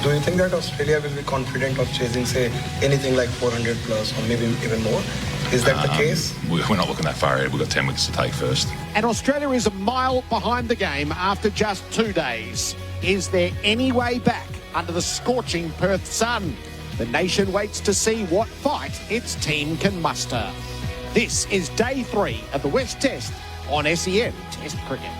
Do you think that Australia will be confident of chasing, say, anything like 400 plus or maybe even more? Is that the case? We're not looking that far ahead. We've got 10 wickets to take first. And Australia is a mile behind the game after just 2 days. Is there any way back under the scorching Perth sun? The nation waits to see what fight its team can muster. This is day 3 of the West Test on SEN Test Cricket.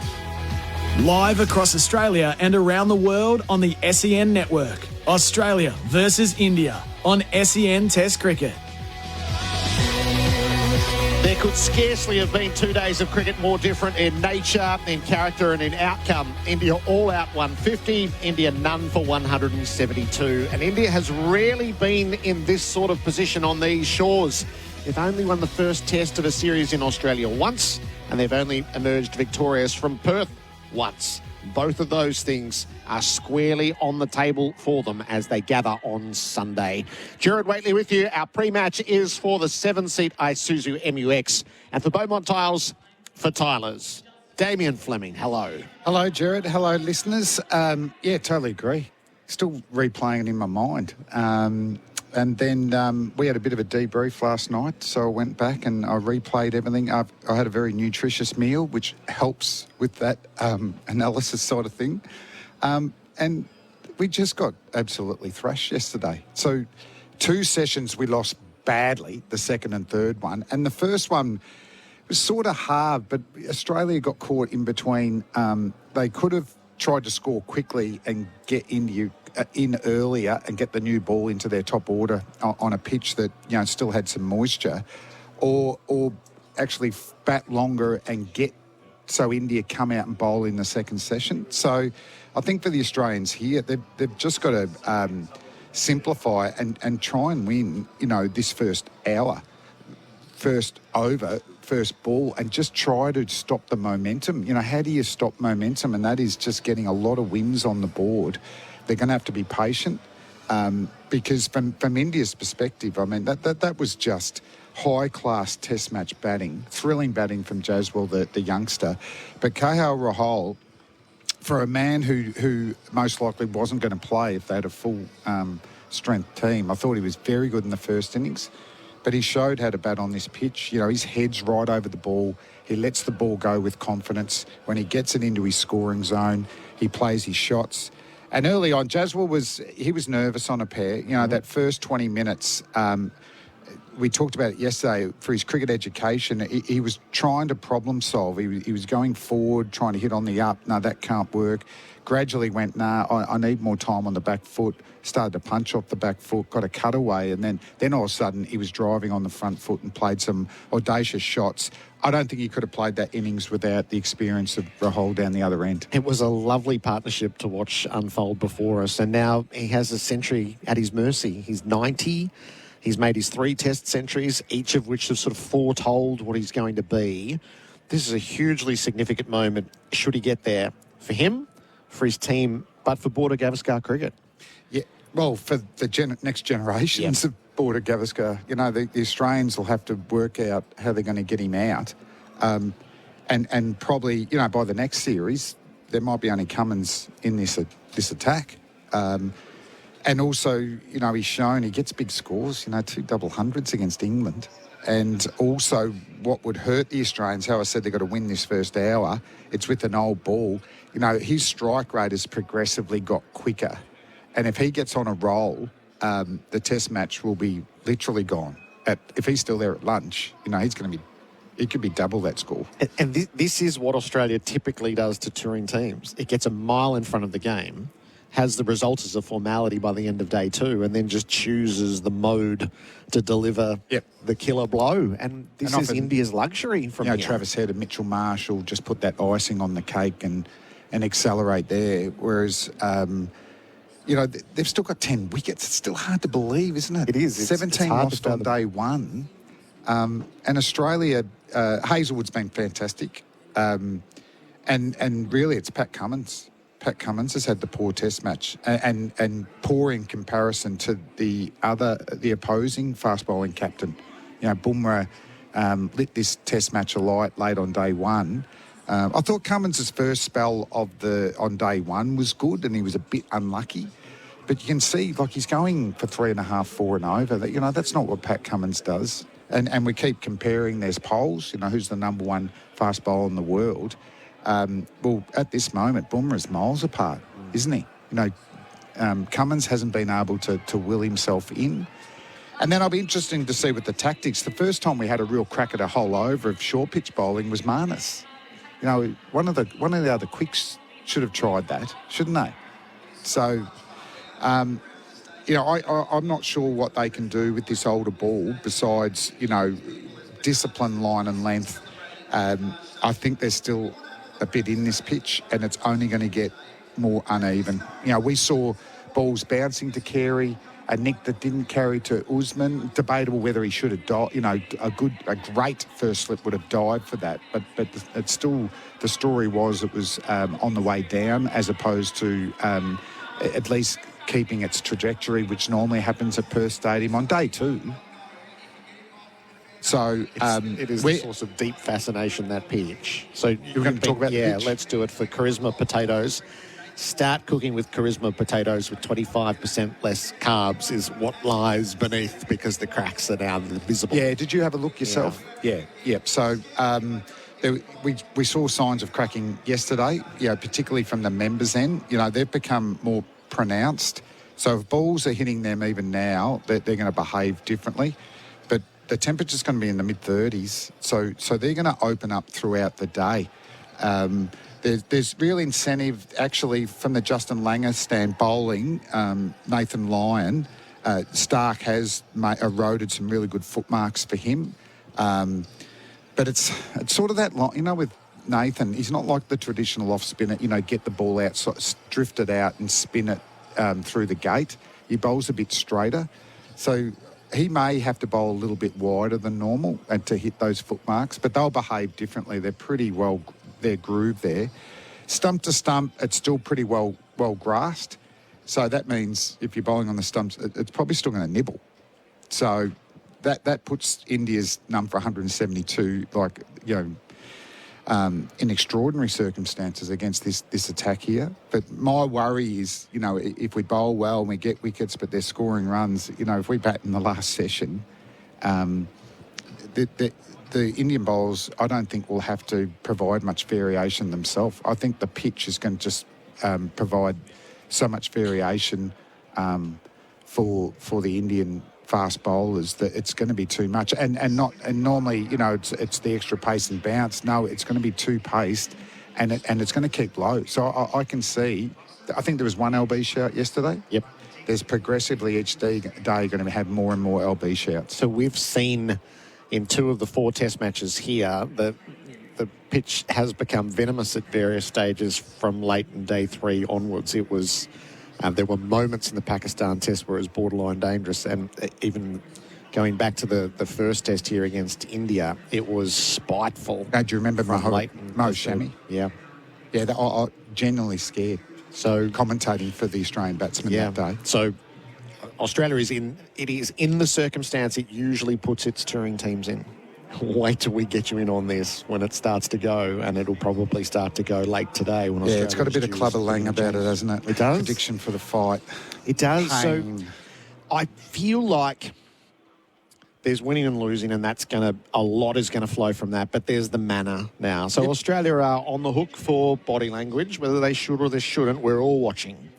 Live across Australia and around the world on the SEN network. Australia versus India on SEN Test Cricket. There could scarcely have been 2 days of cricket more different in nature, in character and in outcome. India all out 150, India none for 172. And India has rarely been in this sort of position on these shores. They've only won the first test of a series in Australia once, and they've only emerged victorious from Perth once. Both of those things are squarely on the table for them as they gather on Sunday. Gerard, Wheately with you. Our pre-match is for the 7-seat Isuzu MUX and for Beaumont Tiles for Tylers. Damien, Fleming, hello. Hello, Gerard. Hello, listeners. Yeah, totally agree. Still replaying it in my mind. And then we had a bit of a debrief last night, so I went back and I replayed everything. I had a very nutritious meal, which helps with that analysis side of thing. And we just got absolutely thrashed yesterday. So 2 sessions we lost badly, the second and third one. And the first one was sort of hard, but Australia got caught in between. They could have tried to score quickly and get India in earlier and get the new ball into their top order on a pitch that, you know, still had some moisture, or actually bat longer and get so India come out and bowl in the second session. So I think for the Australians here, they've just got to simplify and try and win, you know, this first hour, first over, first ball, and just try to stop the momentum. You know, how do you stop momentum? And that is just getting a lot of wins on the board. They're going to have to be patient because from India's perspective, I mean, that was just high-class test match batting, thrilling batting from Jaswal, the youngster. But KL Rahul, for a man who most likely wasn't going to play if they had a full strength team, I thought he was very good in the first innings. But he showed how to bat on this pitch. You know, his head's right over the ball. He lets the ball go with confidence. When he gets it into his scoring zone, he plays his shots. And early on, Jaswal was nervous on a pair. You know, that first 20 minutes, we talked about it yesterday, for his cricket education, he was trying to problem solve. He was going forward, trying to hit on the up. No, that can't work. Gradually went, I need more time on the back foot. Started to punch off the back foot, got a cutaway, and then all of a sudden he was driving on the front foot and played some audacious shots. I don't think he could have played that innings without the experience of Rahul down the other end. It was a lovely partnership to watch unfold before us, and now he has a century at his mercy. He's 90. He's made his 3 test centuries, each of which have sort of foretold what he's going to be. This is a hugely significant moment, should he get there, for him, for his team, but for Border Gavaskar cricket. Yeah, well, for the next generations of Border Gavaskar, you know, the Australians will have to work out how they're going to get him out. And probably, you know, by the next series, there might be only Cummins in this attack. And also, you know, he's shown he gets big scores, you know, 2 double hundreds against England. And also what would hurt the Australians, how I said they've got to win this first hour, it's with an old ball. You know, his strike rate has progressively got quicker. And if he gets on a roll, the test match will be literally gone. If he's still there at lunch, you know, it could be double that score. And this is what Australia typically does to touring teams. It gets a mile in front of the game, has the result as a formality by the end of day 2, and then just chooses the mode to deliver the killer blow. And this is India's luxury from here. Travis Head and Mitchell Marsh will just put that icing on the cake and accelerate there. Whereas, you know, they've still got 10 wickets. It's still hard to believe, isn't it? It is. 17 lost on day 1. And Australia, Hazelwood's been fantastic. And really it's Pat Cummins. Pat Cummins has had the poor test match and poor in comparison to the opposing fast bowling captain. You know, Bumrah lit this test match alight late on day 1. I thought Cummins' first spell on day 1 was good and he was a bit unlucky. But you can see, like, he's going for 3.5, 4 and over. That, you know, that's not what Pat Cummins does. And we keep comparing. There's polls, you know, who's the number one fast bowler in the world. Well, at this moment, Bumrah's miles apart, isn't he? You know, Cummins hasn't been able to will himself in. And then I'll be interesting to see with the tactics. The first time we had a real crack at a whole over of short pitch bowling was Marnus. You know, one of the other quicks should have tried that, shouldn't they? So, you know, I'm not sure what they can do with this older ball besides, you know, discipline, line and length. I think there's still a bit in this pitch and it's only going to get more uneven. You know, we saw balls bouncing to Carey, a nick that didn't carry to Usman. Debatable whether he should have died. You know, a great first slip would have died for that. But it's still, the story was it was on the way down as opposed to at least keeping its trajectory, which normally happens at Perth Stadium on day 2. So it is a source of deep fascination, that pitch. So you're going to talk about the pitch? Let's do it for charisma potatoes. Start cooking with charisma potatoes with 25% less carbs is what lies beneath, because the cracks are now visible. Yeah, did you have a look yourself? Yeah. Yep. So we saw signs of cracking yesterday, you know, particularly from the members' end. You know, they've become more pronounced. So if balls are hitting them even now, they're going to behave differently. But the temperature's going to be in the mid-30s, so they're going to open up throughout the day. There's real incentive, actually, from the Justin Langer stand bowling. Nathan Lyon, Stark has eroded some really good footmarks for him. But it's sort of that, you know, with Nathan, he's not like the traditional off spinner, you know, get the ball out, sort of drift it out and spin it through the gate. He bowls a bit straighter. So he may have to bowl a little bit wider than normal and to hit those footmarks, but they'll behave differently. They're pretty well, their groove there. Stump to stump, it's still pretty well grassed. So that means if you're bowling on the stumps, it's probably still going to nibble. So that puts India's number for 172, like, you know, in extraordinary circumstances against this attack here. But my worry is, you know, if we bowl well and we get wickets, but they're scoring runs, you know, if we bat in the last session, the Indian bowlers, I don't think will have to provide much variation themselves. I think the pitch is going to just provide so much variation for the Indian fast bowlers that it's going to be too much, and normally, you know, it's the extra pace and bounce. No, it's going to be too paced, and it's going to keep low. So I can see. I think there was one LB shout yesterday. Yep. There's progressively each day going to have more and more LB shouts. So we've seen in 2 of the 4 Test matches here that the pitch has become venomous at various stages from late in day 3 onwards. It was. There were moments in the Pakistan Test where it was borderline dangerous, and even going back to the first Test here against India, it was spiteful. Do you remember Mo Shami? Yeah. Yeah, I genuinely scared. So commentating for the Australian batsman that day. So Australia is in the circumstance it usually puts its touring teams in. Wait till we get you in on this when it starts to go, and it'll probably start to go late today. When it's got a bit of clubber lang about it, hasn't it? It does. Prediction for the fight. It does. Pain. So I feel like there's winning and losing, and a lot is going to flow from that, but there's the manner now. So Australia are on the hook for body language, whether they should or they shouldn't, we're all watching.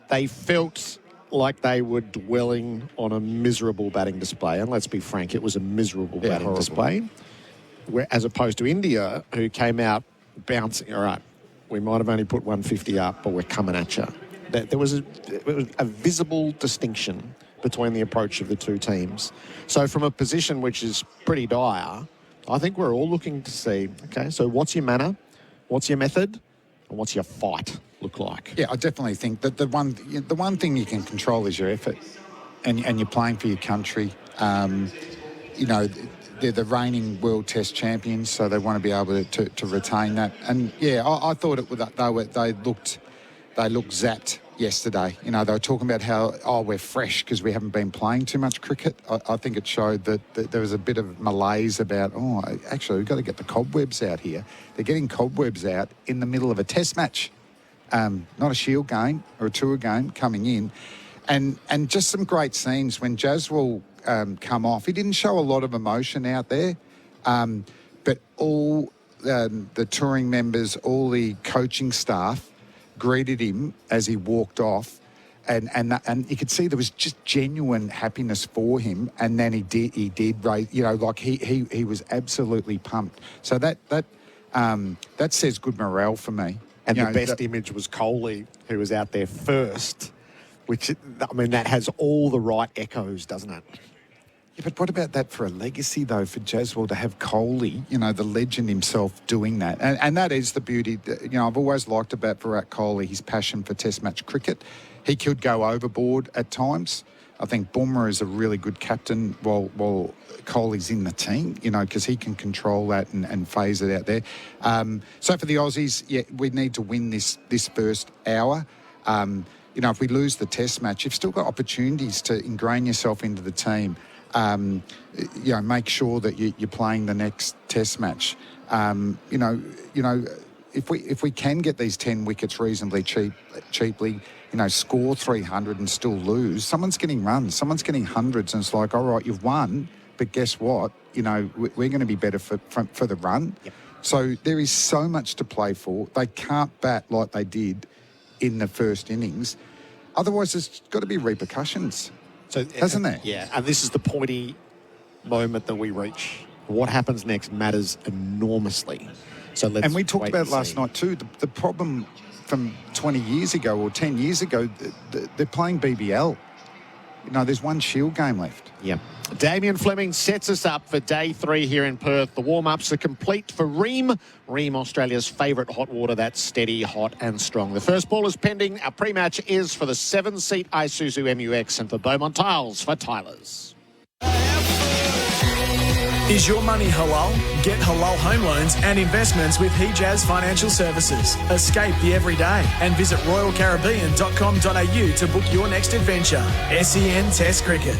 They felt like they were dwelling on a miserable batting display. And let's be frank, it was a miserable batting display. As opposed to India, who came out bouncing, all right, we might have only put 150 up, but we're coming at you. There was a visible distinction between the approach of the 2 teams. So from a position which is pretty dire, I think we're all looking to see, okay, so what's your manner, what's your method, and what's your fight look like? Yeah, I definitely think that the one thing you can control is your effort, and you're playing for your country. You know, they're the reigning World Test champions, so they want to be able to retain that. And yeah, I thought they looked zapped yesterday. You know, they were talking about how we're fresh because we haven't been playing too much cricket. I think it showed that there was a bit of malaise about actually we've got to get the cobwebs out here. They're getting cobwebs out in the middle of a Test match. not a Shield game or a tour game, coming in. And just some great scenes when Jaswal come off. He didn't show a lot of emotion out there, but all the touring members, all the coaching staff greeted him as he walked off. And you could see there was just genuine happiness for him, and then he did raise, like he was absolutely pumped. So that says good morale for me. And the best image was Kohli, who was out there first, which, I mean, that has all the right echoes, doesn't it? Yeah, but what about that for a legacy, though, for Jaswal to have Kohli, the legend himself, doing that? And that is the beauty. I've always liked about Virat Kohli, his passion for Test match cricket. He could go overboard at times. I think Bumrah is a really good captain while Kohli's in the team, because he can control that and phase it out there. So for the Aussies, we need to win this first hour. If we lose the Test match, you've still got opportunities to ingrain yourself into the team. Make sure that you're playing the next Test match. If we can get these 10 wickets reasonably cheaply, score 300 and still lose, someone's getting runs, someone's getting hundreds, and it's like, all right, you've won, but guess what? We're going to be better for the run. Yep. So there is so much to play for. They can't bat like they did in the first innings. Otherwise, there's got to be repercussions. So, hasn't there? Yeah, and this is the pointy moment that we reach. What happens next matters enormously. So let's. And we talked about it last night night too. The problem from 20 years ago or 10 years ago, they're playing BBL. There's one Shield game left. Yeah. Damien Fleming sets us up for day 3 here in Perth. The warm-ups are complete for Ream. Ream, Australia's favourite hot water that's steady, hot and strong. The first ball is pending. Our pre-match is for the 7-seat Isuzu MUX and for Beaumont Tiles for Tylers. Is your money halal? Get halal home loans and investments with Hijaz Financial Services. Escape the everyday and visit royalcaribbean.com.au to book your next adventure. SEN Test Cricket.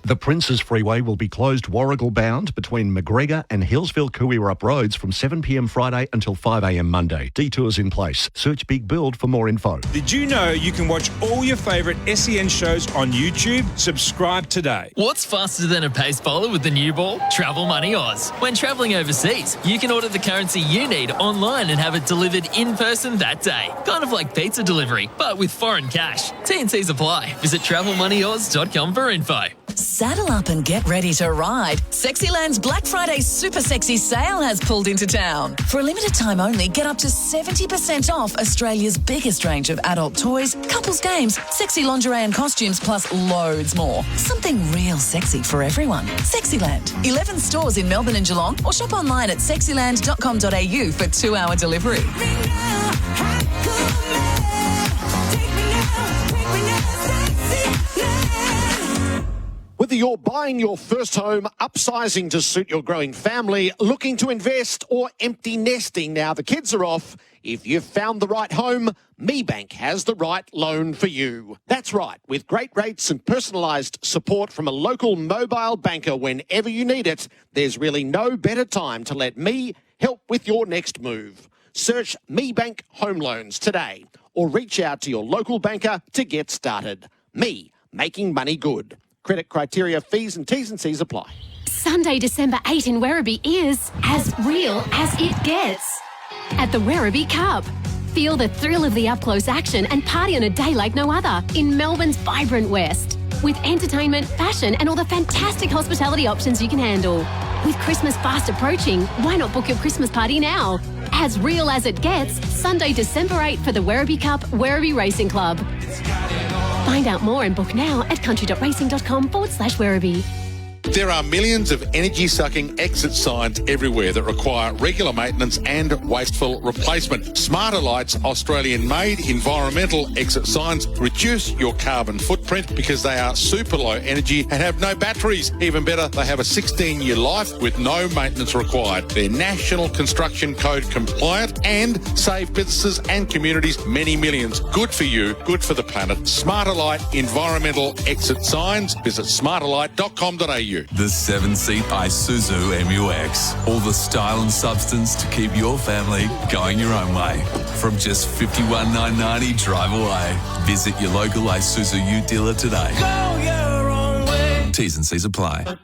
The Princes Freeway will be closed Warrigal bound between McGregor and Hillsville-Cooirup roads from 7 p.m. Friday until 5 a.m. Monday. Detours in place. Search Big Build for more info. Did you know you can watch all your favourite SEN shows on YouTube? Subscribe today. What's faster than a pace bowler with the new ball? Travel Money Oz. When travelling overseas, you can order the currency you need online and have it delivered in person that day. Kind of like pizza delivery, but with foreign cash. T&Cs apply. Visit travelmoneyoz.com for info. Saddle up and get ready to ride. Sexyland's Black Friday Super Sexy Sale has pulled into town. For a limited time only, get up to 70% off Australia's biggest range of adult toys, couples games, sexy lingerie and costumes, plus loads more. Something real sexy for everyone. Sexyland. 11 stores in Melbourne and Geelong, or shop online at sexyland.com.au for 2-hour delivery. Whether you're buying your first home, upsizing to suit your growing family, looking to invest, or empty nesting now the kids are off, if you've found the right home, MeBank has the right loan for you. That's right, with great rates and personalised support from a local mobile banker whenever you need it, there's really no better time to let me help with your next move. Search MeBank Home Loans today or reach out to your local banker to get started. Me, making money good. Credit criteria, fees and T's and C's apply. Sunday, December 8 in Werribee is as real as it gets. At the Werribee Cup. Feel the thrill of the up-close action and party on a day like no other in Melbourne's vibrant West. With entertainment, fashion and all the fantastic hospitality options you can handle. With Christmas fast approaching, why not book your Christmas party now? As real as it gets, Sunday, December 8 for the Werribee Cup, Werribee Racing Club. Find out more and book now at country.racing.com/Werribee. There are millions of energy-sucking exit signs everywhere that require regular maintenance and wasteful replacement. Smarter Light's Australian-made environmental exit signs reduce your carbon footprint because they are super low energy and have no batteries. Even better, they have a 16-year life with no maintenance required. They're National Construction Code compliant and save businesses and communities many millions. Good for you, good for the planet. Smarter Light environmental exit signs. Visit smarterlight.com.au. you. The 7-seat Isuzu MUX. All the style and substance to keep your family going your own way. From just $51,990 drive away. Visit your local Isuzu U dealer today. Go your own way. T's and C's apply.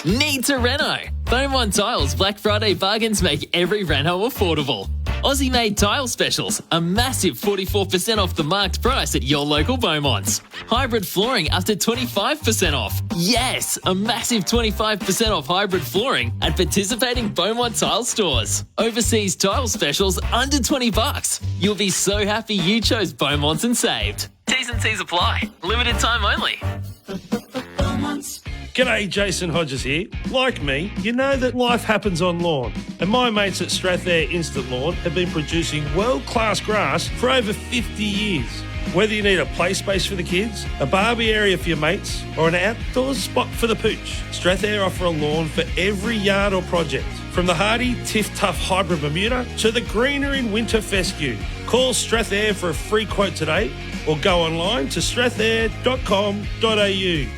Need to reno? Beaumont Tiles Black Friday bargains make every reno affordable. Aussie-made tile specials, a massive 44% off the marked price at your local Beaumonts. Hybrid flooring up to 25% off. Yes, a massive 25% off hybrid flooring at participating Beaumont tile stores. Overseas tile specials under $20. You'll be so happy you chose Beaumonts and saved. T's and C's apply. Limited time only. G'day, Jason Hodges here. Like me, you know that life happens on lawn. And my mates at Strathair Instant Lawn have been producing world-class grass for over 50 years. Whether you need a play space for the kids, a barbie area for your mates, or an outdoor spot for the pooch, Strathair offer a lawn for every yard or project. From the hardy Tiff Tough Hybrid Bermuda to the greener in winter fescue. Call Strathair for a free quote today or go online to strathair.com.au.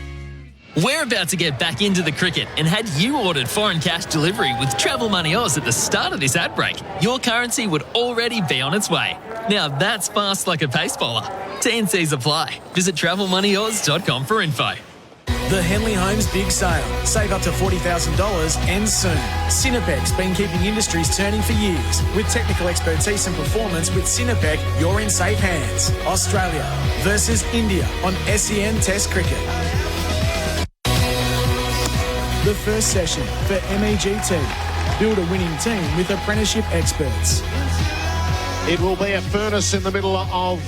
We're about to get back into the cricket, and had you ordered foreign cash delivery with Travel Money Oz at the start of this ad break, your currency would already be on its way. Now that's fast like a pace bowler. T&Cs apply. Visit travelmoneyoz.com for info. The Henley Homes Big Sale. Save up to $40,000 ends soon. Cinepec's been keeping industries turning for years. With technical expertise and performance with Cinepec, you're in safe hands. Australia versus India on SEN Test Cricket. The first session for MEGT. Build a winning team with apprenticeship experts. It will be a furnace in the middle of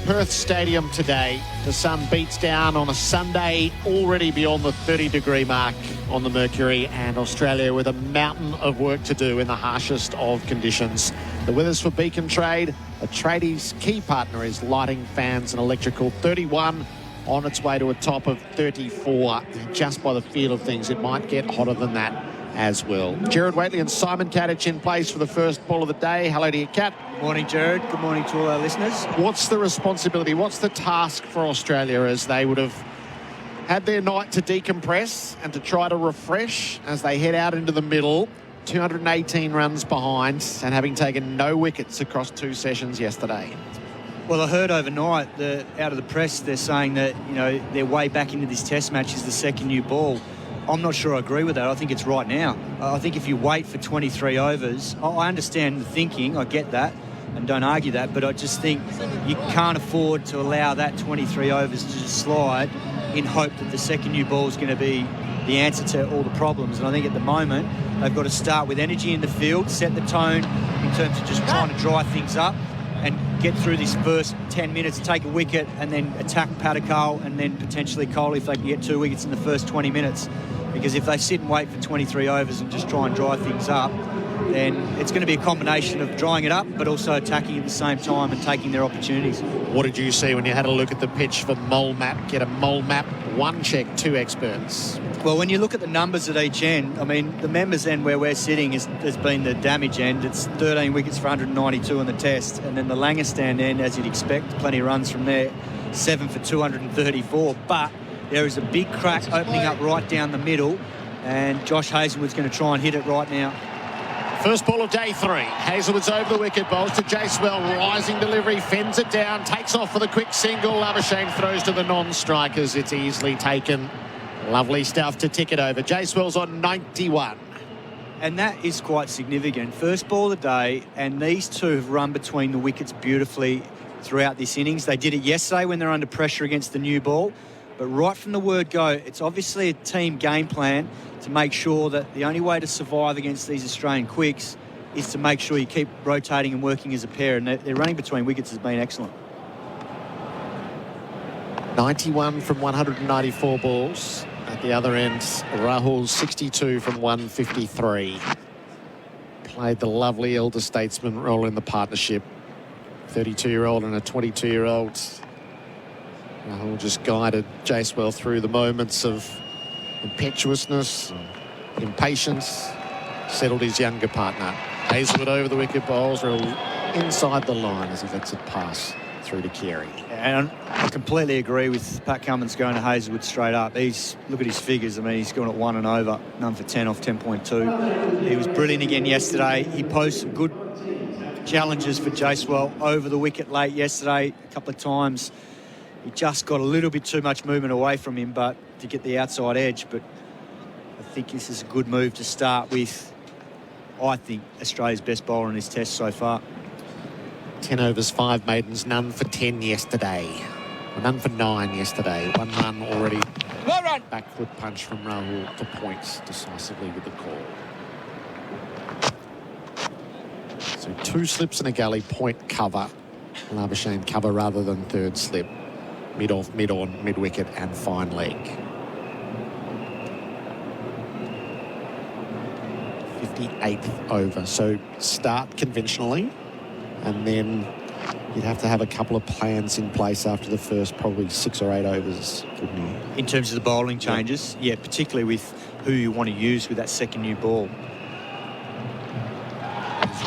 Perth Stadium today. The sun beats down on a Sunday, already beyond the 30-degree mark on the mercury, and Australia with a mountain of work to do in the harshest of conditions. The weather's for Beacon Trade. A tradie's key partner is lighting, fans and electrical. 31 on its way to a top of 34. Just by the feel of things, it might get hotter than that as well. Gerard, Wheately and Simon Katich in place for the first ball of the day. Hello to you, Kat. Good morning, Gerard. Good morning to all our listeners. What's the responsibility? What's the task for Australia as they would have had their night to decompress and to try to refresh as they head out into the middle? 218 runs behind and having taken no wickets across 2 sessions yesterday. Well, I heard overnight out of the press they're saying that, you know, their way back into this test match is the second new ball. I'm not sure I agree with that. I think it's right now. I think if you wait for 23 overs, I understand the thinking, I get that, and don't argue that, but I just think you can't afford to allow that 23 overs to just slide in hope that the second new ball is going to be the answer to all the problems. And I think at the moment, they've got to start with energy in the field, set the tone in terms of just trying to dry things up, and get through this first 10 minutes, take a wicket, and then attack Padikal and then potentially Kohli if they can get 2 wickets in the first 20 minutes. Because if they sit and wait for 23 overs and just try and dry things up, then it's going to be a combination of drying it up but also attacking at the same time and taking their opportunities. What did you see when you had a look at the pitch for Mole Map? Get a Mole Map 1 check, 2 experts. Well, when you look at the numbers at each end, I mean, the members end where we're sitting has been the damage end. It's 13 wickets for 192 in the test. And then the Langestan end, as you'd expect, plenty of runs from there, 7 for 234. But there is a big crack opening up right down the middle, and Josh Hazlewood's going to try and hit it right now. First ball of day 3. Hazlewood's over the wicket, bowls to Jacewell, rising delivery, fends it down, takes off for the quick single. Labuschagne throws to the non-strikers. It's easily taken. Lovely stuff to tick it over. Jacewell's on 91. And that is quite significant. First ball of the day, and these two have run between the wickets beautifully throughout this innings. They did it yesterday when they're under pressure against the new ball. But right from the word go, it's obviously a team game plan to make sure that the only way to survive against these Australian quicks is to make sure you keep rotating and working as a pair. And their running between wickets has been excellent. 91 from 194 balls. At the other end, Rahul 62 from 153. Played the lovely elder statesman role in the partnership. 32-year-old and a 22-year-old. Rahul just guided Jacewell through the moments of impetuousness, impatience, settled his younger partner. Hazlewood over the wicket, bowls are inside the line as he lets it pass through to Carey. And I completely agree with Pat Cummins going to Hazelwood straight up. Look at his figures. I mean, he's gone at 1 and over, none for 10 off 10.2. He was brilliant again yesterday. He posed some good challenges for Jacewell over the wicket late yesterday a couple of times. He just got a little bit too much movement away from him, but to get the outside edge. But I think this is a good move to start with. I think Australia's best bowler in this test so far. 10 overs, 5 maidens, none for 10 yesterday. Well, none for 9 yesterday. 1 run already. Well run. Back foot punch from Rahul to points decisively with the call. So 2 slips and a gully, point cover. Labuschagne cover rather than third slip. Mid-off, mid-on, mid-wicket and fine leg. 58th over. So start conventionally. And then you'd have to have a couple of plans in place after the first probably 6 or 8 overs, wouldn't you? In terms of the bowling changes, yeah, particularly with who you want to use with that second new ball.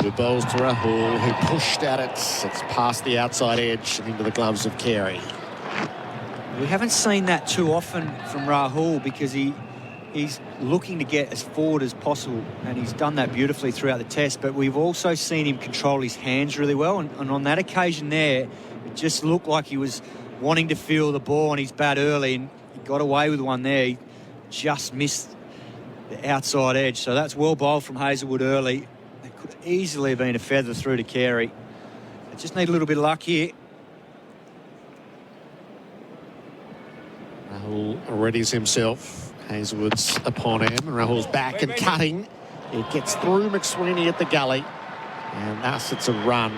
The bowls to Rahul, who pushed at it. It's past the outside edge and into the gloves of Carey. We haven't seen that too often from Rahul because he's looking to get as forward as possible, and he's done that beautifully throughout the test. But we've also seen him control his hands really well, and on that occasion there, it just looked like he was wanting to feel the ball on his bat early, and he got away with one there. He just missed the outside edge. So that's well bowled from Hazelwood early. It could easily have been a feather through to Carey. They just need a little bit of luck here. Rahul readies himself. Hazelwood's upon him. Rahul's back and cutting. It gets through McSweeney at the gully. And thus it's a run.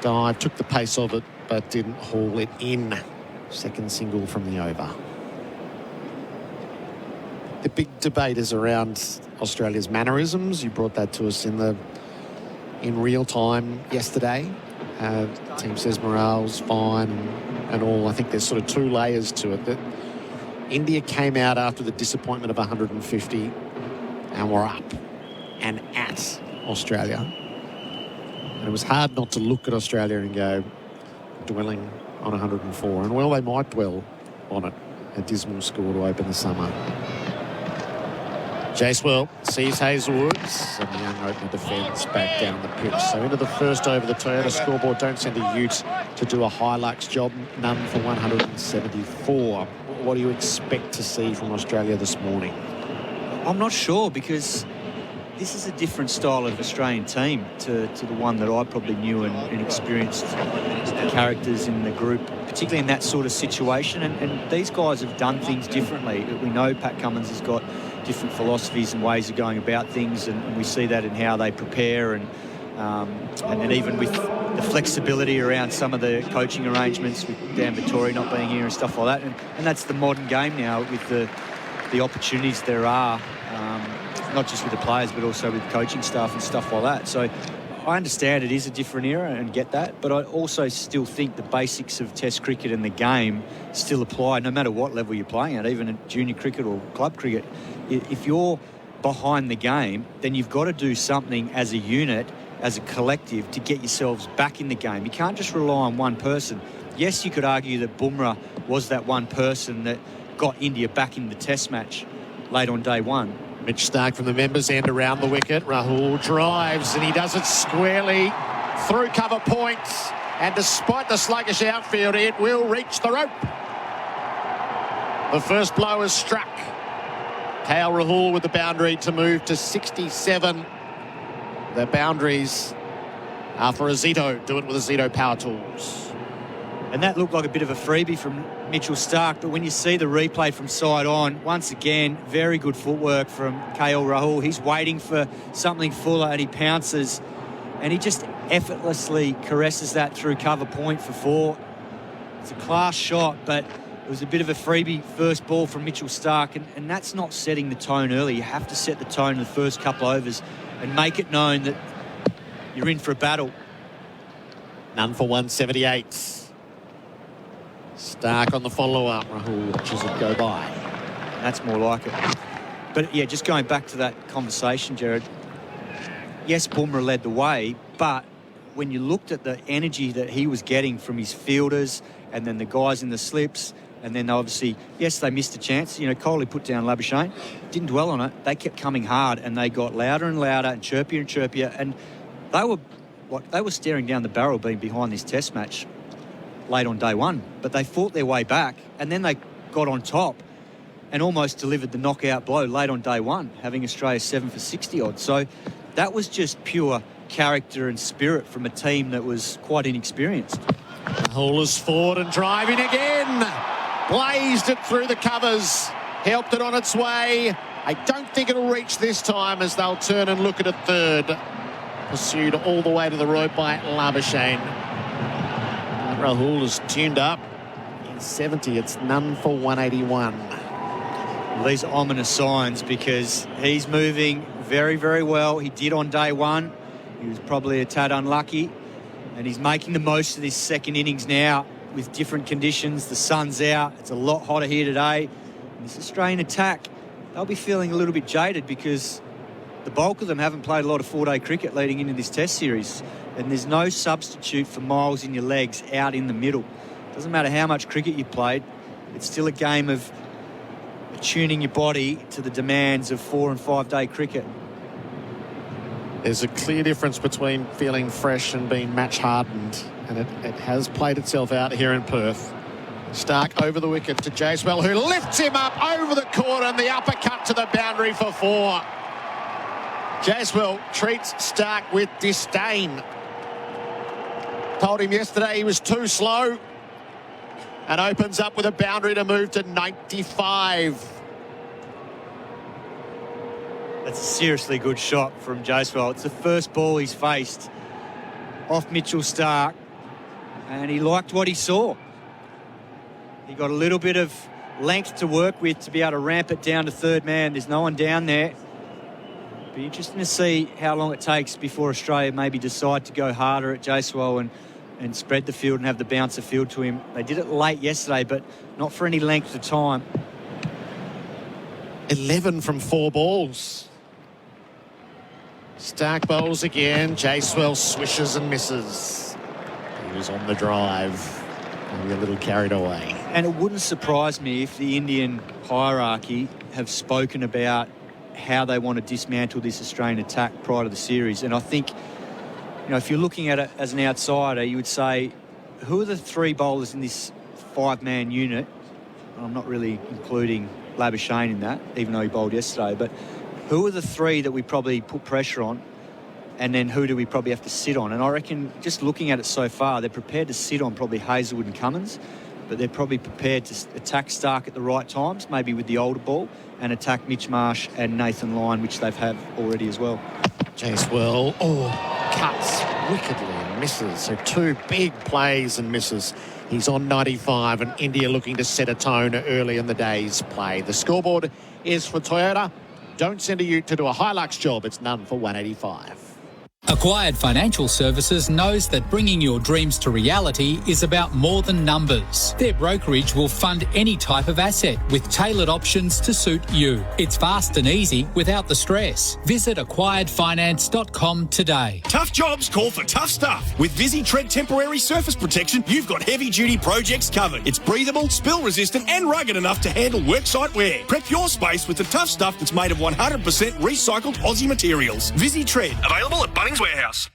Dive, took the pace of it, but didn't haul it in. Second single from the over. The big debate is around Australia's mannerisms. You brought that to us in real time yesterday. Team says morale's fine and all. I think there's sort of 2 layers to it. That India came out after the disappointment of 150 and were up and at Australia. And it was hard not to look at Australia and go, dwelling on 104. And well, they might dwell on it. A dismal score to open the summer. Jacewell sees Hazelwood, and the young opener defends back down the pitch. So into the first over, the Toyota scoreboard don't send a ute to do a Hilux job. None for 174. What do you expect to see from Australia this morning? I'm not sure, because this is a different style of Australian team to the one that I probably knew and experienced the characters in the group, particularly in that sort of situation. And these guys have done things differently. We know Pat Cummins has got different philosophies and ways of going about things, and we see that in how they prepare and even with the flexibility around some of the coaching arrangements with Dan Vittori not being here and stuff like that. And that's the modern game now with the opportunities there are, not just with the players but also with coaching staff and stuff like that. So I understand it is a different era and get that, but I also still think the basics of Test cricket and the game still apply no matter what level you're playing at, even at junior cricket or club cricket. If you're behind the game, then you've got to do something as a unit, as a collective, to get yourselves back in the game. You can't just rely on one person. Yes, you could argue that Bumrah was that one person that got India back in the Test match late on day one. Mitch Stark from the members' end around the wicket. Rahul drives, and he does it squarely through cover points. And despite the sluggish outfield, it will reach the rope. The first blow is struck. KL Rahul with the boundary to move to 67. The boundaries are for a Zito. Do it with a Zito Power Tools. And that looked like a bit of a freebie from Mitchell Stark, but when you see the replay from side on, once again, very good footwork from KL Rahul. He's waiting for something fuller and he pounces, and he just effortlessly caresses that through cover point for 4. It's a class shot, but it was a bit of a freebie first ball from Mitchell Stark, and that's not setting the tone early. You have to set the tone in the first couple overs and make it known that you're in for a battle. None for 178. Stark on the follow-up. Rahul watches it go by. That's more like it. But, yeah, just going back to that conversation, Gerard, yes, Bumrah led the way, but when you looked at the energy that he was getting from his fielders and then the guys in the slips, and then obviously, yes, they missed a chance. You know, Kohli put down Labuschagne, didn't dwell on it. They kept coming hard, and they got louder and louder and chirpier and chirpier, and they were staring down the barrel being behind this test match late on day one. But they fought their way back, and then they got on top and almost delivered the knockout blow late on day one, having Australia 7 for 60 odd. So that was just pure character and spirit from a team that was quite inexperienced. Rahul is forward and driving again. Blazed it through the covers. Helped it on its way. I don't think it'll reach this time as they'll turn and look at a third. Pursued all the way to the rope by Labuschagne. Rahul is tuned up. In 70, it's none for 181. These are ominous signs because he's moving very, very well. He did on day one. He was probably a tad unlucky, and he's making the most of this second innings now with different conditions. The sun's out. It's a lot hotter here today. And this Australian attack, they'll be feeling a little bit jaded because the bulk of them haven't played a lot of four-day cricket leading into this test series, and there's no substitute for miles in your legs out in the middle. Doesn't matter how much cricket you've played, it's still a game of tuning your body to the demands of 4 and 5 day cricket. There's a clear difference between feeling fresh and being match hardened, and it has played itself out here in Perth. Stark over the wicket to Jaiswal, who lifts him up over the corner, and the uppercut to the boundary for 4. Jaiswal treats Stark with disdain. Told him yesterday he was too slow, and opens up with a boundary to move to 95. That's a seriously good shot from Jaiswal. It's the first ball he's faced off Mitchell Stark, and he liked what he saw. He got a little bit of length to work with to be able to ramp it down to third man. There's no one down there. Be interesting to see how long it takes before Australia maybe decide to go harder at Jaiswal and spread the field and have the bouncer field to him. They did it late yesterday, but not for any length of time. 11 from 4 balls. Stark bowls again. Jaiswal swishes and misses. He was on the drive. Maybe a little carried away. And it wouldn't surprise me if the Indian hierarchy have spoken about how they want to dismantle this Australian attack prior to the series. And I think, you know, if you're looking at it as an outsider, you would say, who are the 3 bowlers in this 5-man unit? I'm not really including Labuschagne in that, even though he bowled yesterday, but who are the 3 that we probably put pressure on, and then who do we probably have to sit on? And I reckon, just looking at it so far, they're prepared to sit on probably Hazelwood and Cummins, but they're probably prepared to attack Stark at the right times, maybe with the older ball, and attack Mitch Marsh and Nathan Lyon, which they've had already as well. Jaiswal, cuts wickedly and misses. So 2 big plays and misses. He's on 95, and India looking to set a tone early in the day's play. The scoreboard is for Toyota. Don't send a ute to do a Hilux job. It's none for 185. Acquired Financial Services knows that bringing your dreams to reality is about more than numbers. Their brokerage will fund any type of asset with tailored options to suit you. It's fast and easy without the stress. Visit acquiredfinance.com today. Tough jobs call for tough stuff. With VisiTread Temporary Surface Protection, you've got heavy-duty projects covered. It's breathable, spill-resistant and rugged enough to handle worksite wear. Prep your space with the tough stuff that's made of 100% recycled Aussie materials. VisiTread, available at Bunnings Warehouse.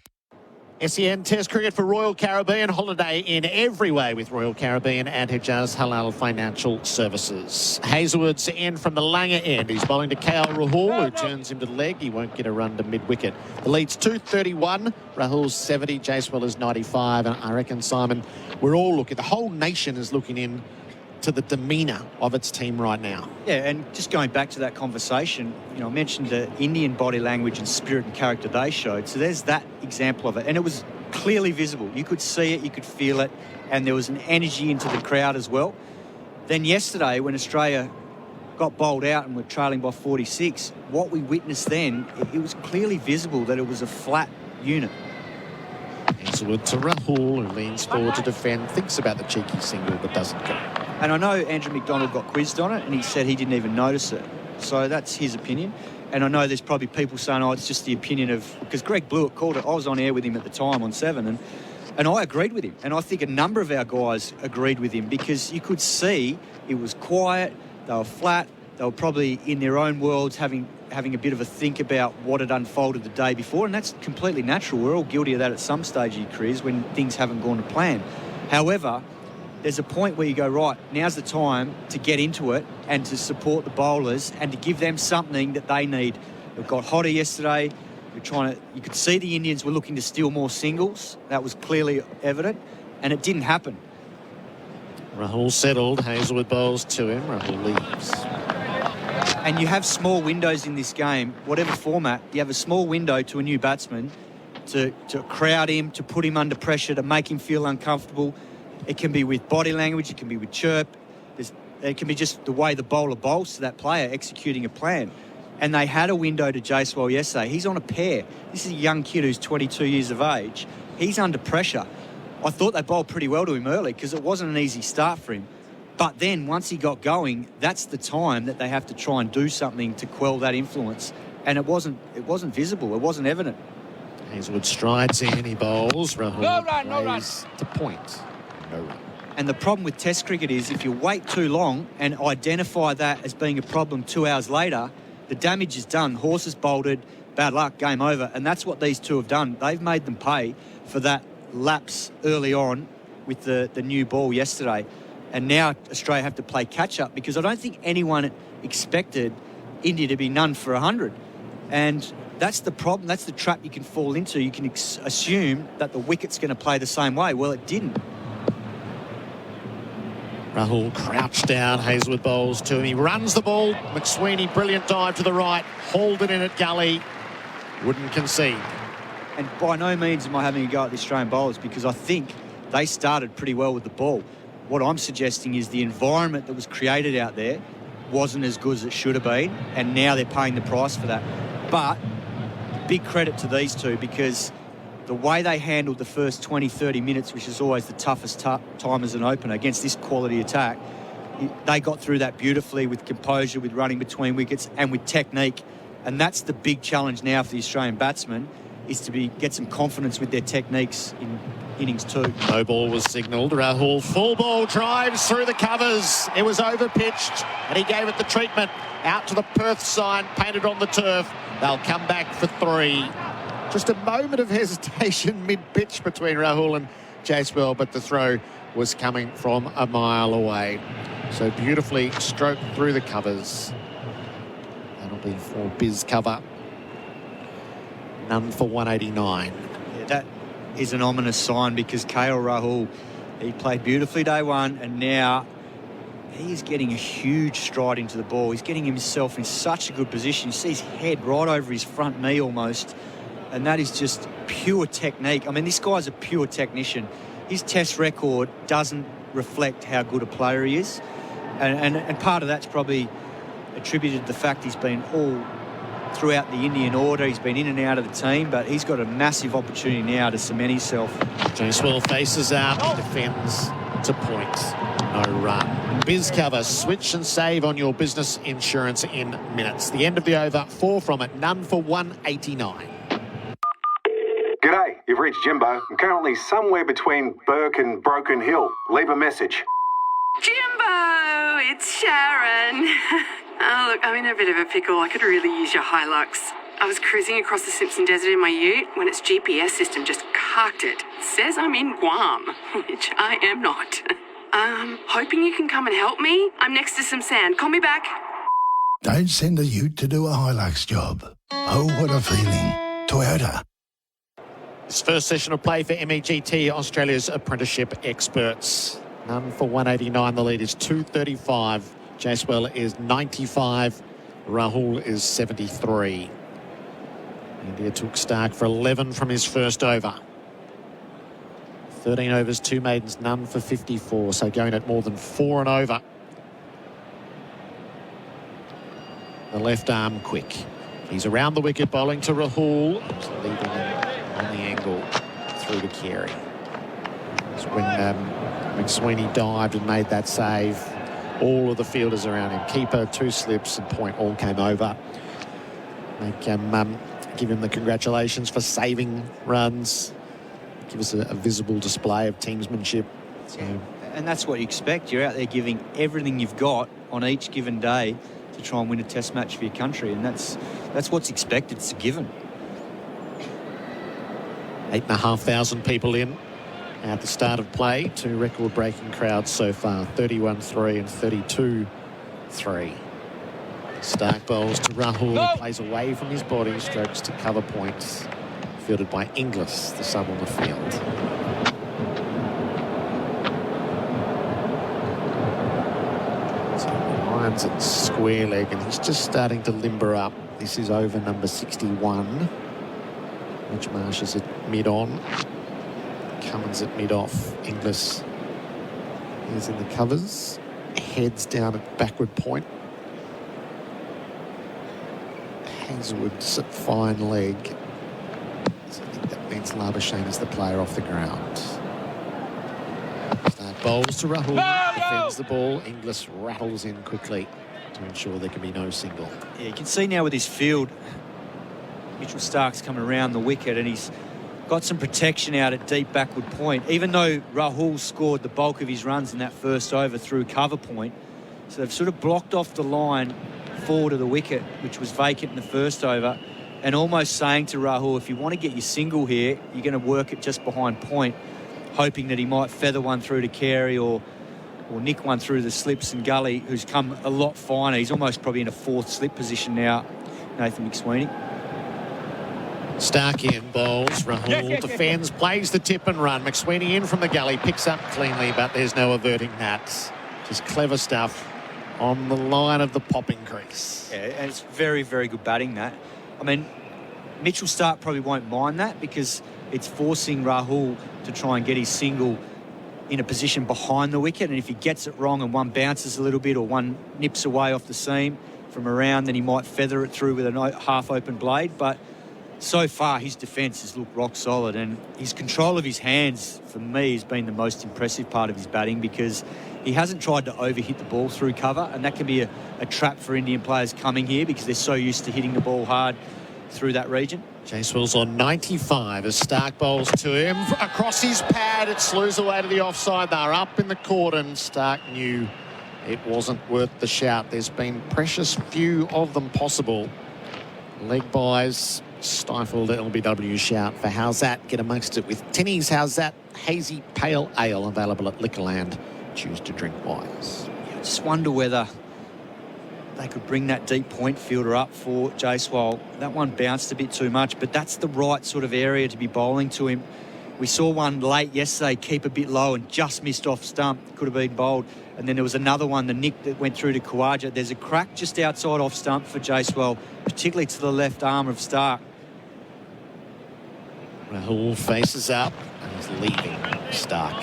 SEN Test Cricket for Royal Caribbean. Holiday in every way with Royal Caribbean and Hijaz Halal Financial Services. Hazelwood's in from the Langer end. He's bowling to KL Rahul, who turns him to leg. He won't get a run to mid-wicket. The lead's 231. Rahul's 70. Jaiswal is 95. And I reckon, Simon, we're all looking, the whole nation is looking in to the demeanour of its team right now. Yeah, and just going back to that conversation, you know, I mentioned the Indian body language and spirit and character they showed. So there's that example of it. And it was clearly visible. You could see it, you could feel it, and there was an energy into the crowd as well. Then yesterday, when Australia got bowled out and were trailing by 46, what we witnessed then, it was clearly visible that it was a flat unit. Hazelwood to Rahul, who leans forward to defend, thinks about the cheeky single, but doesn't go. And I know Andrew McDonald got quizzed on it, and he said he didn't even notice it. So that's his opinion. And I know there's probably people saying, oh, it's just the opinion of... Because Greg Blewett called it. I was on air with him at the time on 7, and I agreed with him. And I think a number of our guys agreed with him because you could see it was quiet, they were flat, they were probably in their own worlds having a bit of a think about what had unfolded the day before, and that's completely natural. We're all guilty of that at some stage of your careers when things haven't gone to plan. However, there's a point where you go, right, now's the time to get into it and to support the bowlers and to give them something that they need. It got hotter yesterday. You could see the Indians were looking to steal more singles. That was clearly evident, and it didn't happen. Rahul settled. Hazelwood bowls to him. Rahul leaves. And you have small windows in this game, whatever format. You have a small window to a new batsman to crowd him, to put him under pressure, to make him feel uncomfortable. It can be with body language, it can be with chirp. It can be just the way the bowler bowls to that player, executing a plan. And they had a window to Jaiswal yesterday. He's on a pair. This is a young kid who's 22 years of age. He's under pressure. I thought they bowled pretty well to him early because it wasn't an easy start for him. But then once he got going, that's the time that they have to try and do something to quell that influence. And it wasn't visible. It wasn't evident. Hazelwood strides in. He bowls. Rahul No run. to point. No run. And the problem with Test cricket is if you wait too long and identify that as being a problem 2 hours later, the damage is done. Horses bolted, bad luck, game over. And that's what these two have done. They've made them pay for that lapse early on with the new ball yesterday. And now Australia have to play catch-up because I don't think anyone expected India to be none for 100. And that's the problem. That's the trap you can fall into. You can assume that the wicket's going to play the same way. Well, it didn't. Rahul crouched down. Hazelwood bowls to him. He runs the ball. McSweeney, brilliant dive to the right. Hauled it in at gully. Wouldn't concede. And by no means am I having a go at the Australian bowlers because I think they started pretty well with the ball. What I'm suggesting is the environment that was created out there wasn't as good as it should have been, and now they're paying the price for that. But big credit to these two because the way they handled the first 20, 30 minutes, which is always the toughest time as an opener against this quality attack, they got through that beautifully with composure, with running between wickets and with technique. And that's the big challenge now for the Australian batsmen is to get some confidence with their techniques in innings 2. No ball was signalled. Rahul full ball drives through the covers. It was overpitched and he gave it the treatment. Out to the Perth sign, painted on the turf. They'll come back for 3. Just a moment of hesitation mid-pitch between Rahul and Jaiswal, but the throw was coming from a mile away. So beautifully stroked through the covers. That'll be for Biz cover. None for 189. Yeah, that is an ominous sign because KL Rahul, he played beautifully day one and now he's getting a huge stride into the ball. He's getting himself in such a good position. You see his head right over his front knee almost. And that is just pure technique. I mean, this guy's a pure technician. His test record doesn't reflect how good a player he is. And part of that's probably attributed to the fact he's been all throughout the Indian order. He's been in and out of the team, but he's got a massive opportunity now to cement himself. Jaiswal faces out, defends to point. No run. Biz cover, switch and save on your business insurance in minutes. The end of the over, 4 from it, none for 189. G'day, you've reached Jimbo. I'm currently somewhere between Burke and Broken Hill. Leave a message. Jimbo, it's Sharon. Oh, look, I'm in a bit of a pickle. I could really use your Hilux. I was cruising across the Simpson Desert in my ute when its GPS system just carked it. Says I'm in Guam, which I am not. Hoping you can come and help me. I'm next to some sand. Call me back. Don't send a ute to do a Hilux job. Oh, what a feeling. Toyota. This first session of play for MEGT, Australia's apprenticeship experts. None for 189. The lead is 235. Jaiswal is 95. Rahul is 73. India took Stark for 11 from his first over. 13 overs, 2 maidens, none for 54. So going at more than 4 and over. The left arm quick. He's around the wicket, bowling to Rahul. Leaving him on the angle through to Carey. It's when McSweeney dived and made that save. All of the fielders around him, keeper, 2 slips and point, all came over. Give him the congratulations for saving runs. Give us a visible display of teamsmanship. So. And that's what you expect. You're out there giving everything you've got on each given day to try and win a test match for your country, and that's what's expected. It's a given. 8,500 people in at the start of play. 2 record-breaking crowds so far, 31-3 and 32-3. Stark bowls to Rahul, plays away from his body, strokes to cover points. Fielded by Inglis, the sub on the field. So he lines it square leg, and he's just starting to limber up. This is over number 61. Which Marsh is at mid-on. Cummins at mid-off. Inglis is in the covers. Heads down at backward point. Hazelwood's at fine leg. So I think that means Labuschagne is the player off the ground. Stark bowls to Rahul. Defends the ball. Inglis rattles in quickly to ensure there can be no single. Yeah, you can see now with his field, Mitchell Stark's coming around the wicket and he's got some protection out at deep backward point, even though Rahul scored the bulk of his runs in that first over through cover point. So they've sort of blocked off the line forward of the wicket, which was vacant in the first over, and almost saying to Rahul, if you want to get your single here, you're going to work it just behind point, hoping that he might feather one through to Carey or nick one through the slips and Gully, who's come a lot finer. He's almost probably in a 4th slip position now, Nathan McSweeney. Stark in, bowls, Rahul defends, plays the tip and run. McSweeney in from the gully, picks up cleanly, but there's no averting that. Just clever stuff on the line of the popping crease. Yeah, and it's very, very good batting, that. I mean, Mitchell Stark probably won't mind that because it's forcing Rahul to try and get his single in a position behind the wicket, and if he gets it wrong and one bounces a little bit or one nips away off the seam from around, then he might feather it through with a half-open blade. But so far, his defence has looked rock solid, and his control of his hands, for me, has been the most impressive part of his batting because he hasn't tried to overhit the ball through cover, and that can be a trap for Indian players coming here because they're so used to hitting the ball hard through that region. Chasewell's on 95 as Stark bowls to him. Across his pad, it slews away to the offside. They're up in the cordon. Stark knew it wasn't worth the shout. There's been precious few of them possible. Leg buys stifled LBW shout for How's That. Get amongst it with Tinny's How's That hazy pale ale available at Liquorland. Choose to drink wise. I just wonder whether they could bring that deep point fielder up for Jaiswal. That one bounced a bit too much, but that's the right sort of area to be bowling to him. We saw one late yesterday keep a bit low and just missed off stump. Could have been bowled. And then there was another one, the nick that went through to Khawaja. There's a crack just outside off stump for Jaiswal, particularly to the left arm of Stark. Rahul faces up and is leaving Stark.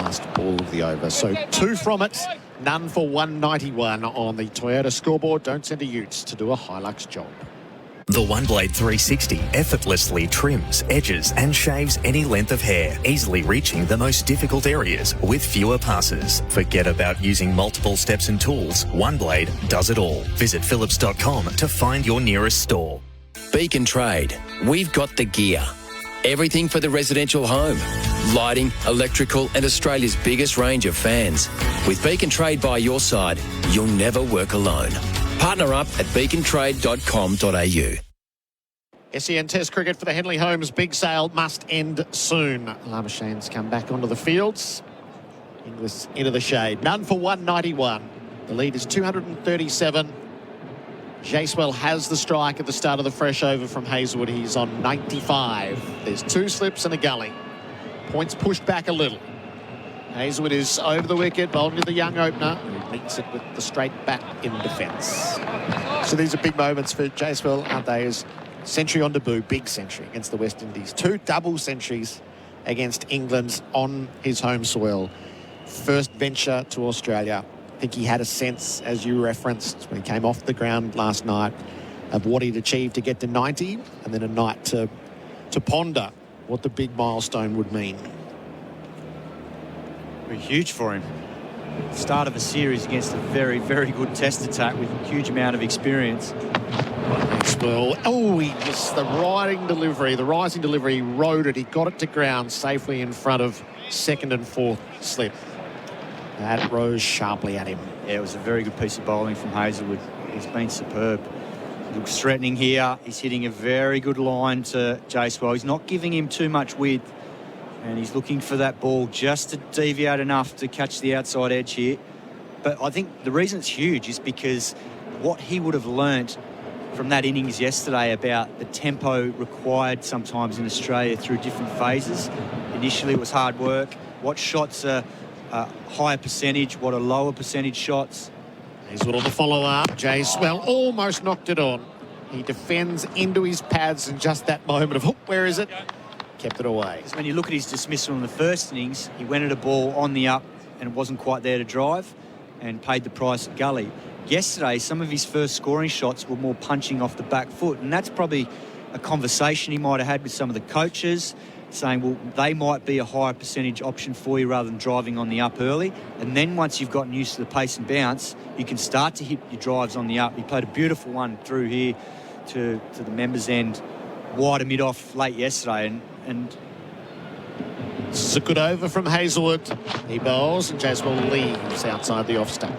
Last ball of the over. So 2 from it, none for 191 on the Toyota scoreboard. Don't send a Utes to do a Hilux job. The One Blade 360 effortlessly trims, edges and shaves any length of hair, easily reaching the most difficult areas with fewer passes. Forget about using multiple steps and tools. One Blade does it all. Visit phillips.com to find your nearest store. Beacon Trade. We've got the gear. Everything for the residential home. Lighting, electrical and Australia's biggest range of fans. With Beacon Trade by your side, you'll never work alone. Partner up at beacontrade.com.au. SEN Test cricket for the Henley Holmes big sale must end soon. Labuschagne's come back onto the fields. Inglis into the shade. None for 191. The lead is 237. Jaiswal has the strike at the start of the fresh over from Hazelwood. He's on 95. There's 2 slips and a gully. Points pushed back a little. Hazelwood is over the wicket, bowled into the young opener, who meets it with the straight bat in defence. So these are big moments for Jaiswal, aren't they? As century on debut, big century against the West Indies. 2 double centuries against England on his home soil. First venture to Australia. I think he had a sense, as you referenced, when he came off the ground last night, of what he'd achieved to get to 90, and then a night to ponder what the big milestone would mean. Very huge for him. Start of a series against a very, very good test attack with a huge amount of experience. Well, he just the rising delivery, he rode it. He got it to ground safely in front of second and fourth slip. That rose sharply at him. Yeah, it was a very good piece of bowling from Hazelwood. He's been superb. Looks threatening here. He's hitting a very good line to Jacewell. He's not giving him too much width, and he's looking for that ball just to deviate enough to catch the outside edge here. But I think the reason it's huge is because what he would have learnt from that innings yesterday about the tempo required sometimes in Australia through different phases. Initially it was hard work. What shots are higher percentage, what are lower percentage shots. He's on the follow-up. Jacewell almost knocked it on. He defends into his pads in just that moment of, where is it? Kept it away. Because when you look at his dismissal in the first innings, he went at a ball on the up and it wasn't quite there to drive and paid the price at gully. Yesterday, some of his first scoring shots were more punching off the back foot, and that's probably a conversation he might have had with some of the coaches, saying, well, they might be a higher percentage option for you rather than driving on the up early. And then once you've gotten used to the pace and bounce, you can start to hit your drives on the up. He played a beautiful one through here to the members' end, wide and mid-off late yesterday, and this is a good over from Hazelwood. He bowls and Jacewell leaves outside the off stump.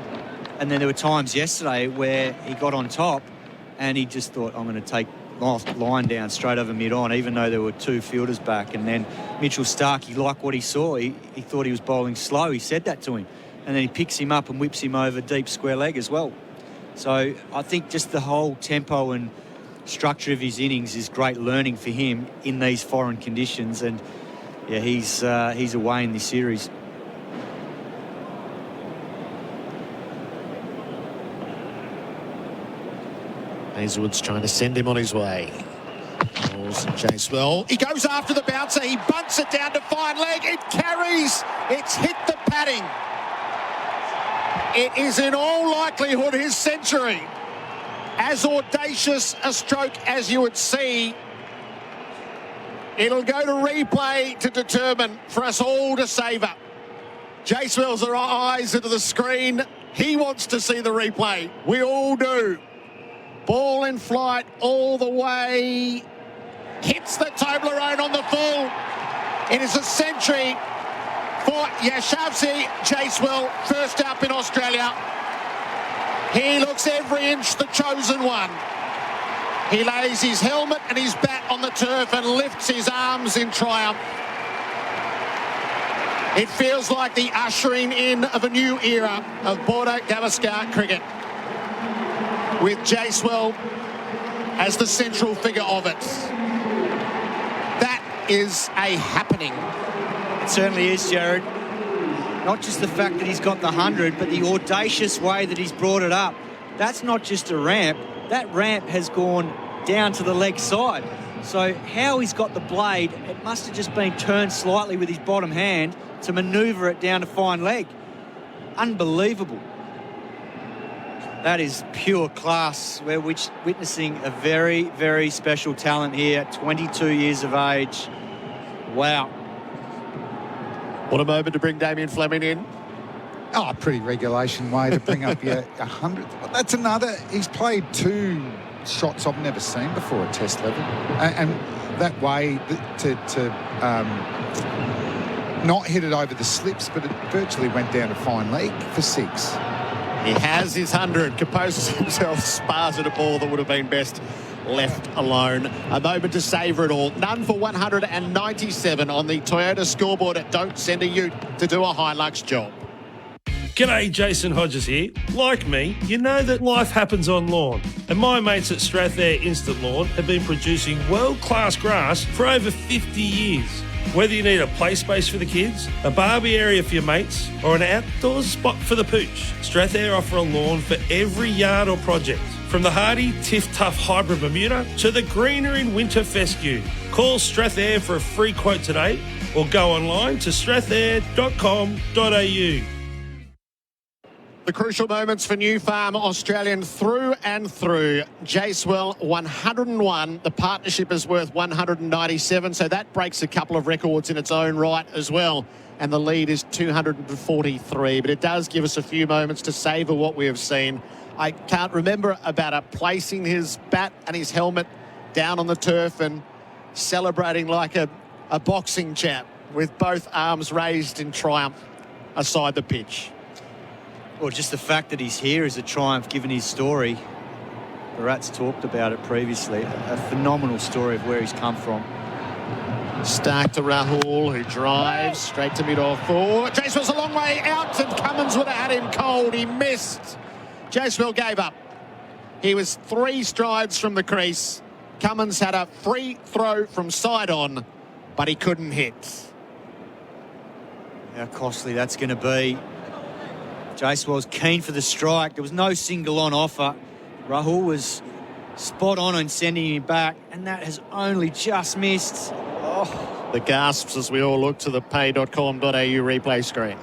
And then there were times yesterday where he got on top and he just thought, I'm going to take line down straight over mid-on, even though there were two fielders back. And then Mitchell Stark, he liked what he saw. He thought he was bowling slow. He said that to him. And then he picks him up and whips him over deep square leg as well. So I think just the whole tempo and structure of his innings is great learning for him in these foreign conditions. And, yeah, he's away in this series. Hazelwood's trying to send him on his way. Balls and Jacewell. He goes after the bouncer. He bunts it down to fine leg. It carries. It's hit the padding. It is in all likelihood his century. As audacious a stroke as you would see. It'll go to replay to determine for us all to savour. Jacewell's eyes into the screen. He wants to see the replay. We all do. Ball in flight all the way. Hits the Toblerone on the full. It is a century for Yashasvi Jacewell, first up in Australia. He looks every inch the chosen one. He lays his helmet and his bat on the turf and lifts his arms in triumph. It feels like the ushering in of a new era of Border Gavaskar cricket, with Jacewell as the central figure of it. That is a happening. It certainly is, Gerard. Not just the fact that he's got the 100, but the audacious way that he's brought it up. That's not just a ramp. That ramp has gone down to the leg side. So how he's got the blade, it must have just been turned slightly with his bottom hand to manoeuvre it down to fine leg. Unbelievable. That is pure class. We're witnessing a very, very special talent here, 22 years of age. Wow. What a moment to bring Damien Fleming in. Oh, pretty regulation way to bring up your 100th. That's another. He's played two shots I've never seen before at Test level, and that way to not hit it over the slips, but it virtually went down to fine leg for 6. He has his 100, composes himself, spars at a ball that would have been best left alone. A moment to savour it all. None for 197 on the Toyota scoreboard at Don't Send a Ute to do a Hilux job. G'day, Jason Hodges here. Like me, you know that life happens on lawn. And my mates at Strathair Instant Lawn have been producing world-class grass for over 50 years. Whether you need a play space for the kids, a barbie area for your mates, or an outdoors spot for the pooch, Strathair offer a lawn for every yard or project. From the hardy Tiff Tough Hybrid Bermuda to the greener in winter fescue. Call Strathair for a free quote today or go online to strathair.com.au. The crucial moments for New Farm Australian through and through. Jacewell 101. The partnership is worth 197, so that breaks a couple of records in its own right as well. And the lead is 243, but it does give us a few moments to savour what we have seen. I can't remember about placing his bat and his helmet down on the turf and celebrating like a boxing champ with both arms raised in triumph aside the pitch. Well, just the fact that he's here is a triumph given his story. Bharat's talked about it previously. A phenomenal story of where he's come from. Stark to Rahul, who drives straight to mid-off four. Jacewell's a long way out, and Cummins would have had him cold. He missed. Jacewell gave up. He was 3 strides from the crease. Cummins had a free throw from side on, but he couldn't hit. How costly that's going to be. Jacewell's keen for the strike. There was no single on offer. Rahul was spot on in sending him back, and that has only just missed. Oh. The gasps as we all look to the pay.com.au replay screen.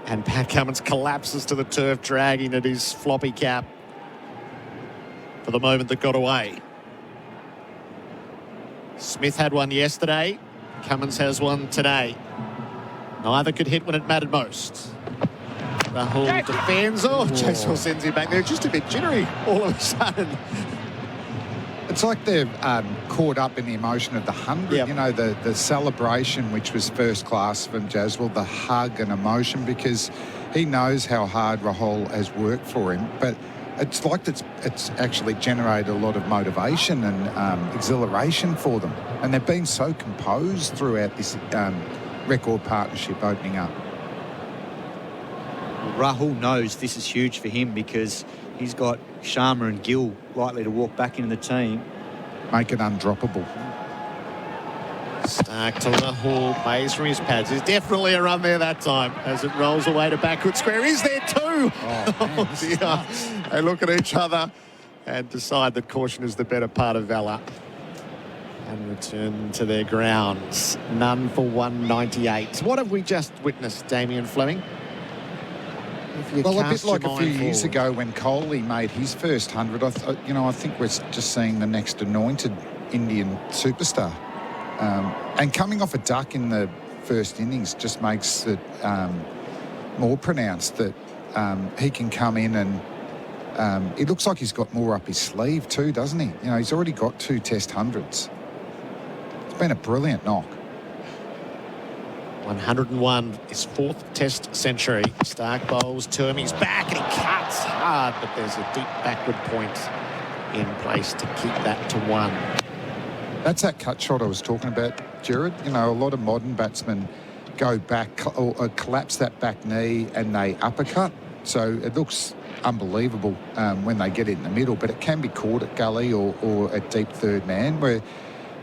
And Pat Cummins collapses to the turf, dragging at his floppy cap for the moment that got away. Smith had one yesterday. Cummins has one today. Neither could hit when it mattered most. Rahul defends. Oh, Jacewell sends him back there. Just a bit jittery all of a sudden. It's like they're caught up in the emotion of the 100. Yep. You know, the celebration, which was first class from Jacewell, the hug and emotion, because he knows how hard Rahul has worked for him. But it's like it's actually generated a lot of motivation and exhilaration for them. And they've been so composed throughout this record partnership opening up. Rahul knows this is huge for him because he's got Sharma and Gill likely to walk back into the team. Make it undroppable. Stark to Rahul, plays from his pads. There's definitely a run there that time as it rolls away to backward square. Is there too? Oh, dear. They look at each other and decide that caution is the better part of valour and return to their grounds. None for 198. What have we just witnessed, Damien Fleming? Well, a bit like a few years ago when Kohli made his first 100. I think we're just seeing the next anointed Indian superstar. And coming off a duck in the first innings just makes it more pronounced that he can come in and it looks like he's got more up his sleeve too, doesn't he? You know, he's already got 2 Test 100s. It's been a brilliant knock. 101, his 4th Test century. Stark bowls to him. He's back and he cuts hard, but there's a deep backward point in place to keep that to 1. That's that cut shot I was talking about, Gerard. You know, a lot of modern batsmen go back or collapse that back knee and they uppercut. So it looks unbelievable when they get it in the middle, but it can be caught at gully or at deep third man, where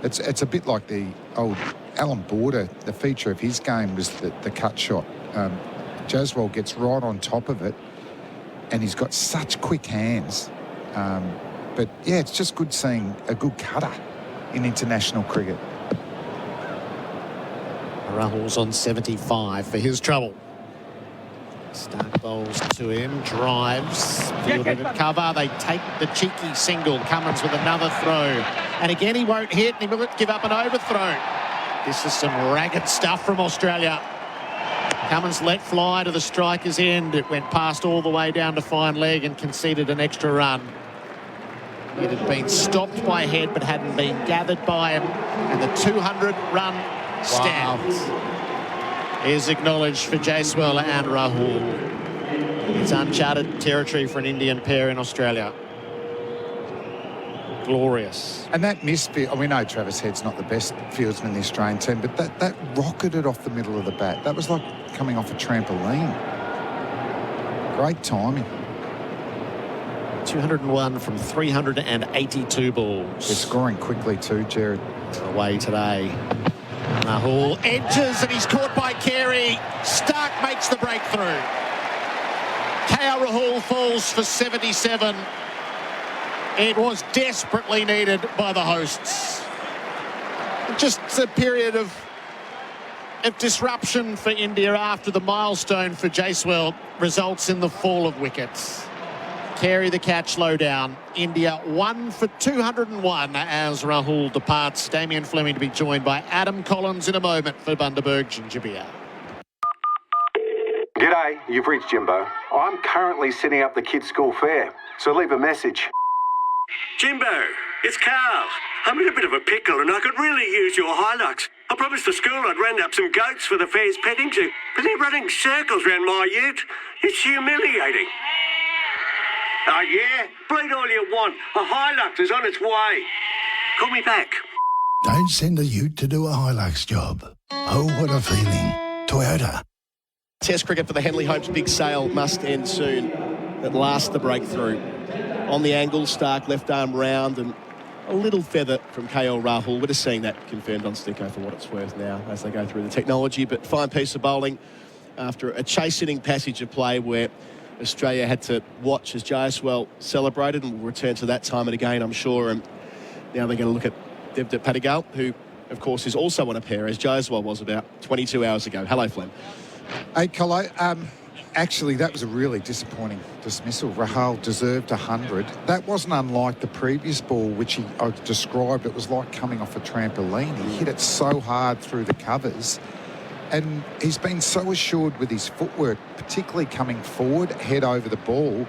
it's a bit like the old Alan Border. The feature of his game was the cut shot. Jacewell gets right on top of it, and he's got such quick hands. But yeah, it's just good seeing a good cutter in international cricket. Rahul's on 75 for his trouble. Stark bowls to him, drives, fielded at cover. They take the cheeky single. Cummins with another throw. And again, he won't hit, and he will give up an overthrow. This is some ragged stuff from Australia. Cummins let fly to the striker's end. It went past all the way down to fine leg and conceded an extra run. It had been stopped by Head but hadn't been gathered by him. And the 200-run stands is acknowledged for Jacewell and Rahul. It's uncharted territory for an Indian pair in Australia. Glorious. And that misfield, we know Travis Head's not the best fieldsman in the Australian team, but that rocketed off the middle of the bat. That was like coming off a trampoline. Great timing. 201 from 382 balls. They're scoring quickly too, Gerard. Away today. Rahul edges and he's caught by Carey. Stark makes the breakthrough. KL Rahul falls for 77. It was desperately needed by the hosts. Just a period of of disruption for India after the milestone for Jaiswal results in the fall of wickets. Carey the catch low down. India 1 for 201 as Rahul departs. Damien Fleming to be joined by Adam Collins in a moment for Bundaberg Ginger Beer. G'day, you've reached Jimbo. I'm currently setting up the kids' school fair, so leave a message. Jimbo, it's Carl. I'm in a bit of a pickle and I could really use your Hilux. I promised the school I'd round up some goats for the fair's petting zoo, but they're running circles round my ute. It's humiliating. Oh yeah? Bleed all you want. A Hilux is on its way. Call me back. Don't send a ute to do a Hilux job. Oh, what a feeling. Toyota. Test cricket for the Henley Hopes big sale must end soon. At last, the breakthrough. On the angle, Stark left arm round and a little feather from KL Rahul. We're just seeing that confirmed on Sticko for what it's worth now as they go through the technology. But fine piece of bowling after a chase-hitting passage of play where Australia had to watch as Jaiswal celebrated, and we'll return to that time and again, I'm sure. And now they're going to look at Devdutt Padikkal, who, of course, is also on a pair, as Jaiswal was about 22 hours ago. Hello, Flem. Hey, Colo. Actually, that was a really disappointing dismissal. Rahul deserved 100. That wasn't unlike the previous ball, which I described. It was like coming off a trampoline. He hit it so hard through the covers. And he's been so assured with his footwork, particularly coming forward, head over the ball.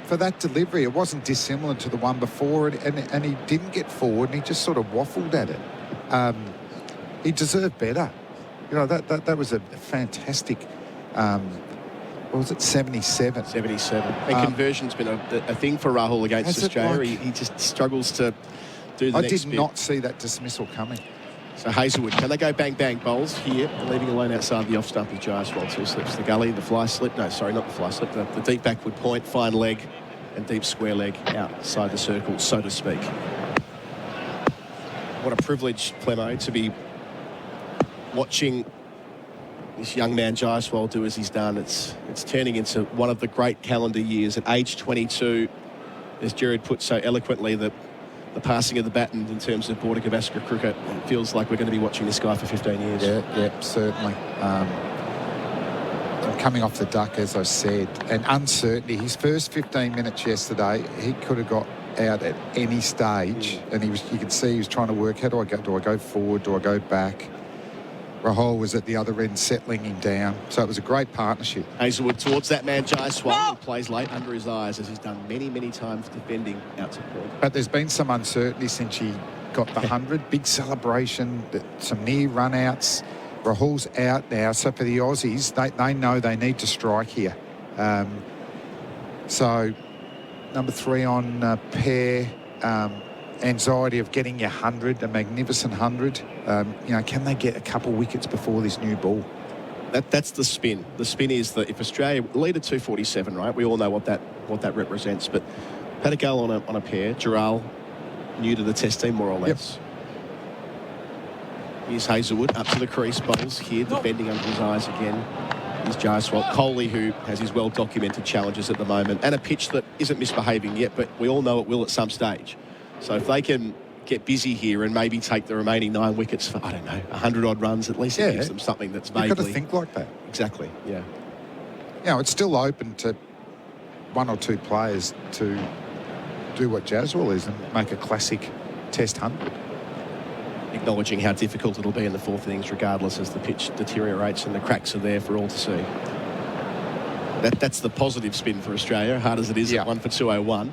For that delivery, it wasn't dissimilar to the one before, and he didn't get forward, and he just sort of waffled at it. He deserved better. You know, that was a fantastic... what was it, 77? 77. And conversion's been a thing for Rahul against Australia. He just struggles to do the next bit. I did not see that dismissal coming. So Hazelwood, can they go bang-bang bowls here, leaving alone outside the off-stump is Jaiswal. Two slips, the gully, the fly slip. No, sorry, not the fly slip. The deep backward point, fine leg, and deep square leg outside the circle, so to speak. What a privilege, Clemo, to be watching this young man Jaiswal do as he's done. It's turning into one of the great calendar years. At age 22, as Gerard put so eloquently, the passing of the baton in terms of Border Gavaskar cricket, it feels like we're going to be watching this guy for 15 years. Yeah, certainly. Coming off the duck, as I said, and uncertainty. His first 15 minutes yesterday, he could have got out at any stage, and you could see he was trying to work, how do I go? Do I go forward? Do I go back? Rahul was at the other end settling him down. So it was a great partnership. Hazelwood towards that man Jaiswal, who plays late under his eyes, as he's done many, many times defending out to point. But there's been some uncertainty since he got the 100. Big celebration, some near run-outs. Rahul's out now. So for the Aussies, they know they need to strike here. So number 3 on pair. Anxiety of getting your 100, a magnificent 100. Can they get a couple wickets before this new ball? That's the spin. The spin is that if Australia lead at 247, right? We all know what that represents. But Padikkal on a pair, Gerard new to the Test team more or less. Yep. Here's Hazelwood up to the crease, bowls here, defending under his eyes again. Here's Jaiswal. Kohli, who has his well-documented challenges at the moment, and a pitch that isn't misbehaving yet, but we all know it will at some stage. So if they can get busy here and maybe take the remaining 9 wickets for, 100-odd runs, at least it gives them something that's vaguely... You've got to think like that. Exactly, yeah. It's still open to 1 or 2 players to do what Jaiswal is and make a classic Test 100. Acknowledging how difficult it'll be in the 4th innings, regardless, as the pitch deteriorates and the cracks are there for all to see. That's the positive spin for Australia, hard as it is at 1 for 201.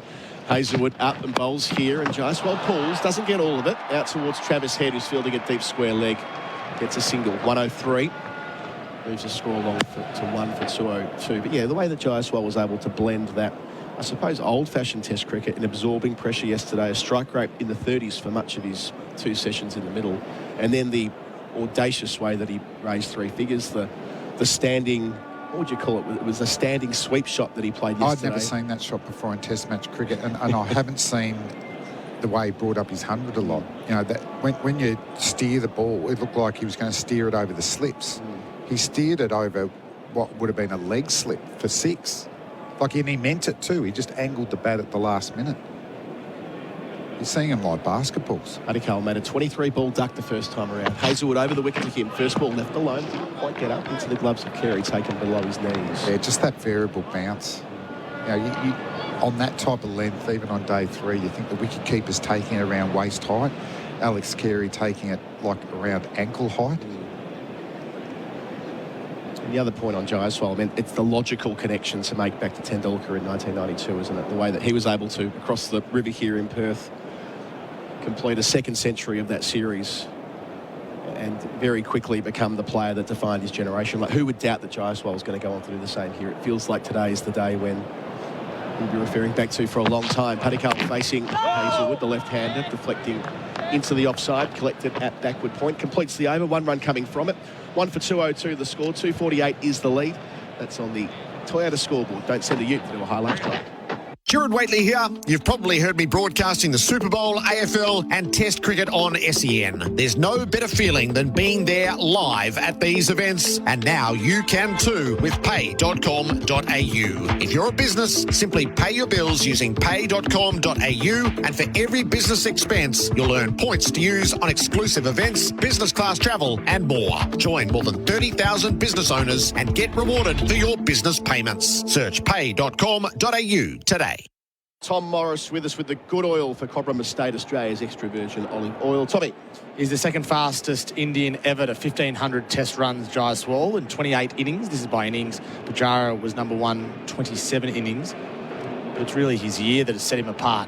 Hazelwood up and bowls here, and Jaiswal pulls, doesn't get all of it, out towards Travis Head, who's fielding a deep square leg, gets a single, 103, moves the score along to 1 for 202. But yeah, the way that Jaiswal was able to blend that, I suppose, old-fashioned Test cricket in absorbing pressure yesterday, a strike rate in the 30s for much of his 2 sessions in the middle, and then the audacious way that he raised 3 figures, the standing... What would you call it? It was a standing sweep shot that he played yesterday. I'd never seen that shot before in Test match cricket, and I haven't seen the way he brought up his 100 a lot. That when you steer the ball, it looked like he was going to steer it over the slips. He steered it over what would have been a leg slip for 6. And he meant it too. He just angled the bat at the last minute. You're seeing them like basketballs. Paddy Carroll made a 23-ball duck the first time around. Hazelwood over the wicket to him. First ball left alone. Didn't quite get up into the gloves of Carey, taken below his knees. Yeah, just that variable bounce. You know, you on that type of length, even on day 3, you think the wicketkeeper's taking it around waist height. Alex Carey taking it like around ankle height. And the other point on Jaiswal, I mean, it's the logical connection to make back to Tendulkar in 1992, isn't it? The way that he was able to, across the river here in Perth, complete a second century of that series and very quickly become the player that defined his generation. Like, who would doubt that Jaiswal was going to go on to do the same here? It feels like today is the day when we'll be referring back to for a long time. Paddy Carroll facing Hazelwood, the left-hander, deflecting into the offside, collected at backward point, completes the over, 1 run coming from it. 1 for 202 the score, 248 is the lead. That's on the Toyota scoreboard. Don't send a ute to do a highlights job. Gerard Wheatley here. You've probably heard me broadcasting the Super Bowl, AFL and Test cricket on SEN. There's no better feeling than being there live at these events, and now you can too with pay.com.au. If you're a business, simply pay your bills using pay.com.au, and for every business expense, you'll earn points to use on exclusive events, business class travel and more. Join more than 30,000 business owners and get rewarded for your business payments. Search pay.com.au today. Tom Morris with us with the good oil for Cobram Estate, Australia's extra virgin olive oil. Tommy. He's the second fastest Indian ever to 1,500 test runs, Jaiswal, in 28 innings. This is by innings. Pujara was number 1, 27 innings. But it's really his year that has set him apart.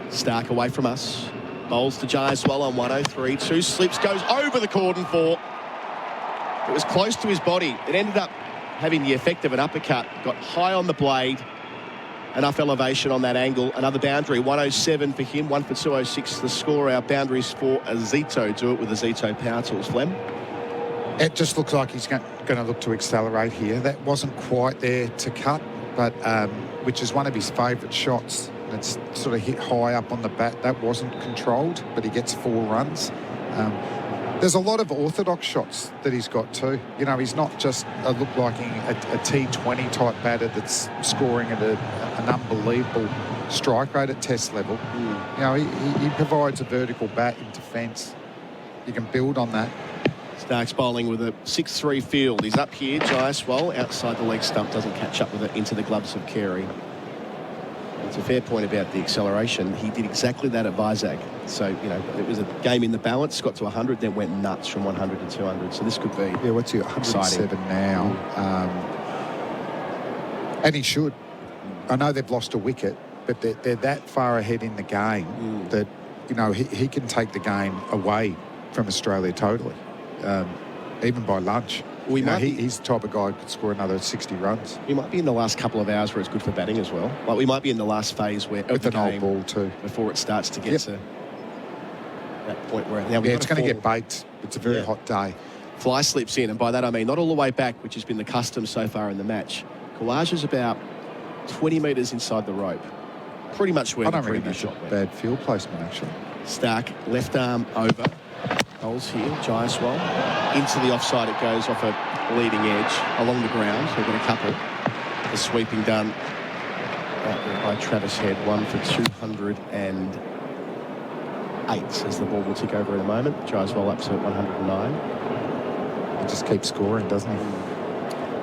Stark away from us. Bowls to Jaiswal on 103. 2 slips, goes over the cordon for. It was close to his body. It ended up having the effect of an uppercut. Got high on the blade. Enough elevation on that angle. Another boundary, 107 for him, 1 for 206 the score. Our boundaries for Azito. Do it with Azito Power Tools, Flem. It just looks like he's going to look to accelerate here. That wasn't quite there to cut, but which is one of his favourite shots. It's sort of hit high up on the bat. That wasn't controlled, but he gets 4 runs. There's a lot of orthodox shots that he's got too. You know, he's not just a T20 type batter that's scoring at an unbelievable strike rate at test level. You know, he provides a vertical bat in defence. You can build on that. Starks bowling with a 6-3 field. He's up here, Jaiswal, outside the leg stump, doesn't catch up with it into the gloves of Carey. It's a fair point about the acceleration. He did exactly that at Vizag. So, you know, it was a game in the balance, got to 100, then went nuts from 100 to 200. So this could be what's he, 107 exciting now. And he should. I know they've lost a wicket, but they're that far ahead in the game that, you know, he can take the game away from Australia totally, even by lunch. He's the type of guy who could score another 60 runs. He might be in the last couple of hours where it's good for batting as well. Like, we might be in the last phase where with an old ball too, before it starts to get to that point where now it's going to get baked. It's a very hot day. Fly slips in, and by that I mean not all the way back, which has been the custom so far in the match. Collage is about 20 metres inside the rope, pretty much where the previous shot went. Bad field placement actually. Stark left arm over. Holes here, Jaiswal. Into the offside it goes off a leading edge along the ground. We've got a couple. The sweeping done by Travis Head, 1 for 208 as the ball will tick over in a moment. Jaiswal up to 109. He just keeps scoring, doesn't he?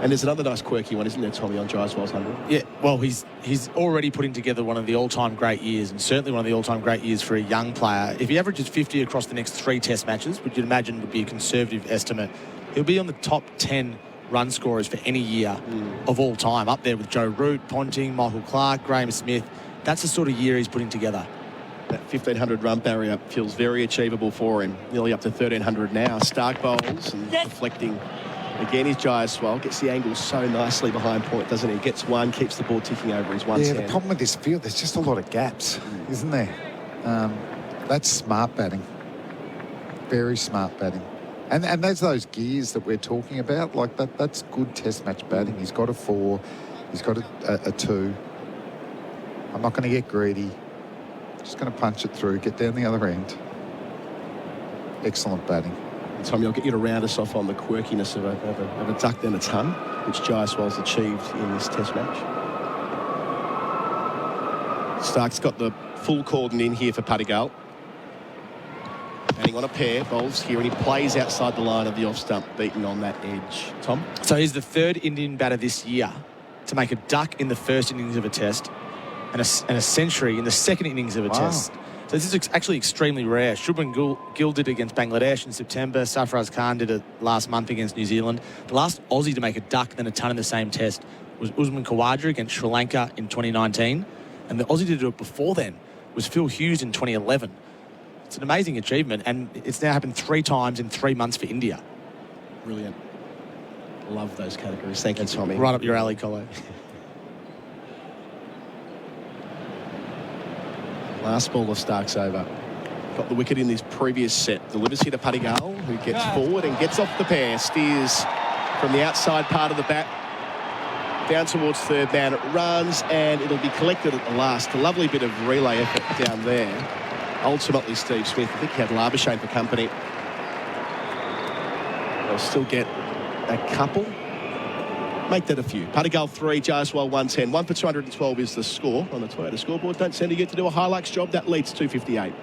And there's another nice quirky one, isn't there, Tommy, on Jaiswal's 100? Yeah, well, he's already putting together one of the all-time great years, and certainly one of the all-time great years for a young player. If he averages 50 across the next 3 test matches, which you'd imagine would be a conservative estimate, he'll be on the top 10 run scorers for any year of all time, up there with Joe Root, Ponting, Michael Clark, Graham Smith. That's the sort of year he's putting together. That 1,500 run barrier feels very achievable for him. Nearly up to 1,300 now. Stark bowls and deflecting. Again, his Jaiswal gets the angle so nicely behind point, doesn't he? Gets 1, keeps the ball ticking over his 110. Yeah, the problem with this field, there's just a lot of gaps, isn't there? That's smart batting. Very smart batting. And there's those gears that we're talking about. Like, that's good test match batting. He's got a 4. He's got a 2. I'm not going to get greedy. Just going to punch it through, get down the other end. Excellent batting. Tommy, I'll get you to round us off on the quirkiness of a duck down its hum, which Jaiswal's achieved in this test match. Stark's got the full cordon in here for Padigal. Standing on a pair, bowls here, and he plays outside the line of the off stump, beaten on that edge. Tom? So he's the third Indian batter this year to make a duck in the first innings of a test and a century in the second innings of a test. So this is actually extremely rare. Shubman Gill did it against Bangladesh in September. Sarfaraz Khan did it last month against New Zealand. The last Aussie to make a duck and then a ton in the same test was Usman Khawaja against Sri Lanka in 2019. And the Aussie to do it before then was Phil Hughes in 2011. It's an amazing achievement, and it's now happened 3 times in 3 months for India. Brilliant. Love those categories. Thank you, Tommy. Right up your alley, Colo. Last ball of Stark's over. Got the wicket in this previous set. Delivers here to Padigal, who gets forward and gets off the pair. Steers from the outside part of the bat down towards third man. It runs, and it'll be collected at the last. A lovely bit of relay effort down there. Ultimately, Steve Smith, I think he had Labuschagne for company. They'll still get a couple. Make that a few. Padigal 3, Jaiswal 110. 1 for 212 is the score on the Toyota scoreboard. Don't send a you to do a Hilux job. That leads 258.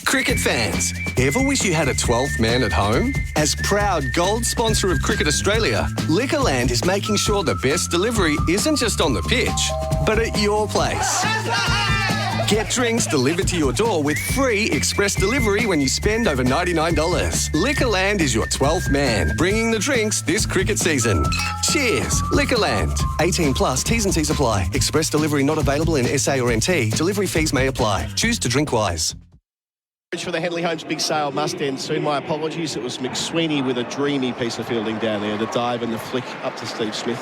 Cricket fans, ever wish you had a 12th man at home? As proud gold sponsor of Cricket Australia, Liquorland is making sure the best delivery isn't just on the pitch, but at your place. Get drinks delivered to your door with free express delivery when you spend over $99. Liquorland is your 12th man, bringing the drinks this cricket season. Cheers, Liquorland. 18 plus, T's and C's apply. Express delivery not available in SA or NT. Delivery fees may apply. Choose to drink wise. For the Henley Holmes big sale must end soon. My apologies. It was McSweeney with a dreamy piece of fielding down there. The dive and the flick up to Steve Smith.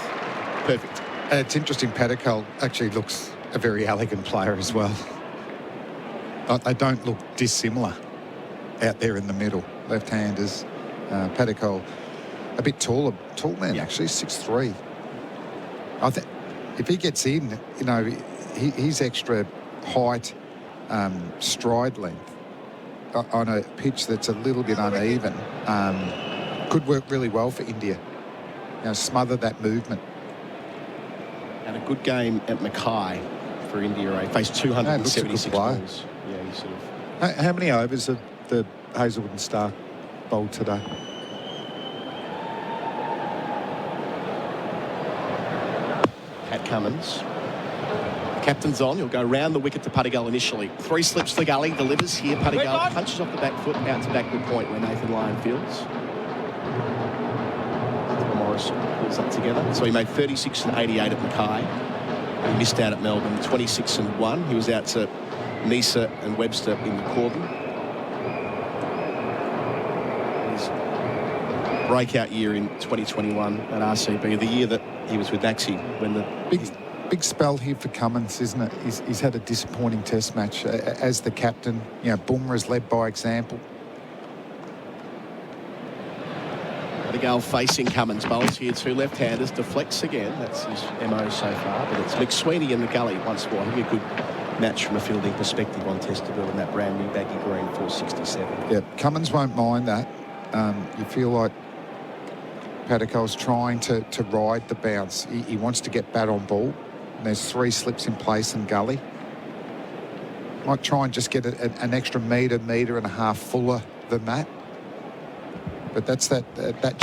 Perfect. It's interesting. Padigal actually looks a very elegant player as well. They don't look dissimilar out there in the middle. Left-handers. Padigal, a bit tall man, actually, 6'3". I think if he gets in, you know, his extra height, stride length on a pitch that's a little bit uneven could work really well for India. You know, smother that movement. And a good game at Mackay for India. He faced 276 balls. Yeah, he sort of. How many overs have the Hazelwood and Stark bowled today? Pat Cummins. Captain's on. He'll go round the wicket to Padigal initially. 3 slips to gully. Delivers here. Padigal punches off the back foot out to backward point where Nathan Lyon fields. Morris pulls up together. So he made 36 and 88 at Mackay. He missed out at Melbourne. 26 and 1. He was out to Nisa and Webster in the cordon. His breakout year in 2021 at RCB, the year that he was with Maxi when the big spell here for Cummins, isn't it? He's had a disappointing test match as the captain. You know, Bumrah's led by example. Padigal facing Cummins. Bowls here, 2 left-handers. Deflects again. That's his MO so far. But it's McSweeney in the gully once more. I think a good match from a fielding perspective on Testable in that brand new baggy green 467. Yeah, Cummins won't mind that. You feel like Padigal's trying to ride the bounce. He wants to get bat on ball. And there's 3 slips in place and gully. Might try and just get an extra metre and a half fuller than that. But that's that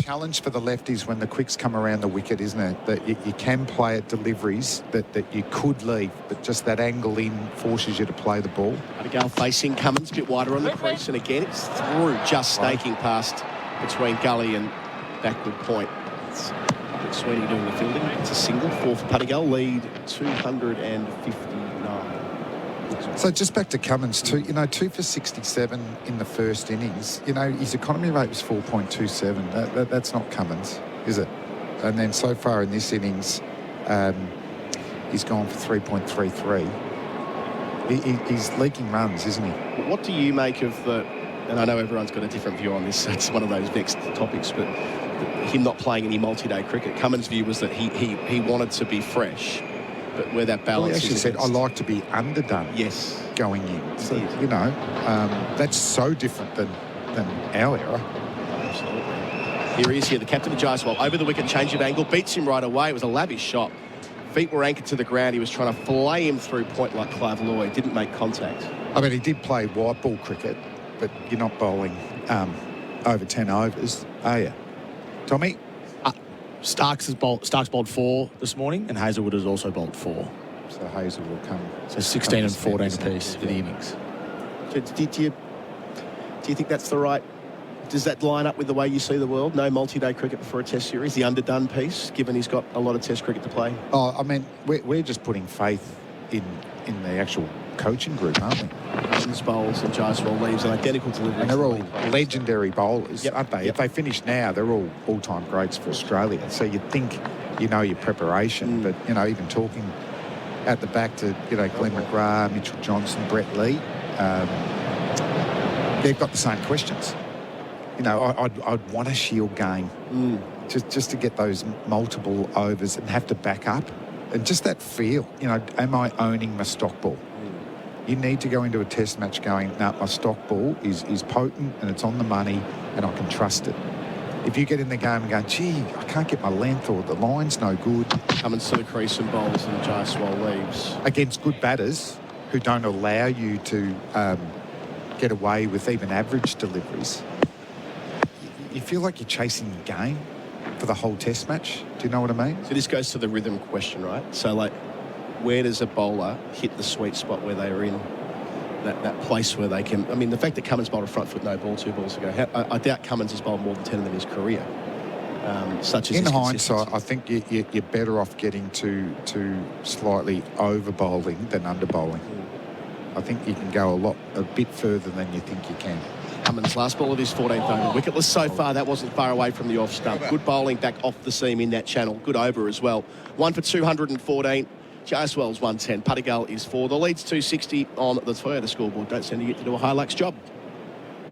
challenge for the lefties when the quicks come around the wicket, isn't it? That you can play at deliveries that you could leave, but just that angle in forces you to play the ball. Padigal facing Cummins, a bit wider on the crease, and again it's through, just snaking past between gully and backward point. It's McSweeney doing the fielding. It's a single. 4 for Padigal, lead 259. So just back to Cummins, 2 for 67 in the first innings. You know, his economy rate was 4.27. That's not Cummins, is it? And then so far in this innings, he's gone for 3.33. He's leaking runs, isn't he? What do you make of the... And I know everyone's got a different view on this. It's one of those vexed topics, but him not playing any multi-day cricket. Cummins' view was that he wanted to be fresh, but where that balance he actually said, I like to be underdone. Yes. Going in. So, you know, that's so different than our era. Absolutely. Here he is here, the captain of Jaiswal. Over the wicket, change of angle, beats him right away. It was a lavish shot. feet were anchored to the ground. He was trying to flame through point like Clive Lloyd. Didn't make contact. I mean, he did play white ball cricket, but you're not bowling over 10 overs, are you? Tommy? Starks bowled 4 this morning, and Hazelwood has also bowled 4. So Hazel will come. So 16 and 14 apiece for the innings. Do you think that's the right... Does that line up with the way you see the world? No multi-day cricket before a test series, the underdone piece, given he's got a lot of test cricket to play? Oh, I mean, we're just putting faith in the actual coaching group, aren't we? Cummins bowls and Jaiswal leaves an identical delivery. And they're all legendary bowlers, aren't they? Yep. If they finish now, they're all-time greats for Australia. So you'd think you know your preparation, but, even talking at the back to, Glenn McGrath, Mitchell Johnson, Brett Lee, they've got the same questions. I'd want a Shield game just to get those multiple overs and have to back up. And just that feel, am I owning my stock ball? You need to go into a test match going, no, my stock ball is potent and it's on the money and I can trust it. If you get in the game and go, gee, I can't get my length or the line's no good. Cummins to the crease and bowls and Jaiswal leaves. Against good batters who don't allow you to get away with even average deliveries. You feel like you're chasing the game for the whole test match. Do you know what I mean? So this goes to the rhythm question, right? So, where does a bowler hit the sweet spot where they are in that place where they can... I mean, the fact that Cummins bowled a front foot no ball 2 balls ago, I doubt Cummins has bowled more than 10 of them in his career. Such as in hindsight, I think you're better off getting to slightly over bowling than under bowling. I think you can go a bit further than you think you can. Cummins, last ball of his 14th over. Wicketless so far. That wasn't far away from the off stump. Good bowling back off the seam in that channel. Good over as well. 1 for 214. Jaiswal's 110. Padigal is 4. The lead's 260 on the Toyota scoreboard. Don't send you to do a Hilux job.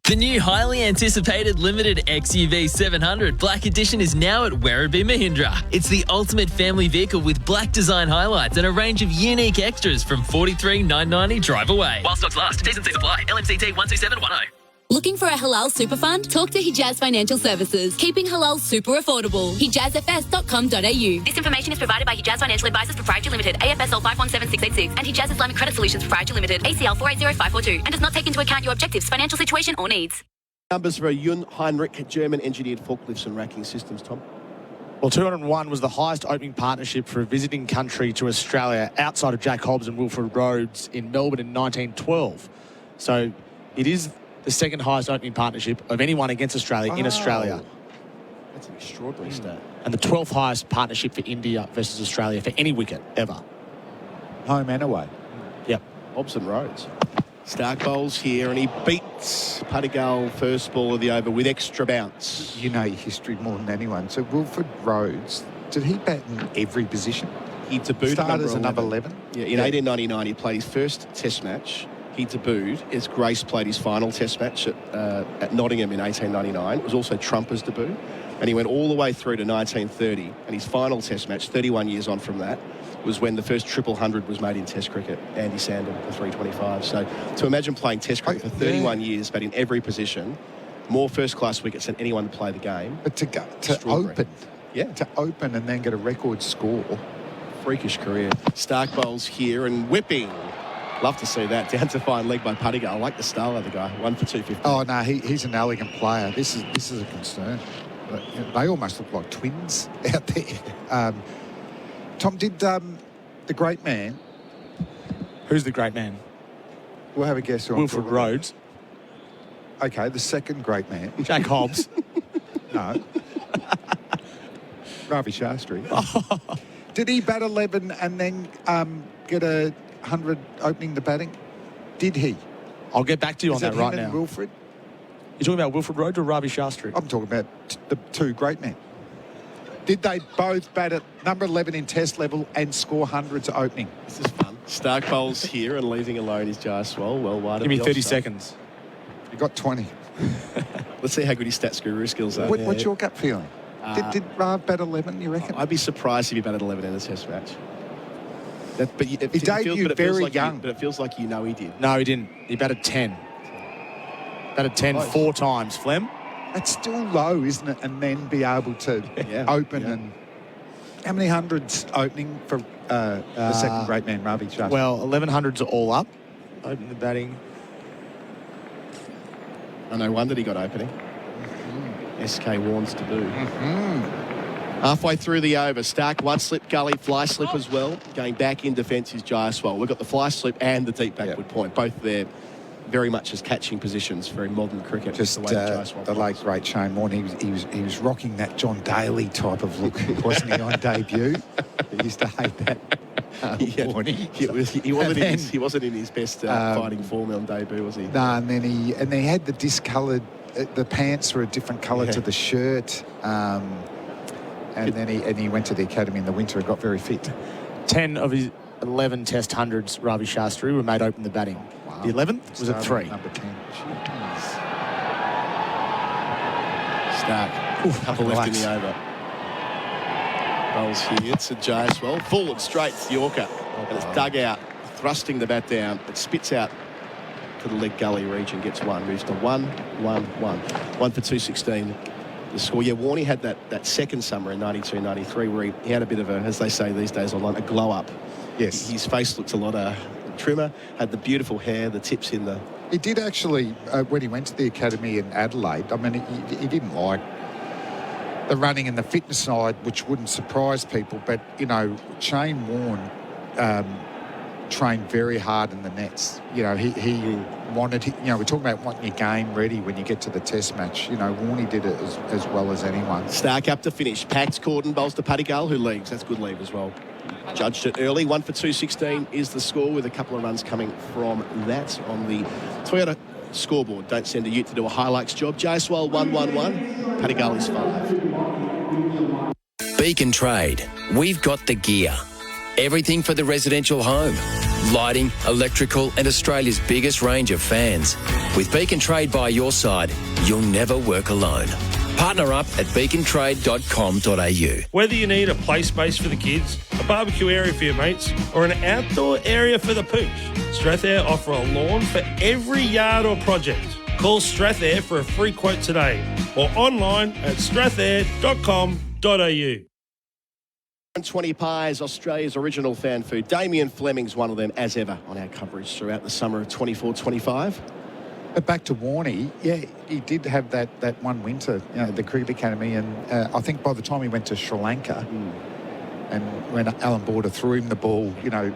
The new highly anticipated limited XUV 700 Black Edition is now at Werribee Mahindra. It's the ultimate family vehicle with black design highlights and a range of unique extras from $43,990 drive away. While stocks last, T's and C's apply. LMCT 12710. Looking for a halal super fund? Talk to Hijaz Financial Services. Keeping halal super affordable. HijazFS.com.au. This information is provided by Hijaz Financial Advisors Proprietary Limited, AFSL 517686, and Hijaz Islamic Credit Solutions Proprietary Limited, ACL 480542, and does not take into account your objectives, financial situation, or needs. Numbers for a Jun Heinrich German-engineered forklifts and racking systems, Tom. Well, 201 was the highest opening partnership for a visiting country to Australia outside of Jack Hobbs and Wilfred Rhodes in Melbourne in 1912. So it is the second highest opening partnership of anyone against Australia in Australia. That's an extraordinary stat. And the 12th highest partnership for India versus Australia for any wicket ever. Home and away. Yep. Hobbs and Rhodes. Stark bowls here and he beats Padigal first ball of the over with extra bounce. You know your history more than anyone. So Wilfred Rhodes, did he bat in every position? He debuted as a number 11. Yeah, in 1899 he played his first test match. He debuted as Grace played his final test match at Nottingham in 1899. It was also Trumper's debut. And he went all the way through to 1930. And his final test match, 31 years on from that, was when the first triple 100 was made in test cricket. Andy Sandham, the 325. So to imagine playing test cricket for 31 years, but in every position, more first-class wickets than anyone to play the game. But to open. Yeah. To open and then get a record score. Freakish career. Stark bowls here and whipping. Love to see that. Down to fine leg by Padigal. I like the style of the guy. 1 for 250. Oh, no, he's an elegant player. This is a concern. But, they almost look like twins out there. Tom, did the great man... Who's the great man? We'll have a guess. Wilfred Rhodes. Okay, the second great man. Jack Hobbs. No. Ravi Shastri. Did he bat 11 and then get a 100 opening the batting? Did he? I'll get back to you on that right now. Wilfred? You're talking about Wilfred Rhodes or Ravi Shastri? I'm talking about the two great men. Did they both bat at number 11 in test level and score hundreds opening? This is fun. Stark bowls here and leaving alone is Jaiswal. Well wide. Give me 30 seconds. You got 20. Let's see how good his stats guru skills are. What's your gut feeling? Did Rav bat 11, you reckon? I'd be surprised if he batted 11 in a test match. He debuted very young. But it feels like you know he did. No, he didn't. He batted 10. Batted 10 4 times, Flem. That's still low, isn't it? And then be able to open and... How many hundreds opening for the second great man, Ravi? Well, 1100s are all up. Open the batting. And no wonder he got opening. SK warns to do. Halfway through the over, Stark, one slip, Gully, fly slip as well. Going back in defence is Jaiswal. We've got the fly slip and the deep backward point. Both there very much as catching positions, very modern cricket. Just the late great Shane Warne, he was rocking that John Daly type of look, wasn't he, on debut? He used to hate that. He wasn't in his best fighting form on debut, was he? No, and then he had the discoloured. The pants were a different colour to the shirt, and then he went to the academy in the winter and got very fit. 10 of his 11 Test hundreds, Ravi Shastri, were made open the batting. Wow. The 11th was at 3. Number 10. Stark. Couple left in the over. Bowls here. It's a Jaiswal. Full and straight to Yorker. And it's dug out, thrusting the bat down. It spits out to the leg gully region. Gets one. Moves to 1-1-1. 1 for 216. The score. Yeah, Warney had that second summer in 92-93 where he had a bit of a, as they say these days online, a glow up. Yes. His face looked a lot trimmer, had the beautiful hair, the tips in the... He did actually, when he went to the academy in Adelaide, I mean, he didn't like the running and the fitness side, which wouldn't surprise people, but, you know, Shane Warne trained very hard in the nets. You know, he wanted, you know, we're talking about wanting your game ready when you get to the test match. You know, Warney did it as well as anyone. Stark up to finish. Pax Corden bowls to Padigal, who leaves. That's good leave as well. Judged it early. 1 for 216 is the score, with a couple of runs coming from that on the Toyota scoreboard. Don't send a ute to do a Hilux job. Jaiswal 1-1-1. Padigal is 5. Beacon Trade. We've got the gear. Everything for the residential home. Lighting, electrical and Australia's biggest range of fans. With Beacon Trade by your side, you'll never work alone. Partner up at beacontrade.com.au. Whether you need a play space for the kids, a barbecue area for your mates, or an outdoor area for the pooch, Strathair offer a lawn for every yard or project. Call Strathair for a free quote today or online at strathair.com.au. 20 pies, Australia's original fan food. Damien Fleming's one of them, as ever, on our coverage throughout the summer of 24-25. But back to Warney, yeah, he did have that one winter, you know, the Cricket Academy, and I think by the time he went to Sri Lanka, and when Alan Border threw him the ball, you know,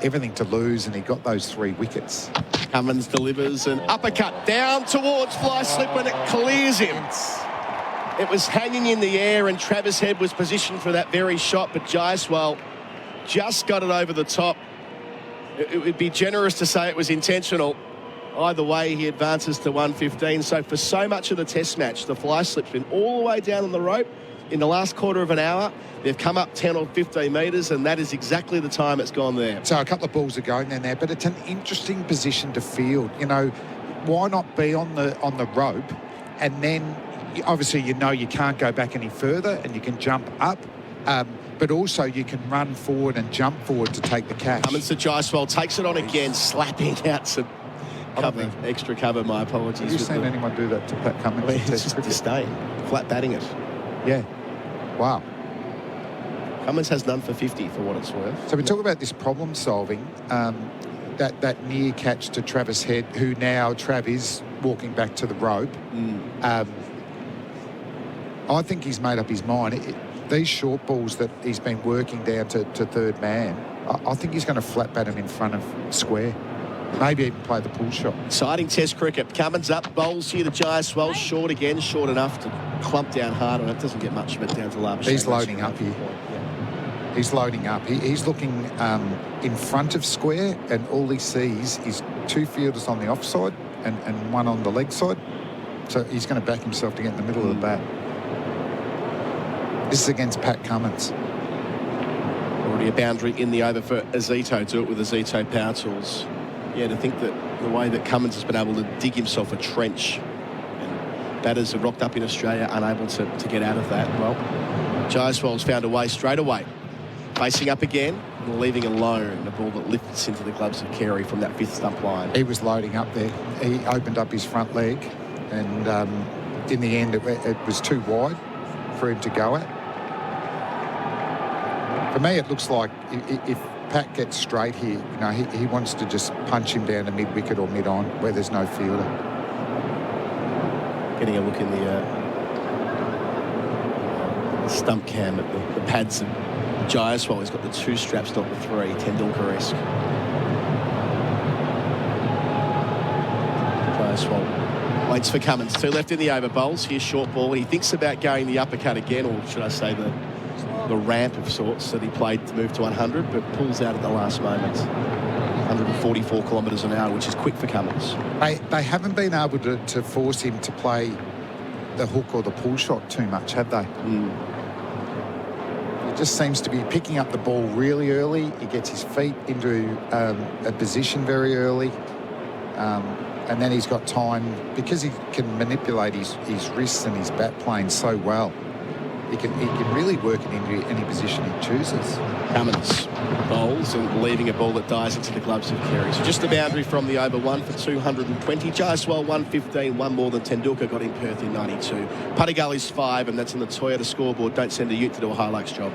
everything to lose, and he got those 3 wickets. Cummins delivers an uppercut down towards fly slip when it clears him. It was hanging in the air, and Travis Head was positioned for that very shot, but Jaiswal just got it over the top. It would be generous to say it was intentional. Either way, he advances to 115. So for so much of the test match, the fly slip's been all the way down on the rope. In the last quarter of an hour, they've come up 10 or 15 metres, and that is exactly the time it's gone there. So a couple of balls are going in there, but it's an interesting position to field. You know, why not be on the rope, and then obviously you know you can't go back any further, and you can jump up. But also you can run forward and jump forward to take the catch. Cummins to Jaiswal, takes it on again, slapping out some cover, extra cover, my apologies. Have you seen anyone do that to Pat Cummins? I mean, it's just disdain, flat batting it. Yeah. Wow. Cummins has none for 50 for what it's worth. So we talk about this problem solving, that near catch to Travis Head, who now Trav is walking back to the rope. I think he's made up his mind. These short balls that he's been working down to third man, I think he's going to flat bat him in front of square. Maybe even play the pull shot. Exciting test cricket. Cummins up, bowls here to Jaiswal, short again, short enough to clump down hard on it. Doesn't get much of it down to Labuschagne. He's loading up here. He's loading up. He's looking in front of square, and all he sees is 2 fielders on the offside and 1 on the leg side. So he's going to back himself to get in the middle of the bat. This is against Pat Cummins. Already a boundary in the over for Azito. Do it with Azito power tools. Yeah, to think that the way that Cummins has been able to dig himself a trench, and batters have rocked up in Australia unable to get out of that. Well, Jaiswal's found a way straight away. Facing up again, and leaving alone a ball that lifts into the gloves of Carey from that 5th stump line. He was loading up there. He opened up his front leg, and in the end it was too wide for him to go at. For me, it looks like if Pat gets straight here, you know, he wants to just punch him down to mid-wicket or mid-on where there's no fielder. Getting a look in the stump cam at the pads of Jaiswal. He's got the 2 straps, not the 3, Tendulkar-esque. Jaiswal waits for Cummins. 2 left in the over bowls. Here's short ball. And he thinks about going the uppercut again, or should I say the ramp of sorts that he played to move to 100, but pulls out at the last moment. 144 kilometres an hour, which is quick for Cummins. They haven't been able to force him to play the hook or the pull shot too much, have they? He just seems to be picking up the ball really early. He gets his feet into a position very early. And then he's got time, because he can manipulate his wrists and his bat plane so well. He can really work it into any position he chooses. Cummins bowls and leaving a ball that dies into the gloves of Carey. So just the boundary from the over, 1 for 220. Jaiswal 115, 1 more than Tendulkar got in Perth in 92. Padigal is 5, and that's in the Toyota scoreboard. Don't send a ute to do a Hilux job.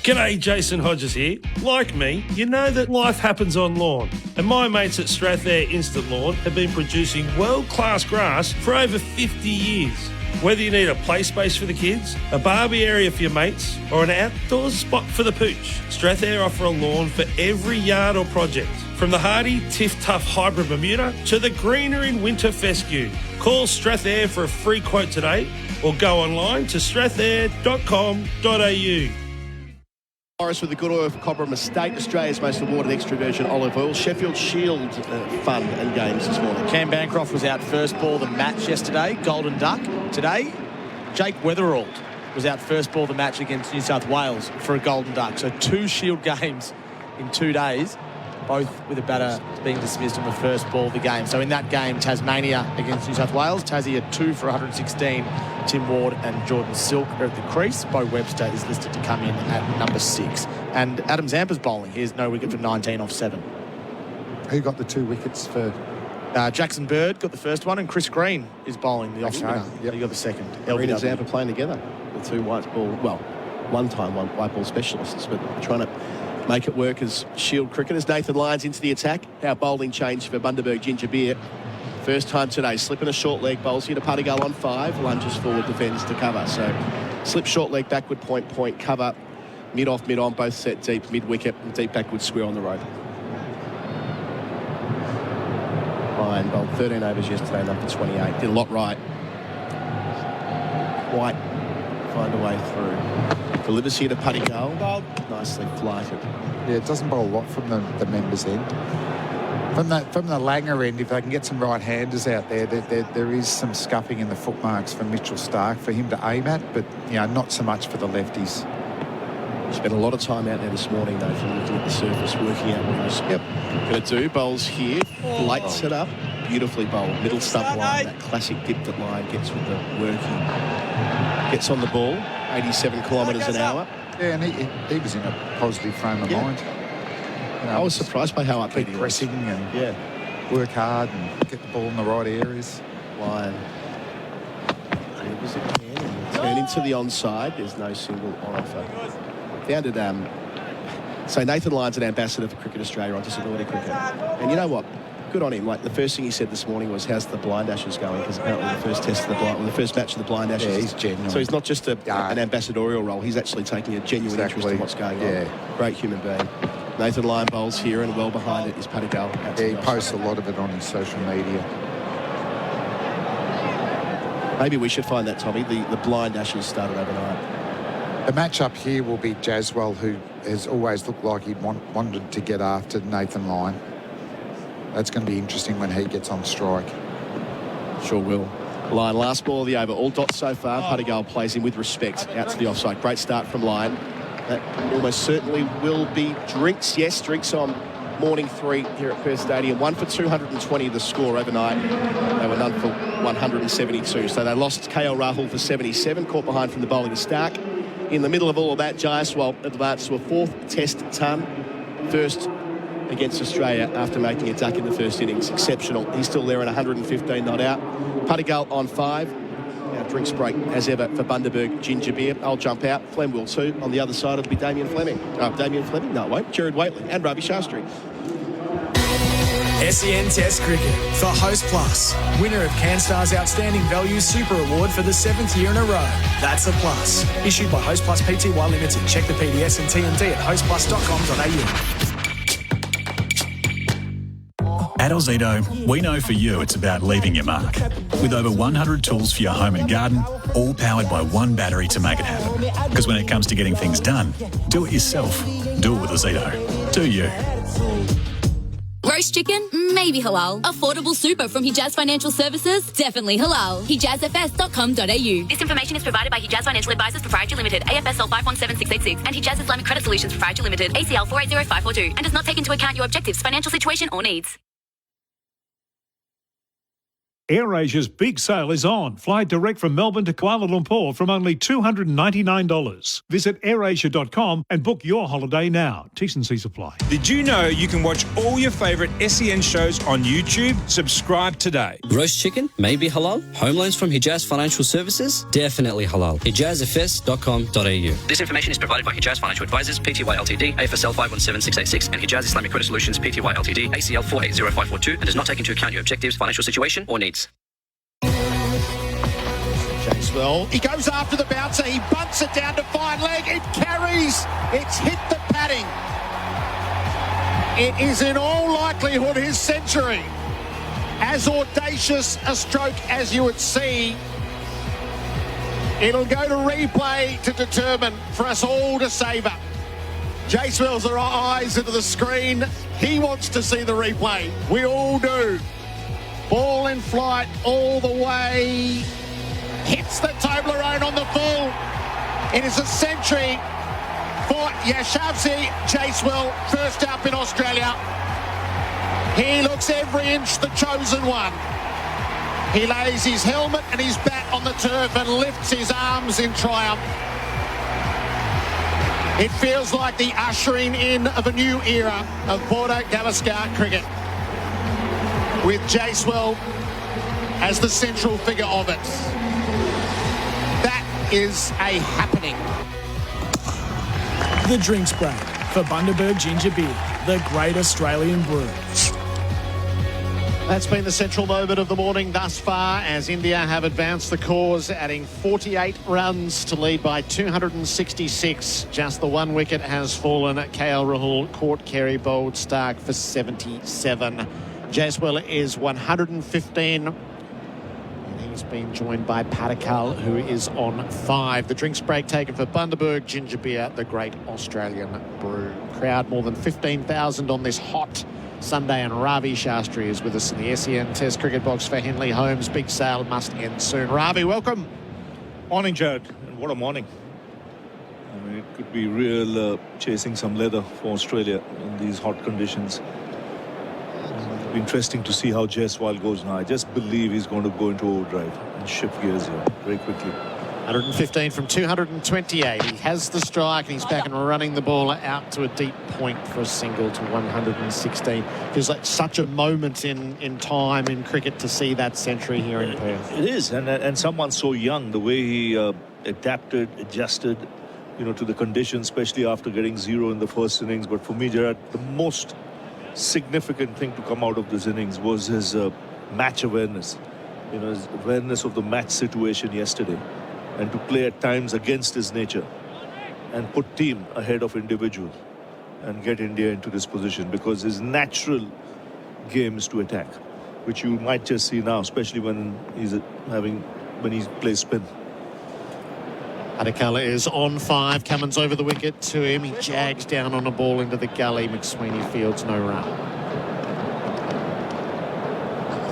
G'day, Jason Hodges here. Like me, you know that life happens on lawn. And my mates at Strathair Instant Lawn have been producing world-class grass for over 50 years. Whether you need a play space for the kids, a barbie area for your mates, or an outdoor spot for the pooch, Strathair offer a lawn for every yard or project. From the hardy Tiff-Tough Hybrid Bermuda to the greener in winter fescue. Call Strathair for a free quote today or go online to strathair.com.au. Morris with the good oil for Cobram Estate, Australia's most awarded extra virgin olive oil. Sheffield Shield fun and games this morning. Cam Bancroft was out first ball the match yesterday, Golden Duck. Today, Jake Weatherald was out first ball the match against New South Wales for a Golden Duck. So 2 Shield games in 2 days, both with a batter being dismissed on the first ball of the game. So in that game, Tasmania against New South Wales, Tassie had 2 for 116. Tim Ward and Jordan Silk are at the crease. Bo Webster is listed to come in at number 6. And Adam Zampa's bowling. Here's no wicket for 19 off 7. Who got the 2 wickets for? Jackson Bird got the first one, and Chris Green is bowling the off spinner. Yep. He got the second. Green and Zampa playing together. The 2 white ball, well, one white ball specialists, but trying to make it work as Shield cricketers. Nathan Lyons into the attack. Our bowling change for Bundaberg Ginger Beer. First time today, slipping a short leg, bowls here to Padigal on 5, lunges forward, defends to cover. So slip short leg, backward point, cover, mid off, mid on, both set deep, mid wicket, and deep backward square on the rope. Ryan bowled 13 overs yesterday, number 28. Did a lot right. White find a way through. Delivers here to Padigal. Nicely flighted. Yeah, it doesn't bowl a lot from the members' end. From the Langer end, if they can get some right-handers out there, there is some scuffing in the footmarks for Mitchell Starc for him to aim at, but not so much for the lefties. Spent a lot of time out there this morning, though, from looking at the surface, working out what he was going to do. Bowls here, lights it up, beautifully bowled. Middle stump line, that classic dip that line gets with the working. Gets on the ball, 87 kilometres an hour. Yeah, and he was in a positive frame of mind. I was surprised by how upbeat he was. Pressing and work hard and get the ball in the right areas. Line. Turn into the onside. There's no single on offer. Found it. So Nathan Lyon's an ambassador for Cricket Australia on disability cricket. And you know what? Good on him. Like, the first thing he said this morning was, how's the blind ashes going? Because apparently the first test of the blind, the first match of the blind ashes. Yeah, he's genuine. So he's not just an ambassadorial role. He's actually taking a genuine interest in what's going on. Great human being. Nathan Lyon bowls here, and well behind it is Padigal. Yeah, he posts a lot of it on his social media. Maybe we should find that, Tommy. The blind ashes started overnight. The match up here will be Jaswell, who has always looked like he wanted to get after Nathan Lyon. That's going to be interesting when he gets on strike. Sure will. Lyon, last ball of the over. All dots so far. Padigal plays him with respect out to the offside. Great start from Lyon. That almost certainly will be drinks. Yes, drinks on morning 3 here at Perth Stadium. 1 for 220 the score overnight. They were none for 172. So they lost KL Rahul for 77, caught behind from the bowling of Starc. In the middle of all of that, Jaiswal advanced to a 4th test ton. First against Australia after making a duck in the first innings. Exceptional. He's still there at 115 not out. Padigal on 5. drinks break as ever for Bundaberg Ginger Beer. I'll jump out. Flem will too. On the other side, it'll be Damien Fleming. Damien Fleming? No, it won't. Gerard Wheately and Ravi Shastri. SEN Test Cricket for Host Plus. Winner of CanStar's Outstanding Value Super Award for the 7th year in a row. That's a plus. Issued by Host Plus Pty Limited. Check the PDS and TND at hostplus.com.au. At Ozito, we know for you it's about leaving your mark. With over 100 tools for your home and garden, all powered by one battery to make it happen. Because when it comes to getting things done, do it yourself. Do it with Ozito. Do you? Roast chicken? Maybe halal. Affordable super from Hijaz Financial Services? Definitely halal. HijazFS.com.au. This information is provided by Hijaz Financial Advisors Proprietary Limited, AFSL 517686, and Hijaz Islamic Credit Solutions Proprietary Limited, ACL 480542, and does not take into account your objectives, financial situation, or needs. AirAsia's big sale is on. Fly direct from Melbourne to Kuala Lumpur from only $299. Visit airasia.com and book your holiday now. T&Cs apply. Did you know you can watch all your favourite SEN shows on YouTube? Subscribe today. Roast chicken? Maybe halal. Home loans from Hijaz Financial Services? Definitely halal. HijazFS.com.au. This information is provided by Hijaz Financial Advisors, Pty Ltd, AFSL 517686, and Hijaz Islamic Credit Solutions, Pty Ltd, ACL 480542, and does not take into account your objectives, financial situation, or needs. Chasewell, he goes after the bouncer, he bunts it down to fine leg, it carries, it's hit the padding. It is in all likelihood his century. As audacious a stroke as you would see. It'll go to replay to determine for us all to savour. Chasewell's eyes into the screen. He wants to see the replay. We all do. Ball in flight all the way. Hits the Toblerone on the full. It is a century for Yashavzi Chasewell, first up in Australia. He looks every inch the chosen one. He lays his helmet and his bat on the turf and lifts his arms in triumph. It feels like the ushering in of a new era of Border Gavaskar cricket, with Chasewell as the central figure of it. That is a happening. The drinks break for Bundaberg Ginger Beer, the great Australian brew. That's been the central moment of the morning thus far, as India have advanced the cause, adding 48 runs to lead by 266. Just the one wicket has fallen. KL Rahul caught Kerry bowled Stark for 77. Chasewell is 115. And he's been joined by Patakal, who is on 5. The drinks break taken for Bundaberg Ginger Beer, the great Australian brew. Crowd more than 15,000 on this hot Sunday, and Ravi Shastri is with us in the SEN Test Cricket Box for Henley Holmes. Big sale must end soon. Ravi, welcome. Morning, Gerard. And what a morning. I mean, it could be real chasing some leather for Australia in these hot conditions. It'll be interesting to see how Jaiswal goes now. I just believe he's going to go into overdrive and shift gears here very quickly. 115 from 228. He has the strike and he's back and running the ball out to a deep point for a single to 116. Feels like such a moment in time in cricket to see that century here in Perth. It is, and someone so young, the way he adapted, adjusted, you know, to the conditions, especially after getting 0 in the first innings. But for me, Gerard, the most significant thing to come out of this innings was his match awareness. You know, his awareness of the match situation yesterday, and to play at times against his nature and put team ahead of individual and get India into this position, because his natural game is to attack, which you might just see now, especially when when he plays spin. Adekala is on 5. Cummins over the wicket to him. He jags down on a ball into the gully. McSweeney fields no run.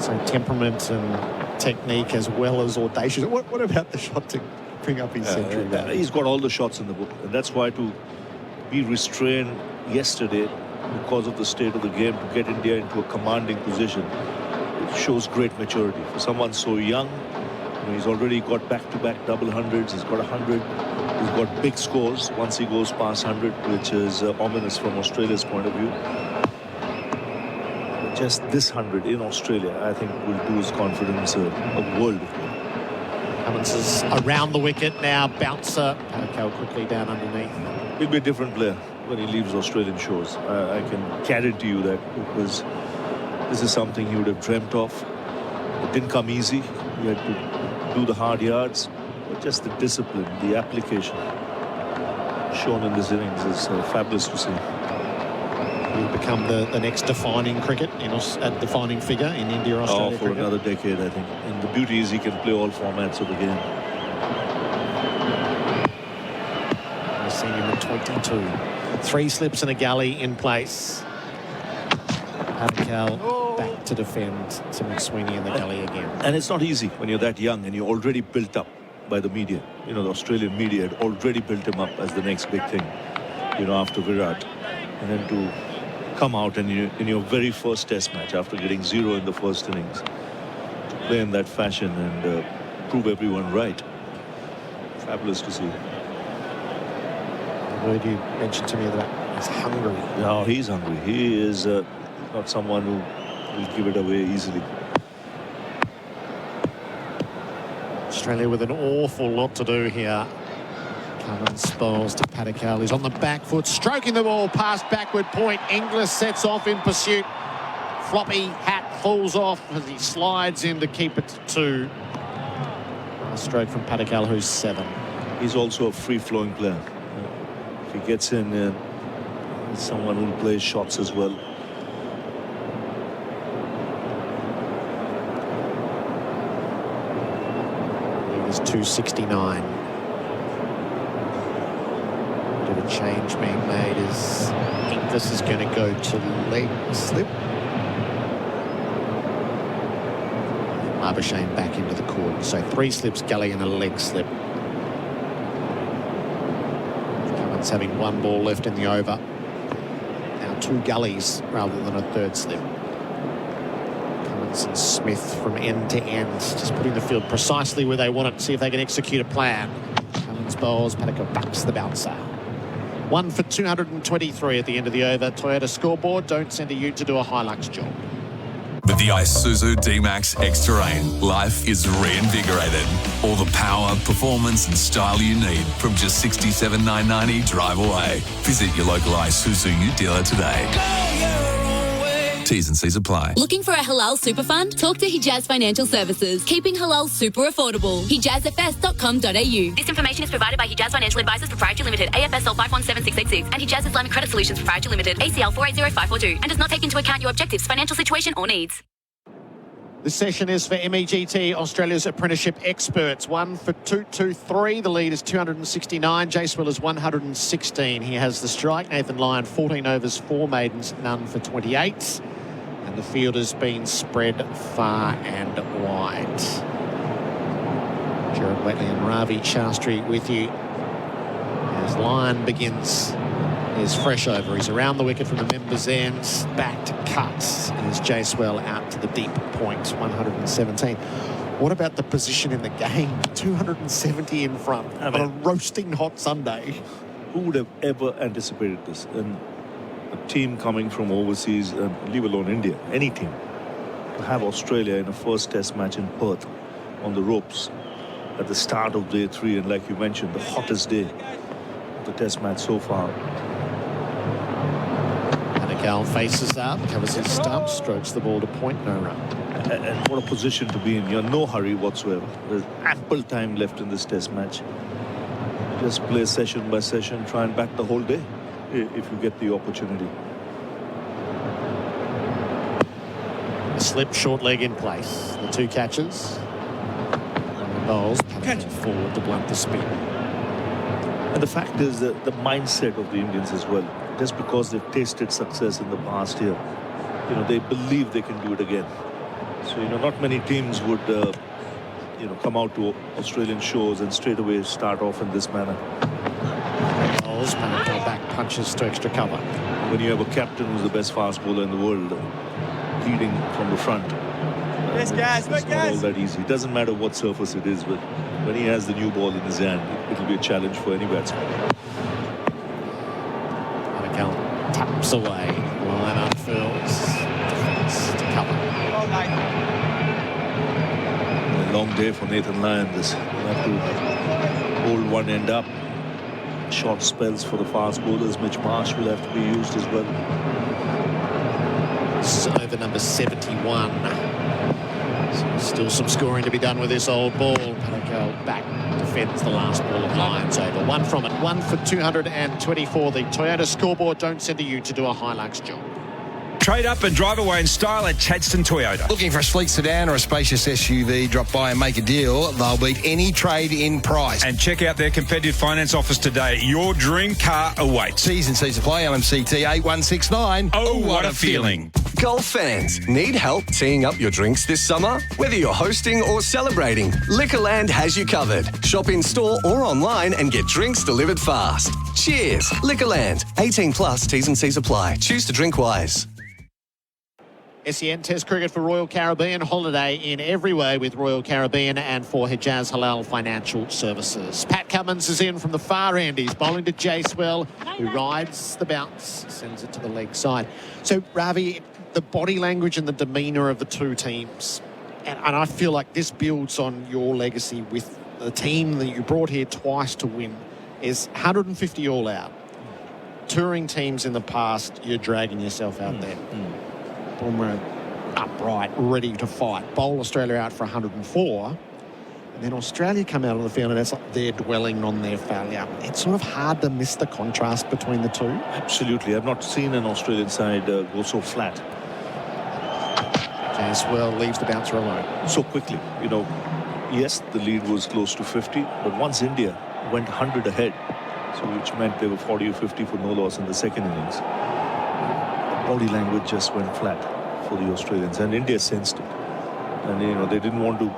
So temperament and technique as well as audacious. What about the shot to bring up his century? He's got all the shots in the book, and that's why to be restrained yesterday because of the state of the game, to get India into a commanding position, it shows great maturity for someone so young. You know, he's already got back-to-back double hundreds. He's got 100. He's got big scores once he goes past 100, which is ominous from Australia's point of view. Just this 100 in Australia, I think, will do his confidence a world of good. Cummins is around the wicket now. Bouncer. Padikal quickly down underneath. He'll be a different player when he leaves Australian shores. I can guarantee you that, because this is something he would have dreamt of. It didn't come easy. He had to do the hard yards, but just the discipline, the application shown in this innings is fabulous to see. He'll become the next defining cricket, a defining figure in India or Australia for cricket. another decade, I think. And the beauty is he can play all formats of the game. We've seen him at 22. 3 slips and a gully in place. Padikal back to defend to McSweeney in the gully again. And it's not easy when you're that young and you're already built up by the media. The Australian media had already built him up as the next big thing, after Virat. And then to come out and in your very first test match after getting 0 in the first innings, to play in that fashion and prove everyone right. Fabulous to see. The word you mentioned to me that he's hungry. No, he's hungry. He is not someone who will give it away easily. Australia with an awful lot to do here. Cummins bowls to Padikal. He's on the back foot, stroking the ball past backward point. Inglis sets off in pursuit. Floppy hat falls off as he slides in to keep it to 2. A stroke from Padikal, who's 7. He's also a free-flowing player. If he gets in, someone who plays shots as well. He was 269. Bit of a change being made as Inglis is going to go to leg slip. Labuschagne back into the court. So 3 slips, gully and a leg slip. Cummins having 1 ball left in the over. Now 2 gullies rather than a 3rd slip. Cummins and Smith from end to end, just putting the field precisely where they want it, see if they can execute a plan. Cummins bowls, Padikal backs the bouncer. 1 for 223 at the end of the over. Toyota scoreboard. Don't send a ute to do a Hilux job. With the Isuzu D-Max X-Terrain, life is reinvigorated. All the power, performance and style you need from just $67,990 drive away. Visit your local Isuzu ute dealer today. T's and C's apply. Looking for a halal super fund? Talk to Hijaz Financial Services. Keeping halal super affordable. HijazFS.com.au. This information is provided by Hijaz Financial Advisors Proprietary Limited, AFSL 517686, and Hijaz Islamic Credit Solutions Proprietary Limited, ACL 480542, and does not take into account your objectives, financial situation or needs. This session is for MEGT, Australia's apprenticeship experts. 1 for 223. The lead is 269. Jacewell is 116. He has the strike. Nathan Lyon, 14 overs, 4 maidens, none for 28. And the field has been spread far and wide. Gerard, Wheately and Ravi, Shastri with you as Lyon begins his fresh over. He's around the wicket from the members' end, back to cuts, and is Jacewell out to the deep point, 117. What about the position in the game? 270 in front on a roasting hot Sunday. Who would have ever anticipated this? And a team coming from overseas, leave alone India, any team, to have Australia in a first test match in Perth on the ropes at the start of day 3, and like you mentioned, the hottest day of the test match so far. Padikal faces up, covers his stump, strokes the ball to point, no run. And what a position to be in. You're in no hurry whatsoever. There's ample time left in this test match. Just play session by session, try and back the whole day if you get the opportunity. A slip, short leg in place. The 2 catches. And the bowls, Padikal forward to blunt the spin. And the fact is that the mindset of the Indians as well, just because they've tasted success in the past here, they believe they can do it again. So, not many teams would, come out to Australian shores and straight away start off in this manner. Bowls, Padikal back punches to extra cover. When you have a captain who's the best fast bowler in the world, leading from the front, yes, guys, it's not all that easy. It doesn't matter what surface it is, but when he has the new ball in his hand, it'll be a challenge for any batsman. Padikal taps away. Line unfurls. Defence to cover. Long day for Nathan Lyon. This will have to hold one end up. Short spells for the fast bowlers. Mitch Marsh will have to be used as well. This is over number 71. So still some scoring to be done with this old ball. Patel back defends the last ball of Lions over. One from it. 1 for 224. The Toyota scoreboard don't send you to do a Hilux job. Trade up and drive away in style at Chadstone Toyota. Looking for a sleek sedan or a spacious SUV? Drop by and make a deal. They'll beat any trade in price. And check out their competitive finance offers today. Your dream car awaits. T's and C's apply. LMCT 8169. Oh, what a feeling. Golf fans, need help teeing up your drinks this summer? Whether you're hosting or celebrating, Liquorland has you covered. Shop in store or online and get drinks delivered fast. Cheers. Liquorland. 18 plus, T's and C's apply. Choose to drink wise. SEN Test Cricket for Royal Caribbean. Holiday in every way with Royal Caribbean and for Hijaz Halal Financial Services. Pat Cummins is in from the far end. He's bowling to Jacewell, who rides the bounce, sends it to the leg side. So, Ravi, the body language and the demeanour of the two teams, and I feel like this builds on your legacy with the team that you brought here twice to win, is 150 all out. Touring teams in the past, you're dragging yourself out there. Boomer upright, ready to fight. Bowl Australia out for 104. And then Australia come out on the field and it's like they're dwelling on their failure. It's sort of hard to miss the contrast between the two. Absolutely. I've not seen an Australian side go so flat. Jacewell leaves the bouncer alone. So quickly. You know, yes, the lead was close to 50, but once India went 100 ahead, so which meant they were 40 or 50 for no loss in the second innings. Body language just went flat for the Australians, and India sensed it. And, you know, they didn't want to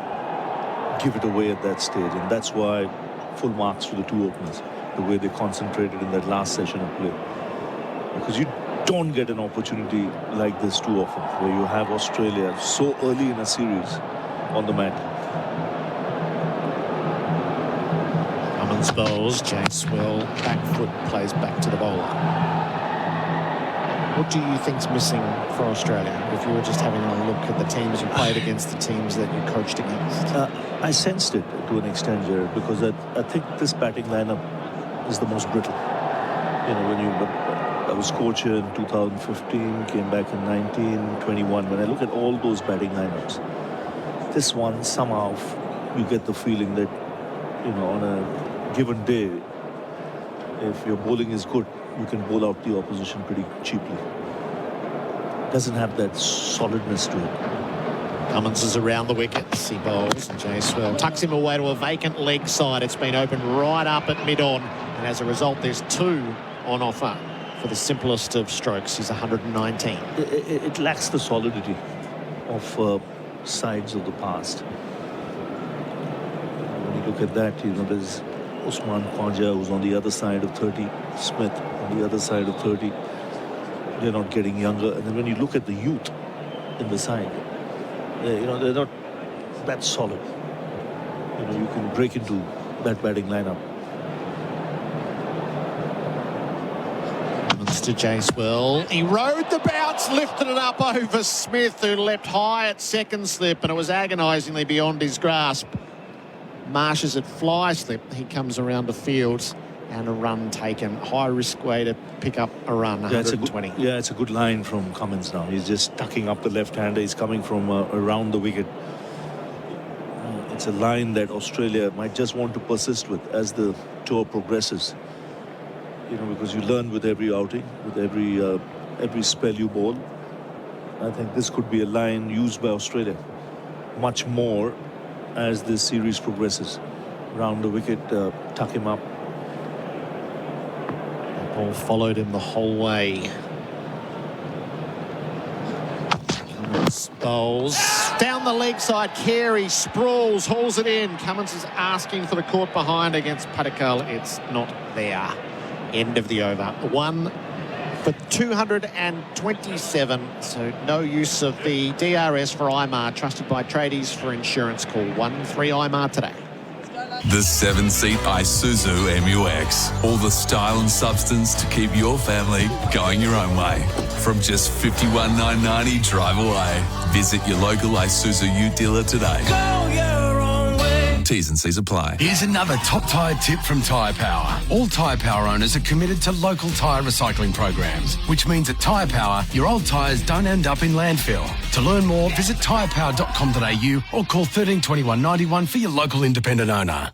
give it away at that stage, and that's why full marks to the two openers, the way they concentrated in that last session of play. Because you don't get an opportunity like this too often, where you have Australia so early in a series on the mat. Cummins bowls, Jacewell back foot plays back to the bowler. What do you think's missing for Australia? If you were just having a look at the teams you played against, the teams that you coached against. I sensed it to an extent, Gerard, because I think this batting lineup is the most brittle. You know, I was coach in 2015, came back in 19, 21. When I look at all those batting lineups, this one somehow you get the feeling that, you know, on a given day, if your bowling is good, you can bowl out the opposition pretty cheaply. Doesn't have that solidness to it. Cummins is around the wickets. He bowls and Jacewell tucks him away to a vacant leg side. It's been opened right up at mid-on, and as a result there's 2 on offer for the simplest of strokes. He's 119. It lacks the solidity of sides of the past. When you look at that, you know, there's Usman Khwaja, who's on the other side of 30, Smith on the other side of 30. They're not getting younger. And then when you look at the youth in the side, you know, they're not that solid. You know, you can break into that batting lineup. To Jacewell. He rode the bounce, lifted it up over Smith, who leapt high at second slip, and it was agonisingly beyond his grasp. Marsh's at fly slip. He comes around the field and a run taken. High risk way to pick up a run, 120. It's a good line from Cummins now. He's just tucking up the left-hander. He's coming from around the wicket. It's a line that Australia might just want to persist with as the tour progresses. You know, because you learn with every outing, with every spell you bowl. I think this could be a line used by Australia much more as this series progresses. Round the wicket, tuck him up. That ball followed him the whole way. Cummins bowls down the leg side. Carey sprawls, hauls it in. Cummins is asking for the court behind against Patekal. It's not there. End of the over. 1 for 227. So no use of the DRS for IMAR, trusted by tradies for insurance. Call 13IMAR today. The 7-seat Isuzu MUX. All the style and substance to keep your family going your own way. From just $51,990 drive away. Visit your local Isuzu U dealer today. Go your own T's and C's apply. Here's another top tyre tip from Tyre Power. All Tyre Power owners are committed to local tyre recycling programs, which means at Tyre Power, your old tyres don't end up in landfill. To learn more, visit tyrepower.com.au or call 13 21 91 for your local independent owner.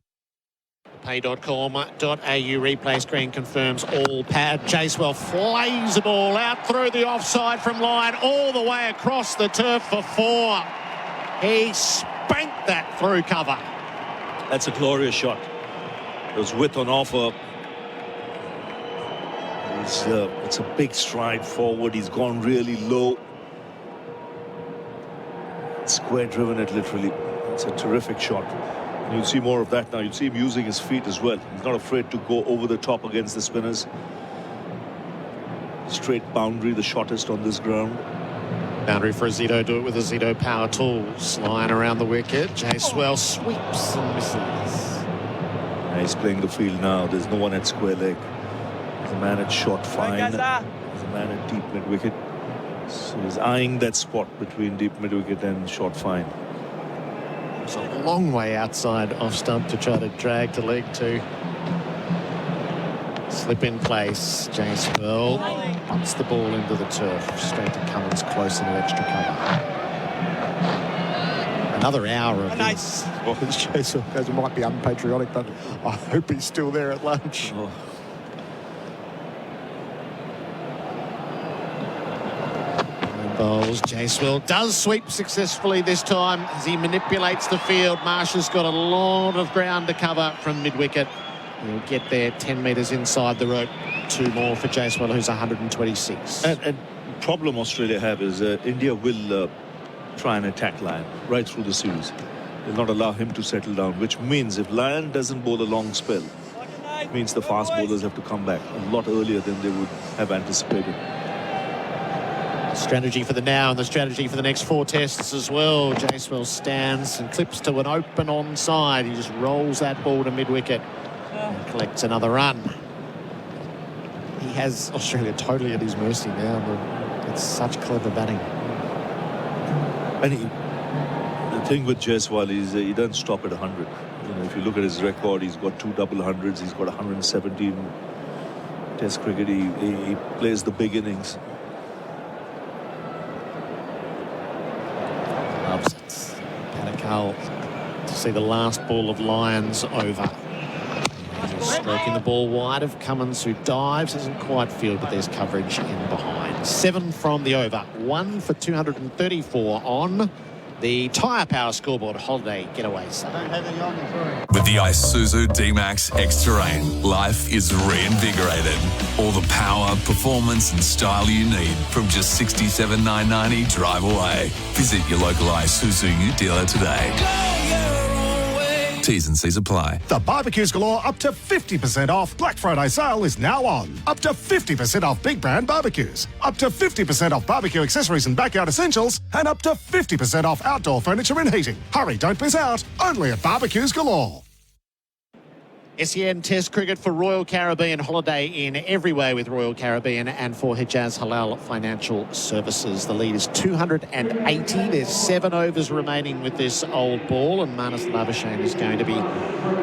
Pay.com.au replay screen confirms all pad. Chasewell flays the ball out through the offside from line all the way across the turf for 4. He spanked that through cover. That's a glorious shot. There's width on offer. It's a big stride forward. He's gone really low. Square driven it literally. It's a terrific shot. And you'll see more of that now. You'll see him using his feet as well. He's not afraid to go over the top against the spinners. Straight boundary, the shortest on this ground. Boundary for a Zito. Do it with a Zito power tools. Line around the wicket. Chasewell sweeps and misses. He's playing the field now. There's no one at square leg. There's a man at short fine. There's a man at deep mid wicket. So he's eyeing that spot between deep mid wicket and short fine. It's a long way outside off stump to try to drag to leg 2. Slip in place. Chasewell bumps the ball into the turf. Straight to Cummins, close into extra cover. Another hour of this. Chasewell goes, it might be unpatriotic, but I hope he's still there at lunch. Oh. Bowls. Chasewell does sweep successfully this time as he manipulates the field. Marsh has got a lot of ground to cover from mid-wicket. He'll get there 10 metres inside the rope. 2 more for Chasewell, who's 126. And problem Australia have is India will try and attack Lyon right through the series. They'll not allow him to settle down, which means if Lyon doesn't bowl a long spell, it means the fast bowlers have to come back a lot earlier than they would have anticipated. Strategy for the now and the strategy for the next 4 tests as well. Chasewell stands and clips to an open onside. He just rolls that ball to mid-wicket and collects another run. He has Australia totally at his mercy now, but it's such clever batting. And the thing with Jaiswal is he doesn't stop at 100. You know, if you look at his record, he's got 2 double hundreds. He's got 117 Test cricket. He plays the big innings. Loves it. Patakal to see the last ball of Lions over. Stroking the ball wide of Cummins, who dives, doesn't quite field, but there's coverage in behind. 7 from the over, 1 for 234 on the Tyre Power scoreboard. Holiday getaways. With the Isuzu D-Max X-Terrain, life is reinvigorated. All the power, performance and style you need from just $67,990 drive away. Visit your local Isuzu dealer today. T's and C's apply. The barbecues galore up to 50% off. Black Friday sale is now on. Up to 50% off big brand barbecues. Up to 50% off barbecue accessories and backyard essentials. And up to 50% off outdoor furniture and heating. Hurry, don't miss out. Only at barbecues galore. SEN Test cricket for Royal Caribbean. Holiday in every way with Royal Caribbean and for Hijaz Halal Financial Services. The lead is 280. There's 7 overs remaining with this old ball, and Marnus Labuschagne is going to be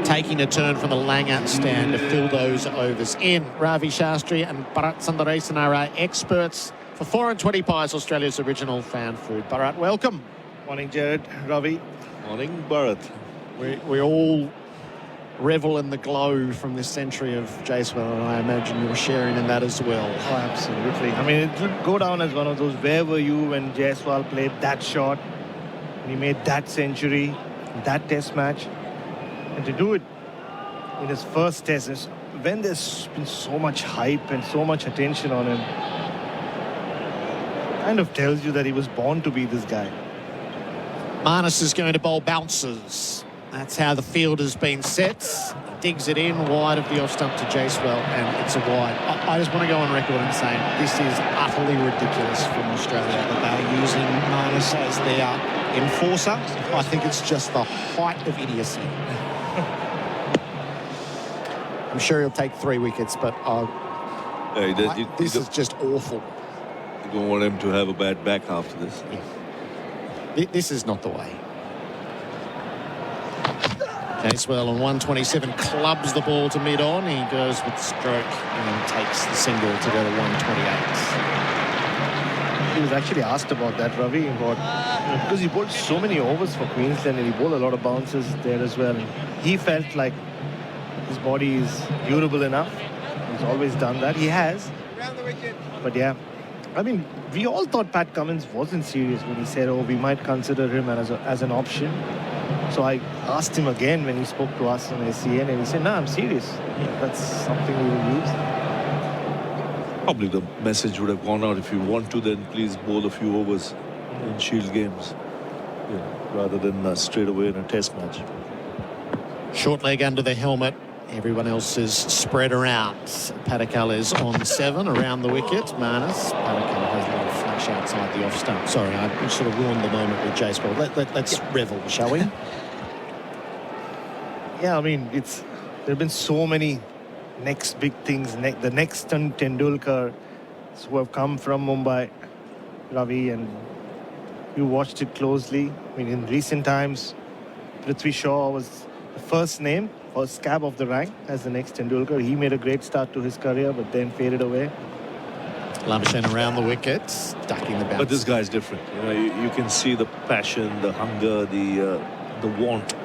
taking a turn from the Langer stand to fill those overs in. Ravi, Shastri and Bharat Sundaresan are our experts for 4 and 20 pies, Australia's original fan food. Bharat, welcome. Morning, Gerard. Ravi. Morning, Bharat. We all revel in the glow from this century of Jaiswal, and I imagine you're sharing in that as well. Oh, absolutely. I mean, it would go down as one of those, where were you when Jaiswal played that shot, and he made that century, that test match, and to do it in his first test, when there's been so much hype and so much attention on him, kind of tells you that he was born to be this guy. Marnus is going to bowl bouncers. That's how the field has been set. Digs it in wide of the off stump to Jaiswal, and it's a wide. I just want to go on record and say this is utterly ridiculous from Australia that they're using Marnus as their enforcer. I think it's just the height of idiocy. I'm sure he'll take 3 wickets, but this is just awful. You don't want him to have a bad back after this. Yeah. This is not the way. Jaiswal on 127 clubs the ball to mid-on. He goes with stroke and takes the single to go to 128. He was actually asked about that, Ravi, because he bowled so many overs for Queensland and he bowled a lot of bounces there as well. He felt like his body is durable enough. He's always done that. He has. But yeah, I mean, we all thought Pat Cummins wasn't serious when he said, oh, we might consider him as an option. So I asked him again when he spoke to us on SEN and he said, no, I'm serious. Yeah, that's something we will use. Probably the message would have gone out, if you want to, then please bowl a few overs in Shield games, rather than straight away in a test match. Short leg under the helmet. Everyone else is spread around. Padikal is on 7 around the wicket. Manas. Padikal has a little flash outside the off stump. Sorry, I sort of ruined the moment with Jaiswal. Let's revel, shall we? Yeah, I mean, there have been so many next big things. The next Tendulkar who have come from Mumbai, Ravi, and you watched it closely. I mean, in recent times, Prithvi Shaw was the first name, first cab of the rank as the next Tendulkar. He made a great start to his career, but then faded away. Labuschagne around the wickets, ducking the bounce. But this guy's different. You can see the passion, the hunger, the want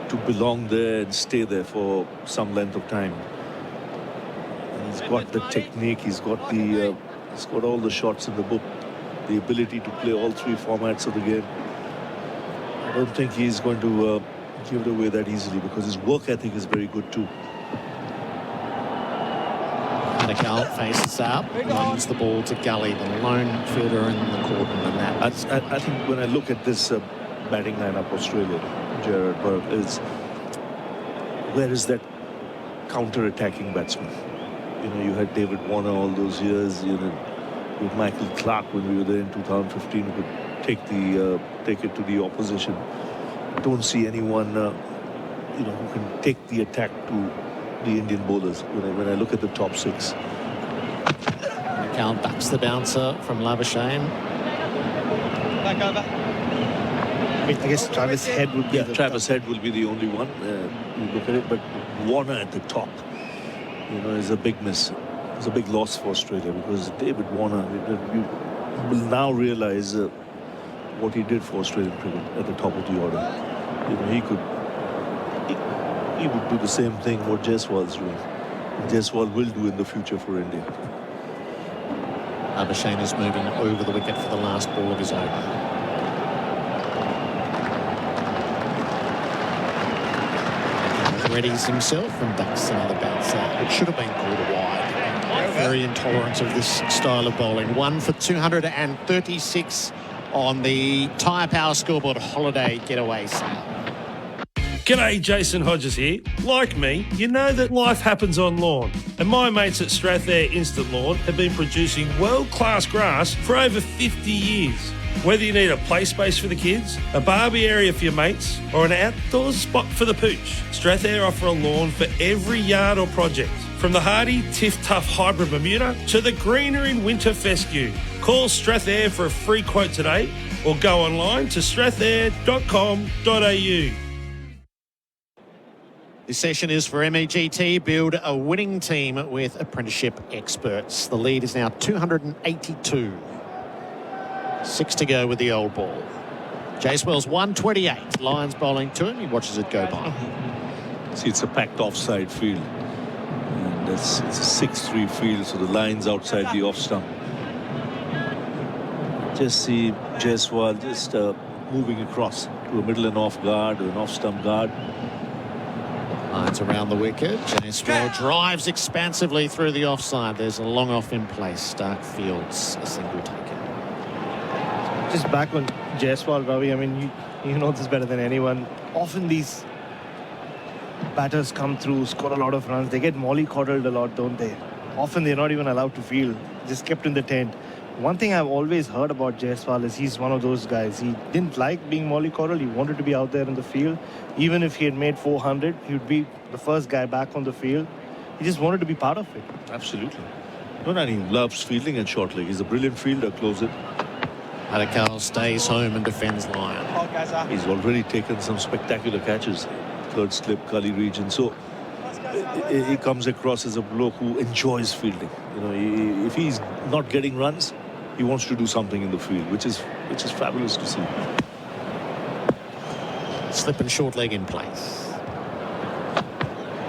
to belong there and stay there for some length of time. And he's got the technique. He's got all the shots in the book. The ability to play all 3 formats of the game. I don't think he's going to give it away that easily because his work ethic is very good too. Padikal faces up, runs the ball to Gully, the lone fielder in the cordon, and that. I think when I look at this batting lineup, Australia, Gerard, Bharat, where is that counter-attacking batsman? You had David Warner all those years. With Michael Clarke when we were there in 2015, who could take it to the opposition. I don't see anyone, who can take the attack to the Indian bowlers when I look at the top 6. Padikal ducks the bouncer from Labuschagne. Back over. I guess Travis Head would be Travis Head will be the only one. You look at it, but Warner at the top, is a big miss. It's a big loss for Australia because David Warner, you will now realize what he did for Australian cricket at the top of the order. He would do the same thing what Jaiswal is doing. Jaiswal will do in the future for India. Labuschagne is moving over the wicket for the last ball of his own. Readies himself and ducks another bouncer. It should have been called a wide. Very intolerant of this style of bowling. 1 for 236 on the Tyre Power scoreboard. Holiday getaway sale. G'day, Jason Hodges here. Like me, you know that life happens on lawn. And my mates at Strathair Instant Lawn have been producing world-class grass for over 50 years. Whether you need a play space for the kids, a barbie area for your mates, or an outdoor spot for the pooch, Strathair offer a lawn for every yard or project. From the hardy Tiff Tough Hybrid Bermuda to the greener in winter fescue. Call Strathair for a free quote today or go online to strathair.com.au. This session is for MEGT. Build a winning team with apprenticeship experts. The lead is now 282. 6 to go with the old ball. Jaiswal's 128. Lions bowling to him. He watches it go by. See, it's a packed offside field. And it's a 6-3 field, so the line's outside the off stump. Just see Jaiswal just moving across to a middle and off guard, or an off stump guard. Lines around the wicket. Jaiswal drives expansively through the offside. There's a long off in place. Stark Fields, a single taken. Just back on Jaiswal, Ravi, I mean, you know this better than anyone. Often these batters come through, score a lot of runs. They get mollycoddled a lot, don't they? Often they're not even allowed to field, just kept in the tent. One thing I've always heard about Jaiswal is he's one of those guys. He didn't like being mollycoddled. He wanted to be out there in the field. Even if he had made 400, he would be the first guy back on the field. He just wanted to be part of it. Absolutely. And he loves fielding and short leg. He's a brilliant fielder. Close it. Padikal stays home and defends line. He's already taken some spectacular catches. third slip, gully region. So he comes across as a bloke who enjoys fielding. You know, if he's not getting runs, he wants to do something in the field, which is fabulous to see. Slip and short leg in place.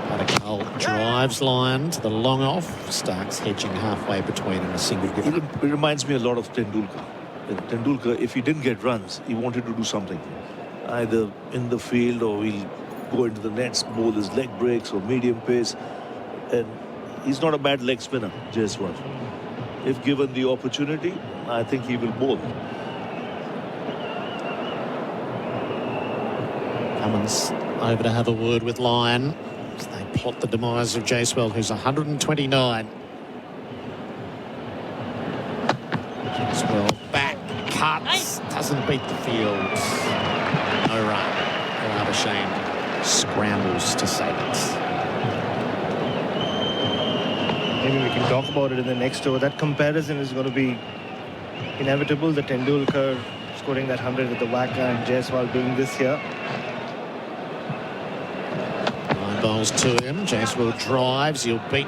Patakal drives line to the long off. Starks hedging halfway between and a single. It reminds me a lot of Tendulkar. Tendulkar, if he didn't get runs, he wanted to do something, either in the field or he'll go into the nets, bowl his leg breaks or medium pace. And he's not a bad leg spinner, Jaiswal. If given the opportunity, I think he will bowl. Cummins over to have a word with Lyon as they plot the demise of Jaiswal, who's 129. Jaiswal back, cuts, doesn't beat the field. No run. Labuschagne scrambles to save it. Maybe we can talk about it in the next over. That comparison is going to be inevitable. The Tendulkar scoring that 100 with the whacker and Jaiswal doing this here. Nine balls to him. Jaiswal drives. He'll beat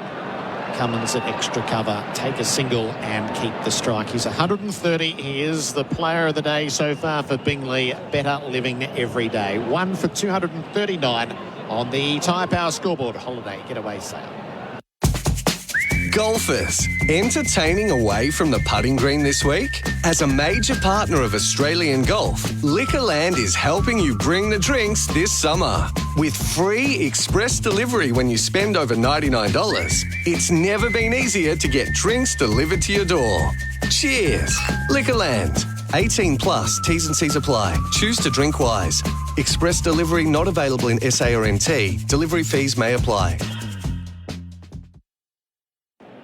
Cummins at extra cover, take a single and keep the strike. He's 130. He is the player of the day so far for Bingley. Better living every day. 1 for 239 on the Tyre Power scoreboard. Holiday getaway sale. Golfers, entertaining away from the putting green this week? As a major partner of Australian Golf, Liquorland is helping you bring the drinks this summer. With free express delivery when you spend over $99, it's never been easier to get drinks delivered to your door. Cheers! Liquorland. 18 plus, T's and C's apply. Choose to drink wise. Express delivery not available in SA or MT. Delivery fees may apply.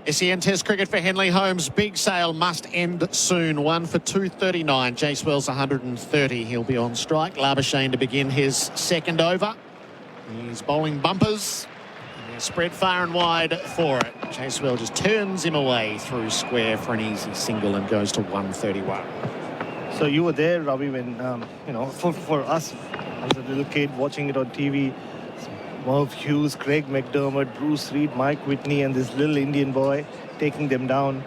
SEN Test cricket for Henley Holmes. Big sale must end soon. 1 for 239. Jaiswal's 130. He'll be on strike. Labuschagne to begin his second over. He's bowling bumpers. And they're spread far and wide for it. Jaiswal just turns him away through square for an easy single and goes to 131. So you were there, Ravi, when, you know, for us as a little kid watching it on TV, Merv Hughes, Craig McDermott, Bruce Reid, Mike Whitney, and this little Indian boy taking them down.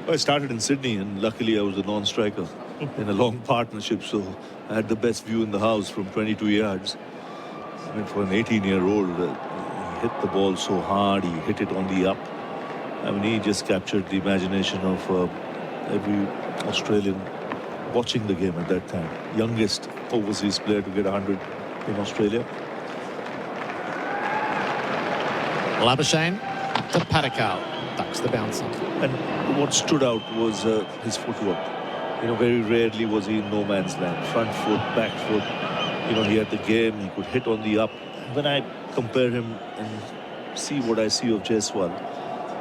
Well, I started in Sydney, and luckily I was a non-striker in a long partnership, so I had the best view in the house from 22 yards. I mean, for an 18-year-old, he hit the ball so hard, he hit it on the up. I mean, he just captured the imagination of every Australian watching the game at that time. Youngest overseas player to get 100 in Australia. Labuschagne to Patakal. Ducks the bouncer. And what stood out was his footwork. You know, very rarely was he in no man's land. Front foot, back foot. You know, he had the game. He could hit on the up. When I compare him and see what I see of Jaiswal,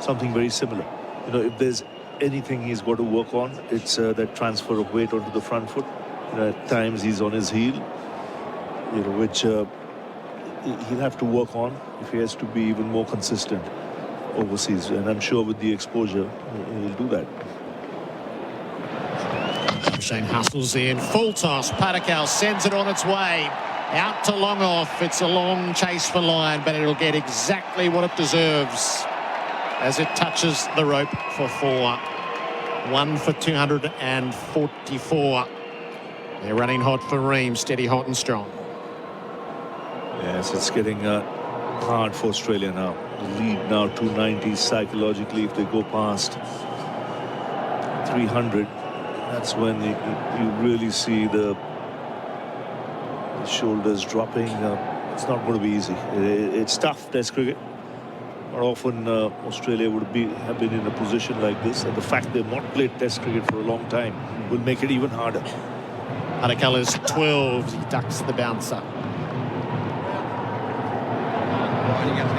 something very similar. You know, if there's anything he's got to work on, it's that transfer of weight onto the front foot. You know, at times he's on his heel, you know, which he'll have to work on if he has to be even more consistent overseas. And I'm sure with the exposure, he'll do that. Shane hustles in. Full toss. Patakal sends it on its way. Out to long off. It's a long chase for Lyon, but it'll get exactly what it deserves as it touches the rope for 4. 1 for 244. They're running hot for Ream. Steady, hot and strong. Yes, it's getting hard for Australia now. The lead now 290 psychologically. If they go past 300, that's when you really see the shoulders dropping. It's not going to be easy. It's tough, Test cricket. Not often Australia would have been in a position like this, and the fact they've not played Test cricket for a long time will make it even harder. Patakal is 12. He ducks the bouncer.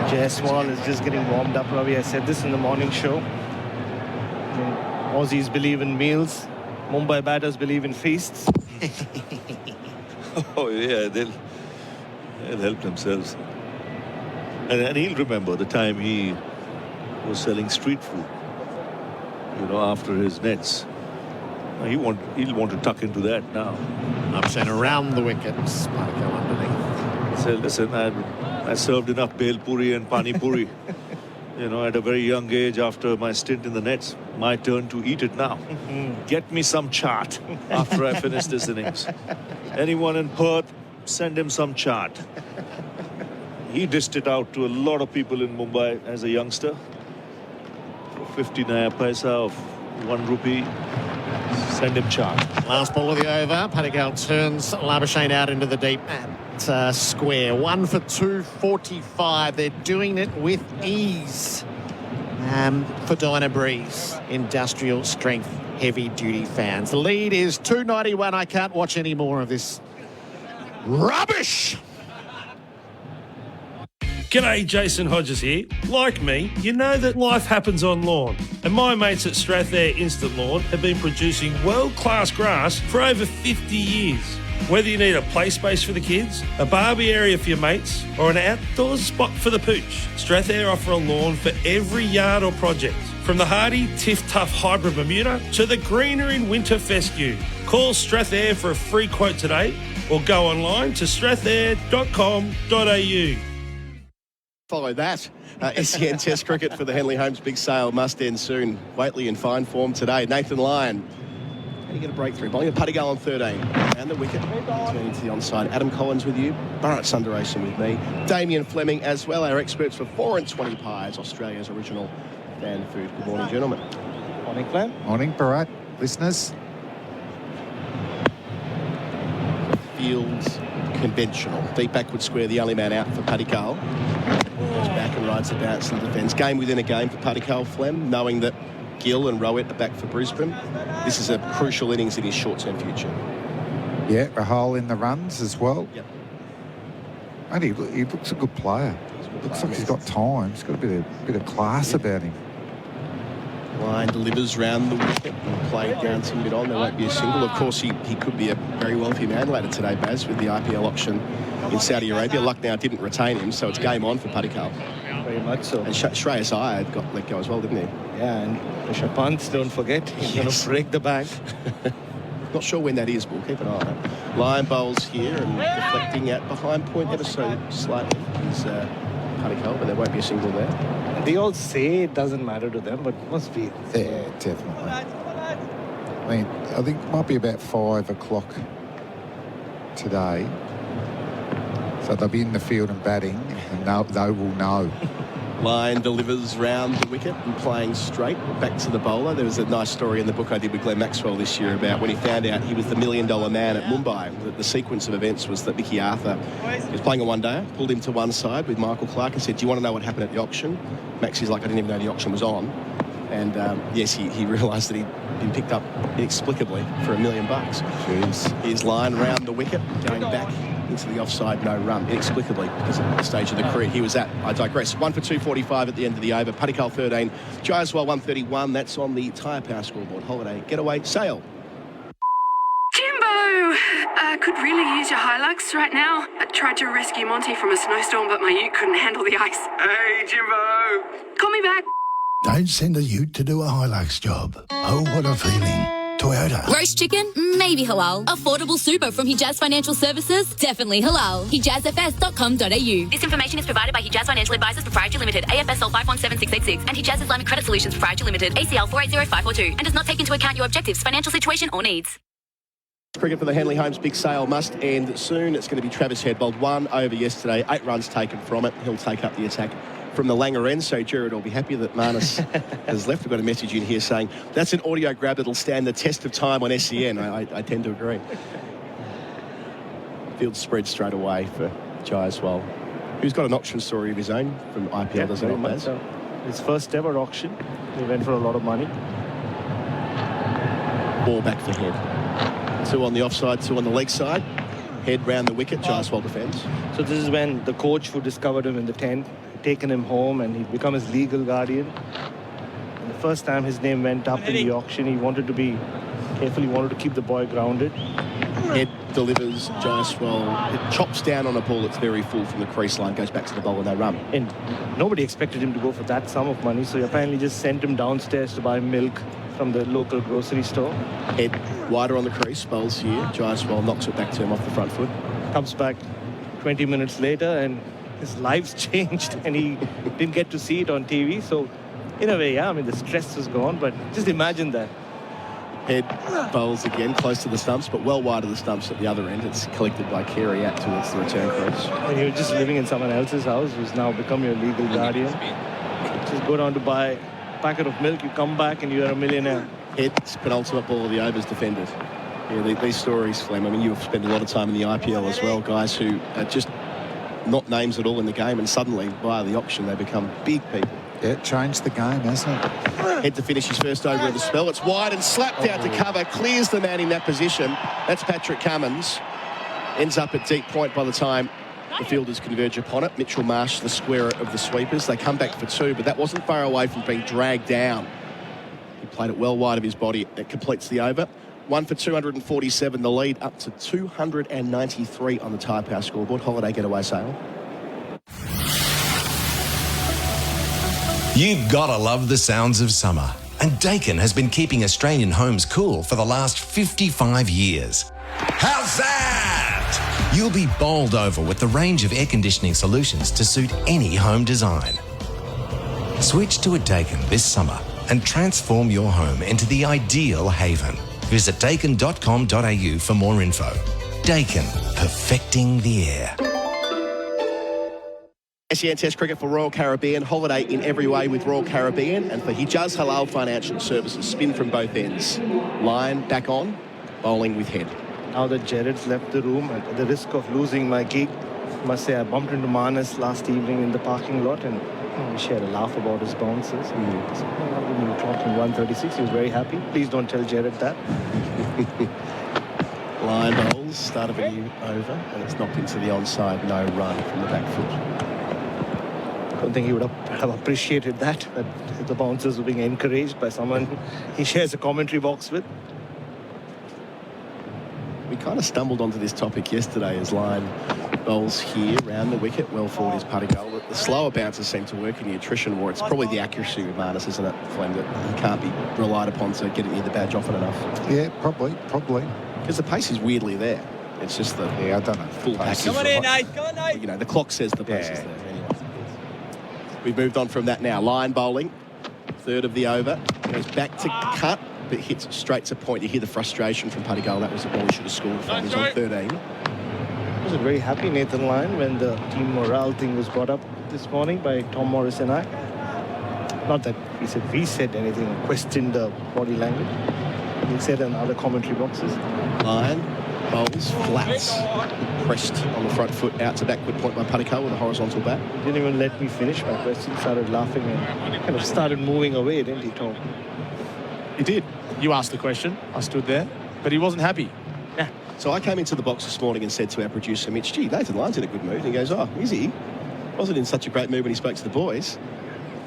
Jaiswal is just getting warmed up, Ravi. I said this in the morning show. Aussies believe in meals. Mumbai batters believe in feasts. Oh, yeah, they'll help themselves. And he'll remember the time he was selling street food, you know, after his nets. He'll want to tuck into that now. Ups and around the wickets. Patakal underneath. said, listen, I served enough bhel puri and pani puri. At a very young age after my stint in the nets. My turn to eat it now. Get me some chaat after I finish this innings. Anyone in Perth, send him some chaat. He dished it out to a lot of people in Mumbai as a youngster. For 50 naya paisa of 1 rupee. Send him chaat. Last ball of the over. Padikkal turns Labuschagne out into the deep square. 1 for 245. They're doing it with ease. For Dyna Breeze, industrial strength, heavy duty fans. The lead is 291. I can't watch any more of this rubbish. G'day, Jason Hodges here. Like me, you know that life happens on lawn. And my mates at Strathair Instant Lawn have been producing world-class grass for over 50 years. Whether you need a play space for the kids, a barbie area for your mates, or an outdoor spot for the pooch, Strathair offer a lawn for every yard or project. From the hardy Tiff Tough Hybrid Bermuda to the greener in winter fescue. Call Strathair for a free quote today or go online to strathair.com.au. Follow that. SEN Test cricket for the Henley Holmes big sale must end soon. Wheately in fine form today. Nathan Lyon. How do you get a breakthrough? Bowling a Padikkal on 13. And the wicket. Turning to the onside. Adam Collins with you. Bharat Sundaresan with me. Damien Fleming as well. Our experts for 4 and 20 pies. Australia's original fan food. Good morning, gentlemen. Morning, Clem. Morning, Bharat. Listeners. Fields conventional. Deep backward square, the only man out for Padikkal. Goes back and rides the bounce in the defence. Game within a game for Padikkal, Flem, knowing that Gill and Rowett are back for Brisbane. This is a crucial innings in his short-term future. Yeah, Rahul in the runs as well. Yep. And he looks a good player. Looks like he's got time. He's got a bit of class about him. Line delivers round the wicket and play down to mid-on. There won't be a single. Of course, he could be a very wealthy man later today, Baz, with the IPL auction in Saudi Arabia. Lucknow didn't retain him, so it's game on for Padikkal. Very much so. And Shreyas Iyer got let go as well, didn't he? Yeah, and Rishabh Pant, don't forget, he's going to break the bank. Not sure when that is, we'll keep an eye on it. Lion bowls here and deflecting out behind point ever so slightly is Padikkal, but there won't be a single there. They all say it doesn't matter to them, but it must be. Yeah, definitely. I mean, I think it might be about 5 o'clock today. So they'll be in the field and batting, and they will know. Line delivers round the wicket and playing straight back to the bowler. There was a nice story in the book I did with Glenn Maxwell this year about when he found out he was the $1 million man at Mumbai. The sequence of events was that Mickey Arthur was playing a one-dayer, pulled him to one side with Michael Clark and said, do you want to know what happened at the auction? Maxie's like, I didn't even know the auction was on. And yes, he realised that he'd been picked up inexplicably for $1 million. Jeez. His line round the wicket, going back into the offside, no run, inexplicably, because at the stage of the career he was at. I digress. 1 for 245 at the end of the over. Padikkal 13, Jaiswal 131. That's on the Tyre Power scoreboard. Holiday, getaway, sail. Jimbo! Could really use your Hilux right now. I tried to rescue Monty from a snowstorm, but my ute couldn't handle the ice. Hey, Jimbo! Call me back. Don't send a ute to do a Hilux job. Oh, what a feeling. Toyota. Roast chicken? Maybe halal. Affordable super from Hijaz Financial Services? Definitely halal. HijazFS.com.au. This information is provided by Hijaz Financial Advisors Proprietary Limited, AFSL 517686, and Hijaz Islamic Credit Solutions Proprietary Limited, ACL 480542, and does not take into account your objectives, financial situation, or needs. Cricket for the Henley Holmes big sale must end soon. It's going to be Travis Head bowled 1 over yesterday, 8 runs taken from it. He'll take up the attack from the Langer end, so Gerard will be happy that Manus has left. We've got a message in here saying that's an audio grab that'll stand the test of time on SEN. I tend to agree. Field spread straight away for Jaiswal, who's got an auction story of his own from IPL, doesn't he, Baz? His first ever auction. He went for a lot of money. Ball back for Head. 2 on the offside, 2 on the leg side. Head round the wicket, Jaiswal defends. So this is when the coach who discovered him in the tent taken him home and he'd become his legal guardian. And the first time his name went up in the auction, he wanted to be careful, he wanted to keep the boy grounded. Head delivers, Jaiswal. It chops down on a ball that's very full from the crease line, goes back to the bowler, no run. And nobody expected him to go for that sum of money, so he apparently just sent him downstairs to buy milk from the local grocery store. Head wider on the crease, bowls here. Jaiswal knocks it back to him off the front foot. Comes back 20 minutes later, and his life's changed, and he didn't get to see it on TV. So, in a way, yeah, I mean, the stress is gone, but just imagine that. Head bowls again, close to the stumps, but well wide of the stumps at the other end. It's collected by Carey out towards the return crease. When you're just living in someone else's house, who's now become your legal guardian, just go down to buy a packet of milk, you come back and you're a millionaire. Head's penultimate ball of the overs defended. Yeah, these stories, Flem, I mean, you've spent a lot of time in the IPL as well, guys who are just not names at all in the game, and suddenly, via the option, they become big people. Yeah, it changed the game, hasn't it? Head to finish his first over of the spell. It's wide and slapped out to cover. Clears the man in that position. That's Patrick Cummins. Ends up at deep point by the time the fielders converge upon it. Mitchell Marsh, the squarer of the sweepers. They come back for two, but that wasn't far away from being dragged down. He played it well wide of his body. It completes the over. 1 for 247. The lead up to 293 on the Tyre Power scoreboard. Holiday getaway sale. You've got to love the sounds of summer. And Dakin has been keeping Australian homes cool for the last 55 years. How's that? You'll be bowled over with the range of air conditioning solutions to suit any home design. Switch to a Dakin this summer and transform your home into the ideal haven. Visit dakin.com.au for more info. Dakin, perfecting the air. SEN Test Cricket for Royal Caribbean. Holiday in every way with Royal Caribbean. And for Hijaz Halal Financial Services, spin from both ends. Line back on, bowling with head. Now that Gerard's left the room, at the risk of losing my gig, I must say I bumped into Manas last evening in the parking lot, and we shared a laugh about his bounces. So, when you were talking 136, he was very happy. Please don't tell Gerard that. Line bowls, start of a new over, and it's knocked into the onside, no run from the back foot. I don't think he would have appreciated that the bouncers were being encouraged by someone he shares a commentary box with. We kind of stumbled onto this topic yesterday as line bowls here round the wicket. Well forward is Padigal. The slower bounces seem to work in the attrition war. It's probably the accuracy with Marnus, isn't it, Flem, that he can't be relied upon to get it near the badge often enough. Yeah, probably. Because the pace is weirdly there. It's just the I don't know. Full package. Come on in, Nate. Come on, Nate. You know, the clock says the pace is there. Anyway. We've moved on from that now. Line bowling, third of the over. Goes back to cut, but hits straight to point. You hear the frustration from Padigal. That was the ball he should have scored from. He's on 13. I was very happy, Nathan Lyon, when the team morale thing was brought up this morning by Tom Morris and I. Not that we said anything or questioned the body language. He said in other commentary boxes. Lyon bowls, flats, pressed on the front foot, out to backward point by Padigal with a horizontal bat. He didn't even let me finish my question. He started laughing and kind of started moving away, didn't he, Tom? He did. You asked the question. I stood there, but he wasn't happy. Yeah. So I came into the box this morning and said to our producer, Mitch, gee, Nathan Lyon's in a good mood. And he goes, oh, is he? Wasn't in such a great mood when he spoke to the boys.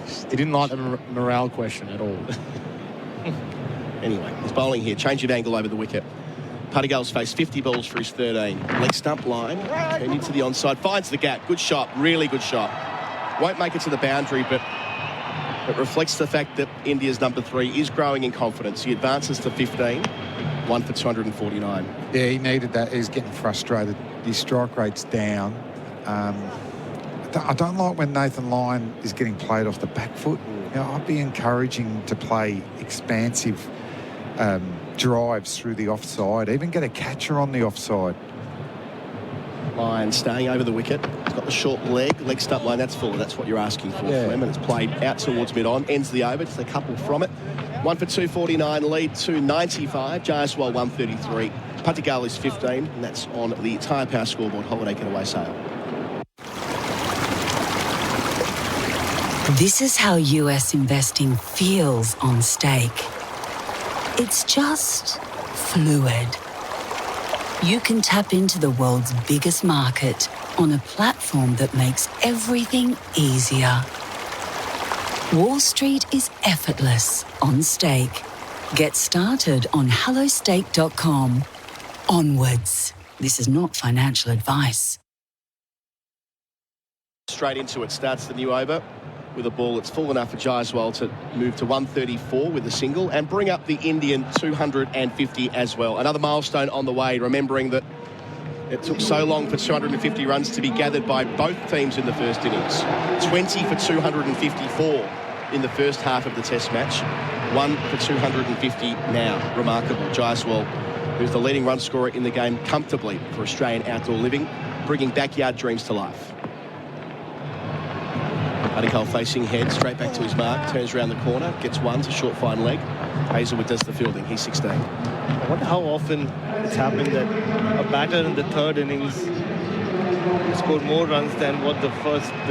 He didn't like the morale question at all. Anyway, he's bowling here. Change of angle over the wicket. Padigal's faced 50 balls for his 13. Leg stump line. Turned into the onside. Finds the gap. Good shot. Really good shot. Won't make it to the boundary, but it reflects the fact that India's number 3 is growing in confidence. He advances to 15. 1 for 249. Yeah, he needed that. He's getting frustrated. His strike rate's down. I don't like when Nathan Lyon is getting played off the back foot. You know, I'd be encouraging to play expansive drives through the offside, even get a catcher on the offside. Lyon staying over the wicket. He's got the short leg stump line. That's full. That's what you're asking for, Flem. And it's played out towards mid-on. Ends the over. Just a couple from it. 1 for 249. Lead 295. Jaiswal 133. Padigal is 15. And that's on the Tyre Power scoreboard. Holiday getaway sale. This is how US investing feels on stake. It's just fluid. You can tap into the world's biggest market on a platform that makes everything easier. Wall Street is effortless on stake. Get started on hellostake.com. Onwards. This is not financial advice. Straight into it. Starts the new over with a ball that's full enough for Jaiswal to move to 134 with a single and bring up the Indian 250 as well. Another milestone on the way, remembering that It took so long for 250 runs to be gathered by both teams in the first innings. 20 for 254 in the first half of the Test match. 1 for 250 now. Remarkable. Jaiswal, who's the leading run scorer in the game comfortably for Australian outdoor living, bringing backyard dreams to life. Adikal facing head, straight back to his mark, turns around the corner, gets one to short fine leg. Hazelwood does the fielding. He's 16. I wonder how often it's happened that a batter in the third innings scored more runs than what the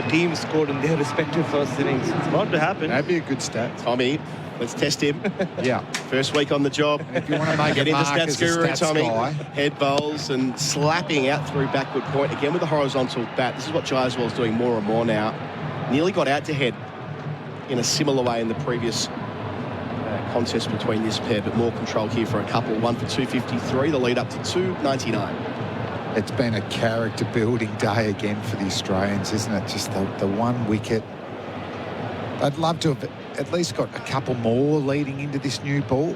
team scored in their respective first innings. It's bound to happen. That'd be a good stat. Tommy, let's test him. Yeah. First week on the job. If you want to make Get a into mark as stats a guru, stats Tommy. guy. Head bowls and slapping out through backward point. Again with the horizontal bat. This is what Jaiswal's doing more and more now. Nearly got out to head in a similar way in the previous contest between this pair, but more control here for a couple. 1 for 253, the lead up to 299. It's been a character building day again for the Australians, isn't it? Just the one wicket. I'd love to have at least got a couple more leading into this new ball.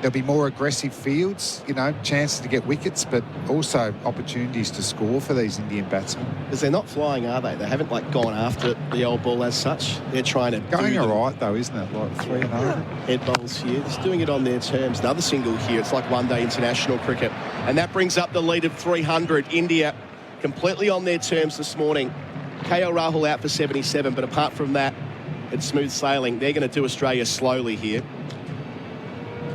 There'll be more aggressive fields, you know, chances to get wickets, but also opportunities to score for these Indian batsmen. Because they're not flying, are they? They haven't gone after the old ball as such. They're trying to going all right though, isn't it? Like 3-0. Head bowls here, just doing it on their terms. Another single here. It's like one-day international cricket, and that brings up the lead of 300. India completely on their terms this morning. KL Rahul out for 77, but apart from that, it's smooth sailing. They're going to do Australia slowly here.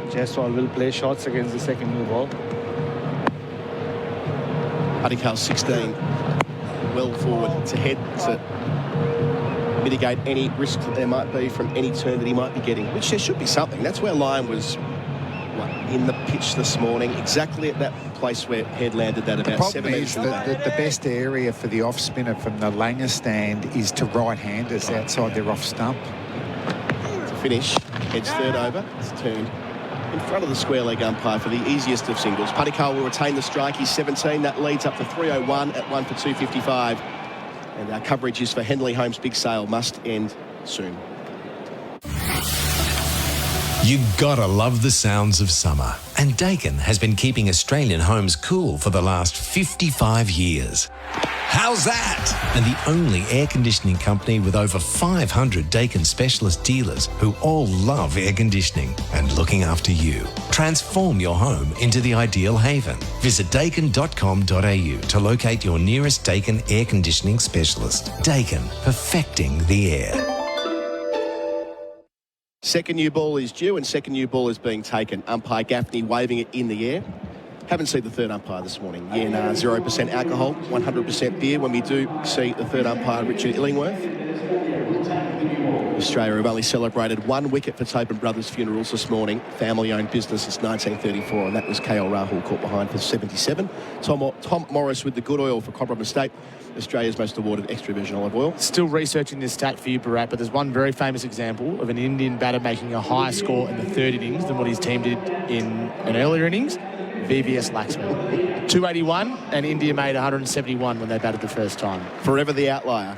Jaiswal will play shots against the second new ball. Adikal 16. Well forward to head to mitigate any risk that there might be from any turn that he might be getting, which there should be something. That's where Lyon was in the pitch this morning, exactly at that place where Head landed that about 7 minutes ago. The best area for the off spinner from the Langer stand is to right-handers outside their off stump. To finish, Head's third over. It's turned in front of the square leg umpire for the easiest of singles. Padikal will retain the strike. He's 17. That leads up to 301 at 1 for 255. And our coverage is for Henley Holmes' big sale. Must end soon. You gotta love the sounds of summer. And Dakin has been keeping Australian homes cool for the last 55 years. How's that? And the only air conditioning company with over 500 Dakin specialist dealers who all love air conditioning and looking after you. Transform your home into the ideal haven. Visit dakin.com.au to locate your nearest Dakin air conditioning specialist. Dakin, perfecting the air. Second new ball is due and second new ball is being taken. Umpire Gaffney waving it in the air. Haven't seen the third umpire this morning. Yeah, 0% alcohol, 100% beer when we do see the third umpire, Richard Illingworth. Australia have only celebrated 1 wicket for Tobin Brothers funerals this morning. Family-owned business since 1934, and that was KL Rahul caught behind for 77. Tom Morris with the good oil for Cobram Estate, Australia's most awarded extra virgin olive oil. Still researching this stat for you, Bharat, but there's one very famous example of an Indian batter making a higher score in the third innings than what his team did in an earlier innings. VVS Laxman. 281, and India made 171 when they batted the first time. Forever the outlier.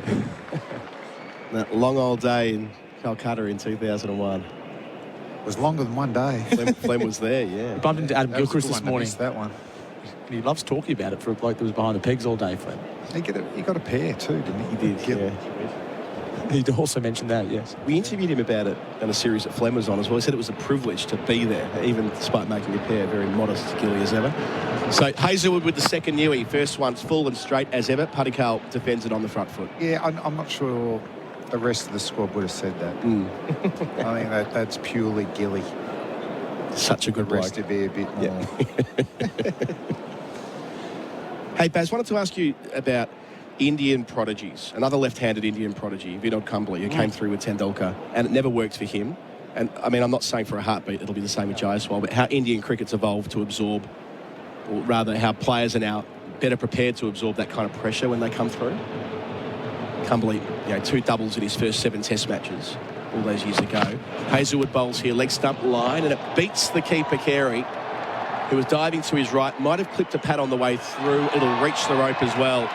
That long old day in Calcutta in 2001. It was longer than one day. Flem was there, yeah. Bumped into Adam Gilchrist this morning. That one. He loves talking about it for a bloke that was behind the pegs all day, Flem. He got a pair too, didn't he? He did, yeah. He also mentioned that, yes. We interviewed him about it in a series that Flem was on as well. He said it was a privilege to be there, even despite making a pair. Very modest Gilly as ever. So Hazelwood with the second newie. First one's full and straight as ever. Padikal defends it on the front foot. Yeah, I'm not sure the rest of the squad would have said that. I think that's purely Gilly. Such a good the rest to be a bit more. Yeah. Hey, Baz, wanted to ask you about Indian prodigies. Another left-handed Indian prodigy, Vinod Kambli, who came through with Tendulkar, and it never worked for him. And, I mean, I'm not saying for a heartbeat it'll be the same with Jaiswal, but how Indian cricket's evolved to absorb, or rather how players are now better prepared to absorb that kind of pressure when they come through. Kambli, 2 doubles in his first 7 test matches all those years ago. Hazelwood bowls here, leg stump line, and it beats the keeper, Carey, who was diving to his right, might have clipped a pad on the way through. It'll reach the rope as well.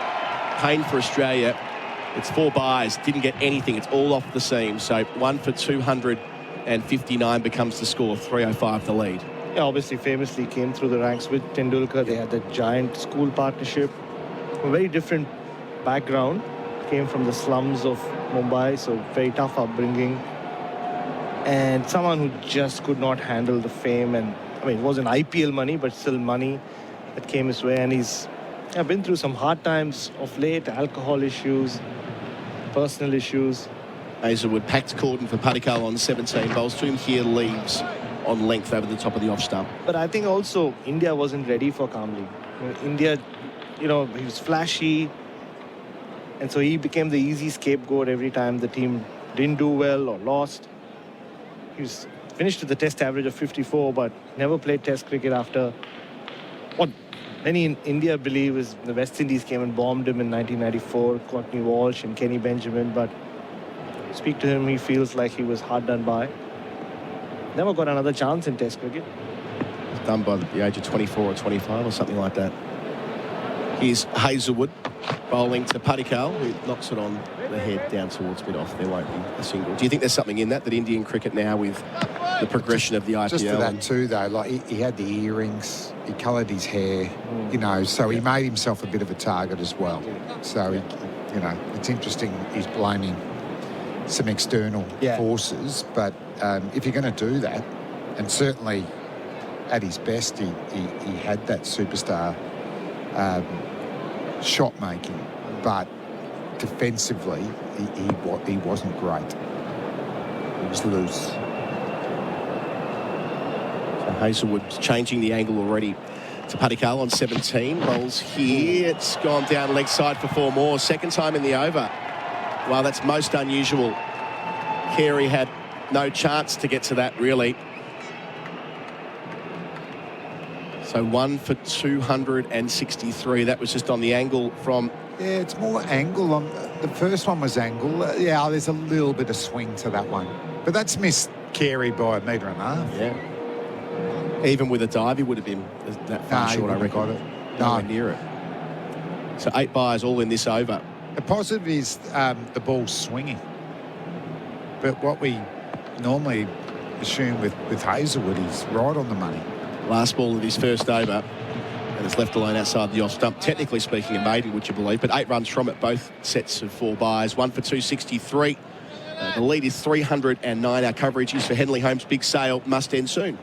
Pain for Australia. It's 4 byes, didn't get anything. It's all off the seam. So 1 for 259 becomes the score, 305 the lead. Yeah, obviously, famously came through the ranks with Tendulkar. They had that giant school partnership. A very different background. Came from the slums of Mumbai, so very tough upbringing. And someone who just could not handle the fame. And I mean, it wasn't IPL money, but still money that came his way. And he's been through some hard times of late, alcohol issues, personal issues. Hazelwood packed cordon for Patikal on 17. Bowls to him here, leaves on length over the top of the off stump. But I think also India wasn't ready for Kamli. India, he was flashy. And so he became the easy scapegoat every time the team didn't do well or lost. He was finished with the test average of 54, but never played test cricket after what many in India believe is the West Indies came and bombed him in 1994, Courtney Walsh and Kenny Benjamin. But speak to him, he feels like he was hard done by. Never got another chance in test cricket. It's done by the age of 24 or 25 or something like that. Here's Hazelwood bowling to Patikal, who knocks it on the head down towards mid-off. There won't be a single. Do you think there's something in that Indian cricket now with the progression of the IPL? Just for that too, though, like he had the earrings, he coloured his hair, so he made himself a bit of a target as well. So, it's interesting he's blaming some external forces, but if you're going to do that, and certainly at his best, he had that superstar shot making, but defensively he wasn't great. He was loose. So Hazelwood's changing the angle already to Patikal on 17. Bowls here. It's gone down leg side for 4 more. Second time in the over. Well, that's most unusual. Carey had no chance to get to that, really. So 1 for 263. That was just on the angle from... Yeah, it's more angle. The first one was angle. There's a little bit of swing to that one. But that's missed Carey by 1.5 metres. Yeah. Even with a dive, he would have been that far short, I reckon. Got it. Nowhere near it. So 8 byes all in this over. The positive is the ball's swinging. But what we normally assume with Hazelwood, he's right on the money. Last ball of his first over, and it's left alone outside the off stump. Technically speaking, a maiden, would you believe? But 8 runs from it, both sets of 4 byes. 1 for 263. The lead is 309. Our coverage is for Henley Holmes' big sale. Must end soon.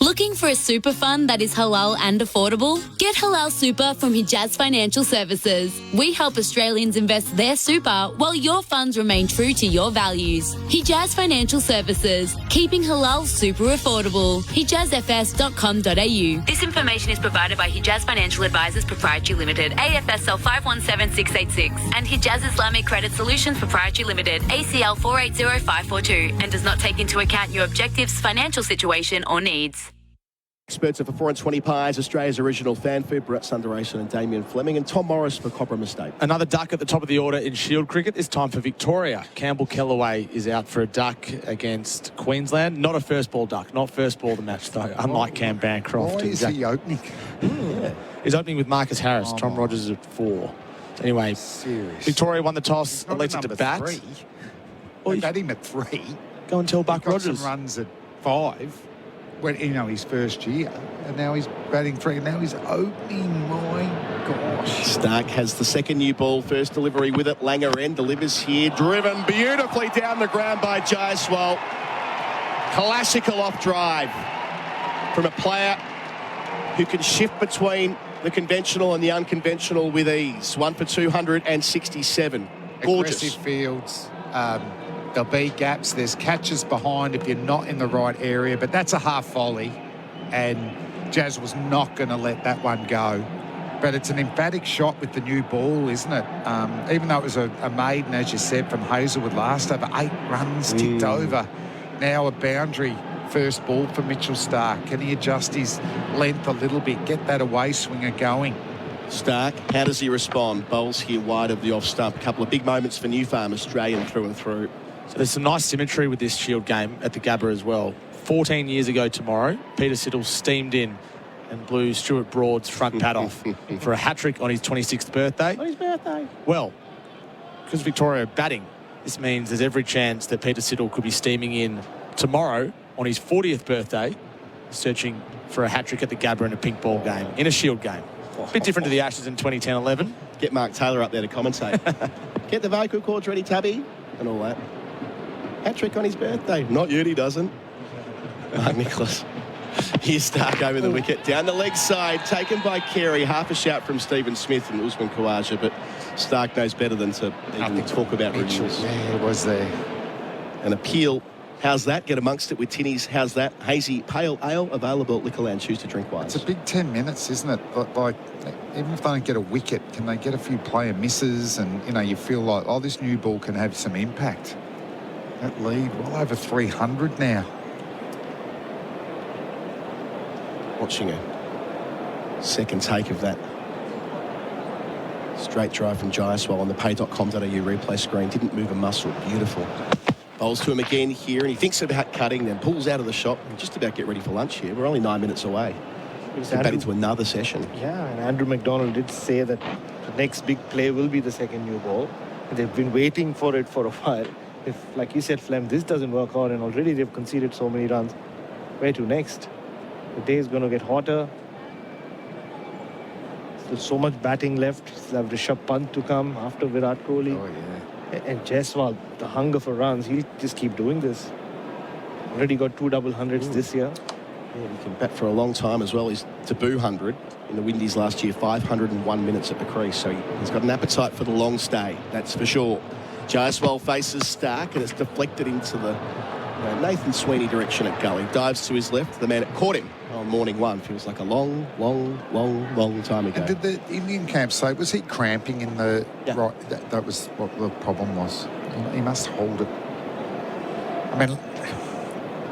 Looking for a super fund that is halal and affordable? Get Halal Super from Hijaz Financial Services. We help Australians invest their super while your funds remain true to your values. Hijaz Financial Services, keeping halal super affordable. hijazfs.com.au. This information is provided by Hijaz Financial Advisors Proprietary Limited, AFSL 517686, and Hijaz Islamic Credit Solutions Proprietary Limited, ACL 480542, and does not take into account your objectives, financial situation or needs. Experts are for 4 and 20 pies, Australia's original fan food, Virat, Sundaresan and Damien Fleming, and Tom Morris for Cobram Estate. Another duck at the top of the order in Shield cricket. It's time for Victoria. Campbell Kellaway is out for a duck against Queensland. Not a first ball duck. Not first ball of the match, though, unlike Cam Bancroft. Why is he opening? He's opening with Marcus Harris. Tom Rogers is at 4. Anyway, Victoria won the toss, elected to bat. 3. Well, bat him at 3. Go and tell Buck Rogers. Some runs at 5. When, his first year, and now he's batting 3, and now he's opening. My gosh. Stark has the second new ball, first delivery with it. Langer end delivers here, driven beautifully down the ground by Jaiswal. Classical off drive from a player who can shift between the conventional and the unconventional with ease. 1 for 267. Gorgeous. Aggressive fields. There'll be gaps. There's catches behind if you're not in the right area, but that's a half volley, and Jazz was not going to let that one go. But it's an emphatic shot with the new ball, isn't it? Even though it was a maiden, as you said, from Hazelwood last over, 8 runs ticked over. Now a boundary first ball for Mitchell Stark. Can he adjust his length a little bit, get that away swinger going? Stark, how does he respond? Bowls here wide of the off stump. A couple of big moments for New Farm, Australian through and through. So there's some nice symmetry with this Shield game at the Gabba as well. 14 years ago tomorrow, Peter Siddle steamed in and blew Stuart Broad's front pad off for a hat-trick on his 26th birthday. On his birthday? Well, because Victoria are batting, this means there's every chance that Peter Siddle could be steaming in tomorrow on his 40th birthday searching for a hat-trick at the Gabba in a pink ball game, in a Shield game. A bit different to the Ashes in 2010-11. Get Mark Taylor up there to commentate. Get the vocal cords ready, Tubby, and all that. Hat-trick on his birthday. Not yet, he doesn't. Mark Nicholas. Here's Stark over the wicket. Down the leg side, taken by Carey. Half a shout from Stephen Smith and Usman Khawaja, but Stark knows better than to even talk about renewals. Yeah, it was there. An appeal. How's that? Get amongst it with tinnies. How's that? Hazy pale ale available at Liquorland. Choose to drink wise. It's a big 10 minutes, isn't it? Like, even if they don't get a wicket, can they get a few player misses? And, you know, you feel like, oh, this new ball can have some impact. That lead, well over 300 now. Watching a second take of that straight drive from Jaiswal on the pay.com.au replay screen. Didn't move a muscle. Beautiful. Bowls to him again here, and he thinks about cutting, then pulls out of the shop and just about get ready for lunch here. We're only 9 minutes away. Back into another session. Yeah, and Andrew McDonald did say that the next big play will be the second new ball. And they've been waiting for it for a while. If, like you said, Flem, this doesn't work out, and already they've conceded so many runs, where to next? The day is going to get hotter. There's so much batting left. Still have Rishabh Pant to come after Virat Kohli. Oh, yeah. And Jaiswal, the hunger for runs, he'll just keep doing this. Already got 2 double hundreds this year. Yeah, he can bat for a long time as well. His debut 100 in the Windies last year, 501 minutes at the crease. So he's got an appetite for the long stay, that's for sure. Jaiswal faces Stark, and it's deflected into the Nathan Sweeney direction at gully. Dives to his left. The man that caught him on morning one feels like a long time ago. And did the Indian camp say, was he cramping in the right? That was what the problem was. He must hold it. I mean,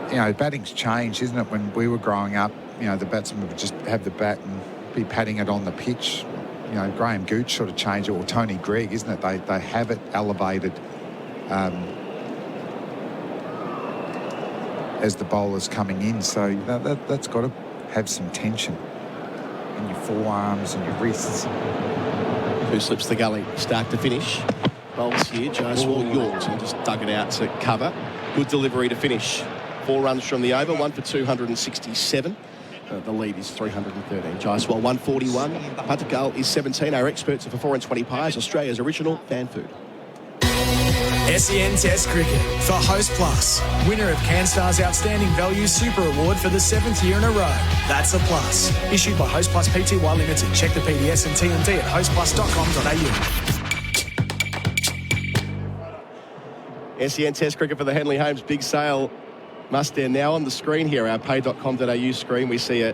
you know, batting's changed, isn't it? When we were growing up, you know, the batsman would just have the bat and be patting it on the pitch. You know, Graham Gooch sort of changed it, or Tony Greig, isn't it? They have it elevated as the bowler's coming in, so that's got to have some tension in your forearms and your wrists. Who slips the gully? Stark to finish. Bowls here. Jaiswal Yorks and just dug it out to cover. Good delivery to finish. 4 runs from the over, 1 for 267. The lead is 313. Jaiswal 141. Patakal is 17. Our experts are for 4 and 20 pies. Australia's original fan food. SEN Test Cricket for Host Plus. Winner of CanStar's Outstanding Value Super Award for the 7th year in a row. That's a plus. Issued by Host Plus Pty Limited. Check the PDS and TMD at hostplus.com.au. SEN Test Cricket for the Henley Holmes Big Sale muster now on the screen here, our pay.com.au screen. We see a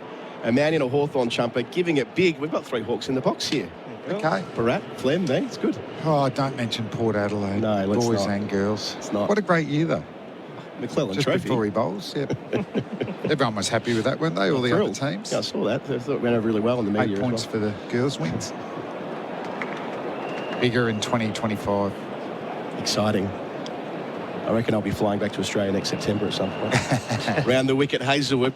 man in a Hawthorn jumper giving it big. We've got 3 Hawks in the box here. Okay. Bharat, Flem, there. It's good. Oh, don't mention Port Adelaide. No, let's boys not. and girls. It's not. What a great year, though. McClellan Just Trophy. before he bowls, yeah. Everyone was happy with that, weren't they? All the other teams. Yeah, I saw that. I thought it went over really well in the media. 8 points for the girls' wins. Bigger in 2025. Exciting. I reckon I'll be flying back to Australia next September at some point. Round the wicket, Hazelwood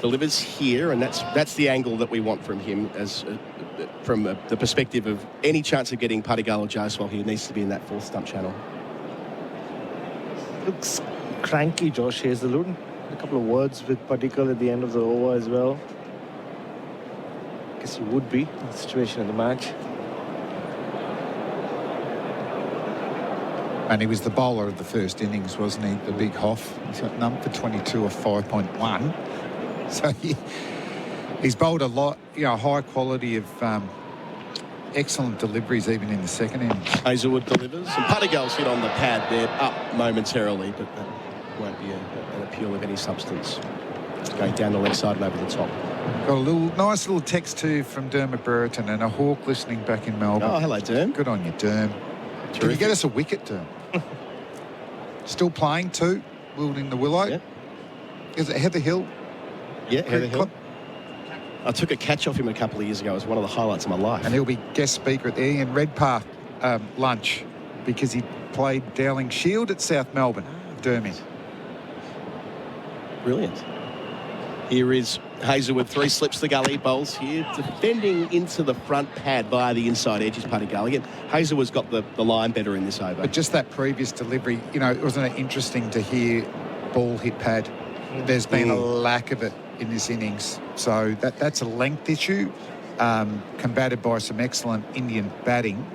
delivers here, and that's the angle that we want from him, as from the perspective of any chance of getting Patakal or Jaiswal here needs to be in that 4th stump channel. Looks cranky, Josh Hazelwood. A couple of words with Patakal at the end of the over as well. Guess he would be in the situation of the match. And he was the bowler of the first innings, wasn't he? The big Hoff. He's got none for 22 of 5.1. So he's bowled a lot, you know, high quality of excellent deliveries even in the second innings. Hazelwood delivers, and Patakal's hit on the pad there, up momentarily, but that won't be an appeal of any substance. Going down the leg side and over the top. Got a nice little text too from Dermot Brereton and a Hawk listening back in Melbourne. Oh, hello, Derm. Good on you, Derm. Can you get us a wicket, Derm? Still playing too, wielding the willow. Yeah. Is it Heather Hill? Yeah, Heather Hill. I took a catch off him a couple of years ago. It was one of the highlights of my life. And he'll be guest speaker at the Ian Redpath lunch because he played Dowling Shield at South Melbourne. Dermot. Brilliant. Here is Hazelwood, 3 slips the gully, bowls here, defending into the front pad via the inside edge is Patakal. Again, Hazelwood's got the line better in this over. But just that previous delivery, you know, wasn't it interesting to hear ball hit pad? There's been a lack of it in this innings. So that's a length issue, combated by some excellent Indian batting.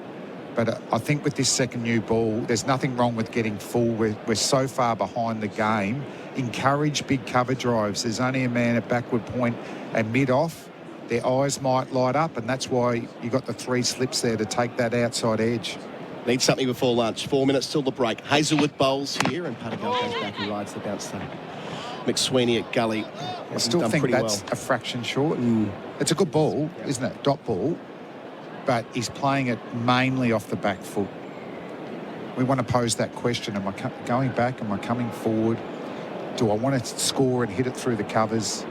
But I think with this second new ball, there's nothing wrong with getting full. We're so far behind the game. Encourage big cover drives. There's only a man at backward point and mid-off. Their eyes might light up, and that's why you got the 3 slips there to take that outside edge. Need something before lunch. 4 minutes till the break. Hazelwood bowls here, and Padigal goes back and rides the bounce there. McSweeney at gully. I still think that's a fraction short. It's a good ball, isn't it? Dot ball. But he's playing it mainly off the back foot. We want to pose that question. Am I going back? Am I coming forward? Do I want to score and hit it through the covers?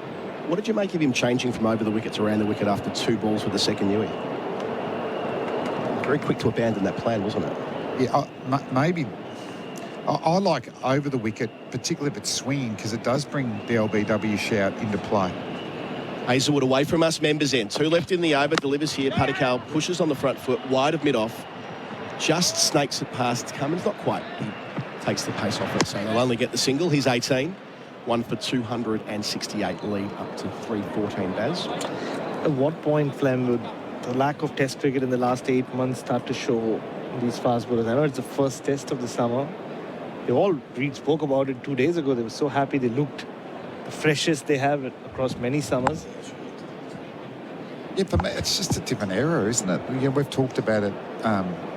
What did you make of him changing from over the wicket to around the wicket after 2 balls with the second newie? Very quick to abandon that plan, wasn't it? Yeah, maybe. I like over the wicket, particularly if it's swinging, because it does bring the LBW shout into play. Hazelwood away from us, members end. 2 left in the over, delivers here. Padigal pushes on the front foot, wide of mid-off. Just snakes it past Cummins, not quite. He takes the pace off it, so they'll only get the single. He's 18. 1 for 268, lead up to 314, Baz. At what point, Flem, would the lack of test cricket in the last 8 months start to show these fast bowlers? I know it's the first test of the summer. Reed spoke about it 2 days ago. They were so happy. They looked the freshest they have across many summers. Yeah, for me, it's just a different era, isn't it? Yeah, we've talked about it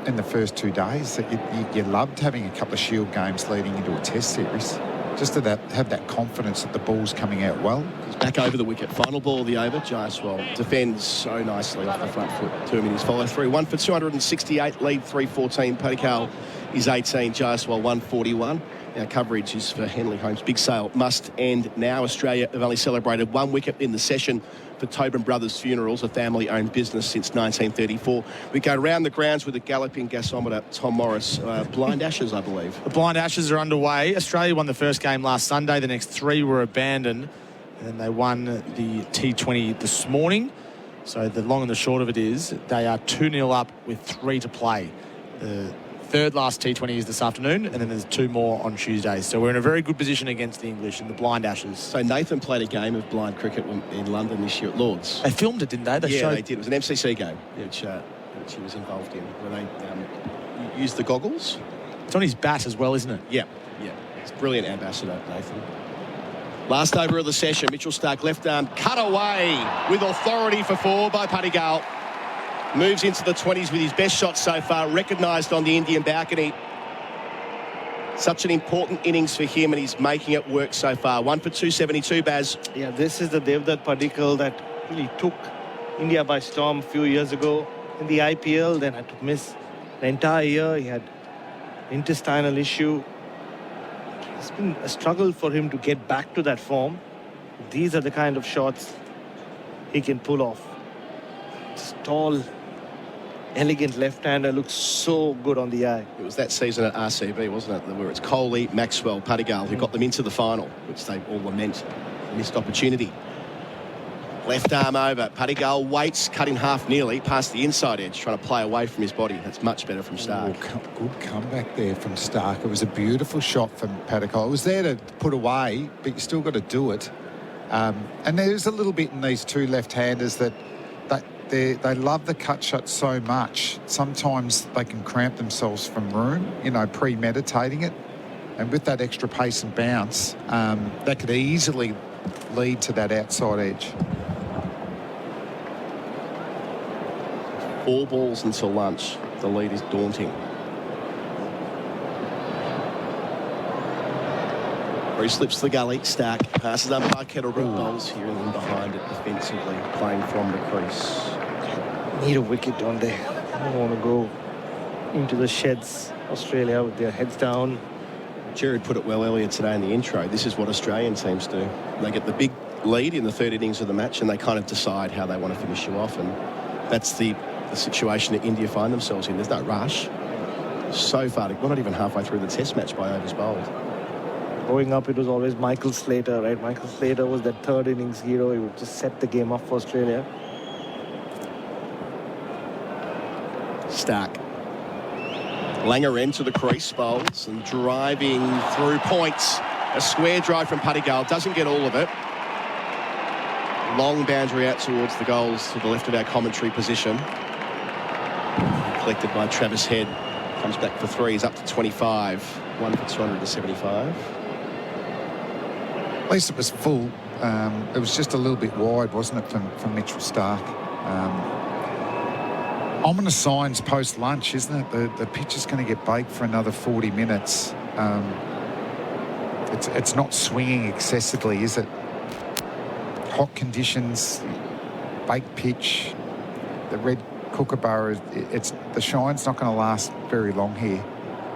in the first 2 days. That you loved having a couple of Shield games leading into a test series. Just to have that confidence that the ball's coming out well. He's back over the wicket. Final ball of the over. Jaiswal defends so nicely off the front foot. 2 minutes follow through. 1 for 268, lead 314. Padigal is 18. Jaiswal 141. Our coverage is for Henley Holmes. Big sale must end now. Australia have only celebrated 1 wicket in the session for Tobin Brothers Funerals, a family-owned business since 1934. We go round the grounds with a galloping gasometer. Tom Morris, blind ashes, I believe. The blind ashes are underway. Australia won the first game last Sunday. The next 3 were abandoned. And then they won the T20 this morning. So the long and the short of it is they are 2-0 up with 3 to play. The third last T20 is this afternoon, and then there's 2 more on Tuesday. So we're in a very good position against the English in the blind ashes. So Nathan played a game of blind cricket in London this year at Lord's. They filmed it, didn't they? They did. It was an MCC game, which he was involved in, where they used the goggles. It's on his bat as well, isn't it? Yeah. It's brilliant ambassador, Nathan. Last over of the session, Mitchell Starc left arm cut away with authority for 4 by Padigal. Moves into the 20s with his best shot so far, recognised on the Indian balcony. Such an important innings for him, and he's making it work so far. 1 for 272, Baz. Yeah, this is the Devdutt Padikkal that really took India by storm a few years ago in the IPL, then had to miss the entire year. He had intestinal issue. It's been a struggle for him to get back to that form. These are the kind of shots he can pull off. This tall, elegant left-hander looks so good on the eye. It was that season at RCB, wasn't it, where it's Kohli, Maxwell, Padigal who got them into the final, which they all lament. A missed opportunity. Left arm over. Padigal waits, cut in half nearly, past the inside edge, trying to play away from his body. That's much better from Starc. Good comeback there from Starc. It was a beautiful shot from Padigal. It was there to put away, but you still got to do it. And there's a little bit in these 2 left-handers that they love the cut shot so much. Sometimes they can cramp themselves from room, premeditating it. And with that extra pace and bounce, that could easily lead to that outside edge. 4 balls until lunch. The lead is daunting. He slips the gully. Starc passes umpire Kettlebrook, bowls here and then behind it defensively, playing from the crease. Need a wicket on there. I don't want to go into the sheds, Australia, with their heads down. Gerard put it well earlier today in the intro. This is what Australian teams do. They get the big lead in the 3rd innings of the match, and they kind of decide how they want to finish you off. And that's the situation that India find themselves in. There's no rush. So far, we're not even halfway through the test match by overs bowled. Growing up, it was always Michael Slater, right? Michael Slater was that 3rd innings hero. He would just set the game up for Australia. Starc. Langer end to the crease, bowls, and driving through points. A square drive from Padigal. Doesn't get all of it. Long boundary out towards the goals to the left of our commentary position. Collected by Travis Head. Comes back for 3. He's up to 25. 1 for 275. At least it was full. It was just a little bit wide, wasn't it, from Mitchell Starc? Ominous signs post-lunch, isn't it? The pitch is going to get baked for another 40 minutes. It's not swinging excessively, is it? Hot conditions, baked pitch, the red kookaburra, the shine's not going to last very long here.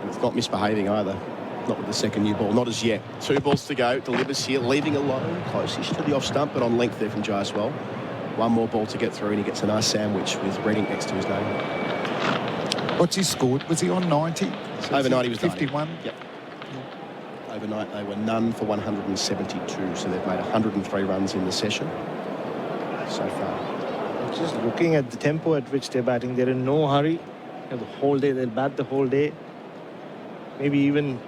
It's not misbehaving either. Not with the second new ball, not as yet. 2 balls to go. Delivers here, leaving alone, close-ish to the off stump, but on length there from Jaiswal. 1 more ball to get through, and he gets a nice sandwich with Reading next to his name. What's he scored? Was he on 90? Overnight he was 51. 90. Yep. Overnight they were none for 172, so they've made 103 runs in the session so far. Just looking at the tempo at which they're batting, they're in no hurry. The whole day, they'll bat the whole day. Maybe even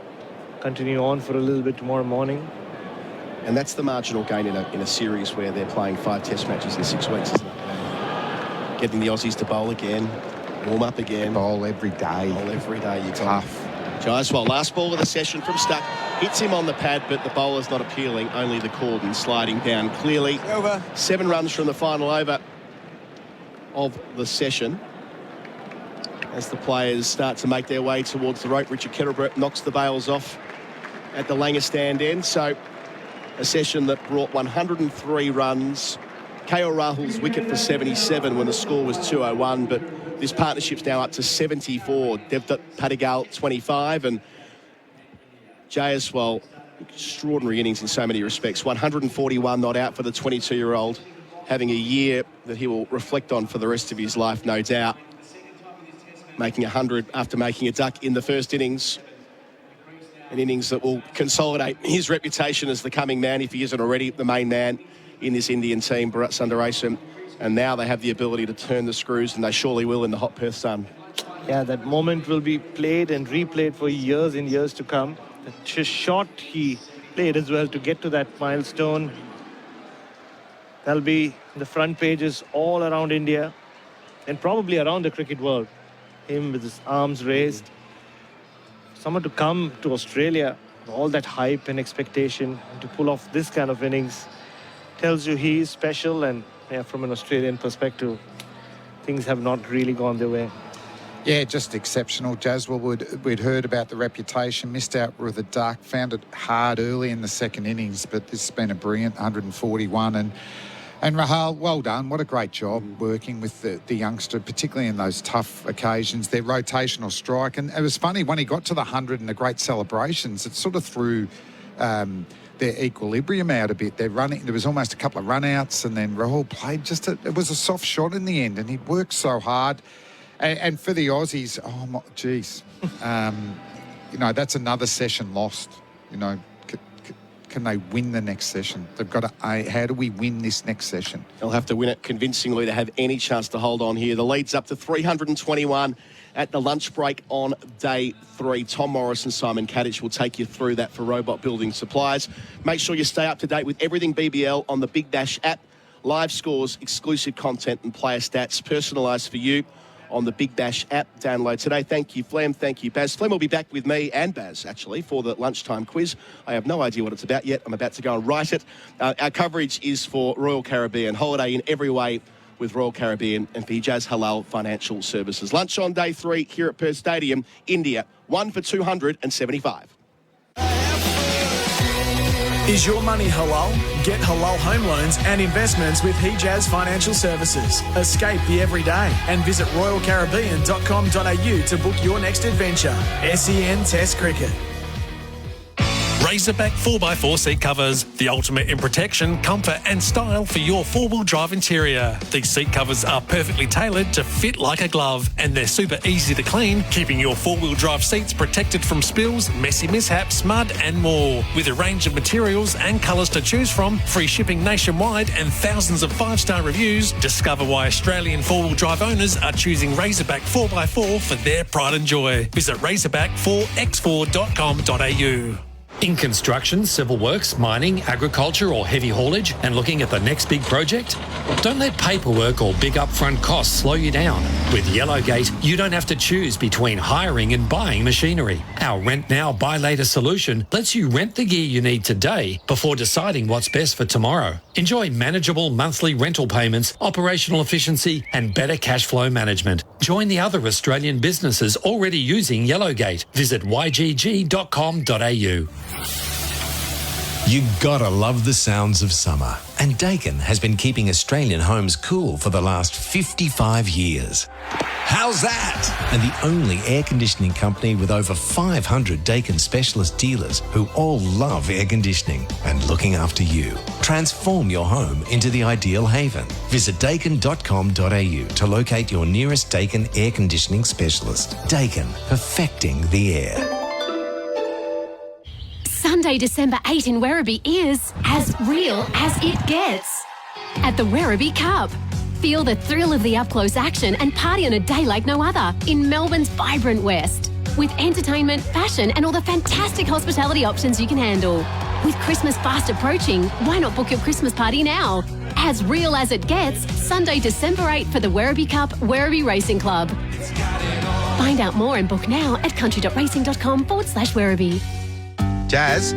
continue on for a little bit tomorrow morning. And that's the marginal gain in a series where they're playing 5 test matches in 6 weeks, isn't it? Getting the Aussies to bowl again, warm up again. Bowl every day. Bowl every day. You're tough. Jaiswal, last ball of the session from Stuck. Hits him on the pad, but the bowler's not appealing. Only the cordon sliding down clearly. Over. 7 runs from the final over of the session. As the players start to make their way towards the rope, Richard Kettlebrook knocks the bails off at the Langer stand end. So a session that brought 103 runs. KL Rahul's wicket for 77 when the score was 201, but this partnership's now up to 74. Devdutt Padigal 25, and Jaiswal, extraordinary innings in so many respects. 141 not out for the 22-year-old, having a year that he will reflect on for the rest of his life, no doubt. Making 100 after making a duck in the first innings. An innings that will consolidate his reputation as the coming man, if he isn't already the main man in this Indian team, Bharat Sundaresan. And now they have the ability to turn the screws, and they surely will in the hot Perth sun. Yeah, that moment will be played and replayed for years and years to come. The shot he played as well to get to that milestone. That'll be the front pages all around India and probably around the cricket world. Him with his arms raised. Someone to come to Australia, all that hype and expectation, and to pull off this kind of innings tells you he is special. And yeah, from an Australian perspective, things have not really gone their way. Yeah, just exceptional. Jaiswal, we'd heard about the reputation, missed out with a duck, found it hard early in the second innings, but this has been a brilliant 141. And Rahul, well done. What a great job working with the youngster, particularly in those tough occasions, their rotational strike. And it was funny, when he got to the 100 and the great celebrations, it sort of threw their equilibrium out a bit. They're running. There was almost a couple of run-outs, and then Rahul played it was a soft shot in the end, and he worked so hard. And for the Aussies, oh, my, geez. That's another session lost. Can they win the next session? They've got to, how do we win this next session? They'll have to win it convincingly to have any chance to hold on here. The lead's up to 321 at the lunch break on day 3. Tom Morris and Simon Katich will take you through that for Robot Building Supplies. Make sure you stay up to date with everything BBL on the Big Bash app. Live scores, exclusive content and player stats personalised for you on the Big Bash app. Download today. Thank you, Flem. Thank you, Baz. Flem will be back with me and Baz, actually, for the lunchtime quiz. I have no idea what it's about yet. I'm about to go and write it. Our coverage is for Royal Caribbean. Holiday in every way with Royal Caribbean and for Hijaz Halal Financial Services. Lunch on day 3 here at Perth Stadium, India. 1 for 275. Is your money halal? Get halal home loans and investments with Hijaz Financial Services. Escape the everyday and visit royalcaribbean.com.au to book your next adventure. SEN Test Cricket. Razorback 4x4 seat covers, the ultimate in protection, comfort and style for your four-wheel drive interior. These seat covers are perfectly tailored to fit like a glove, and they're super easy to clean, keeping your four-wheel drive seats protected from spills, messy mishaps, mud and more. With a range of materials and colours to choose from, free shipping nationwide and thousands of 5-star reviews, discover why Australian four-wheel drive owners are choosing Razorback 4x4 for their pride and joy. Visit razorback4x4.com.au. In construction, civil works, mining, agriculture or heavy haulage and looking at the next big project? Don't let paperwork or big upfront costs slow you down. With Yellowgate, you don't have to choose between hiring and buying machinery. Our Rent Now, Buy Later solution lets you rent the gear you need today before deciding what's best for tomorrow. Enjoy manageable monthly rental payments, operational efficiency and better cash flow management. Join the other Australian businesses already using Yellowgate. Visit ygg.com.au. You gotta love the sounds of summer. And Dakin has been keeping Australian homes cool for the last 55 years. How's that? And the only air conditioning company with over 500 Dakin specialist dealers who all love air conditioning and looking after you. Transform your home into the ideal haven. Visit dakin.com.au to locate your nearest Dakin air conditioning specialist. Dakin, perfecting the air. Sunday, December 8 in Werribee is as real as it gets. At the Werribee Cup. Feel the thrill of the up-close action and party on a day like no other in Melbourne's vibrant West. With entertainment, fashion and all the fantastic hospitality options you can handle. With Christmas fast approaching, why not book your Christmas party now? As real as it gets, Sunday, December 8 for the Werribee Cup, Werribee Racing Club. Find out more and book now at country.racing.com/Werribee. Jazz?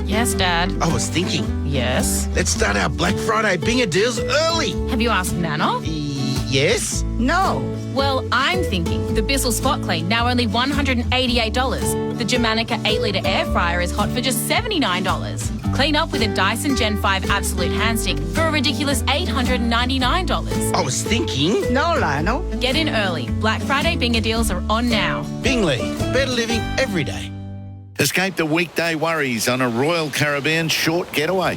Yes, Dad. I was thinking. Yes? Let's start our Black Friday Binger deals early. Have you asked Nana? Yes? No. Well, I'm thinking the Bissell Spot Clean, now only $188. The Germanica 8-litre air fryer is hot for just $79. Clean up with a Dyson Gen 5 Absolute Hand Stick for a ridiculous $899. I was thinking. No, Lionel. Get in early. Black Friday Binger deals are on now. Bingley, better living every day. Escape the weekday worries on a Royal Caribbean short getaway.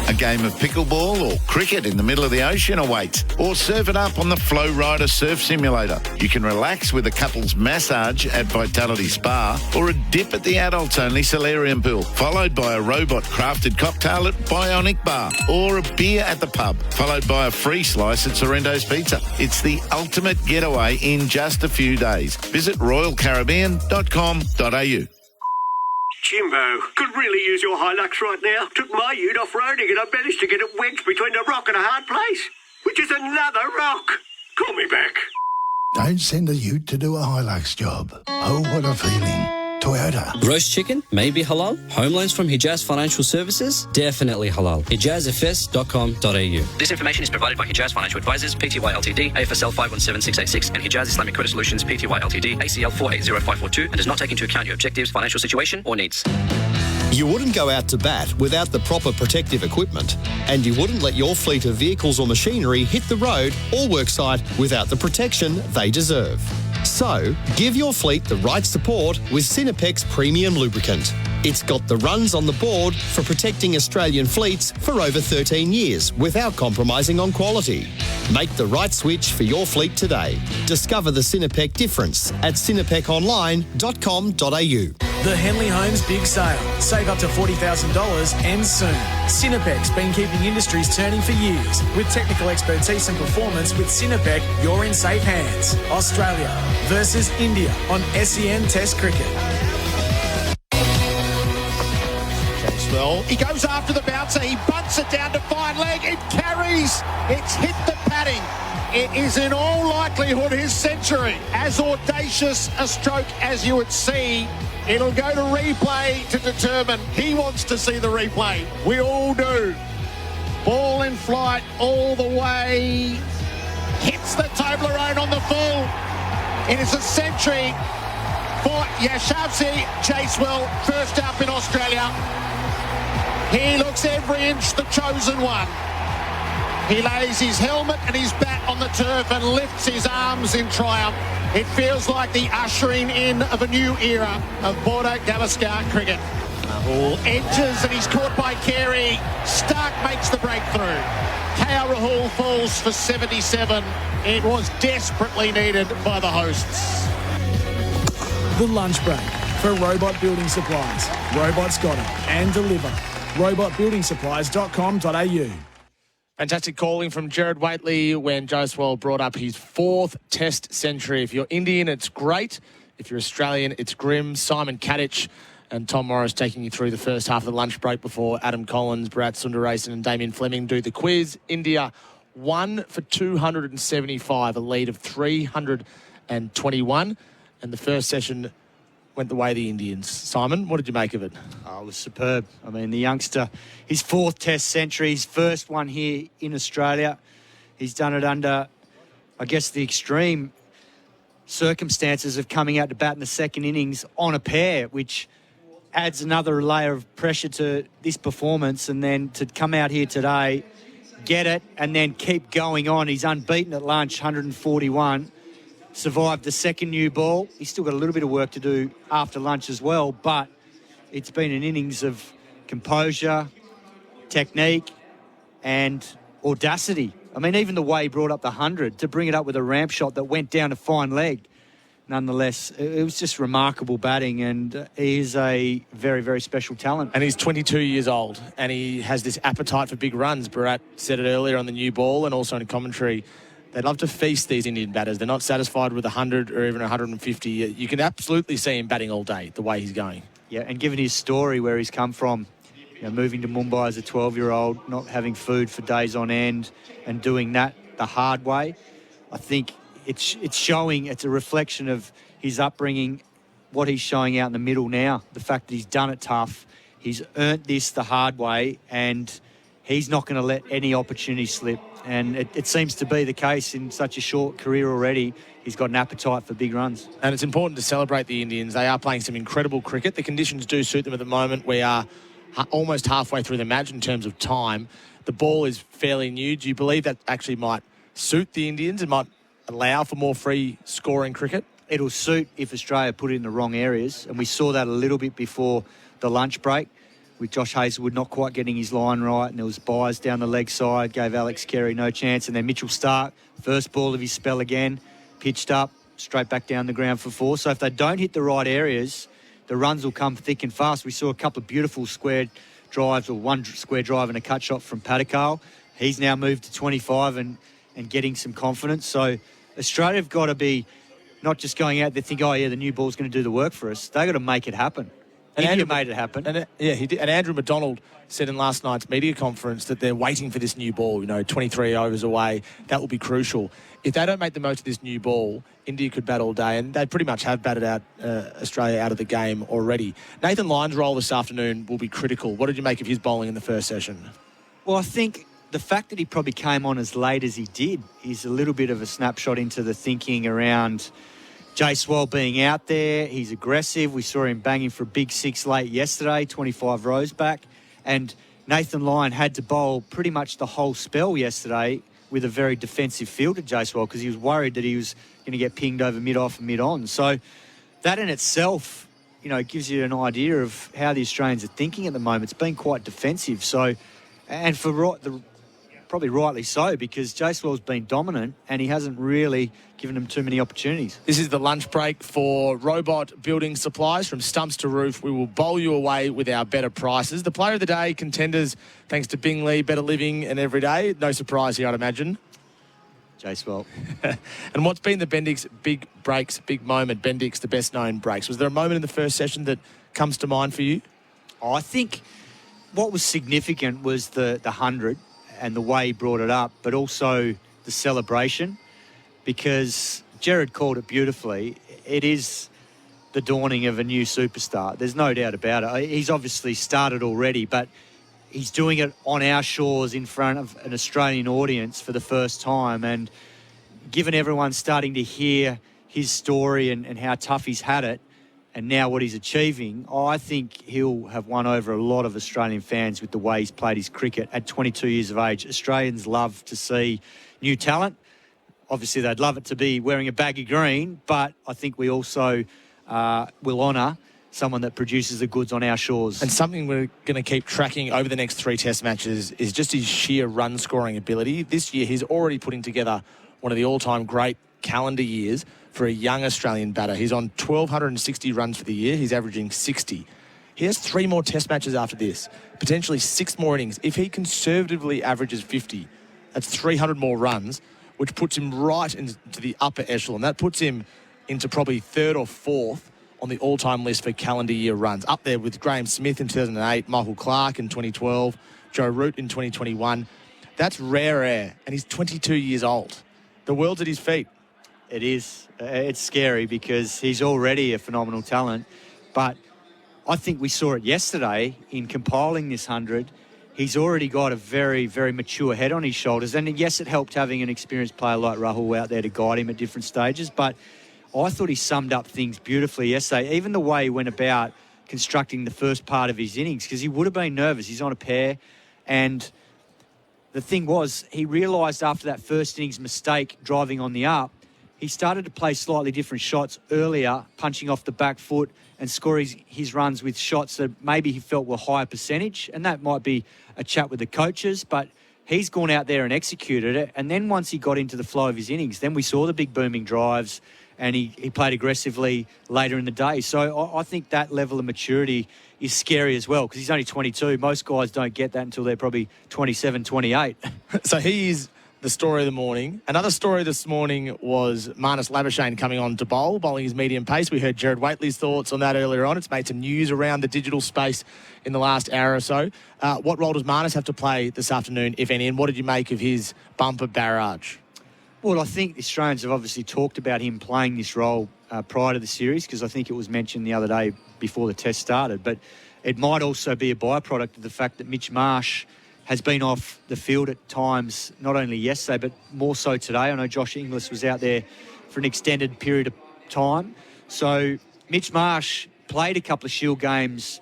A game of pickleball or cricket in the middle of the ocean awaits, or surf it up on the Flow Rider surf simulator. You can relax with a couple's massage at Vitality Spa, or a dip at the adults-only solarium pool, followed by a robot-crafted cocktail at Bionic Bar, or a beer at the pub, followed by a free slice at Sorrento's Pizza. It's the ultimate getaway in just a few days. Visit royalcaribbean.com.au. Jimbo, could really use your Hilux right now. Took my ute off-roading and I managed to get it wedged between a rock and a hard place, which is another rock. Call me back. Don't send a ute to do a Hilux job. Oh, what a feeling. Toyota. Roast chicken? Maybe halal. Home loans from Hijaz Financial Services? Definitely halal. HijazFS.com.au. This information is provided by Hijaz Financial Advisors, Pty Ltd, AFSL 517686, and Hijaz Islamic Credit Solutions, Pty Ltd, ACL 480542, and does not take into account your objectives, financial situation, or needs. You wouldn't go out to bat without the proper protective equipment, and you wouldn't let your fleet of vehicles or machinery hit the road or worksite without the protection they deserve. So, give your fleet the right support with Cinepex Premium Lubricant. It's got the runs on the board for protecting Australian fleets for over 13 years without compromising on quality. Make the right switch for your fleet today. Discover the Cinepec difference at cinepeconline.com.au. The Henley Homes Big Sale. Save up to $40,000 ends soon. Cinepec's been keeping industries turning for years. With technical expertise and performance with Cinepec, you're in safe hands. Australia versus India on SEN Test Cricket. Well, he goes after the bouncer. He bunts it down to fine leg. It carries. It's hit the padding. It is in all likelihood his century. As audacious a stroke as you would see. It'll go to replay to determine. He wants to see the replay. We all do. Ball in flight all the way. Hits the Toblerone on the full. It is a century for Yashavzi Chasewell, first up in Australia. He looks every inch the chosen one. He lays his helmet and his bat on the turf and lifts his arms in triumph. It feels like the ushering in of a new era of Border Gavaskar cricket. Rahul enters and he's caught by Carey. Stark makes the breakthrough. KL Rahul falls for 77. It was desperately needed by the hosts. The lunch break for Robot Building Supplies. Robots got it and deliver. robotbuildingsupplies.com.au. Fantastic calling from Gerard Wheately when Jaiswal brought up his 4th Test century. If you're Indian, it's great. If you're Australian, it's grim. Simon Katich And Tom Morris taking you through the first half of the lunch break before Adam Collins, Virat, Sundaresan and Damien Fleming do the quiz. India 1 for 275, a lead of 321. And the first session went the way of the Indians. Simon, what did you make of it? Oh, it was superb. I mean, the youngster, his 4th Test century, his first one here in Australia. He's done it under, I guess, the extreme circumstances of coming out to bat in the second innings on a pair, which adds another layer of pressure to this performance. And then to come out here today, get it, and then keep going on. He's unbeaten at lunch, 141. Survived the second new ball. He's still got a little bit of work to do after lunch as well, but it's been an innings of composure, technique, and audacity. I mean, even the way he brought up the 100 to bring it up with a ramp shot that went down a fine leg. Nonetheless, it was just remarkable batting, and he is a very, very special talent. And he's 22 years old, and he has this appetite for big runs. Bharat said it earlier on the new ball and also in commentary. They'd love to feast these Indian batters. They're not satisfied with 100 or even 150. You can absolutely see him batting all day, the way he's going. Yeah, and given his story, where he's come from, moving to Mumbai as a 12-year-old, not having food for days on end, and doing that the hard way, I think it's showing, it's a reflection of his upbringing, what he's showing out in the middle now, the fact that he's done it tough, he's earned this the hard way, and he's not going to let any opportunity slip. And it seems to be the case in such a short career already. He's got an appetite for big runs. And it's important to celebrate the Indians. They are playing some incredible cricket. The conditions do suit them at the moment. We are almost halfway through the match in terms of time. The ball is fairly new. Do you believe that actually might suit the Indians and might allow for more free scoring cricket? It'll suit if Australia put it in the wrong areas. And we saw that a little bit before the lunch break, with Josh Hazlewood not quite getting his line right, and there was buys down the leg side, gave Alex Carey no chance. And then Mitchell Starc, first ball of his spell again, pitched up, straight back down the ground for 4. So if they don't hit the right areas, the runs will come thick and fast. We saw a couple of beautiful square drives, or one square drive and a cut shot from Padikal. He's now moved to 25 and getting some confidence. So Australia have got to be not just going out there thinking, oh, yeah, the new ball's going to do the work for us. They've got to make it happen. And India made it happen. And, he did. And Andrew McDonald said in last night's media conference that they're waiting for this new ball, 23 overs away. That will be crucial. If they don't make the most of this new ball, India could bat all day, and they pretty much have batted out Australia out of the game already. Nathan Lyon's role this afternoon will be critical. What did you make of his bowling in the first session? Well, I think the fact that he probably came on as late as he did is a little bit of a snapshot into the thinking around Jaiswal being out there. He's aggressive. We saw him banging for a big 6 late yesterday, 25 rows back. And Nathan Lyon had to bowl pretty much the whole spell yesterday with a very defensive field at Jaiswal, because he was worried that he was going to get pinged over mid-off and mid-on. So that in itself, gives you an idea of how the Australians are thinking at the moment. It's been quite defensive. So, and probably rightly so, because Jaiswal's been dominant and he hasn't really given them too many opportunities. This is the lunch break for Robot Building Supplies. From stumps to roof, we will bowl you away with our better prices. The player of the day, contenders, thanks to Bingley, Better Living and Every Day. No surprise here, I'd imagine. Jaiswal. And what's been the Bendix big breaks, big moment, Bendix, the best known breaks? Was there a moment in the first session that comes to mind for you? I think what was significant was the 100 and the way he brought it up, but also the celebration, because Gerard called it beautifully. It is the dawning of a new superstar. There's no doubt about it. He's obviously started already, but he's doing it on our shores in front of an Australian audience for the first time. And given everyone's starting to hear his story and how tough he's had it, and now what he's achieving, I think he'll have won over a lot of Australian fans with the way he's played his cricket at 22 years of age. Australians love to see new talent. Obviously, they'd love it to be wearing a baggy green, but I think we also will honour someone that produces the goods on our shores. And something we're going to keep tracking over the next 3 Test matches is just his sheer run-scoring ability. This year, he's already putting together one of the all-time great calendar years for a young Australian batter. He's on 1,260 runs for the year. He's averaging 60. He has 3 more Test matches after this, potentially 6 more innings. If he conservatively averages 50, that's 300 more runs, which puts him right into the upper echelon. That puts him into probably 3rd or 4th on the all-time list for calendar year runs. Up there with Graham Smith in 2008, Michael Clark in 2012, Joe Root in 2021. That's rare air, and he's 22 years old. The world's at his feet. It is. It's scary because he's already a phenomenal talent. But I think we saw it yesterday in compiling this 100. He's already got a very, very mature head on his shoulders. And yes, it helped having an experienced player like Rahul out there to guide him at different stages. But I thought he summed up things beautifully yesterday. Even the way he went about constructing the first part of his innings, because he would have been nervous. He's on a pair. And the thing was, he realised after that first innings mistake driving on the up, he started to play slightly different shots earlier, punching off the back foot and scoring his runs with shots that maybe he felt were higher percentage. And that might be a chat with the coaches, but he's gone out there and executed it. And then once he got into the flow of his innings, then we saw the big booming drives and he played aggressively later in the day. So I think that level of maturity is scary as well because he's only 22. Most guys don't get that until they're probably 27, 28. So he is the story of the morning. Another story this morning was Marnus Labuschagne coming on to bowling his medium pace. We heard Gerard Wheatley's thoughts on that earlier on. It's made some news around the digital space in the last hour or so. What role does Marnus have to play this afternoon, if any, and what did you make of his bumper barrage? Well, I think the Australians have obviously talked about him playing this role prior to the series because I think it was mentioned the other day before the test started. But it might also be a byproduct of the fact that Mitch Marsh has been off the field at times, not only yesterday, but more so today. I know Josh Inglis was out there for an extended period of time. So Mitch Marsh played a couple of Shield games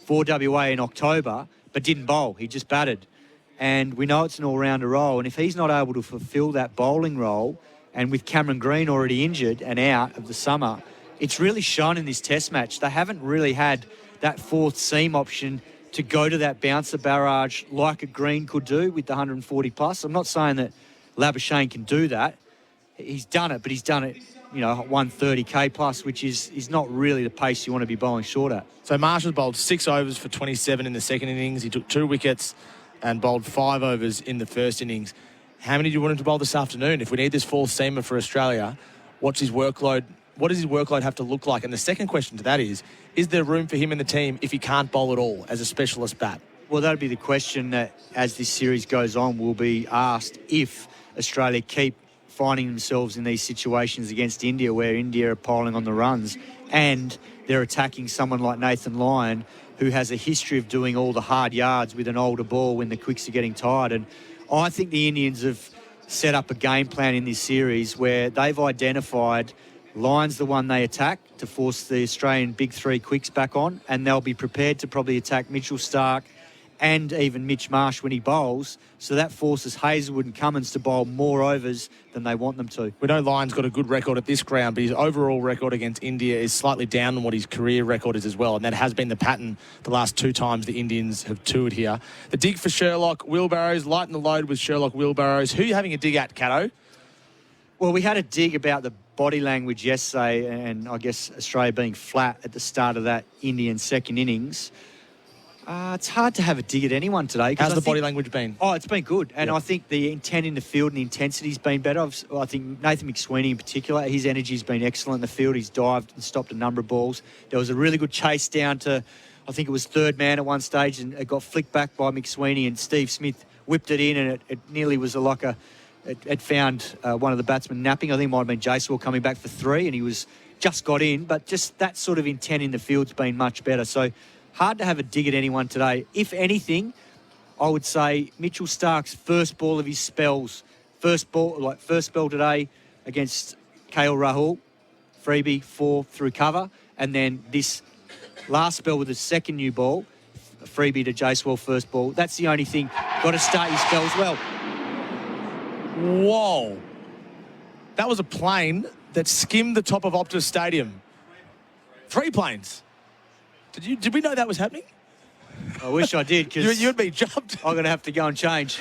for WA in October, but didn't bowl. He just batted. And we know it's an all-rounder role. And if he's not able to fulfil that bowling role, and with Cameron Green already injured and out of the summer, it's really shown in this test match. They haven't really had that fourth seam option to go to that bouncer barrage like a Green could do with the 140 plus. I'm not saying that Labuschagne can do that. He's done it, but he's done it, 130k plus, which is not really the pace you want to be bowling short at. So Marshall's bowled 6 overs for 27 in the second innings. He took 2 wickets and bowled 5 overs in the first innings. How many do you want him to bowl this afternoon? If we need this fourth seamer for Australia, what's his workload? What does his workload have to look like? And the second question to that is there room for him in the team if he can't bowl at all as a specialist bat? Well, that'll be the question that, as this series goes on, will be asked if Australia keep finding themselves in these situations against India where India are piling on the runs and they're attacking someone like Nathan Lyon who has a history of doing all the hard yards with an older ball when the quicks are getting tired. And I think the Indians have set up a game plan in this series where they've identified Lyon's the one they attack to force the Australian big three quicks back on, and they'll be prepared to probably attack Mitchell Starc and even Mitch Marsh when he bowls. So that forces Hazelwood and Cummins to bowl more overs than they want them to. We know Lyon's got a good record at this ground, but his overall record against India is slightly down on what his career record is as well, and that has been the pattern the last 2 times the Indians have toured here. The dig for Sherlock Wheelbarrows, lighten the load with Sherlock Wheelbarrows. Who are you having a dig at, Cato? Well, we had a dig about the body language yesterday and I guess Australia being flat at the start of that Indian second innings. It's hard to have a dig at anyone today. How's the body language been? Oh, it's been good. And I think the intent in the field and the intensity's been better. I think Nathan McSweeney in particular, his energy's been excellent in the field. He's dived and stopped a number of balls. There was a really good chase down to, I think it was third man at one stage, and it got flicked back by McSweeney and Steve Smith whipped it in, and it nearly was it found one of the batsmen napping. I think it might have been Jaiswal coming back for 3, and he was just got in. But just that sort of intent in the field's been much better. So hard to have a dig at anyone today. If anything, I would say Mitchell Starc's first ball of his spells, first spell today against KL Rahul, freebie 4 through cover, and then this last spell with the second new ball, freebie to Jaiswal first ball. That's the only thing. Got to start your spells well. Whoa. That was a plane that skimmed the top of Optus Stadium. 3 planes. Did we know that was happening? I wish I did, because you'd be jumped. I'm going to have to go and change.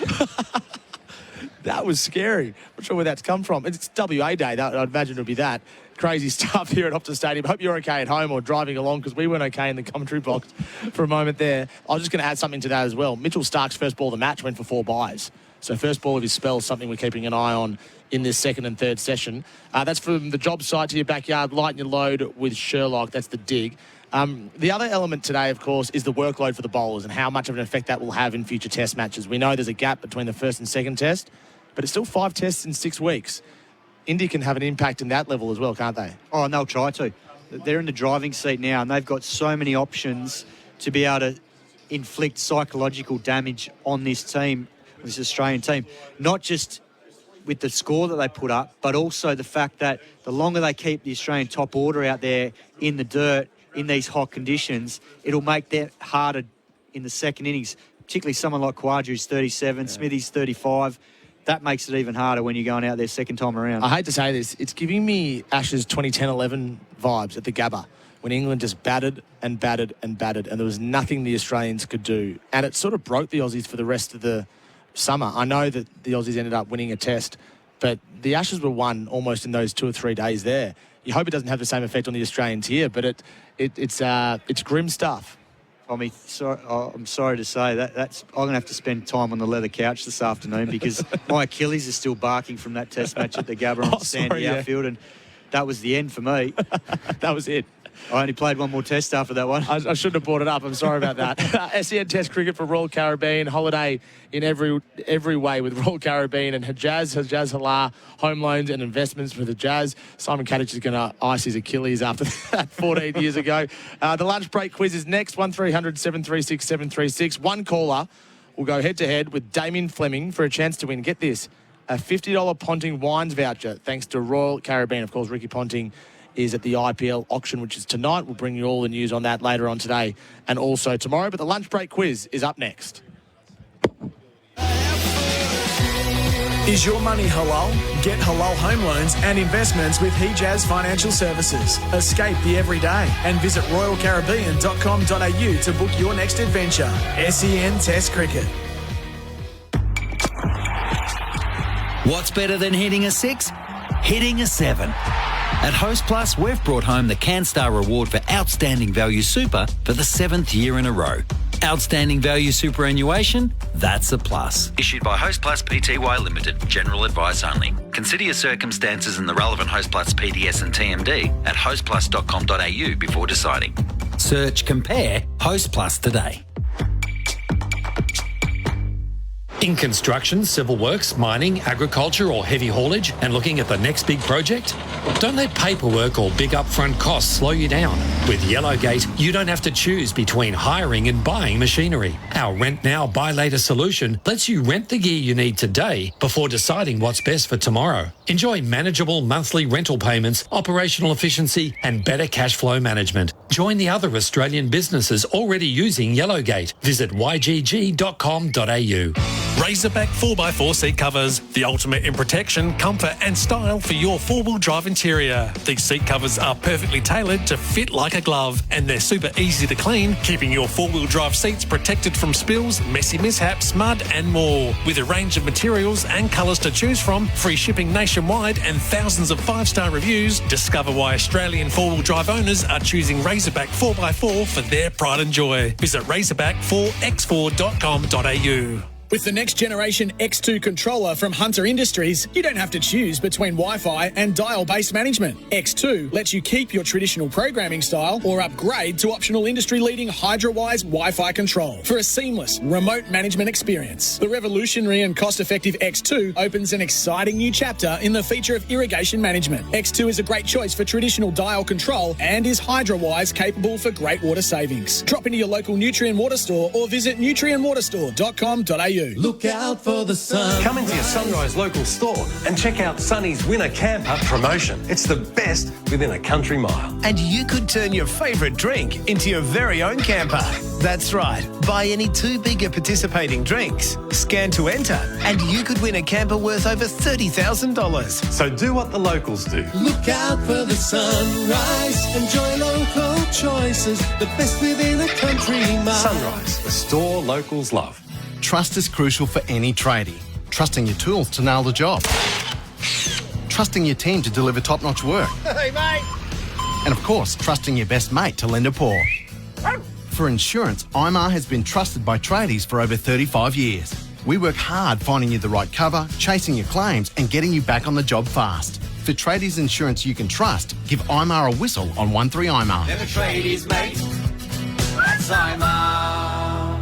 That was scary. Not sure where that's come from. It's WA Day. I'd imagine it would be that. Crazy stuff here at Optus Stadium. Hope you're okay at home or driving along, because we weren't okay in the commentary box for a moment there. I was just going to add something to that as well. Mitchell Starc's first ball of the match went for 4 byes. So first ball of his spell, something we're keeping an eye on in this second and third session. That's from the job site to your backyard, lighten your load with Sherlock. That's the dig. The other element today, of course, is the workload for the bowlers and how much of an effect that will have in future test matches. We know there's a gap between the first and second test, but it's still 5 tests in 6 weeks. India can have an impact in that level as well, can't they? Oh, and they'll try to. They're in the driving seat now, and they've got so many options to be able to inflict psychological damage on this team, this Australian team. Not just with the score that they put up, but also the fact that the longer they keep the Australian top order out there in the dirt, in these hot conditions, it'll make that harder in the second innings, particularly someone like Khawaja's 37, Smithy's 35. That makes it even harder when you're going out there second time around. I hate to say this, it's giving me Ashes 2010-11 vibes at the Gabba, when England just battered and battered and battered, and there was nothing the Australians could do. And it sort of broke the Aussies for the rest of the summer. I know that the Aussies ended up winning a test, but the Ashes were won almost in those 2 or 3 days there. You hope it doesn't have the same effect on the Australians here, but it's grim stuff. I'm sorry to say that's. I'm going to have to spend time on the leather couch this afternoon because my Achilles is still barking from that test match at the Gabba on sandy outfield, and that was the end for me. That was it. I only played one more test after that one. I shouldn't have brought it up. I'm sorry about that. SEN Test cricket for Royal Caribbean. Holiday in every way with Royal Caribbean and Hijaz Halar, home loans and investments for the Jazz. Simon Katich is going to ice his Achilles after that 14 years ago. The lunch break quiz is next. 1300 736 736. One caller will go head-to-head with Damien Fleming for a chance to win. Get this, a $50 Ponting Wines voucher thanks to Royal Caribbean. Of course, Ricky Ponting is at the IPL auction, which is tonight. We'll bring you all the news on that later on today and also tomorrow. But the lunch break quiz is up next. Is your money halal? Get halal home loans and investments with Hijaz Financial Services. Escape the everyday and visit royalcaribbean.com.au to book your next adventure. SEN Test Cricket. What's better than hitting a 6? Hitting a 7. At Host Plus, we've brought home the CanStar Award for Outstanding Value Super for the 7th year in a row. Outstanding Value Superannuation? That's a plus. Issued by Host Plus Pty Limited. General advice only. Consider your circumstances and the relevant Host Plus PDS and TMD at hostplus.com.au before deciding. Search Compare Host Plus today. In construction, civil works, mining, agriculture or heavy haulage and looking at the next big project? Don't let paperwork or big upfront costs slow you down. With Yellowgate, you don't have to choose between hiring and buying machinery. Our Rent Now, Buy Later solution lets you rent the gear you need today before deciding what's best for tomorrow. Enjoy manageable monthly rental payments, operational efficiency and better cash flow management. Join the other Australian businesses already using Yellowgate. Visit ygg.com.au. Razorback 4x4 seat covers, the ultimate in protection, comfort and style for your four-wheel drive interior. These seat covers are perfectly tailored to fit like a glove and they're super easy to clean, keeping your four-wheel drive seats protected from spills, messy mishaps, mud and more. With a range of materials and colours to choose from, free shipping nationwide and thousands of 5-star reviews, discover why Australian four-wheel drive owners are choosing Razorback 4x4 for their pride and joy. Visit razorback4x4.com.au. With the next generation X2 controller from Hunter Industries, you don't have to choose between Wi-Fi and dial-based management. X2 lets you keep your traditional programming style or upgrade to optional industry-leading HydroWise Wi-Fi control for a seamless remote management experience. The revolutionary and cost-effective X2 opens an exciting new chapter in the feature of irrigation management. X2 is a great choice for traditional dial control and is HydroWise capable for great water savings. Drop into your local Nutrien Water store or visit nutrienwaterstore.com.au. Look out for the sun. Come into your Sunrise local store and check out Sunny's Winter Camper promotion. It's the best within a country mile. And you could turn your favourite drink into your very own camper. That's right. Buy any 2 bigger participating drinks, scan to enter, and you could win a camper worth over $30,000. So do what the locals do. Look out for the sunrise. Enjoy local choices. The best within a country mile. Sunrise, the store locals love. Trust is crucial for any tradie. Trusting your tools to nail the job. Trusting your team to deliver top-notch work. Hey, mate. And of course, trusting your best mate to lend a paw. For insurance, IMAR has been trusted by tradies for over 35 years. We work hard finding you the right cover, chasing your claims and getting you back on the job fast. For tradies insurance you can trust, give IMAR a whistle on 13 IMAR. Never tradies, mate. That's IMAR.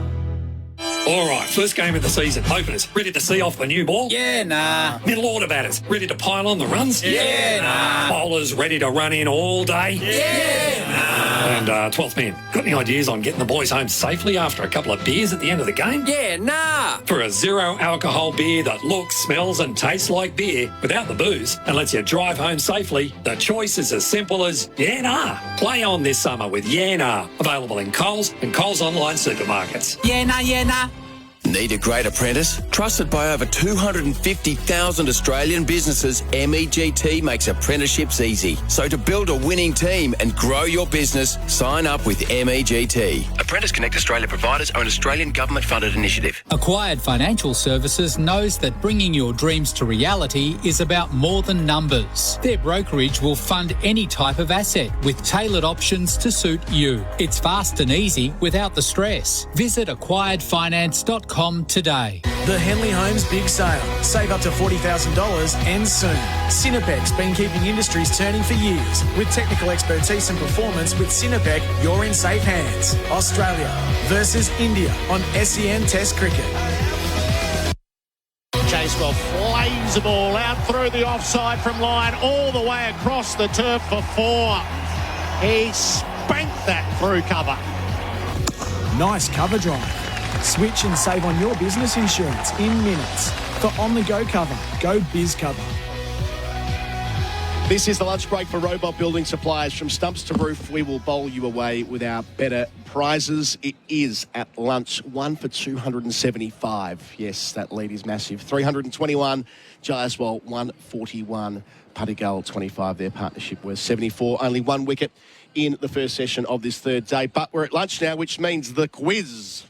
All right, first game of the season. Openers, ready to see off the new ball? Yeah, nah. Middle order batters, ready to pile on the runs? Yeah, nah. Bowlers, ready to run in all day? Yeah, nah. And 12th man, got any ideas on getting the boys home safely after a couple of beers at the end of the game? Yeah, nah. For a zero alcohol beer that looks, smells and tastes like beer without the booze and lets you drive home safely, the choice is as simple as yeah, nah. Play on this summer with yeah, nah. Available in Coles and Coles online supermarkets. Yeah, nah, yeah, nah. Need a great apprentice? Trusted by over 250,000 Australian businesses, MEGT makes apprenticeships easy. So to build a winning team and grow your business, sign up with MEGT. Apprentice Connect Australia providers are an Australian government-funded initiative. Acquired Financial Services knows that bringing your dreams to reality is about more than numbers. Their brokerage will fund any type of asset with tailored options to suit you. It's fast and easy without the stress. Visit acquiredfinance.com today. The Henley Homes Big Sale. Save up to $40,000 ends soon. Cinepec's been keeping industries turning for years. With technical expertise and performance with Cinepec, you're in safe hands. Australia versus India on SEN Test Cricket. Chasewell flames the ball out through the offside from line all the way across the turf for 4. He spanked that through cover. Nice cover drive. Switch and save on your business insurance in minutes. For on-the-go cover, go Biz Cover. This is the lunch break for Robot Building Supplies. From stumps to roof, we will bowl you away with our better prizes. It is at lunch, 1 for 275. Yes, that lead is massive. 321, Jaiswal 141, Padigal 25. Their partnership was 74. Only one wicket in the first session of this third day. But we're at lunch now, which means the quiz.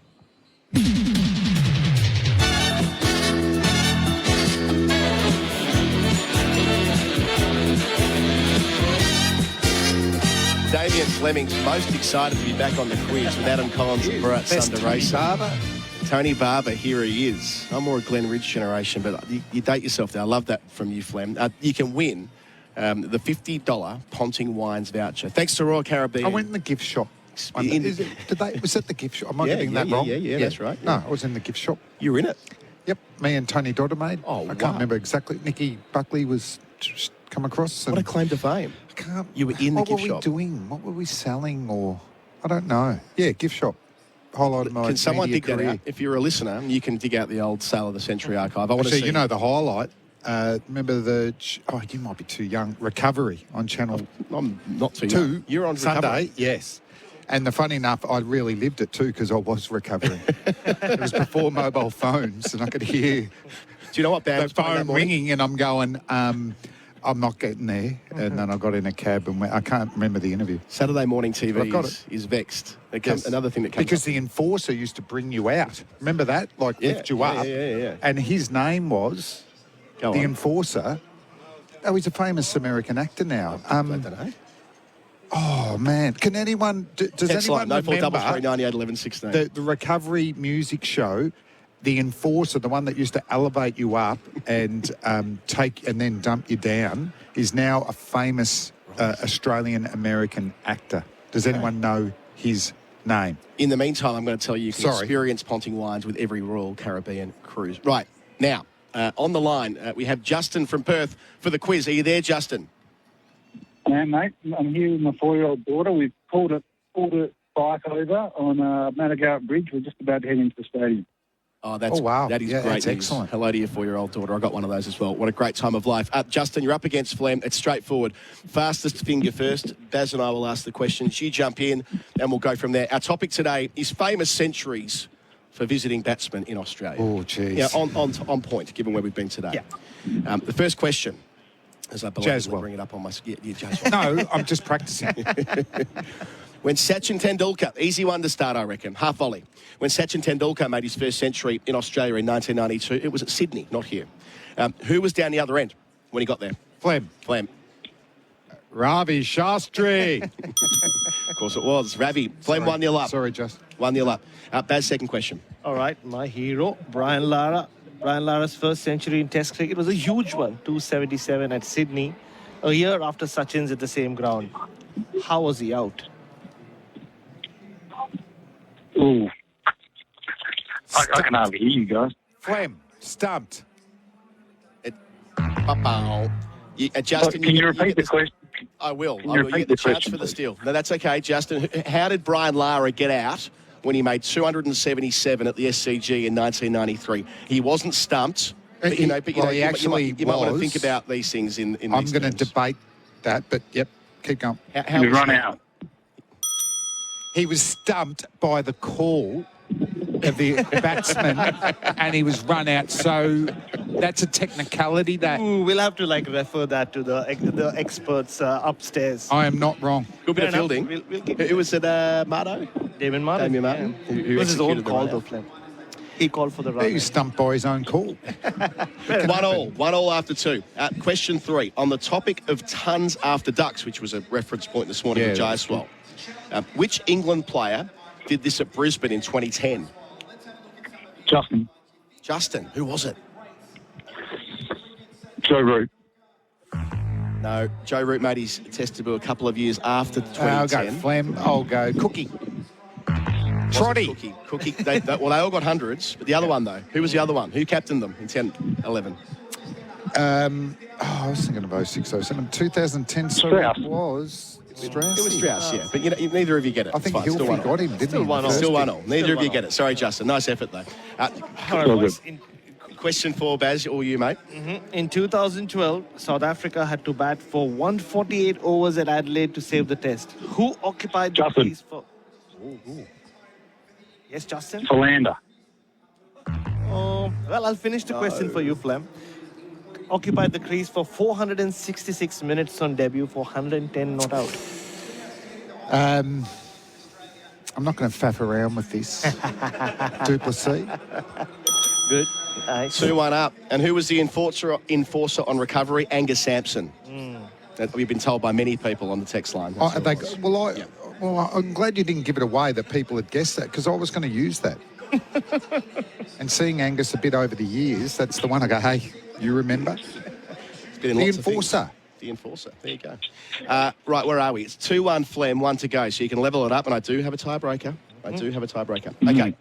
Damien Fleming's most excited to be back on the quiz with Adam Collins and Bharat Sundaresan. Tony Barber, here he is. I'm more a Glen Ridge generation, but you date yourself there. I love that from you, Flem. You can win the $50 Ponting Wines voucher. Thanks to Royal Caribbean. I went in the gift shop. Was it the gift shop? Am I getting that wrong? Yeah, that's right. No, I was in the gift shop. You were in it? Yep, me and Tony Dodder made. Oh, I can't remember exactly. Nicky Buckley was just come across. What a claim to fame. I can't. You were in the gift shop. What were we doing? What were we selling? Or I don't know. Yeah, gift shop. Highlight of my Can someone dig career. that out? If you're a listener, you can dig out the old Sale of the Century archive. I want to see. You know the highlight. Remember you might be too young. Recovery on Channel. I'm not too 2. young. You're on Sunday. Recovery. Yes. And the funny enough, I really lived it too because I was recovering. It was before mobile phones, and I could hear. Do you know what band? The phone ringing, and I'm going. I'm not getting there. And then I got in a cab and went. I can't remember the interview. Saturday morning TV is vexed. Another thing that comes because the enforcer used to bring you out. Remember that? Like lift you up. Yeah. And his name was Enforcer. Oh, he's a famous American actor now. I don't know. Oh man! Can anyone? Does anyone remember 981116 the recovery music show? The Enforcer, the one that used to elevate you up and take and then dump you down, is now a famous Australian American actor. Does anyone know his name? In the meantime, I'm going to tell you can experience Ponting Wines with every Royal Caribbean cruise. Right now, on the line we have Justin from Perth for the quiz. Are you there, Justin? Yeah, mate. I'm here with my 4-year-old daughter. We've pulled a bike over on Madagarrett Bridge. We're just about to head into the stadium. Oh, wow. That is great. That's excellent. Hello to your 4-year-old daughter. I got one of those as well. What a great time of life. Justin, you're up against Flem. It's straightforward. Fastest finger first. Baz and I will ask the questions. You jump in and we'll go from there. Our topic today is famous centuries for visiting batsmen in Australia. Oh, geez. Yeah, on point, given where we've been today. Yeah. The first question. As I Jaiswal. Bring it up on my... Yeah, Jaiswal. No, I'm just practicing. When Sachin Tendulkar, easy one to start, I reckon, half volley. When Sachin Tendulkar made his first century in Australia in 1992, it was at Sydney, not here. Who was down the other end when he got there? Flem. Ravi, Shastri. Of course it was. Ravi. Flem 1-0 up. Sorry, Just. 1-0 up. Baz, second question. All right, my hero, Brian Lara. Brian Lara's first century in Test cricket was a huge one, 277 at Sydney, a year after Sachin's at the same ground. How was he out? Ooh. I can hardly hear you guys. Flem, stumped. Justin, Can you repeat the question? I will. Can I you will. You repeat get the the chance question, for the please? steal. No, that's okay, Justin. How did Brian Lara get out when he made 277 at the SCG in 1993? He wasn't stumped. But, He actually you might want to was. think about these things in I'm going to debate that, but yep, keep going. How was run he? out. He was stumped by the call of the batsman and he was run out. So that's a technicality that We'll have to refer that to the experts upstairs. I am not wrong. Good bit of Fair enough. fielding. Who was it, Marto? Damien Martin. Damien Martin. Yeah. Who It was his own executed the call, run though, out. Flem. He called for the run. He was stumped by his own call. 1-1 after 2. Question 3. On the topic of tons after ducks, which was a reference point this morning with Jaiswal, which England player did this at Brisbane in 2010? Justin. Who was it? Joe Root. No, Joe Root made his test debut a couple of years after 2010. I'll go Flem. I'll go Cookie. Trotty. Cookie. They all got hundreds, but the other one, though, who was the other one? Who captained them in 10-11? I was thinking of 06, 07. 2010, so Strauss. it was Strauss. It was Strauss, yeah. But neither of you get it. I think It's fine. Still Hilfy 1-1. got him, didn't Still he? 1-0. Still 1-0. Neither Still of you 1-0. get it. Sorry, Justin. Nice effort, though. All good. Question 4, Baz, or you, mate? In 2012, South Africa had to bat for 148 overs at Adelaide to save the test. Who occupied the crease for... Yes, Justin? Philander. Well, I'll finish the question for you, Flem. Occupied the crease for 466 minutes on debut for 110 not out. I'm not going to faff around with this. Duplessis. Good. Nice. 2-1 up. And who was the enforcer on recovery? Angus Sampson. That we've been told by many people on the text line. I'm glad you didn't give it away that people had guessed that because I was going to use that. And seeing Angus a bit over the years, that's the one I go, hey, you remember? It's been in The lots of things. enforcer. The enforcer. There you go. Right, where are we? It's 2-1 Flem, 1 to go. So you can level it up, and I do have a tiebreaker. Okay.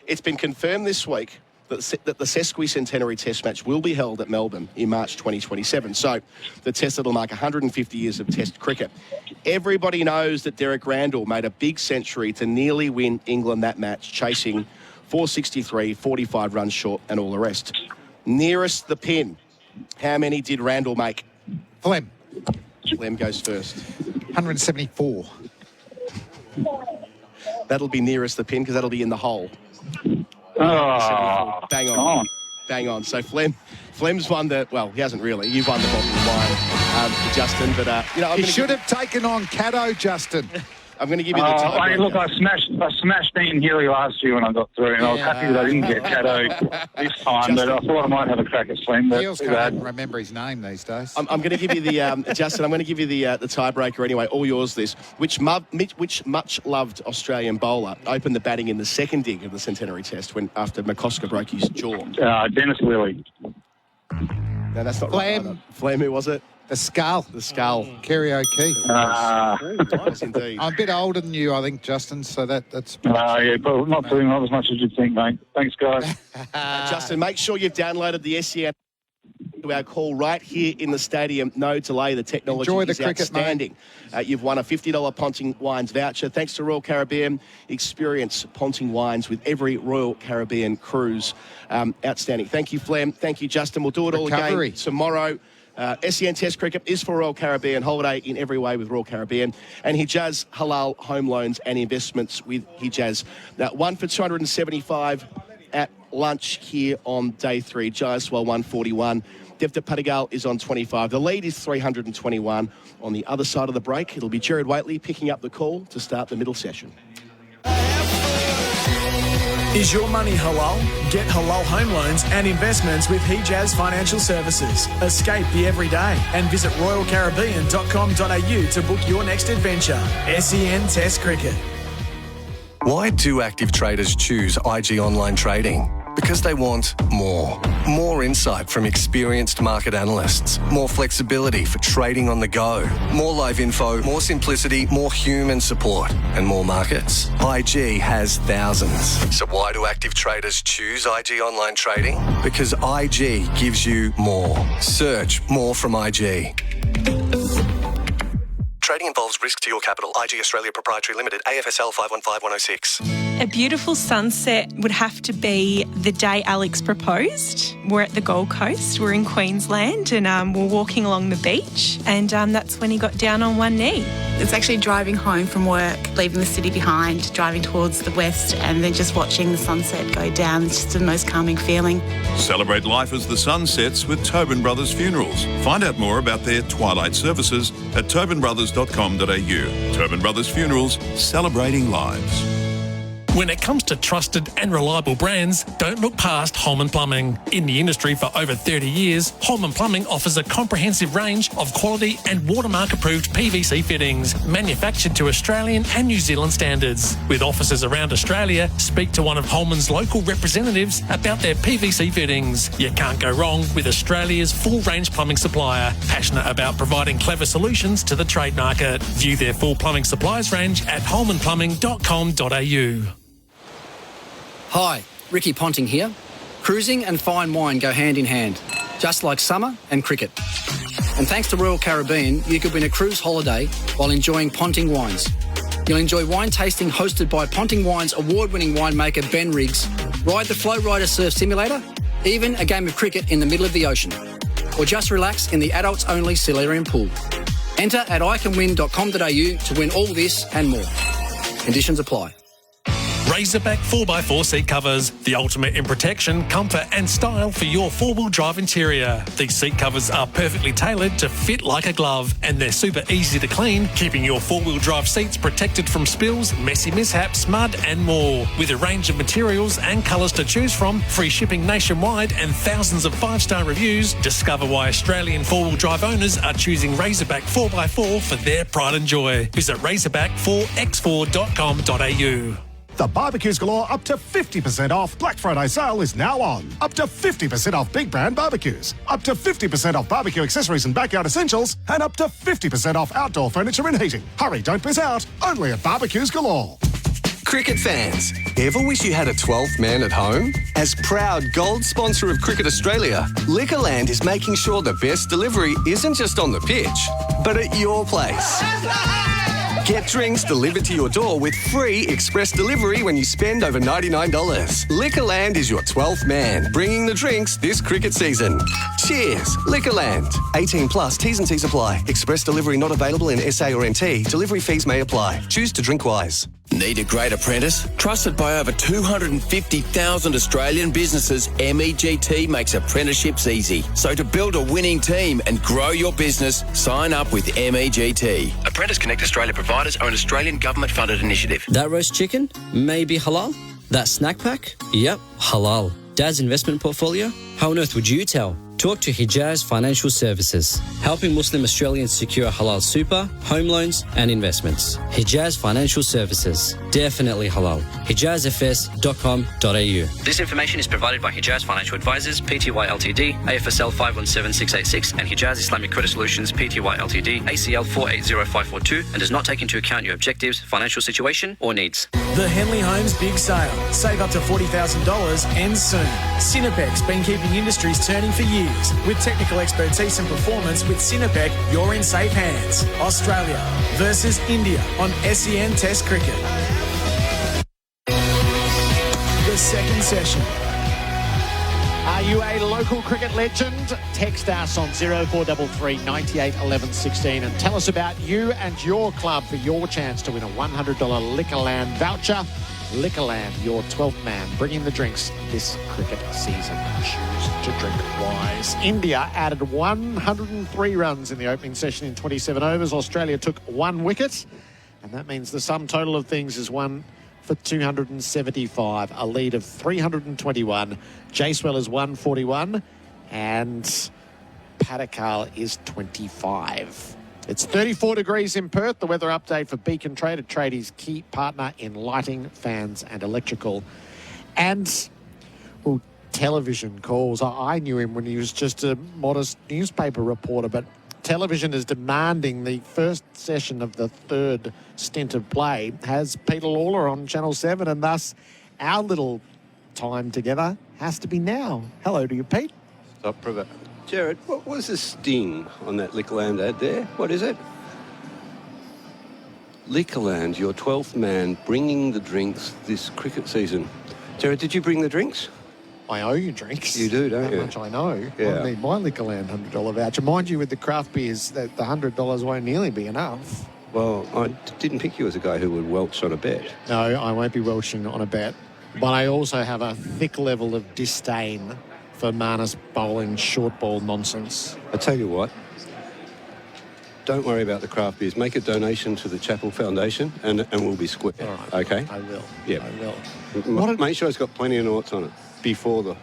It's been confirmed this week that the sesquicentenary test match will be held at Melbourne in March 2027. So the test that'll mark 150 years of test cricket. Everybody knows that Derek Randall made a big century to nearly win England that match, chasing 463, 45 runs short and all the rest. Nearest the pin, how many did Randall make? Flem. Flem goes first. 174. That'll be nearest the pin because that'll be in the hole. Oh, Bang on. Bang on. So Flem's won the, well, he hasn't really. You've won the bottle of wine, Justin. But, You should have taken on Caddo, Justin. I'm going to give you the tiebreaker. look, I smashed Ian Healy last year when I got through, and I was happy that I didn't get Caddo this time, but I thought I might have a crack at Flem. Heels can't even remember his name these days. I'm going to give you the, Justin, I'm going to give you the tiebreaker anyway. All yours this. Which much-loved Australian bowler opened the batting in the second dig of the Centenary Test after McCosker broke his jaw? Dennis Lilly. No, that's not Flem. right. Flem, who was it? The skull. The skull. Kerry O'Keefe. Yes, indeed. I'm a bit older than you, I think, Justin, so that's... Yeah, but not as much as you'd think, mate. Thanks, guys. Justin, make sure you've downloaded the SEN to our call right here in the stadium. No delay. The technology Enjoy the is cricket, outstanding. You've won a $50 Ponting Wines voucher. Thanks to Royal Caribbean. Experience Ponting Wines with every Royal Caribbean cruise. Outstanding. Thank you, Flem. Thank you, Justin. We'll do it all again tomorrow. SEN Test Cricket is for Royal Caribbean. Holiday in every way with Royal Caribbean. And Hijaz Halal Home Loans and Investments with Hijaz. Now, 1 for 275 at lunch here on day 3. Jaiswal 141. Devdutt Padigal is on 25. The lead is 321. On the other side of the break, it'll be Gerard Wheately picking up the call to start the middle session. Is your money halal? Get halal home loans and investments with Hijaz Financial Services. Escape the everyday and visit royalcaribbean.com.au to book your next adventure. SEN Test Cricket. Why do active traders choose IG Online Trading? Because they want more. More insight from experienced market analysts. More flexibility for trading on the go. More live info, more simplicity, more human support, and more markets. IG has thousands. So why do active traders choose IG Online Trading? Because IG gives you more. Search more from IG. Trading involves risk to your capital. IG Australia Proprietary Limited, AFSL 515106. A beautiful sunset would have to be the day Alex proposed. We're at the Gold Coast, we're in Queensland, and we're walking along the beach, and that's when he got down on one knee. It's actually driving home from work, leaving the city behind, driving towards the west, and then just watching the sunset go down. It's just the most calming feeling. Celebrate life as the sun sets with Tobin Brothers Funerals. Find out more about their twilight services at tobinbrothers.com.au. Tobin Brothers Funerals, celebrating lives. When it comes to trusted and reliable brands, don't look past Holman Plumbing. In the industry for over 30 years, Holman Plumbing offers a comprehensive range of quality and watermark-approved PVC fittings, manufactured to Australian and New Zealand standards. With offices around Australia, speak to one of Holman's local representatives about their PVC fittings. You can't go wrong with Australia's full-range plumbing supplier, passionate about providing clever solutions to the trade market. View their full plumbing supplies range at holmanplumbing.com.au. Hi, Ricky Ponting here. Cruising and fine wine go hand in hand, just like summer and cricket. And thanks to Royal Caribbean, you could win a cruise holiday while enjoying Ponting wines. You'll enjoy wine tasting hosted by Ponting Wine's award-winning winemaker Ben Riggs, ride the Flow Rider surf simulator, even a game of cricket in the middle of the ocean. Or just relax in the adults-only Solarium pool. Enter at iCanWin.com.au to win all this and more. Conditions apply. Razorback 4x4 seat covers, the ultimate in protection, comfort and style for your four-wheel drive interior. These seat covers are perfectly tailored to fit like a glove, and they're super easy to clean, keeping your four-wheel drive seats protected from spills, messy mishaps, mud and more. With a range of materials and colours to choose from, free shipping nationwide and thousands of 5-star reviews, discover why Australian four-wheel drive owners are choosing Razorback 4x4 for their pride and joy. Visit razorback4x4.com.au. The barbecues galore up to 50% off. Black Friday sale is now on. Up to 50% off big brand barbecues. Up to 50% off barbecue accessories and backyard essentials. And up to 50% off outdoor furniture and heating. Hurry, don't miss out. Only at barbecues galore. Cricket fans, ever wish you had a 12th man at home? As proud gold sponsor of Cricket Australia, Liquorland is making sure the best delivery isn't just on the pitch, but at your place. Get drinks delivered to your door with free express delivery when you spend over $99. Liquorland is your 12th man, bringing the drinks this cricket season. Cheers, Liquorland. 18 plus, T's and C's apply. Express delivery not available in SA or NT. Delivery fees may apply. Choose to drink wise. Need a great apprentice? Trusted by over 250,000 Australian businesses, MEGT makes apprenticeships easy. So to build a winning team and grow your business, sign up with MEGT. Apprentice Connect Australia providers are an Australian government-funded initiative. That roast chicken? Maybe halal? That snack pack? Yep, halal. Dad's investment portfolio? How on earth would you tell? Talk to Hijaz Financial Services, helping Muslim Australians secure halal super, home loans and investments. Hijaz Financial Services. Definitely halal. hijazfs.com.au. This information is provided by Hijaz Financial Advisors, Pty Ltd, AFSL 517686 and Hijaz Islamic Credit Solutions, Pty Ltd, ACL 480542 and does not take into account your objectives, financial situation or needs. The Henley Homes Big Sale. Save up to $40,000 ends soon. Cinepec's been keeping industries turning for years. With technical expertise and performance with Cinepec, you're in safe hands. Australia versus India on SEN Test Cricket. The second session. Are you a local cricket legend? Text us on 0433 98 11 16 and tell us about you and your club for your chance to win a $100 Liquorland voucher. Liquorland, your 12th man, bringing the drinks this cricket season. Choose to drink wise. India added 103 runs in the opening session in 27 overs. Australia took 1 wicket, and that means the sum total of things is 1 for 275, a lead of 321. Jacewell is 141, and Padikal is 25. It's 34 degrees in Perth. The weather update for Beacon Trade, a tradies' key partner in lighting, fans and electrical. And, well, television calls. I knew him when he was just a modest newspaper reporter, but television is demanding the first session of the third stint of play has Peter Lalor on Channel 7, and thus our little time together has to be now. Hello to you, Pete. Stop, Privet. Gerard, what was the sting on that Liquorland ad there? What is it? Liquorland, your 12th man, bringing the drinks this cricket season. Gerard, did you bring the drinks? I owe you drinks. You do, don't you? How much I know. Yeah. I need my Liquorland $100 voucher. Mind you, with the craft beers, the $100 won't nearly be enough. Well, I didn't pick you as a guy who would welch on a bet. No, I won't be welching on a bet. But I also have a thick level of disdain for Marnus bowling short ball nonsense. I tell you what, don't worry about the craft beers. Make a donation to the Chapel Foundation and we'll be square. All right. Okay? I will. Yeah. I will. Make sure it's got plenty of noughts on it before the...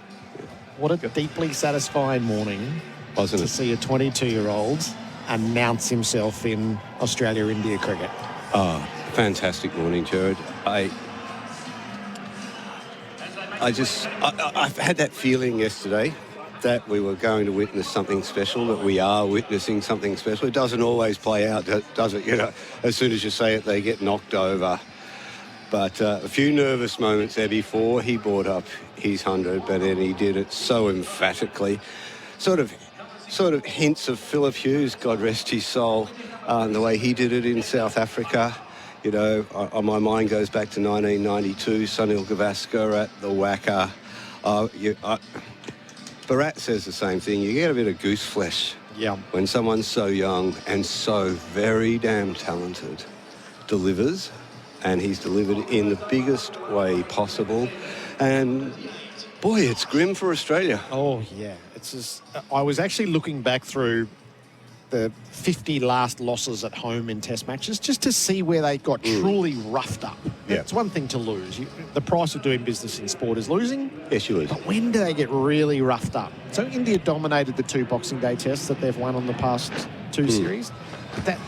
What a deeply satisfying morning Wasn't to it? see a 22-year-old announce himself in Australia-India cricket. Oh, fantastic morning, Gerard. I've had that feeling yesterday that we were going to witness something special, that we are witnessing something special. It doesn't always play out, does it? You know, as soon as you say it, they get knocked over. But a few nervous moments there before he brought up his 100, but then he did it so emphatically. Sort of hints of Philip Hughes, God rest his soul, the way he did it in South Africa. You know, my mind goes back to 1992, Sunil Gavaskar at the Wacker. Virat says the same thing. You get a bit of goose flesh when someone's so young and so very damn talented delivers, and he's delivered in the biggest way possible. And, boy, it's grim for Australia. Oh, yeah. It's just, I was actually looking back through the 50 last losses at home in Test matches just to see where they got truly roughed up. Yeah. It's one thing to lose. The price of doing business in sport is losing. Yes, you lose. But when do they get really roughed up? So India dominated the 2 Boxing Day tests that they've won on the past 2 series. But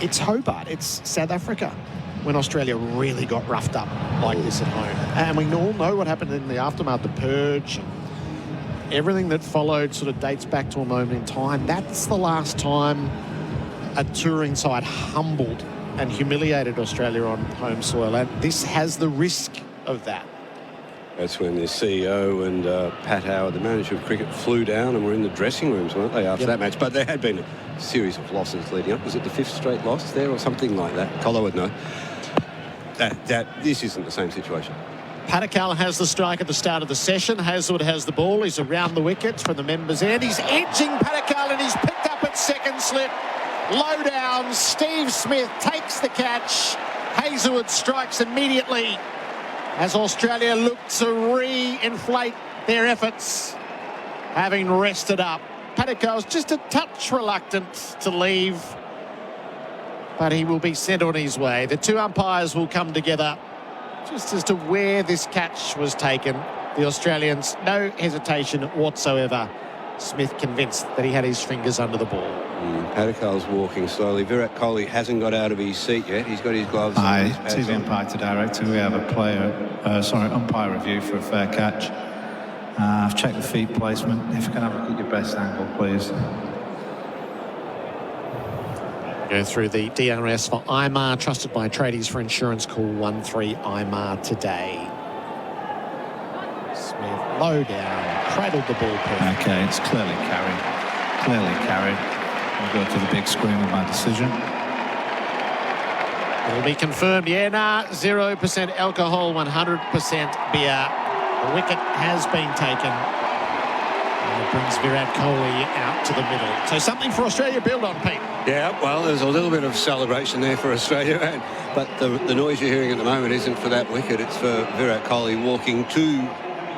it's Hobart. It's South Africa when Australia really got roughed up like this at home. And we all know what happened in the aftermath, the purge, and everything that followed sort of dates back to a moment in time. That's the last time a touring side humbled and humiliated Australia on home soil. And this has the risk of that. That's when the CEO and Pat Howard, the manager of cricket, flew down and were in the dressing rooms, weren't they, after that match? But there had been a series of losses leading up. Was it the 5th straight loss there or something like that? Colo would know. This isn't the same situation. Patakal has the strike at the start of the session. Hazlewood has the ball. He's around the wickets from the members' end. He's edging Patakal and he's picked up at second slip. Low down. Steve Smith takes the catch. Hazlewood strikes immediately as Australia look to re-inflate their efforts, having rested up. Patakal's just a touch reluctant to leave, but he will be sent on his way. The 2 umpires will come together just as to where this catch was taken. The Australians, no hesitation whatsoever. Smith convinced that he had his fingers under the ball. Patakal's walking slowly. Virat Kohli hasn't got out of his seat yet. He's got his gloves on. His pads TV on. umpire to director. We have a umpire review for a fair catch. I've checked the feet placement. If you can have a look at your best angle, please. Go through the DRS for IMAR, trusted by tradies for insurance. Call 13 IMAR today. Smith, low down, cradled the ball perfect. Okay, it's clearly carried. Clearly carried. I'll go to the big screen with my decision. It'll be confirmed. Yeah, 0% alcohol, 100% beer. The wicket has been taken. And it brings Virat Kohli out to the middle. So something for Australia build on, Pete. Yeah, well, there's a little bit of celebration there for Australia, but the noise you're hearing at the moment isn't for that wicket. It's for Virat Kohli walking to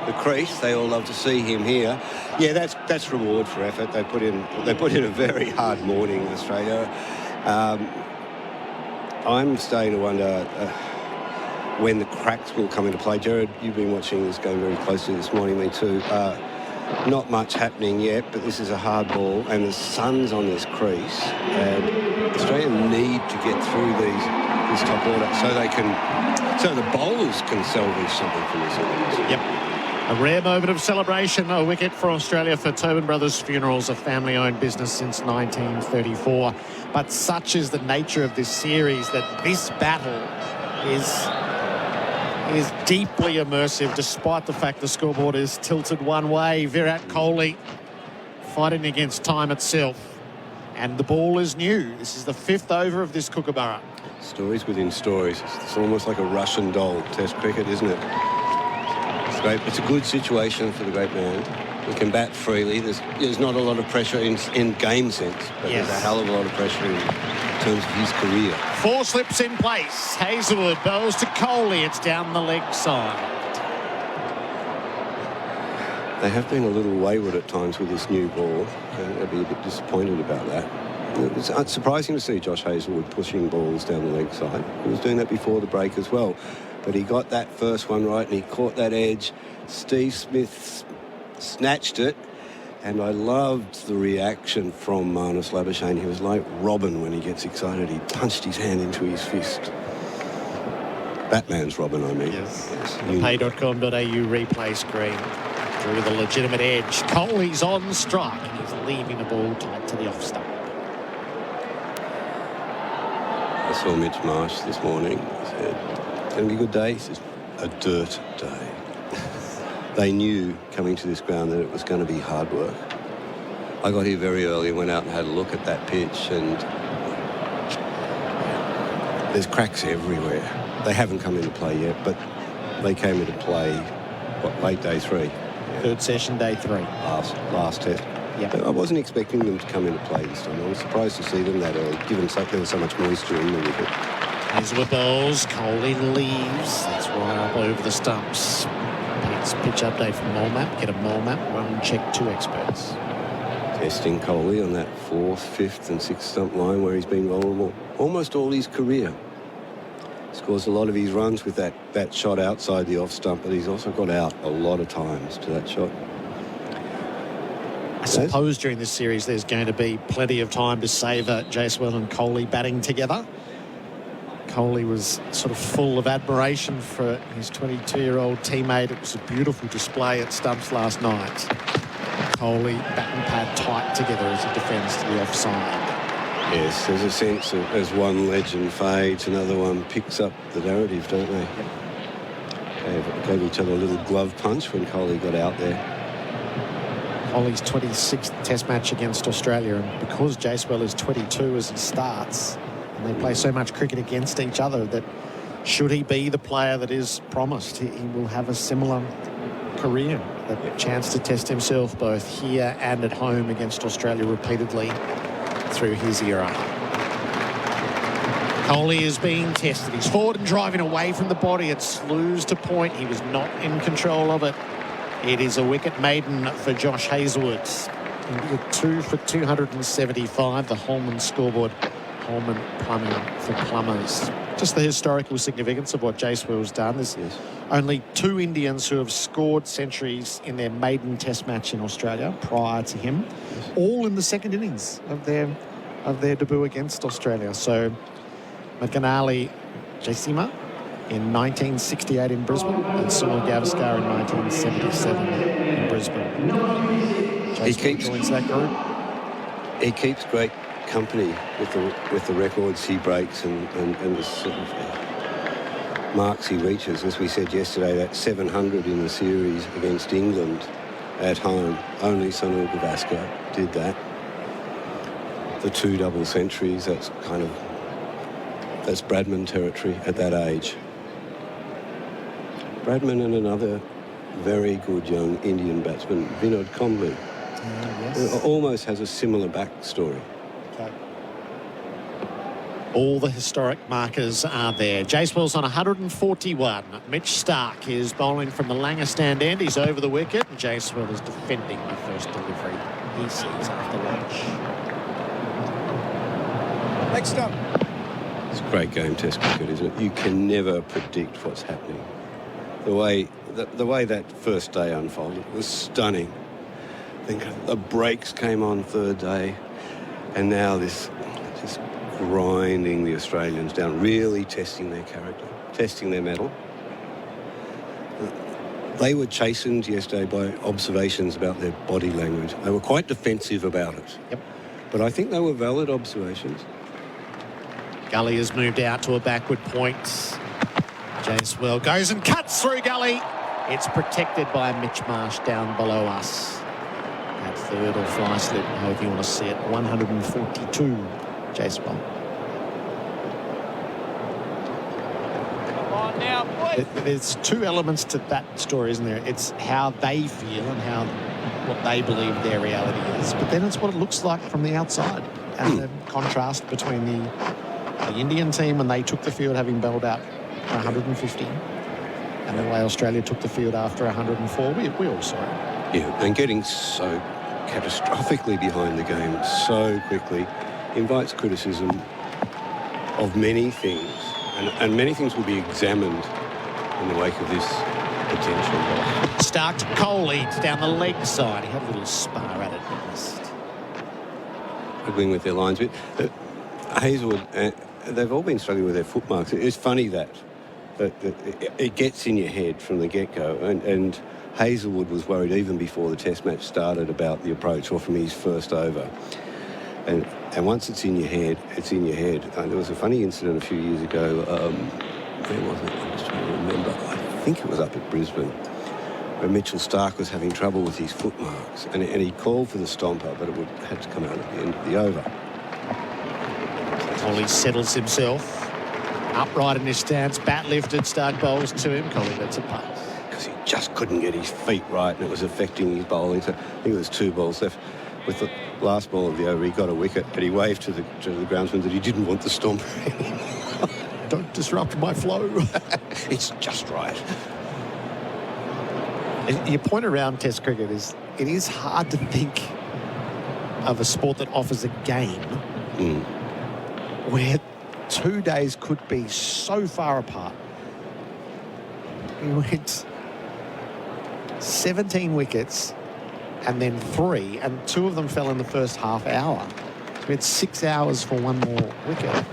the crease. They all love to see him here. Yeah, that's reward for effort. They put in a very hard morning, Australia. I'm starting to wonder when the cracks will come into play. Gerard, you've been watching this game very closely this morning, me too. Not much happening yet, but this is a hard ball, and the sun's on this crease, and Australia need to get through this top order so the bowlers can salvage something from this innings. Yep. A rare moment of celebration, a wicket for Australia for Tobin Brothers Funerals, a family-owned business since 1934. But such is the nature of this series that this battle is deeply immersive, despite the fact the scoreboard is tilted one way. Virat Kohli fighting against time itself. And the ball is new. This is the 5th over of this Kookaburra. Stories within stories. It's almost like a Russian doll, Test cricket, isn't it? It's great. It's a good situation for the great man. He can bat freely. There's not a lot of pressure in game sense, but Yes. there's a hell of a lot of pressure in terms of his career. 4 slips in place. Hazelwood bows to Kohli. It's down the leg side. They have been a little wayward at times with this new ball. They'd be a bit disappointed about that. It's surprising to see Josh Hazelwood pushing balls down the leg side. He was doing that before the break as well. But he got that first one right and he caught that edge. Steve Smith snatched it. And I loved the reaction from Marnus Labuschagne. He was like Robin when he gets excited. He punched his hand into his fist. Batman's Robin, I mean. Yes. Pay.com.au replay screen. Through the legitimate edge. Kohli's on strike and he's leaving the ball tight to the off stump. I saw Mitch Marsh this morning. He said, it's going to be a good day. He says, a dirt day. They knew coming to this ground that it was going to be hard work. I got here very early and went out and had a look at that pitch, and there's cracks everywhere. They haven't come into play yet, but they came into play, late day 3? Third session, day 3. Last test. Yep. I wasn't expecting them to come into play this time. I was surprised to see them that early, given there was so much moisture in the wicket. Hazelwood bowls, Kohli leaves. That's right up over the stumps. Next pitch update from Molmap. Get a Molmap, run check 2 experts. Testing Kohli on that 4th, 5th and 6th stump line where he's been vulnerable almost all his career. Scores a lot of his runs with that shot outside the off stump, but he's also got out a lot of times to that shot. I suppose during this series there's going to be plenty of time to savour Jaiswal and Kohli batting together. Kohli was sort of full of admiration for his 22-year-old teammate. It was a beautiful display at stumps last night. Kohli bat and pad tight together as he defends to the offside. Yes, there's a sense of as one legend fades, another one picks up the narrative, don't they? Gave each other a little glove punch when Kohli got out there. Kohli's 26th test match against Australia, and because Jaiswal is 22 as he starts, and they play so much cricket against each other, that should he be the player that is promised, he will have a similar career, a chance to test himself both here and at home against Australia repeatedly through his era. Kohli is being tested. He's forward and driving away from the body. It slews to point. He was not in control of it. It is a wicket maiden for Josh Hazelwood. India 2 for 275. The Holman scoreboard. Holman plumbing for plumbers. Just the historical significance of what Jaiswal's done. There's only 2 Indians who have scored centuries in their maiden test match in Australia prior to him, all in the second innings of their debut against Australia. So McAnally Jaisima in 1968 in Brisbane and Sunil Gavaskar in 1977 in Brisbane. He joins that group. He keeps great company with the records he breaks and the sort of marks he reaches. As we said yesterday, that 700 in the series against England at home, only Sunil Gavaskar did that. The 2 double centuries, that's Bradman territory at that age. Bradman and another very good young Indian batsman, Vinod Kambli, almost has a similar backstory. All the historic markers are there. Jaiswal's on 141. Mitch Stark is bowling from the Langer stand end. He's over the wicket. And Jaiswal is defending the first delivery he sees after lunch. Next up. It's a great game, Test cricket, isn't it? You can never predict what's happening. The way that first day unfolded was stunning. I think the breaks came on third day, and now this just grinding the Australians down, really testing their character, testing their mettle. They were chastened yesterday by observations about their body language. They were quite defensive about it. Yep. But I think they were valid observations. Gully has moved out to a backward point. Jacewell goes and cuts through Gully. It's protected by Mitch Marsh down below us. That third or fly slip, however you want to see it, 142, Jacewell. There's two elements to that story, isn't there? It's how they feel and what they believe their reality is, but then it's what it looks like from the outside, and the contrast between the Indian team when they took the field having bowled out for 150 and the way Australia took the field after 104. We all saw it. Yeah, and getting so catastrophically behind the game so quickly invites criticism of many things, and many things will be examined in the wake of this potential loss. Stark to Kohli down the leg side. He had a little spar at it. Struggling with their lines. But Hazelwood, they've all been struggling with their footmarks. It's funny that it gets in your head from the get-go. And Hazelwood was worried even before the Test match started about the approach or from his first over. And once it's in your head, it's in your head. There was a funny incident a few years ago. Where was it? I'm just trying to remember. I think it was up at Brisbane, where Mitchell Starc was having trouble with his footmarks. And he called for the stomper, but it had to come out at the end of the over. Kohli settles himself. Upright in his stance, bat lifted, Starc bowls to him. Kohli lets it pass. Because he just couldn't get his feet right, and it was affecting his bowling. So I think there was 2 balls left. With the last ball of the over, he got a wicket, and he waved to the groundsman that he didn't want the stomper anymore. Don't disrupt my flow. It's just right. Your point around Test cricket is it is hard to think of a sport that offers a game where 2 days could be so far apart. We went 17 wickets and then 3, and 2 of them fell in the first half hour. So we had 6 hours for 1 more wicket.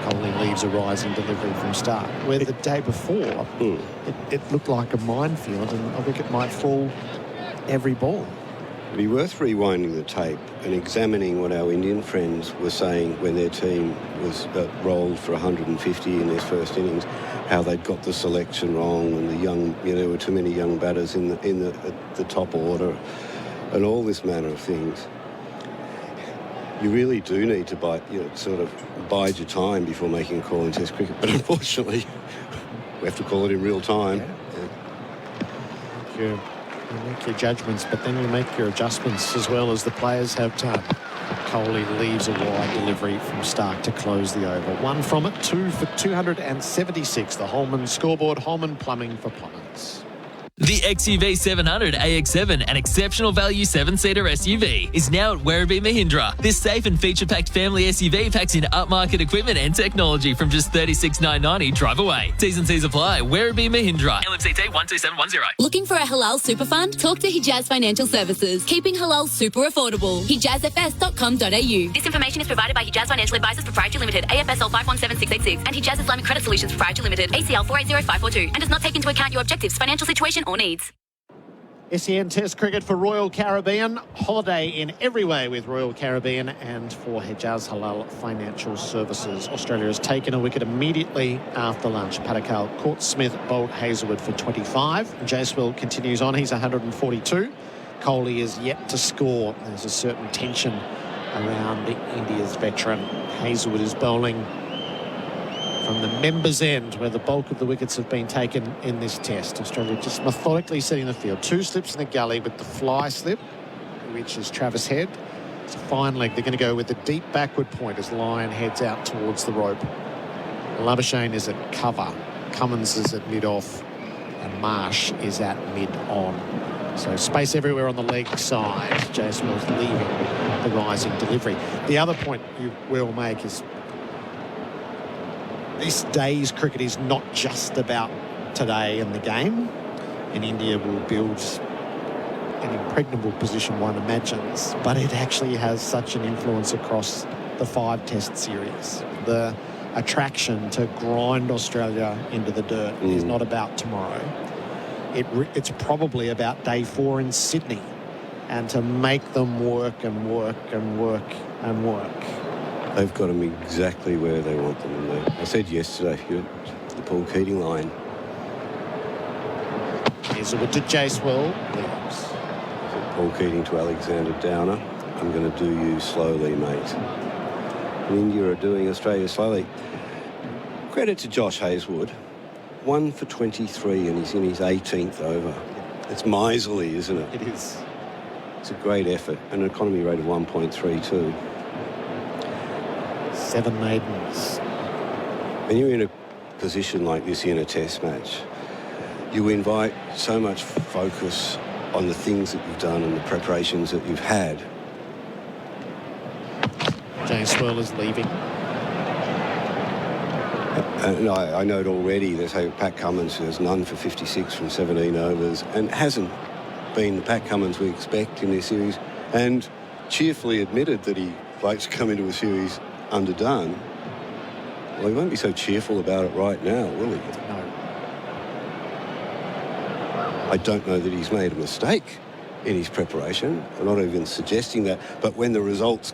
Kohli leaves a rising delivery from Starc, where the day before it looked like a minefield and a wicket might fall every ball. It'd be worth rewinding the tape and examining what our Indian friends were saying when their team was rolled for 150 in their first innings, how they'd got the selection wrong and the young, there were too many young batters in the top order and all this manner of things. You really do need to sort of bide your time before making a call in Test cricket. But unfortunately, we have to call it in real time. You make your judgments, but then you make your adjustments as well as the players have done. Kohli leaves a wide delivery from Starc to close the over. 1 from it, 2 for 276. The Holman scoreboard. Holman Plumbing for plumbers. The XUV 700 AX7, an exceptional value 7-seater SUV, is now at Werribee Mahindra. This safe and feature-packed family SUV packs in upmarket equipment and technology from just $36,990 drive away. T's and C's apply. Werribee Mahindra. LMCT 12710. Looking for a halal super fund? Talk to Hijaz Financial Services. Keeping halal super affordable. HijazFS.com.au. This information is provided by Hijaz Financial Advisors Proprietary Limited, AFSL 517686, and Hijaz Islamic Credit Solutions Proprietary Limited, ACL 480542, and does not take into account your objectives, financial situation, or needs. SEN Test cricket for Royal Caribbean. Holiday in every way with Royal Caribbean and for Hijaz Halal Financial Services. Australia has taken a wicket immediately after lunch. Patakal caught Smith, bowled Hazelwood for 25. Jacewell continues on. He's 142. Kohli is yet to score. There's a certain tension around India's veteran. Hazelwood is bowling from the members' end, where the bulk of the wickets have been taken in this Test. Australia just methodically setting the field. 2 slips in the gully with the fly slip, which is Travis Head. It's a fine leg. They're going to go with the deep backward point as Lyon heads out towards the rope. Labuschagne is at cover. Cummins is at mid-off. And Marsh is at mid-on. So space everywhere on the leg side. Jacewell's leaving the rising delivery. The other point you will make is this day's cricket is not just about today and the game, and India will build an impregnable position, one imagines, but it actually has such an influence across the 5 Test series. the attraction to grind Australia into the dirt is not about tomorrow. It's probably about day 4 in Sydney, and to make them work and work and work and work. They've got them exactly where they want them. And I said yesterday, the Paul Keating line. Here's a wood to Jacewell. Paul Keating to Alexander Downer. I'm going to do you slowly, mate. And India are doing Australia slowly. Credit to Josh Hazlewood. 1 for 23 and he's in his 18th over. It's miserly, isn't it? It is. It's a great effort. An economy rate of 1.32. 7 maidens. When you're in a position like this in a test match, you invite so much focus on the things that you've done and the preparations that you've had. James Swirl is leaving. And I know it already. They say Pat Cummins has none for 56 from 17 overs and hasn't been the Pat Cummins we expect in this series, and cheerfully admitted that he likes to come into a series underdone. Well, he won't be so cheerful about it right now, will he? No. I don't know that he's made a mistake in his preparation. I'm not even suggesting that. But when the results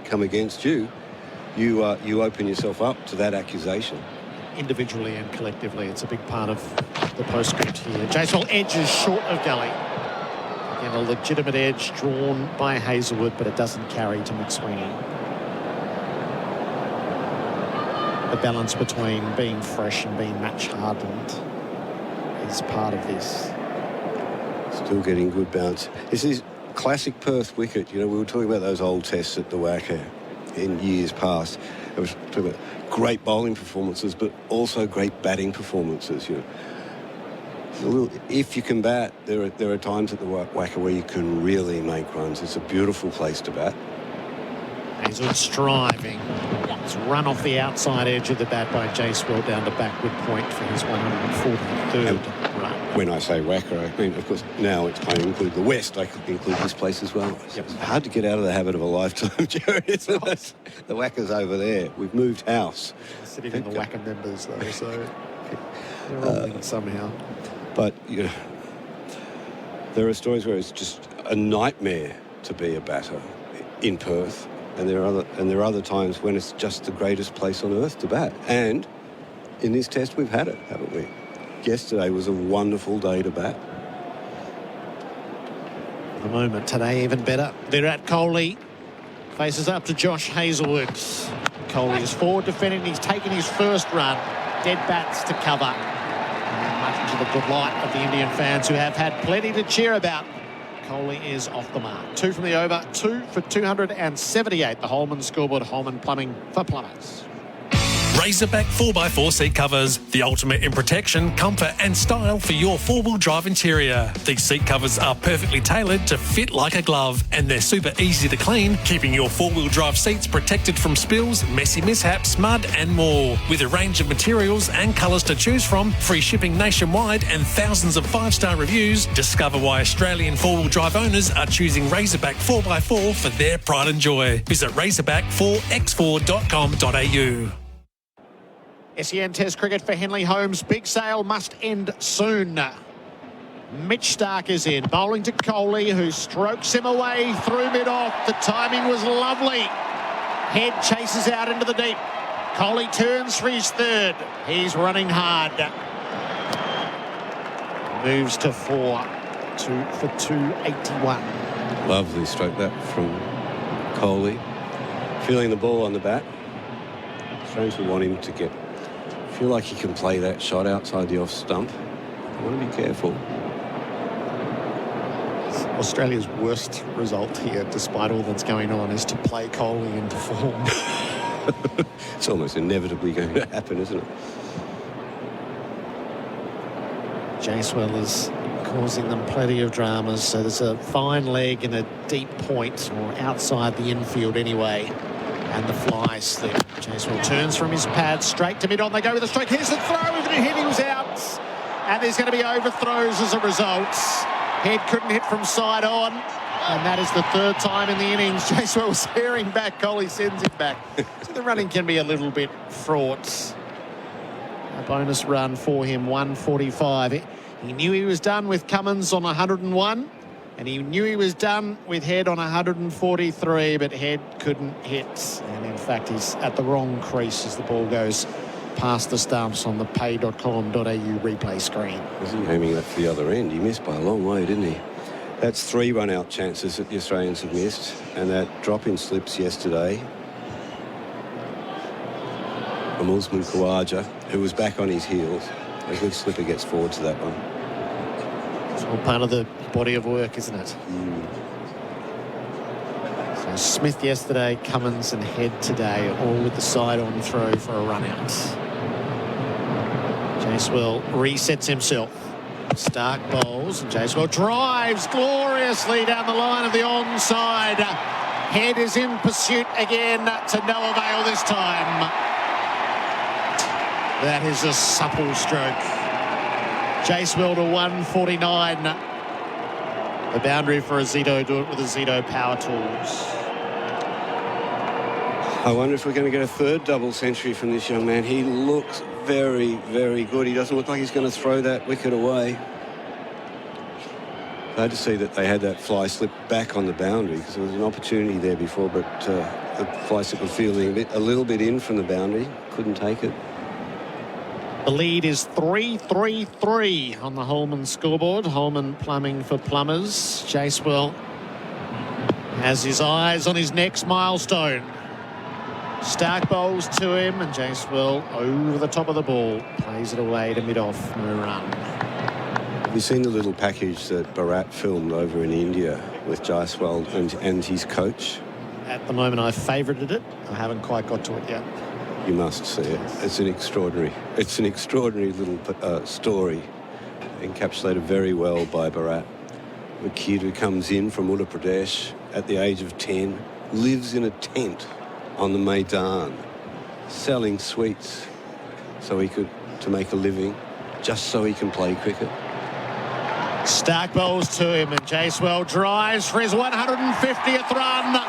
come against you, you open yourself up to that accusation. Individually and collectively, it's a big part of the postscript here. Jacewell edges short of Gully. Again, a legitimate edge drawn by Hazlewood, but it doesn't carry to McSweeney. The balance between being fresh and being match hardened is part of this. Still getting good bounce. This is classic Perth wicket. You know, we were talking about those old tests at the WACA in years past. I was talking about great bowling performances, but also great batting performances. You know, if you can bat, there are times at the WACA where you can really make runs. It's a beautiful place to bat. Hazlewood striving. It's run off the outside edge of the bat by Jacewell down to backward point for his 143rd run. When I say WACA, I mean, of course, now I include the West. I include this place as well. Yep. It's hard to get out of the habit of a lifetime, Gerard, isn't it? The WACA's over there. We've moved house. Sitting in the WACA members, though, so they're all linked somehow. But, you know, there are stories where it's just a nightmare to be a batter in Perth. And there are other times when it's just the greatest place on earth to bat. And in this test, we've had it, haven't we? Yesterday was a wonderful day to bat. At the moment, today even better. Virat Kohli faces up to Josh Hazlewood. Kohli is forward defending. He's taken his first run. Dead bats to cover. And much to the delight of the Indian fans who have had plenty to cheer about. Kohli is off the mark. 2 from the over, 2 for 278. The Holman scoreboard. Holman Plumbing for plumbers. Razorback 4x4 seat covers, the ultimate in protection, comfort and style for your four-wheel drive interior. These seat covers are perfectly tailored to fit like a glove, and they're super easy to clean, keeping your four-wheel drive seats protected from spills, messy mishaps, mud and more. With a range of materials and colours to choose from, free shipping nationwide and thousands of 5-star reviews, discover why Australian four-wheel drive owners are choosing Razorback 4x4 for their pride and joy. Visit razorback4x4.com.au. SEN Test cricket for Henley Holmes. Big sale must end soon. Mitch Stark is in. Bowling to Kohli, who strokes him away through mid-off. The timing was lovely. Head chases out into the deep. Kohli turns for his third. He's running hard. Moves to 4. 2 for 281. Lovely stroke that from Kohli. Feeling the ball on the bat. Strange we want him to get... feel like he can play that shot outside the off stump. I want to be careful. Australia's worst result here, despite all that's going on, is to play Kohli into form. It's almost inevitably going to happen, isn't it? Jacewell is causing them plenty of dramas, so there's a fine leg and a deep point, or outside the infield anyway. And the fly slip. Jacewell turns from his pad straight to mid-on. They go with a strike. Here's the throw. Even a hit, he was out. And there's going to be overthrows as a result. Head couldn't hit from side on. And that is the third time in the innings. Jacewell was staring back. Kohli sends him back. So the running can be a little bit fraught. A bonus run for him, 145. He knew he was done with Cummins on 101. And he knew he was done with Head on 143, but Head couldn't hit. And in fact, he's at the wrong crease as the ball goes past the stumps on the pay.com.au replay screen. Was he aiming that for the other end? He missed by a long way, didn't he? That's 3 run-out chances that the Australians have missed. And that drop in slips yesterday from Usman Khawaja, who was back on his heels. A good slipper gets forward to that one. It's all part of the body of work, isn't it? So Smith yesterday, Cummins and Head today, all with the side-on throw for a run-out. Jacewell resets himself. Stark bowls, and Jacewell drives gloriously down the line of the onside. Head is in pursuit again, to no avail this time. That is a supple stroke. Jacewell to 149. The boundary for a Zito. Do it with the Zito power tools. I wonder if we're going to get a third double century from this young man. He looks very, very good. He doesn't look like he's going to throw that wicket away. Glad to see that they had that fly slip back on the boundary, because there was an opportunity there before, but the fly slip was feeling a little bit in from the boundary. Couldn't take it. The lead is 3-3-3 on the Holman scoreboard. Holman plumbing for plumbers. Jacewell has his eyes on his next milestone. Stark bowls to him, and Jacewell over the top of the ball. Plays it away to mid-off. No run. Have you seen the little package that Bharat filmed over in India with Jacewell and his coach? At the moment, I've favourited it. I haven't quite got to it yet. You must see it. It's an extraordinary little story, encapsulated very well by Bharat. A kid who comes in from Uttar Pradesh at the age of 10, lives in a tent on the Maidan, selling sweets to make a living, just so he can play cricket. Stark bowls to him, and Jacewell drives for his 150th run.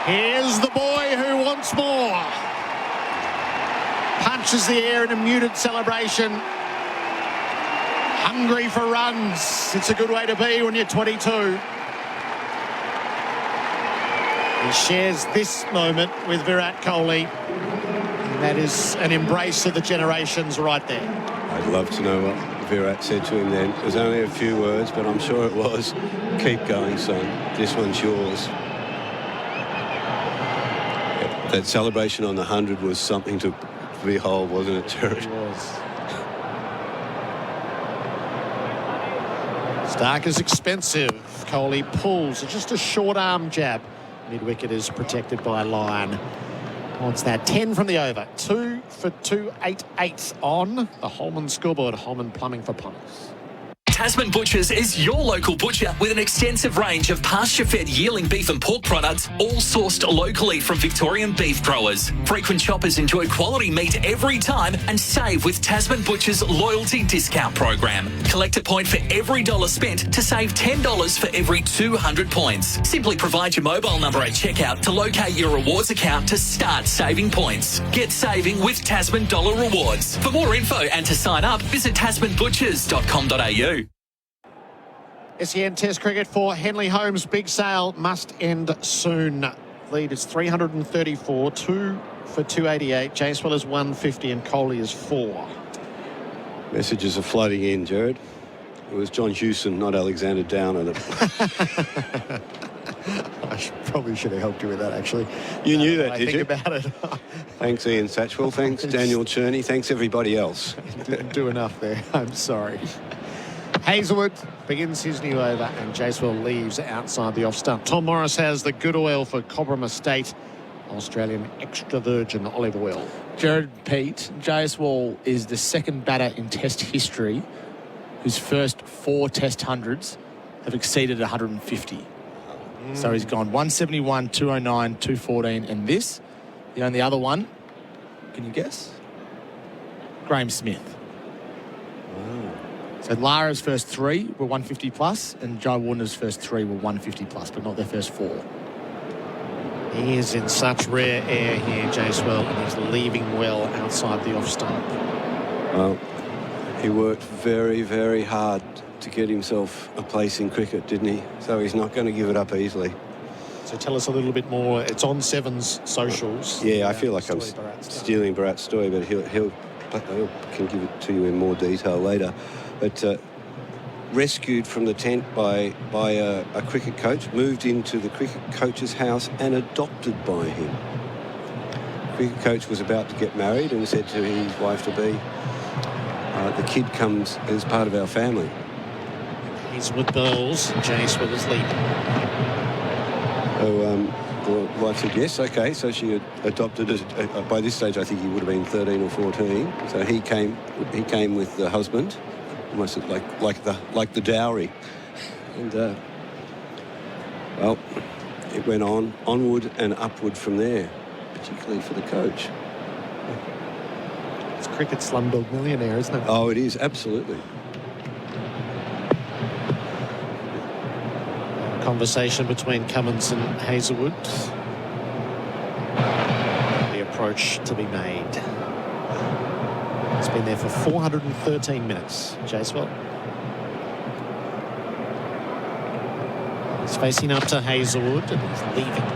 Here's the boy who wants more. Punches the air in a muted celebration. Hungry for runs. It's a good way to be when you're 22. He shares this moment with Virat Kohli. And that is an embrace of the generations right there. I'd love to know what Virat said to him then. It was only a few words, but I'm sure it was, keep going, son. This one's yours. That celebration on the 100 was something to behold, wasn't it, Gerard? It was. Stark is expensive. Kohli pulls. It's just a short arm jab. Mid-wicket is protected by Lyon. Wants that 10 from the over. 2 for 288 on the Holman scoreboard. Holman plumbing for plumbers. Tasman Butchers is your local butcher with an extensive range of pasture-fed yearling beef and pork products, all sourced locally from Victorian beef growers. Frequent shoppers enjoy quality meat every time and save with Tasman Butchers' loyalty discount program. Collect a point for every $1 spent to save $10 for every 200 points. Simply provide your mobile number at checkout to locate your rewards account to start saving points. Get saving with Tasman Dollar Rewards. For more info and to sign up, visit tasmanbutchers.com.au. SEN Test cricket for Henley Holmes. Big sale must end soon. Lead is 334, 2 for 288. Jacewell is 150 and Kohli is 4. Messages are flooding in, Gerard. It was John Hewson, not Alexander Downer. I probably should have helped you with that, actually. You knew that, did you? Think about it. Thanks, Ian Satchwell. Thanks, Daniel Cherney. Thanks, everybody else. Didn't do enough there. I'm sorry. Hazelwood begins his new over and Jacewell leaves outside the off stump. Tom Morris has the good oil for Cobram Estate, Australian extra virgin olive oil. Gerard, Pete, Jacewell is the second batter in Test history whose first 4 Test hundreds have exceeded 150. So he's gone 171, 209, 214, and this. The only other one, can you guess? Graham Smith. He's So Lara's first 3 were 150 plus, and Joe Warner's first 3 were 150 plus, but not their first 4. He is in such rare air here, Jacewell, and he's leaving well outside the off stump. Well, he worked very, very hard to get himself a place in cricket, didn't he? So he's not going to give it up easily. So tell us a little bit more. It's on Seven's socials. Yeah, I feel like I'm stealing Bharat's story, but he'll can give it to you in more detail later. But rescued from the tent by a cricket coach, moved into the cricket coach's house and adopted by him. The cricket coach was about to get married and said to his wife-to-be, the kid comes as part of our family. He's with Bells, Jace with his lead. So the wife said, yes, okay. So she had adopted it. By this stage, I think he would have been 13 or 14. So he came with the husband, almost like the dowry. And, well, it went onward and upward from there, particularly for the coach. It's cricket Slumdog Millionaire, isn't it? Oh, it is, absolutely. Conversation between Cummins and Hazelwood. The approach to be made. It's been there for 413 minutes, Jacewell. He's facing up to Hazelwood and he's leaving.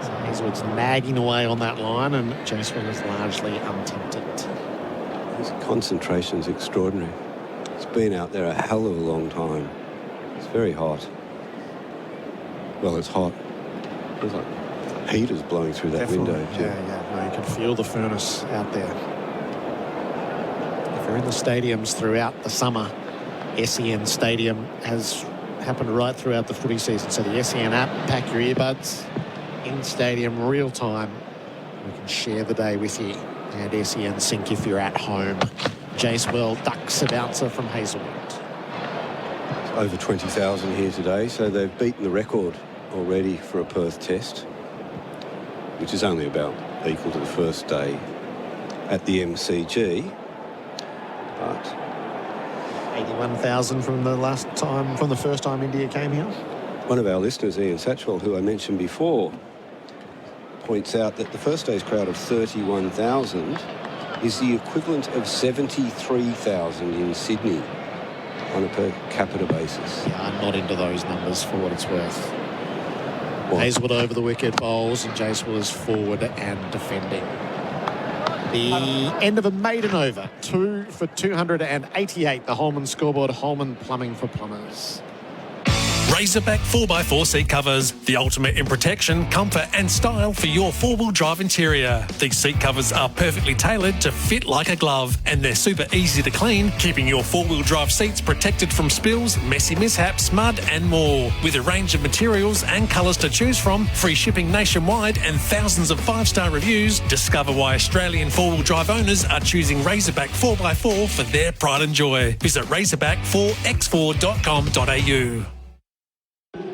So Hazelwood's nagging away on that line and Jacewell is largely untempted. His concentration's extraordinary. It's been out there a hell of a long time. It's very hot. Well, it's hot. There's like heaters blowing through that window. Yeah. No, you can feel the furnace out there. If you're in the stadiums throughout the summer, SEN Stadium has happened right throughout the footy season. So the SEN app, pack your earbuds, in stadium, real time. We can share the day with you. And SEN Sync if you're at home. Jacewell ducks a bouncer from Hazelwood. Over 20,000 here today, so they've beaten the record already for a Perth test, which is only about equal to the first day at the MCG. But 81,000 from the first time India came here. One of our listeners, Ian Satchwell, who I mentioned before, points out that the first day's crowd of 31,000 is the equivalent of 73,000 in Sydney on a per capita basis. Yeah, I'm not into those numbers for what it's worth. Hazelwood over the wicket, bowls, and Jacewell is forward and defending. The end of a maiden over. 2 for 288. The Holman scoreboard. Holman Plumbing for Plumbers. Razorback 4x4 seat covers, the ultimate in protection, comfort and style for your four-wheel drive interior. These seat covers are perfectly tailored to fit like a glove and they're super easy to clean, keeping your four-wheel drive seats protected from spills, messy mishaps, mud and more. With a range of materials and colours to choose from, free shipping nationwide and thousands of 5-star reviews, discover why Australian four-wheel drive owners are choosing Razorback 4x4 for their pride and joy. Visit razorback4x4.com.au.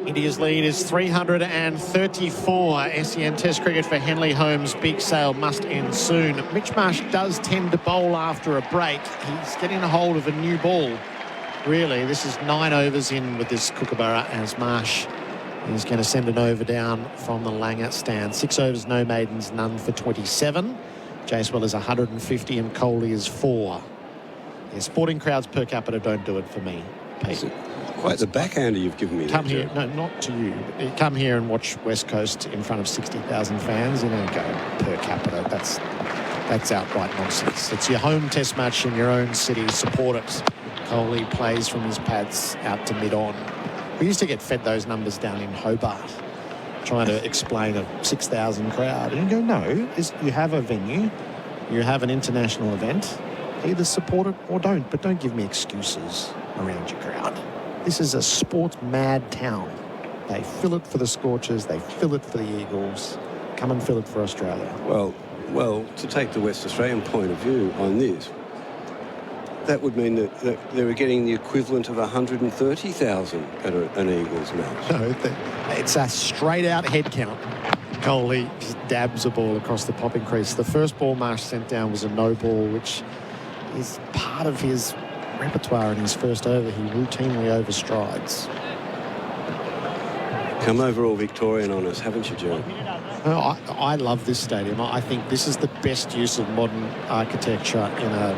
India's lead is 334. SEN Test cricket for Henley Holmes. Big sale must end soon. Mitch Marsh does tend to bowl after a break. He's getting a hold of a new ball. Really, this is 9 overs in with this Kookaburra as Marsh is going to send an over down from the Langer stand. 6 overs, no maidens, none for 27. Jacewell is 150 and Kohli is 4. Yeah, sporting crowds per capita don't do it for me, Pete. Quite the backhander you've given me. Come here, no, not to you. Come here and watch West Coast in front of 60,000 fans. You don't go per capita. That's outright nonsense. It's your home test match in your own city. Support it. Kohli plays from his pads out to mid-on. We used to get fed those numbers down in Hobart, trying to explain a 6,000 crowd. And you go, no, you have a venue, you have an international event. Either support it or don't, but don't give me excuses around your crowd. This is a sports-mad town. They fill it for the Scorchers. They fill it for the Eagles. Come and fill it for Australia. Well, to take the West Australian point of view on this, that would mean that they were getting the equivalent of 130,000 at an Eagles match. No, it's a straight-out head count. Kohli just dabs a ball across the popping crease. The first ball Marsh sent down was a no ball, which is part of his repertoire in his first over. He routinely overstrides. Come over all Victorian on us, haven't you, Gerard? Well, I love this stadium. I think this is the best use of modern architecture in a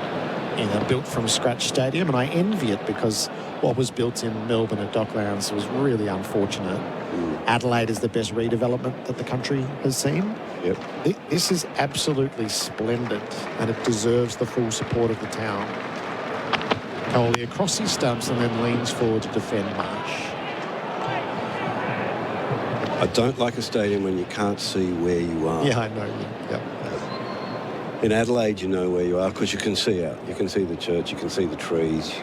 built-from-scratch stadium, and I envy it because what was built in Melbourne at Docklands was really unfortunate. Adelaide is the best redevelopment that the country has seen. Yep. This is absolutely splendid, and it deserves the full support of the town. Kohli across his stumps and then leans forward to defend Marsh. I don't like a stadium when you can't see where you are. Yeah, I know. Yep. In Adelaide, you know where you are because you can see out. You can see the church, you can see the trees.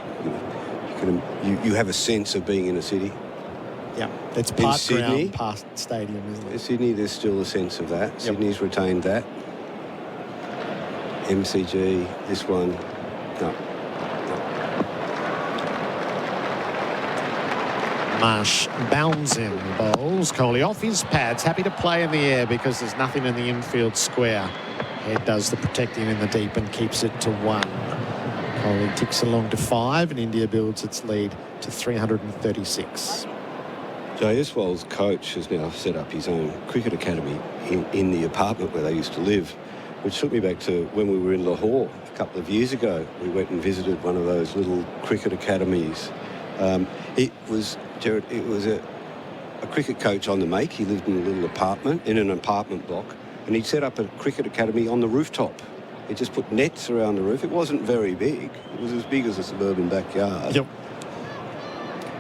You have a sense of being in a city. Yeah, it's part Sydney, ground, past stadium, isn't it? In Sydney, there's still a sense of that. Yep. Sydney's retained that. MCG, this one, no. Marsh bounds in, bowls. Kohli off his pads, happy to play in the air because there's nothing in the infield square. Head does the protecting in the deep and keeps it to 1. Kohli ticks along to 5 and India builds its lead to 336. Jaiswal's coach has now set up his own cricket academy in the apartment where they used to live, which took me back to when we were in Lahore a couple of years ago. We went and visited one of those little cricket academies. It was a cricket coach on the make. He lived in a little apartment, in an apartment block, and he set up a cricket academy on the rooftop. He just put nets around the roof. It wasn't very big. It was as big as a suburban backyard. Yep.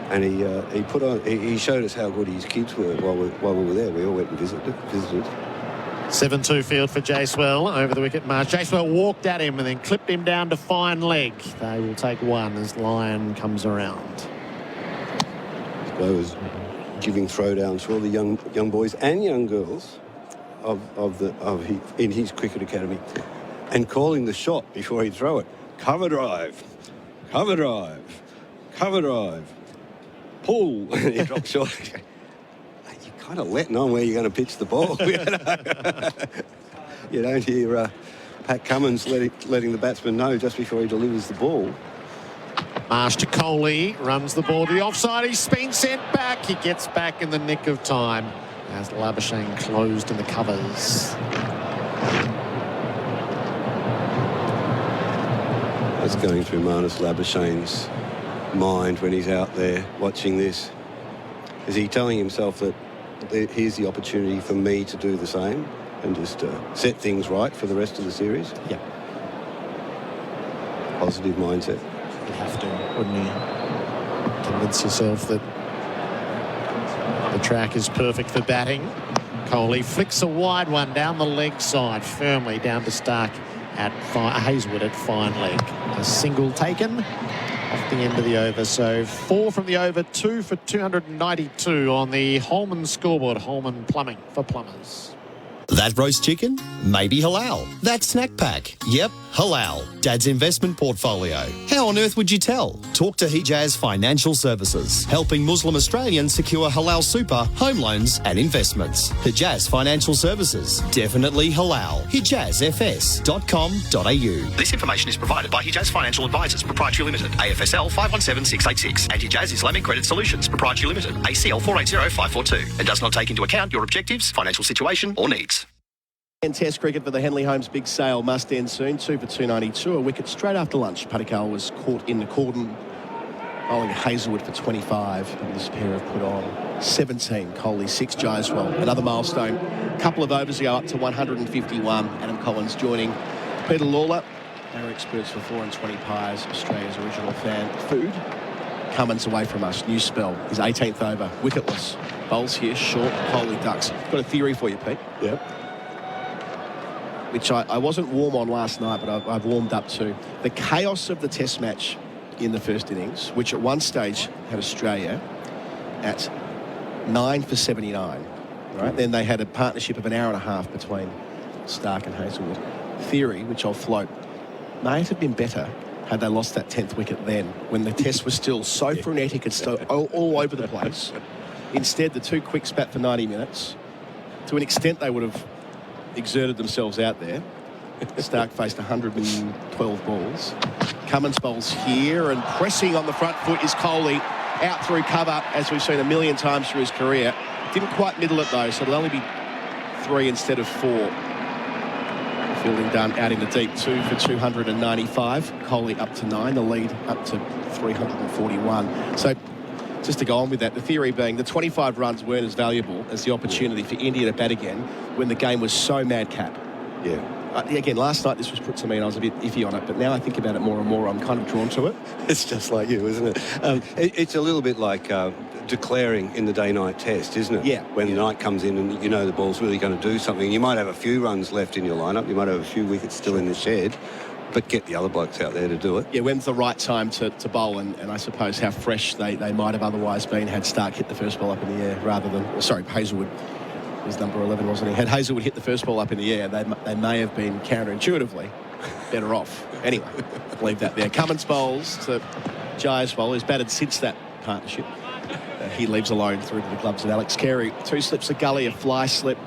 And he showed us how good his kids were while we were there. We all went and visited. 7-2 field for Jaiswal over the wicket mark. Jaiswal walked at him and then clipped him down to fine leg. They will take 1 as Lyon comes around. I was giving throwdowns for all the young boys and young girls in his cricket academy, and calling the shot before he'd throw it. Cover drive, cover drive, cover drive, pull. And he dropped short. You're kind of letting on where you're going to pitch the ball. You don't hear Pat Cummins letting the batsman know just before he delivers the ball. Marsh to Kohli, runs the ball to the offside. He's been sent back. He gets back in the nick of time as Labuschagne closed in the covers. That's going through Marnus Labuschagne's mind when he's out there watching this. Is he telling himself that here's the opportunity for me to do the same and just set things right for the rest of the series? Yeah. Positive mindset. You have to, wouldn't you? Convince yourself that the track is perfect for batting. Kohli flicks a wide one down the leg side, firmly down to Stark at Hazelwood at fine leg. A single taken off the end of the over. So 4 from the over, 2 for 292 on the Holman scoreboard. Holman Plumbing for plumbers. That roast chicken? Maybe halal. That snack pack? Yep, halal. Dad's investment portfolio. How on earth would you tell? Talk to Hijaz Financial Services, helping Muslim Australians secure halal super, home loans and investments. Hijaz Financial Services. Definitely halal. HijazFS.com.au. This information is provided by Hijaz Financial Advisors, Proprietary Limited, AFSL 517686, and Hijaz Islamic Credit Solutions, Proprietary Limited, ACL 480542. It does not take into account your objectives, financial situation or needs. And Test cricket for the Henley Holmes big sale must end soon. 2 for 292. A wicket straight after lunch. Patekal was caught in the cordon, bowling Hazelwood for 25. And this pair have put on 17. Kohli 6. Jaiswal. Another milestone. A couple of overs ago up to 151. Adam Collins joining Peter Lalor. Our experts for 4 and 20 pies. Australia's original fan. Food. Cummins away from us. New spell. His 18th over. Wicketless. Bowls here. Short. Kohli ducks. Got a theory for you, Pete. Yep. Which I wasn't warm on last night, but I've warmed up to. The chaos of the Test match in the first innings, which at one stage had Australia at 9 for 79. Right? Then they had a partnership of an hour and a half between Stark and Hazelwood. Theory, which I'll float, may it have been better had they lost that 10th wicket then, when the Test was still so frenetic and so all over the place. Instead, the 2 quicks bat for 90 minutes. To an extent, they would have exerted themselves out there. Stark faced 112 balls. Cummins bowls here, and pressing on the front foot is Kohli. Out through cover, as we've seen a million times through his career. Didn't quite middle it though, so it'll only be 3 instead of 4. Fielding done out in the deep, 2 for 295. Kohli up to 9, the lead up to 341. So just to go on with that, the theory being the 25 runs weren't as valuable as the opportunity for India to bat again when the game was so madcap. Yeah. Again, last night this was put to me and I was a bit iffy on it, but now I think about it more and more, I'm kind of drawn to it. It's just like you, isn't it? It's a little bit like declaring in the day-night test, isn't it? Yeah. When the night comes in and you know the ball's really going to do something. You might have a few runs left in your lineup. You might have a few wickets still in the shed, but get the other blokes out there to do it. Yeah, when's the right time to bowl, and I suppose how fresh they might have otherwise been had Stark hit the first ball up in the air rather than... Sorry, Hazelwood was number 11, wasn't he? Had Hazelwood hit the first ball up in the air, they may have been counterintuitively better off. Anyway, leave that there. Cummins bowls to Jaiswal, who's batted since that partnership. He leaves alone through to the gloves of Alex Carey. 2 slips, a gully, a fly slip,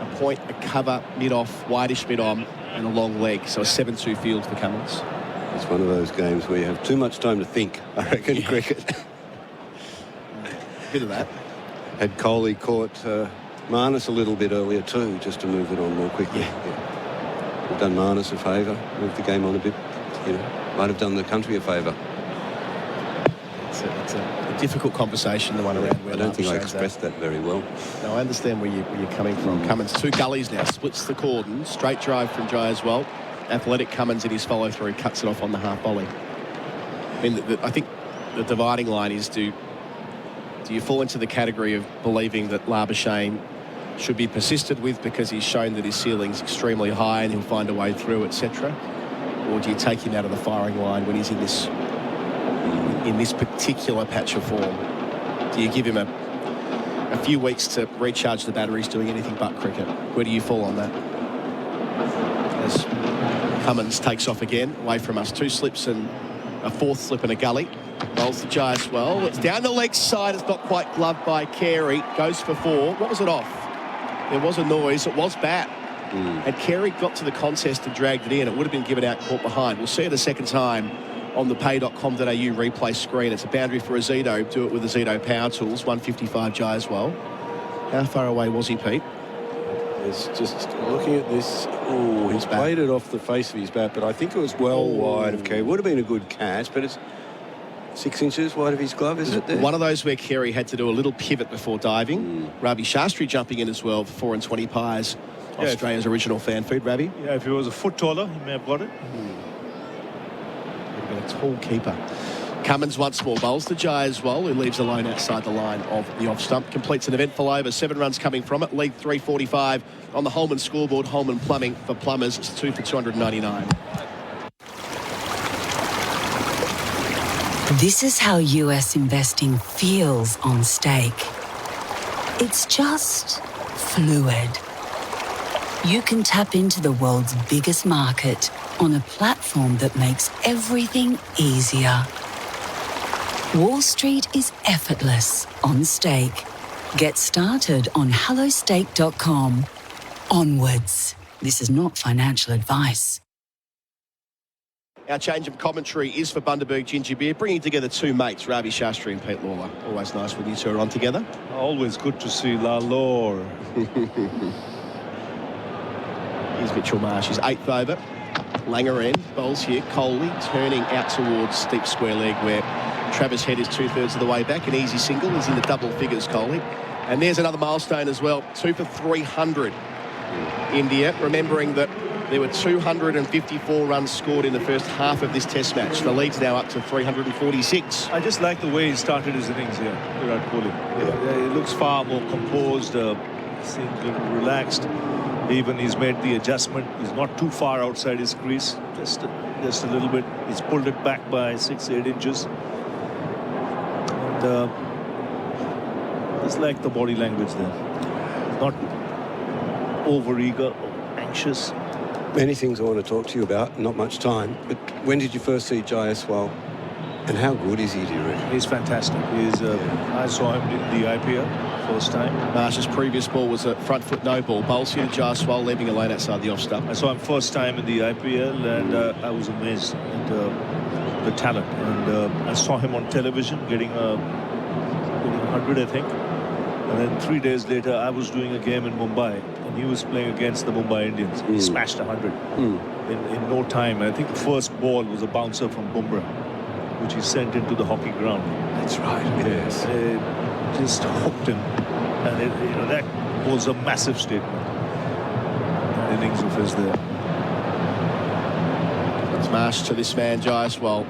a point, a cover, mid-off, wideish mid-on, and a long leg. So a 7-2 field for Cummins. It's one of those games where you have too much time to think, I reckon, cricket. Bit of that. Had Kohli caught Marnus a little bit earlier too, just to move it on more quickly. Yeah. We've done Marnus a favour, moved the game on a bit, might have done the country a favour. It's a difficult conversation, the one around where I don't think I expressed that very well. No, I understand where you're coming from. Cummins, 2 gullies now, splits the cordon, straight drive from Jaiswal. Athletic Cummins in his follow-through cuts it off on the half volley. I mean, I think the dividing line is do you fall into the category of believing that Labuschagne should be persisted with because he's shown that his ceiling's extremely high and he'll find a way through, etc., or do you take him out of the firing line when he's in this particular patch of form? Do you give him a few weeks to recharge the batteries doing anything but cricket? Where do you fall on that? As Cummins takes off again, away from us. 2 slips and a 4th slip and a gully. Bowls the Jaiswal. It's down the leg side. It's not quite gloved by Carey. Goes for 4. What was it off? There was a noise. It was bat. And Carey got to the contest and dragged it in. It would have been given out caught behind. We'll see it a second time on the pay.com.au replay screen. It's a boundary for Azito. Do it with Azito Power Tools. 155 Jaiswal. How far away was he, Pete? It's just looking at this. Oh, he's played it off the face of his bat, but I think it was well wide of Carey. Would have been a good catch, but it's 6 inches wide of his glove, is it? There? One of those where Carey had to do a little pivot before diving. Ravi Shastri jumping in as well for 4 and 20 pies. Australia's original fan food, Ravi. Yeah, if he was a foot taller, he may have got it. A tall keeper. Cummins once more bowls to Jaiswal, who leaves alone outside the line of the off stump. Completes an eventful over. 7 runs coming from it. Lead 345 on the Holman scoreboard. Holman Plumbing for Plumbers. It's 2 for 299. This is how US investing feels on stake. It's just fluid. You can tap into the world's biggest market on a platform that makes everything easier. Wall Street is effortless on stake. Get started on hellostake.com. Onwards. This is not financial advice. Our change of commentary is for Bundaberg Ginger Beer, bringing together 2 mates, Ravi Shastri and Pete Lawler. Always nice when you 2 are on together. Always good to see Lalor. Here's Mitchell Marsh, his 8th over. Langer end, bowls here. Kohli turning out towards deep square leg where Travis Head is 2/3 of the way back. An easy single. He's in the double figures, Kohli. And there's another milestone as well. 2 for 300. India, remembering that there were 254 runs scored in the first half of this test match. The lead's now up to 346. I just like the way he started his innings here, Virat Kohli. Yeah. He looks far more composed, seems a little relaxed. Even he's made the adjustment. He's not too far outside his crease, just a little bit. He's pulled it back by 6-8 inches. And just like the body language there. Not over-eager or anxious. Many things I want to talk to you about, not much time. But when did you first see Jaiswal? And how good is he, do you reckon? He's fantastic. I saw him in the IPL. First time. Marsh's previous ball was a front foot no ball. Bowls here to Jaiswal, leaving a lane outside the off stump. I saw him first time in the IPL, and I was amazed at the talent. And I saw him on television getting 100, I think. And then 3 days later, I was doing a game in Mumbai, and he was playing against the Mumbai Indians. He smashed 100 in no time. And I think the first ball was a bouncer from Bumrah, which he sent into the hockey ground. That's right. Yes. Just hooked him, and that was a massive statement. An innings of his there. It's Marsh to this man, Jaiswal.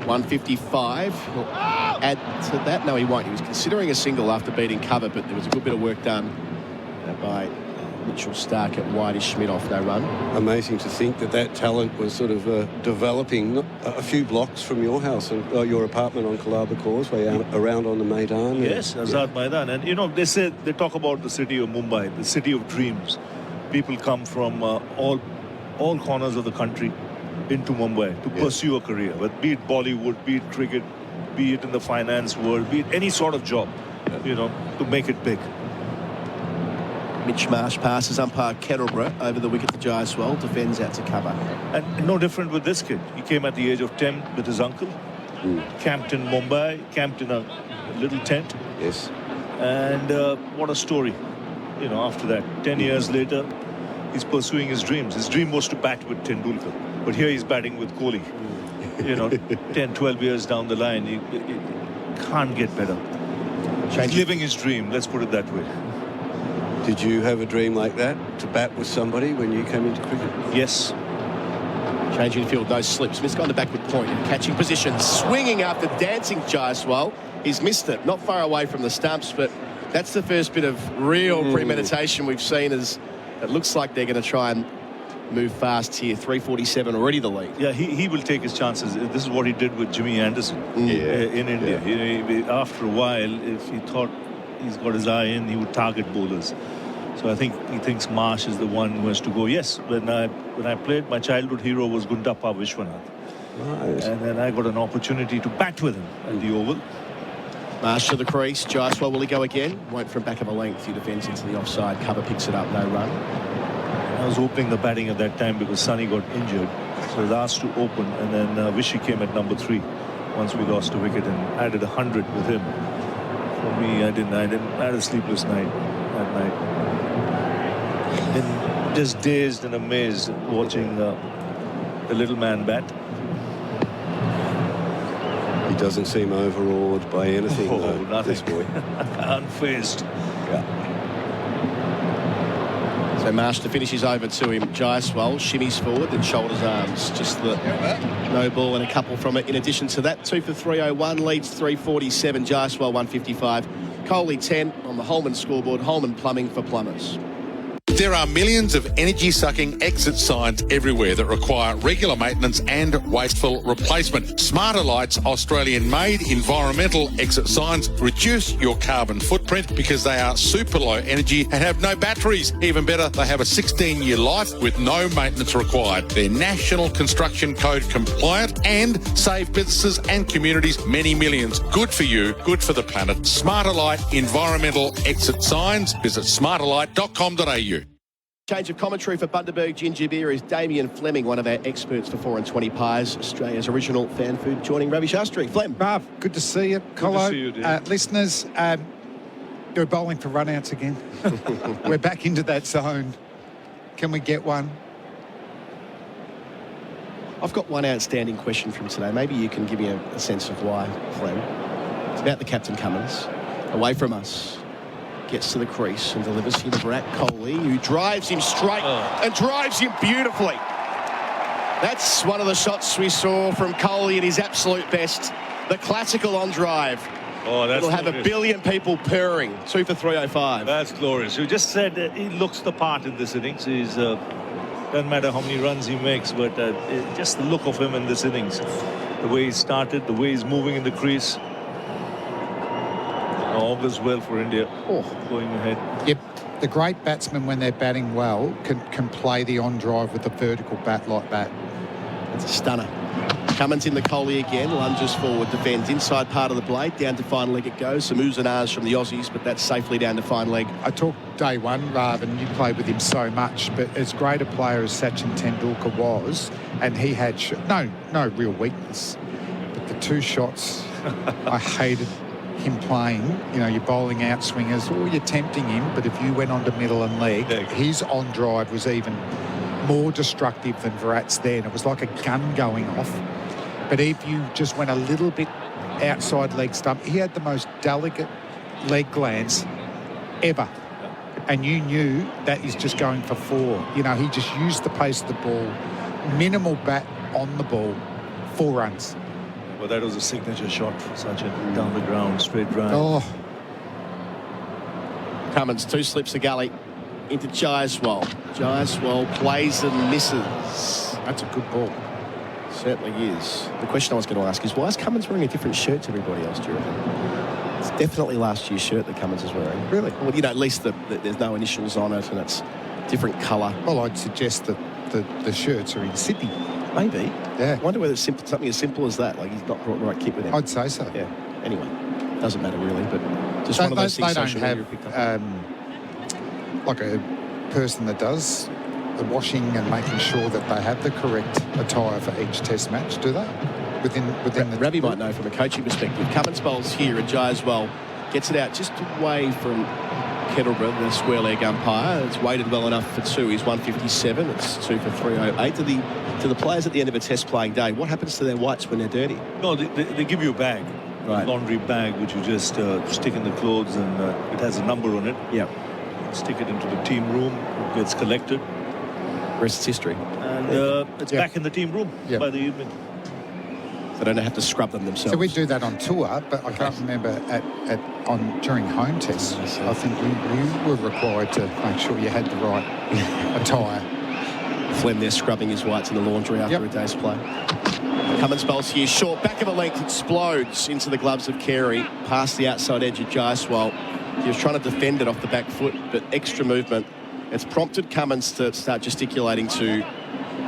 155. He'll add to that. No, he won't. He was considering a single after beating cover, but there was a good bit of work done by Mitchell Stark at Whitey Schmidt off no run. Amazing to think that talent was sort of developing a few blocks from your house and your apartment on Colaba Causeway around on the Maidan. Yes, Azad Maidan. And they talk about the city of Mumbai, the city of dreams. People come from all corners of the country into Mumbai to pursue a career, but be it Bollywood, be it cricket, be it in the finance world, be it any sort of job, to make it big. Mitch Marsh passes umpire Kettleborough over the wicket to Jaiswal, defends out to cover. And no different with this kid. He came at the age of 10 with his uncle, camped in Mumbai, camped in a little tent. Yes. And what a story. After that, 10 years later, he's pursuing his dreams. His dream was to bat with Tendulkar, but here he's batting with Kohli. 10, 12 years down the line, he can't get better. He's living his dream, let's put it that way. Did you have a dream like that, to bat with somebody when you came into cricket? Yes. Changing the field, no slips. Smith's got the backward point in catching position. Swinging after dancing Jaiswal. He's missed it. Not far away from the stumps, but that's the first bit of real premeditation we've seen, as it looks like they're going to try and move fast here. 3:47 already the lead. Yeah, he will take his chances. This is what he did with Jimmy Anderson in India. Yeah. After a while, if he thought he's got his eye in, he would target bowlers. So I think he thinks Marsh is the one who has to go. Yes, when I played, my childhood hero was Gundappa Vishwanath. Nice. And then I got an opportunity to bat with him at the Oval. Marsh to the crease. Jaiswal, will he go again? Won't from back of a length. He defends into the offside. Cover picks it up, no run. I was opening the batting at that time because Sonny got injured. So I was asked to open, and then Vishy came at number 3 once we lost a wicket, and added 100 with him. For me, I had a sleepless night that night. And just dazed and amazed watching the little man bat. He doesn't seem overawed by anything, though, nothing. this boy. Unfazed. Yeah. So Marsh to finish his over to him. Jaiswal shimmies forward, then shoulders arms. Just the no ball and a couple from it. In addition to that, 2 for 301, leads 347. Jaiswal 155. Kohli 10 on the Holman scoreboard. Holman Plumbing for plumbers. There are millions of energy-sucking exit signs everywhere that require regular maintenance and wasteful replacement. Smarter Light's Australian-made environmental exit signs reduce your carbon footprint because they are super low energy and have no batteries. Even better, they have a 16-year life with no maintenance required. They're National Construction Code compliant and save businesses and communities many millions. Good for you, good for the planet. Smarter Light environmental exit signs. Visit smarterlight.com.au. Change of commentary for Bundaberg Ginger Beer is Damien Fleming, one of our experts for 4 and 20 pies, Australia's original fan food, joining Ravi Shastri. Flem. Rav, good to see you. Colo, listeners, do bowling for runouts again. We're back into that zone. Can we get one? I've got one outstanding question from today. Maybe you can give me a sense of why, Flem. It's about the captain Cummins. Away from us. Gets to the crease and delivers him to Virat Kohli, who drives him straight and drives him beautifully. That's one of the shots we saw from Kohli at his absolute best. The classical on drive. Oh, that's It'll have a billion people purring. 2 for 305. That's glorious. You just said he looks the part in this innings. He's doesn't matter how many runs he makes, but just the look of him in this innings. The way he started, the way he's moving in the crease. All goes well for India. Going ahead. Yep, the great batsmen, when they're batting well, can play the on drive with the vertical bat like that. It's a stunner. Cummins in the Kohli again, lunges forward, defends inside part of the blade, down to fine leg it goes. Some oohs and ahs from the Aussies, but that's safely down to fine leg. I talked day one, Rav, and you played with him so much, but as great a player as Sachin Tendulkar was, and he had no real weakness, but the two shots, I hated him playing. You know, you're bowling out swingers, or you're tempting him, but if you went onto middle and leg, his on drive was even more destructive than Virat's then. It was like a gun going off. But if you just went a little bit outside leg stump, he had the most delicate leg glance ever. And you knew that he's just going for 4. You know, he just used the pace of the ball, minimal bat on the ball, 4 runs. Well, that was a signature shot for Sachin, down the ground, straight drive. Oh. Cummins, 2 slips the gully into Jaiswal. Jaiswal plays and misses. That's a good ball. Certainly is. The question I was going to ask is, why is Cummins wearing a different shirt to everybody else, do you reckon? It's definitely last year's shirt that Cummins is wearing. Really? Well, you know, at least there's no initials on it and it's different colour. Well, I'd suggest that the shirts are in Sydney. Maybe. Yeah. I wonder whether it's something as simple as that, like he's not brought the right kit with him. I'd say so. Yeah. Anyway, doesn't matter really, but just one of those things. They don't have like a person that does the washing and making sure that they have the correct attire for each test match, do they? Within the Ravi might know from a coaching perspective. Cummins bowls here and Jaiswal gets it out just away from Kettleborough, the square leg umpire. It's weighted well enough for 2. He's 157. It's 2 for 308. To the players at the end of a test playing day, what happens to their whites when they're dirty? No, they give you a bag, laundry bag, which you just stick in the clothes, and it has a number on it. Yeah. Stick it into the team room. It gets collected. Rest is history. And it's back in the team room by the evening. So they don't have to scrub them themselves. So we do that on tour, but I can't remember during home tests. I think you were required to make sure you had the right attire. Flem there scrubbing his whites in the laundry after a day's play. Cummins bowls here short, back of a length, explodes into the gloves of Carey, past the outside edge of Jaiswal. He was trying to defend it off the back foot, but extra movement. It's prompted Cummins to start gesticulating to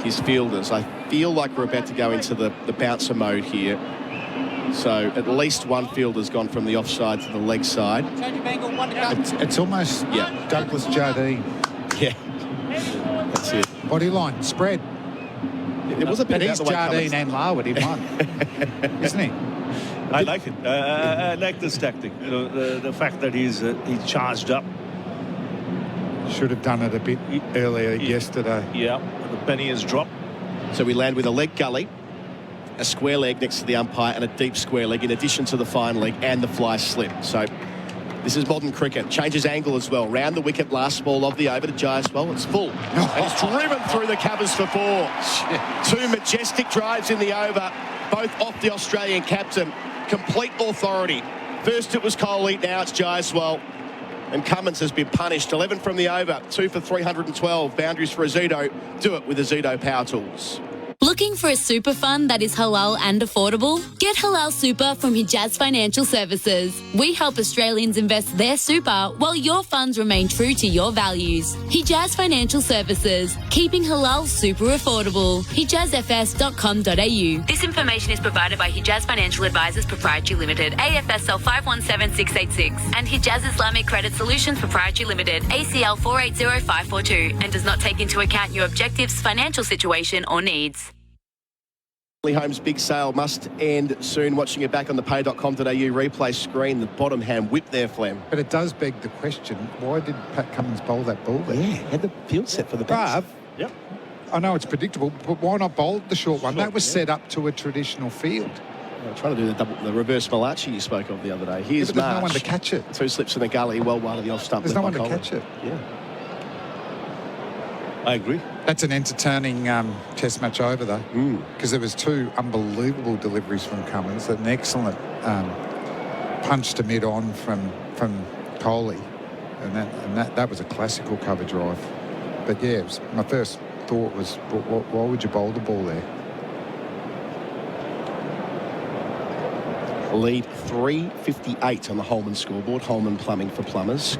his fielders. I feel like we're about to go into the bouncer mode here. So at least one fielder's gone from the offside to the leg side. It's almost Douglas Jardine. Yeah, that's it. Body line, spread. It was a bit but he's Jardine and Larwood in one, isn't he? I like it. I like this tactic. You know, the fact that he's charged up. Should have done it a bit earlier yesterday. Yeah, the penny has dropped. So we land with a leg gully, a square leg next to the umpire, and a deep square leg in addition to the fine leg and the fly slip. So this is modern cricket. Changes angle as well. Round the wicket, last ball of the over to Jaiswal. It's full. And it's driven through the covers for 4. 2 majestic drives in the over, both off the Australian captain. Complete authority. First it was Kohli, now it's Jaiswal. And Cummins has been punished. 11 from the over, 2 for 312. Boundaries for Azudo. Do it with Azudo Power Tools. Looking for a super fund that is halal and affordable? Get Halal Super from Hijaz Financial Services. We help Australians invest their super while your funds remain true to your values. Hijaz Financial Services, keeping halal super affordable. HijazFS.com.au. This information is provided by Hijaz Financial Advisors Proprietary Limited, AFSL 517686, and Hijaz Islamic Credit Solutions Proprietary Limited, ACL 480542, and does not take into account your objectives, financial situation, or needs. Home's big sale must end soon. Watching it back on the pay.com.au replay screen, the bottom hand whip there, Flem. But it does beg the question, why did Pat Cummins bowl that ball there? Yeah, had the field set for the bats. Yep. I know it's predictable, but why not bowl the short one? That was set up to a traditional field. I'm trying to do the reverse Malachi you spoke of the other day. Here's there's no one to catch it. 2 slips in the gully, well one of the off stump. There's no one to catch it. Yeah. I agree. That's an entertaining test match over, though, because there was 2 unbelievable deliveries from Cummins, an excellent punch to mid-on from Kohli, and that was a classical cover drive. But yeah, my first thought was, why would you bowl the ball there? Lead 358 on the Holman scoreboard. Holman plumbing for plumbers.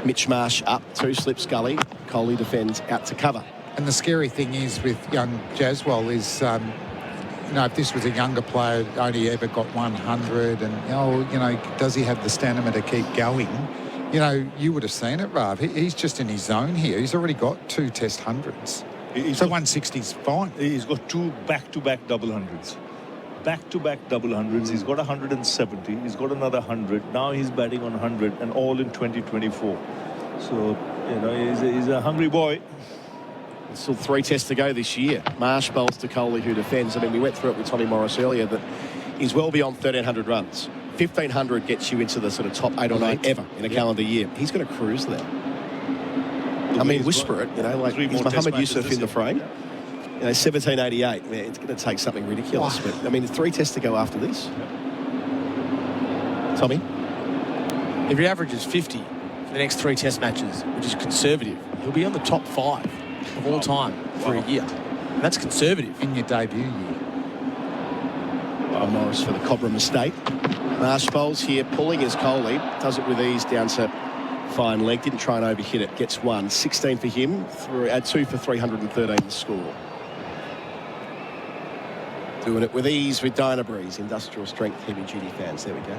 Mitch Marsh up, 2 slips gully. Kohli defends out to cover. And the scary thing is with young Jaiswal is if this was a younger player, only ever got 100, and, does he have the stamina to keep going? You would have seen it, Rav. He's just in his zone here. He's already got 2 Test hundreds. So 160's fine. He's got 2 back-to-back double hundreds. Back-to-back double hundreds. He's got 170. He's got another 100. Now he's batting on 100, and all in 2024. So, he's a hungry boy. There's still 3 tests to go this year. Marsh bowls to Kohli, who defends. I mean, we went through it with Tommy Morris earlier, that he's well beyond 1,300 runs. 1,500 gets you into the sort of top 8 or 9 ever in a calendar year. He's going to cruise there. I mean, whisper it, like he's Mohammed Yusuf in the frame. 1788. Man, it's going to take something ridiculous. Wow. But, I mean, 3 tests to go after this. Tommy? If he averages 50 for the next 3 test matches, which is conservative, he'll be on the top 5 of all time for a year. And that's conservative. In your debut year. Morris for the Cobram estate. Marsh bowls here, pulling his Kohli. Does it with ease down to fine leg. Didn't try and overhit it. Gets 1. 16 for him. 2 for 313 the score. Doing it with ease with Dynabreeze. Industrial strength heavy-duty fans. There we go.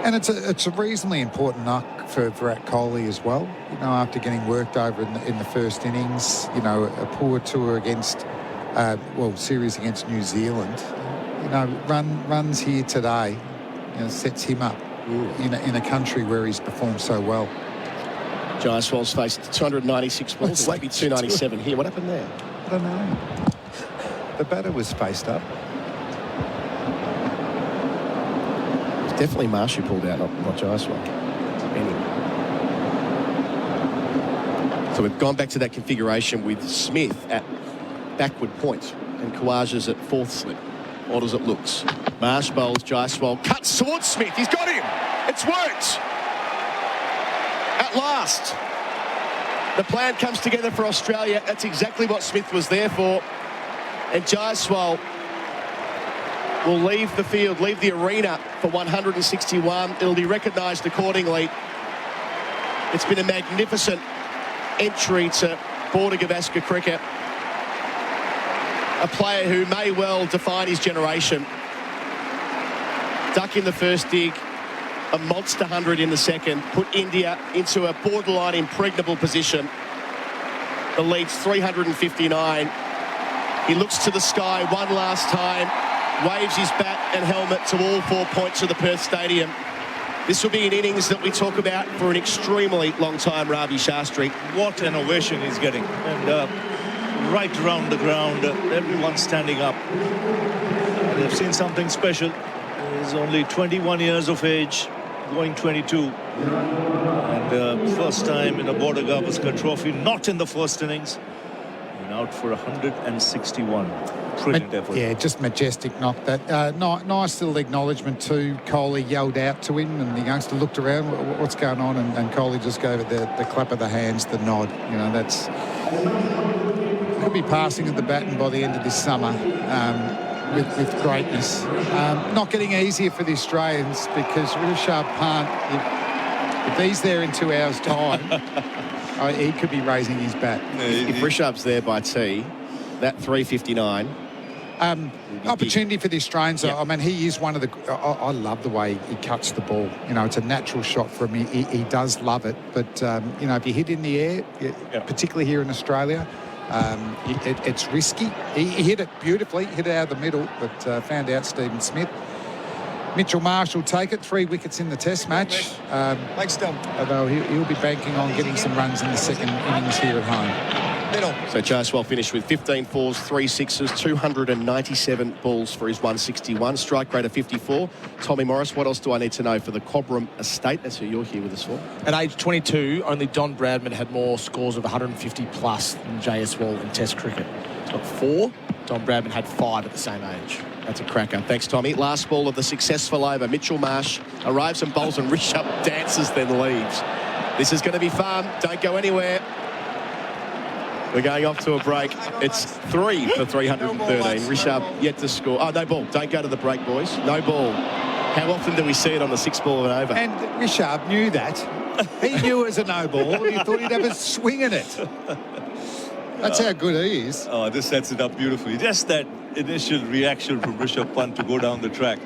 And it's a reasonably important knock for Virat Kohli as well. After getting worked over in the first innings, a poor tour against, series against New Zealand. Runs here today, sets him up in a country where he's performed so well. Jaiswal's faced 296 balls, maybe 297 here. What happened there? I don't know. The batter was spaced up. It's definitely Marsh who pulled out, not Jaiswal. Anyway. So we've gone back to that configuration with Smith at backward point and Khawaja's at 4th slip. Odd as it looks. Marsh bowls, Jaiswal cuts towards Smith. He's got him. It's worked. At last. The plan comes together for Australia. That's exactly what Smith was there for. And Jaiswal will leave the field, leave the arena for 161. It'll be recognised accordingly. It's been a magnificent entry to Border Gavaskar cricket. A player who may well define his generation. Duck in the first dig, a monster 100 in the second, put India into a borderline impregnable position. The lead's 359. He looks to the sky one last time, waves his bat and helmet to all 4 points of the Perth Stadium. This will be an innings that we talk about for an extremely long time, Ravi Shastri. What an ovation he's getting. And right around the ground, everyone's standing up. They've seen something special. He's only 21 years of age, going 22. And first time in a Border Gavaskar trophy, not in the first innings. And out for 161. Brilliant effort. Yeah, just majestic knock. That nice little acknowledgement too. Kohli yelled out to him, and the youngster looked around. What's going on? And Kohli just gave it the clap of the hands, the nod. That's could be passing at the baton by the end of this summer with greatness. Not getting easier for the Australians because Rishabh Pant, if he's there in 2 hours' time, he could be raising his bat. If Rishabh's there by tea, that 359. Opportunity for the Australians. Yeah. I mean, he is one of the... I love the way he cuts the ball. It's a natural shot for him. He does love it. But, if you hit in the air, particularly here in Australia, it's risky. He hit it beautifully, hit it out of the middle, but found out Stephen Smith. Mitchell Marsh will take it. 3 wickets in the Test match. Although he'll be banking on getting some runs in the second innings here at home. So Jaiswal finished with 15 fours, 3 sixes, 297 balls for his 161. Strike rate of 54. Tommy Morris, what else do I need to know for the Cobram estate? That's who you're here with us for. At age 22, only Don Bradman had more scores of 150 plus than Jaiswal in Test cricket. He's got 4. Don Bradman had 5 at the same age. That's a cracker. Thanks, Tommy. Last ball of the successful over. Mitchell Marsh arrives and bowls and Rishabh dances, then leaves. This is going to be fun. Don't go anywhere. We're going off to a break. It's 3 for 313. Rishabh yet to score. Oh, no ball. Don't go to the break, boys. No ball. How often do we see it on the 6th ball of an over? And Rishabh knew that. He knew it was a no ball. He thought he'd have a swing at it. That's how good he is. Oh, this sets it up beautifully. Just that initial reaction from Rishabh Pant to go down the track.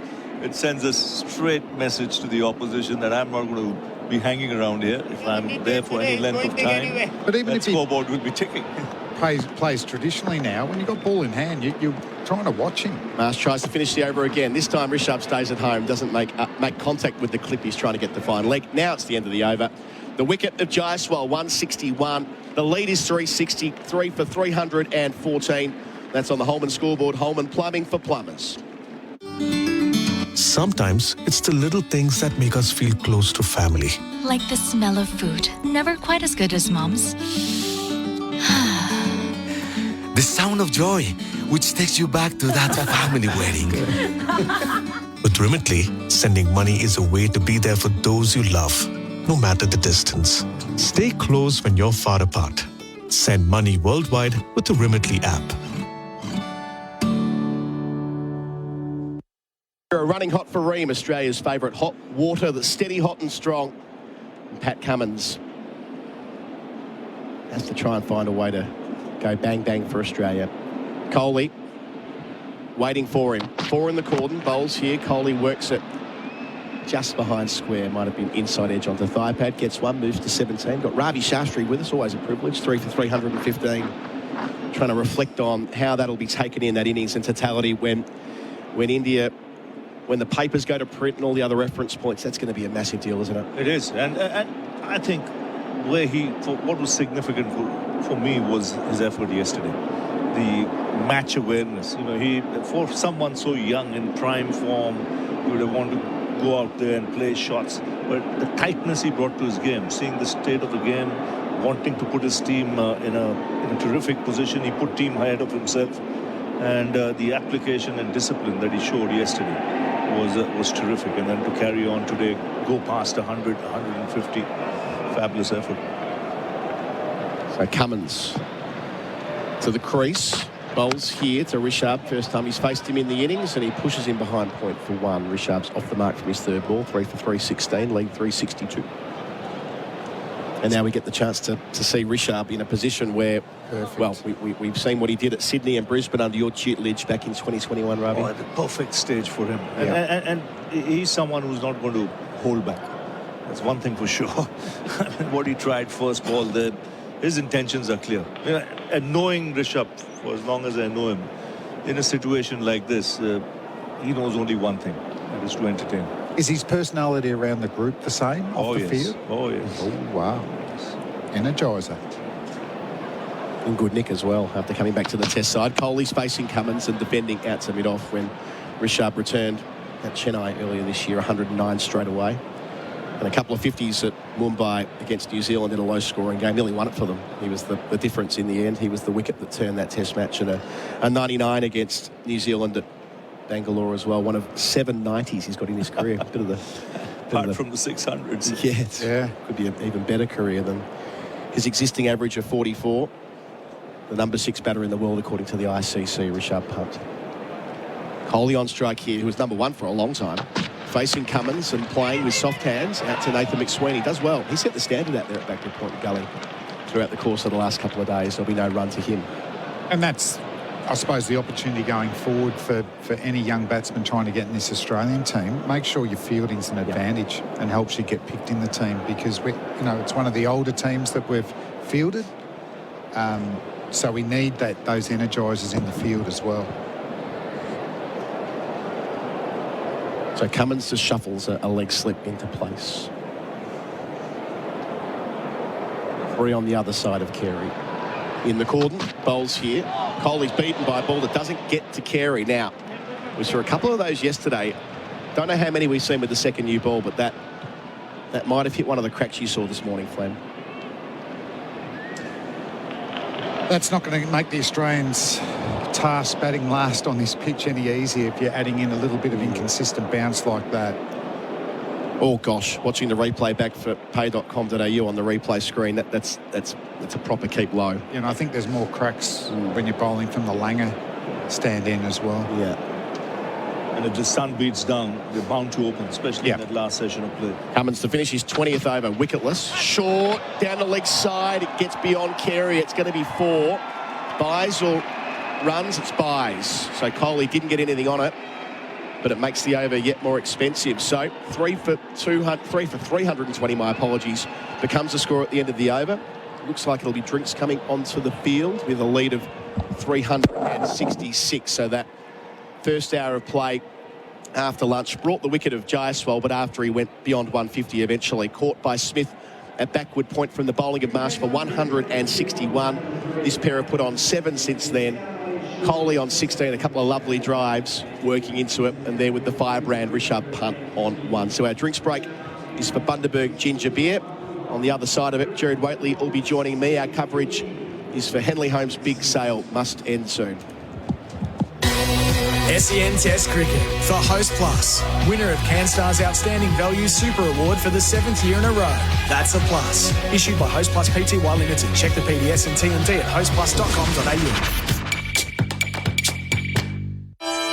It sends a straight message to the opposition that I'm not going to be hanging around here. If I'm there for any length of time, but even that if he scoreboard will be ticking. plays traditionally now, when you've got ball in hand, you're trying to watch him. Marsh tries to finish the over again. This time Rishabh stays at home, doesn't make contact with the clip. He's trying to get the fine leg. Now it's the end of the over. The wicket of Jaiswal, 161. The lead is 360, 3 for 314. That's on the Holman scoreboard. Holman Plumbing for plumbers. Sometimes it's the little things that make us feel close to family. Like the smell of food. Never quite as good as Mom's. The sound of joy, which takes you back to that family wedding. With Remitly, sending money is a way to be there for those you love, no matter the distance. Stay close when you're far apart. Send money worldwide with the Remitly app. Running hot for Ream, Australia's favourite hot water that's steady, hot and strong. And Pat Cummins has to try and find a way to go bang bang for Australia. Kohli waiting for him. 4 in the cordon, bowls here. Kohli works it just behind square. Might have been inside edge onto thigh pad. Gets one, moves to 17. Got Ravi Shastri with us, always a privilege. 3 for 315. Trying to reflect on how that'll be taken in that innings in totality when India, when the papers go to print and all the other reference points. That's going to be a massive deal, isn't it? It is, and I think what was significant for me was his effort yesterday. The match awareness. You know, for someone so young in prime form, he would have wanted to go out there and play shots. But the tightness he brought to his game, seeing the state of the game, wanting to put his team in a terrific position. He put team ahead of himself, and the application and discipline that he showed yesterday was terrific. And then to carry on today, go past 100, 150, fabulous effort. So Cummins to the crease, bowls here to Rishabh. First time he's faced him in the innings, and he pushes him behind point for 1. Rishabh's off the mark from his third ball, 3 for 316, lead 362. And now we get the chance to see Rishabh in a position where, well, we've seen what he did at Sydney and Brisbane under your tutelage back in 2021, Ravi. Oh, the perfect stage for him. Yeah. And he's someone who's not going to hold back. That's one thing for sure. I mean, what he tried first ball there, his intentions are clear. You know, and knowing Rishabh for as long as I know him, in a situation like this, he knows only one thing, and is to entertain. Is his personality around the group the same off the field? Oh, yes. Oh, wow. Energizer. In good nick as well after coming back to the test side. Kohli's facing Cummins and defending out to mid-off when Rishabh returned at Chennai earlier this year, 109 straight away. And a couple of 50s at Mumbai against New Zealand in a low-scoring game. Nearly won it for them. He was the difference in the end. He was the wicket that turned that test match, and a 99 against New Zealand at Bangalore as well. One of 7 90s he's got in his career. Apart from the 600s. Yeah, could be an even better career than his existing average of 44. The number 6 batter in the world according to the ICC, Rishabh Pant. Kohli on strike here, who was number 1 for a long time. Facing Cummins and playing with soft hands out to Nathan McSweeney. Does well. He set the standard out there at Backward Point Gully throughout the course of the last couple of days. There'll be no run to him. And that's, I suppose, the opportunity going forward for any young batsman trying to get in this Australian team. Make sure your fielding's an advantage and helps you get picked in the team, because it's one of the older teams that we've fielded. So we need those energisers in the field as well. So Cummins just shuffles a leg slip into place. 3 on the other side of Carey. In the cordon, bowls here. Kohli's beaten by a ball that doesn't get to Carey. Now, we saw a couple of those yesterday. Don't know how many we've seen with the second new ball, but that might have hit one of the cracks you saw this morning, Flem. That's not going to make the Australians' task batting last on this pitch any easier if you're adding in a little bit of inconsistent bounce like that. Oh gosh, watching the replay back for pay.com.au on the replay screen, that's a proper keep low. You know, I think there's more cracks when you're bowling from the Langer stand in as well. Yeah. And if the sun beats down, they're bound to open, especially in that last session of play. Cummins to finish his 20th over, wicketless. Short, down the leg side, it gets beyond Carey. It's going to be 4. buys or runs, it's buys. So Kohli didn't get anything on it, but it makes the over yet more expensive. So 3 for 320, my apologies, becomes a score at the end of the over. Looks like it'll be Drinks coming onto the field with a lead of 366. So that first hour of play after lunch brought the wicket of Jaiswal, but after he went beyond 150 eventually, caught by Smith at backward point from the bowling of Marsh for 161. This pair have put on 7 since then. Kohli on 16, a couple of lovely drives working into it, and there with the firebrand Rishabh Pant on 1. So our drinks break is for Bundaberg Ginger Beer. On the other side of it, Gerard Wheately will be joining me. Our coverage is for Henley Holmes' big sale, must end soon. SEN Test Cricket for Host Plus. Winner of CanStar's Outstanding Value Super Award for the 7th year in a row. That's a plus. Issued by Host Plus Pty Limited. Check the PDS and TMD at hostplus.com.au.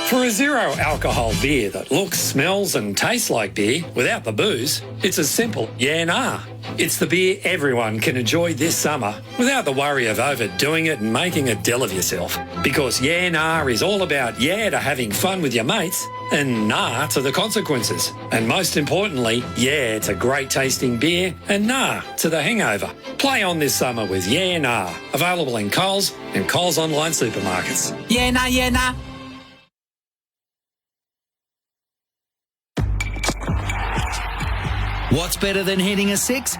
For a zero-alcohol beer that looks, smells and tastes like beer without the booze, it's as simple, yeah, nah. It's the beer everyone can enjoy this summer without the worry of overdoing it and making a deal of yourself. Because yeah, nah is all about yeah to having fun with your mates and nah to the consequences. And most importantly, yeah to great tasting beer and nah to the hangover. Play on this summer with yeah, nah. Available in Coles and Coles online supermarkets. Yeah, nah, yeah, nah. What's better than hitting a 6?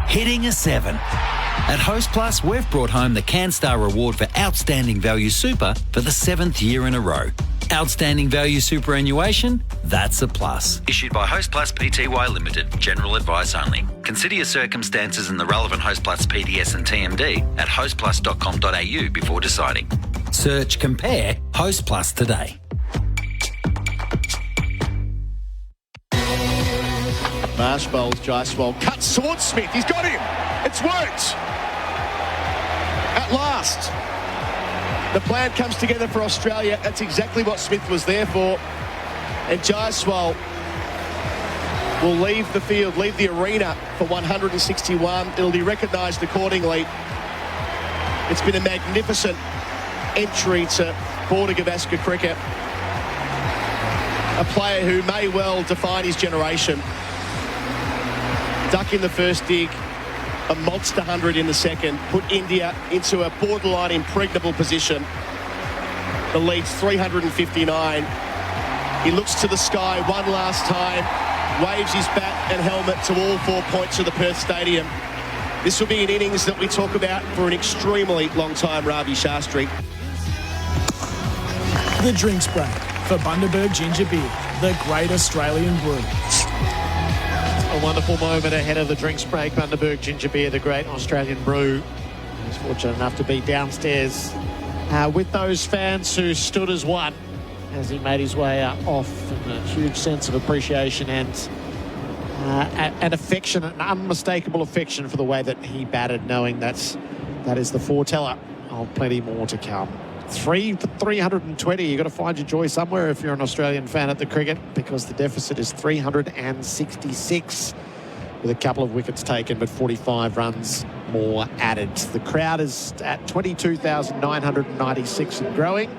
Hitting a 7. At Host Plus, we've brought home the CanStar Award for Outstanding Value Super for the 7th year in a row. Outstanding Value Superannuation? That's a plus. Issued by Host Plus Pty Limited. General advice only. Consider your circumstances and the relevant Host Plus PDS and TMD at hostplus.com.au before deciding. Search Compare Host Plus today. Marsh bowls Jaiswal, cuts towards Smith. He's got him. It's worked. At last. The plan comes together for Australia. That's exactly what Smith was there for. And Jaiswal will leave the field, leave the arena for 161. It'll be recognised accordingly. It's been a magnificent entry to Border Gavaskar cricket. A player who may well define his generation. Duck in the first dig, a monster 100 in the second, put India into a borderline impregnable position. The lead's 359. He looks to the sky one last time, waves his bat and helmet to all 4 points of the Perth Stadium. This will be an innings that we talk about for an extremely long time, Ravi Shastri. The drinks break for Bundaberg Ginger Beer, the great Australian brew. A wonderful moment ahead of the drinks break. Bundaberg Ginger Beer, the great Australian brew. He was fortunate enough to be downstairs with those fans who stood as one as he made his way off, and a huge sense of appreciation and an affection, an unmistakable affection for the way that he batted, knowing that is the foreteller of plenty more to come. 3 for 320. You've got to find your joy somewhere if you're an Australian fan at the cricket, because the deficit is 366 with a couple of wickets taken, but 45 runs more added. The crowd is at 22,996 and growing.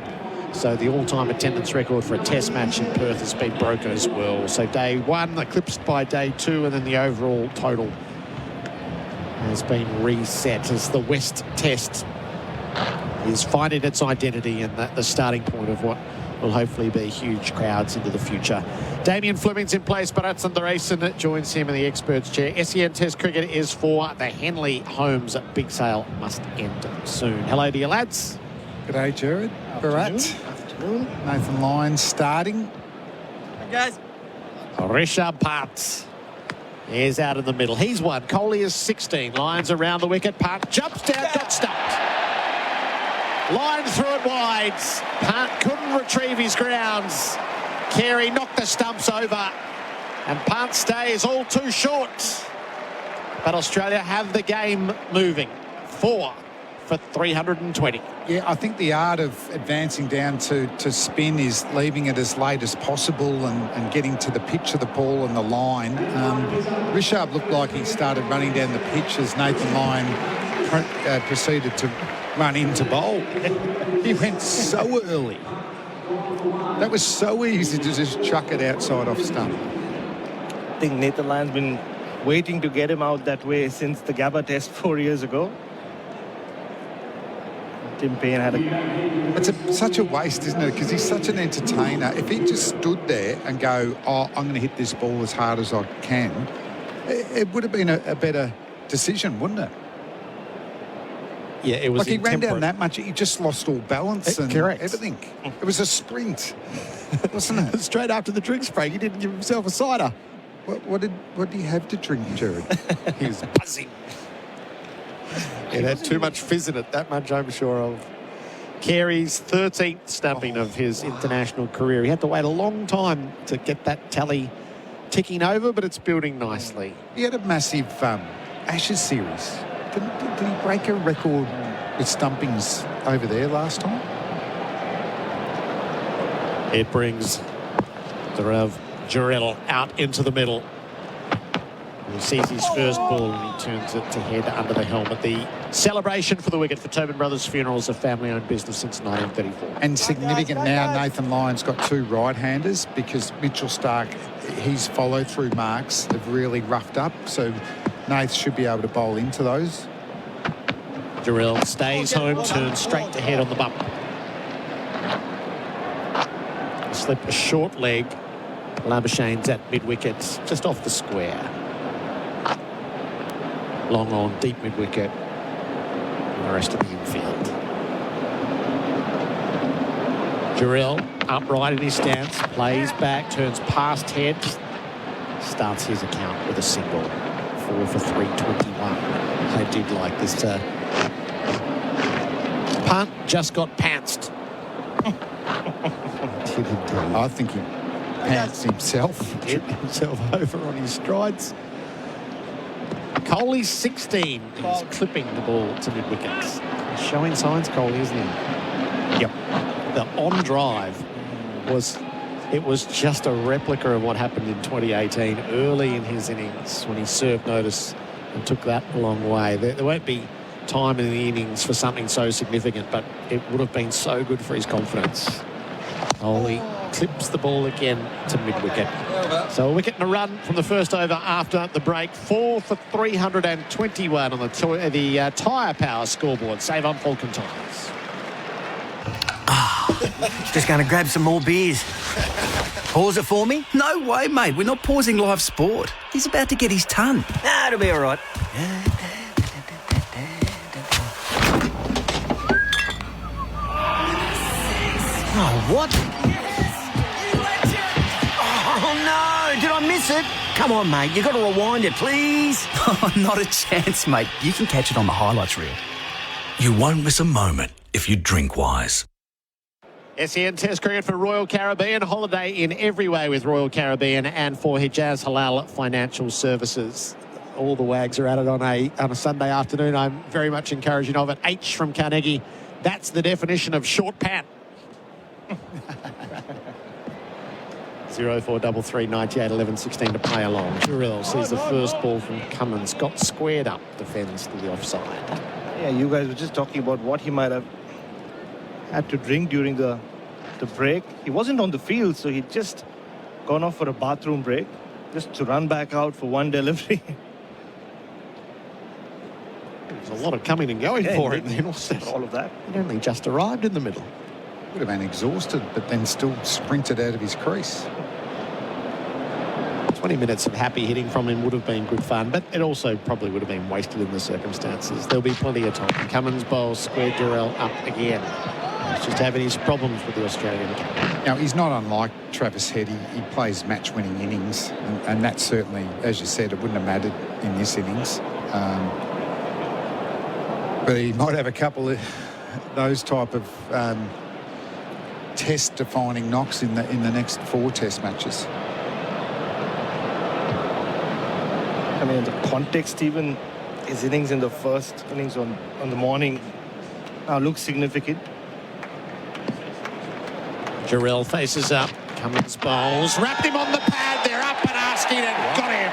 So the all-time attendance record for a test match in Perth has been broken as well. So day one eclipsed by day two, and then the overall total has been reset as the West Test is finding its identity and the starting point of what will hopefully be huge crowds into the future. Damien Fleming's in place, Bharat Sundaresan joins him in the experts chair. SEN Test Cricket is for the Henley Holmes big sale must end soon. Hello to you, lads. G'day, Gerard. Bharat. Afternoon. Nathan Lyons starting. Hey, guys. Rishabh Pant is out in the middle. He's one. Kohli is 16. Lyons around the wicket. Pant jumps down, got stumped. Line through it wide. Pant couldn't retrieve his grounds. Carey knocked the stumps over. And Pant stays all too short. But Australia have the game moving. 4 for 320. Yeah, I think the art of advancing down to spin is leaving it as late as possible and getting to the pitch of the ball and the line. Rishabh looked like he started running down the pitch as Nathan Lyon proceeded to run into bowl. He went so early. That was so easy to just chuck it outside off stump. I think Nathan Lyon's been waiting to get him out that way since the Gabba test 4 years ago. Tim Payne had a... It's such a waste, isn't it? Because he's such an entertainer. If he just stood there and go, oh, I'm going to hit this ball as hard as I can, it would have been a better decision, wouldn't it? Yeah, it was like he ran down that much, he just lost all balance and correct. everything. It was a sprint, wasn't it? Straight after the drinks break, he didn't give himself a cider. What did he have to drink, Gerard? He was buzzing. It had too much fizz in it, that much I'm sure of. Carey's 13th stumping of his international career. He had to wait a long time to get that tally ticking over, but it's building nicely. He had a massive Ashes series. Did he break a record with stumpings over there last time? It brings Gerard out into the middle. He sees his first ball and he turns it to head under the helmet. The celebration for the wicket for Tobin Brothers Funerals, a family-owned business since 1934. And significant now, Nathan Lyon's got two right-handers because Mitchell Stark, his follow-through marks have really roughed up. So Nath should be able to bowl into those. Gerard stays home, turns straight to head on the bump. Slip a short leg. Labuschane's at mid-wicket, just off the square. Long on, deep mid-wicket. And the rest of the infield. Gerard upright in his stance, plays back, turns past head. Starts his account with a single. 4 for 321. I did like this punt, just got pantsed. I think he pants himself. Tripped himself over on his strides. Kohli's 16. He's clipping the ball to mid-wicket. He's showing signs, Kohli, isn't he? Yep. The on-drive was just a replica of what happened in 2018 early in his innings when he served notice and took that a long way. There won't be time in the innings for something so significant, but it would have been so good for his confidence. Kohli clips the ball again to mid-wicket. So a wicket and a run from the first over after the break. 4 for 321 on the tyre power scoreboard. Save on Falcon Tyres. Just going to grab some more beers. Pause it for me? No way, mate. We're not pausing live sport. He's about to get his ton. Nah, it'll be all right. Oh, what? Oh, no. Did I miss it? Come on, mate. You've got to rewind it, please. Oh, not a chance, mate. You can catch it on the highlights reel. You won't miss a moment if you drink wise. SEN Test Cricket for Royal Caribbean. Holiday in every way with Royal Caribbean and for Hijaz Halal Financial Services. All the wags are at it on a Sunday afternoon. I'm very much encouraging of it. H from Carnegie. That's the definition of short pant. 0433 98 11 16 to play along. Gerard sees the first ball from Cummins. Got squared up. Defends to the offside. Yeah, you guys were just talking about what he might have had to drink during the break. He wasn't on the field, so he'd just gone off for a bathroom break just to run back out for one delivery. There's a lot of coming and going for him then. All of that. He only just arrived in the middle. Would have been exhausted, but then still sprinted out of his crease. 20 minutes of happy hitting from him would have been good fun, but it also probably would have been wasted in the circumstances. There'll be plenty of time. Cummins bowls, squared Gerard up again. He's just having his problems with the Australian captain. Now, he's not unlike Travis Head. He plays match-winning innings, and that certainly, as you said, it wouldn't have mattered in this innings. But he might have a couple of those type of test-defining knocks in the next 4 test matches. I mean, the context, even his innings in the first innings on the morning now looks significant. Gerard faces up. Cummins bowls. Wrapped him on the pad. They're up and asking and got him.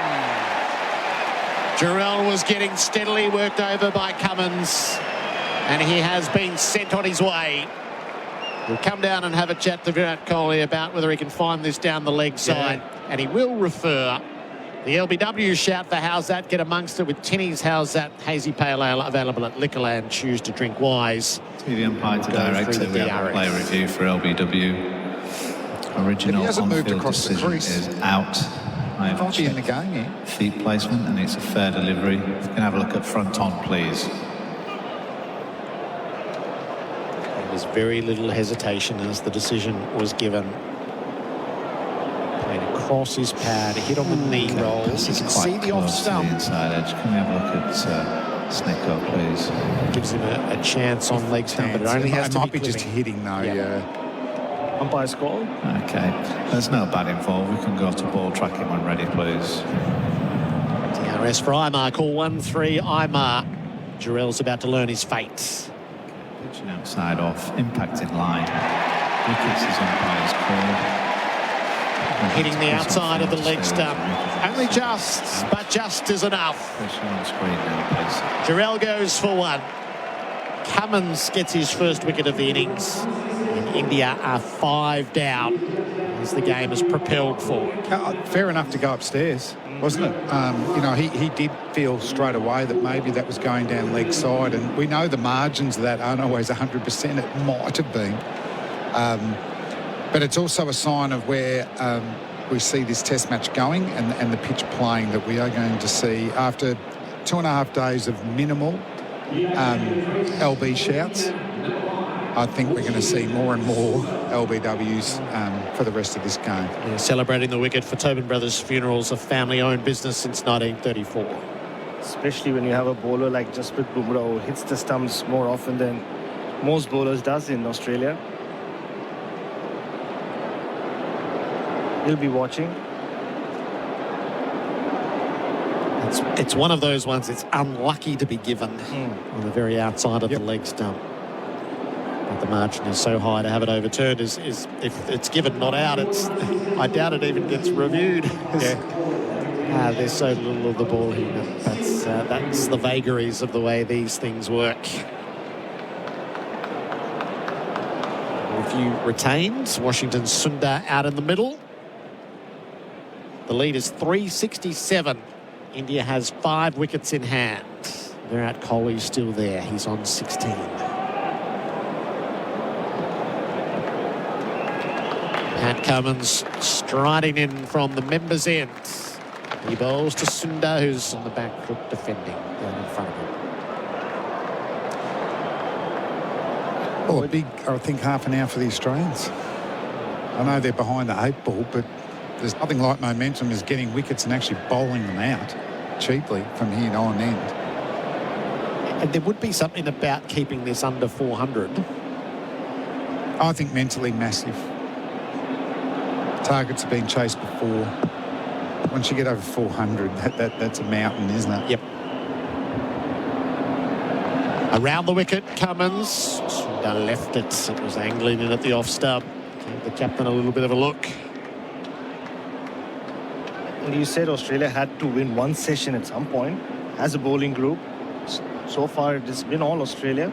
Gerard was getting steadily worked over by Cummins. And he has been sent on his way. He'll come down and have a chat to Virat Kohli about whether he can find this down the leg side. And he will refer. The LBW shout for How's That? Get amongst it with Tinny's How's That? Hazy Pale Ale available at Liquorland. Choose to drink wise. TV umpire to director. We have a player review for LBW. Original he hasn't moved on-field across the decision crease. is out. I have Can't be in the checked game here. feet placement and it's a fair delivery. If you can have a look at front on, please. There was very little hesitation as the decision was given. Played across his pad, hit on the knee roll. You can see the off stump. The inside edge. Can we have a look at Snicko, please? Gives him a chance on leg stump, but it only has to might be be just hitting though. Yeah. Umpire's call. Okay. There's no bad involved. We can go to ball tracking when ready, please. DRS for Imar. Call 1-3 Imar. Jarrell's about to learn his fate. Pitching outside off. Impact in line. Wickets is umpire's call. Hitting the outside of the leg stump. Only just, but just is enough. Pressure on screen now, please. Jarrell goes for one. Cummins gets his first wicket of the innings. And India are 5 down as the game is propelled forward. Fair enough to go upstairs, wasn't it? He did feel straight away that maybe that was going down leg side, and we know the margins of that aren't always 100%. It might have been. But it's also a sign of where we see this test match going and the pitch playing that we are going to see after 2.5 days of minimal LB shouts. I think we're going to see more and more LBWs for the rest of this game. Yeah, celebrating the wicket for Tobin Brothers Funerals, a family-owned business since 1934. Especially when you have a bowler like Jasprit Bumrah who hits the stumps more often than most bowlers does in Australia. He'll be watching. It's one of those ones it's unlucky to be given on the very outside of the leg stump. But the margin is so high to have it overturned is if it's given not out, I doubt it even gets reviewed. There's so little of the ball here. That's the vagaries of the way these things work. Review retained. Washington's Sundar out in the middle. The lead is 367. India has 5 wickets in hand. Virat Kohli's still there. He's on 16. Pat Cummins striding in from the members' end. He bowls to Sundar, who's on the back foot defending down in front of him. Well, a big, I think, half an hour for the Australians. I know they're behind the 8 ball, but there's nothing like momentum as getting wickets and actually bowling them out cheaply from here on end. And there would be something about keeping this under 400. I think mentally massive. Targets have been chased before. Once you get over 400, that's a mountain, isn't it? Yep. Around the wicket, Cummins. Sundar left it. It was angling in at the off stump. Gave the captain a little bit of a look. And you said Australia had to win one session at some point as a bowling group. So far, it has been all Australia.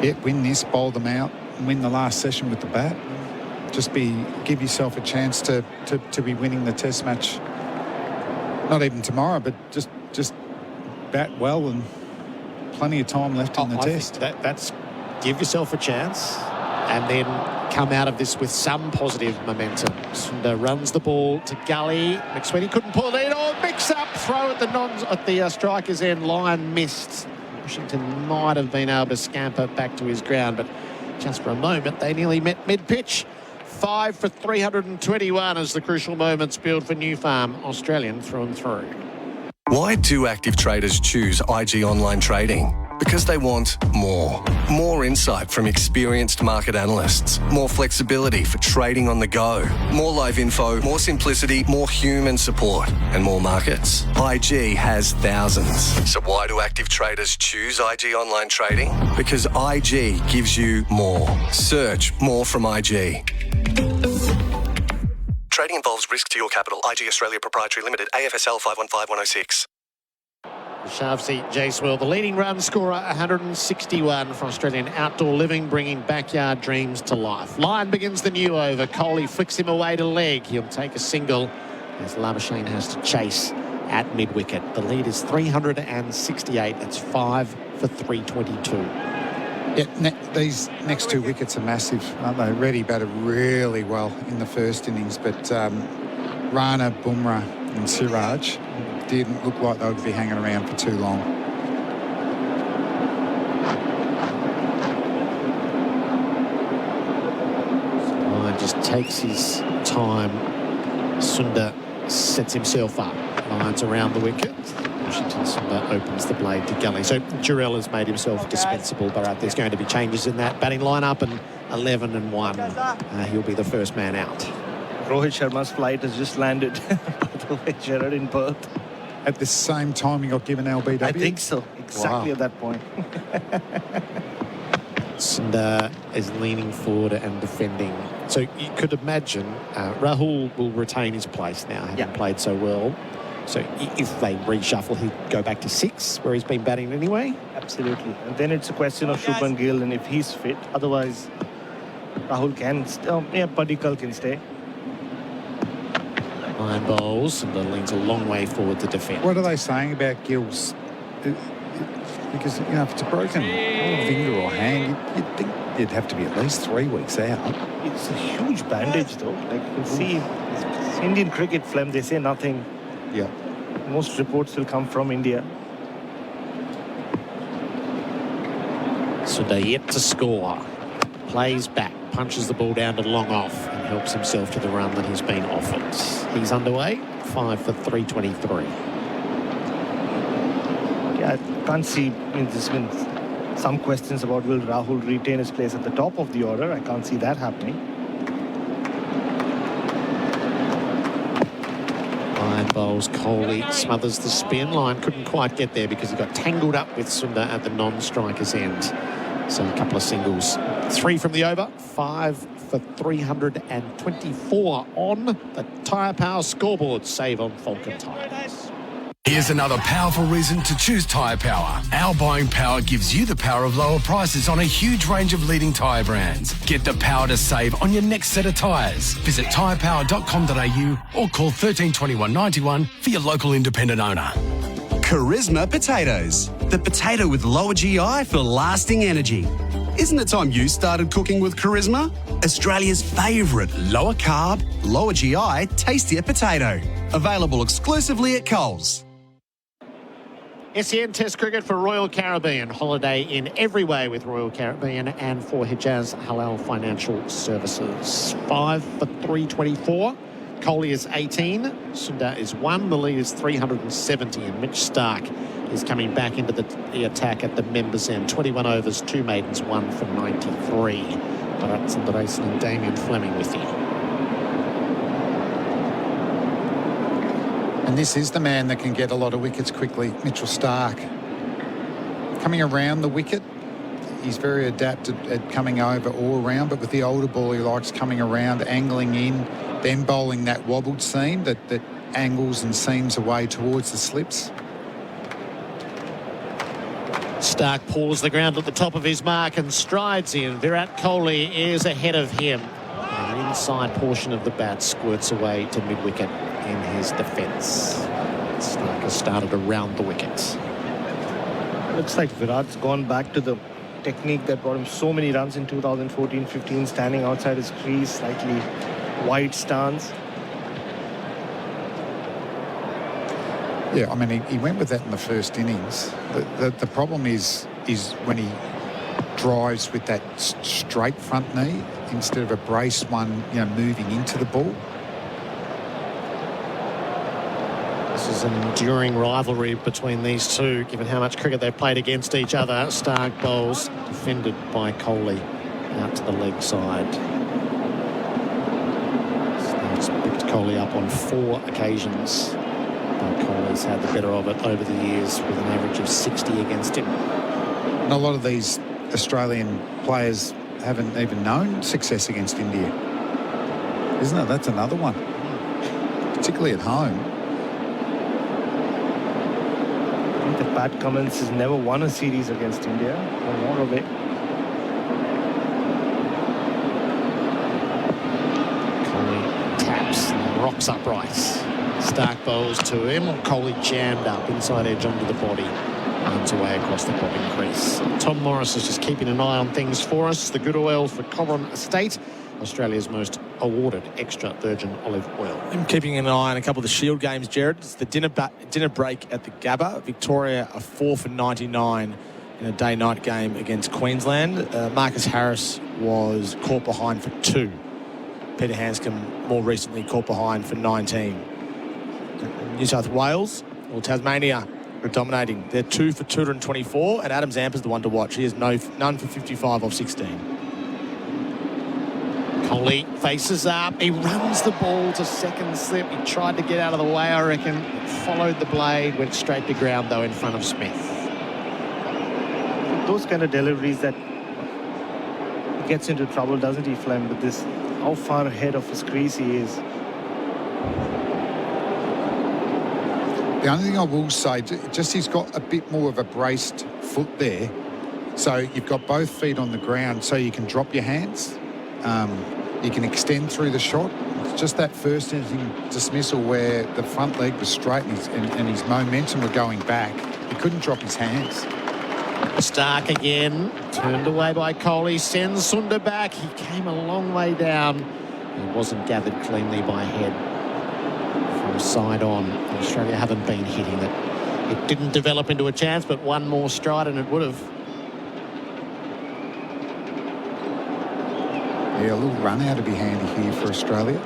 Yeah, win this, bowl them out, and win the last session with the bat. Just give yourself a chance to be winning the test match. Not even tomorrow, but just bat well and plenty of time left in the test. That's give yourself a chance and then come out of this with some positive momentum. Sundar runs the ball to Gully. McSweeney couldn't pull it in. Mix-up throw at the striker's end. Line missed. Washington might have been able to scamper back to his ground, but just for a moment they nearly met mid-pitch. 5 for 321 as the crucial moments build for New Farm. Australian through and through. Why do active traders choose IG Online Trading? Because they want more. More insight from experienced market analysts. More flexibility for trading on the go. More live info, more simplicity, more human support, and more markets. IG has thousands. So why do active traders choose IG Online Trading? Because IG gives you more. Search more from IG. Trading involves risk to your capital. IG Australia Proprietary Limited, AFSL 515106. Shavsi Jaiswal, the leading run scorer, 161 for Australian Outdoor Living, bringing backyard dreams to life. Lyon begins the new over. Kohli flicks him away to leg. He'll take a single as Labuschagne has to chase at mid-wicket. The lead is 368. That's 5 for 322. Yeah, these next two wickets are massive, aren't they? Reddy batted really well in the first innings, but Rana, Bumrah and Siraj didn't look like they would be hanging around for too long. Lyon just takes his time. Sundar sets himself up. Lyon's around the wicket. Washington Sundar opens the blade to gully. So Gerard has made himself dispensable. Bharat, there's going to be changes in that batting lineup, and 11 and 1. He'll be the first man out. Rohit Sharma's flight has just landed, by the way, Gerard, in Perth. At the same time he got given LBW? I think so. Exactly at that point. Sundar is leaning forward and defending. So you could imagine Rahul will retain his place now, having played so well. So if they reshuffle, he'd go back to 6, where he's been batting anyway. Absolutely. And then it's a question of Shubman Gill and if he's fit. Otherwise, Rahul can, Padikkal can stay. Lyon bowls, and leans a long way forward to defend. What are they saying about Gill's? Because, you know, if it's a broken finger or hand, you'd think it'd have to be at least 3 weeks out. It's a huge bandage, though. Like, you can see, it's Indian cricket, Flem, they say nothing. Yeah. Most reports will come from India. Sundar yet to score. Plays back, punches the ball down to long off, and helps himself to the run that he's been offered. He's underway, 5 for 323. Yeah, I can't see. I mean, there's been some questions about will Rahul retain his place at the top of the order. I can't see that happening. Lyon bowls, Kohli smothers the spin. Lyon couldn't quite get there because he got tangled up with Sundar at the non-striker's end. So a couple of singles. 3 from the over, 5 for 324 on the Tyre Power scoreboard. Save on Falcon tyres. Here's another powerful reason to choose Tyre Power. Our buying power gives you the power of lower prices on a huge range of leading tyre brands. Get the power to save on your next set of tyres. Visit tyrepower.com.au or call 13 21 91 for your local independent owner. Charisma potatoes. The potato with lower GI for lasting energy. Isn't it time you started cooking with Charisma? Australia's favourite lower carb, lower GI, tastier potato. Available exclusively at Coles. SEN Test Cricket for Royal Caribbean. Holiday in every way with Royal Caribbean and for Hijaz Halal Financial Services. 5 for 324. Kohli is 18. Sundar is 1. The lead is 370. And Mitch Stark is coming back into the attack at the members' end. 21 overs, 2 maidens, 1 for 93. Bharat, Sundaresan and Damien Fleming with you. And this is the man that can get a lot of wickets quickly, Mitchell Stark. Coming around the wicket, he's very adapted at coming over or around, but with the older ball, he likes coming around, angling in, then bowling that wobbled seam that angles and seams away towards the slips. Stark paws the ground at the top of his mark and strides in. Virat Kohli is ahead of him. And the inside portion of the bat squirts away to mid-wicket in his defence. Stark has started around the wickets. Looks like Virat's gone back to the technique that brought him so many runs in 2014-15, standing outside his crease, slightly wide stance. Yeah, I mean, he went with that in the first innings. The problem is when he drives with that straight front knee instead of a brace one, you know, moving into the ball. This is an enduring rivalry between these two, given how much cricket they've played against each other. Stark bowls, defended by Kohli, out to the leg side. Stark's picked Kohli up on 4 occasions. Kohli's had the better of it over the years with an average of 60 against him. And a lot of these Australian players haven't even known success against India. Isn't it? That's another one. Particularly at home. think that Pat Cummins has never won a series against India. A lot of it. Kohli taps, rocks upright. Stark bowls to him. Kohli jammed up, inside edge onto the body. Runs away across the popping crease. Tom Morris is just keeping an eye on things for us. The good oil for Cobram Estate, Australia's most awarded extra virgin olive oil. I'm keeping an eye on a couple of the Shield games, Gerard. It's the dinner break at the Gabba. Victoria are 4 for 99 in a day-night game against Queensland. Marcus Harris was caught behind for 2. Peter Hanscom more recently caught behind for 19. New South Wales or Tasmania are dominating. They're 2 for 224, and Adam Zampa's the one to watch. He has none for 55 off 16. Kohli faces up. He runs the ball to second slip. He tried to get out of the way, I reckon. Followed the blade, went straight to ground, though, in front of Smith. Those kind of deliveries that he gets into trouble, doesn't he, Flem? With this, how far ahead of his crease he is. The only thing I will say, just he's got a bit more of a braced foot there. So you've got both feet on the ground so you can drop your hands. You can extend through the shot. It's just that first inning dismissal where the front leg was straight and his momentum were going back. He couldn't drop his hands. Stark again, turned away by Kohli, sends Sundar back. He came a long way down. He wasn't gathered cleanly by head from side on. Australia haven't been hitting it. It didn't develop into a chance, but one more stride and it would have. Yeah, a little run out would be handy here for Australia.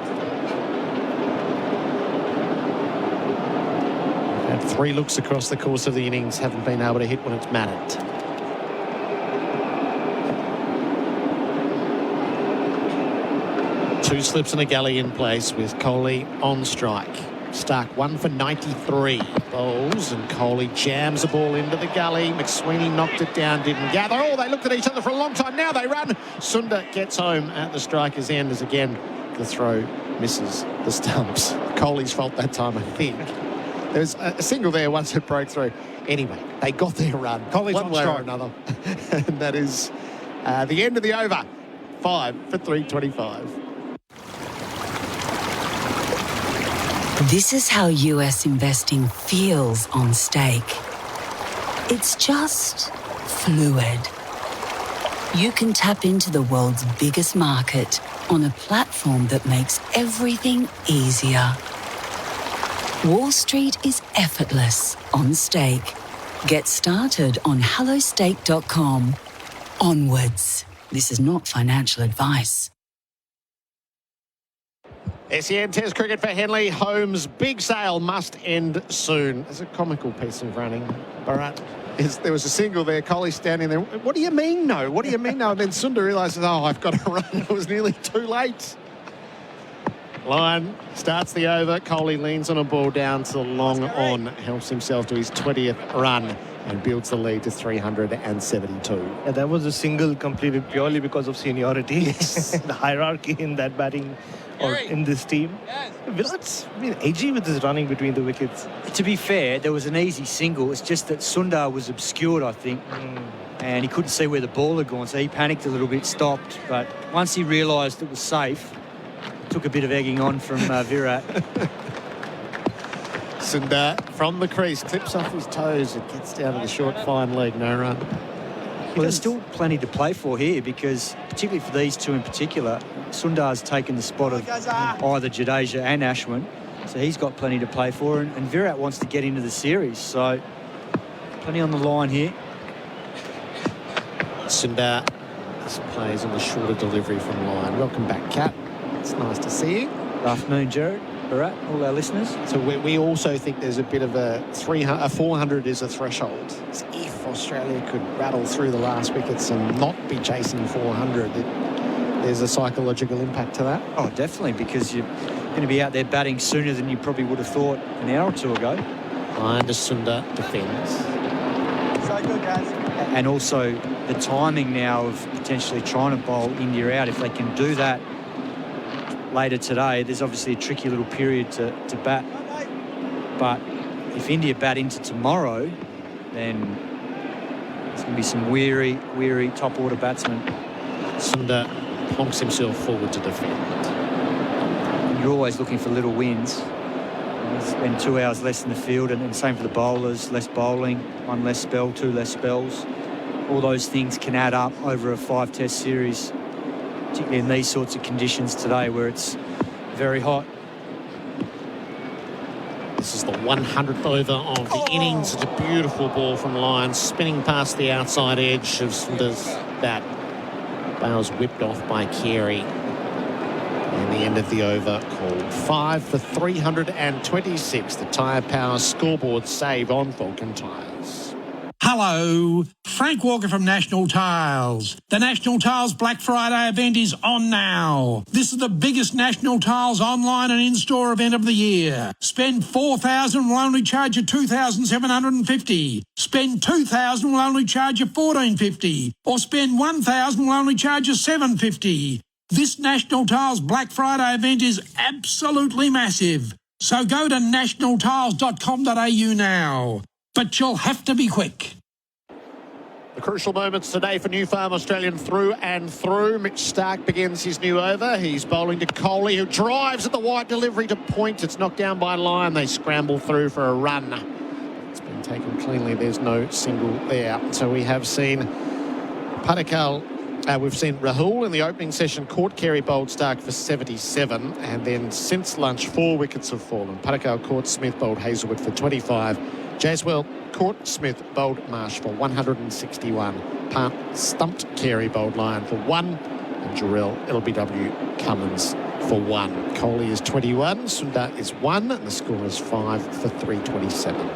Had 3 looks across the course of the innings, haven't been able to hit when it's mattered. Two slips and a gully in place with Kohli on strike. Stark 1 for 93 bowls, and Kohli jams the ball into the gully. McSweeney knocked it down, didn't gather. Oh, they looked at each other for a long time. Now they run. Sundar gets home at the striker's end as again the throw misses the stumps. Kohli's fault that time, I think. There was a single there once it broke through. Anyway, they got their run. Kohli's one on way strike. or another. And that is the end of the over. 5 for 325. This is how US investing feels on stake. It's just fluid. You can tap into the world's biggest market on a platform that makes everything easier. Wall Street is effortless on stake. Get started on hellostake.com. Onwards. This is not financial advice. SEN Test cricket for Henley. Holmes' big sale must end soon. There's a comical piece of running. Bharat, there was a single there. Kohli standing there. What do you mean no? What do you mean no? And then Sundar realises, oh, I've got to run. It was nearly too late. Lyon starts the over. Kohli leans on a ball down to the long on. Helps himself to his 20th run and builds the lead to 372. Yeah, that was a single completed purely because of seniority. Yes. The hierarchy in that batting or in this team. Yes. Virat's been edgy with his running between the wickets. To be fair, there was an easy single. It's just that Sundar was obscured, I think, and he couldn't see where the ball had gone, so he panicked a little bit, stopped. But once he realised it was safe, it took a bit of egging on from Virat. Sundar from the crease, clips off his toes. It gets down to the short, fine leg, no run. Well, there's still plenty to play for here because, particularly for these two in particular, Sundar's taken the spot of either Jadeja and Ashwin, so he's got plenty to play for, and Virat wants to get into the series, so plenty on the line here. Sundar plays on the shorter delivery from line. Welcome back, Kat. It's nice to see you. Good afternoon, Gerard. Bharat, all our listeners. So we also think there's a bit of a 400 is a threshold. So if Australia could rattle through the last wickets and not be chasing 400, there's a psychological impact to that. Oh, definitely, because you're going to be out there batting sooner than you probably would have thought an hour or two ago. Line to Sundar, defends. So good, guys. And also the timing now of potentially trying to bowl India out. If they can do that later today, there's obviously a tricky little period to bat. But if India bat into tomorrow, then it's going to be some weary top-order batsmen. Sunda plonks himself forward to defend. You're always looking for little wins. Spend 2 hours less in the field, and same for the bowlers, less bowling, 1 less spell, 2 less spells. All those things can add up over a 5-test series, particularly in these sorts of conditions today where it's very hot. This is the 100th over of the innings. It's a beautiful ball from Lyons, spinning past the outside edge of Sunda's bat. Bales whipped off by Carey. And the end of the over called 5 for 326. The Tyre Power scoreboard save on Vulcan Tyres. Hello, Frank Walker from National Tiles. The National Tiles Black Friday event is on now. This is the biggest National Tiles online and in-store event of the year. Spend $4,000 will only charge you $2,750. Spend $2,000 will only charge you $1,450. Or spend $1,000 will only charge you $750. This National Tiles Black Friday event is absolutely massive. So go to nationaltiles.com.au now. But you'll have to be quick. The crucial moments today for New Farm Australian through and through. Mitch Starc begins his new over. He's bowling to Kohli, who drives at the wide delivery to point. It's knocked down by Lyon. They scramble through for a run. It's been taken cleanly. There's no single there. So we have seen Patakal. We've seen Rahul in the opening session caught Carey bowled Starc for 77, and then since lunch 4 wickets have fallen. Patakal caught Smith, bowled Hazelwood for 25. Jaswell caught Smith, bowled Marsh for 161. Part stumped Carey, bowled Lyon for 1. And Jarrell LBW Cummins for 1. Kohli is 21, Sundar is 1, and the score is 5 for 327.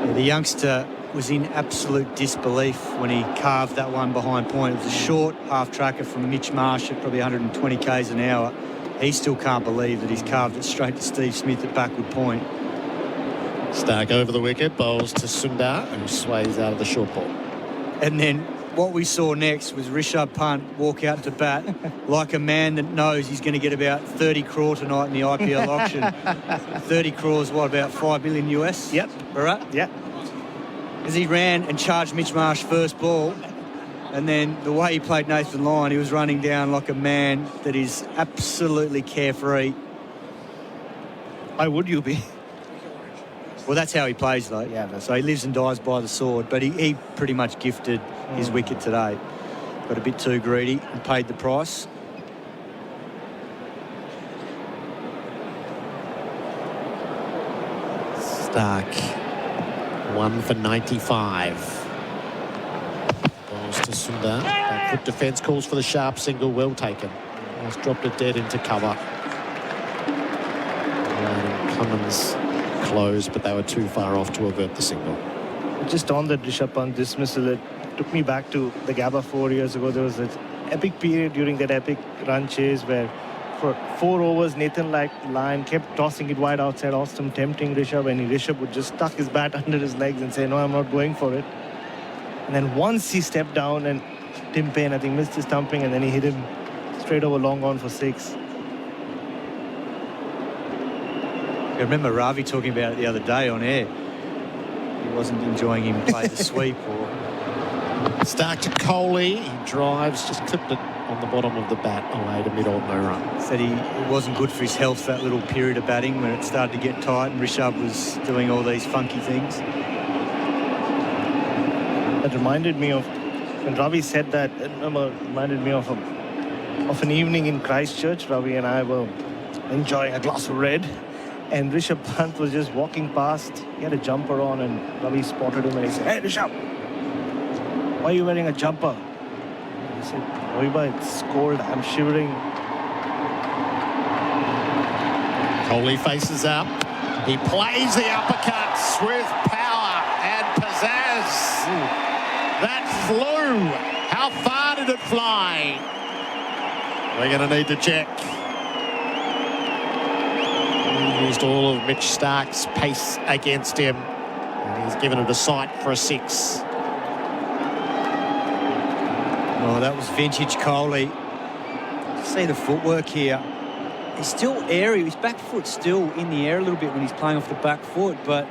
Yeah, the youngster was in absolute disbelief when he carved that one behind point. It was a short half-tracker from Mitch Marsh at probably 120 k's an hour. He still can't believe that he's carved it straight to Steve Smith at backward point. Starc over the wicket, bowls to Sundar, who sways out of the short ball. And then what we saw next was Rishabh Pant walk out to bat like a man that knows he's going to get about 30 crore tonight in the IPL auction. 30 crore is what, about 5 million US? Yep. Bharat? Yep. As he ran and charged Mitch Marsh first ball, and then the way he played Nathan Lyon, he was running down like a man that is absolutely carefree. Why would you be? Well, that's how he plays, though. Yeah. So he lives and dies by the sword, but he pretty much gifted his wicket today. Got a bit too greedy and paid the price. Starc, 1 for 95. Balls to Sundar. Back-foot defence, calls for the sharp single, well taken. He's dropped it dead into cover. And Cummins closed, but they were too far off to avert the single. Just on the Rishabh Pant dismissal, it took me back to the Gabba 4 years ago. There was an epic period during that epic run chase where for 4 overs, Nathan Lyon kept tossing it wide outside Austin, tempting Rishabh, and Rishabh would just tuck his bat under his legs and say, no, I'm not going for it. And then once he stepped down and Tim Payne, I think, missed his stumping, and then he hit him straight over long on for 6. I remember Ravi talking about it the other day on air. He wasn't enjoying him play the sweep. Or Starc to Kohli. He drives, just clipped it on the bottom of the bat away to mid-on, no run. Said it wasn't good for his health, that little period of batting when it started to get tight and Rishabh was doing all these funky things. That reminded me of when Ravi said that. It reminded me of an evening in Christchurch. Ravi and I were enjoying a glass of red, and Rishabh Pant was just walking past. He had a jumper on, and Ravi spotted him and he said, "Hey Rishabh, why are you wearing a jumper?" He said, "Oiba, it's cold, I'm shivering." Kohli faces up. He plays the uppercuts with power and pizzazz. That flew. How far did it fly? We're going to need to check. He used all of Mitch Starc's pace against him, and he's given it a sight for a 6. Oh, that was vintage Kohli. See the footwork here. He's still airy. His back foot's still in the air a little bit when he's playing off the back foot, but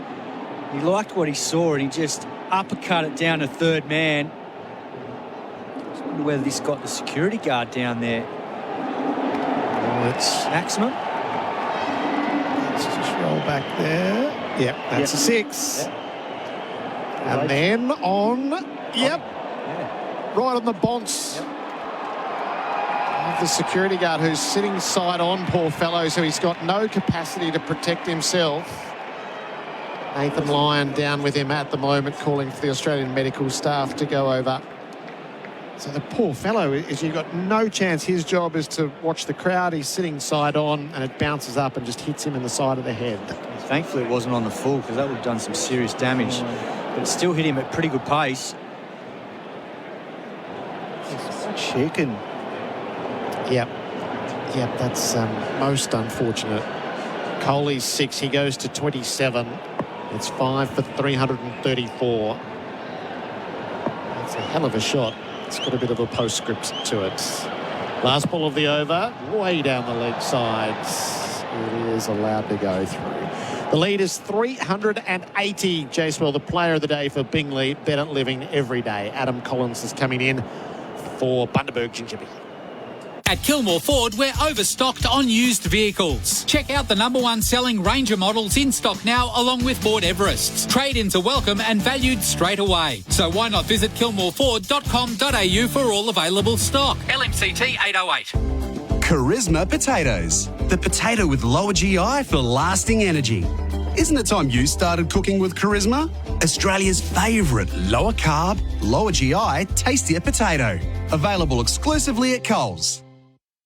He liked what he saw and he just uppercut it down to third man. I wonder whether this got the security guard down there. It's maximum. Let's just roll back there. Yep, that's a 6. Yep. And then on, right on the bonce of the security guard, who's sitting side on, poor fellow, so he's got no capacity to protect himself. Nathan Lyon down with him at the moment, calling for the Australian medical staff to go over. So the poor fellow, you've got no chance. His job is to watch the crowd. He's sitting side on, and it bounces up and just hits him in the side of the head. Thankfully, it wasn't on the full, because that would have done some serious damage. But it still hit him at pretty good pace. He's shaken. Yep, that's most unfortunate. Kohli's 6, he goes to 27. It's 5 for 334. That's a hell of a shot. It's got a bit of a postscript to it. Last ball of the over, way down the leg sides. It is allowed to go through. The lead is 380. Jacewell, the player of the day for Bingley. Better living every day. Adam Collins is coming in for Bundaberg Gingerby. At Kilmore Ford, we're overstocked on used vehicles. Check out the #1 selling Ranger models in stock now, along with Ford Everests. Trade-ins are welcome and valued straight away. So why not visit kilmoreford.com.au for all available stock. LMCT 808. Charisma Potatoes. The potato with lower GI for lasting energy. Isn't it time you started cooking with Charisma? Australia's favourite lower carb, lower GI, tastier potato. Available exclusively at Coles.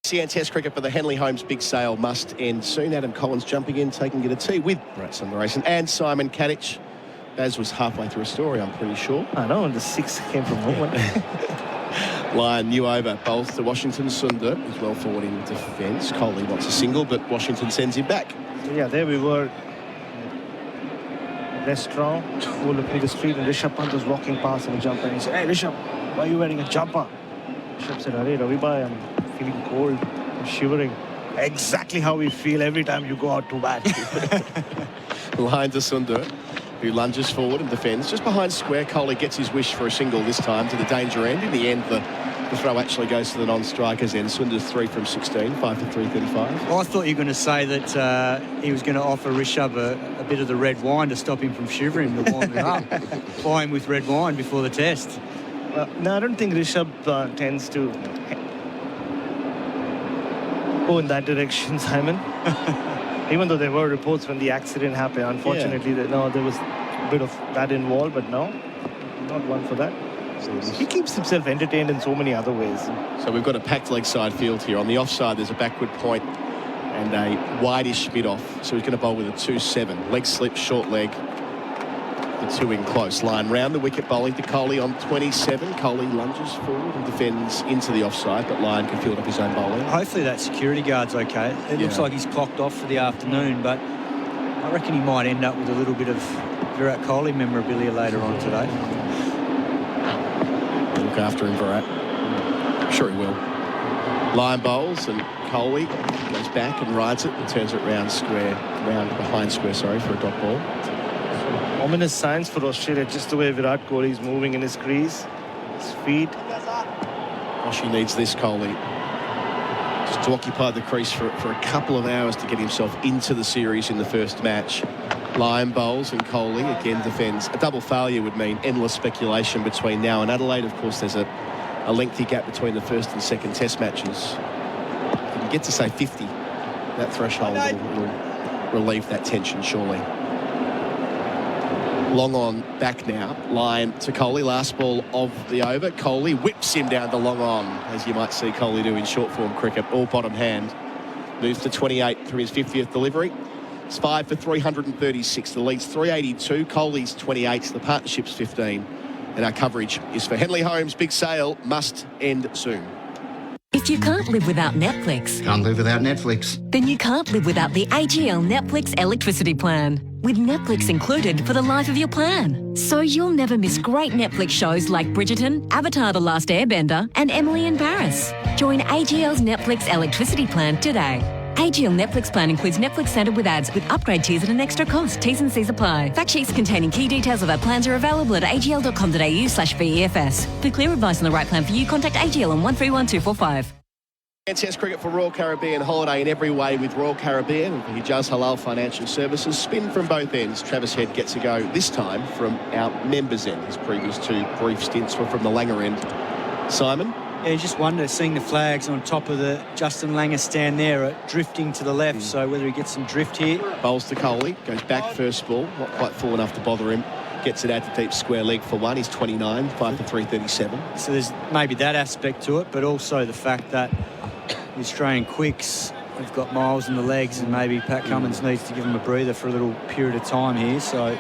SEN Test cricket for the Henley Holmes big sale must end soon. Adam Collins jumping in, taking it a tea with Bharat Sundaresan and Simon Katich. Baz was halfway through a story, I'm pretty sure. I know, and the 6 came from home. Lyon, new over, bowls to Washington. Sundar is well forward in defence. Kohli wants a single, but Washington sends him back. Yeah, there we were. Restaurant, overlooking the street, and Rishabh Pant was walking past in a jumper, and he said, "Hey Rishabh, why are you wearing a jumper?" Rishabh said, "Hey Ravi bhai, I'm feeling cold, I'm shivering." Exactly how we feel every time you go out to bat. Line to Sundar, who lunges forward and defends. Just behind square, Kohli gets his wish for a single this time to the danger end. In the end, the throw actually goes to the non-strikers end. Sundar's 3 from 16, 5 for 335. Well, I thought you were going to say that he was going to offer Rishabh a bit of the red wine to stop him from shivering, to warm him up. Apply him with red wine before the test. No, I don't think Rishabh tends to go in that direction, Simon. Even though there were reports when the accident happened, unfortunately, there was a bit of that involved, but no, not one for that. So he keeps himself entertained in so many other ways. So we've got a packed leg side field here. On the offside, there's a backward point and a wide-ish mid-off. So he's going to bowl with a 2-7. Leg slip, short leg. The 2 in close. Line round the wicket, bowling to Kohli on 27. Kohli lunges forward and defends into the offside, but Lyon can field up his own bowling. Hopefully that security guard's okay. It looks like he's clocked off for the afternoon, but I reckon he might end up with a little bit of Virat Kohli memorabilia later on today. Look after him, Virat. Sure he will. Lyon bowls and Kohli goes back and rides it and turns it round behind square, for a dot ball. Ominous signs for Australia, just the way Virat Kohli is moving in his crease. His feet. She needs this, Kohli. Just to occupy the crease for a couple of hours to get himself into the series in the first match. Lyon bowls and Kohli again defends. A double failure would mean endless speculation between now and Adelaide. Of course, there's a lengthy gap between the first and second test matches. If you can get to, say, 50, that threshold will relieve that tension, surely. Long on back now. Lyon to Kohli. Last ball of the over. Kohli whips him down to long on, as you might see Kohli do in short form cricket. All bottom hand. Moves to 28 through his 50th delivery. It's 5 for 336. The lead's 382. Kohli's 28. The partnership's 15. And our coverage is for Henley Holmes. Big sale must end soon. If you can't live without Netflix... Can't live without Netflix. Then you can't live without the AGL Netflix electricity plan. With Netflix included for the life of your plan. So you'll never miss great Netflix shows like Bridgerton, Avatar The Last Airbender and Emily in Paris. Join AGL's Netflix electricity plan today. AGL Netflix plan includes Netflix standard with ads with upgrade tiers at an extra cost. T's and C's apply. Fact sheets containing key details of our plans are available at agl.com.au/VEFS. For clear advice on the right plan for you, contact AGL on 131245. Test cricket for Royal Caribbean holiday in every way with Royal Caribbean. Hijaz Halal Financial Services. Spin from both ends. Travis Head gets a go this time from our members' end. His previous two brief stints were from the Langer end. Simon? Yeah, you just wonder, seeing the flags on top of the Justin Langer stand there, drifting to the left, so whether he gets some drift here. Bowls to Kohli, goes back first ball, not quite full enough to bother him. Gets it out to deep square leg for one. He's 29, 5 for 337. So there's maybe that aspect to it, but also the fact that the Australian quicks have got miles in the legs, and maybe Pat Cummins needs to give him a breather for a little period of time here. So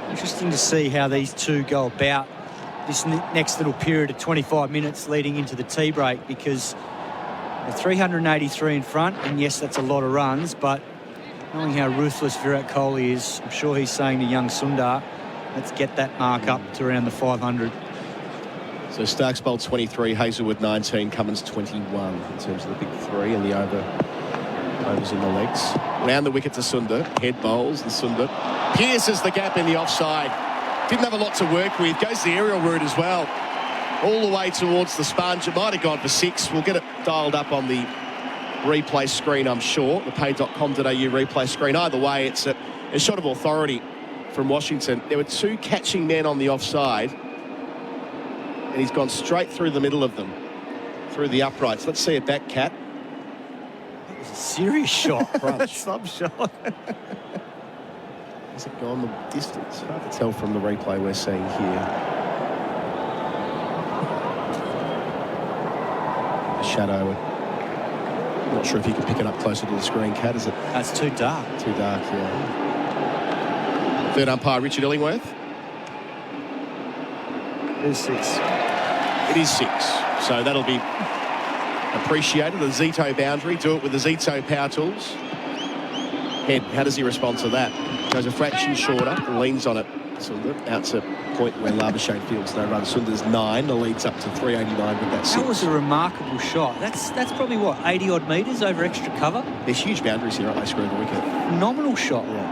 interesting to see how these two go about this next little period of 25 minutes leading into the tea break, because they're 383 in front, and yes, that's a lot of runs, but knowing how ruthless Virat Kohli is, I'm sure he's saying to young Sundar, let's get that mark up to around the 500. So Starks bowled 23, Hazelwood 19, Cummins 21 in terms of the big three, and the overs in the legs. Round the wicket to Sundar, head bowls, and Sundar pierces the gap in the offside. Didn't have a lot to work with. Goes the aerial route as well. All the way towards the sponge. It might have gone for 6. We'll get it dialed up on the replay screen, I'm sure. The pay.com.au replay screen. Either way, it's a shot of authority from Washington. There were two catching men on the offside, and he's gone straight through the middle of them, through the uprights. Let's see it back, Kat. That was a serious shot. Some shot. Has it gone the distance? Hard to tell from the replay we're seeing here. A shadow. I'm not sure if you can pick it up closer to the screen, Kat. Is it? That's too dark. Too dark, yeah. Third umpire, Richard Illingworth. It is 6. It is 6. So that'll be appreciated. The Zito boundary. Do it with the Zito power tools. Head, how does he respond to that? Goes a fraction shorter and leans on it. Sundar out to point where Labuschagne fields no run. Sundar's 9. The lead's up to 389 with that 6. That was a remarkable shot. That's probably, what, 80-odd metres over extra cover? There's huge boundaries here, aren't they, screwing the wicket? Phenomenal shot. Yeah.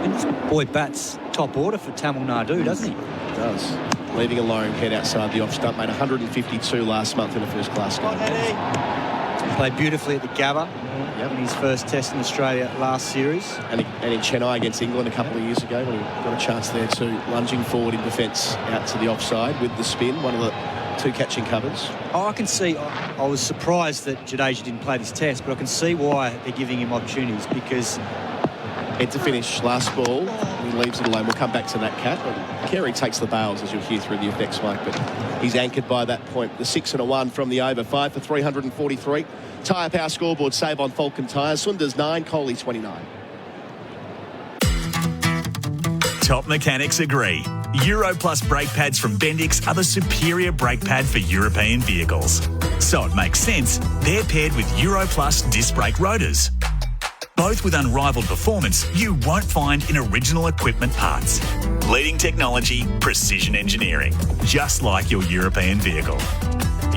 And this boy bats top order for Tamil Nadu, doesn't he? He does. Leaving alone, head outside the off stump. Made 152 last month in a first-class game. He played beautifully at the Gabba in his first test in Australia last series. And in Chennai against England a couple of years ago, when he got a chance there too, lunging forward in defence out to the offside with the spin, one of the two catching covers. Oh, I can see. I was surprised that Jadeja didn't play this test, but I can see why they're giving him opportunities, because head to finish, last ball, he leaves it alone. We'll come back to that, Cat. Carey takes the bails, as you'll hear through the effects mic, but he's anchored by that point. The 6 and a 1 from the over, 5 for 343. Tyre Power scoreboard save on Falcon Tyres. Sundar's 9, Kohli 29. Top mechanics agree. Euro Plus brake pads from Bendix are the superior brake pad for European vehicles. So it makes sense they're paired with Euro Plus disc brake rotors. Both with unrivaled performance you won't find in original equipment parts. Leading technology, precision engineering, just like your European vehicle.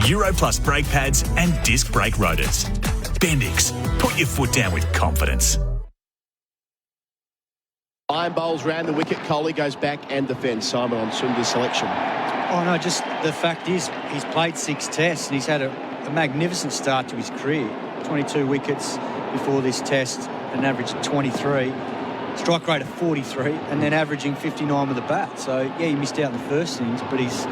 Euro Plus brake pads and disc brake rotors. Bendix, put your foot down with confidence. Iron bowls round the wicket. Kohli goes back and defends. Simon on Sundar's selection. Oh no, just the fact is he's played 6 tests and he's had a magnificent start to his career. 22 wickets before this test, an average of 23, strike rate of 43, and then averaging 59 with the bat. So yeah, he missed out in the first innings, but he's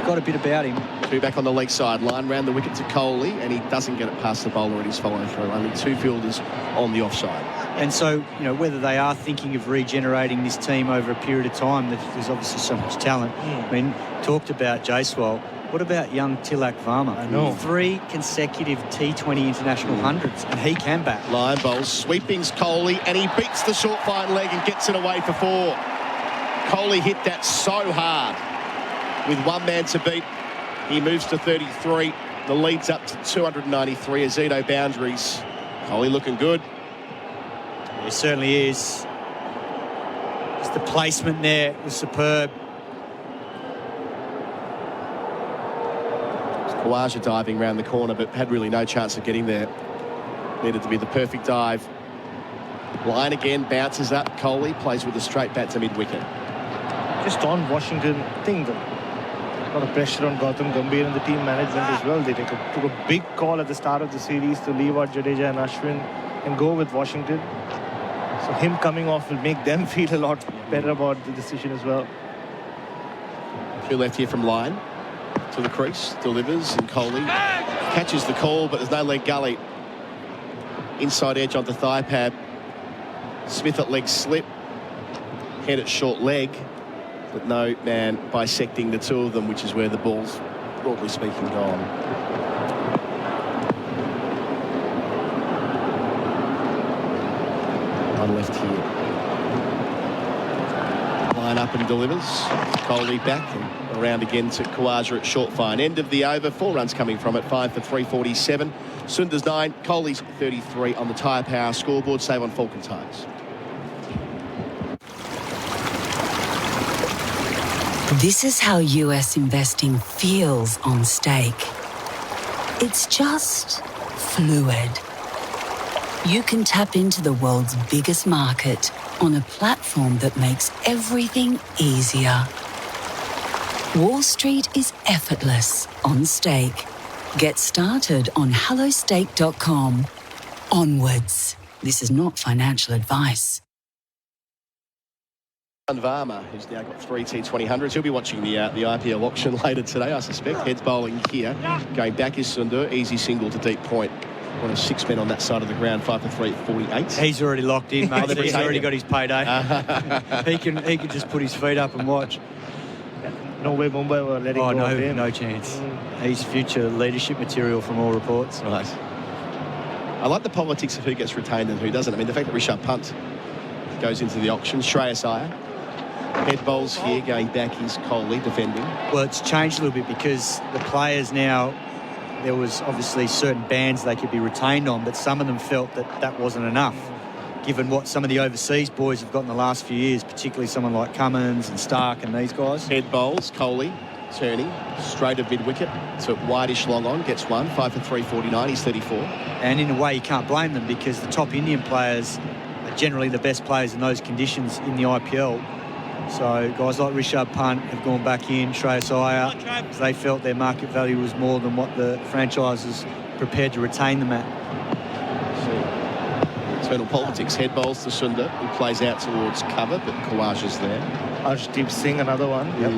got a bit about him. 2 back on the leg side, line round the wicket to Kohli, and he doesn't get it past the bowler in his follow through. Only 2 fielders on the offside. And so, you know, whether they are thinking of regenerating this team over a period of time, there's obviously so much talent. I mean, talked about Jaiswal. What about young Tilak Varma? I know. 3 consecutive T20 international hundreds, and he can bat. Line bowls, sweepings Kohli, and he beats the short fine leg and gets it away for 4. Kohli hit that so hard. With 1 man to beat, he moves to 33. The lead's up to 293. Azito boundaries. Kohli looking good. It certainly is. Just the placement there was superb. Khawaja diving round the corner, but had really no chance of getting there. Needed to be the perfect dive. Line again, bounces up. Kohli plays with a straight bat to mid-wicket. Just on Washington, I think a lot of pressure on Gautam Gambhir and the team management as well. They took a big call at the start of the series to leave out Jadeja and Ashwin and go with Washington. So him coming off will make them feel a lot better about the decision as well. Two left here from line. To the crease, delivers, and Kohli catches the call, but there's no leg gully. Inside edge onto thigh pad. Smith at leg slip. Head at short leg. But no man bisecting the two of them, which is where the ball's, broadly speaking, gone. One left here. Line up and delivers. Kohli back and around again to Khawaja at short fine. End of the over. 4 runs coming from it. 5 for 347. Sundar's 9. Kohli's 33 on the tyre power scoreboard. Save on Falcon tyres. This is how US investing feels on stake. It's just fluid. You can tap into the world's biggest market on a platform that makes everything easier. Wall Street is effortless on stake. Get started on hellostake.com. Onwards. This is not financial advice. Varma, who's now got 3 T2000s. He'll be watching the IPL auction later today, I suspect. Heads bowling here. Going back is Sundar. Easy single to deep point. One of 6 men on that side of the ground. 5 for 348. He's already locked in, mate. He's already got his payday. He can just put his feet up and watch. No way Mumbai were letting go of him. No chance. He's future leadership material from all reports. Right. I like the politics of who gets retained and who doesn't. I mean, the fact that Rishabh Pant goes into the auction. Shreyas Iyer. Head bowls here, going back is Kohli defending. Well, it's changed a little bit because the players now, there was obviously certain bands they could be retained on, but some of them felt that that wasn't enough, given what some of the overseas boys have got in the last few years, particularly someone like Cummins and Stark and these guys. Head bowls, Kohli turning straight of mid-wicket to wideish long on, gets 1, 5 for 349, he's 34. And in a way you can't blame them because the top Indian players are generally the best players in those conditions in the IPL. So guys like Rishabh Pant have gone back in, Shreyas Iyer, because they felt their market value was more than what the franchises prepared to retain them at. Internal politics. Head bowls to Sundar, who plays out towards cover, but Khawaja's there. Arshdeep Singh, another one. Yep.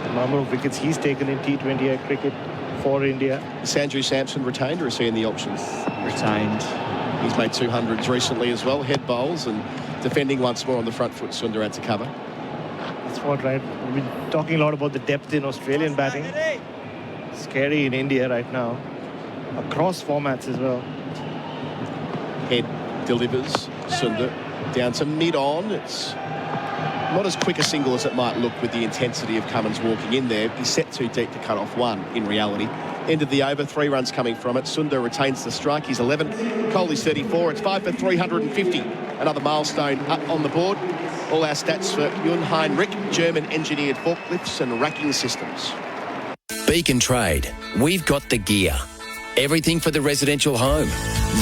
The number of wickets he's taken in T20 cricket for India. Is Sanju Samson retained or is he in the auctions? Retained. He's made 200s recently as well. Head bowls and defending once more on the front foot. Sundar had to cover. That's what, right? We've been talking a lot about the depth in Australian batting. Scary in India right now. Across formats as well. Head delivers. Sundar down to mid-on. It's not as quick a single as it might look with the intensity of Cummins walking in there. He's set too deep to cut off 1 in reality. End of the over, 3 runs coming from it. Sundar retains the strike. He's 11. Kohli's 34. It's 5 for 350. Another milestone up on the board. All our stats for Jun Heinrich, German-engineered forklifts and racking systems. Beacon Trade. We've got the gear. Everything for the residential home.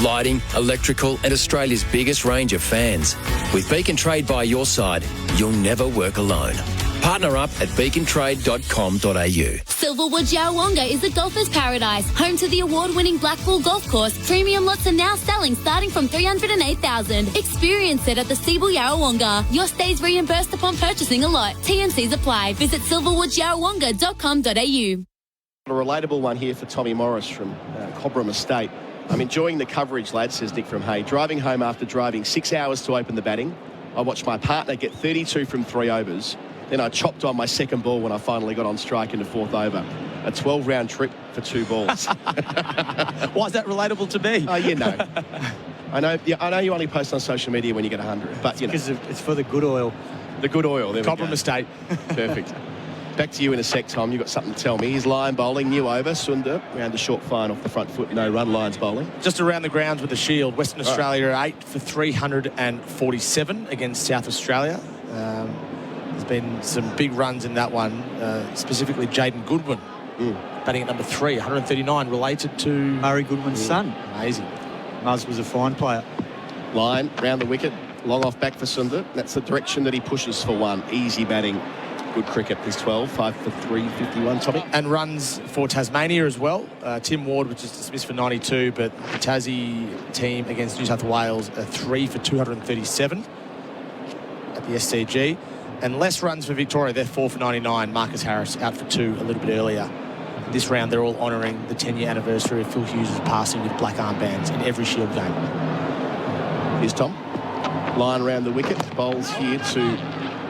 Lighting, electrical and Australia's biggest range of fans. With Beacon Trade by your side, you'll never work alone. Partner up at beacontrade.com.au. Silverwood Yarrawonga is a golfer's paradise. Home to the award-winning Blackpool Golf Course, premium lots are now selling starting from $308,000. Experience it at the Siebel Yarrawonga. Your stay's reimbursed upon purchasing a lot. TNCs apply. Visit silverwoodyarrawonga.com.au. A relatable one here for Tommy Morris from Cobram Estate. I'm enjoying the coverage, lads, says Nick from Hay. Driving home after driving 6 hours to open the batting. I watched my partner get 32 from 3 overs. Then I chopped on my second ball when I finally got on strike in the 4th over. A 12-round trip for 2 balls. Why is that relatable to me? Oh, you know. I know you only post on social media when you get 100, but you know. Because it's for the good oil. The good oil. There Cobram Estate. Perfect. Back to you in a sec, Tom. You've got something to tell me. He's line bowling, new over. Sundar round a short fine off the front foot. No run, Lions bowling. Just around the grounds with the Shield. Western Australia are 8 for 347 against South Australia. There's been some big runs in that one, specifically Jaden Goodwin batting at number 3, 139, related to Murray Goodwin's son. Amazing. Muzz was a fine player. Line round the wicket, long off back for Sundar. That's the direction that he pushes for one. Easy batting. Good cricket. He's 12, 5 for 3, 51, Tommy. And runs for Tasmania as well. Tim Ward was just dismissed for 92, but the Tassie team against New South Wales are 3 for 237 at the SCG. And less runs for Victoria. They're 4 for 99. Marcus Harris out for 2 a little bit earlier. This round, they're all honouring the 10-year anniversary of Phil Hughes' passing with black armbands in every Shield game. Here's Tom. Line around the wicket. Bowls here to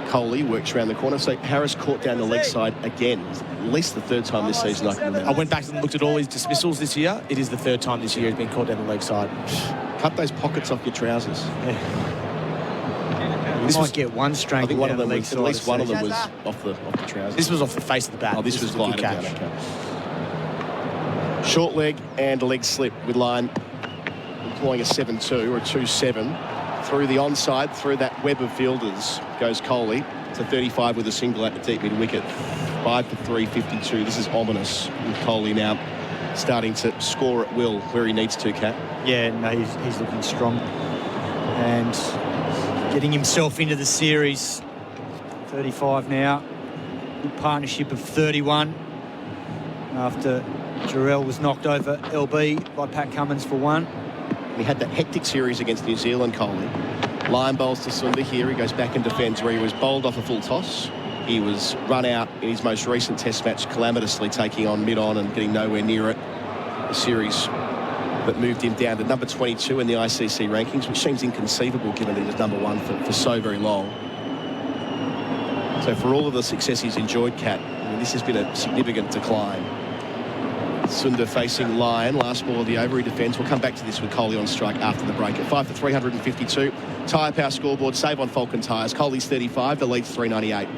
Kohli, works around the corner. So Harris caught down the leg side again. At least the third time this season I can remember. I went back and looked at all his dismissals this year. It is the third time this year he's been caught down the leg side. Cut those pockets off your trousers. You might get one strangle. I think one of them was, at least one of them was off the trousers. This was off the face of the bat. Oh, this was a good glided catch. down. Okay. Short leg and leg slip with line employing a 7-2 or a 2-7. Through the onside, through that web of fielders goes Kohli to 35 with a single at the deep mid wicket. 5 for 3, 52. This is ominous with Kohli now starting to score at will where he needs to, Kat. Yeah, no, he's looking strong. And getting himself into the series. 35 now. Good partnership of 31 after Gerard was knocked over LB by Pat Cummins for 1. We had that hectic series against New Zealand, Kohli. Line bowls to Sundar here. He goes back and defends where he was bowled off a full toss. He was run out in his most recent test match calamitously, taking on mid-on and getting nowhere near it. A series that moved him down to number 22 in the ICC rankings, which seems inconceivable given that he was number 1 for so very long. So for all of the success he's enjoyed, Kat, this has been a significant decline. Sundar facing line, last ball of the over, he defends. We'll come back to this with Kohli on strike after the break. At 5 for 352, Tyre Power scoreboard, save on Falcon tyres. Kohli's 35, the lead's 398.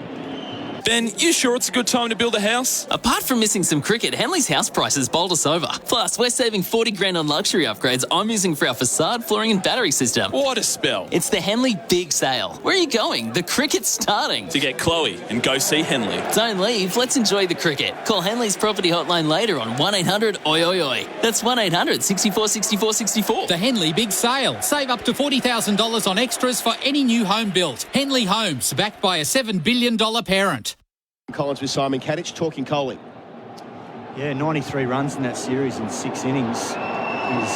Ben, you sure it's a good time to build a house? Apart from missing some cricket, Henley's house prices bowled us over. Plus, we're saving 40 grand on luxury upgrades I'm using for our facade, flooring and battery system. What a spell. It's the Henley Big Sale. Where are you going? The cricket's starting. To get Chloe and go see Henley. Don't leave, let's enjoy the cricket. Call Henley's property hotline later on 1-800-OI-OI-OI. That's 1-800-64-64-64. The Henley Big Sale. Save up to $40,000 on extras for any new home built. Henley Homes, backed by a $7 billion parent. Collins with Simon Katich talking Kohli. Yeah, 93 runs in that series in 6 innings is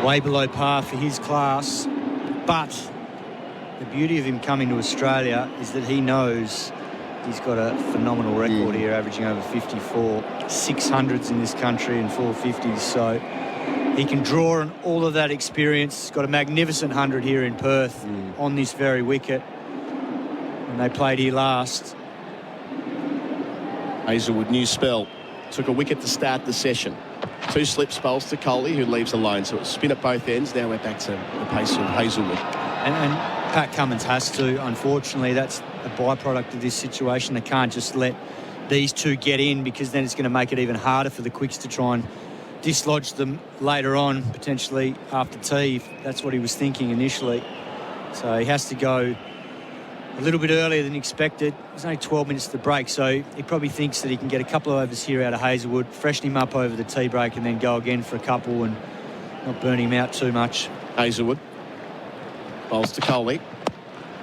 way below par for his class. But the beauty of him coming to Australia is that he knows he's got a phenomenal record here, averaging over 54, 600s in this country and 450s. So he can draw on all of that experience. He's got a magnificent 100 here in Perth on this very wicket. And they played here last. Hazelwood, new spell. Took a wicket to start the session. 2 slip spells to Kohli, who leaves alone. So it's spin at both ends. Now we're back to the pace of Hazelwood. And Pat Cummins has to. Unfortunately, that's a byproduct of this situation. They can't just let these two get in, because then it's going to make it even harder for the quicks to try and dislodge them later on, potentially after tea, if that's what he was thinking initially. So he has to go a little bit earlier than expected. There's only 12 minutes to the break, so he probably thinks that he can get a couple of overs here out of Hazelwood, freshen him up over the tea break, and then go again for a couple and not burn him out too much. Hazelwood bowls to Kohli.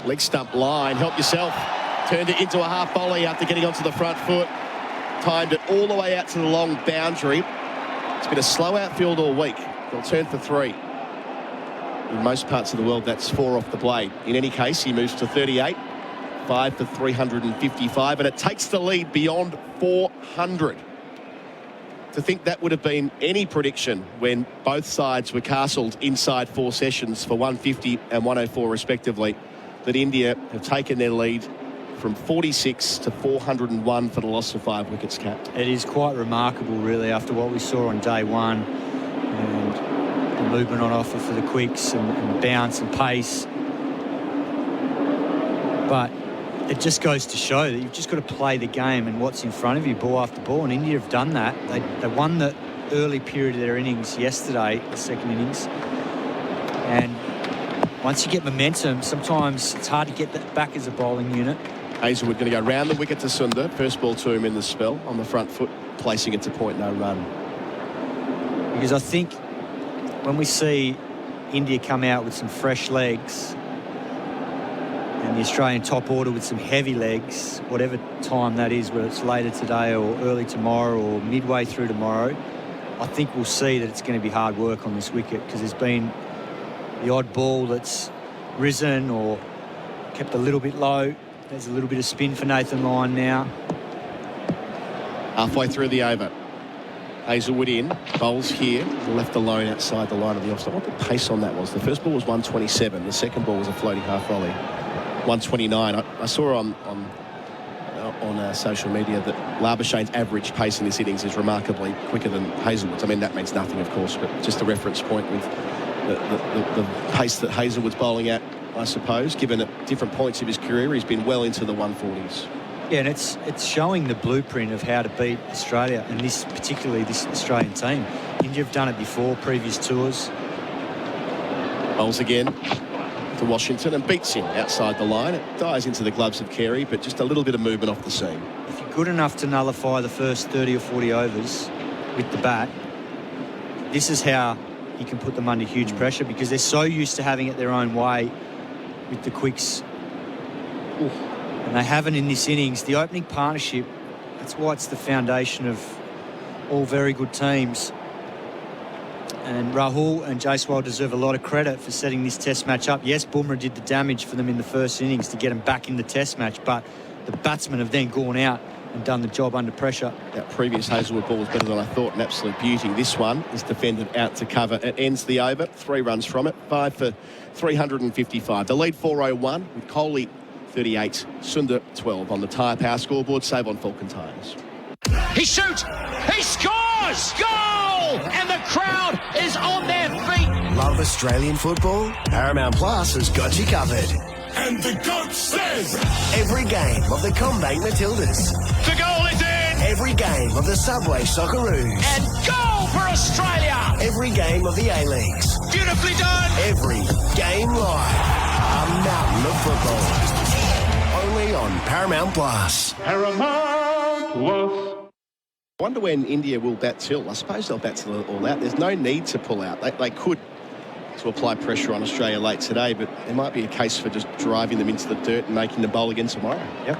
Leg stump line, help yourself. Turned it into a half volley after getting onto the front foot. Timed it all the way out to the long boundary. It's been a slow outfield all week. They'll turn for 3. In most parts of the world, that's 4 off the blade. In any case, he moves to 38, 5 for 355, and it takes the lead beyond 400. To think that would have been any prediction when both sides were castled inside 4 sessions for 150 and 104 respectively, that India have taken their lead from 46 to 401 for the loss of 5 wickets, Cap. It is quite remarkable, really, after what we saw on day 1. And the movement on offer for the quicks and bounce and pace. But it just goes to show that you've just got to play the game and what's in front of you, ball after ball. And India have done that. They won the early period of their innings yesterday, the second innings. And once you get momentum, sometimes it's hard to get that back as a bowling unit. Hazelwood going to go round the wicket to Sundar. First ball to him in the spell on the front foot, placing it to point no run. Because I think when we see India come out with some fresh legs and the Australian top order with some heavy legs, whatever time that is, whether it's later today or early tomorrow or midway through tomorrow, I think we'll see that it's going to be hard work on this wicket, because there's been the odd ball that's risen or kept a little bit low. There's a little bit of spin for Nathan Lyon now. Halfway through the over. Hazelwood in, bowls here, left alone outside the line of the offside. What the pace on that was? The first ball was 127. The second ball was a floating half volley. 129. I saw on social media that Labuschagne's average pace in this innings is remarkably quicker than Hazelwood's. I mean, that means nothing, of course, but just a reference point with the pace that Hazelwood's bowling at, I suppose, given at different points of his career, he's been well into the 140s. Yeah, and it's showing the blueprint of how to beat Australia, and particularly this Australian team. India have done it before, previous tours. Bowls again to Washington and beats him outside the line. It dies into the gloves of Carey, but just a little bit of movement off the seam. If you're good enough to nullify the first 30 or 40 overs with the bat, this is how you can put them under huge pressure, because they're so used to having it their own way with the quicks. Ooh. And they haven't in this innings. The opening partnership, that's why it's the foundation of all very good teams. And Rahul and Jaiswal deserve a lot of credit for setting this test match up. Yes, Bumrah did the damage for them in the first innings to get them back in the test match, but the batsmen have then gone out and done the job under pressure. That previous Hazelwood ball was better than I thought, an absolute beauty. This one is defended out to cover. It ends the over, 3 runs from it, 5 for 355. The lead 401 with Kohli 38, Sundar 12 on the Tyre Power scoreboard. Save on Falcon tyres. He shoots, he scores, goal, and the crowd is on their feet. Love Australian football? Paramount Plus has got you covered. And the GOAT says, every game of the Combank Matildas. The goal is in. Every game of the Subway Socceroos. And goal for Australia. Every game of the A-Leagues. Beautifully done. Every game live. A mountain of football. Only on Paramount Plus. Paramount Plus. I wonder when India will bat till. I suppose they'll bat till all out. There's no need to pull out. They could to apply pressure on Australia late today, but there might be a case for just driving them into the dirt and making them bowl again tomorrow. Yep,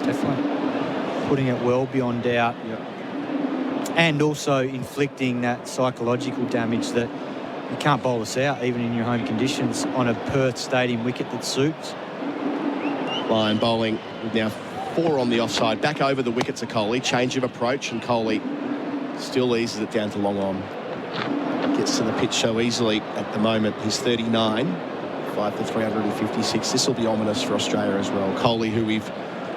definitely. Putting it well beyond doubt. Yep. And also inflicting that psychological damage that you can't bowl us out, even in your home conditions, on a Perth Stadium wicket that suits. Lyon bowling with now 4 on the offside. Back over the wicket to Kohli. Change of approach, and Kohli still eases it down to long on. Gets to the pitch so easily at the moment. He's 39, 5 for 356. This will be ominous for Australia as well. Kohli, who we've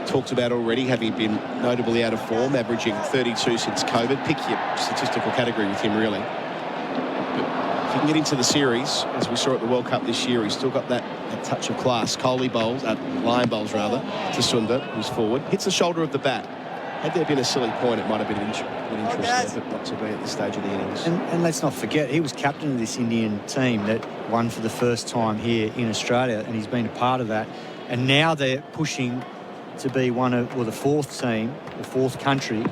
talked about already, having been notably out of form, averaging 32 since COVID. Pick your statistical category with him, really. But if he can get into the series, as we saw at the World Cup this year, he's still got that touch of class. Kohli bowls, Lyon bowls rather, to Sundar, who's forward. Hits the shoulder of the bat. Had there been a silly point, it might have been an interest there, but not to be at this stage of the innings. And let's not forget, he was captain of this Indian team that won for the first time here in Australia, and he's been a part of that. And now they're pushing to be the fourth team, the fourth country,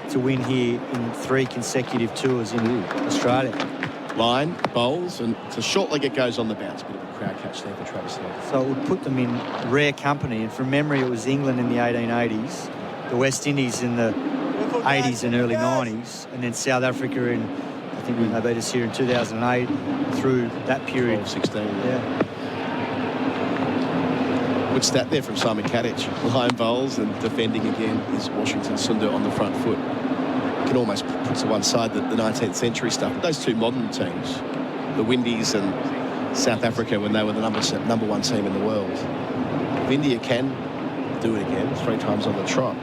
to win here in 3 consecutive tours in Australia. Lyon bowls, and it's a short leg, it goes on the bounce. Bit of a crowd catch there for Travis Hill. So it would put them in rare company. And from memory, it was England in the 1880s, the West Indies in the 80s and early 90s, and then South Africa in, I think when they beat us here in 2008, through that period. 16. Yeah. Good stat there from Simon Katich. Lyon bowls, and defending again is Washington Sundar on the front foot. You can almost put to one side the 19th century stuff. But those two modern teams, the Windies and South Africa, when they were the number 1 team in the world, if India can do it again 3 times on the trot, they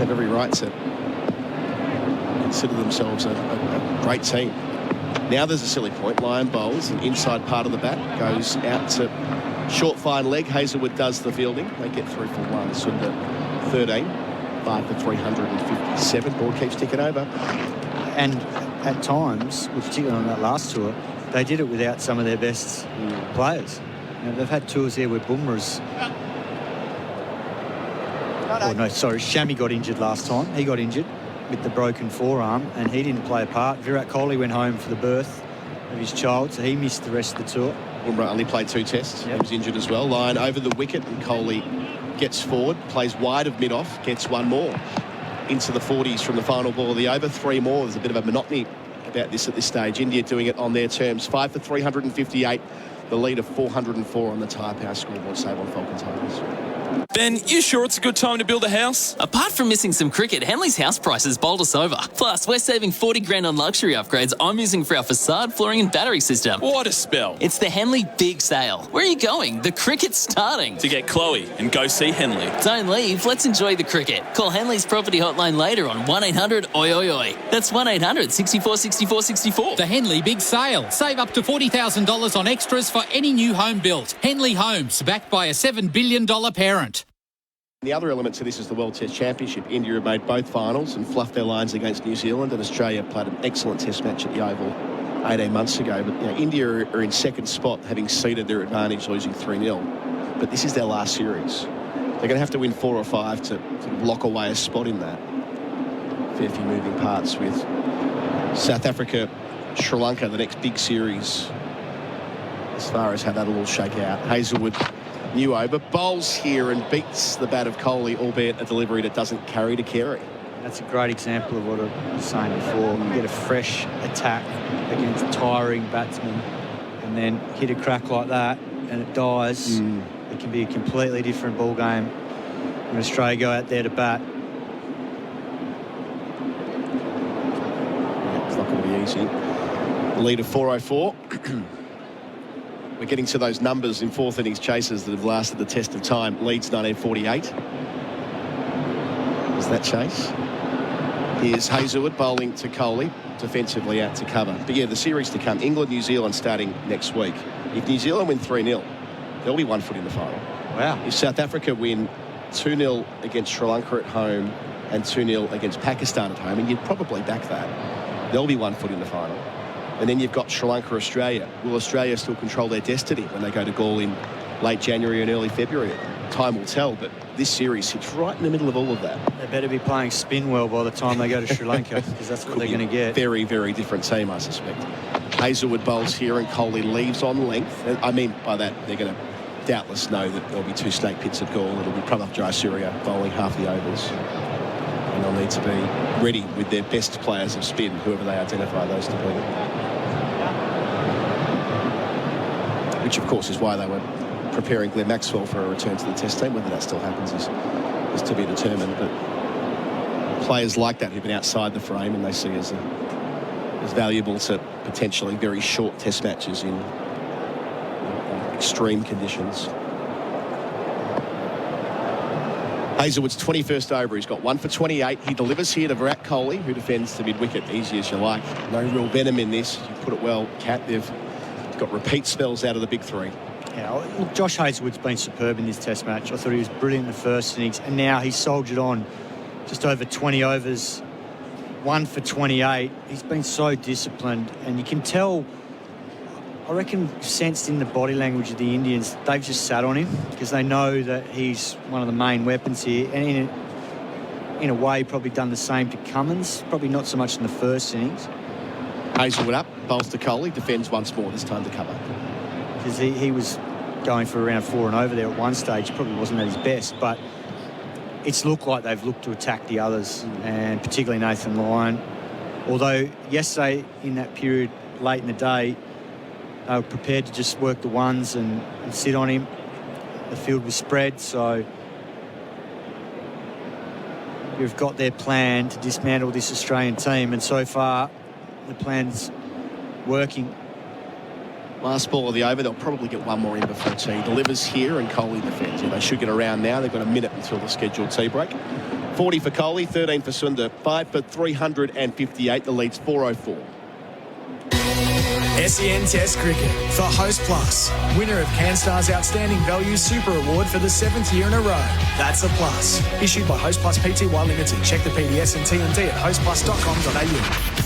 have every right to consider themselves a great team. Now there's a silly point. Lyon bowls, and inside part of the bat goes out to short fine leg. Hazelwood does the fielding. They get through for 1. Sundar 13, 5 for 357. Ball keeps ticking over. And at times, particularly on that last tour, they did it without some of their best players. You know, they've had tours here where Bumrah's Oh, no, sorry. Shami got injured last time. He got injured with the broken forearm, and he didn't play a part. Virat Kohli went home for the birth of his child, so he missed the rest of the tour. Wimbledon only played 2 tests. He was injured as well. Line over the wicket, and Kohli gets forward, plays wide of mid-off, gets one more into the 40s from the final ball of the over. 3 more. There's a bit of a monotony about this at this stage. India doing it on their terms. 5 for 358. The lead of 404 on the Tyre Power scoreboard. Save on Falcon Tigers. Ben, you sure it's a good time to build a house? Apart from missing some cricket, Henley's house prices bowled us over. Plus, we're saving 40 grand on luxury upgrades I'm using for our facade, flooring and battery system. What a spell. It's the Henley Big Sale. Where are you going? The cricket's starting. To get Chloe and go see Henley. Don't leave, let's enjoy the cricket. Call Henley's property hotline later on 1800 oi oi oi. That's 1800 64 64 64. The Henley Big Sale. Save up to $40,000 on extras for any new home built. Henley Homes, backed by a $7 billion parent. The other element to this is the World Test Championship. India have made both finals and fluffed their lines against New Zealand, and Australia played an excellent Test match at the Oval 18 months ago. But India are in second spot, having ceded their advantage, losing 3-0. But this is their last series. They're going to have to win 4 or 5 to lock away a spot in that. Fair few moving parts with South Africa, Sri Lanka, the next big series, as far as how that'll all shake out. Hazelwood, new over, bowls here and beats the bat of Kohli, albeit a delivery that doesn't carry to carry. That's a great example of what I was saying before. You get a fresh attack against tiring batsmen and then hit a crack like that and it dies. It can be a completely different ball game when Australia go out there to bat. It's not going to be easy. The lead of 404. We're getting to those numbers in fourth innings chases that have lasted the test of time. Leeds 1948. Is that chase? Here's Hazelwood bowling to Kohli, defensively out to cover. But yeah, the series to come. England, New Zealand starting next week. If New Zealand win 3-0, they'll be 1 foot in the final. Wow. If South Africa win 2-0 against Sri Lanka at home and 2-0 against Pakistan at home, and you'd probably back that, they'll be 1 foot in the final. And then you've got Sri Lanka, Australia. Will Australia still control their destiny when they go to Gaul in late January and early February? Time will tell, but this series sits right in the middle of all of that. They better be playing spin well by the time they go to Sri Lanka, because that's what they're going to get. Very, very different team, I suspect. Hazelwood bowls here and Kohli leaves on length. And I mean by that, they're going to doubtless know that there'll be 2 snake pits at Gaul. It'll be Pranav Jayasuriya bowling half the overs. And they'll need to be ready with their best players of spin, whoever they identify those to be. Which, of course, is why they were preparing Glenn Maxwell for a return to the Test team. Whether that still happens is to be determined. But players like that who've been outside the frame and they see as valuable to potentially very short Test matches in extreme conditions. Hazelwood's 21st over. He's got 1 for 28. He delivers here to Virat Kohli, who defends to mid-wicket. Easy as you like. No real venom in this. You put it well, Kat. They've got repeat spells out of the big 3. Yeah, look, Josh Hazelwood's been superb in this Test match. I thought he was brilliant in the first innings, and now he's soldiered on just over 20 overs, 1 for 28. He's been so disciplined, and you can tell, I reckon, sensed in the body language of the Indians, they've just sat on him because they know that he's one of the main weapons here, and in a way probably done the same to Cummins, probably not so much in the first innings. Hazelwood up, bowls to Kohli, defends once more, this time to cover. Because he was going for around 4 and over there at one stage, probably wasn't at his best, but it's looked like they've looked to attack the others, and particularly Nathan Lyon. Although yesterday, in that period late in the day, they were prepared to just work the ones and sit on him. The field was spread, so we've got their plan to dismantle this Australian team, and so far the plan's working. Last ball of the over, they'll probably get 1 more in before tea. Delivers here and Kohli defends. Yeah, they should get around now. They've got a minute until the scheduled tea break. 40 for Kohli, 13 for Sundar, 5 for 358. The lead's 404. SEN Test Cricket for Host Plus. Winner of CanStar's Outstanding Value Super Award for the 7th year in a row. That's a plus. Issued by Host Plus Pty Limited. Check the PDS and TND at hostplus.com.au.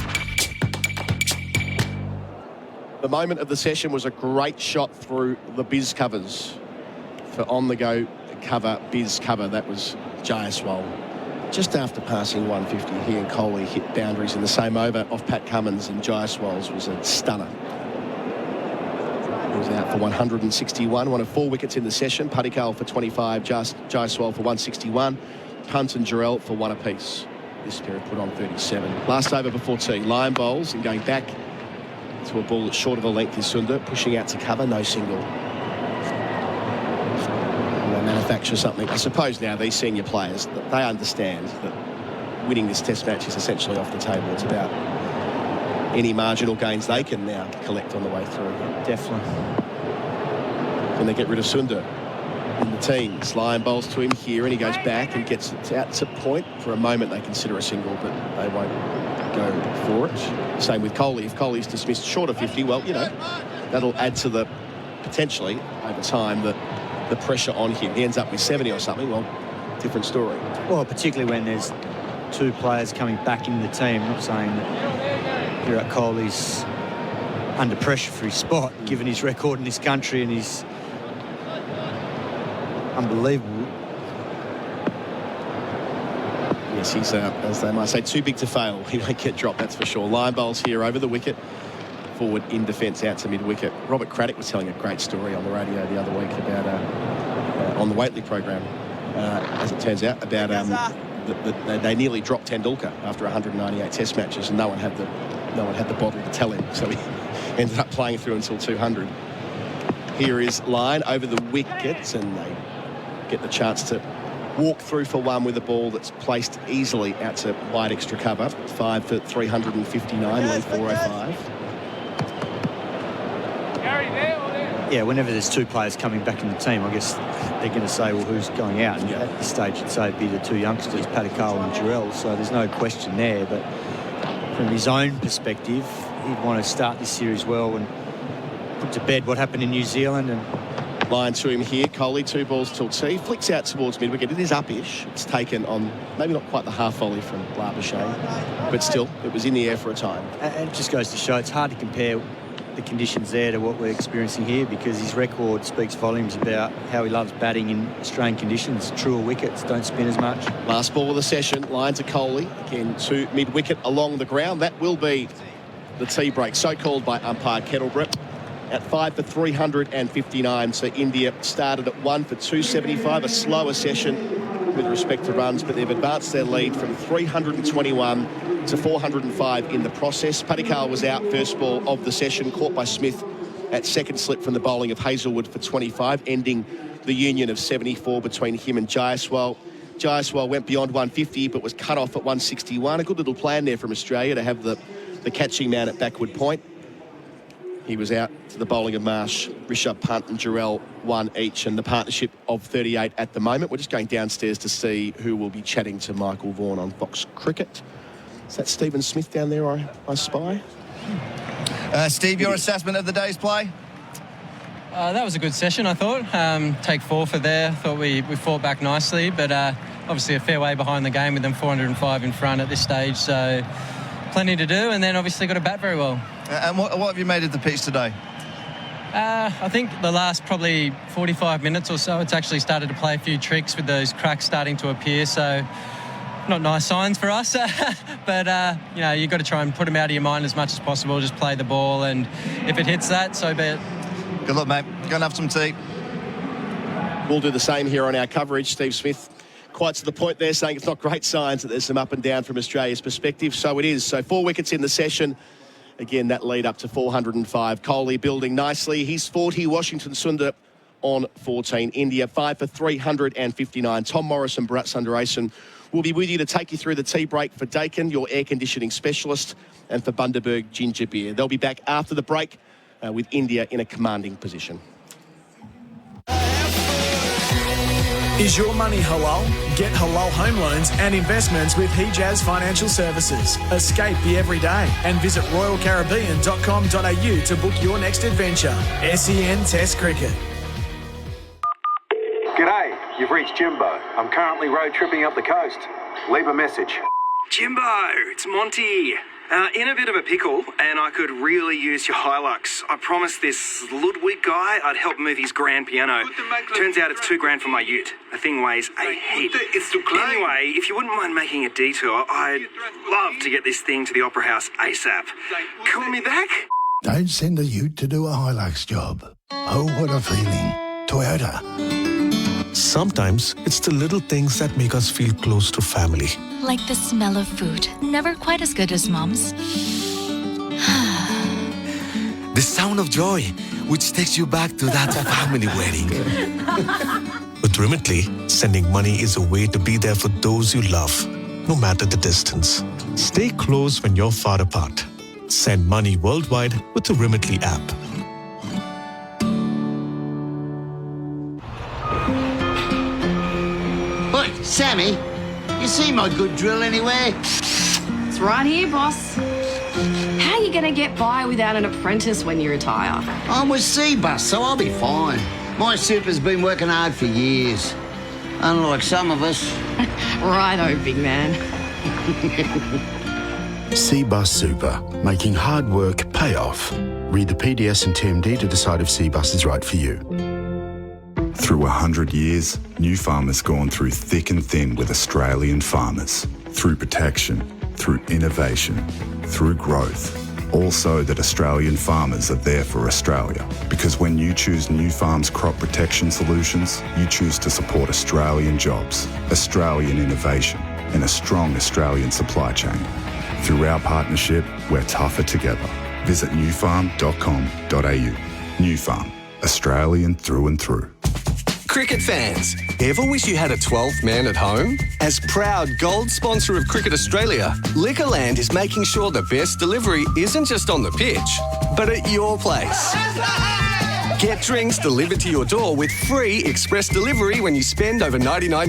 The moment of the session was a great shot through the biz covers for on-the-go cover, biz cover. That was Jaiswal, just after passing 150, he and Kohli hit boundaries in the same over off Pat Cummins, and Jaiswal's was a stunner. He was out for 161, one of 4 wickets in the session. Padikal for 25, Jaiswal for 161, Punt and Gerard for 1 apiece. This pair put on 37. Last over before tea, Lion bowls, and going back to a ball that's short of a length is Sundar, pushing out to cover, no single. And they manufacture something. I suppose now these senior players, they understand that winning this test match is essentially off the table. It's about any marginal gains they can now collect on the way through. Definitely. Can they get rid of Sundar in the teens? Lion bowls to him here, and he goes back and gets it out to point. For a moment they consider a single, but they won't go for it. Same with Kohli. If Kohli's dismissed short of 50, well, you know, that'll add to the, potentially, over time, the pressure on him. He ends up with 70 or something, well, different story. Well, particularly when there's 2 players coming back into the team. I'm not saying that Virat Kohli's under pressure for his spot, given his record in this country and his unbelievable. Yes, he's, as they might say, too big to fail. He won't get dropped, that's for sure. Line bowls here over the wicket. Forward in defence out to mid-wicket. Robert Craddock was telling a great story on the radio the other week about, on the Wheately program, as it turns out, about they nearly dropped Tendulkar after 198 test matches, and no one had the bottle to tell him, so he ended up playing through until 200. Here is Line over the wickets, and they get the chance to walk through for 1 with a ball that's placed easily out to wide extra cover. 5 for 359, lead 405. Yeah, whenever there's 2 players coming back in the team, I guess they're going to say, well, who's going out? And at this stage, you'd say it'd be the 2 youngsters, Padikal and Gerard, so there's no question there. But from his own perspective, he'd want to start this series well and put to bed what happened in New Zealand. And Line to him here, Kohli, 2 balls till tea, flicks out towards mid-wicket. It is up-ish. It's taken on maybe not quite the half volley from Labuschagne, but still, it was in the air for a time. And it just goes to show it's hard to compare the conditions there to what we're experiencing here, because his record speaks volumes about how he loves batting in Australian conditions. Truer wickets, don't spin as much. Last ball of the session, line to Kohli, again to mid-wicket along the ground. That will be the tea break, so called by umpire Kettlebrook. At 5 for 359, so India started at 1 for 275, a slower session with respect to runs, but they've advanced their lead from 321 to 405 in the process. Padikal was out first ball of the session, caught by Smith at second slip from the bowling of Hazelwood for 25, ending the union of 74 between him and Jaiswal. Jaiswal went beyond 150, but was cut off at 161. A good little plan there from Australia to have the catching man at backward point. He was out to the bowling of Marsh, Rishabh Pant and Gerard, 1 each, and the partnership of 38 at the moment. We're just going downstairs to see who will be chatting to Michael Vaughan on Fox Cricket. Is that Stephen Smith down there, I spy? Steve, your assessment of the day's play? That was a good session, I thought. Take 4 for there. Thought we fought back nicely, but obviously a fair way behind the game with them 405 in front at this stage, so plenty to do, and then obviously got to bat very well. And what have you made of the pitch today? I think the last probably 45 minutes or so, it's actually started to play a few tricks with those cracks starting to appear, so not nice signs for us. But, you know, you've got to try and put them out of your mind as much as possible, just play the ball, and if it hits that, so be it. Good luck, mate. Go and have some tea. We'll do the same here on our coverage. Steve Smith quite to the point there, saying it's not great signs that there's some up and down from Australia's perspective. So it is. So 4 wickets in the session. Again, that lead up to 405. Kohli building nicely. He's 40. Washington Sundar on 14. India 5 for 359. Tom Morris and Bharat Sundaresan will be with you to take you through the tea break for Dakin, your air conditioning specialist, and for Bundaberg Ginger Beer. They'll be back after the break with India in a commanding position. Is your money halal? Get halal home loans and investments with Hijaz Financial Services. Escape the everyday and visit royalcaribbean.com.au to book your next adventure. SEN Test Cricket. G'day, you've reached Jimbo. I'm currently road tripping up the coast. Leave a message. Jimbo, it's Monty. In a bit of a pickle, and I could really use your Hilux. I promised this Ludwig guy I'd help move his grand piano. Turns out it's $2,000 for my ute. The thing weighs a heap. Anyway, if you wouldn't mind making a detour, I'd love to get this thing to the Opera House ASAP. Call me back? Don't send a ute to do a Hilux job. Oh, what a feeling. Toyota. Sometimes it's the little things that make us feel close to family. Like the smell of food. Never quite as good as Mom's. The sound of joy, which takes you back to that family wedding. With Remitly, sending money is a way to be there for those you love, no matter the distance. Stay close when you're far apart. Send money worldwide with the Remitly app. Look, Sammy, you see my good drill anywhere? It's right here, boss. How are you going to get by without an apprentice when you retire? I'm with C-Bus, so I'll be fine. My super's been working hard for years. Unlike some of us. Righto, big man. C-Bus Super, making hard work pay off. Read the PDS and TMD to decide if C-Bus is right for you. Through 100 years, New Farm has gone through thick and thin with Australian farmers. Through protection, through innovation, through growth. Also that Australian farmers are there for Australia. Because when you choose New Farm's crop protection solutions, you choose to support Australian jobs, Australian innovation, and a strong Australian supply chain. Through our partnership, we're tougher together. Visit newfarm.com.au. New Farm, Australian through and through. Cricket fans, ever wish you had a 12th man at home? As proud gold sponsor of Cricket Australia, Liquorland is making sure the best delivery isn't just on the pitch, but at your place. Get drinks delivered to your door with free express delivery when you spend over $99.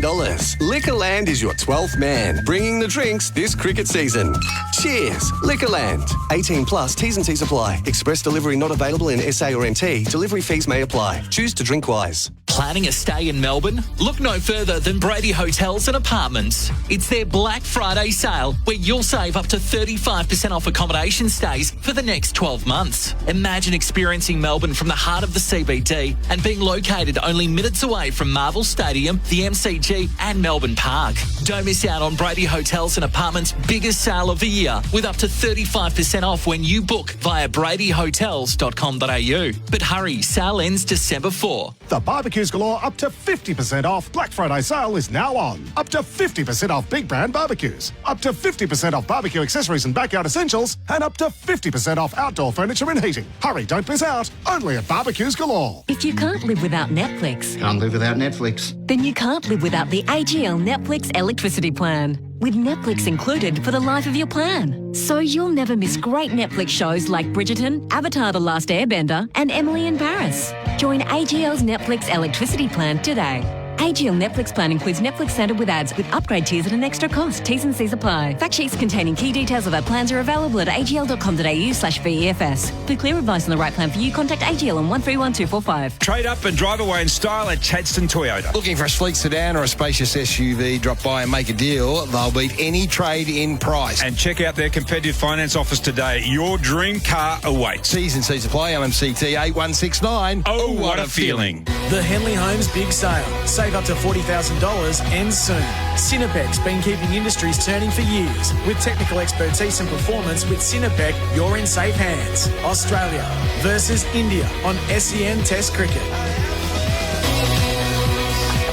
Liquorland is your 12th man, bringing the drinks this cricket season. Cheers, Liquorland. 18 plus, T's and C's apply. Express delivery not available in SA or NT. Delivery fees may apply. Choose to drink wise. Planning a stay in Melbourne? Look no further than Brady Hotels and Apartments. It's their Black Friday sale where you'll save up to 35% off accommodation stays for the next 12 months. Imagine experiencing Melbourne from the heart of the CBD and being located only minutes away from Marvel Stadium, the MCG and Melbourne Park. Don't miss out on Brady Hotels and Apartments' biggest sale of the year with up to 35% off when you book via bradyhotels.com.au. But hurry, sale ends December 4. The barbecues galore up to 50% off. Black Friday sale is now on. Up to 50% off big brand barbecues. Up to 50% off barbecue accessories and backyard essentials. And up to 50% off outdoor furniture and heating. Hurry, don't miss out. Only at barbecues galore. If you can't live without Netflix, Can't live without Netflix. then you can't live without the AGL Netflix electricity plan. With Netflix included for the life of your plan. So you'll never miss great Netflix shows like Bridgerton, Avatar The Last Airbender, and Emily in Paris. Join AGL's Netflix electricity plan today. AGL Netflix plan includes Netflix standard with ads with upgrade tiers at an extra cost. T's and C's apply. Fact sheets containing key details of our plans are available at agl.com.au/VEFS. For clear advice on the right plan for you, contact AGL on 131245. Trade up and drive away in style at Chadstone Toyota. Looking for a sleek sedan or a spacious SUV? Drop by and make a deal. They'll beat any trade-in price. And check out their competitive finance offers today. Your dream car awaits. T's and C's apply. OMCT 8169. Oh, what a feeling. The Henley Homes Big Sale. Save up to $40,000 ends soon. Cinepec's been keeping industries turning for years. With technical expertise and performance with Cinepec, you're in safe hands. Australia versus India on SEN Test Cricket.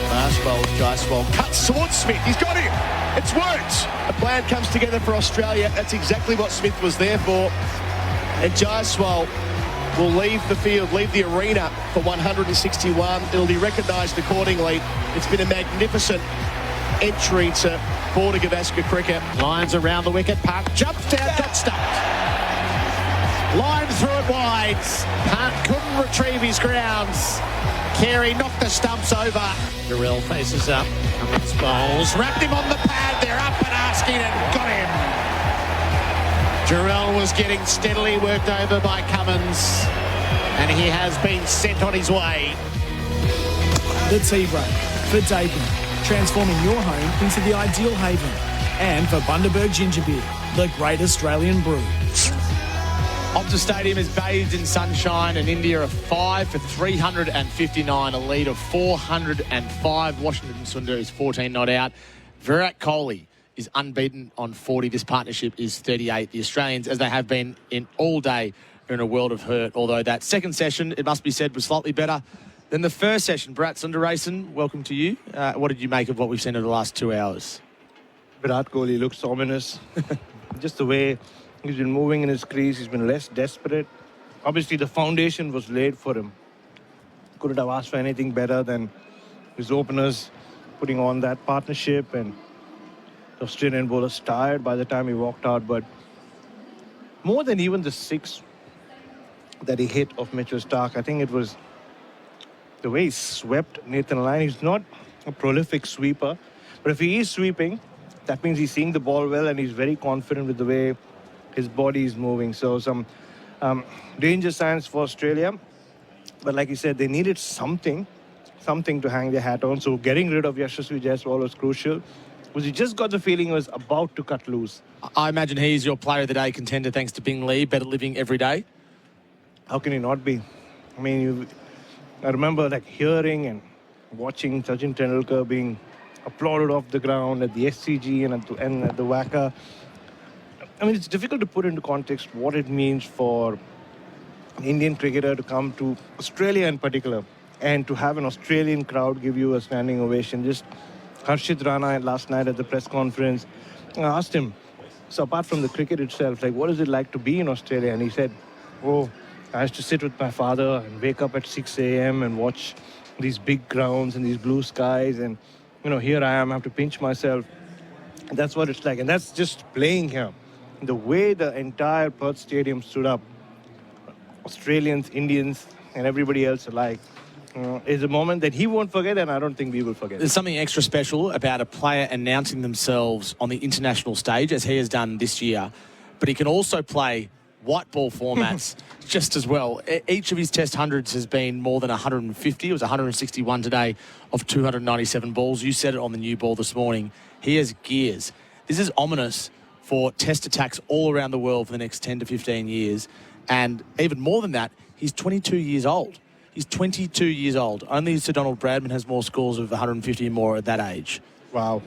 Marshall, Jaiswal cuts towards Smith. He's got him. It's worked. A plan comes together for Australia. That's exactly what Smith was there for. And Jaiswal will leave the field, leave the arena for 161. It'll be recognised accordingly. It's been a magnificent entry to Port Gavaskar cricket. Lions around the wicket. Park jumps down, got stumped. Line through it wide. Park couldn't retrieve his grounds. Carey knocked the stumps over. Gerard faces up. Cummins bowls. Wrapped him on the pad. They're up and asking and got him. Gerard was getting steadily worked over by Cummins, and he has been sent on his way. The Tea Break for Dakin, transforming your home into the ideal haven. And for Bundaberg Ginger Beer, the Great Australian Brew. Optus Stadium is bathed in sunshine, and India are 5 for 359, a lead of 405. Washington Sundaresan 14 not out. Virat Kohli is unbeaten on 40. This partnership is 38. The Australians, as they have been in all day, are in a world of hurt, although that second session, it must be said, was slightly better than the first session. Bharat, Sundaresan, welcome to you. What did you make of what we've seen over the last 2 hours? Virat Kohli looks ominous. Just the way he's been moving in his crease, he's been less desperate. Obviously, the foundation was laid for him. Couldn't have asked for anything better than his openers putting on that partnership, and the Australian bowlers tired by the time he walked out. But more than even the 6 that he hit of Mitchell Starc, I think it was the way he swept Nathan Lyon. He's not a prolific sweeper, but if he is sweeping, that means he's seeing the ball well, and he's very confident with the way his body is moving. So some danger signs for Australia. But like you said, they needed something to hang their hat on. So getting rid of Shastri was crucial, because he just got the feeling he was about to cut loose. I imagine he's your player of the day contender thanks to Bing Lee, better living every day. How can he not be? I mean, I remember hearing and watching Sachin Tendulkar being applauded off the ground at the SCG and at the WACA. I mean, it's difficult to put into context what it means for an Indian cricketer to come to Australia in particular, and to have an Australian crowd give you a standing ovation. Just Harshit Rana last night at the press conference, I asked him, so apart from the cricket itself, what is it like to be in Australia? And he said, I used to sit with my father and wake up at 6 a.m. and watch these big grounds and these blue skies. And, here I am, I have to pinch myself. And that's what it's like. And that's just playing here. The way the entire Perth Stadium stood up, Australians, Indians, and everybody else alike, is a moment that he won't forget, and I don't think we will forget. There's something extra special about a player announcing themselves on the international stage, as he has done this year. But he can also play white ball formats just as well. Each of his test hundreds has been more than 150. It was 161 today of 297 balls. You said it on the new ball this morning. He has gears. This is ominous for test attacks all around the world for the next 10 to 15 years. And even more than that, he's 22 years old. He's 22 years old. Only Sir Donald Bradman has more scores of 150 and more at that age. Wow.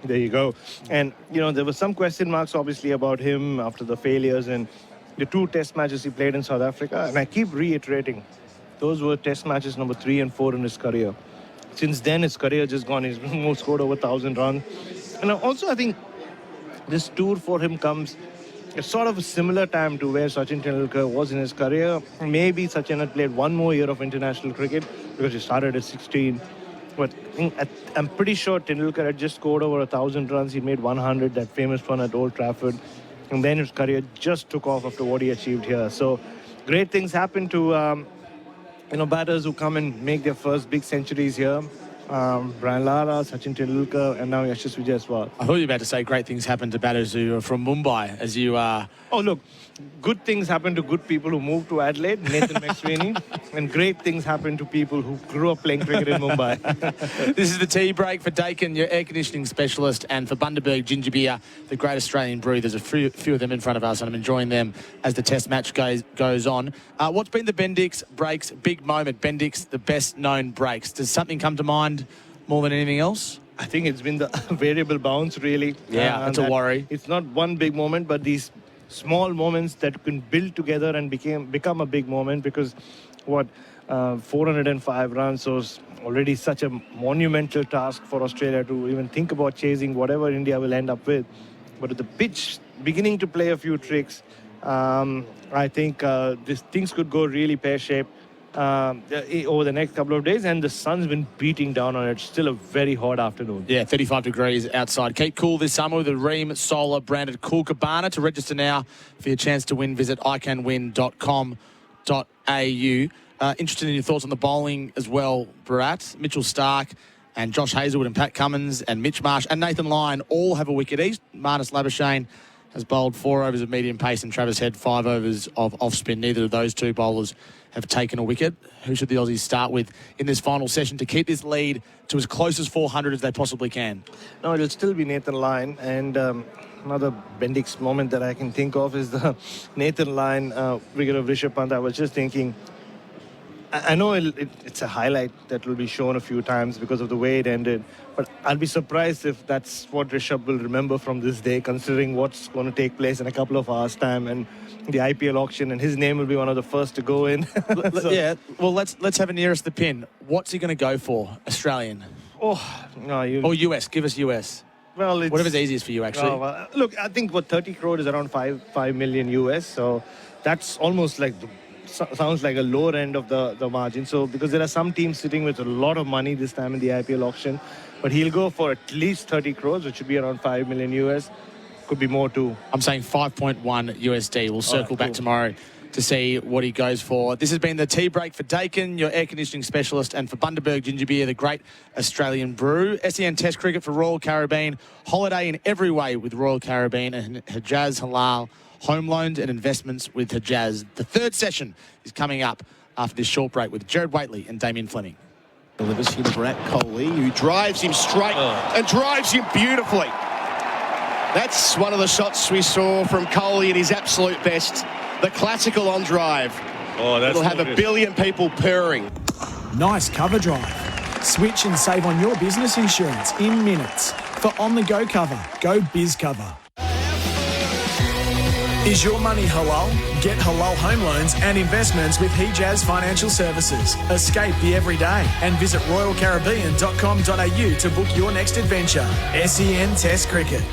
There you go. And, there were some question marks, obviously, about him after the failures and the 2 test matches he played in South Africa. And I keep reiterating, those were test matches number 3 and 4 in his career. Since then, his career just gone. He's scored over 1,000 runs. And also, I think this tour for him comes at sort of a similar time to where Sachin Tendulkar was in his career. Maybe Sachin had played one more year of international cricket because he started at 16. But I'm pretty sure Tendulkar had just scored over 1,000 runs. He made 100, that famous one at Old Trafford. And then his career just took off after what he achieved here. So great things happen to, batters who come and make their first big centuries here. Brian Lara, Sachin Tendulkar, and now Yashasvi Jaiswal. I thought you were about to say great things happen to batters who are from Mumbai, as you are. Oh, look, good things happen to good people who moved to Adelaide, Nathan McSweeney, and great things happen to people who grew up playing cricket in Mumbai. This is the tea break for Dakin, your air conditioning specialist, and for Bundaberg Ginger Beer, the Great Australian Brew. There's a few of them in front of us, and I'm enjoying them as the test match goes on. What's been the Bendix breaks big moment? Bendix, the best known breaks. Does something come to mind more than anything else? I think it's been the variable bounce, really. Yeah, that's a worry. It's not one big moment, but these small moments that can build together and become a big moment, because 405 runs was already such a monumental task for Australia to even think about chasing whatever India will end up with. But with the pitch beginning to play a few tricks, I think these things could go really pear-shaped over the next couple of days, and the sun's been beating down on it. It's still a very hot afternoon. Yeah, 35 degrees outside. Keep cool this summer with the Ream Solar branded Cool Cabana. To register now for your chance to win, visit iCanWin.com.au. Interested in your thoughts on the bowling as well, Bharat. Mitchell Starc and Josh Hazlewood and Pat Cummins and Mitch Marsh and Nathan Lyon all have a wicket each. Marnus Labuschagne has bowled 4 overs of medium pace and Travis Head 5 overs of off-spin. Neither of those two bowlers have taken a wicket. Who should the Aussies start with in this final session to keep this lead to as close as 400 as they possibly can? No, it'll still be Nathan Lyon. And another Bendix moment that I can think of is the Nathan Lyon wicket of Rishabh Pant. I was just thinking, I know it's a highlight that will be shown a few times because of the way it ended, but I'll be surprised if that's what Rishabh will remember from this day, considering what's going to take place in a couple of hours' time and the IPL auction, and his name will be one of the first to go in. So, yeah, well, let's have a nearest the pin. What's he going to go for, Australian? Oh, no, or US? Give us US. Well, whatever's easiest for you, actually. Well, look, I think 30 crore is around 5 million US, so that's almost like sounds like a lower end of the margin. So because there are some teams sitting with a lot of money this time in the IPL auction, but he'll go for at least 30 crores, which should be around 5 million US. Could be more too. I'm saying 5.1 USD. We'll circle back tomorrow to see what he goes for. This has been the tea break for Dakin, your air conditioning specialist, and for Bundaberg Ginger Beer, the great Australian brew. SEN Test Cricket for Royal Caribbean. Holiday in every way with Royal Caribbean and Hijaz Halal. Home loans and investments with Hijaz. The third session is coming up after this short break with Gerard Wheately and Damien Fleming. Delivers him Virat Kohli, who drives him straight and drives him beautifully. That's one of the shots we saw from Kohli at his absolute best. The classical on drive. It'll have a billion people purring. Nice cover drive. Switch and save on your business insurance in minutes. For on-the-go cover, go Biz Cover. Is your money halal? Get halal home loans and investments with Hijaz Financial Services. Escape the everyday and visit royalcaribbean.com.au to book your next adventure. SEN Test Cricket.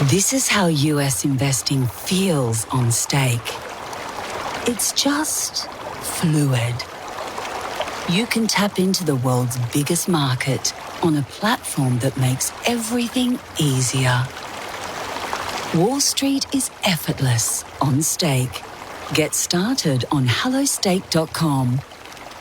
This is how US investing feels on stake. It's just fluid. You can tap into the world's biggest market on a platform that makes everything easier. Wall Street is effortless on stake. Get started on hellostake.com.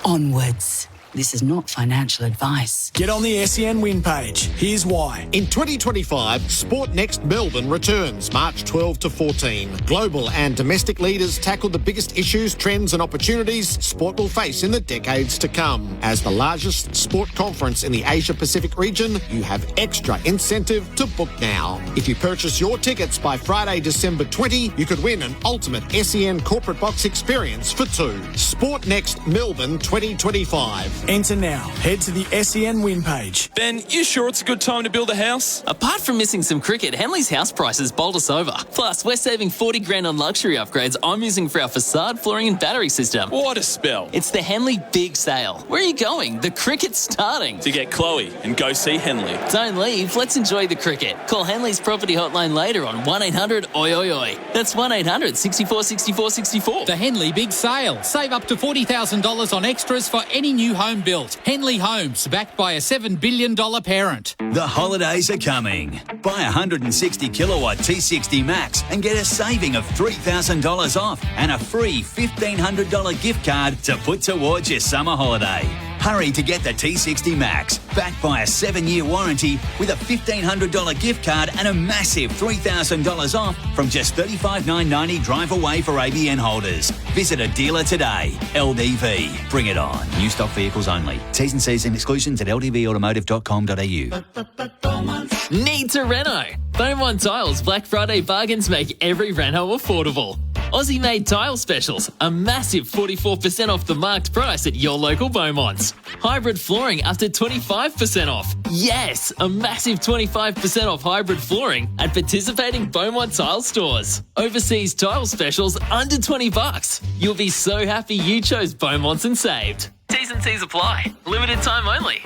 Onwards. This is not financial advice. Get on the SEN win page. Here's why. In 2025, Sport Next Melbourne returns March 12 to 14. Global and domestic leaders tackle the biggest issues, trends and opportunities sport will face in the decades to come. As the largest sport conference in the Asia-Pacific region, you have extra incentive to book now. If you purchase your tickets by Friday, December 20, you could win an ultimate SEN corporate box experience for two. Sport Next Melbourne 2025. Enter now. Head to the SEN win page. Ben, you sure it's a good time to build a house? Apart from missing some cricket, Henley's house prices bowled us over. Plus, we're saving 40 grand on luxury upgrades I'm using for our facade, flooring and battery system. What a spell. It's the Henley Big Sale. Where are you going? The cricket's starting. To get Chloe and go see Henley. Don't leave. Let's enjoy the cricket. Call Henley's property hotline later on 1-800-OI-OI. That's 1-800-64-64-64. The Henley Big Sale. Save up to $40,000 on extras for any new home built. Henley Homes, backed by a $7 billion parent. The holidays are coming. Buy a 160 kilowatt T60 Max and get a saving of $3,000 off and a free $1,500 gift card to put towards your summer holiday. Hurry to get the T60 Max, backed by a 7-year warranty with a $1,500 gift card and a massive $3,000 off from just $35,990 drive away for ABN holders. Visit a dealer today. LDV. Bring it on. New stock vehicles only. T's and C's and exclusions at ldvautomotive.com.au. Need to reno? Beaumont Tiles Black Friday bargains make every reno affordable. Aussie-made tile specials, a massive 44% off the marked price at your local Beaumonts. Hybrid flooring up to 25% off. Yes, a massive 25% off hybrid flooring at participating Beaumont Tile stores. Overseas tile specials under $20. You'll be so happy you chose Beaumonts and saved. T's and C's apply. Limited time only.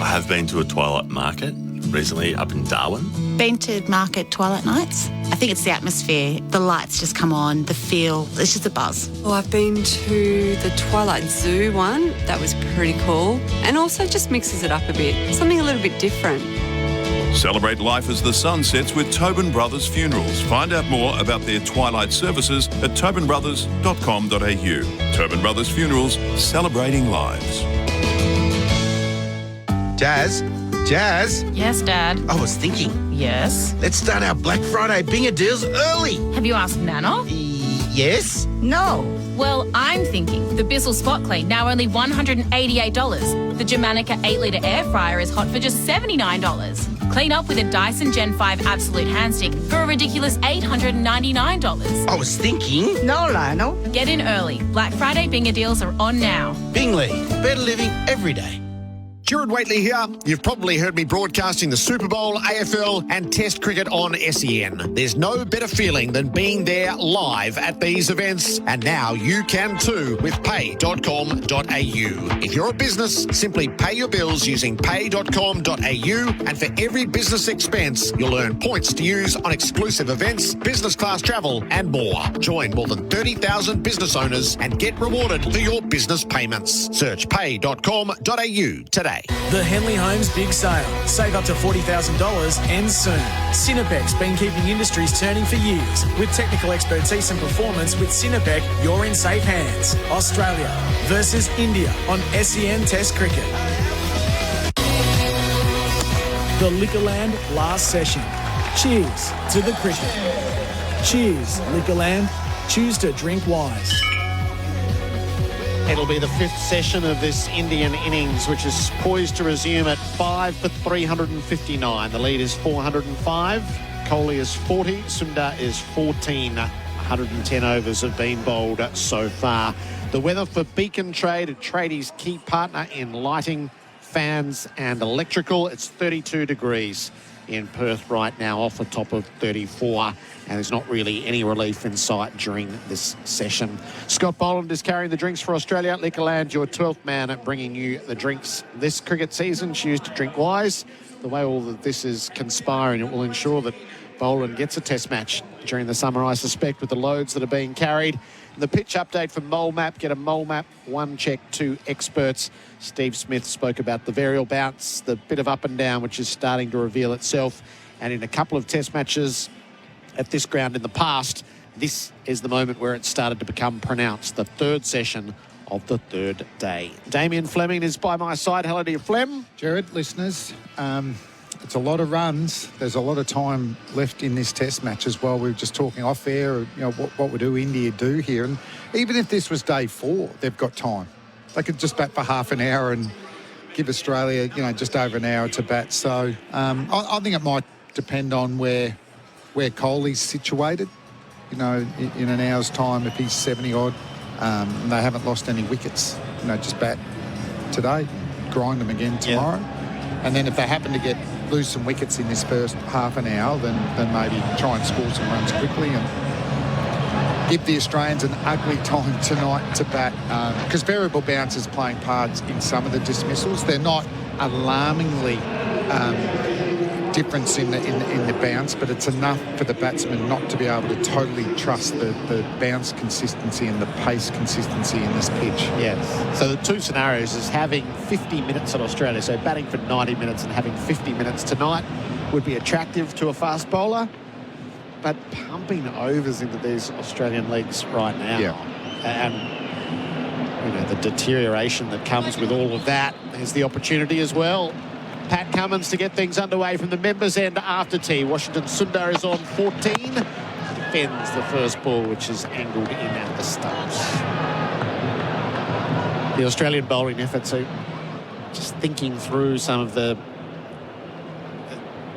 I have been to a twilight market recently up in Darwin. Been to market twilight nights. I think it's the atmosphere. The lights just come on, the feel. It's just a buzz. Well, I've been to the Twilight Zoo one. That was pretty cool. And also just mixes it up a bit. Something a little bit different. Celebrate life as the sun sets with Tobin Brothers Funerals. Find out more about their twilight services at tobinbrothers.com.au. Tobin Brothers Funerals, celebrating lives. Jazz? Yes, Dad. I was thinking. Yes? Let's start our Black Friday binger deals early. Have you asked Nana? Yes? No. Well, I'm thinking the Bissell Spot Clean, now only $188. The Germanica 8-litre air fryer is hot for just $79. Clean up with a Dyson Gen 5 Absolute Hand Stick for a ridiculous $899. I was thinking, no, Lionel. Get in early. Black Friday Binger deals are on now. Bingley, better living every day. Gerard Wheately here. You've probably heard me broadcasting the Super Bowl, AFL and Test cricket on SEN. There's no better feeling than being there live at these events, and now you can too with pay.com.au. If you're a business, simply pay your bills using pay.com.au, and for every business expense, you'll earn points to use on exclusive events, business class travel and more. Join more than 30,000 business owners and get rewarded for your business payments. Search pay.com.au today. The Henley Homes Big Sale. Save up to $40,000 ends soon. Cinepec's been keeping industries turning for years. With technical expertise and performance with Cinepec, you're in safe hands. Australia versus India on SEN Test Cricket. The Liquorland last session. Cheers to the cricket. Cheers, Liquorland. Choose to drink wise. It'll be the fifth session of this Indian innings, which is poised to resume at 5 for 359. The lead is 405. Kohli is 40. Sundar is 14. 110 overs have been bowled so far. The weather for Beacon Trade, a tradie's key partner in lighting, fans and electrical. It's 32 degrees in Perth right now, off the top of 34, and there's not really any relief in sight during this session. Scott Boland is carrying the drinks for Australia. Liquorland, your 12th man at bringing you the drinks this cricket season. Choose to drink wise. The way all of this is conspiring, it will ensure that Boland gets a test match during the summer, I suspect, with the loads that are being carried. The pitch update from Mole Map. Get a Mole Map 1 check 2 experts. Steve Smith spoke about the varial bounce, the bit of up and down, which is starting to reveal itself. And in a couple of test matches at this ground in the past, this is the moment where it started to become pronounced, the third session of the third day. Damien Fleming is by my side. Hello to you, Flem. Gerard, listeners, it's a lot of runs. There's a lot of time left in this test match as well. We were just talking off air, what would India do here? And even if this was day 4, they've got time. They could just bat for half an hour and give Australia, just over an hour to bat. So I think it might depend on where Kohli's situated. In an hour's time, if he's 70-odd, and they haven't lost any wickets, just bat today, grind them again tomorrow. Yeah. And then if they happen to lose some wickets in this first half an hour, then maybe try and score some runs quickly and give the Australians an ugly time tonight to bat, because variable bounce is playing parts in some of the dismissals. They're not alarmingly difference in the bounce, but it's enough for the batsman not to be able to totally trust the bounce consistency and the pace consistency in this pitch. Yes. So the two scenarios is having 50 minutes at Australia, so batting for 90 minutes and having 50 minutes tonight would be attractive to a fast bowler, but pumping overs into these Australian legs right now, and the deterioration that comes with all of that, there's the opportunity as well. Pat Cummins to get things underway from the members' end after tea. Washington Sundar is on 14. Defends the first ball, which is angled in at the stumps. The Australian bowling effort, so just thinking through some of the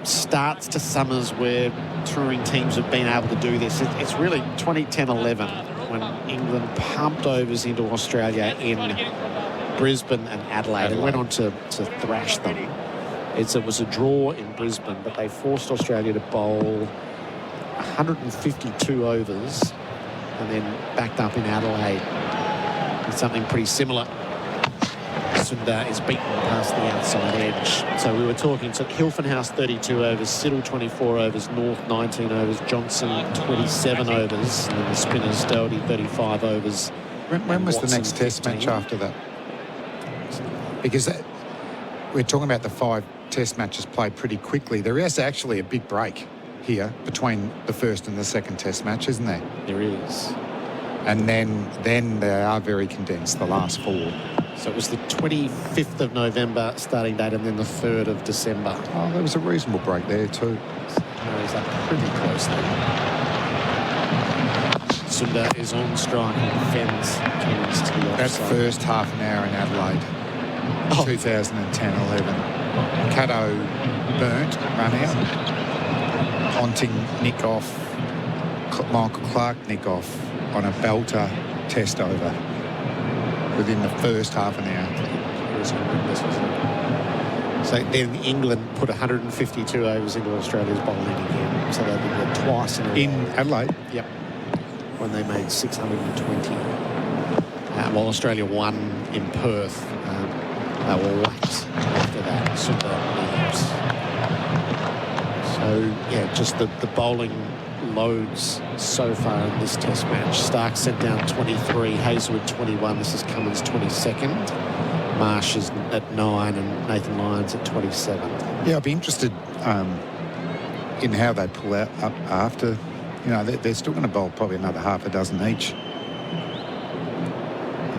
starts to summers where touring teams have been able to do this. It's really 2010-11 when England pumped overs into Australia in Brisbane and Adelaide and went on to thrash them. It was a draw in Brisbane, but they forced Australia to bowl 152 overs and then backed up in Adelaide with something pretty similar. Sundar is beaten past the outside edge. So we were talking, so Hilton House 32 overs, Siddle 24 overs, North 19 overs, Johnson 27 overs, and then the spinners Doherty 35 overs. When was the next test match after that? Because we're talking about the 5 test matches played pretty quickly. There is actually a big break here between the first and the second test match, isn't there? There is. And then they are very condensed, the last 4. So it was the 25th of November starting date and then the 3rd of December. Oh, there was a reasonable break there too. Marries up pretty closely. Sundar is on strike and defends Cummins to the That's offside. first half an hour in Adelaide, 2010-11. Caddo burnt, run out. Ponting nick off. Michael Clark nick off on a belter test over within the first half an hour. It was horrendous, wasn't it? So then England put 152 overs into Australia's bowling again. So they did it twice in a In row. Adelaide? Yep. When they made 620. While Australia won in Perth, they were whacked after that. Super leaves. So, yeah, just the bowling loads so far in this test match. Stark sent down 23, Hazelwood 21. This is Cummins 22nd. Marsh is at 9 and Nathan Lyons at 27. Yeah, I'd be interested in how they pull out up after. You know, they're still going to bowl probably another half a dozen each. You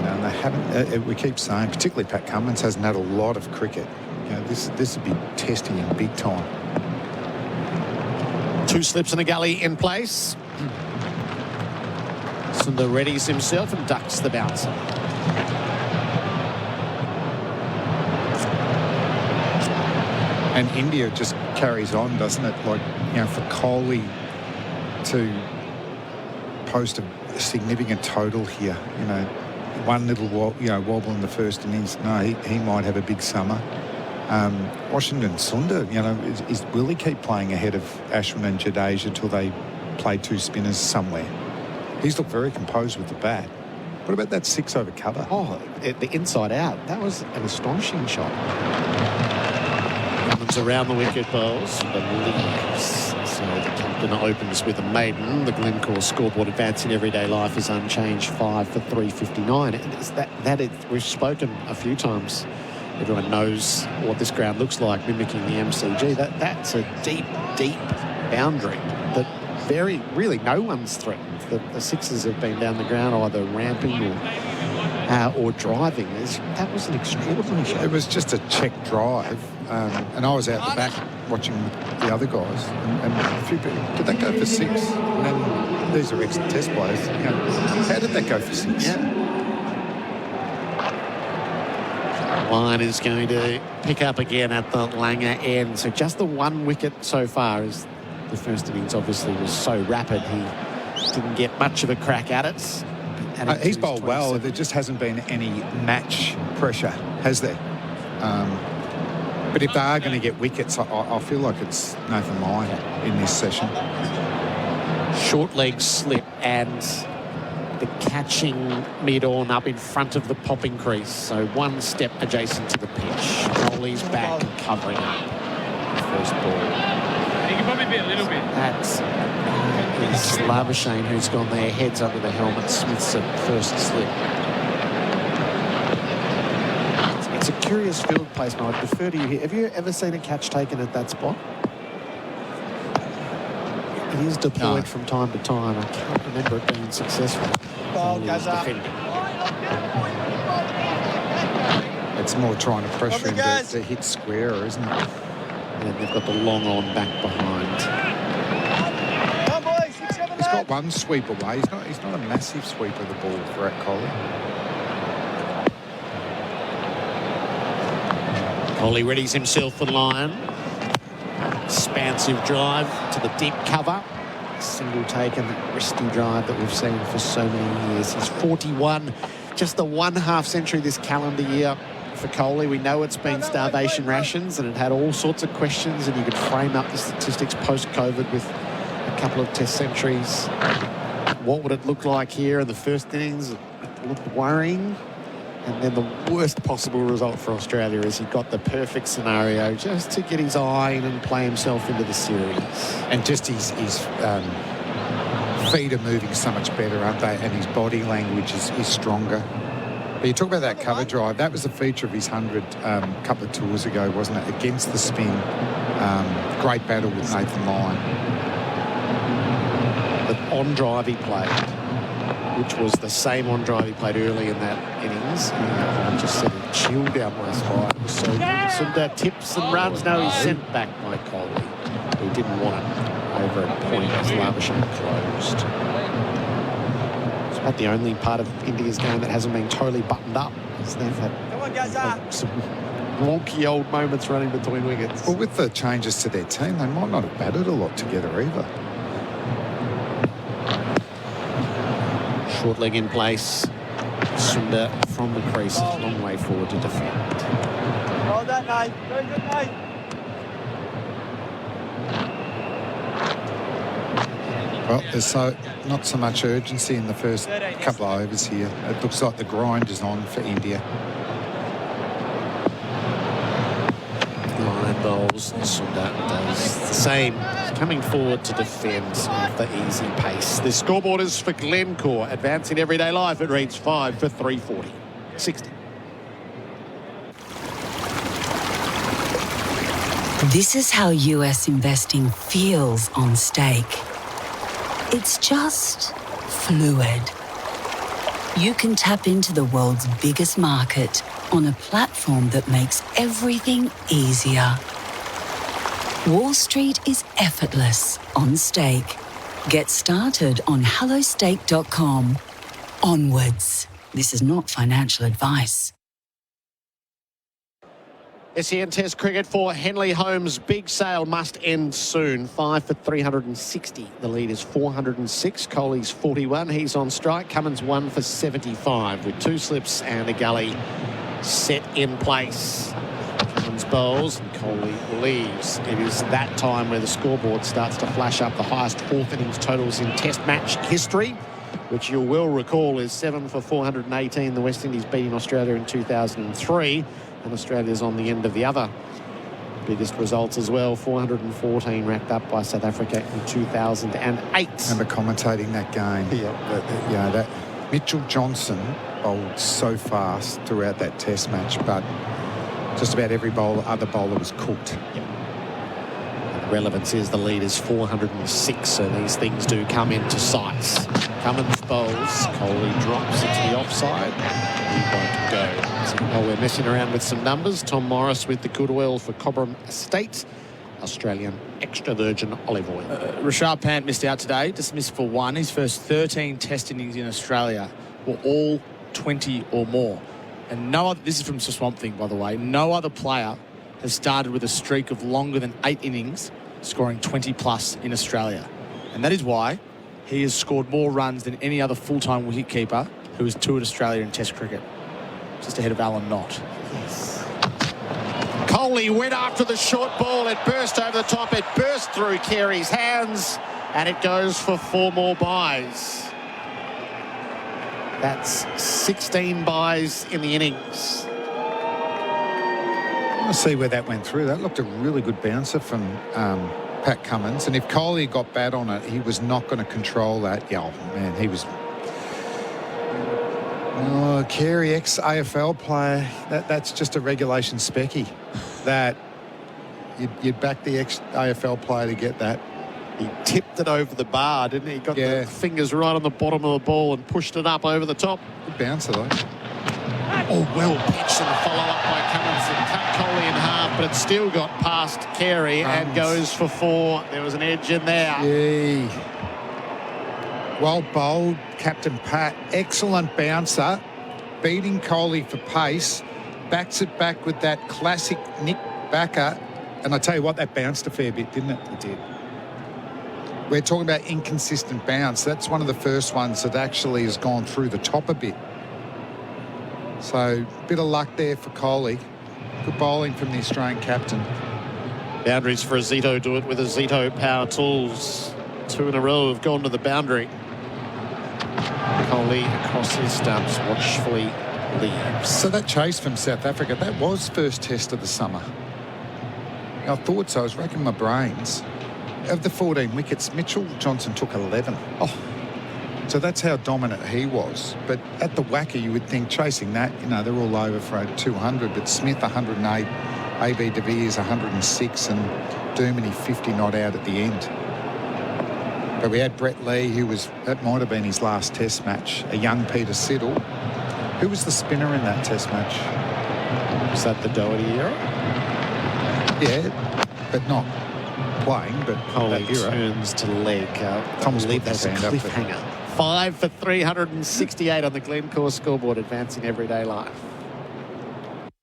know, and they haven't. We keep saying, particularly Pat Cummins hasn't had a lot of cricket. You know, this would be testing him big time. 2 slips and a gully in place. Sundar readies himself and ducks the bouncer. And India just carries on, doesn't it? Like, you know, for Kohli to post a significant total here, you know, one little wobble in the first innings. No, he might have a big summer. Washington Sundar, you know, will he keep playing ahead of Ashwin and Jadeja till they play 2 spinners somewhere? He's looked very composed with the bat. What about that 6 over cover? Oh, the inside out. That was an astonishing shot. Cummins around the wicket, bowls, but leaves. So the captain opens with a maiden. The Glencore scoreboard advance in everyday life is unchanged, 5 for 359. We've spoken a few times. Everyone knows what this ground looks like, mimicking the MCG. That's a deep, deep boundary that really no one's threatened. The sixes have been down the ground either ramping or driving. That was an extraordinary shot. It was just a check drive, and I was out the back watching the other guys, and a few people, did that go for 6? And then these are ex-test players. You know, how did that go for 6? Yeah. Line is going to pick up again at the Langer end. So just the 1 wicket so far, as the first innings obviously was so rapid. He didn't get much of a crack at it. He's bowled well. There just hasn't been any match pressure, has there? But if they are going to get wickets, I feel like it's Nathan Lyon in this session. Short leg slip and the catching mid-on up in front of the popping crease. So 1 step adjacent to the pitch. Kohli's back and covering up the first ball. He can probably be a little bit. That's Labuschagne who's gone there, heads under the helmet. Smith's at first slip. It's a curious field placement. I'd defer to you here. Have you ever seen a catch taken at that spot? It is deployed from time to time. I can't remember it being successful. Ball goes up. It's more trying to pressure him to hit square, isn't it? And then they've got the long on back behind. Come on, boys, 6, 7, He's got 1 sweep away. He's not a massive sweep of the ball, Virat Kohli. Kohli readies himself for Lyon. Expansive drive to the deep cover. Single take and that wristy drive that we've seen for so many years. He's 41, just the 1/2 century this calendar year for Kohli. We know it's been starvation rations and it had all sorts of questions, and you could frame up the statistics post-COVID with a couple of test centuries. What would it look like here in the first innings? It looked worrying. And then the worst possible result for Australia is he got the perfect scenario just to get his eye in and play himself into the series. And just his feet are moving so much better, aren't they? And his body language is stronger. But you talk about that cover drive. That was a feature of his 100 a couple of tours ago, wasn't it? Against the spin. Great battle with Nathan Lyon. The on drive he played, which was the same on drive he played early in that innings. I just said a chill down my spine. It was so good. Sundar tips and runs. No, he's sent back by Kohli, who didn't want it over a point as Labuschagne closed. About the only part of India's game that hasn't been totally buttoned up. They've had some wonky old moments running between wickets. Well, with the changes to their team, they might not have batted a lot together either. Short leg in place. Sundar from the crease. Long way forward to defend. Hold that, mate. Very good, mate. Well, there's not so much urgency in the first couple of overs here. It looks like the grind is on for India. Line bowls. Sundar does the same. Coming forward to defend with the easy pace. The scoreboard is for Glencore. Advancing everyday life. It reads 5 for 340. 60. This is how US investing feels on stake. It's just fluid. You can tap into the world's biggest market on a platform that makes everything easier. Wall Street is effortless on stake. Get started on hellostake.com. Onwards. This is not financial advice. SEN Test cricket for Henley Holmes. Big sale must end soon. 5 for 360. The lead is 406. Kohli's 41. He's on strike. Cummins 1 for 75 with 2 slips and a gully set in place. Cummins bowls and Kohli leaves. It is that time where the scoreboard starts to flash up the highest fourth innings totals in Test match history, which you will recall is 7 for 418. The West Indies beating Australia in 2003. And Australia's on the end of the other biggest results as well. 414 racked up by South Africa in 2008. I remember commentating that game. Yeah. That Mitchell Johnson bowled so fast throughout that Test match, but just about every other bowler was cooked. Yep. The relevance is the lead is 406, so these things do come into sight. Cummins bowls. Kohli drops into the offside. He won't go. So while we're messing around with some numbers, Tom Morris with the good oil for Cobram Estate, Australian extra virgin olive oil. Rishabh Pant missed out today, dismissed for 1. His first 13 Test innings in Australia were all 20 or more. And no other, this is from Swamp Thing, by the way, no other player has started with a streak of longer than 8 innings, scoring 20 plus in Australia. And that is why he has scored more runs than any other full-time wicketkeeper who has toured Australia in Test cricket. Just ahead of Alan Knott. Yes. Kohli went after the short ball. It burst over the top. It burst through Carey's hands. And it goes for 4 more byes. That's 16 byes in the innings. I want to see where that went through. That looked a really good bouncer from Pat Cummins. And if Kohli got bad on it, he was not going to control that. Yeah, oh, man, he was... Oh, Carey, ex-AFL player, that's just a regulation specky. That you'd back the ex-AFL player to get that. He tipped it over the bar, didn't he? Got the fingers right on the bottom of the ball and pushed it up over the top. Good bouncer, though. Oh, well pitched and a follow-up by Cummins and cut Kohli in half, but it still got past Carey and goes for 4. There was an edge in there. Yee. Well bowled, Captain Pat. Excellent bouncer. Beating Kohli for pace. Backs it back with that classic nick backer. And I tell you what, that bounced a fair bit, didn't it? It did. We're talking about inconsistent bounce. That's one of the first ones that actually has gone through the top a bit. So, a bit of luck there for Kohli. Good bowling from the Australian captain. Boundaries for a Zito. Do it with a Zito Power Tools. 2 in a row have gone to the boundary. Kohli across his stumps, watchfully leaves. So that chase from South Africa, that was first Test of the summer. I thought so. I was racking my brains. Of the 14 wickets, Mitchell Johnson took 11. Oh, so that's how dominant he was. But at the whacker, you would think chasing that, you know, they're all over for 200. But Smith 108, AB de Villiers 106, and Dermody 50 not out at the end. But we had Brett Lee, that might have been his last Test match. A young Peter Siddle. Who was the spinner in that Test match? Was that the Doherty era? Yeah, but not playing, but Kohli that era. turns to leg. Thomas I believe that's a hand up, cliffhanger 5 for 368 on the Glencore scoreboard, advancing everyday life.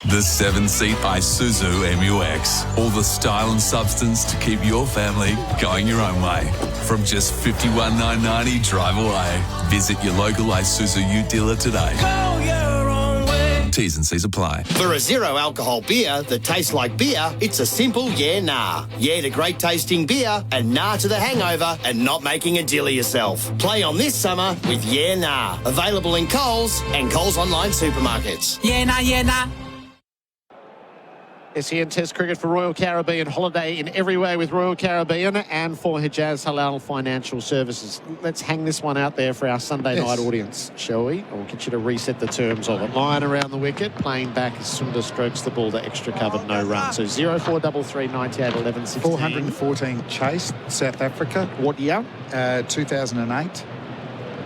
The 7-seat Isuzu MU-X. All the style and substance to keep your family going your own way. From just $51,990 drive away. Visit your local Isuzu U dealer today. T's and C's apply. For a zero alcohol beer that tastes like beer, it's a simple yeah, nah. Yeah to great tasting beer and nah to the hangover and not making a deal of yourself. Play on this summer with yeah, nah. Available in Coles and Coles online supermarkets. Yeah, nah, yeah, nah. SEN Test Cricket for Royal Caribbean. Holiday in every way with Royal Caribbean and for Hijaz Halal Financial Services. Let's hang this one out there for our Sunday night audience, shall we? I'll get you to reset the terms of it. Line around the wicket, playing back as Sundar strokes the ball to extra covered, no run. So 0433 98 11 16. 414 chased, South Africa. What year? 2008.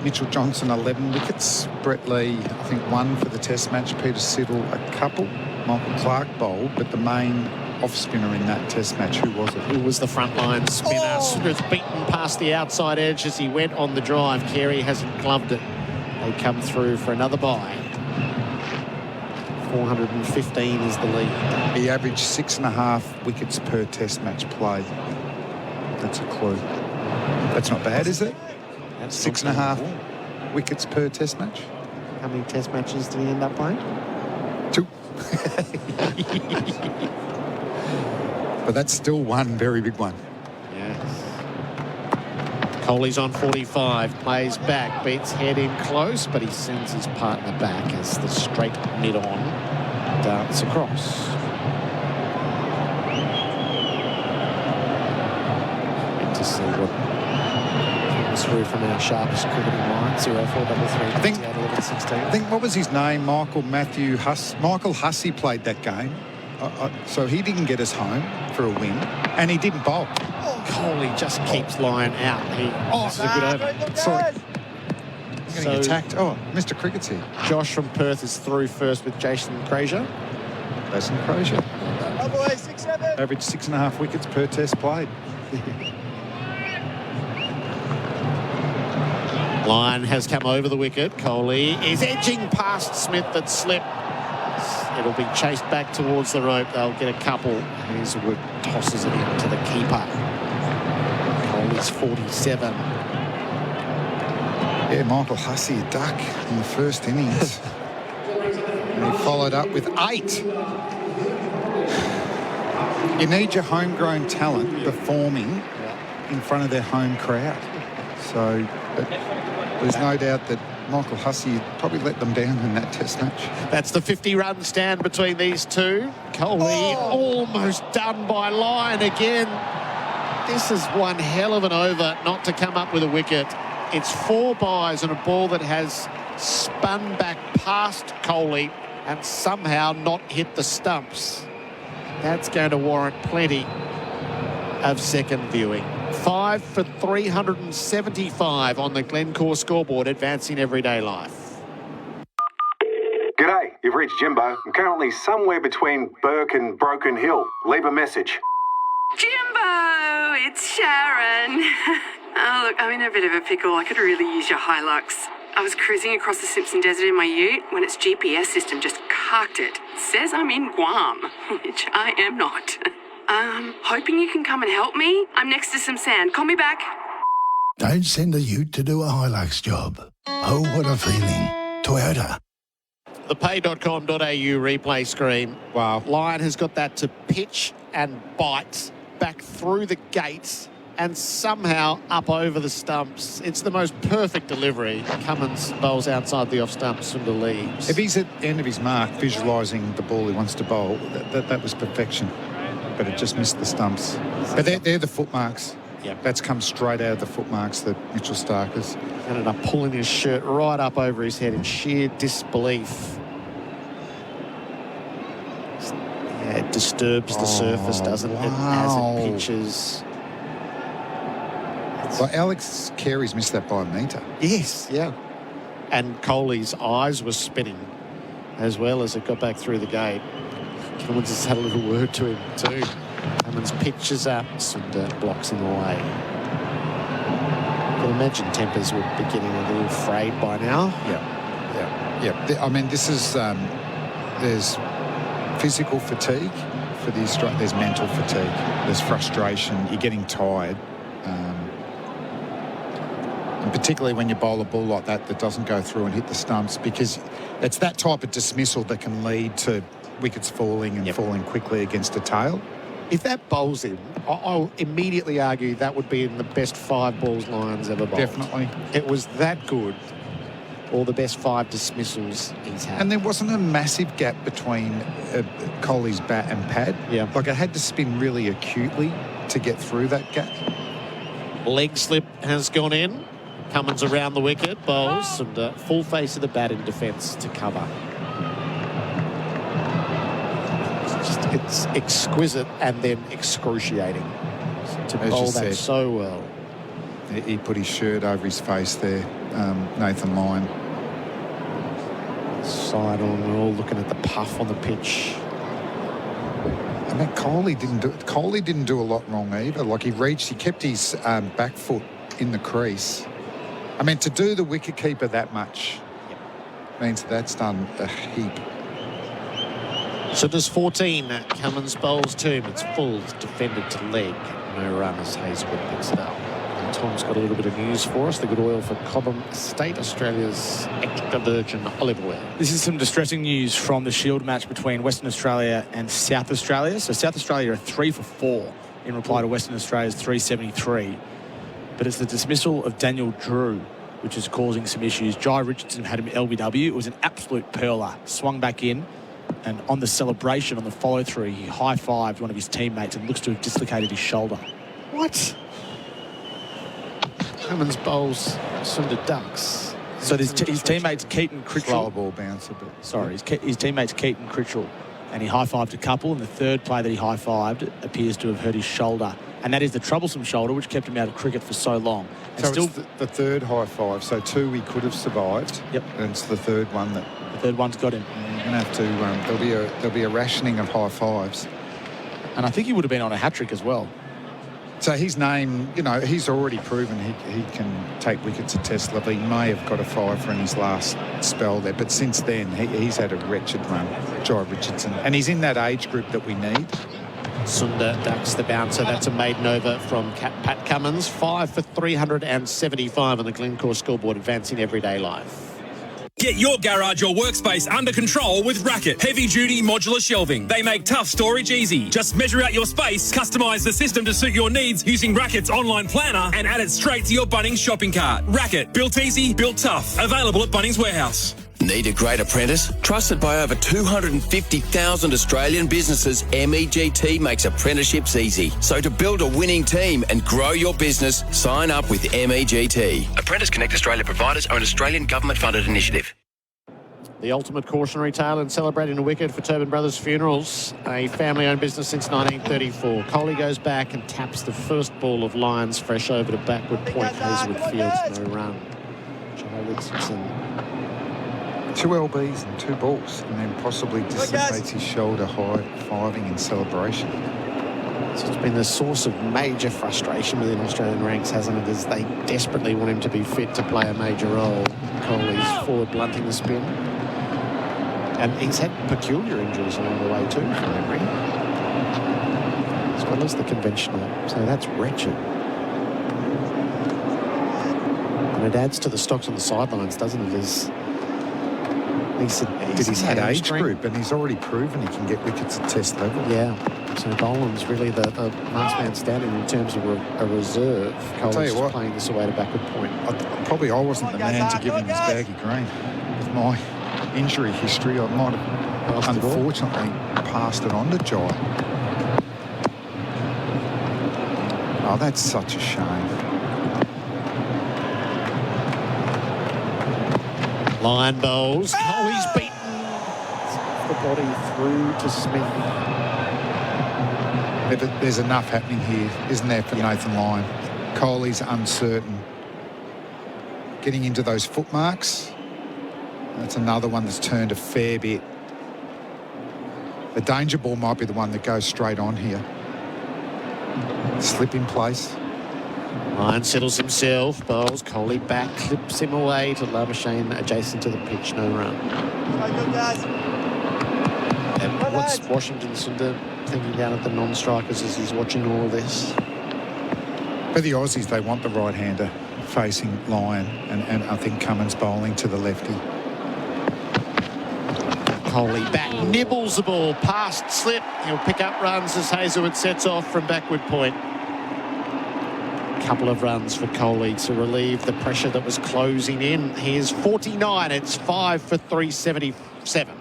Mitchell Johnson, 11 wickets. Brett Lee, I think, 1 for the Test match. Peter Siddle, a couple. Michael Clark bowled, but the main off-spinner in that Test match, who was it? Who was the frontline spinner? Smith beaten past the outside edge as he went on the drive. Carey hasn't gloved it. They come through for another bye. 415 is the lead. He averaged 6.5 wickets per Test match play. That's a clue. That's not bad, is it? That's 6.5 wickets per Test match. How many Test matches did he end up playing? 2. But that's still one very big one. Yes. Kohli's on 45, plays back, beats head in close, but he sends his partner back as the straight mid-on darts across. Good to see what comes through from our sharpest cricketing line. 0433 11 16. I think, what was his name? Michael Hussey played that game. So he didn't get us home for a win, and he didn't bowl. Kohli just keeps lying out. This is a good over. Sorry. Getting attacked. Oh, Mr. Cricket's here. Josh from Perth is through first with Jason Frazier. Jason Frazier. Average 6.5 wickets per Test played. Line has come over the wicket. Kohli is edging past Smith that slipped. It'll be chased back towards the rope. They'll get a couple. Hazelwood tosses it into the keeper. Kohli's 47. Yeah, Michael Hussey, a duck in the first innings. And he followed up with 8. You need your homegrown talent performing in front of their home crowd. So there's no doubt that Michael Hussey probably let them down in that Test match. That's the 50-run stand between these two. Kohli almost done by Line again. This is one hell of an over not to come up with a wicket. It's 4 byes on a ball that has spun back past Kohli and somehow not hit the stumps. That's going to warrant plenty of second viewing. 5 for 375 on the Glencore scoreboard, advancing everyday life. G'day, you've reached Jimbo. I'm currently somewhere between Burke and Broken Hill. Leave a message. Jimbo, it's Sharon. Oh, look, I'm in a bit of a pickle. I could really use your Hilux. I was cruising across the Simpson Desert in my ute when its GPS system just carked it. Says I'm in Guam, which I am not. Hoping you can come and help me. I'm next to some sand. Call me back. Don't send a ute to do a Hilux job. Oh, what a feeling. Toyota. The pay.com.au replay screen. Wow. Lyon has got that to pitch and bite back through the gates and somehow up over the stumps. It's the most perfect delivery. Cummins bowls outside the off stump. Sundar leaves. If he's at the end of his mark, visualising the ball he wants to bowl, that was perfection. But it just missed the stumps. But they're the footmarks. Yep. That's come straight out of the footmarks that Mitchell Stark has. Ended up pulling his shirt right up over his head in sheer disbelief. Yeah, it disturbs the surface, doesn't it, as it pitches. Well, Alex Carey's missed that by a metre. Yes, yeah. And Kohli's eyes were spinning as well as it got back through the gate. Cummins has had a little word to him too. Cummins pitches up, Sundar blocks him away. Get imagine tempers would be getting a little frayed by now. Yeah. I mean, this is there's physical fatigue for the Australian. There's mental fatigue. There's frustration. You're getting tired. And particularly when you bowl a ball like that doesn't go through and hit the stumps, because it's that type of dismissal that can lead to wickets falling and falling quickly against a tail. If that bowls him, I'll immediately argue that would be in the best 5 balls Lions ever bowled. Definitely. It was that good. All the best 5 dismissals he's had. And there wasn't a massive gap between Kohli's bat and pad. Yeah. Like, it had to spin really acutely to get through that gap. Leg slip has gone in. Cummins around the wicket, bowls, and full face of the bat in defence to cover. It's exquisite and then excruciating to bowl that so well. He put his shirt over his face there, Nathan Lyon. Side on, we're all looking at the puff on the pitch. I mean, Kohli didn't do a lot wrong either. Like, he kept his back foot in the crease. I mean, to do the wicketkeeper that much means that's done a heap. So does 14. Cummins bowls 2. It's full, defended to leg. No run as Hazelwood picks it up. And Tom's got a little bit of news for us. The good oil for Cobham Estate, Australia's extra virgin olive oil. This is some distressing news from the Shield match between Western Australia and South Australia. So South Australia are 3 for 4 in reply to Western Australia's 373. But it's the dismissal of Daniel Drew which is causing some issues. Jai Richardson had him LBW. It was an absolute perler. Swung back in, and on the celebration, on the follow-through, he high-fived one of his teammates and looks to have dislocated his shoulder. What? Cummins bowls Sunda Ducks. So his teammates Keaton Critchell. Slower ball bounce a bit. Sorry, his teammates Keaton Critchell, and he high-fived a couple, and the third play that he high-fived appears to have hurt his shoulder. And that is the troublesome shoulder which kept him out of cricket for so long. And so still, it's the third high five. So 2 he could have survived. Yep. And it's the third one that... The third one's got him. You're going to have to... there'll be a rationing of high fives. And I think he would have been on a hat-trick as well. So his name, he's already proven he can take wickets at Test level. He may have got a 5 in his last spell there, but since then he's had a wretched run, Jai Richardson. And he's in that age group that we need. Sunda Ducks the bouncer. That's a maiden over from Pat Cummins. 5 for 375 on the Glencore scoreboard, advancing everyday life. Get your garage or workspace under control with Racket heavy-duty modular shelving. They make tough storage easy. Just measure out your space, customise the system to suit your needs using Racket's online planner, and add it straight to your Bunnings shopping cart. Racket, built easy, built tough. Available at Bunnings Warehouse. Need a great apprentice? Trusted by over 250,000 Australian businesses, MEGT makes apprenticeships easy. So to build a winning team and grow your business, sign up with MEGT. Apprentice Connect Australia providers are an Australian government-funded initiative. The ultimate cautionary tale in celebrating a wicket for Tobin Brothers Funerals, a family-owned business since 1934. Kohli goes back and taps the first ball of Lions fresh over to backward point. Hazelwood Fields, no run. Jai Richardson. 2 LBs and 2 balls, and then possibly dissipates his shoulder high-fiving in celebration. So it's been the source of major frustration within Australian ranks, hasn't it, as they desperately want him to be fit to play a major role. Kohli's forward blunting the spin. And he's had peculiar injuries along the way too, from memory. As well as the conventional. So that's wretched. And it adds to the stocks on the sidelines, doesn't it? He's that age group, and he's already proven he can get wickets at Test level. Yeah. So Boland's really the last man standing in terms of a reserve. Kohli's just playing this away to backward point. I wasn't the man to give him his baggy green. With my injury history, I might have unfortunately passed it on to Jai. Oh, that's such a shame. Lion bowls. Kohli's beaten. Off the body through to Smith. There's enough happening here, isn't there, for Nathan Lyon? Kohli's uncertain. Getting into those footmarks. That's another one that's turned a fair bit. The danger ball might be the one that goes straight on here. Slip in place. Ryan settles himself, bowls, Kohli back, clips him away to Labuschagne adjacent to the pitch, no run. And what's Washington Sundar thinking down at the non-strikers as he's watching all of this? For the Aussies, they want the right-hander facing Lyon, and I think Cummins bowling to the lefty. Kohli back, nibbles the ball, past slip. He'll pick up runs as Hazelwood sets off from backward point. Couple of runs for Kohli to relieve the pressure that was closing in. Here's 49. It's 5 for 377.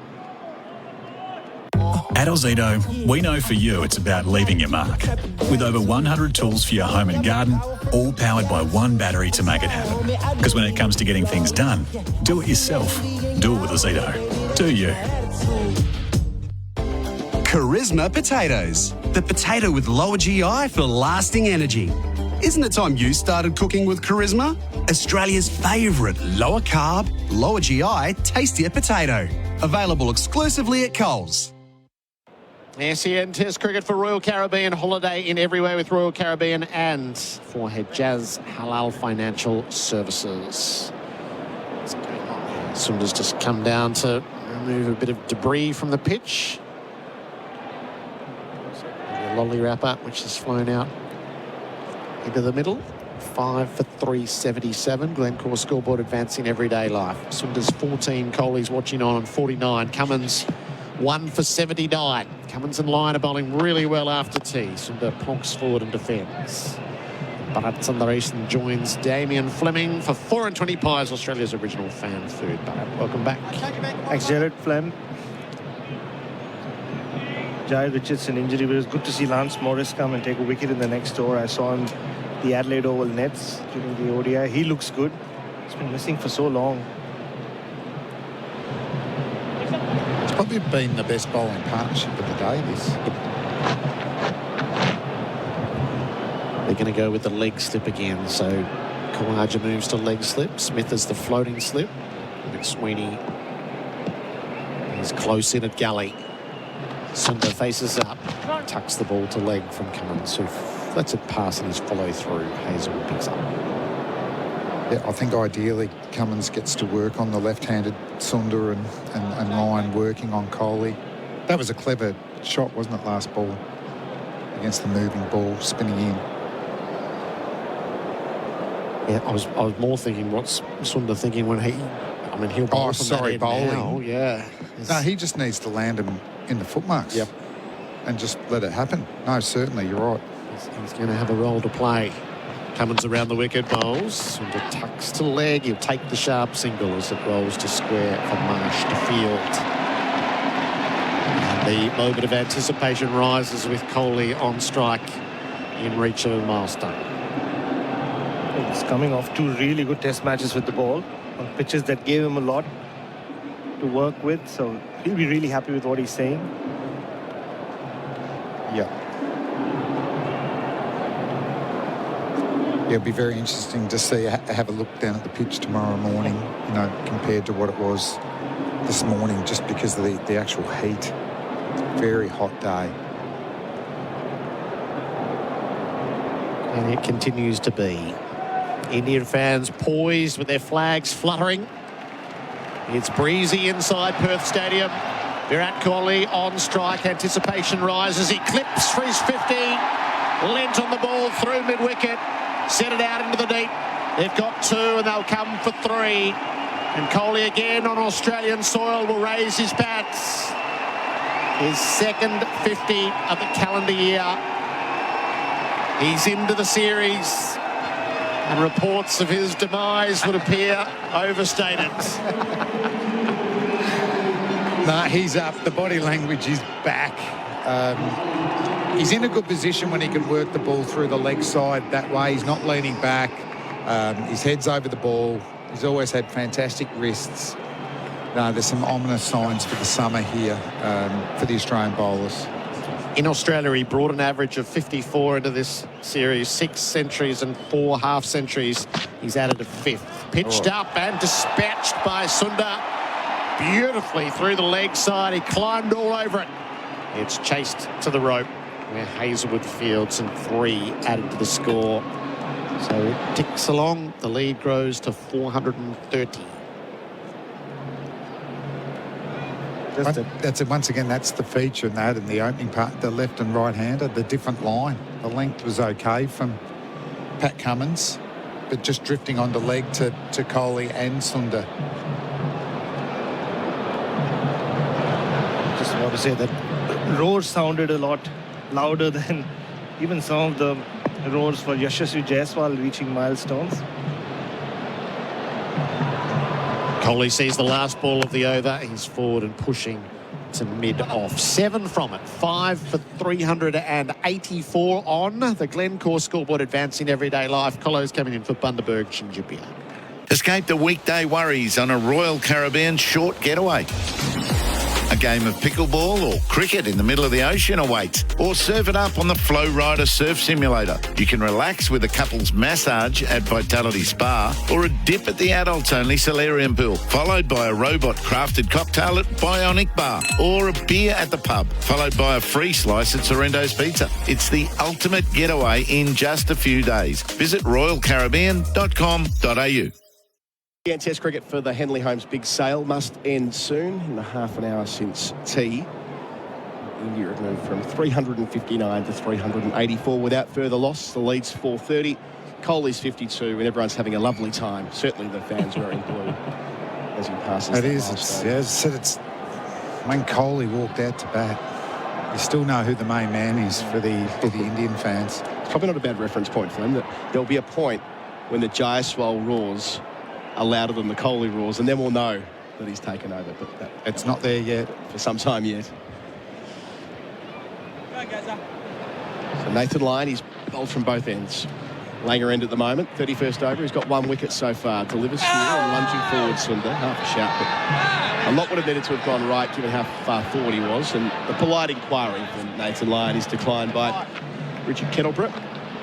At Ozito, we know for you it's about leaving your mark. With over 100 tools for your home and garden, all powered by one battery to make it happen. Because when it comes to getting things done, do it yourself. Do it with Ozito. Do you? Charisma potatoes. The potato with lower GI for lasting energy. Isn't it time you started cooking with Charisma? Australia's favourite lower carb, lower GI, tastier potato. Available exclusively at Coles. SEN Test Cricket for Royal Caribbean. Holiday in everywhere with Royal Caribbean and Forehead Jazz Halal Financial Services. What's going on here? Sundar's just come down to remove a bit of debris from the pitch. The lolly wrapper, which has flown out into the middle. 5 for 377. Glencore scoreboard advancing everyday life. Sundar's 14. Kohli's watching on 49. Cummins 1 for 79. Cummins and Lyon are bowling really well after tea. Sundar plonks forward and defends. Bharat Sundaresan joins Damien Fleming for 4 and 20 pies, Australia's original fan food. Bharat, welcome back. Thanks, Gerard. Flem. Jai Richardson injury, but it was good to see Lance Morris come and take a wicket in the next over. I saw him the Adelaide Oval nets during the ODI. He looks good. He's been missing for so long. It's probably been the best bowling partnership of the day, this. They're going to go with the leg slip again, so Kawaja moves to leg slip. Smith is the floating slip. McSweeney is close in at gully. Sundar faces up, tucks the ball to leg from Cummins, who lets it pass in his follow-through. Hazelwood picks up. Yeah, I think ideally Cummins gets to work on the left-handed Sundar and Lyon working on Kohli. That was a clever shot, wasn't it, last ball? Against the moving ball, spinning in. Yeah, I was more thinking, what's Sundar thinking when he'll bowl from that bowling. now. Yeah. No, he just needs to land him in the footmarks. Yep. And just let it happen. No, certainly, you're right. He's going to have a role to play. Cummins around the wicket, bowls. Sundar tucks to leg. He'll take the sharp single as it rolls to square for Marsh to field. And the moment of anticipation rises with Kohli on strike in reach of a milestone. He's coming off 2 really good test matches with the ball on pitches that gave him a lot to work with, so he'll be really happy with what he's saying. Yeah. It'll be very interesting to see, have a look down at the pitch tomorrow morning, you know, compared to what it was this morning, just because of the actual heat. Very hot day. And it continues to be. Indian fans poised with their flags fluttering. It's breezy inside Perth Stadium. Virat Kohli on strike. Anticipation rises. He clips for his 50. Lent on the ball through mid-wicket. Set it out into the deep. They've got 2 and they'll come for 3. And Kohli again on Australian soil will raise his bats. His second 50 of the calendar year. He's into the series. And reports of his demise would appear overstated. No, he's up. The body language is back. He's in a good position when he can work the ball through the leg side that way. He's not leaning back. His head's over the ball. He's always had fantastic wrists. No, there's some ominous signs for the summer here for the Australian bowlers. In Australia, he brought an average of 54 into this series, 6 centuries and 4 half-centuries. He's added a 5th. Pitched up and dispatched by Sundar. Beautifully through the leg side. He climbed all over it. It's chased to the rope where Hazelwood fields and 3 added to the score. So it ticks along. The lead grows to 430. That's it. Once again, that's the feature in that, in the opening part, the left and right-hander, the different line. The length was okay from Pat Cummins, but just drifting on the leg to Kohli and Sundar. Just want to say that roars sounded a lot louder than even some of the roars for Yashasvi Jaiswal reaching milestones. Kohli sees the last ball of the over. He's forward and pushing to mid-off. 7 from it. 5 for 384 on the Glencore scoreboard, advancing everyday life. Colo's coming in for Bundaberg Shinjibia. Escape the weekday worries on a Royal Caribbean short getaway. A game of pickleball or cricket in the middle of the ocean awaits, or surf it up on the Flow Rider surf simulator. You can relax with a couple's massage at Vitality Spa, or a dip at the adults-only solarium pool, followed by a robot-crafted cocktail at Bionic Bar, or a beer at the pub, followed by a free slice at Sorrento's Pizza. It's the ultimate getaway in just a few days. Visit royalcaribbean.com.au. And Test cricket for the Henley Holmes big sale must end soon in the half an hour since tea. India have moved from 359 to 384 without further loss. The lead's 430. Kohli's 52, and everyone's having a lovely time. Certainly the fans wearing blue as he passes. It is. It's when Kohli walked out to bat, you still know who the main man is for the Indian fans. It's probably not a bad reference point for them. That there'll be a point when the Jaiswal roars are louder than the Kohli roars, and then we'll know that he's taken over. But it's not there yet. For some time yet. So Nathan Lyon, he's bowled from both ends. Langer end at the moment, 31st over. He's got 1 wicket so far. Delivers here and lunging forward Sundar. Half a shout, but a lot would have needed to have gone right given how far forward he was. And the polite inquiry from Nathan Lyon is declined by Richard Kettlebrook.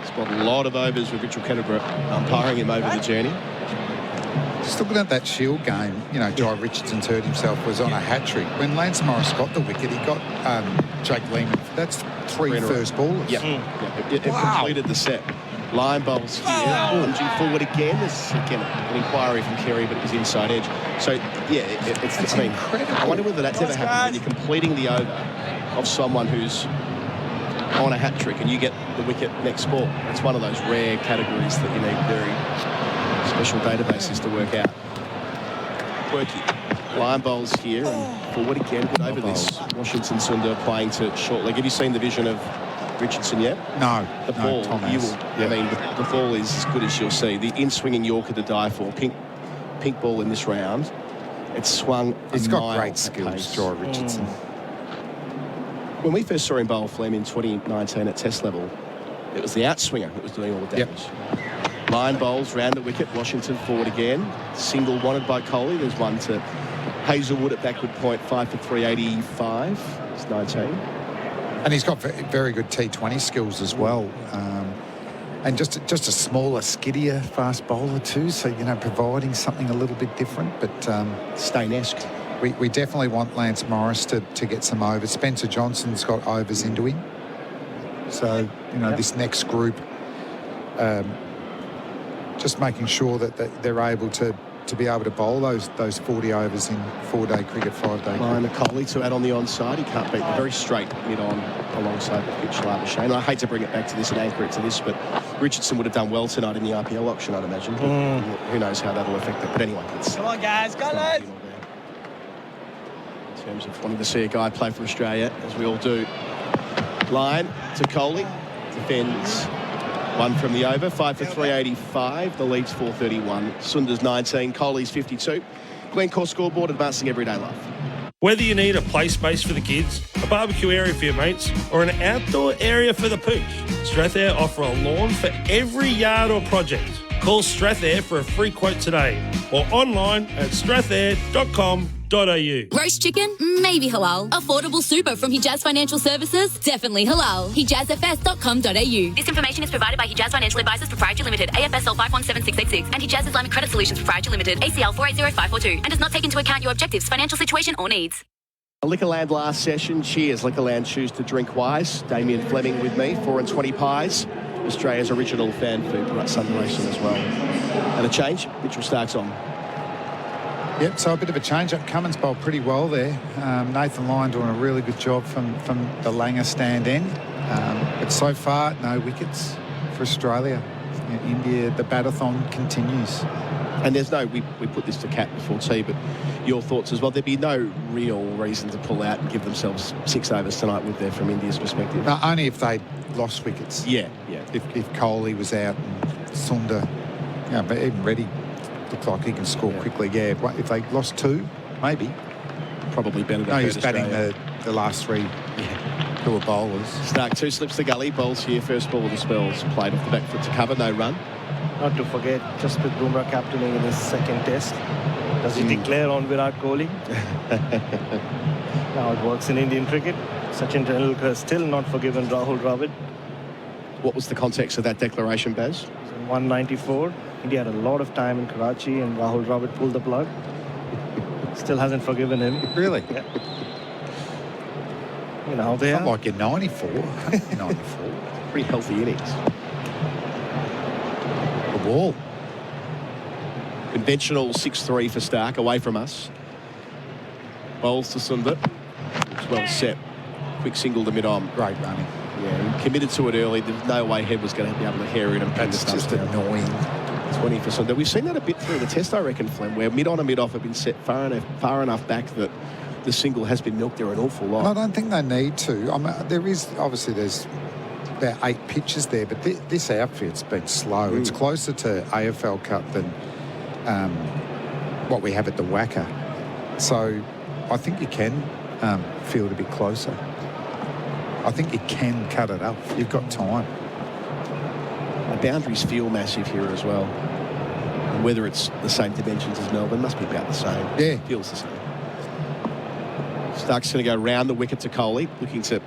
He's got a lot of overs with Richard Kettlebrook umpiring him over the journey. Just looking at that Shield game, Jai Richardson's hurt himself, was on a hat-trick. When Lance Morris got the wicket, he got Jake Lehman. That's 3 first ballers. It completed the set. Line bowls here, lunging forward again. There's, again, an inquiry from Kerry, but it was inside edge. So, it's the team. Incredible. I wonder whether that's ever happened when you're completing the over of someone who's on a hat-trick and you get the wicket next ball. It's one of those rare categories that you need very special databases to work out. Quirky. Line bowls here and forward again. Good over this. Washington Sundar playing to short leg. Have you seen the vision of Richardson yet? No. The ball, I mean, the ball is as good as you'll see. The in-swinging Yorker to die for. Pink ball in this round. It's swung. He's got great skills, Jai Richardson. When we first saw him bowl Fleming in 2019 at Test level, it was the outswinger that was doing all the damage. Line bowls round the wicket. Washington forward again. Single wanted by Kohli. There's one to Hazelwood at backward point. 5 for 385. It's 19. And he's got very good T20 skills as well. And just a smaller, skiddier fast bowler too. So, providing something a little bit different. But Stain-esque. We definitely want Lance Morris to get some overs. Spencer Johnson's got overs into him. So, this next group, just making sure that they're able to be able to bowl those 40 overs in 4-day cricket, 5-day Line cricket. of Kohli to add on the onside. He can't beat the very straight mid-on alongside the pitch. Shane. I hate to bring it back to this and anchor it to this, but Richardson would have done well tonight in the RPL auction, I'd imagine. Who knows how that'll affect it. But anyway. Come on, guys. Go, lads. In terms of wanting to see a guy play for Australia, as we all do. Line to Kohli. Defends. 1 from the over, 5 for 385. The lead's 431. Sundar's 19, Kohli's 52. Glencore scoreboard advancing everyday life. Whether you need a play space for the kids, a barbecue area for your mates, or an outdoor area for the pooch, Strathair offer a lawn for every yard or project. Call Strathair for a free quote today or online at strathair.com.au. Roast chicken? Maybe halal. Affordable super from Hijaz Financial Services? Definitely halal. HijazFS.com.au. This information is provided by Hijaz Financial Advisors Proprietary Limited, AFSL 517686, and Hijaz Islamic Credit Solutions Proprietary Limited, ACL 480542, and does not take into account your objectives, financial situation, or needs. Liquorland last session. Cheers. Liquorland, choose to drink wise. Damien Fleming with me, 4 and 20 pies. Australia's original fan food, Bharat Sundaresan as well. And a change, Mitchell Stark's on. Yep, so a bit of a change-up. Cummins bowled pretty well there. Nathan Lyon doing a really good job from the Langer stand end. But so far, no wickets for Australia. India, the batathon continues. And there's no, we put this to Kat before tea, but your thoughts as well. There'd be no real reason to pull out and give themselves 6 overs tonight, would there, from India's perspective? Only if they lost wickets. Yeah. If Kohli was out and Sundar, but even Reddy looks like he can score quickly. Yeah, if they lost 2, maybe. Probably better than he's batting the last 3 who are bowlers. Stark 2 slips to gully, bowls here, first ball of the spells, played off the back foot to cover, no run. Not to forget, Jasprit Bumrah captaining in his second test. Does he declare on Virat Kohli? Now it works in Indian cricket. Sachin Tendulkar still not forgiven Rahul Dravid. What was the context of that declaration, Baz? 194. India had a lot of time in Karachi and Rahul Dravid pulled the plug. Still hasn't forgiven him. Really? Yeah. You know, they not like you're 94. 94. Pretty healthy innings. The ball. Conventional 6-3 for Stark, away from us. Bowls to Sundar. It's well set. Quick single to mid-on. Great running. Yeah, he committed to it early. There's no way Head was going to be able to hair in and pin the stumps just annoying. 20 for Sundar. We've seen that a bit through the test, I reckon, Flem, where mid-on and mid-off have been set far enough back that the single has been milked there an awful lot. I don't think they need to. I mean, there's about 8 pitches there, but this outfit's been slow. It's closer to AFL Cup than what we have at the Wacker. So I think you can field a bit closer. I think you can cut it up. You've got time. The boundaries feel massive here as well. And whether it's the same dimensions as Melbourne, must be about the same. Yeah. Feels the same. Stark's going to go round the wicket to Kohli, looking to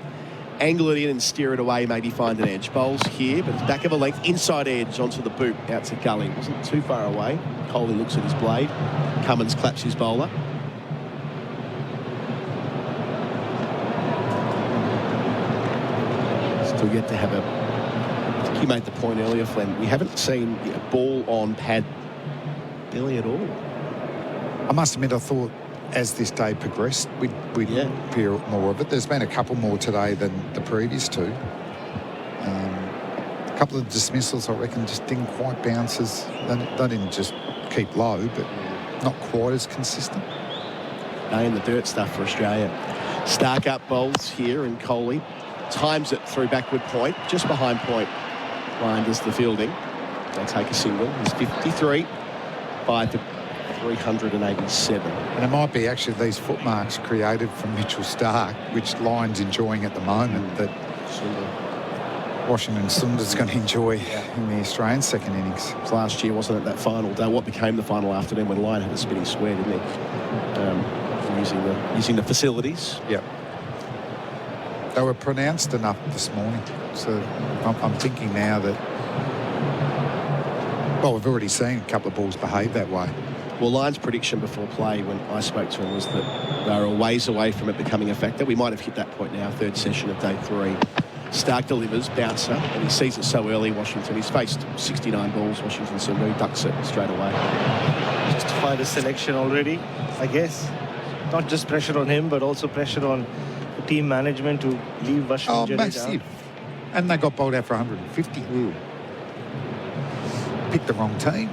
angle it in and steer it away, maybe find an edge. Bowls here, but it's back of a length, inside edge onto the boot, out to gully. Wasn't too far away. Kohli looks at his blade. Cummins claps his bowler. Still yet to have I think you made the point earlier, Flem. We haven't seen ball on pad barely at all. I must admit, I thought as this day progressed, we'd hear more of it. There's been a couple more today than the previous 2. A couple of dismissals, I reckon, just didn't quite bounce as... They didn't just keep low, but not quite as consistent. Day in the dirt stuff for Australia. Stark up bowls here, and Kohli times it through backward point, just behind point. Line does the fielding. They take a single. He's 53. 5 to 387. And it might be actually these footmarks created from Mitchell Stark, which Lyon's enjoying at the moment, that Washington Sundar's going to enjoy in the Australian second innings. It was last year, wasn't it, that final day? What became the final afternoon when Lyon had a spinning square, didn't he? Using the facilities. Yep. They were pronounced enough this morning. So I'm thinking now that, well, we've already seen a couple of balls behave that way. Well, Lyon's prediction before play when I spoke to him was that they were a ways away from it becoming a factor. We might have hit that point now, 3rd session of day 3. Stark delivers, bouncer, and he sees it so early, Washington. He's faced 69 balls, Washington, so he ducks it straight away. Justified his selection already, I guess. Not just pressure on him, but also pressure on the team management to leave Washington. Oh, massive. And they got bowled out for 150. Picked the wrong team.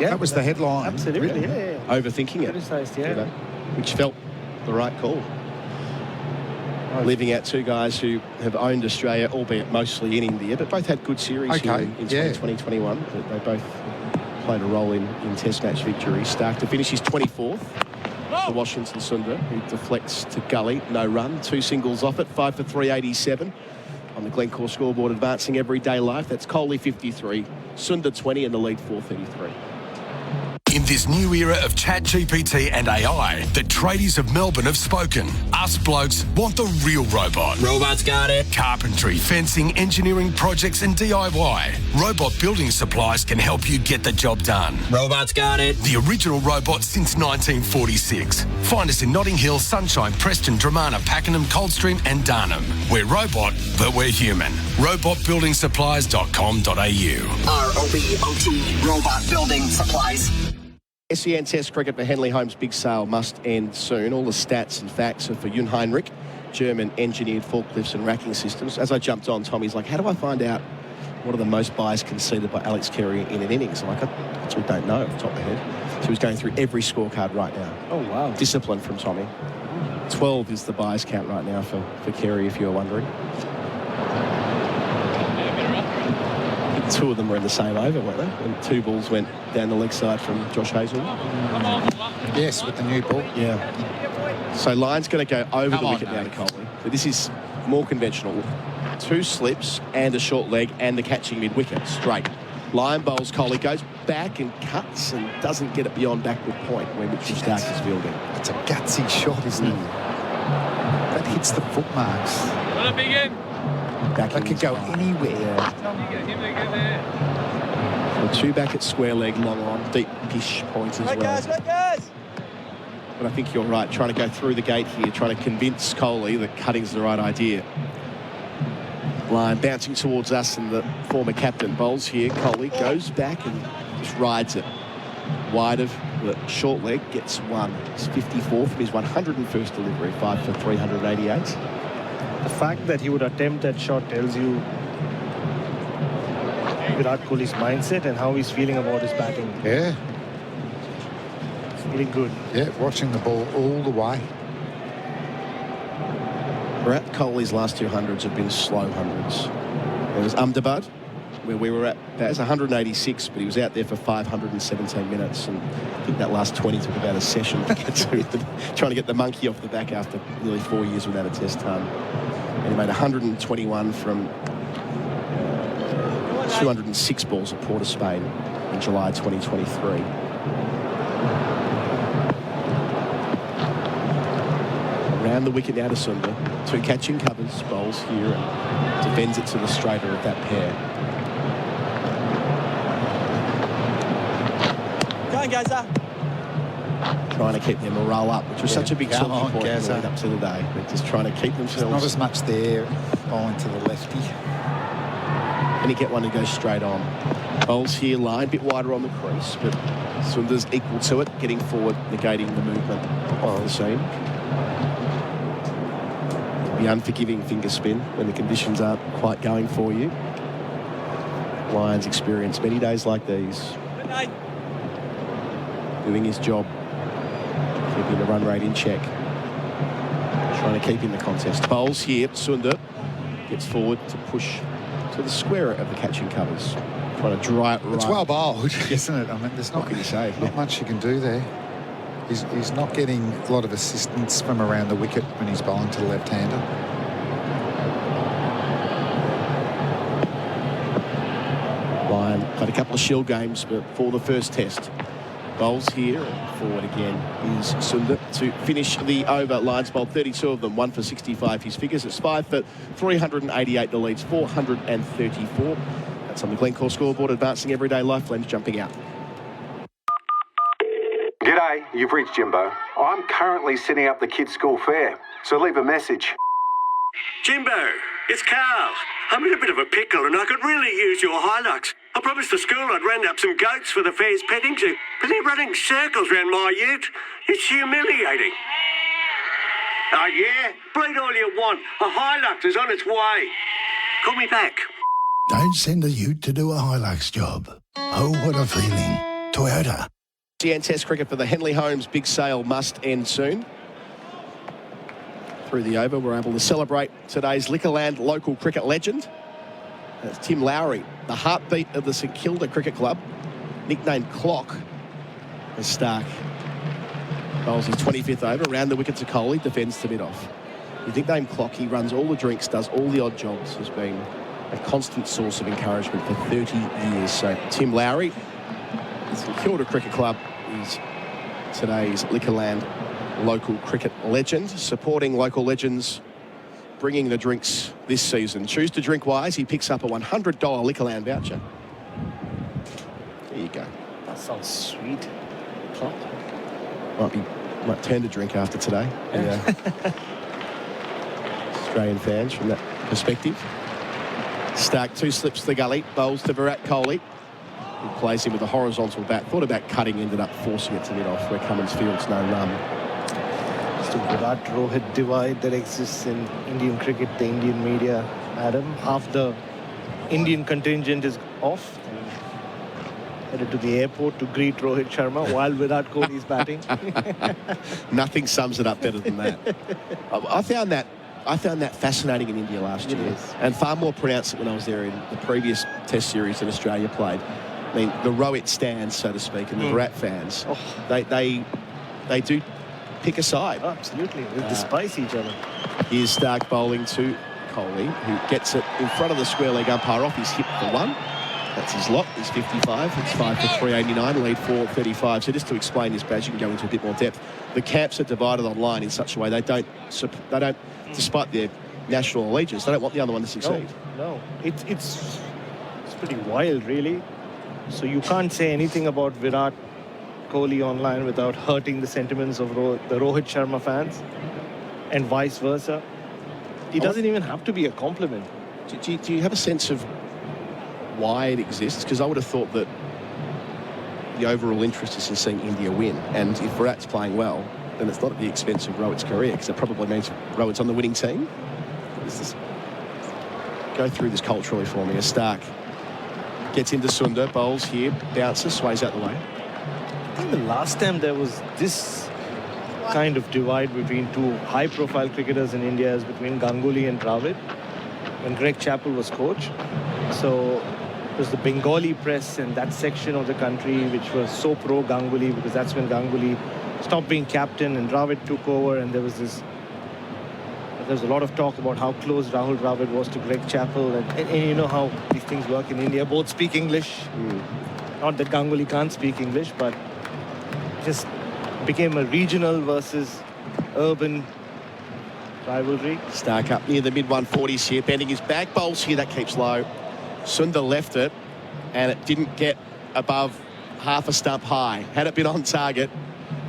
Yeah, that was the headline. Absolutely, really. yeah. Overthinking it. Criticized, yeah. Which felt the right call. Leaving out 2 guys who have owned Australia, albeit mostly in India, but both had good series here in 2021. They both played a role in Test match victories. Stark to finish his 24th. For Washington Sundar, who deflects to gully, no run, 2 singles off it, 5 for 387 on the Glencore scoreboard, advancing everyday life. That's Kohli 53, Sundar 20, and the lead 433. In this new era of ChatGPT and AI, the tradies of Melbourne have spoken. Us blokes want the real robot. Robots got it. Carpentry, fencing, engineering projects and DIY. Robot Building Supplies can help you get the job done. Robots got it. The original robot since 1946. Find us in Notting Hill, Sunshine, Preston, Dramana, Pakenham, Coldstream and Darnham. We're robot, but we're human. robotbuildingsupplies.com.au. ROBOT, Robot Building Supplies. SEN Test cricket for Henley Holmes' big sale must end soon. All the stats and facts are for Jun Heinrich, German engineered forklifts and racking systems. As I jumped on, Tommy's like, how do I find out what are the most buys conceded by Alex Carey in an innings? I'm like, I actually don't know off the top of my head. So he's going through every scorecard right now. Oh, wow. Discipline from Tommy. 12 is the buys count right now for Carey, if you're wondering. I think 2 of them were in the same over, weren't they? And 2 balls went down the leg side from Josh Hazel. Yes, with the new ball. Yeah. So Lyon's going to go over the wicket now to Kohli. But this is more conventional. 2 slips and a short leg and the catching mid-wicket straight. Lyon bowls, Kohli goes back and cuts and doesn't get it beyond backward point where Mitchell Stark is fielding. It's a gutsy shot, isn't it? That hits the foot marks. That could go anywhere. The 2 back at square leg, long on, deep pish point as well. But I think you're right, trying to go through the gate here, trying to convince Kohli that cutting's the right idea. Lyon bouncing towards us and the former captain bowls here. Kohli goes back and just rides it. Wide of the short leg, gets 1. It's 54 from his 101st delivery, 5 for 388. The fact that he would attempt that shot tells you Virat Kohli's mindset and how he's feeling about his batting. Yeah. Feeling good. Yeah, watching the ball all the way. Virat Kohli's last 200s have been slow hundreds. There was Ahmedabad, where we were at. That was 186, but he was out there for 517 minutes. And I think that last 20 took about a session to get to. Trying to get the monkey off the back after nearly 4 years without a test ton. And he made 121 from 206 balls at Port of Spain in July 2023. Around the wicket now to Sundar. 2 catching covers, bowls here and defends it to the straighter of that pair. Go on, Gaza. Trying to keep their morale up, which was such a big talking point leading up to the day. They're just trying to keep themselves. There's not as much there bowling to the lefty. And he get one to go straight on. Bowls here, line a bit wider on the crease, but Sundar's equal to it, getting forward, negating the movement of the seam. The unforgiving finger spin when the conditions aren't quite going for you. Lyon's experienced many days like these. Doing his job, keeping the run rate in check. Trying to keep in the contest. Bowls here, Sundar gets forward to push to the square of the catching covers. Trying to dry it right. It's well bowled, isn't it? I mean, there's not, not much you can do there. He's not getting a lot of assistance from around the wicket when he's bowling to the left-hander. Lyon played a couple of Shield games, but for the first test. Bowls here and forward again is Sundar to finish the over. Lyon's bowled 32 of them, 1 for 65. His figures, it's 5 for 388. The lead's 434. That's on the Glencore scoreboard. Advancing everyday life. Fleming's jumping out. G'day, you've reached Jimbo. I'm currently setting up the kids' school fair, so leave a message. Jimbo, it's Carl. I'm in a bit of a pickle and I could really use your Hilux. I promised the school I'd round up some goats for the fair's petting zoo, but they're running circles round my ute. It's humiliating. Oh yeah? Bleed all you want. A Hilux is on its way. Call me back. Don't send a ute to do a Hilux job. Oh, what a feeling. Toyota. SEN Test cricket for the Henley Holmes big sale must end soon. Through the over, we're able to celebrate today's Liquorland local cricket legend. That's Tim Lowry, the heartbeat of the St Kilda Cricket Club, nicknamed Clock, as Stark bowls his 25th over, around the wicket to Kohli, defends to mid-off. His nickname Clock, he runs all the drinks, does all the odd jobs, has been a constant source of encouragement for 30 years. So Tim Lowry, St Kilda Cricket Club is today's Liquorland local cricket legend, supporting local legends, bringing the drinks this season. Choose to drink wise. He picks up a $100 Liquorland voucher. There you go. That sounds sweet. Clock. Might turn to drink after today. Yeah. Australian fans from that perspective. Stark 2 slips to the gully, bowls to Virat Kohli, who plays him with a horizontal bat. Thought about cutting, ended up forcing it to mid-off where Cummins fields no run. It's the Virat-Rohit divide that exists in Indian cricket, the Indian media, Adam. Half the Indian contingent is off. Headed to the airport to greet Rohit Sharma while Virat Kohli is batting. Nothing sums it up better than that. I found that fascinating in India last year, and far more pronounced when I was there in the previous Test series that Australia played. I mean, the Rohit stands, so to speak, and the Virat fans, they do pick a side. Oh, absolutely, they despise each other. Here's Stark bowling to Kohli, who gets it in front of the square leg umpire off his hip for 1. That's his lot. He's 55. It's 5 for 389. Lead 435. So just to explain this, Baz, you can go into a bit more depth. The camps are divided online in such a way they don't, despite their national allegiance, they don't want the other one to succeed. No. It's pretty wild, really. So you can't say anything about Virat Kohli online without hurting the sentiments of the Rohit Sharma fans, and vice versa. It doesn't even have to be a compliment. Do you have a sense of why it exists? Because I would have thought that the overall interest is in seeing India win, and if Virat's playing well, then it's not at the expense of Rohit's career, because it probably means Rohit's on the winning team. Go through this culturally for me. As Stark gets into Sundar, bowls here, bounces, sways out the way. I think the last time there was this kind of divide between two high-profile cricketers in India is between Ganguly and Dravid, when Greg Chappell was coach. So it was the Bengali press and that section of the country which was so pro Ganguly, because that's when Ganguly stopped being captain and Dravid took over, and there was a lot of talk about how close Rahul Dravid was to Greg Chappell, and you know how these things work in India. Both speak English. Not that Ganguly can't speak English, but just became a regional versus urban rivalry. Stark up near the mid-140s here, bending his back, bowls here, that keeps low. Sundar left it, and it didn't get above half a stump high. Had it been on target,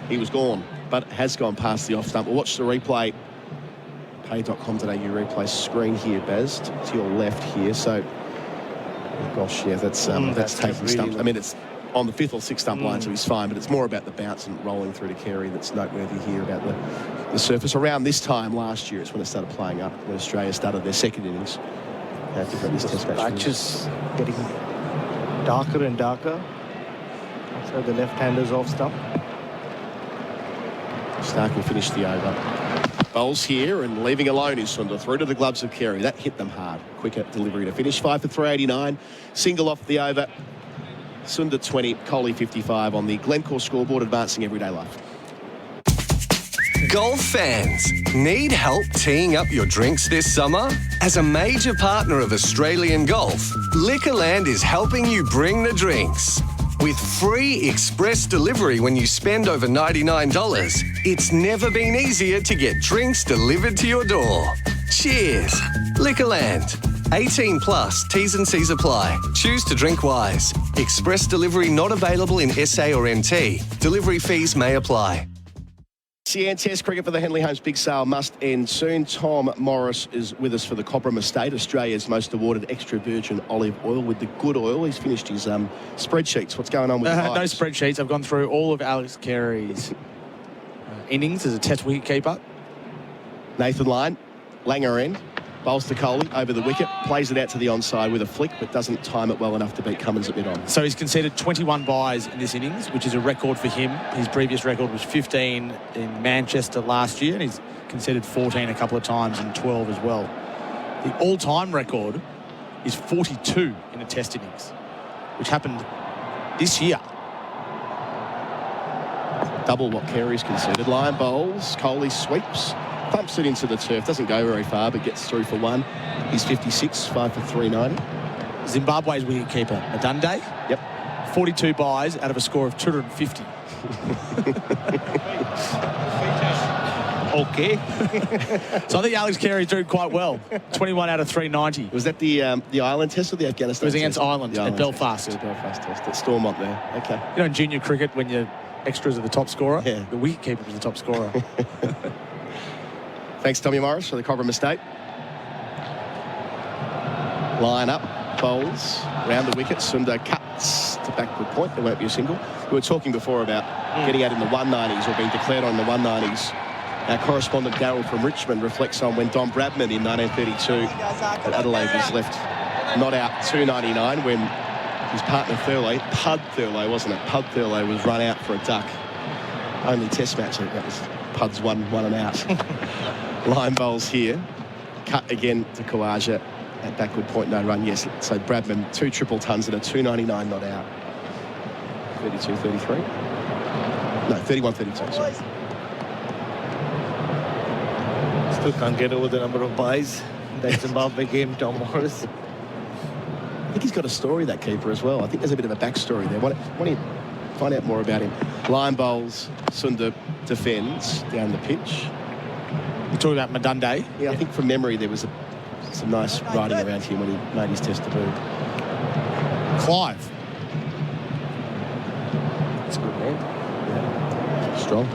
he was gone, but it has gone past the off stump. We'll watch the replay. Pay.com.au replay screen here, Baz, to your left here. So, gosh, yeah, that's taking really stumps. I mean, it's on the 5th or 6th stump line, so he's fine, but it's more about the bounce and rolling through to Carey that's noteworthy here about the surface. Around this time last year, it's when it started playing up, when Australia started their second innings. How different this test match matches getting darker and darker. So the left-handers off stump. Stark will finish the over. Bowls here and leaving alone is Sundar through to the gloves of Carey. That hit them hard. Quicker delivery to finish. 5 for 389. Single off the over. Sundar 20, Kohli 55 on the Glencore scoreboard, advancing everyday life. Golf fans, need help teeing up your drinks this summer? As a major partner of Australian golf, Liquorland is helping you bring the drinks. With free express delivery when you spend over $99, it's never been easier to get drinks delivered to your door. Cheers. Liquorland. 18 plus, T's and C's apply. Choose to drink wise. Express delivery not available in SA or NT. Delivery fees may apply. SEN Test cricket for the Henley Holmes big sale must end soon. Tom Morris is with us for the Cobram Estate, Australia's most awarded extra virgin olive oil with the good oil. He's finished his spreadsheets. What's going on with no spreadsheets. I've gone through all of Alex Carey's innings as a Test wicketkeeper. Nathan Lyon, Langer end. Bowls to Kohli over the wicket, plays it out to the onside with a flick, but doesn't time it well enough to beat Cummins at mid-on. So he's conceded 21 byes in this innings, which is a record for him. His previous record was 15 in Manchester last year, and he's conceded 14 a couple of times and 12 as well. The all-time record is 42 in a Test innings, which happened this year. Double what Carey's conceded. Lyon bowls, Kohli sweeps. Pumps it into the turf, doesn't go very far, but gets through for one. He's 56, 5 for 390. Zimbabwe's wicketkeeper, Adunde. Yep. 42 byes out of a score of 250. Okay. So I think Alex Carey's doing quite well. 21 out of 390. Was that the Ireland test or the Afghanistan? It was against Ireland at Belfast. The Belfast test at Stormont there. Okay. You know, in junior cricket, when your extras are the top scorer, the wicketkeeper was the top scorer. Thanks, Tommy Morris, for the Cobra mistake. Line up, bowls, round the wicket. Sundar cuts to backward point. There won't be a single. We were talking before about getting out in the 190s or being declared on the 190s. Our correspondent Darryl from Richmond reflects on when Don Bradman in 1932 at Adelaide was left not out 299 when his partner Thurlow, Pud Thurlow, wasn't it? Pud Thurlow was run out for a duck. Only test match, that was Pud's one and out. Line bowls here. Cut again to Khawaja at backward point, no run. Yes, so Bradman, 2 triple tons and a 299 not out. 32-33. No, 31-32, sorry. Still can't get over the number of buys that Zimbabwe game, Tom Morris. I think he's got a story, that keeper, as well. I think there's a bit of a backstory there. Why don't you find out more about him? Line bowls, Sundar defends down the pitch. You're talking about Madunde? Yeah, I think from memory there was some nice riding around him when he made his test debut. Clive. That's a good man. Yeah. Strong.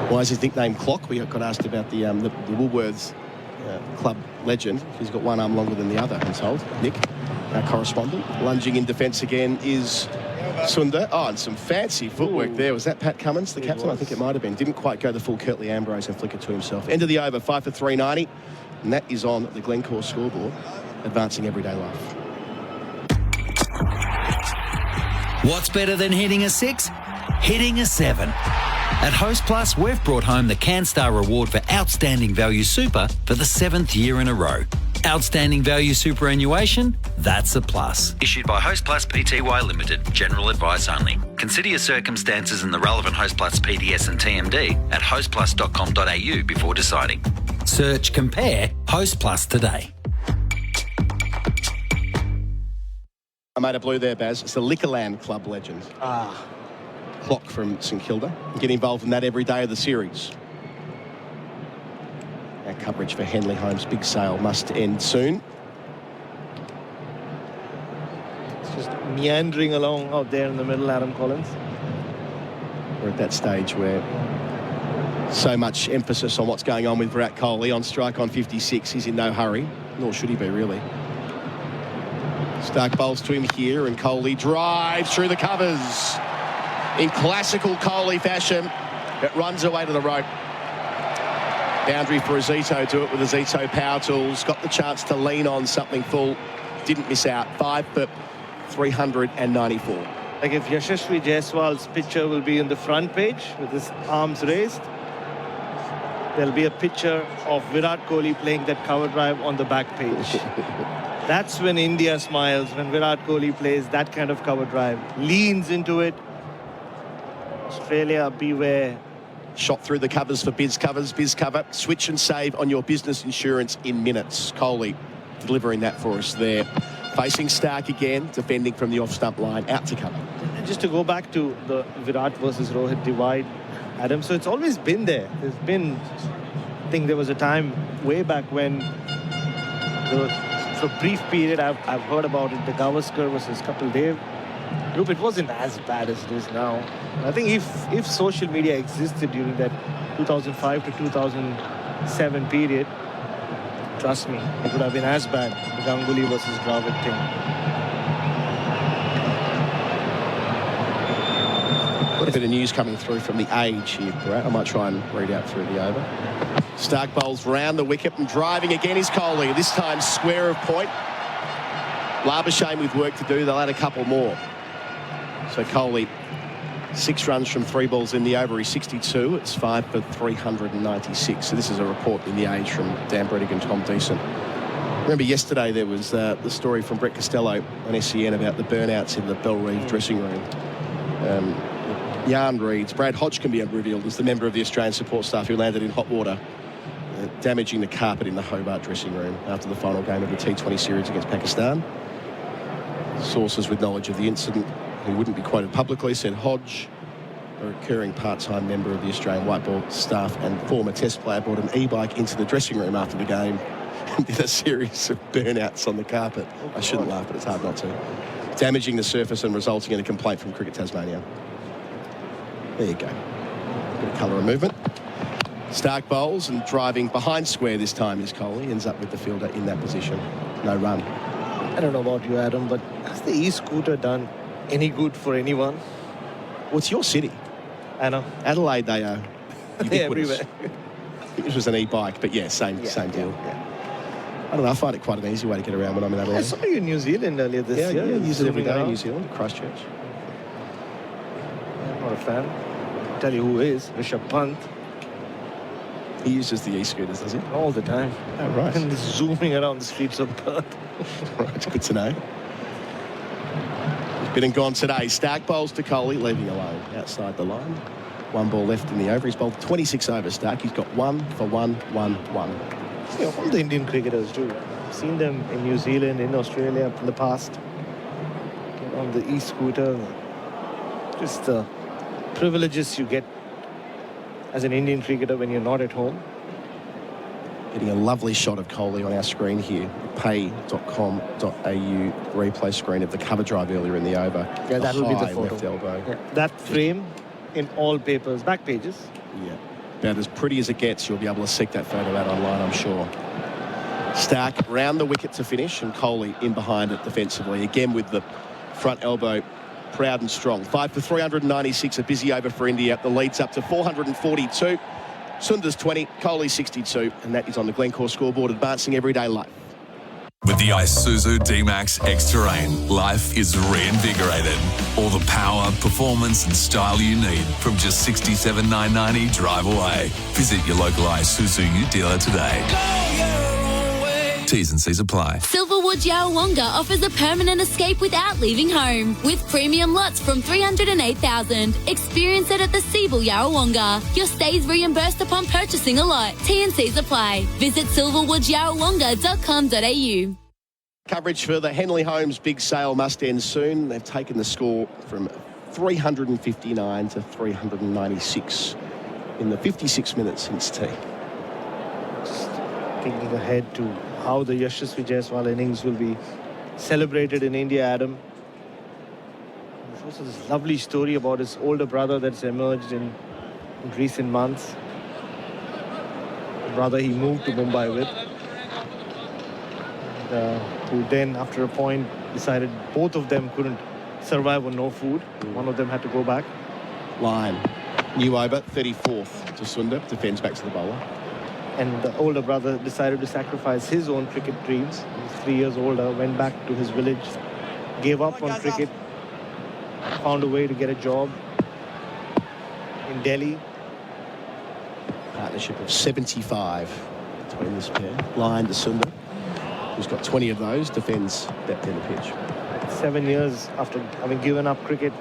Why is his nickname Clock? We got asked about the Woolworths club legend. He's got one arm longer than the other, I'm told. Nick, our correspondent. Lunging in defence again is Sundar. Oh, and some fancy footwork there. Was that Pat Cummins, the captain? I think it might have been. Didn't quite go the full Kirtley Ambrose and flick it to himself. End of the over, 5 for 390. And that is on the Glencore scoreboard, advancing everyday life. What's better than hitting a 6? Hitting a 7. At Host Plus, we've brought home the CanStar Reward for Outstanding Value Super for the 7th year in a row. Outstanding Value Superannuation? That's a plus. Issued by Host Plus Pty Limited. General advice only. Consider your circumstances and the relevant Host Plus PDS and TMD at hostplus.com.au before deciding. Search Compare Host Plus today. I made a blue there, Baz. It's the Liquorland Club legend. Clock from St Kilda. Get involved in that every day of the series. Our coverage for Henley Holmes' big sale must end soon. It's just meandering along out there in the middle, Adam Collins. We're at that stage where so much emphasis on what's going on with Virat Kohli on strike on 56. He's in no hurry, nor should he be, really. Stark bowls to him here, and Kohli drives through the covers. In classical Kohli fashion, it runs away to the rope. Boundary for Azito, do it with Azito power tools. Got the chance to lean on something full. Didn't miss out. 5 for 394. Like if Yashasvi Jaiswal's picture will be in the front page with his arms raised, there'll be a picture of Virat Kohli playing that cover drive on the back page. That's when India smiles, when Virat Kohli plays that kind of cover drive. Leans into it. Australia, beware. Shot through the covers for Biz Covers. Biz Cover, switch and save on your business insurance in minutes. Kohli delivering that for us there. Facing Stark again, defending from the off-stump line, out to cover. Just to go back to the Virat versus Rohit divide, Adam, so it's always been there. There's been, I think there was a time way back when, for a brief period, I've heard about it, the Gavaskar versus Kapil Dev. Look, it wasn't as bad as it is now. I think if social media existed during that 2005 to 2007 period, trust me, it would have been as bad, the Ganguly versus Dravid thing. Got a bit of news coming through from the Age here, Brad. I might try and read out through the over. Stark bowls round the wicket and driving again is Kohli. This time square of point. Labuschagne with work to do. They'll add a couple more. So Kohli, 6 runs from 3 balls in the over. He's 62. It's 5 for 396. So this is a report in the Age from Dan Brettig and Tom Decent. Remember yesterday there was the story from Brett Costello on SEN about the burnouts in the Bellerive dressing room. Yarn reads, Brad Hodge can be revealed as the member of the Australian support staff who landed in hot water, damaging the carpet in the Hobart dressing room after the final game of the T20 series against Pakistan. Sources with knowledge of the incident, who wouldn't be quoted publicly, said Hodge, a recurring part-time member of the Australian white ball staff and former test player, brought an e-bike into the dressing room after the game and did a series of burnouts on the carpet. I shouldn't laugh, but it's hard not to. Damaging the surface and resulting in a complaint from Cricket Tasmania. There you go. Bit of colour and movement. Stark bowls and driving behind square this time is Kohli. Ends up with the fielder in that position. No run. I don't know about you, Adam, but has the e-scooter done any good for anyone? Well, it's your city. I know. Adelaide, they are They're everywhere. I think this was an e-bike, but yeah, same deal. Yeah. I don't know, I find it quite an easy way to get around when I'm in Adelaide. I saw you in New Zealand earlier this year. Yeah, I use it every day in around. New Zealand, Christchurch. I'm not a fan. I'll tell you who is. Rishabh Pant. He uses the e-scooters, does he? All the time. Oh, right. And zooming around the streets of Perth. Right, good to know. He's been and gone today. Stark bowls to Kohli, leaving alone outside the line. One ball left in the over. He's bowled 26 overs, Stark. He's got 1 for 1, 1, 1. Yeah, all the Indian cricketers do. I've seen them in New Zealand, in Australia in the past. Get on the e-scooter. Just the privileges you get as an Indian cricketer when you're not at home. Getting a lovely shot of Kohli on our screen here. pay.com.au replay screen of the cover drive earlier in the over. Yeah, that'll be the photo. Left elbow. Yeah. That frame in all papers, back pages. Yeah. About as pretty as it gets. You'll be able to seek that photo out online, I'm sure. Stark round the wicket to finish, and Kohli in behind it defensively. Again with the front elbow proud and strong. 5 for 396, a busy over for India. The lead's up to 442. Sundar's 20, Kohli 62, and that is on the Glencore scoreboard, advancing everyday life. With the Isuzu D-Max X-Terrain, life is reinvigorated. All the power, performance and style you need from just $67,990 drive away. Visit your local Isuzu dealer today. T's and C's apply. Silverwood Yarrawonga offers a permanent escape without leaving home. With premium lots from $308,000. Experience it at the Siebel Yarrawonga. Your stay's reimbursed upon purchasing a lot. T&Cs apply. Visit silverwoodyarrawonga.com.au. Coverage for the Henley Holmes big sale must end soon. They've taken the score from 359 to 396 in the 56 minutes since tea. Thinking ahead to how the Yashasvi Jaiswal innings will be celebrated in India, Adam. There's also this lovely story about his older brother that's emerged in recent months. The brother he moved to Mumbai with. And, who then, after a point, decided both of them couldn't survive on no food. One of them had to go back. Line. New over, 34th to Sundar. Defends back to the bowler. And the older brother decided to sacrifice his own cricket dreams. He was 3 years older, went back to his village, gave up on cricket, found a way to get a job in Delhi. Partnership of 75 between this pair. Line to Sundar, who's got 20 of those, defends that end of pitch. 7 years after having given up cricket,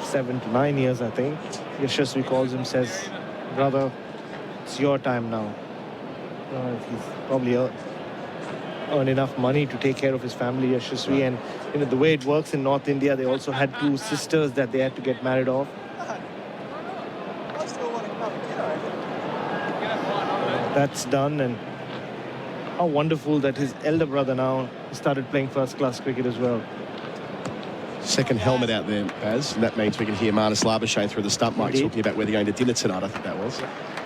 7 to 9 years, I think, Yashasvi calls him, says, brother, it's your time now. He's probably earned enough money to take care of his family, Yashasvi. And you know, the way it works in North India, they also had 2 sisters that they had to get married off. That's done, and how wonderful that his elder brother now started playing first-class cricket as well. Second helmet out there, Baz, and that means we can hear Marnus Labuschagne through the stump mic talking about where they're going to dinner tonight, I think that was.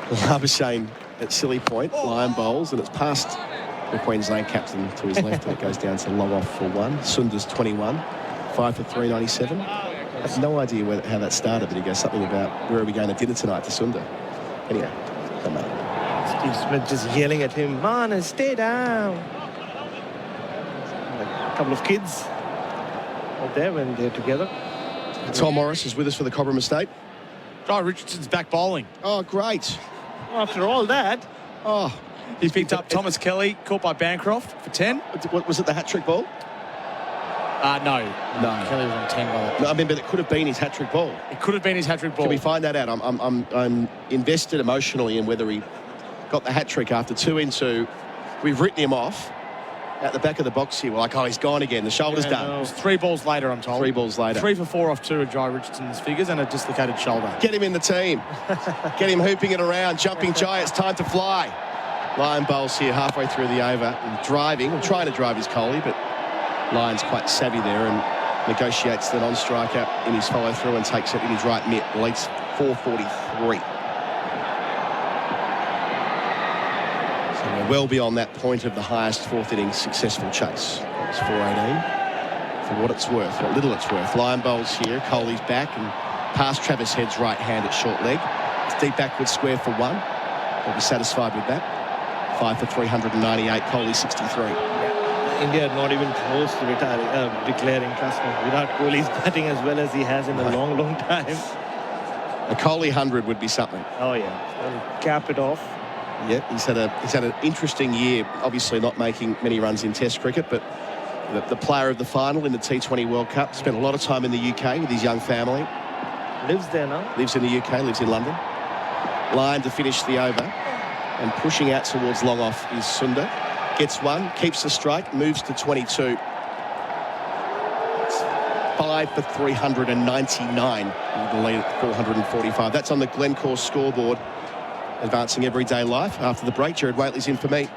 Labuschagne at silly point, line bowls, and it's past the Queensland captain to his left, and it goes down to long off for 1. Sundar's 21, 5 for 397. I have no idea how that started, but he goes something about where are we going to dinner tonight to Sundar. Anyway, doesn't matter. Steve Smith just yelling at him, man, stay down. A couple of kids out there when they're together. Tom Morris is with us for the Cobram Estate. Oh, Richardson's back bowling. Oh, great. After all that. Oh. He's picked up Thomas Kelly, caught by Bancroft for 10. What was it, the hat-trick ball? No. Kelly was on 10 by that. No, I mean, but it could have been his hat-trick ball. It could have been his hat-trick ball. Can we find that out? I'm invested emotionally in whether he got the hat-trick after 2 into. We've written him off, at the back of the box here. We're like, oh, he's gone again. The shoulder's done. No. It was 3 balls later, I'm told. 3 balls later. 3 for 4 off 2 of Jai Richardson's figures and a dislocated shoulder. Get him in the team. Get him hooping it around. Jumping Jai, it's time to fly. Lyon bowls here halfway through the over and trying to drive his Kohli, but Lyon's quite savvy there and negotiates the non-striker in his follow-through and takes it in his right mitt. Leads 443. So we're well beyond that point of the highest fourth innings successful chase. It's 418 for what it's worth, what little it's worth. Lyon bowls here. Kohli's back and past Travis Head's right hand at short leg. It's deep backward square for 1. They'll be satisfied with that. 5 for 398. Kohli 63. India are not even close to declaring trust me. Virat Kohli's batting as well as he has in a long time. A Kohli 100 would be something. Oh yeah, cap it off. Yeah, he's had an interesting year. Obviously not making many runs in Test cricket, but the player of the final in the T20 World Cup. Spent a lot of time in the UK with his young family. Lives there now. Lives in the UK. Lives in London. Lyon to finish the over. And pushing out towards long off is Sundar. Gets 1, keeps the strike, moves to 22. It's 5 for 399 with the lead at 445. That's on the Glencore scoreboard. Advancing everyday life. After the break, Gerard Wheatley's in for me.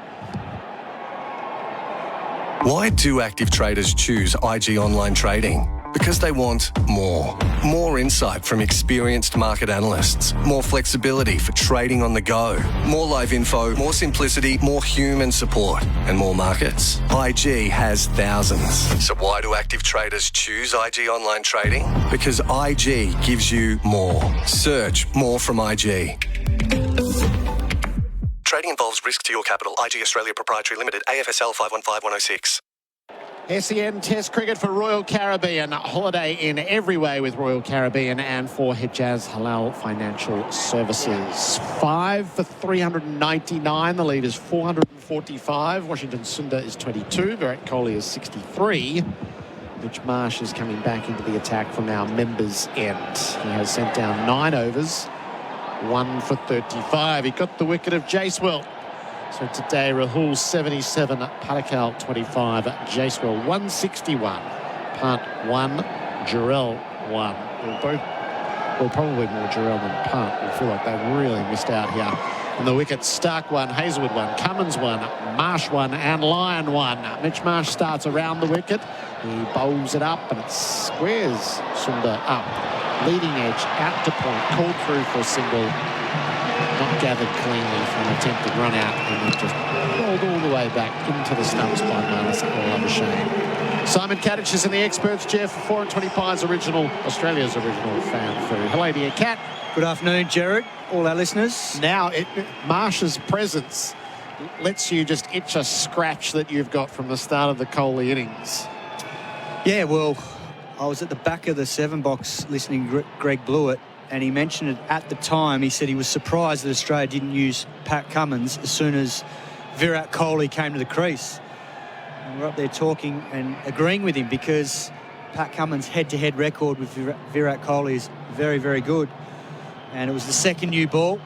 Why do active traders choose IG Online Trading? Because they want more. More insight from experienced market analysts. More flexibility for trading on the go. More live info, more simplicity, more human support, and more markets. IG has thousands. So why do active traders choose IG Online Trading? Because IG gives you more. Search more from IG. Trading involves risk to your capital. IG Australia Proprietary Limited, AFSL 515106. SEN Test Cricket for Royal Caribbean. Holiday in every way with Royal Caribbean and for Hijaz Halal Financial Services. 5 for 399. The lead is 445. Washington Sundar is 22. Virat Kohli is 63. Mitch Marsh is coming back into the attack from our members' end. He has sent down 9 overs. 1 for 35. He got the wicket of Jacewell. So today, Rahul 77, Parakal 25, Jacewell 161, Punt 1, Jarrell 1. Probably more Jarrell than Punt. I feel like they really missed out here. And the wickets, Stark 1, Hazelwood 1, Cummins 1, Marsh 1 and Lyon 1. Mitch Marsh starts around the wicket. He bowls it up and it squares Sundar up. Leading edge out to point, called through for a single. Not gathered cleanly for an attempted run out and then just rolled all the way back into the stumps by Marnus. All of a shame. Simon Katich is in the experts chair for 4 and 20 Pies Australia's original fan food. Hello to you, Kat. Good afternoon, Gerard. All our listeners. Now, Marsh's presence lets you just itch a scratch that you've got from the start of the Kohli innings. Yeah, well, I was at the back of the 7 box listening to Greg Blewett, and he mentioned it at the time. He said he was surprised that Australia didn't use Pat Cummins as soon as Virat Kohli came to the crease. And we're up there talking and agreeing with him because Pat Cummins' head-to-head record with Virat Kohli is very, very good. And it was the second new ball.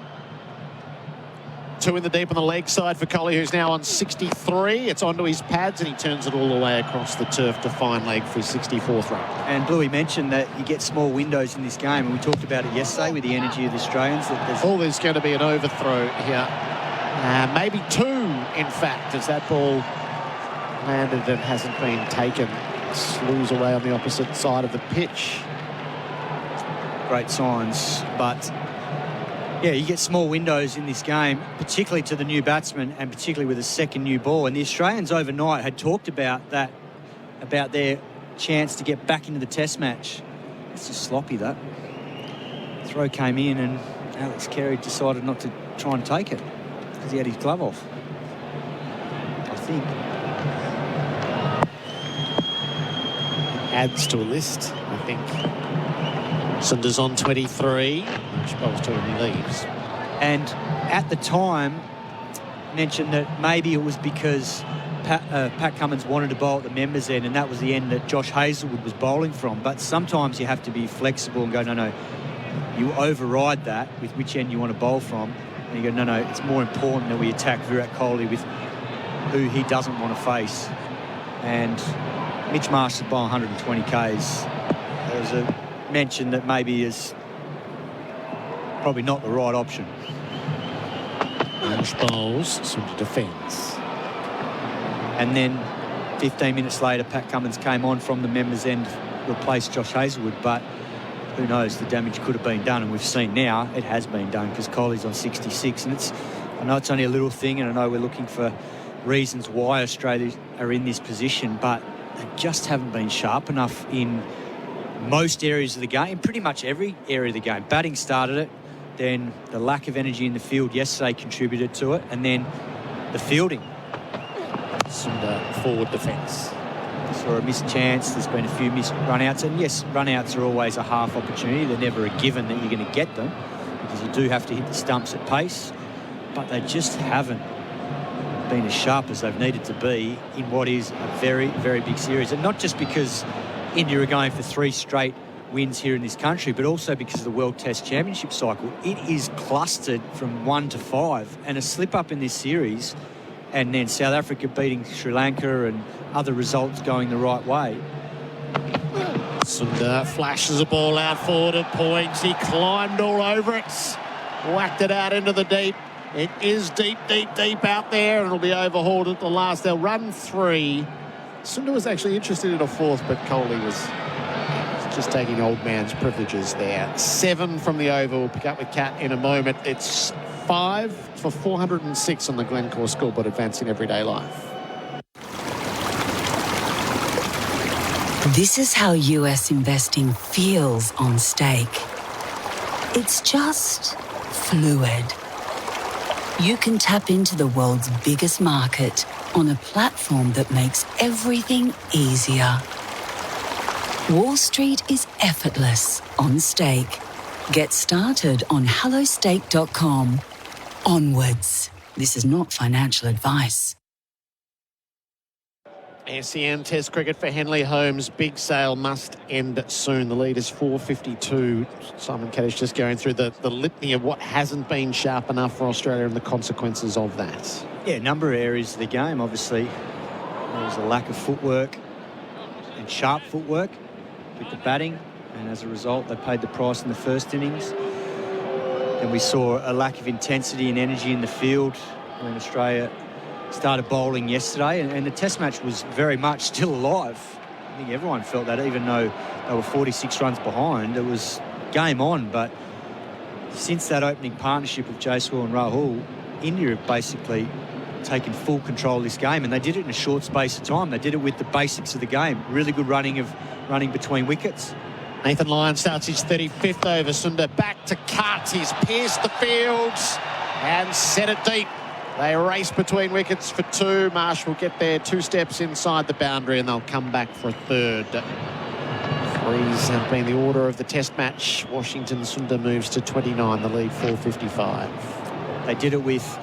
2 in the deep on the leg side for Kohli, who's now on 63. It's onto his pads and he turns it all the way across the turf to fine leg for his 64th run. And Bluey mentioned that you get small windows in this game, and we talked about it yesterday with the energy of the Australians. There's going to be an overthrow here. Maybe 2, in fact, as that ball landed and hasn't been taken. Slews away on the opposite side of the pitch. Great signs, but yeah, you get small windows in this game, particularly to the new batsman and particularly with a second new ball. And the Australians overnight had talked about that, about their chance to get back into the Test match. It's just sloppy, that. Throw came in and Alex Carey decided not to try and take it because he had his glove off, I think. Adds to a list, I think. Sundar's on 23. Which bowls to him, he leaves. And at the time, mentioned that maybe it was because Pat Cummins wanted to bowl at the members' end, and that was the end that Josh Hazelwood was bowling from. But sometimes you have to be flexible and go, no, you override that with which end you want to bowl from. And you go, no, it's more important that we attack Virat Kohli with who he doesn't want to face. and Mitch Marsh's by 120 Ks. There was a mention that maybe is probably not the right option. Marsh bowls, Sunda defence. And then 15 minutes later, Pat Cummins came on from the members' end, replaced Josh Hazlewood, but who knows, the damage could have been done, and we've seen now it has been done because Kohli's on 66, and I know it's only a little thing, and I know we're looking for reasons why Australia are in this position, but they just haven't been sharp enough in most areas of the game, pretty much every area of the game. Batting started it, then the lack of energy in the field yesterday contributed to it, and then the fielding. Sunda forward defence. Saw a missed chance, there's been a few missed run-outs, and yes, run-outs are always a half opportunity. They're never a given that you're going to get them because you do have to hit the stumps at pace, but they just haven't been as sharp as they've needed to be in what is a very, very big series. And not just because India are going for 3 straight wins here in this country, but also because of the World Test Championship cycle. It is clustered from 1 to 5, and a slip-up in this series, and then South Africa beating Sri Lanka and other results going the right way. Sunda flashes a ball out forward at points. He climbed all over it, whacked it out into the deep. It is deep, deep, deep out there, and it'll be overhauled at the last. They'll run 3. Sunda was actually interested in a 4th, but Kohli was just taking old man's privileges there. 7 from the over. We'll pick up with Kat in a moment. It's 5 for 406 on the Glencore scoreboard, advancing everyday life. This is how US investing feels on stake. It's just fluid. You can tap into the world's biggest market on a platform that makes everything easier. Wall Street is effortless on stake. Get started on hellostake.com. Onwards. This is not financial advice. SEN Test cricket for Henley Holmes. Big sale must end soon. The lead is 452. Simon Katich just going through the litany of what hasn't been sharp enough for Australia and the consequences of that. Yeah, a number of areas of the game. Obviously, there was a lack of footwork and sharp footwork with the batting, and as a result, they paid the price in the first innings. And we saw a lack of intensity and energy in the field when Australia started bowling yesterday, and the test match was very much still alive. I think everyone felt that, even though they were 46 runs behind, it was game on. But since that opening partnership of Jaiswal and Rahul, India have basically taken full control of this game, and they did it in a short space of time. They did it with the basics of the game. Really good running between wickets. Nathan Lyon starts his 35th over. Sunda back to cut. He's pierced the fields and set it deep. They race between wickets for 2. Marsh will get there 2 steps inside the boundary, and they'll come back for a 3rd. 3s have been the order of the test match. Washington. Sunda moves to 29, the lead 455. They did it with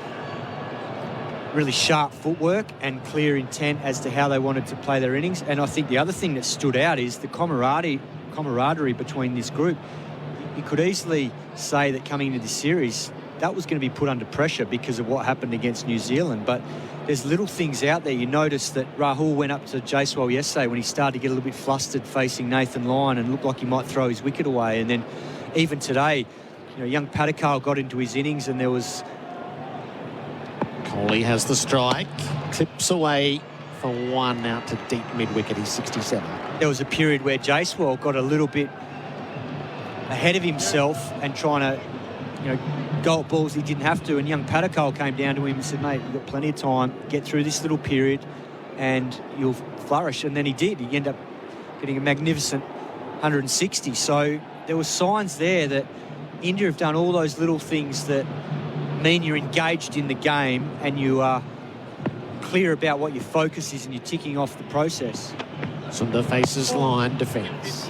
really sharp footwork and clear intent as to how they wanted to play their innings. And I think the other thing that stood out is the camaraderie between this group. You could easily say that coming into this series, that was going to be put under pressure because of what happened against New Zealand. But there's little things out there. You notice that Rahul went up to Jaiswal yesterday when he started to get a little bit flustered facing Nathan Lyon and looked like he might throw his wicket away. And then even today, young Patakal got into his innings, and there was... Kohli has the strike. Clips away for 1 out to deep mid-wicket. He's 67. There was a period where Jaiswal got a little bit ahead of himself and trying to go at balls he didn't have to, and young Patakal came down to him and said, mate, you've got plenty of time, get through this little period and you'll flourish. And then he did. He ended up getting a magnificent 160. So there were signs there that India have done all those little things that mean you're engaged in the game and you are clear about what your focus is and you're ticking off the process. Sunda faces line defence.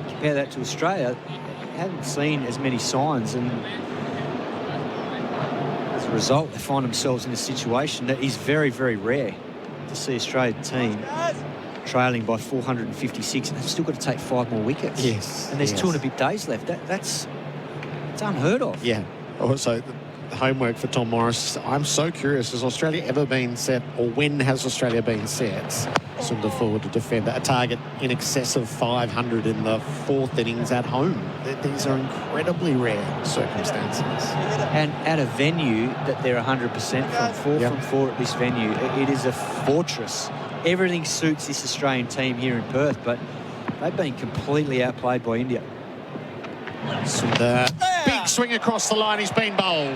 Compare that to Australia, haven't seen as many signs, and as a result they find themselves in a situation that is very, very rare to see Australian team trailing by 456, and they've still got to take 5 more wickets. Yes. And there's 2 and a bit days left. That's unheard of. Yeah. Also, homework for Tom Morris. I'm so curious, has Australia ever been set, or when has Australia been set? Sundar forward to defend a target in excess of 500 in the fourth innings at home. These are incredibly rare circumstances. And at a venue that they're 100% from, 4 from 4 at this venue, it is a fortress. Everything suits this Australian team here in Perth, but they've been completely outplayed by India. Sundar, big swing across the line, he's been bowled.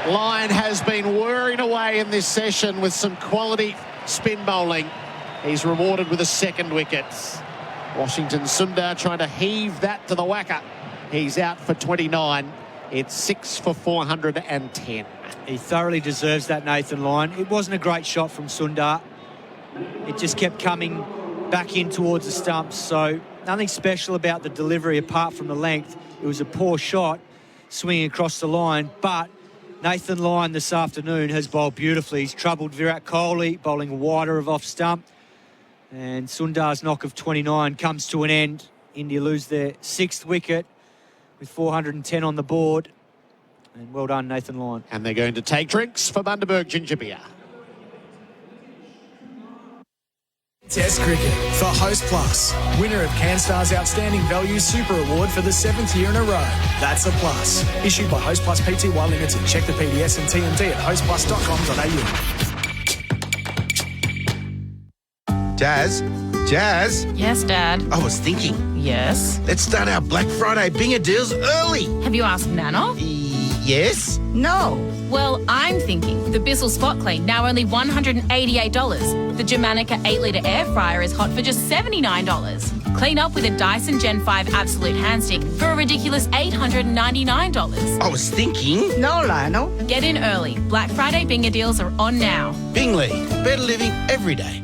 Lyon has been whirring away in this session with some quality spin bowling. He's rewarded with a second wicket. Washington Sundar trying to heave that to the whacker. He's out for 29. It's 6 for 410. He thoroughly deserves that, Nathan Lyon. It wasn't a great shot from Sundar. It just kept coming back in towards the stumps, so nothing special about the delivery apart from the length. It was a poor shot swinging across the line, but Nathan Lyon this afternoon has bowled beautifully. He's troubled Virat Kohli, bowling wider of off stump. And Sundar's knock of 29 comes to an end. India lose their 6th wicket with 410 on the board. And well done, Nathan Lyon. And they're going to take drinks for Bundaberg Ginger Beer. Test cricket for Host Plus. Winner of CanStar's Outstanding Value Super Award for the 7th year in a row. That's a plus. Issued by Host Plus Pty Limited. Check the PDS and TMD at hostplus.com.au. Jazz? Yes, Dad. I was thinking. Yes. Let's start our Black Friday Binger deals early. Have you asked Nana? Yes? No. Well, I'm thinking the Bissell Spot Clean, now only $188. The Germanica 8-litre air fryer is hot for just $79. Clean up with a Dyson Gen 5 Absolute Hand Stick for a ridiculous $899. I was thinking. No, Lionel. Get in early. Black Friday Binger deals are on now. Bingley. Better living every day.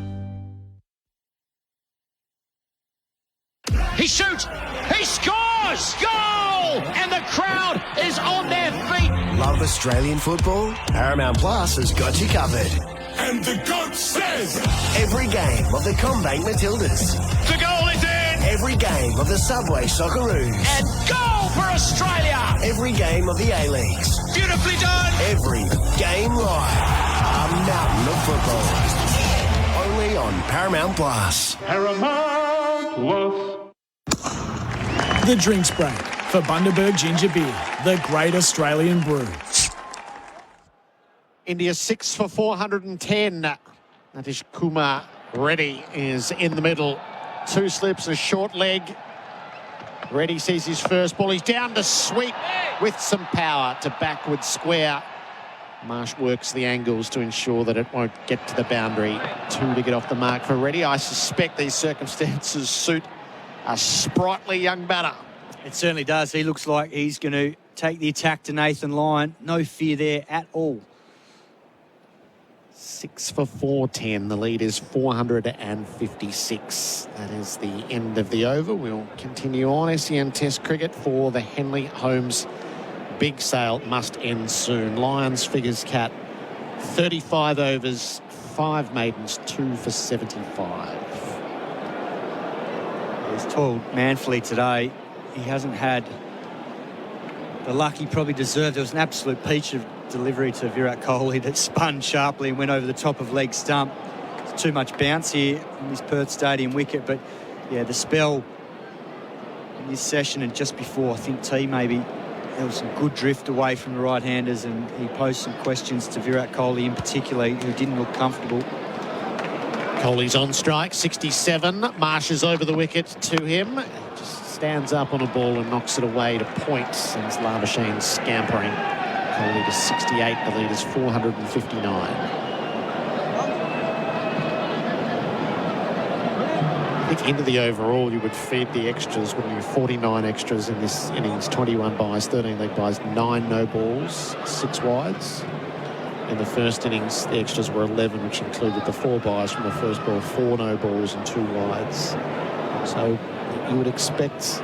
He shoots. He scores. Goal! And the crowd is on their feet. Love Australian football? Paramount Plus has got you covered. And the GOAT says... Every game of the Combank Matildas. The goal is in. Every game of the Subway Socceroos. And goal for Australia. Every game of the A-Leagues. Beautifully done. Every game live. A mountain of football. Only on Paramount Plus. Paramount Plus. The drinks break for Bundaberg Ginger Beer, the great Australian brew. India 6 for 410. Natish Kumar Reddy is in the middle. 2 slips, a short leg. Reddy sees his first ball. He's down to sweep with some power to backward square. Marsh works the angles to ensure that it won't get to the boundary. 2 to get off the mark for Reddy. I suspect these circumstances suit a sprightly young batter. It certainly does. He looks like he's going to take the attack to Nathan Lyon. No fear there at all. 6 for 410. The lead is 456. That is the end of the over. We'll continue on. SEN Test cricket for the Henley Holmes big sale must end soon. Lions figures Cat 35 overs, 5 maidens, 2 for 75. He's toiled manfully today. He hasn't had the luck he probably deserved. There was an absolute peach of delivery to Virat Kohli that spun sharply and went over the top of leg stump. It's too much bounce here in this Perth Stadium wicket, but yeah, the spell in this session and just before, I think T maybe, there was some good drift away from the right-handers, and he posed some questions to Virat Kohli in particular, who didn't look comfortable. Kohli's on strike, 67. Marsh is over the wicket to him. Just stands up on a ball and knocks it away to point. Sends Labuschagne scampering. Kohli to 68. The lead is 459. I think into the overall, you would feed the extras, wouldn't you? 49 extras in this innings, 21 byes, 13 leg byes, 9 no balls, 6 wides. In the first innings, the extras were 11, which included the 4 byes from the first ball, 4 no balls and 2 wides. So you would expect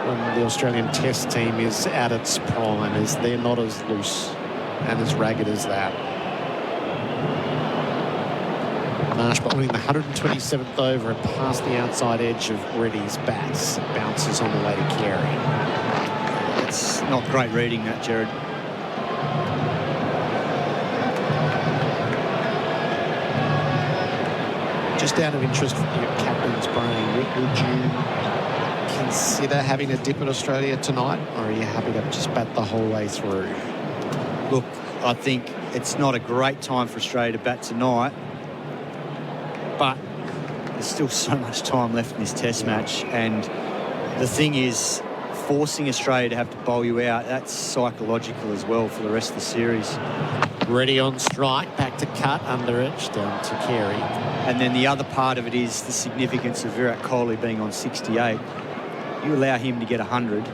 when the Australian Test team is at its prime, is they're not as loose and as ragged as that. Marsh bowling the 127th over and past the outside edge of Reddy's bats. Bounces on the way to Carey. It's not great reading that, Gerard. Just out of interest for your captain's brain, would you consider having a dip at Australia tonight, or are you happy to just bat the whole way through? Look, I think it's not a great time for Australia to bat tonight, but there's still so much time left in this test match, and the thing is, forcing Australia to have to bowl you out, that's psychological as well for the rest of the series. Ready on strike, back to cut, under edge, down to Carey. And then the other part of it is the significance of Virat Kohli being on 68. You allow him to get 100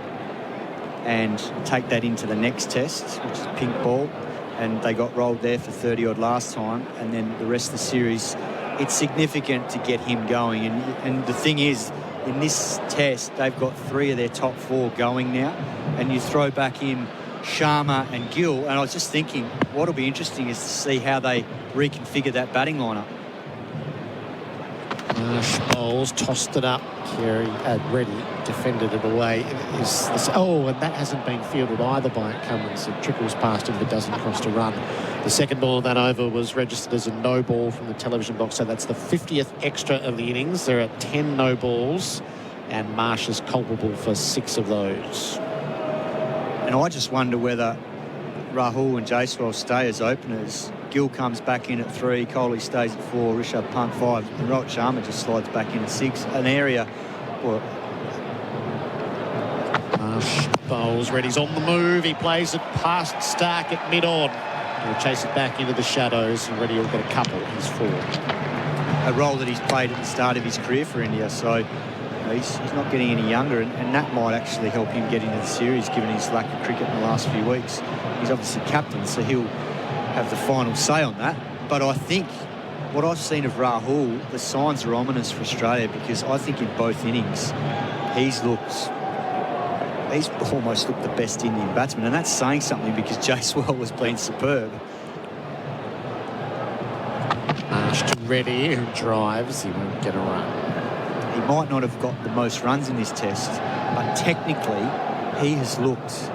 and take that into the next test, which is pink ball, and they got rolled there for 30-odd last time, and then the rest of the series, it's significant to get him going. And the thing is, in this test, they've got 3 of their top 4 going now, and you throw back in Sharma and Gill, and I was just thinking what'll be interesting is to see how they reconfigure that batting lineup. Marsh bowls, tossed it up. Carey, Ready, defended it away. And that hasn't been fielded either by Cummins. It trickles past him but doesn't cross to run. The second ball of that over was registered as a no ball from the television box, so that's the 50th extra of the innings. There are 10 no balls, and Marsh is culpable for 6 of those. And I just wonder whether Rahul and Jaiswal stay as openers. Gill comes back in at 3, Kohli stays at 4, Rishabh Pant 5, and Rohit Sharma just slides back in at 6. An area, well, Marsh bowls, Reddy's on the move. He plays it past Stark at mid-on. He'll chase it back into the shadows, and Reddy will get a couple. He's 4. A role that he's played at the start of his career for India, so he's not getting any younger, and that might actually help him get into the series given his lack of cricket in the last few weeks. He's obviously captain, so he'll have the final say on that. But I think what I've seen of Rahul, the signs are ominous for Australia, because I think in both innings he's almost looked the best Indian batsman, and that's saying something because Jaiswal has been superb. Marsh to Reddy, who drives. He won't get a run. He might not have got the most runs in this test, but technically he has looked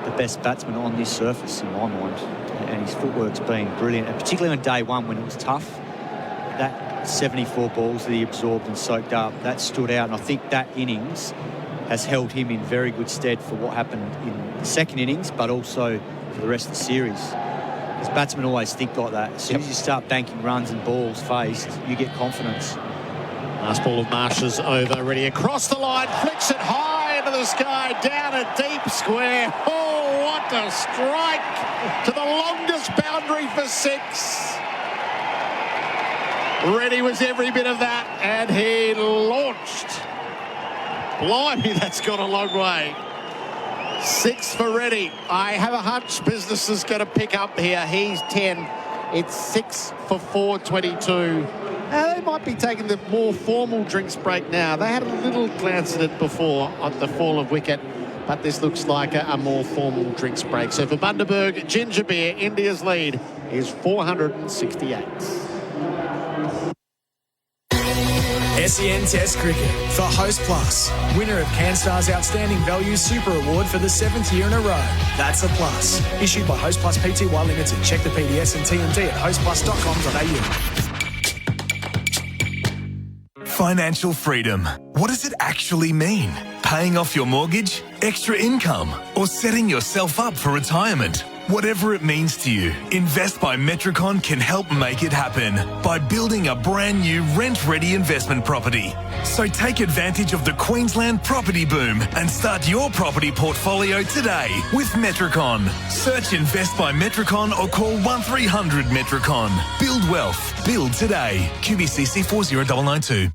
the best batsman on this surface in my mind, and his footwork's been brilliant, and particularly on day one when it was tough. That 74 balls that he absorbed and soaked up, that stood out, and I think that innings has held him in very good stead for what happened in the second innings, but also for the rest of the series. Because batsmen always think like that. As soon as you start banking runs and balls faced, you get confidence. Last ball of Marsh's over. Ready across the line, flicks it high into the sky, down a deep square. Oh, what a strike to the longest boundary for 6. Reddy was every bit of that, and he launched. Blimey, that's gone a long way. 6 for Reddy. I have a hunch business is going to pick up here. He's 10. It's 6 for 422. They might be taking the more formal drinks break now. They had a little glance at it before on the fall of wicket, but this looks like a more formal drinks break. So for Bundaberg, ginger beer, India's lead is 468. SEN Test Cricket for Host Plus, winner of CanStar's Outstanding Value Super Award for the 7th year in a row. That's a plus. Issued by Host Plus Pty Limited. Check the PDS and TMD at hostplus.com.au. Financial freedom. What does it actually mean? Paying off your mortgage, extra income, or setting yourself up for retirement? Whatever it means to you, Invest by Metricon can help make it happen by building a brand new rent-ready investment property. So take advantage of the Queensland property boom and start your property portfolio today with Metricon. Search Invest by Metricon or call 1300 Metricon. Build wealth. Build today. QBCC 40992.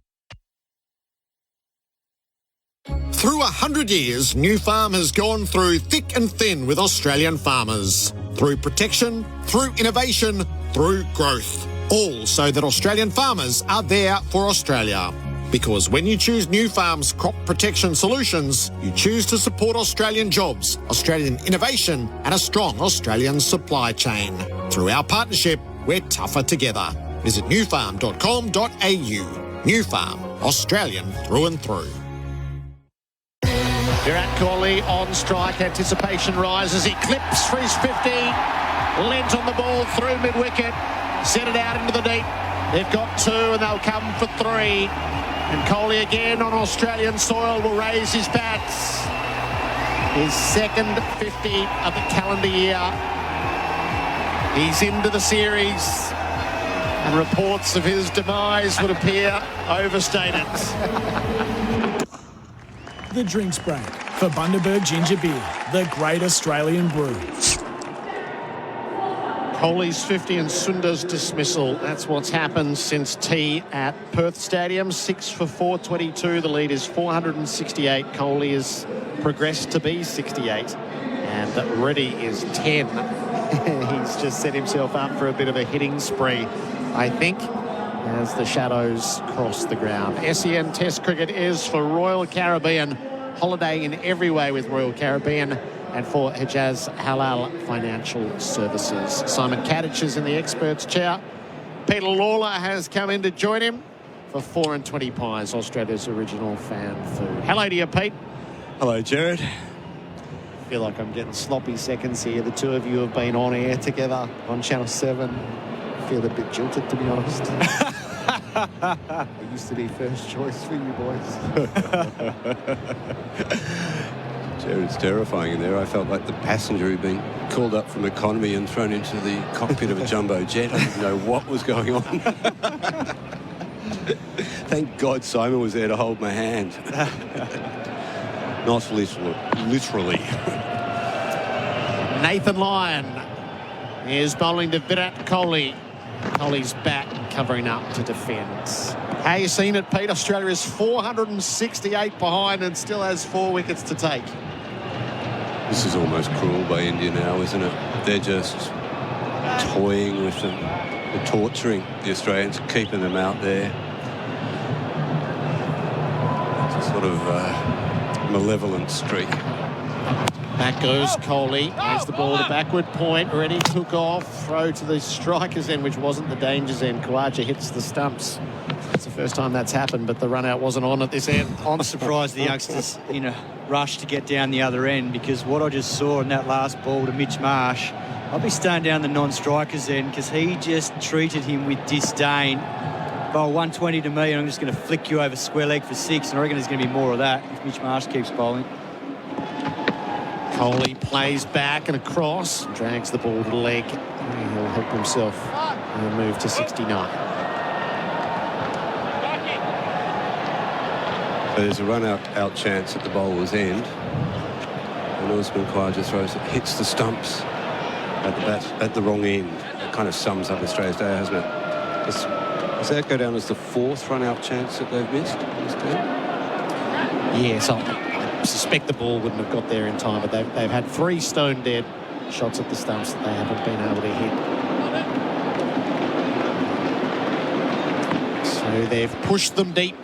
Through 100 years, New Farm has gone through thick and thin with Australian farmers. Through protection, through innovation, through growth. All so that Australian farmers are there for Australia. Because when you choose New Farm's crop protection solutions, you choose to support Australian jobs, Australian innovation, and a strong Australian supply chain. Through our partnership, we're tougher together. Visit newfarm.com.au. New Farm, Australian through and through. Virat Kohli on strike, anticipation rises, he clips for his 50, lent on the ball through mid-wicket, set it out into the deep, They've got 2 and they'll come for 3. And Kohli again on Australian soil will raise his bats. His second 50 of the calendar year. He's into the series. And reports of his demise would appear overstated. The drinks break for Bundaberg Ginger Beer, the great Australian brew. Kohli's 50 and Sundar's dismissal. That's what's happened since tea at Perth Stadium. 6 for 422. The lead is 468. Kohli has progressed to be 68. And Reddy is 10. He's just set himself up for a bit of a hitting spree, I think, as the shadows cross the ground. SEN Test cricket is for Royal Caribbean. Holiday in every way with Royal Caribbean. And for Hijaz Halal Financial Services. Simon Katich is in the experts chair. Peter Lalor has come in to join him for 4 and 20 pies, Australia's original fan food. Hello to you, Pete. Hello, Gerard. I feel like I'm getting sloppy seconds here. The two of you have been on air together on Channel 7. I feel a bit jilted, to be honest. I used to be first choice for you boys. Gerard, it's terrifying in there. I felt like the passenger who'd been called up from economy and thrown into the cockpit of a jumbo jet. I didn't know what was going on. Thank God Simon was there to hold my hand. Not literally. Nathan Lyon is bowling to Virat Kohli. Kohli's back covering up to defend. How you seen it, Pete? Australia is 468 behind and still has 4 wickets to take. This is almost cruel by India now, isn't it? They're just toying with them. They're torturing the Australians, keeping them out there. It's a sort of malevolent streak. Back goes Kohli. There's the ball to backward point. Reddy took off. Throw to the striker's end, which wasn't the danger's end. Khawaja hits the stumps. It's the first time that's happened, but the run out wasn't on at this end. I'm surprised the youngsters in a rush to get down the other end, because what I just saw in that last ball to Mitch Marsh, I'll be staying down the non-striker's end because he just treated him with disdain. Bowl 120 to me, and I'm just going to flick you over square leg for 6, and I reckon there's going to be more of that if Mitch Marsh keeps bowling. Kohli plays back and across, drags the ball to the leg. He'll help himself and move to 69. So there's a run-out chance at the bowler's end. And Usman Khawaja throws it, hits the stumps at the wrong end. It kind of sums up Australia's day, hasn't it? Does that go down as the 4th run-out chance that they've missed in this game? Yes, I suspect the ball wouldn't have got there in time, but they've had 3 stone-dead shots at the stumps that they haven't been able to hit. So they've pushed them deep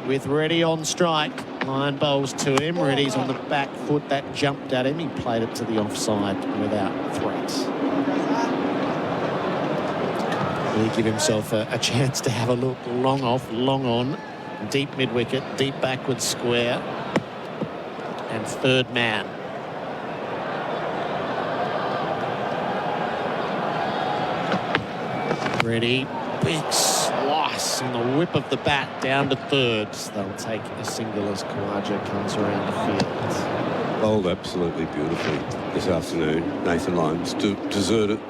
with Reddy on strike. Lyon bowls to him. Reddy's on the back foot. That jumped at him. He played it to the offside without threats. Will he give himself a chance to have a look? Long off, long on. Deep mid-wicket, deep backward square. And third man. Reddy, big slice in the whip of the bat down to thirds. They'll take a single as Khawaja comes around the field. Bowled absolutely beautifully this afternoon. Nathan Lyon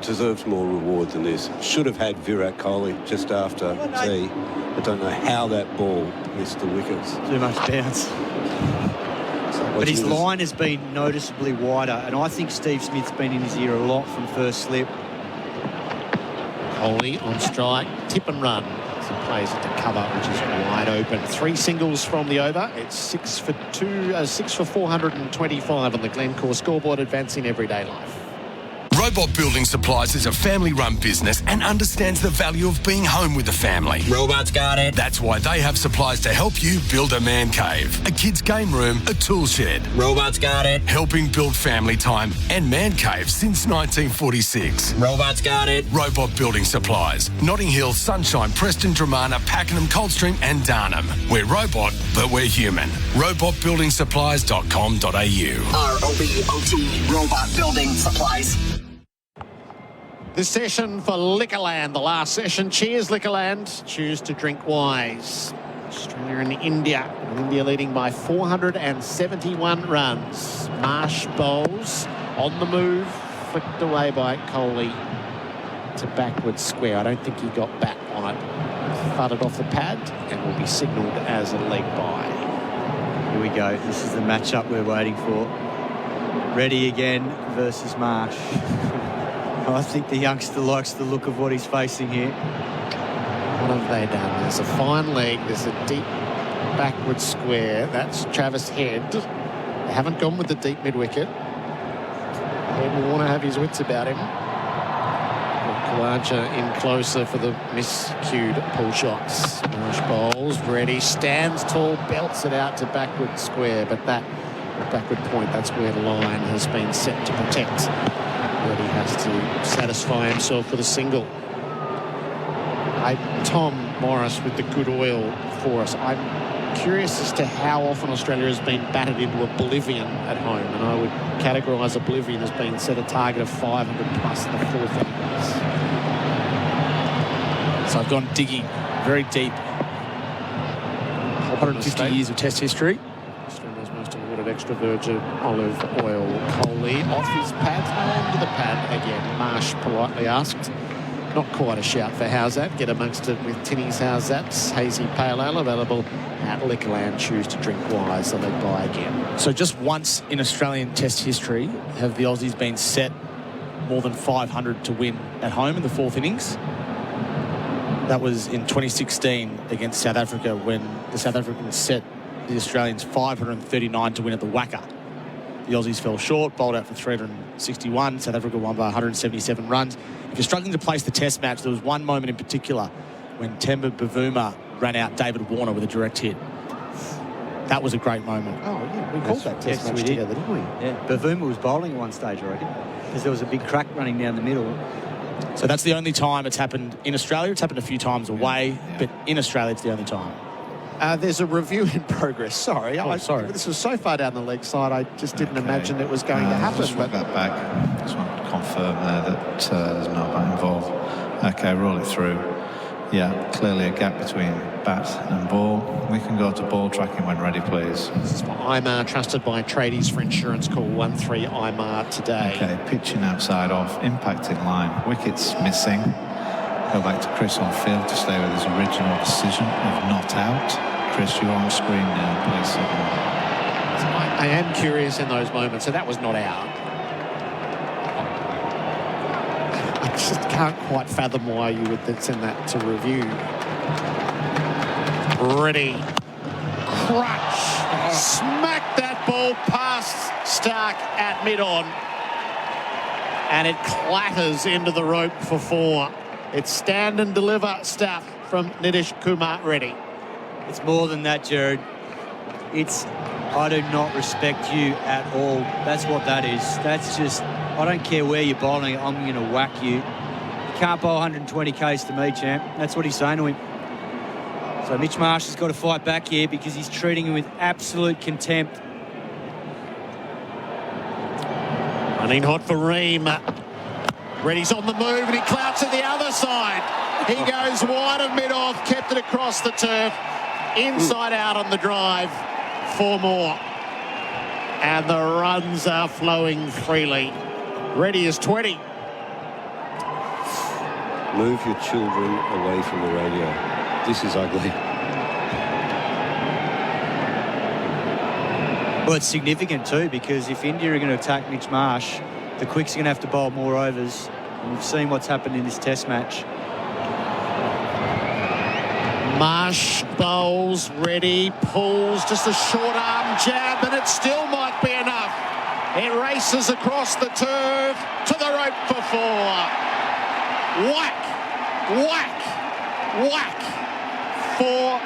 deserves more reward than this. Should have had Virat Kohli just after tea. I don't know how that ball missed the wickets. Too much bounce. But his line has been noticeably wider, and I think Steve Smith's been in his ear a lot from first slip. Kohli on strike, tip and run. As he plays it to cover, which is wide open. 3 singles from the over. It's 6 for 425 on the Glencore scoreboard, advancing everyday life. Robot Building Supplies is a family-run business and understands the value of being home with the family. Robots got it. That's why they have supplies to help you build a man cave, a kid's game room, a tool shed. Robots got it. Helping build family time and man caves since 1946. Robots got it. Robot Building Supplies. Notting Hill, Sunshine, Preston, Dramana, Pakenham, Coldstream and Darnham. We're robot, but we're human. Robotbuildingsupplies.com.au. ROBOT Robot Building Supplies. This session for Liquorland, the last session. Cheers, Liquorland. Choose to drink wise. Australia and India. India leading by 471 runs. Marsh bowls on the move. Flicked away by Kohli to backward square. I don't think he got back on it. Thudded off the pad and will be signalled as a leg bye. Here we go. This is the matchup we're waiting for. Reddy again versus Marsh. I think the youngster likes the look of what he's facing here. What have they done? There's a fine leg. There's a deep backward square. That's Travis Head. They haven't gone with the deep mid-wicket. Head will want to have his wits about him. Kawaja in closer for the miscued pull shots. Marsh bowls, Reddy stands tall, belts it out to backward square, but that backward point, that's where the line has been set to protect. Reddy has to satisfy himself with a single. Tom Morris with the good oil for us. I'm curious as to how often Australia has been battered into oblivion at home, and I would categorise oblivion as being set a target of 500 plus in the fourth innings. So I've gone digging very deep. 150 years of Test history. Australia's most awarded extra virgin olive oil. Kohli off his pad, onto the pad again. Marsh politely asked. Not quite a shout for how's that. Get amongst it with Tinny's how's that's hazy pale ale available at Liquorland. Choose to drink wise. So they buy again. So just once in Australian Test history have the Aussies been set more than 500 to win at home in the fourth innings. That was in 2016 against South Africa when the South Africans set the Australians 539 to win at the Wacker. The Aussies fell short, bowled out for 361. South Africa won by 177 runs. If you're struggling to place the Test match, there was one moment in particular when Temba Bavuma ran out David Warner with a direct hit. That was a great moment. Oh, yeah, we called that Test match together, didn't we? Yeah, Bavuma was bowling at one stage already because there was a big crack running down the middle. So that's the only time it's happened in Australia. It's happened a few times away, but in Australia it's the only time. There's a review in progress. Sorry. Sorry. This was so far down the leg side, I just didn't imagine it was going to happen. Just want that back. Just want to confirm there that there's no bat involved. Okay, roll it through. Yeah, clearly a gap between bat and ball. We can go to ball tracking when ready, please. This is for IMAR, trusted by tradies for insurance. Call 13 IMAR today. Okay, pitching outside off, impact in line, wickets missing. Go back to Chris on field to stay with his original decision of not out. Chris, you're on screen now, please. I am curious in those moments, so that was not out. I just can't quite fathom why you would then send that to review. Ready. Crutch. Smack that ball past Stark at mid-on. And it clatters into the rope for 4. It's stand and deliver stuff from Nitish Kumar Reddy. It's more than that, Gerard. It's, I do not respect you at all. That's what that is. That's just, I don't care where you're bowling, I'm going to whack you. You can't bowl 120 Ks to me, champ. That's what he's saying to him. So Mitch Marsh has got to fight back here because he's treating him with absolute contempt. Running hot for Ream. Reddy's on the move and he clouts to the other side. He goes wide of mid-off, kept it across the turf. Inside out on the drive. 4 more. And the runs are flowing freely. Reddy is 20. Move your children away from the radio. This is ugly. Well, it's significant too because if India are going to attack Mitch Marsh, the Quicks are going to have to bowl more overs. And we've seen what's happened in this Test match. Marsh bowls, Reddy pulls, just a short arm jab, and it still might be enough. It races across the turf to the rope for 4. Whack, whack, whack. 4.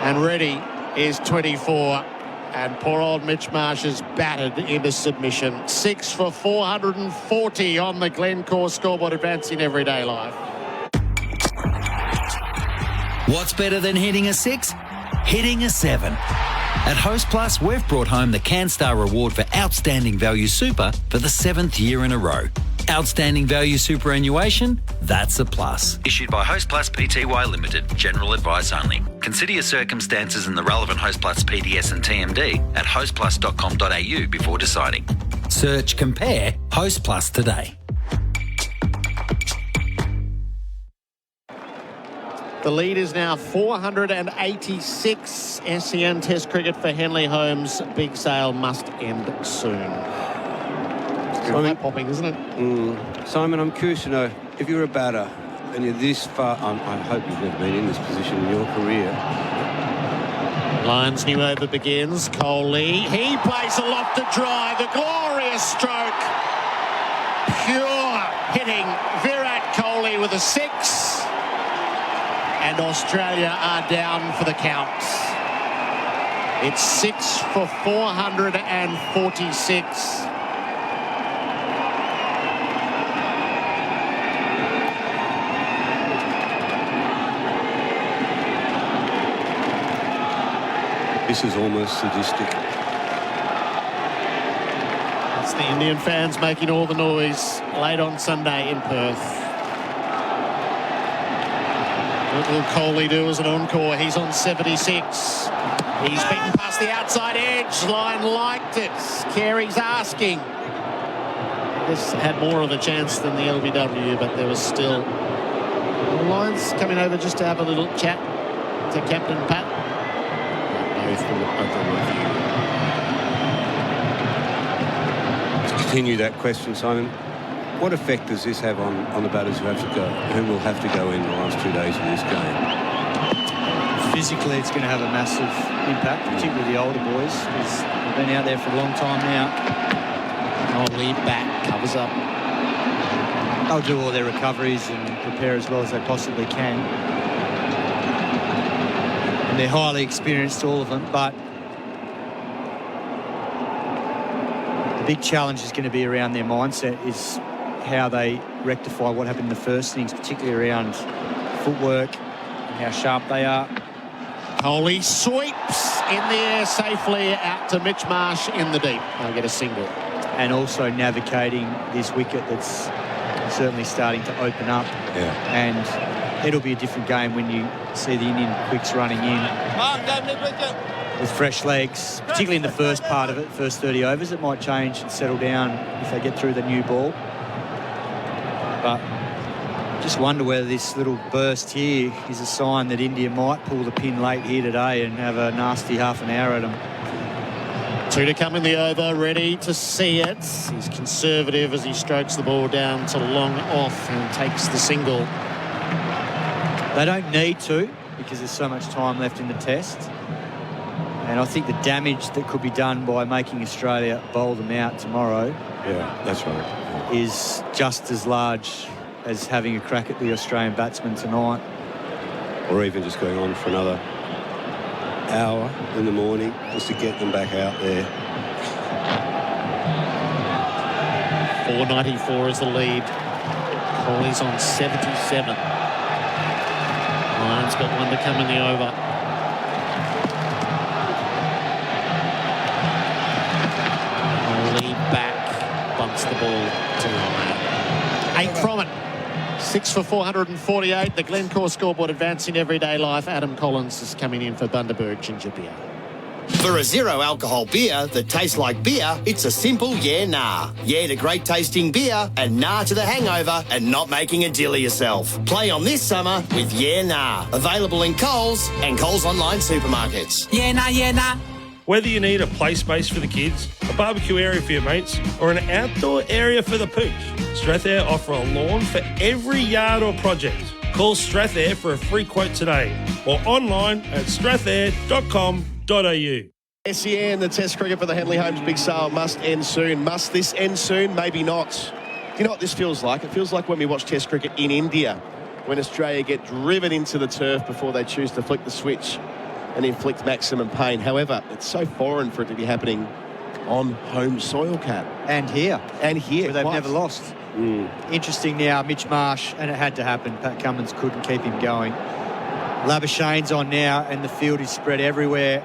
And Reddy is 24. And poor old Mitch Marsh is battered into submission. 6 for 440 on the Glencore scoreboard, advancing everyday life. What's better than hitting a 6? Hitting a 7. At Host Plus, we've brought home the CanStar Award for Outstanding Value Super for the 7th year in a row. Outstanding Value Superannuation? That's a plus. Issued by Host Plus Pty Limited. General advice only. Consider your circumstances and the relevant Host Plus PDS and TMD at hostplus.com.au before deciding. Search Compare Host Plus today. The lead is now 486. SEN Test cricket for Henley Holmes. Big sale must end soon. It's quite popping, isn't it? Simon, I'm curious to know, if you're a batter and you're this far, I hope you've never been in this position in your career. Lions' new over begins. Kohli. He plays a lofted drive. A glorious stroke. Pure hitting. Virat Kohli with a 6. And Australia are down for the count. It's 6 for 446. This is almost sadistic. It's the Indian fans making all the noise late on Sunday in Perth. What will Kohli do as an encore? He's on 76. He's beaten past the outside edge. Line liked it. Carey's asking. This had more of a chance than the LBW, but there was still... The Lions coming over just to have a little chat to Captain Pat. No thought of the review. To continue that question, Simon, what effect does this have on the batters who will have to go in the last 2 days of this game? Physically, it's going to have a massive impact, particularly the older boys, because they've been out there for a long time now. Kohli back, covers up. They'll do all their recoveries and prepare as well as they possibly can. And they're highly experienced, all of them, but the big challenge is going to be around their mindset, is how they rectify what happened in the first innings, particularly around footwork and how sharp they are. Kohli sweeps in the air safely out to Mitch Marsh in the deep. They'll get a single. And also navigating this wicket that's certainly starting to open up. Yeah. And it'll be a different game when you see the Indian quicks running in with fresh legs, particularly in the first part of it, first 30 overs. It might change and settle down if they get through the new ball. But just wonder whether this little burst here is a sign that India might pull the pin late here today and have a nasty half an hour at them. 2 to come in the over, ready to see it. He's conservative as he strokes the ball down to long off and takes the single. They don't need to, because there's so much time left in the test. And I think the damage that could be done by making Australia bowl them out tomorrow, yeah, that's right, is just as large as having a crack at the Australian batsmen tonight. Or even just going on for another hour in the morning just to get them back out there. 494 is the lead. Kohli's on 77. Lions got 1 to come in the over. Kohli back, bumps the ball to line. 8 from it. 6 for 448. The Glencore scoreboard advancing everyday life. Adam Collins is coming in for Bundaberg Ginger Beer. For a zero alcohol beer that tastes like beer, it's a simple yeah, nah. Yeah to great tasting beer and nah to the hangover and not making a deal of yourself. Play on this summer with yeah, nah. Available in Coles and Coles online supermarkets. Yeah, nah, yeah, nah. Whether you need a play space for the kids, a barbecue area for your mates, or an outdoor area for the pooch, Strathair offer a lawn for every yard or project. Call Strathair for a free quote today or online at strathair.com.au. SEN, the Test cricket for the Henley Holmes big sale must end soon. Must this end soon? Maybe not. You know what this feels like? It feels like when we watch Test cricket in India, when Australia get driven into the turf before they choose to flick the switch and inflict maximum pain. However, it's so foreign for it to be happening on home soil, Cat. And here. And here. Where they've never lost. Interesting now, Mitch Marsh, and it had to happen. Pat Cummins couldn't keep him going. Labuschagne's on now, and the field is spread everywhere.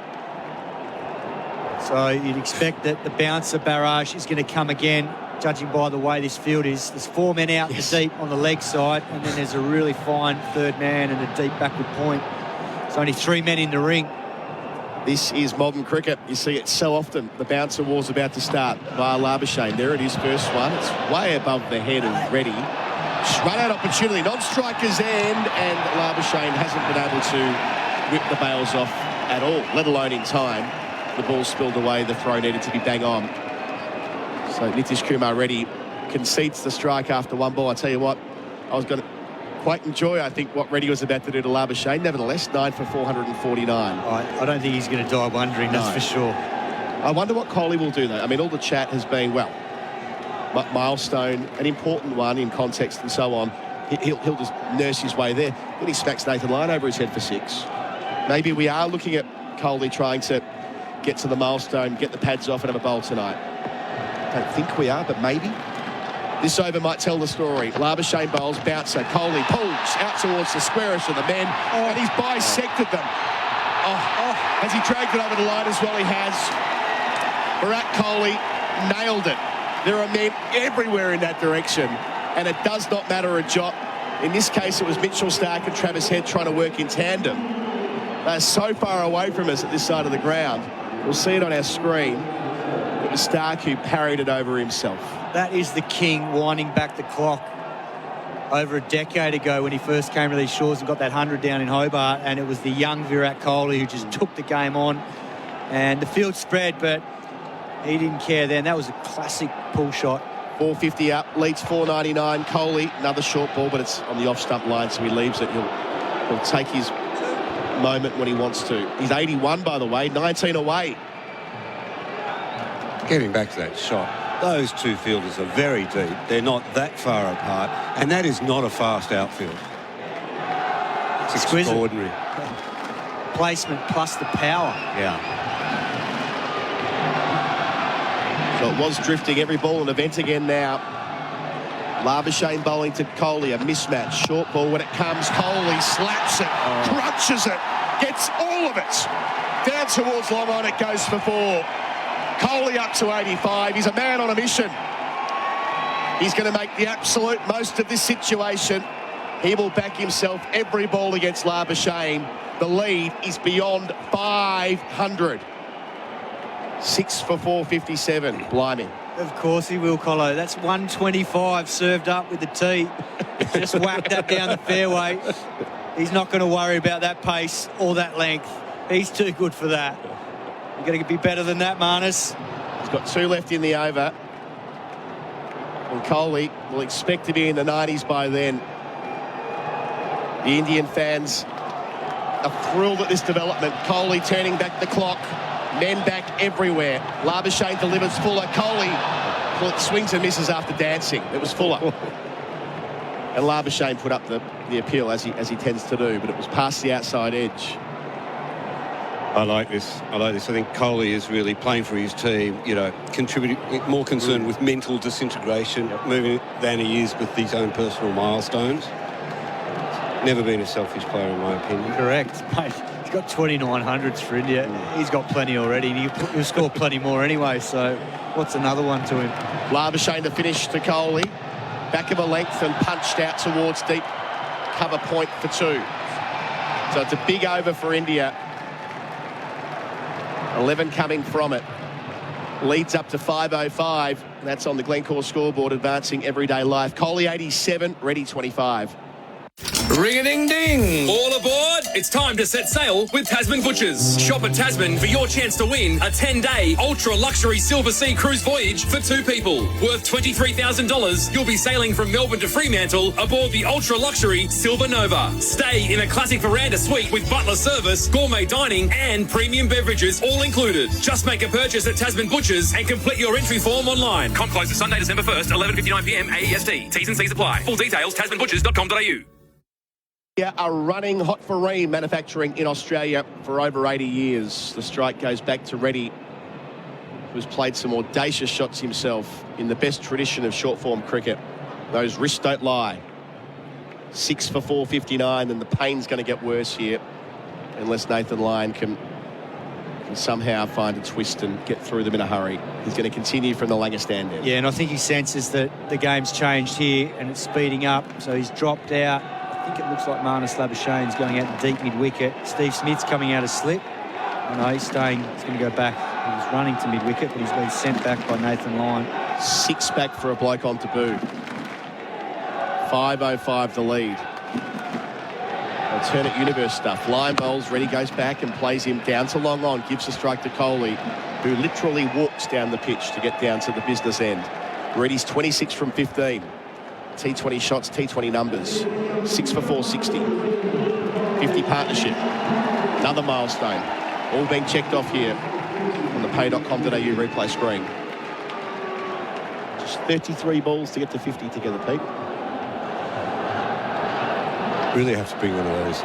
So you'd expect that the bouncer barrage is going to come again, judging by the way this field is. There's 4 men out in the deep on the leg side, and then there's a really fine third man and a deep backward point. There's only 3 men in the ring. This is modern cricket. You see it so often. The bouncer war's about to start via Labuschagne. There it is, first one. It's way above the head of Reddy. Run out opportunity, non-striker's end, and Labuschagne hasn't been able to whip the bails off at all, let alone in time. The ball spilled away, the throw needed to be bang on. So Nitish Kumar Reddy concedes the strike after 1 ball. I tell you what, I was going to quite enjoy, I think, what Reddy was about to do to Labuschagne. Nevertheless, 9 for 449. I don't think he's going to die wondering, that's for sure. I wonder what Kohli will do, though. I mean, all the chat has been, well, milestone, an important one in context and so on. He'll just nurse his way there. Then he smacks Nathan Lyon over his head for 6. Maybe we are looking at Kohli trying to get to the milestone, get the pads off and have a bowl tonight. I don't think we are, but maybe. This over might tell the story. Labuschagne bowls, bouncer, Kohli pulls out towards the squarest of the men, and he's bisected them. Has he dragged it over the line as well? He has. Virat Kohli nailed it. There are men everywhere in that direction, and it does not matter a jot. In this case, it was Mitchell Starc and Travis Head trying to work in tandem. They're so far away from us at this side of the ground. We'll see it on our screen. It was Starc who parried it over himself. That is the king winding back the clock. Over a decade ago when he first came to these shores and got that 100 down in Hobart, and it was the young Virat Kohli who just took the game on. And the field spread, but he didn't care then. That was a classic pull shot. 450 up, leads 499. Kohli, another short ball, but it's on the off-stump line, so he leaves it. He'll take his moment when he wants to. He's 81, by the way, 19 away. Getting back to that shot, those two fielders are very deep. They're not that far apart, and that is not a fast outfield. It's exquisite. Extraordinary. Placement plus the power. Yeah. So it was drifting. Every ball an event again now. Labuschagne bowling to Kohli, a mismatch. Short ball when it comes. Kohli slaps it, crunches it, gets all of it. Down towards long on, it goes for 4. Kohli up to 85. He's a man on a mission. He's going to make the absolute most of this situation. He will back himself every ball against Labuschagne. The lead is beyond 500. 6 for 457. Blimey. Of course he will, Colo. That's 125 served up with the tee. Just whacked that down the fairway. He's not going to worry about that pace or that length. He's too good for that. You're going to be better than that, Marnus. He's got 2 left in the over. And Kohli will expect to be in the 90s by then. The Indian fans are thrilled at this development. Kohli turning back the clock. Men back everywhere. Labuschagne delivers Fuller. Kohli swings and misses after dancing. It was Fuller. And Labuschagne put up the appeal as he tends to do, but it was past the outside edge. I like this. I think Kohli is really playing for his team, contributing, more concerned with mental disintegration, moving than he is with his own personal milestones. Never been a selfish player, in my opinion. Correct, mate. He's got 2900s for India. He's got plenty already. He'll score plenty more anyway, so what's another one to him? Labuschagne to finish to Kohli. Back of a length and punched out towards deep cover point for 2. So it's a big over for India. 11 coming from it. Leads up to 505. That's on the Glencore scoreboard, advancing everyday life. Kohli 87, Reddy 25. Ring-a-ding-ding! All aboard! It's time to set sail with Tasman Butchers. Shop at Tasman for your chance to win a 10-day ultra-luxury Silver Sea cruise voyage for 2 people. Worth $23,000, you'll be sailing from Melbourne to Fremantle aboard the ultra-luxury Silver Nova. Stay in a classic veranda suite with butler service, gourmet dining and premium beverages all included. Just make a purchase at Tasman Butchers and complete your entry form online. Comp closes Sunday, December 1st, 11:59pm AEST. T's and C's apply. Full details, tasmanbutchers.com.au. Are running hot for Ream manufacturing in Australia for over 80 years. The strike goes back to Reddy, who's played some audacious shots himself in the best tradition of short-form cricket. Those wrists don't lie. 6 for 459, and the pain's going to get worse here unless Nathan Lyon can can somehow find a twist and get through them in a hurry. He's going to continue from the Langer stand end. Yeah, and I think he senses that the game's changed here and it's speeding up, so he's dropped out. I think it looks like Marnus Labuschagne's going out deep mid-wicket. Steve Smith's coming out of slip. I know he's staying. He's going to go back. He was running to mid-wicket, but he's been sent back by Nathan Lyon. 6 back for a bloke on debut. 5:05 the lead. Alternate universe stuff. Lyon bowls, Reddy goes back and plays him down to long on, gives a strike to Kohli, who literally walks down the pitch to get down to the business end. Reddy's 26 from 15. T20 shots, T20 numbers. 6 for 460. 50 partnership. Another milestone. All being checked off here on the pay.com.au replay screen. Just 33 balls to get to 50 together, Pete. Really have to bring one of those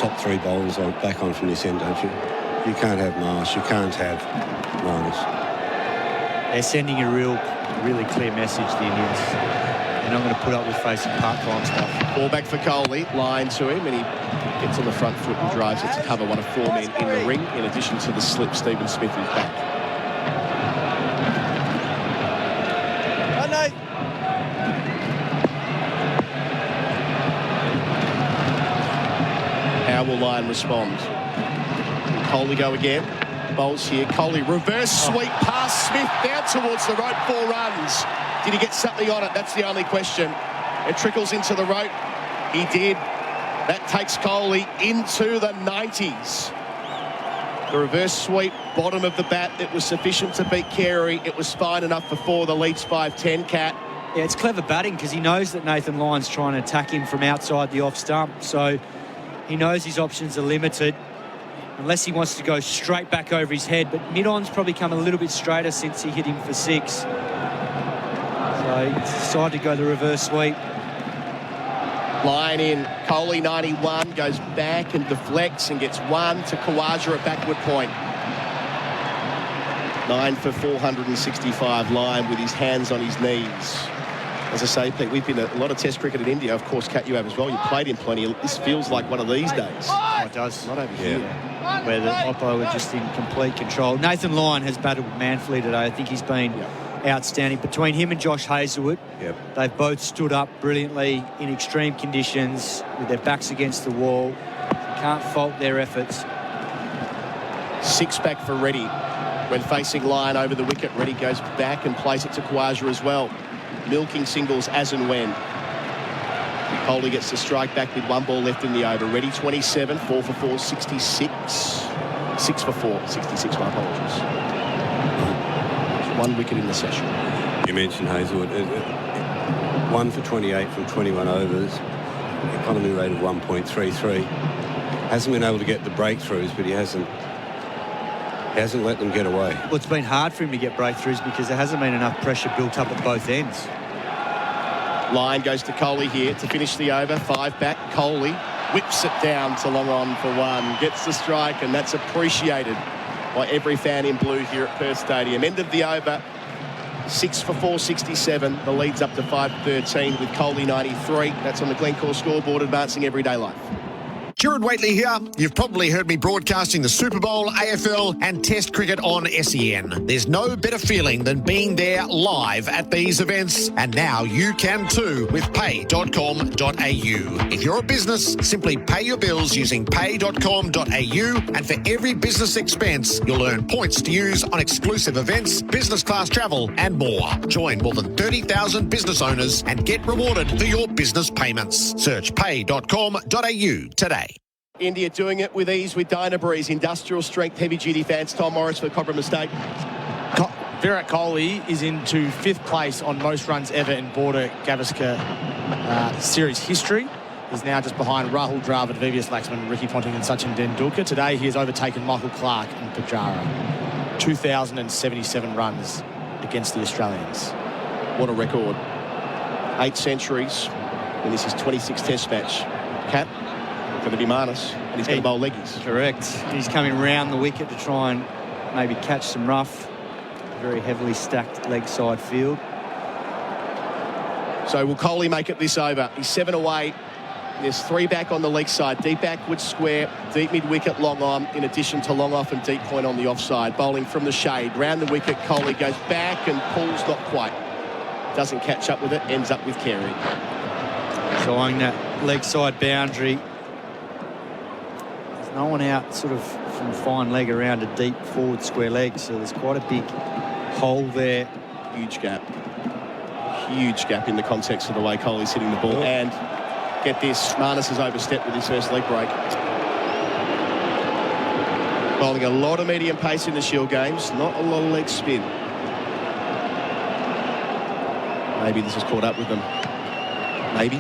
top 3 bowlers back on from this end, don't you? You can't have Marsh, you can't have Marnus. They're sending a really clear message, the Indians. They're not going to put up with facing part-time stuff. Ball back for Kohli, line to him, and he gets on the front foot and drives it to cover one of 4 men in the ring, in addition to the slip Stephen Smith who's back. How will Lyon respond? Kohli go again. Bowls here. Kohli reverse sweep past Smith down towards the rope. 4 runs. Did he get something on it? That's the only question. It trickles into the rope. He did. That takes Kohli into the 90s. The reverse sweep, bottom of the bat. It was sufficient to beat Carey. It was fine enough before the leads 5-10, Cat. Yeah, it's clever batting because he knows that Nathan Lyon's trying to attack him from outside the off stump. So he knows his options are limited unless he wants to go straight back over his head. But mid-on's probably come a little bit straighter since he hit him for 6. So he decided to go the reverse sweep. Line in. Kohli 91 goes back and deflects and gets 1 to Khawaja at backward point. 9 for 465. Lyon with his hands on his knees. As I say, Pete, we've been a lot of Test cricket in India. Of course, Kat, you have as well. You played in plenty. This feels like one of these days. Oh, it does. Not over here. Where the Oppo are just in complete control. Nathan Lyon has battled manfully today. I think he's been outstanding. Between him and Josh Hazlewood, they've both stood up brilliantly in extreme conditions with their backs against the wall. You can't fault their efforts. 6 back for Reddy. When facing Lyon over the wicket, Reddy goes back and plays it to Khawaja as well. Milking singles as and when. Kohli gets the strike back with 1 ball left in the over. Reddy 27, 4 for 4, 66. 6 for 4, 66, my apologies. 1 wicket in the session. You mentioned Hazlewood. 1 for 28 from 21 overs. Economy rate of 1.33. Hasn't been able to get the breakthroughs, but he hasn't let them get away. Well, it's been hard for him to get breakthroughs because there hasn't been enough pressure built up at both ends. Lyon goes to Kohli here to finish the over. 5 back. Kohli whips it down to long on for 1. Gets the strike, and that's appreciated by every fan in blue here at Perth Stadium. End of the over. 6 for 467. The lead's up to 5-13 with Kohli 93. That's on the Glencore scoreboard, advancing everyday life. Gerard Wheately here. You've probably heard me broadcasting the Super Bowl, AFL and Test cricket on SEN. There's no better feeling than being there live at these events, and now you can too with pay.com.au. If you're a business, simply pay your bills using pay.com.au, and for every business expense, you'll earn points to use on exclusive events, business class travel and more. Join more than 30,000 business owners and get rewarded for your business payments. Search pay.com.au today. India doing it with ease with Dynabreeze. Industrial strength, heavy-duty fans. Tom Morris for Cobram Estate. Virat Kohli is into 5th place on most runs ever in Border Gavaskar series history. He's now just behind Rahul Dravid, VVS Laxman, Ricky Ponting and Sachin Tendulkar. Today he has overtaken Michael Clarke and Pujara. 2,077 runs against the Australians. What a record. 8 centuries, and this is 26th Test match. Cat, going to be Marnus, and he's going to bowl leggies. Correct. He's coming round the wicket to try and maybe catch some rough. Very heavily stacked leg side field. So will Kohli make it this over? He's 7 away. There's 3 back on the leg side. Deep backward square, deep mid-wicket, long on, in addition to long off and deep point on the offside. Bowling from the shade. Round the wicket, Kohli goes back and pulls not quite. Doesn't catch up with it, ends up with Carey. Trying that leg side boundary. There's no one out sort of from fine leg around a deep forward square leg, so there's quite a big hole there. Huge gap. Huge gap in the context of the way Kohli's hitting the ball. And get this, Marnus has overstepped with his first leg break. Bowling a lot of medium pace in the Shield games, not a lot of leg spin. Maybe this has caught up with them. Maybe.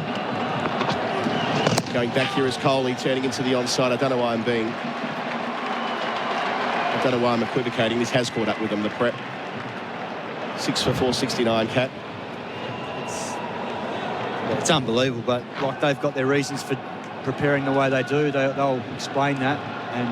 Going back here is Kohli, turning into the onside. I don't know why I'm equivocating. This has caught up with them, the prep. 6 for 469, Cat. It's unbelievable, but like they've got their reasons for preparing the way they do. They'll explain that, and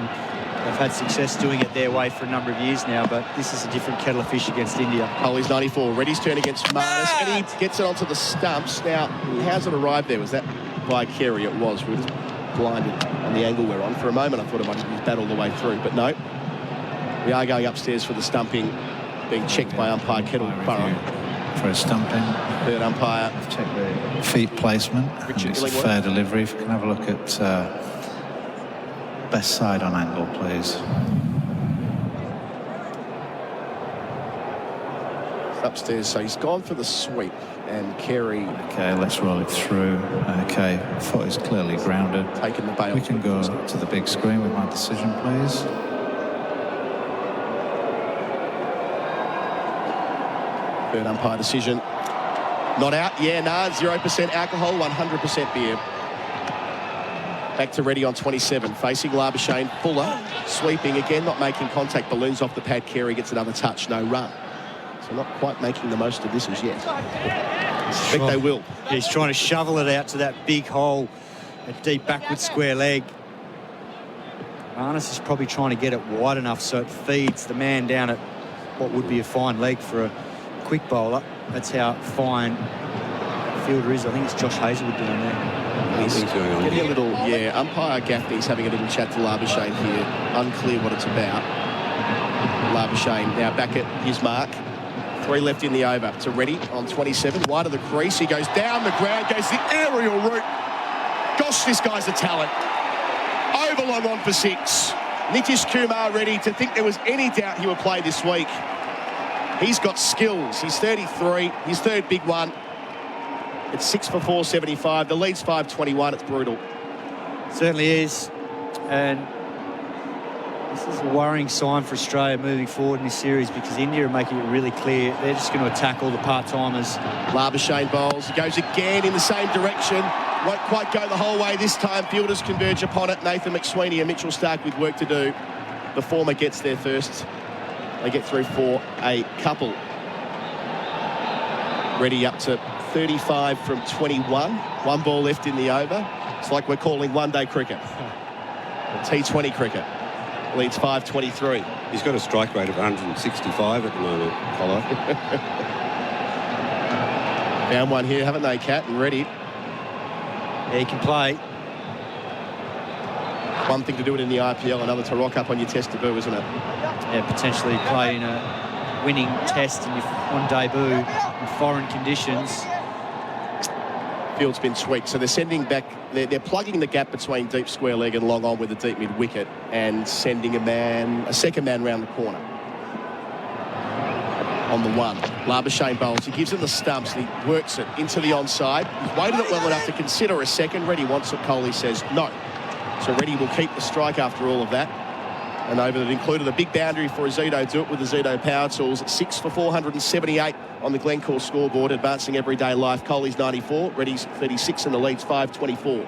they've had success doing it their way for a number of years now, but this is a different kettle of fish against India. Kohli's 94. Reddy's turn against Marnus, and he gets it onto the stumps. Now, how's it arrived there? Was that by Carey? It was. We were just blinded on the angle we're on. For a moment, I thought it might have been that all the way through, but no. We are going upstairs for the stumping, being checked by umpire Kettle Burrow. For a stumping. Third umpire. Check the feet placement. It's a fair delivery. If we can have a look at best side on angle, please. It's upstairs, so he's gone for the sweep, and Carey. Okay, let's roll it through. Okay, foot is clearly grounded. Taking the bail. We can go to the big screen with my decision, please. Third umpire decision. Not out. Yeah, nah. 0% alcohol, 100% beer. Back to Reddy on 27. Facing Labuschagne. Fuller. Sweeping again, not making contact. Balloons off the pad. Carey gets another touch. No run. So not quite making the most of this as yet. I suspect they will. He's trying to shovel it out to that big hole. A deep backward square leg. Marnus is probably trying to get it wide enough so it feeds the man down at what would be a fine leg for a quick bowler. That's how fine the fielder is. I think it's Josh Hazelwood down there. He's getting a little, umpire Gaffney's having a little chat to Labuschagne here. Unclear what it's about. Labuschagne now back at his mark. 3 left in the over to Reddy on 27. Wide of the crease. He goes down the ground, goes the aerial route. Gosh, this guy's a talent. Overlong on for 6. Nitish Kumar Reddy, to think there was any doubt he would play this week. He's got skills. He's 33. His third big one. It's 6 for 475. The lead's 521. It's brutal. Certainly is. And this is a worrying sign for Australia moving forward in this series, because India are making it really clear they're just going to attack all the part-timers. Labuschagne bowls. He goes again in the same direction. Won't quite go the whole way this time. Fielders converge upon it. Nathan McSweeney and Mitchell Starc with work to do. The former gets there first. They get through for a couple. Reddy up to 35 from 21. 1 ball left in the over. It's like we're calling one-day cricket. T20 cricket. Leads 5-23. He's got a strike rate of 165 at the moment, Colo. Found one here, haven't they, Cat? And Reddy. Yeah, he can play. One thing to do it in the IPL, another to rock up on your test debut, isn't it? Yeah, potentially play in a winning test in your on debut in foreign conditions. Field's been tweaked, so they're sending back. They're plugging the gap between deep square leg and long on with a deep mid wicket, and sending a second man round the corner. On the 1, Labuschagne bowls. He gives him the stumps and he works it into the onside. He's weighted it well enough to consider a second. Reddy wants it. Kohli says no. So Reddy will keep the strike after all of that. And over that included a big boundary for Azito. Do it with the Azito power tools. 6 for 478 on the Glencore scoreboard, advancing everyday life. Kohli's 94, Reddy's 36, and the lead's 5-24.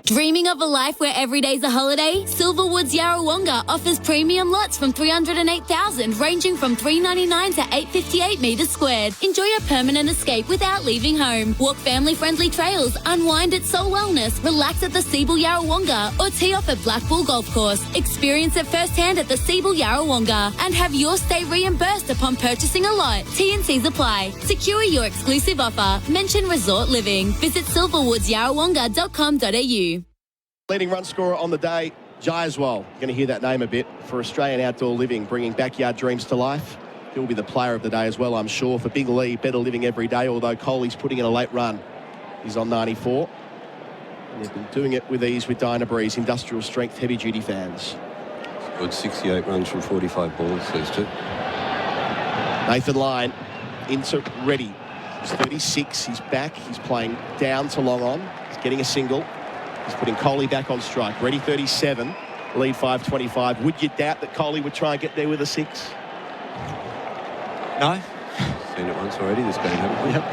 Dreaming of a life where every day's a holiday? Silverwood's Yarrawonga offers premium lots from 308,000, ranging from $399 to $858 metres squared. Enjoy a permanent escape without leaving home. Walk family-friendly trails, unwind at Soul Wellness, relax at the Seabull Yarrawonga, or tee off at Blackpool Golf Course. Experience it firsthand at the Seabull Yarrawonga and have your stay reimbursed upon purchasing a lot. T&Cs apply. Secure your exclusive offer. Mention Resort Living. Visit silverwoodsyarrawonga.com.au. Leading run scorer on the day, Jaiswal. Going to hear that name a bit for Australian Outdoor Living, bringing backyard dreams to life. He'll be the player of the day as well, I'm sure. For Big Lee, better living every day, although Kohli's putting in a late run. He's on 94. And they've been doing it with ease with Dynabreeze, industrial strength, heavy-duty fans. Good 68 runs from 45 balls, those two. Nathan Lyon into Ready. He's 36. He's back. He's playing down to long on. He's getting a single. He's putting Kohli back on strike. Ready 37. Lead 525. Would you doubt that Kohli would try and get there with a 6? No. Seen it once already this game, haven't we? Yep.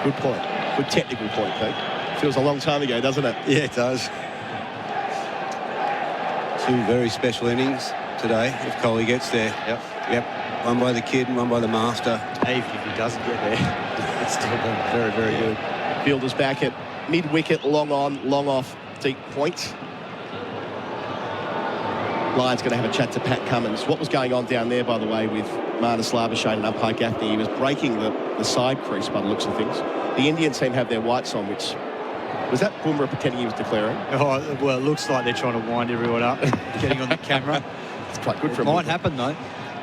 Good point. Good technical point, Pete. Feels a long time ago, doesn't it? Yeah, it does. Two very special innings today if Kohli gets there. Yep. One by the kid and one by the master. Even if he doesn't get there, it's still been very, very good. Fielder's back at mid-wicket, long on, long off, deep point. Lyon's going to have a chat to Pat Cummins. What was going on down there, by the way, with Marnus Labuschagne and umpire Gaffney? He was breaking the side crease by the looks of things. The Indian team have their whites on, which... Was that Bumrah pretending he was declaring? Oh, well, it looks like they're trying to wind everyone up, getting on the camera. It's quite good for him. Might happen, though.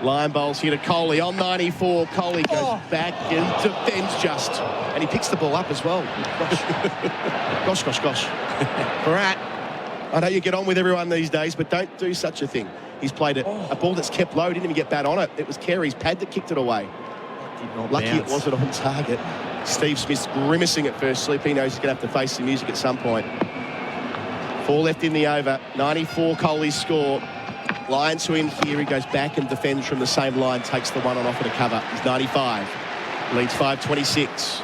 Lyon bowls here to Kohli on 94. Kohli goes back and defends just. And he picks the ball up as well. Gosh. Virat, I know you get on with everyone these days, but don't do such a thing. He's played a ball that's kept low, didn't even get bat on it. It was Carey's pad that kicked it away. Lucky it wasn't on target. Steve Smith's grimacing at first slip. He knows he's going to have to face some music at some point. 4 left in the over. 94 Kohli's score. Lyon to him here. He goes back and defends from the same line. Takes the one on offer to cover. He's 95. Leads 526.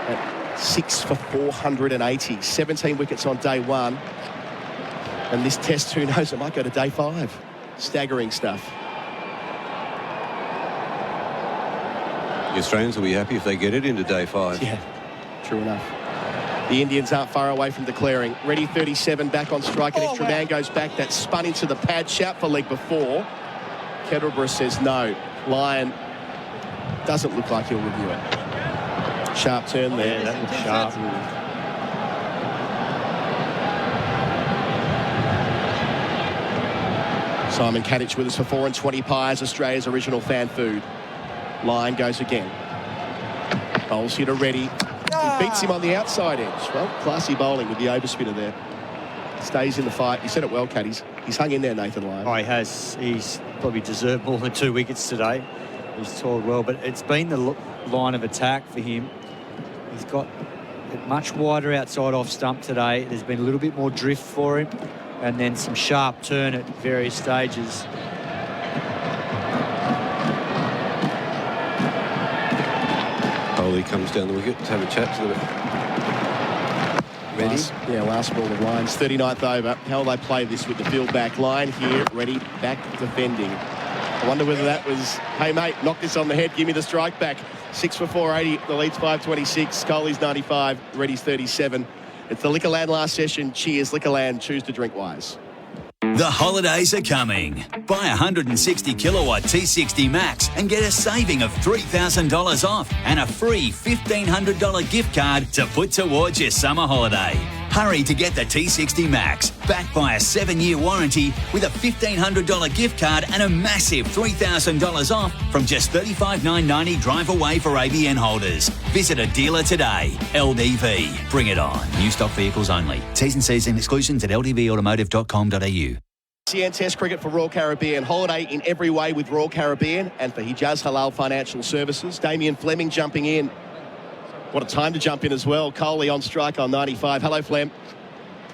At 6 for 480. 17 wickets on day 1. And this test, who knows, it might go to day 5. Staggering stuff. The Australians will be happy if they get it into day 5. Yeah, true enough. The Indians aren't far away from declaring. Ready 37, back on strike. An extra man goes back. That spun into the pad. Shout for leg before. Kettleborough says no. Lyon doesn't look like he'll review it. Sharp turn there. Yeah, that looks sharp. Simon Katich with us for 4 and 20 pies, Australia's original fan food. Lyon goes again. Bowls here to Ready. He beats him on the outside edge. Well, classy bowling with the overspinner there. Stays in the fight. You said it well, Kat. He's hung in there, Nathan Lyon. Oh, he has. He's probably deserved more than 2 wickets today. He's toiled well, but it's been the line of attack for him. He's got it much wider outside off stump today. There's been a little bit more drift for him, and then some sharp turn at various stages. Kohli comes down the wicket to have a chat to the... Ready? Last ball of Lyon's 39th over. How will they play this with the field back? Lyon here, Ready, back defending. I wonder whether that was, hey, mate, knock this on the head, give me the strike back. 6 for 480, the lead's 526. Kohli's 95, Ready's 37. It's the Liquorland last session. Cheers, Liquorland. Choose to drink wise. The holidays are coming. Buy a 160 kilowatt T60 Max and get a saving of $3,000 off and a free $1,500 gift card to put towards your summer holiday. Hurry to get the T60 Max, backed by a 7-year warranty with a $1,500 gift card and a massive $3,000 off from just $35,990 drive away for ABN holders. Visit a dealer today. LDV. Bring it on. New stock vehicles only. T's and C's and exclusions at ldvautomotive.com.au. SEN Test Cricket for Royal Caribbean. Holiday in every way with Royal Caribbean and for Hijaz Halal Financial Services. Damien Fleming jumping in. What a time to jump in as well. Kohli on strike on 95. Hello, Flem.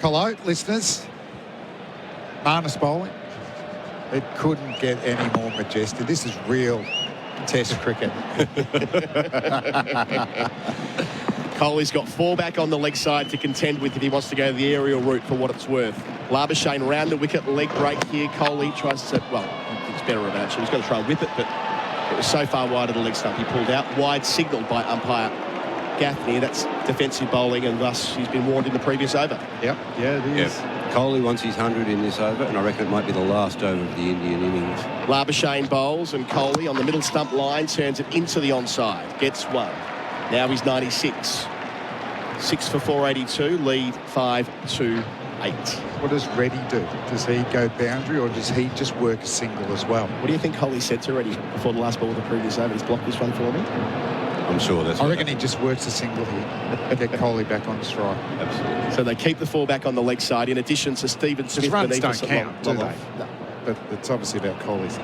Hello, listeners. Marnus bowling. It couldn't get any more majestic. This is real Test cricket. Kohli's got 4 back on the leg side to contend with if he wants to go the aerial route for what it's worth. Labuschagne round the wicket, leg break here. Kohli tries to, well, it's better of it actually. He's got to try and whip it, but it was so far wide of the leg stump. He pulled out. Wide signalled by umpire Gaffney. That's defensive bowling, and thus he's been warned in the previous over. Yep, yeah, it is. Kohli wants his 100 in this over, and I reckon it might be the last over of the Indian innings. Labuschagne bowls, and Kohli on the middle stump line turns it into the onside. Gets 1. Now he's 96. 6 for 482, lead 5-8. What does Reddy do? Does he go boundary, or does he just work a single as well? What do you think Kohli said to Reddy before the last ball of the previous over? He's blocked this one for me. I'm sure that's. I reckon he just works a single here. Get Kohli back on strike. Absolutely. So they keep the 4 back on the leg side, in addition to Stephen Smith. Runs don't count, do they? No. But it's obviously about Kohli's.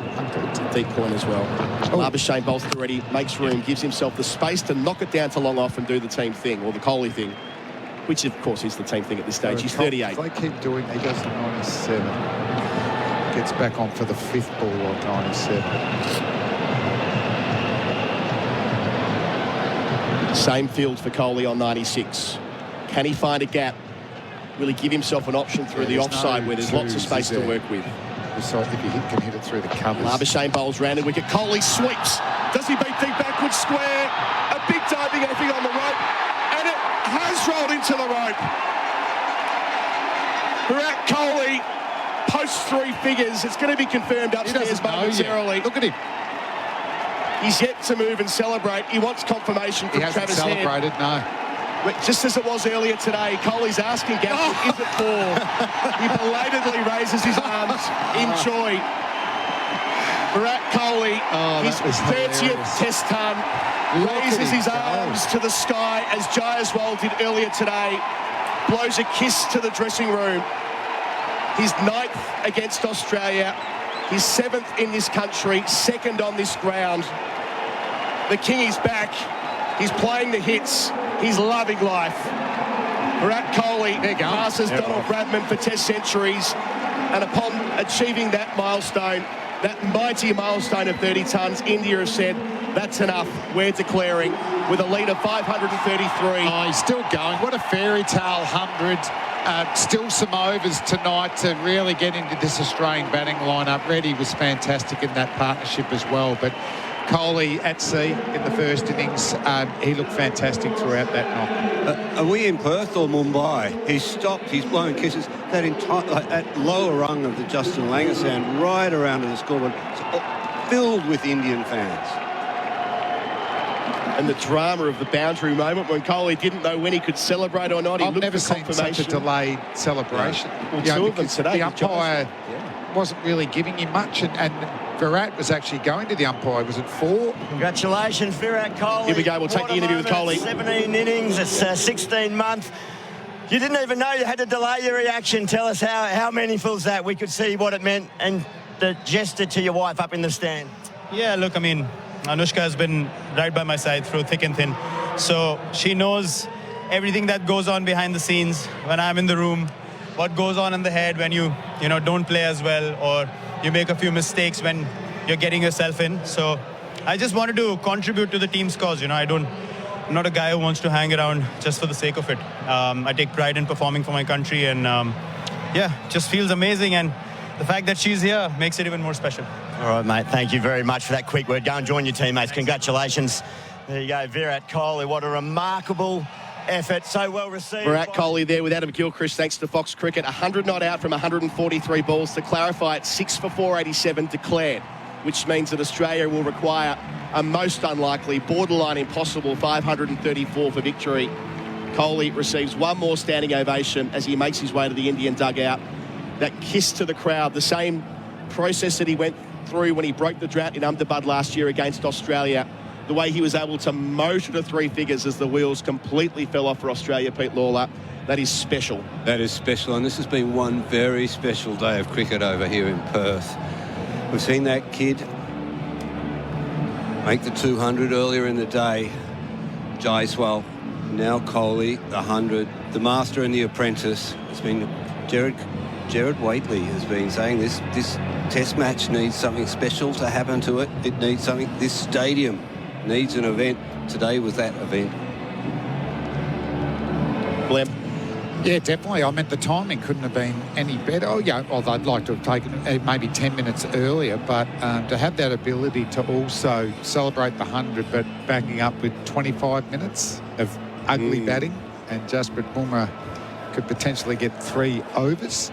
It's a deep point as well. Labuschagne bowls to Reddy, makes room, gives himself the space to knock it down to long off and do the team thing, or the Kohli thing, which of course is the team thing at this stage. He's 38. If they keep doing, he goes to 97. Gets back on for the 5th ball on 97. Same field for Kohli on 96. Can he find a gap? Will he give himself an option through the offside where there's lots of space to work with? Besides, if he can hit it through the covers. Labuschagne bowls round and wicket. Kohli sweeps. Does he beat deep backwards square? A big diving effort on the rope. And it has rolled into the rope. Virat Kohli posts 3 figures. It's going to be confirmed upstairs momentarily. Look at him. He's yet to move and celebrate. He wants confirmation from Travis Head. He hasn't celebrated, no. Just as it was earlier today, Kohli's asking Gaffney, is it 4? He belatedly raises his arms in joy. Virat Kohli, his 30th Test ton, raises his arms to the sky as Jaiswal did earlier today, blows a kiss to the dressing room. His 9th against Australia, his 7th in this country, 2nd on this ground. The King is back. He's playing the hits. He's loving life. Virat Kohli passes Donald Bradman for Test centuries, and upon achieving that milestone, that mighty milestone of 30 tons, India have said, that's enough. We're declaring with a lead of 533. Oh, he's still going. What a fairy tale 100. Still some overs tonight to really get into this Australian batting lineup. Reddy was fantastic in that partnership as well, but Kohli at sea in the first innings, he looked fantastic throughout that knock. Are we in Perth or Mumbai? He's stopped, he's blown kisses. That entire, that lower rung of the Justin Langer sound right around to the scoreboard, filled with Indian fans. And the drama of the boundary moment when Kohli didn't know when he could celebrate or not. He I've never seen such a delayed celebration. Well, 2 of them today. The umpire wasn't really giving him much, and Virat was actually going to the umpire. Was it 4? Congratulations, Virat Kohli. Here we go. We'll take the interview with Kohli. 17 innings. It's 16 months. You didn't even know you had to delay your reaction. Tell us how meaningful is that? We could see what it meant and the gesture to your wife up in the stand. Yeah, look, I mean, Anushka has been right by my side through thick and thin. So she knows everything that goes on behind the scenes when I'm in the room, what goes on in the head when you don't play as well, or you make a few mistakes when you're getting yourself in. So I just wanted to contribute to the team's cause. I'm not a guy who wants to hang around just for the sake of it. I take pride in performing for my country, and just feels amazing. And the fact that she's here makes it even more special. All right, mate. Thank you very much for that quick word. Go and join your teammates. Congratulations. There you go, Virat Kohli. What a remarkable effort. So well received. Virat Kohli there with Adam Gilchrist, thanks to Fox Cricket. 100 not out from 143 balls. To clarify, it's 6 for 487 declared, which means that Australia will require a most unlikely, borderline impossible 534 for victory. Kohli receives one more standing ovation as he makes his way to the Indian dugout. That kiss to the crowd, the same process that he went through when he broke the drought in Ahmedabad last year against Australia. The way he was able to motor to 3 figures as the wheels completely fell off for Australia, Pete Lalor. That is special. That is special, and this has been one very special day of cricket over here in Perth. We've seen that kid make the 200 earlier in the day. Jaiswal, now Kohli, the 100. The master and the apprentice has been Gerard Wheately has been saying this test match needs something special to happen to it. It needs something. This stadium needs an event. Today was that event. Blem. Yeah, definitely. I meant the timing couldn't have been any better. Oh, yeah, well, they'd like to have taken it maybe 10 minutes earlier, but to have that ability to also celebrate the 100, but backing up with 25 minutes of ugly batting, and Jasprit Bumrah could potentially get 3 overs.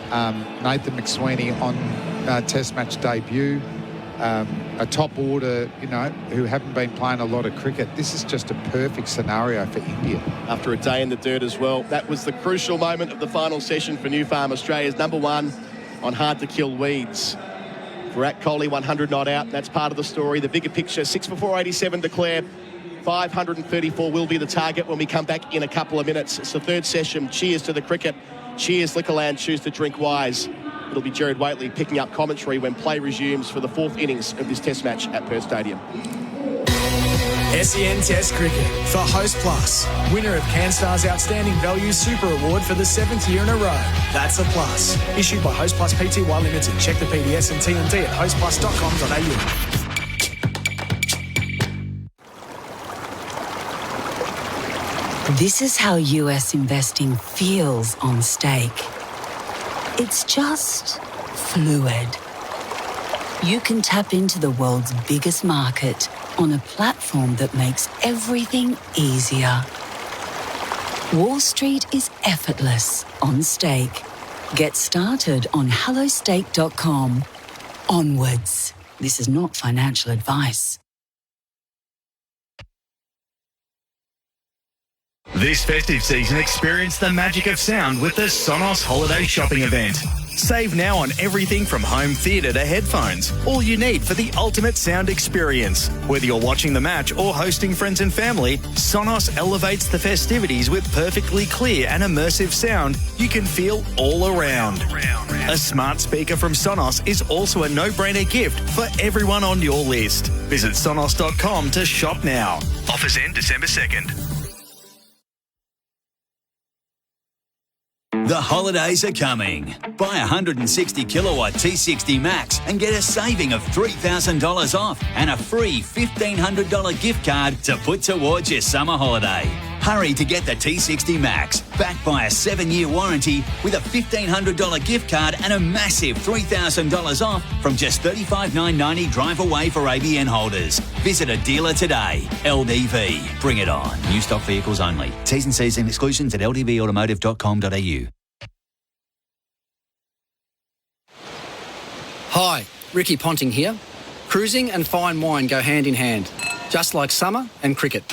Nathan McSweeney on Test match debut. A top order, who haven't been playing a lot of cricket. This is just a perfect scenario for India. After a day in the dirt as well, that was the crucial moment of the final session for New Farm, Australia's #1 on hard-to-kill weeds. Virat Kohli 100 not out. That's part of the story. The bigger picture, 6 for 487 declared. 534 will be the target when we come back in a couple of minutes. It's the third session. Cheers to the cricket. Cheers, Liquorland. Choose to drink wise. It'll be Gerard Wheately picking up commentary when play resumes for the 4th innings of this Test match at Perth Stadium. SEN Test Cricket for Host Plus. Winner of CanStar's Outstanding Value Super Award for the 7th year in a row. That's a plus. Issued by Host Plus Pty Limited. Check the PDS and TMD at hostplus.com.au. This is how US investing feels on stake. It's just fluid. You can tap into the world's biggest market on a platform that makes everything easier. Wall Street is effortless on stake. Get started on hellostake.com. Onwards. This is not financial advice. This festive season, experience the magic of sound with the Sonos Holiday Shopping Event. Save now on everything from home theatre to headphones. All you need for the ultimate sound experience. Whether you're watching the match or hosting friends and family, Sonos elevates the festivities with perfectly clear and immersive sound you can feel all around. A smart speaker from Sonos is also a no-brainer gift for everyone on your list. Visit sonos.com to shop now. Offers end December 2nd. The holidays are coming. Buy a 160 kilowatt T60 Max and get a saving of $3,000 off and a free $1,500 gift card to put towards your summer holiday. Hurry to get the T60 Max, backed by a 7-year warranty with a $1,500 gift card and a massive $3,000 off from just $35,990 drive away for ABN holders. Visit a dealer today. LDV. Bring it on. New stock vehicles only. T's and C's and exclusions at ldvautomotive.com.au. Hi, Ricky Ponting here. Cruising and fine wine go hand in hand, just like summer and cricket.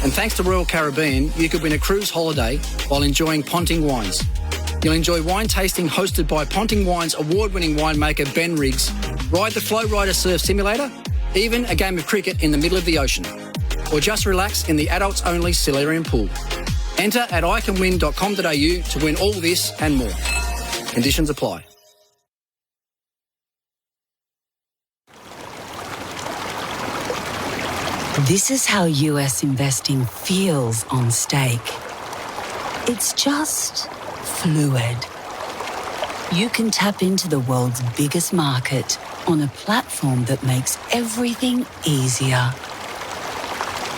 And thanks to Royal Caribbean, you could win a cruise holiday while enjoying Ponting wines. You'll enjoy wine tasting hosted by Ponting Wine's award-winning winemaker Ben Riggs, ride the Flow Rider Surf Simulator, even a game of cricket in the middle of the ocean. Or just relax in the adults-only Silurian pool. Enter at iCanWin.com.au to win all this and more. Conditions apply. This is how US investing feels on stake. It's just fluid. You can tap into the world's biggest market on a platform that makes everything easier.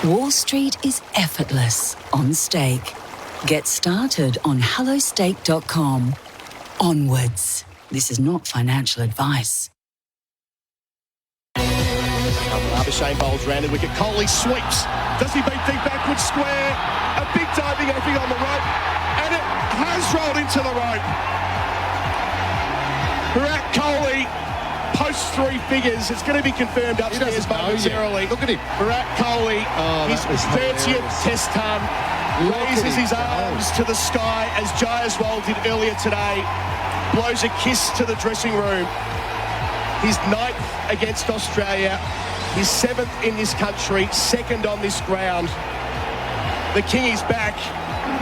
Wall Street is effortless on stake. Get started on hellostake.com. Onwards. This is not financial advice. Shane bowls rounded wicket. Kohli sweeps. Does he beat deep backward square? A big diving effort on the rope. And it has rolled into the rope. Virat Kohli posts 3 figures. It's going to be confirmed upstairs momentarily. Look at him. Virat Kohli, his 30th Test ton, raises his arms to the sky as Jaiswal did earlier today. Blows a kiss to the dressing room. His 9th against Australia. His 7th in this country, 2nd on this ground. The King is back,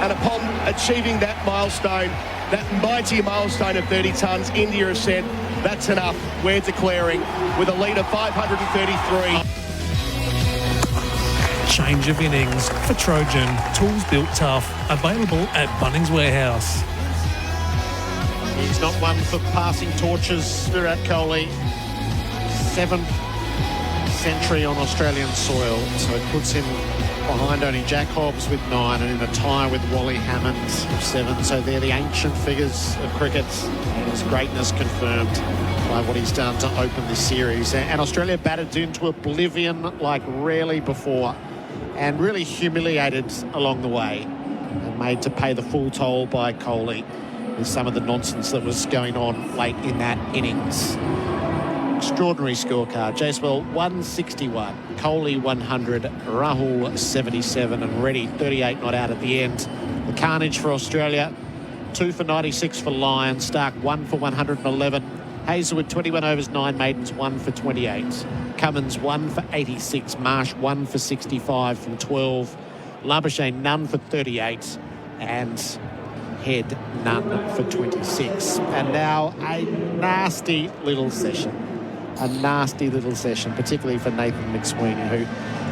and upon achieving that milestone, that mighty milestone of 30 tonnes, India have said, that's enough. We're declaring with a lead of 533. Change of innings for Trojan. Tools built tough. Available at Bunnings Warehouse. He's not one for passing torches, Virat Kohli. century on Australian soil, so it puts him behind only Jack Hobbs with 9 and in a tie with Wally Hammond of 7. So they're the ancient figures of cricket, and his greatness confirmed by what he's done to open this series. And Australia batted into oblivion like rarely before, and really humiliated along the way, and made to pay the full toll by Kohli with some of the nonsense that was going on late in that innings. Extraordinary scorecard. Jaswell 161, Kohli 100, Rahul 77, and Reddy 38 not out at the end. The carnage for Australia, 2 for 96 for Lyons, Stark 1 for 111, Hazelwood 21 overs 9 maidens 1 for 28, Cummins 1 for 86, Marsh 1 for 65 from 12, Labuschagne none for 38, and Head none for 26. And now a nasty little session. A nasty little session, particularly for Nathan McSweeney, who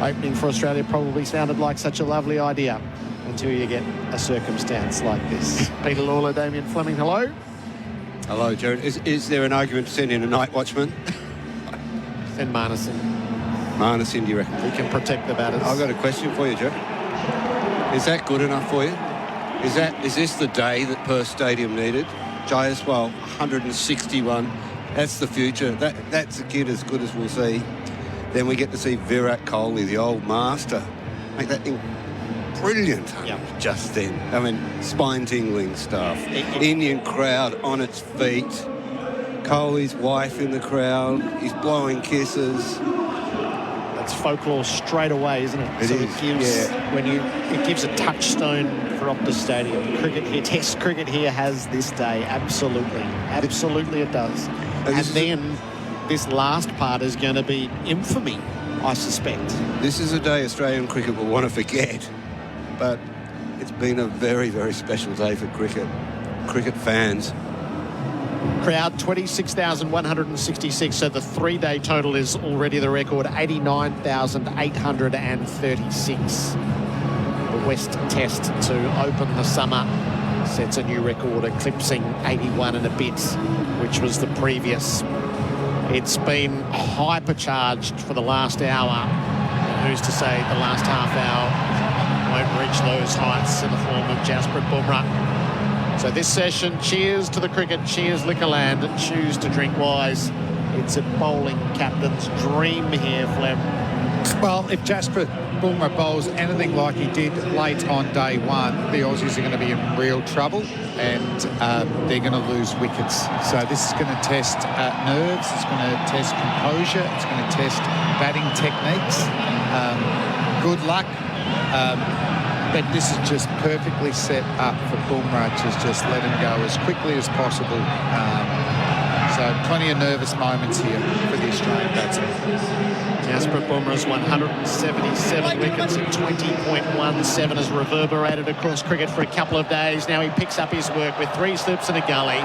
opening for Australia probably sounded like such a lovely idea until you get a circumstance like this. Peter Lalor, Damien Fleming, hello. Hello, Gerard. Is there an argument to send in a night watchman? Send Marnus in. Marnus in, do you reckon? He can protect the batters. I've got a question for you, Joe. Is that good enough for you? Is this the day that Perth Stadium needed? Jaswell 161. That's the future. That's a kid as good as we'll see. Then we get to see Virat Kohli, the old master, make that thing brilliant. Yep. Just then. I mean, spine-tingling stuff. Indian crowd on its feet. Kohli's wife in the crowd. He's blowing kisses. That's folklore straight away, isn't it? It gives it gives a touchstone for Optus Stadium. Cricket here, Test cricket here has this day. Absolutely it does. And then this last part is going to be infamy, I suspect. This is a day Australian cricket will want to forget, but it's been a very, very special day for cricket fans. Crowd 26,166, so the 3-day total is already the record 89,836. The West Test to open the summer sets a new record, eclipsing 81 and a bit, which was the previous. It's been hypercharged for the last hour. And who's to say the last half hour won't reach those heights in the form of Jasprit Bumrah. So this session, cheers to the cricket, cheers Liquorland, and choose to drink wise. It's a bowling captain's dream here, Flem. Well, if Jasprit Bumrah bowls anything like he did late on day one, the Aussies are going to be in real trouble, and they're going to lose wickets. So this is going to test nerves, it's going to test composure, it's going to test batting techniques. Good luck. But this is just perfectly set up for Bumrah to just let him go as quickly as possible. So plenty of nervous moments here for the Australian batsman. Jasprit Bumrah's 177 wickets at 20.17 has reverberated across cricket for a couple of days. Now he picks up his work with 3 slips and a gully.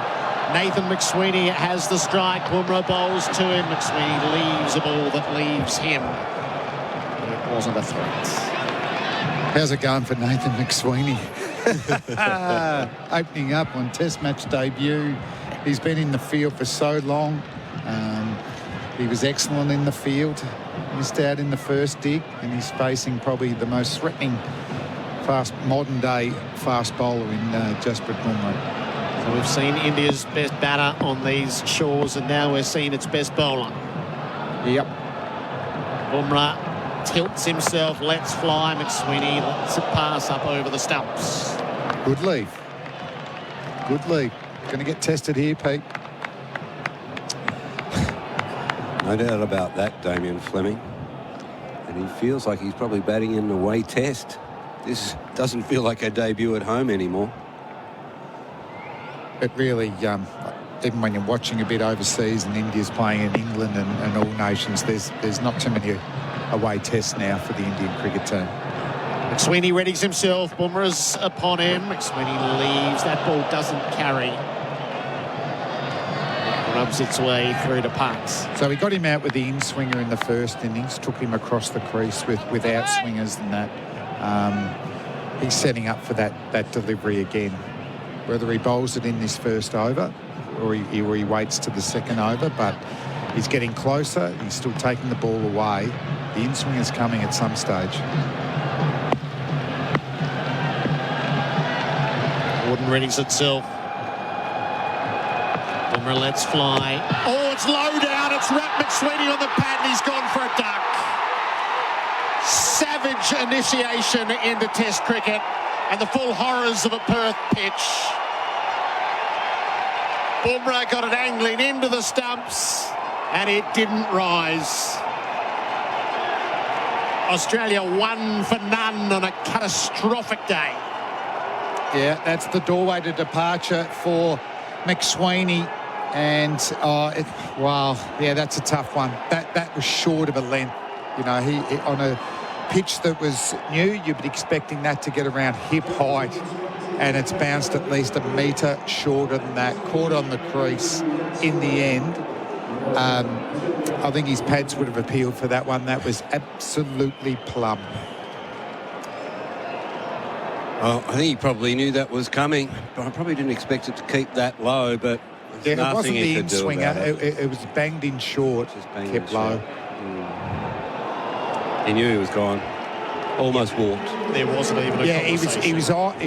Nathan McSweeney has the strike. Bumrah bowls to him. McSweeney leaves a ball that leaves him. But it wasn't a threat. How's it going for Nathan McSweeney? Opening up on Test match debut. He's been in the field for so long. He was excellent in the field. Missed out in the first dig, and he's facing probably the most threatening modern-day fast bowler in Jasprit Bumrah. So we've seen India's best batter on these shores, and now we're seeing its best bowler. Yep. Bumrah tilts himself, lets fly. McSweeney lets it pass up over the stumps. Good lead. Good lead. Going to get tested here, Pete. No doubt about that, Damien Fleming. And he feels like he's probably batting in the away Test. This doesn't feel like a debut at home anymore. It really, even when you're watching a bit overseas and India's playing in England and all nations, there's not too many away Tests now for the Indian cricket team. McSweeney readies himself. Bumrah's upon him. McSweeney leaves. That ball doesn't carry. Rubs its way through to Parks. So we got him out with the in-swinger in the first innings, took him across the crease with out-swingers and that. He's setting up for that delivery again. Whether he bowls it in this first over or he waits to the second over, but He's getting closer. He's still taking the ball away. The in-swing is coming at some stage. Gordon readies itself. Bumrah lets fly. Oh, it's low down. It's wrapped McSweeney on the pad and he's gone for a duck. Savage initiation into Test cricket and the full horrors of a Perth pitch. Bumrah got it angling into the stumps and it didn't rise. Australia 1 for none on a catastrophic day. Yeah, that's the doorway to departure for McSweeney. And, wow, yeah, that's a tough one. That was short of a length. You know, he on a pitch that was new, you'd be expecting that to get around hip height. And it's bounced at least a metre shorter than that. Caught on the crease in the end. I think his pads would have appealed for that one. That was absolutely plumb. Oh, I think he probably knew that was coming, but I probably didn't expect it to keep that low, but it wasn't the in-swinger. It was banged in short, kept low. He knew he was gone. Almost walked. There wasn't even a conversation. he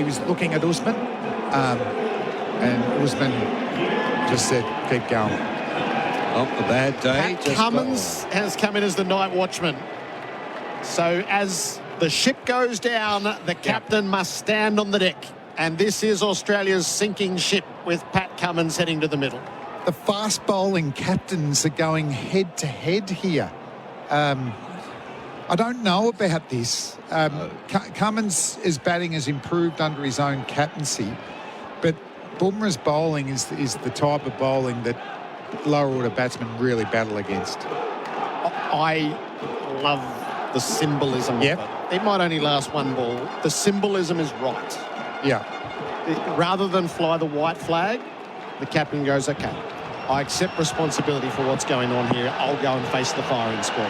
was looking at Usman, and Usman just said, keep going. Oh, a bad day. Pat Cummins has come in as the night watchman. So as the ship goes down, the captain must stand on the deck. And this is Australia's sinking ship with Pat Cummins heading to the middle. The fast bowling captains are going head to head here. I don't know about this. Cummins' batting has improved under his own captaincy, but Bumrah's bowling is the type of bowling that lower order batsmen really battle against. I love the symbolism of it. It might only last one ball. The symbolism is right. Yeah. Rather than fly the white flag, the captain goes, okay, I accept responsibility for what's going on here. I'll go and face the firing squad.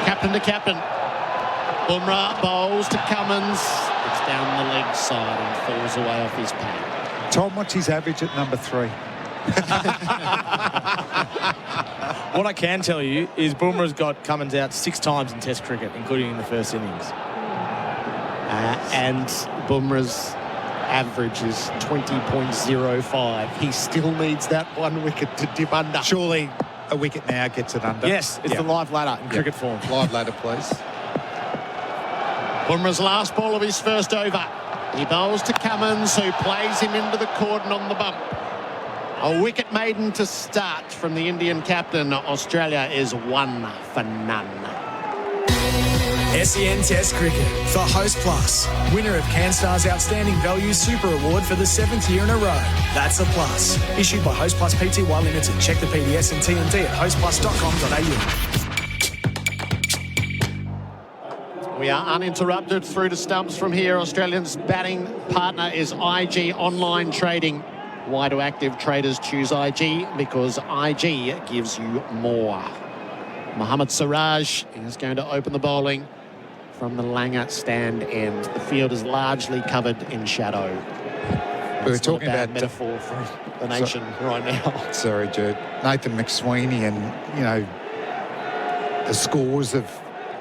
Captain to captain. Bumrah bowls to Cummins. It's down the leg side and falls away off his pad. Tom, what's his average at number 3? What I can tell you is Bumrah's got Cummins out 6 times in Test cricket, including in the first innings. And Bumrah's average is 20.05. He still needs that 1 wicket to dip under. Surely a wicket now gets it under. Yes, it's the live ladder in cricket form. Live ladder, please. Bumrah's last ball of his first over. He bowls to Cummins, who plays him into the cordon on the bump. A wicket maiden to start from the Indian captain. Australia is 1 for none. SEN Test Cricket for Host Plus. Winner of CanStar's Outstanding Value Super Award for the 7th year in a row. That's a plus. Issued by Host Plus Pty Limited. Check the PDS and TMD at hostplus.com.au. We are uninterrupted through to stumps from here. Australians' batting partner is IG Online Trading. Why do active traders choose IG? Because IG gives you more. Mohammad Siraj is going to open the bowling from the Langer stand end. The field is largely covered in shadow. We were talking about metaphor for the nation right now. Sorry, Jude. Nathan McSweeney and, you know, the scores of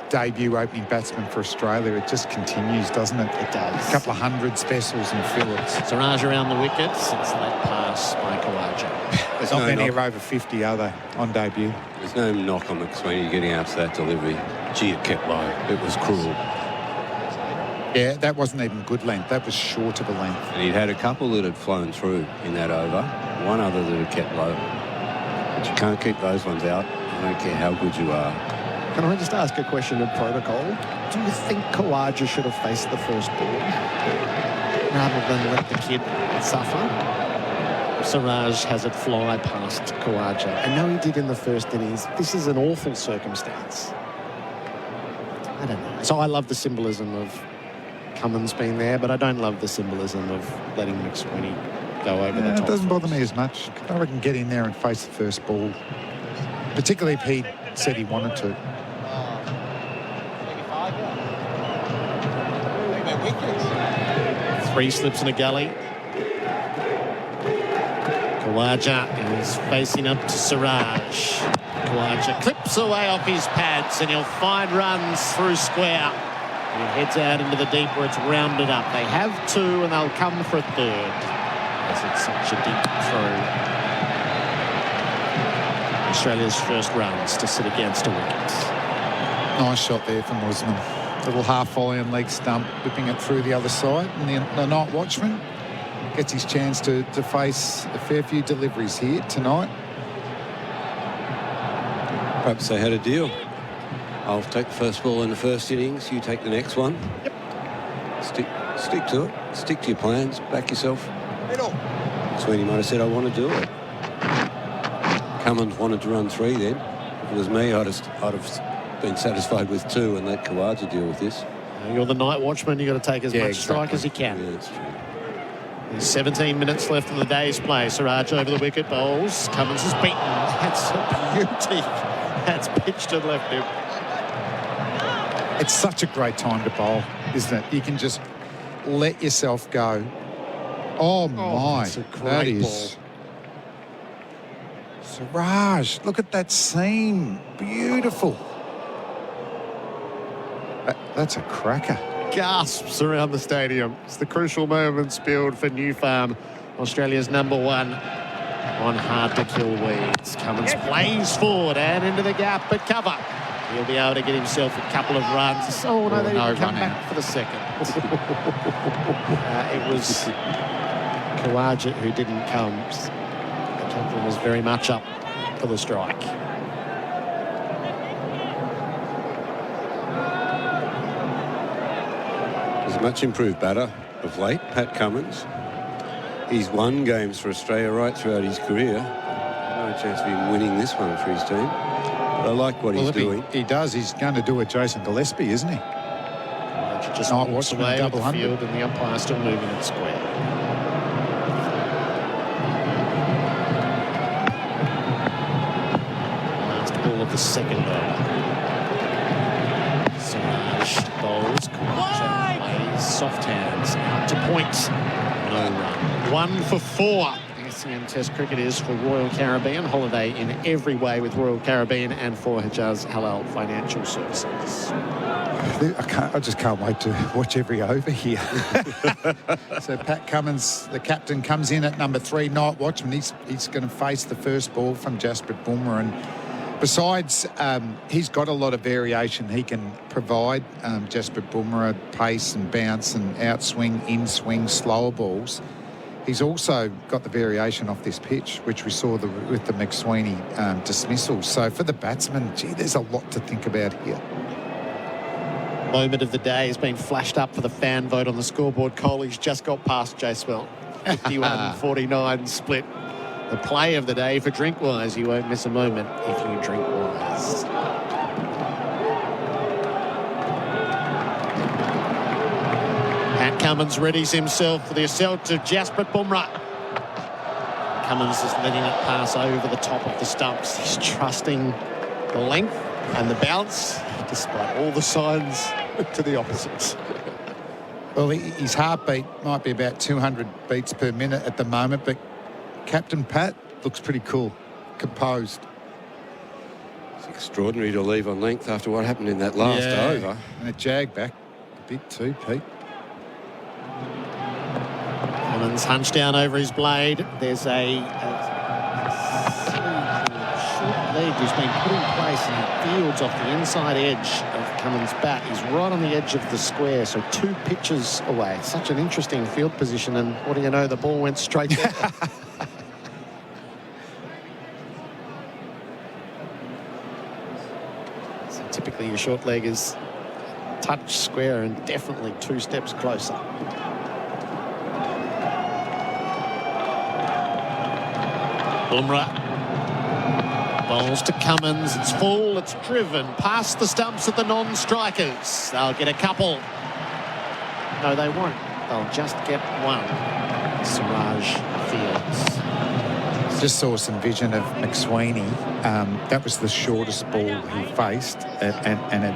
debut opening batsmen for Australia, it just continues, doesn't it? It does. A couple of 100 specials and fillets. Siraj around the wickets. It's let pass by Khawaja. There's not many are over 50, are they, on debut? There's no knock on McSweeney getting after that delivery. Gee, it kept low. It was cruel. Yeah, that wasn't even good length. That was short of a length. And he'd had a couple that had flown through in that over. One other that had kept low. But you can't keep those ones out. I don't care how good you are. Can I just ask a question of protocol? Do you think Khawaja should have faced the first ball rather than let the kid suffer? Siraj has it fly past Khawaja. I know he did in the first innings. This is an awful circumstance. I don't know. So I love the symbolism of Cummins being there, but I don't love the symbolism of letting McSweeney go over the top. It doesn't bother me as much. I reckon get in there and face the first ball, particularly if he said he wanted to. 3 slips in a gully. Khawaja is facing up to Siraj. Khawaja clips away off his pads and he'll find runs through square. He heads out into the deep where it's rounded up. They have two and they'll come for a third. As it's such a deep throw. Australia's first runs to sit against a wicket. Nice shot there from Usman. Little half volley and leg stump, whipping it through the other side. And the night watchman gets his chance to face a fair few deliveries here tonight. Perhaps they had a deal. I'll take the first ball in the first innings, you take the next one. Yep. Stick to it. Stick to your plans. Back yourself. Sweeney might have said, I want to do it. Cummins wanted to run 3 then. If it was me, I'd have been satisfied with 2 and let Khawaja deal with this. You're the night watchman. You've got to take as much strike as you can. Yeah, that's true. There's 17 minutes left in the day's play. Siraj over the wicket, bowls. Cummins is beaten. That's a beauty. That's pitched and left him. It's such a great time to bowl, isn't it? You can just let yourself go. Oh my, that's a great that is. Siraj, look at that seam. Beautiful. That's a cracker. Gasps around the stadium. It's the crucial moments build for New Farm, Australia's #1 on hard-to-kill weeds. Cummins plays forward and into the gap, but cover. He'll be able to get himself a couple of runs. Oh, no, they didn't come back for the second. It was Khawaja who didn't come. The captain was very much up for the strike. He's a much improved batter of late, Pat Cummins. He's won games for Australia right throughout his career. No chance of him winning this one for his team. But I like what he's doing. He does. He's going to do a Jason Gillespie, isn't he? Just walks away with the field and the umpire still moving it square. Last ball of the second over. Siraj bowls. Khawaja plays soft hands out to point. No run. 1 for 4. SEN Test cricket is for Royal Caribbean. Holiday in every way with Royal Caribbean and for Hijaz Halal Financial Services. I just can't wait to watch every over here. So Pat Cummins, the captain, comes in at number 3, night watchman. He's going to face the first ball from Jasprit Bumrah. And besides, he's got a lot of variation he can provide. Jasprit Bumrah, pace and bounce and outswing, in-swing, slower balls. He's also got the variation off this pitch, which we saw with the McSweeney dismissal. So for the batsman, gee, there's a lot to think about here. Moment of the day has been flashed up for the fan vote on the scoreboard. Kohli's just got past Jacewell. 51-49 split. The play of the day for Drinkwise. You won't miss a moment if you Drinkwise. Pat Cummins readies himself for the assault of Jasprit Bumrah. Cummins is letting it pass over the top of the stumps. He's trusting the length and the bounce, despite all the signs to the opposites. Well, his heartbeat might be about 200 beats per minute at the moment, but Captain Pat looks pretty cool, composed. It's extraordinary to leave on length after what happened in that last over. And a jag back a bit too, Pete. Cummins hunched down over his blade. There's a short leg who's been put in place and he fields off the inside edge of Cummins' bat. He's right on the edge of the square, so 2 pitches away. Such an interesting field position, and what do you know, the ball went straight there. So typically your short leg is touch square and definitely 2 steps closer. Bumrah bowls to Cummins. It's full, it's driven past the stumps of the non-strikers. They'll get a couple. No, they won't. They'll just get 1. Siraj fields. Just saw some vision of McSweeney. That was the shortest ball he faced, and it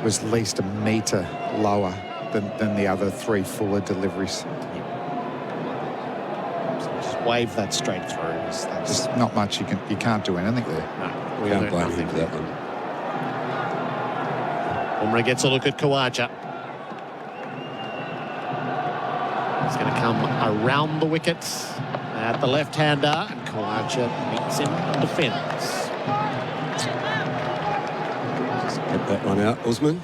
was at least a metre lower than the other 3 fuller deliveries. wave that straight through. There's not much you can't do anything there. No, we can't blame him for that one. Bumrah gets a look at Khawaja. He's going to come around the wickets at the left-hander, and Khawaja meets him and defends. Just get that one out, Usman.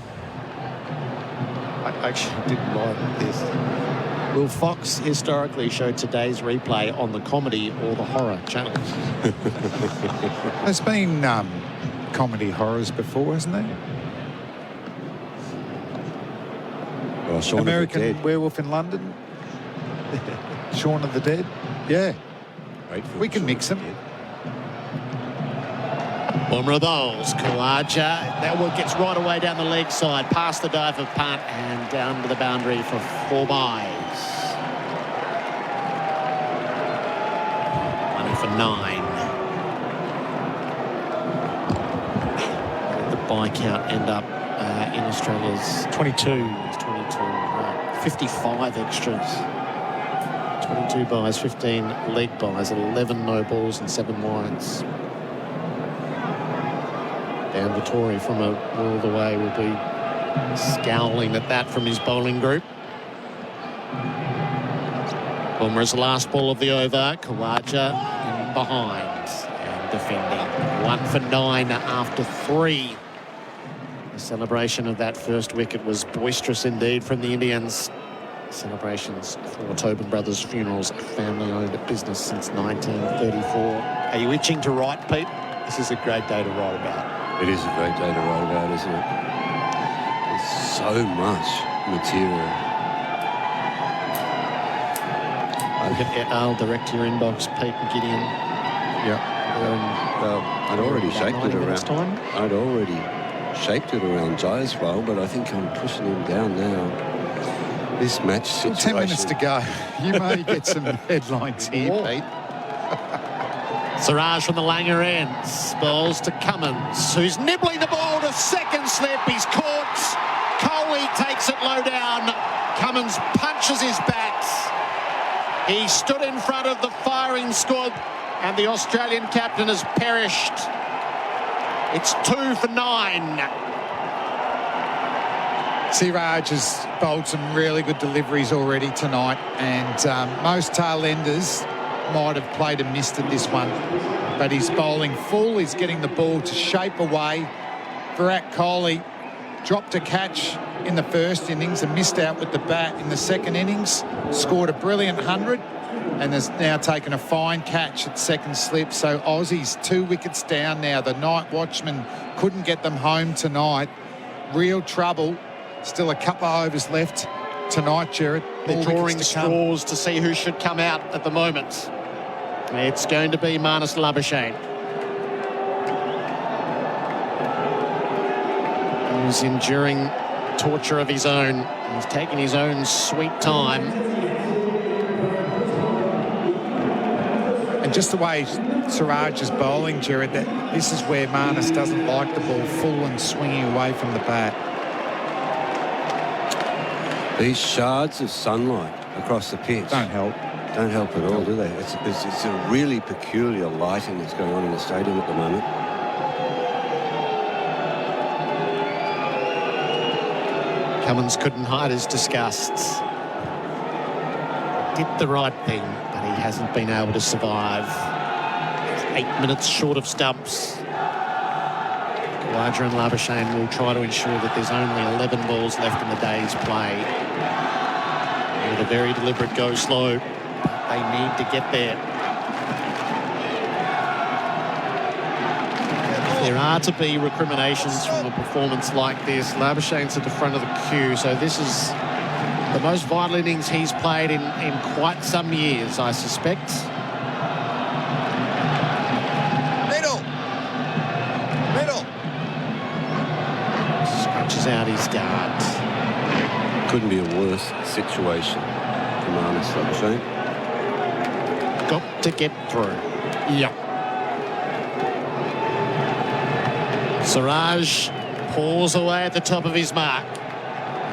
I actually didn't like this. Will Fox historically show today's replay on the comedy or the horror channel? There's been comedy horrors before, hasn't there? Well, Shaun American Werewolf in London. Shaun of the Dead. Yeah. We can mix them. Bumrah bowls. Khawaja. That one gets right away down the leg side, past the dive of punt and down to the boundary for 4 byes. 1 for 9. The bye count end up in Australia's 22. 55 extras. 22 byes, 15 leg byes, 11 no balls and 7 wides. Dan Vittori from a world away will be scowling at that from his bowling group. Bumrah's last ball of the over. Khawaja in behind and defending. 1 for 9 after 3. The celebration of that first wicket was boisterous indeed from the Indians. Celebrations for Tobin Brothers Funerals, a family-owned business since 1934. Are you itching to write, Pete? This is a great day to write about. It is a great day to write about, isn't it? There's so much material. I'll direct to your inbox, Pete and Gideon. Yeah. Well, I'd already shaped it around. I'd already shaped it around Jai's role, but I think I'm pushing him down now. This match situation. 10 minutes to go. You may get some headlines here, Pete. Siraj from the Langer ends. Bowls to Cummins, who's nibbling the ball to second slip. He's caught. Kohli takes it low down. Cummins punches his bat. He stood in front of the firing squad, and the Australian captain has perished. It's 2 for 9. Siraj has bowled some really good deliveries already tonight, and most tail enders might have played and missed at this one, but he's bowling full. He's getting the ball to shape away. Virat Kohli dropped a catch in the first innings and missed out with the bat in the second innings, scored a brilliant 100 and has now taken a fine catch at second slip. So Aussies 2 wickets down now. The night watchman couldn't get them home tonight. Real trouble. Still a couple of overs left tonight, Gerard. They're drawing straws to see who should come out at the moment. It's going to be Marnus Labuschagne, who's enduring torture of his own. He's taking his own sweet time. And just the way Siraj is bowling, Gerard, this is where Marnus doesn't like the ball full and swinging away from the bat. These shards of sunlight across the pitch don't help at all, do they? It's a really peculiar lighting that's going on in the stadium at the moment. Cummins couldn't hide his disgust. Did the right thing, but he hasn't been able to survive. 8 minutes short of stumps. Khawaja and Labuschagne will try to ensure that there's only 11 balls left in the day's play. With a very deliberate go slow, they need to get there. If there are to be recriminations from a performance like this, Labuschagne's at the front of the queue, so this is the most vital innings he's played in quite some years, I suspect. Middle. Scratches out his guard. Couldn't be a worse situation for Marnus Labuschagne. Got to get through. Yep. Siraj paws away at the top of his mark.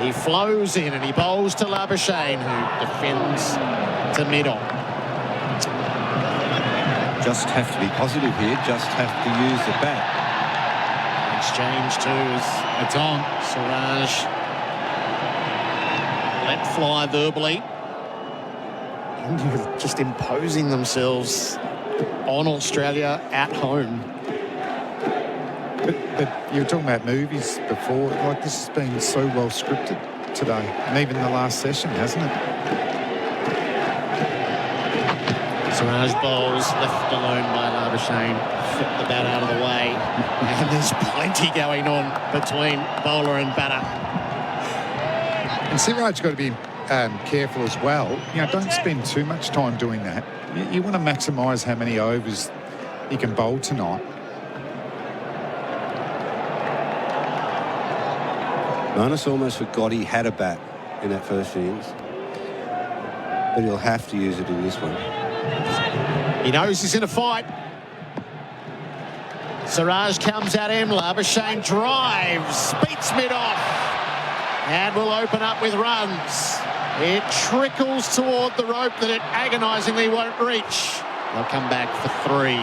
He flows in and he bowls to Labuschagne, who defends to middle. Just have to be positive here. Just have to use the bat. Exchange twos. It's on. Siraj let fly verbally. India just imposing themselves on Australia at home. But you were talking about movies before. Like, this has been so well scripted today, and even the last session, hasn't it? Siraj bowls, left alone by Labuschagne. Flip the bat out of the way. And there's plenty going on between bowler and batter. And Siraj's got to be careful as well. You know, don't spend too much time doing that. You want to maximise how many overs you can bowl tonight. Marnus almost forgot he had a bat in that first innings, but he'll have to use it in this one. He knows he's in a fight. Siraj comes at him. Labuschagne drives, beats mid-off, and will open up with runs. It trickles toward the rope that it agonisingly won't reach. They'll come back for 3.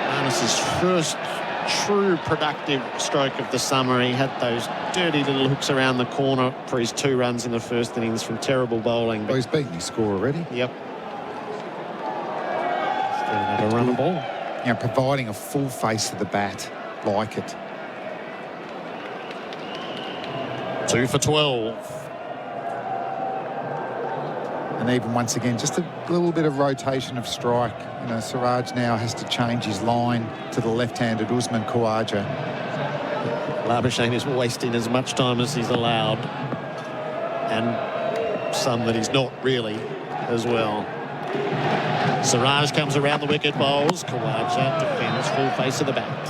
Marnus's first true productive stroke of the summer. He had those dirty little hooks around the corner for his 2 runs in the first innings from terrible bowling. Well, he's beaten his score already. Yep. Still another run of ball. You know, providing a full face of the bat, like it. 2 for 12. And even once again, just a little bit of rotation of strike. You know, Siraj now has to change his line to the left-handed Usman Khawaja. Labuschagne is wasting as much time as he's allowed, and some that he's not really as well. Siraj comes around the wicket, bowls. Khawaja defends full face of the bat.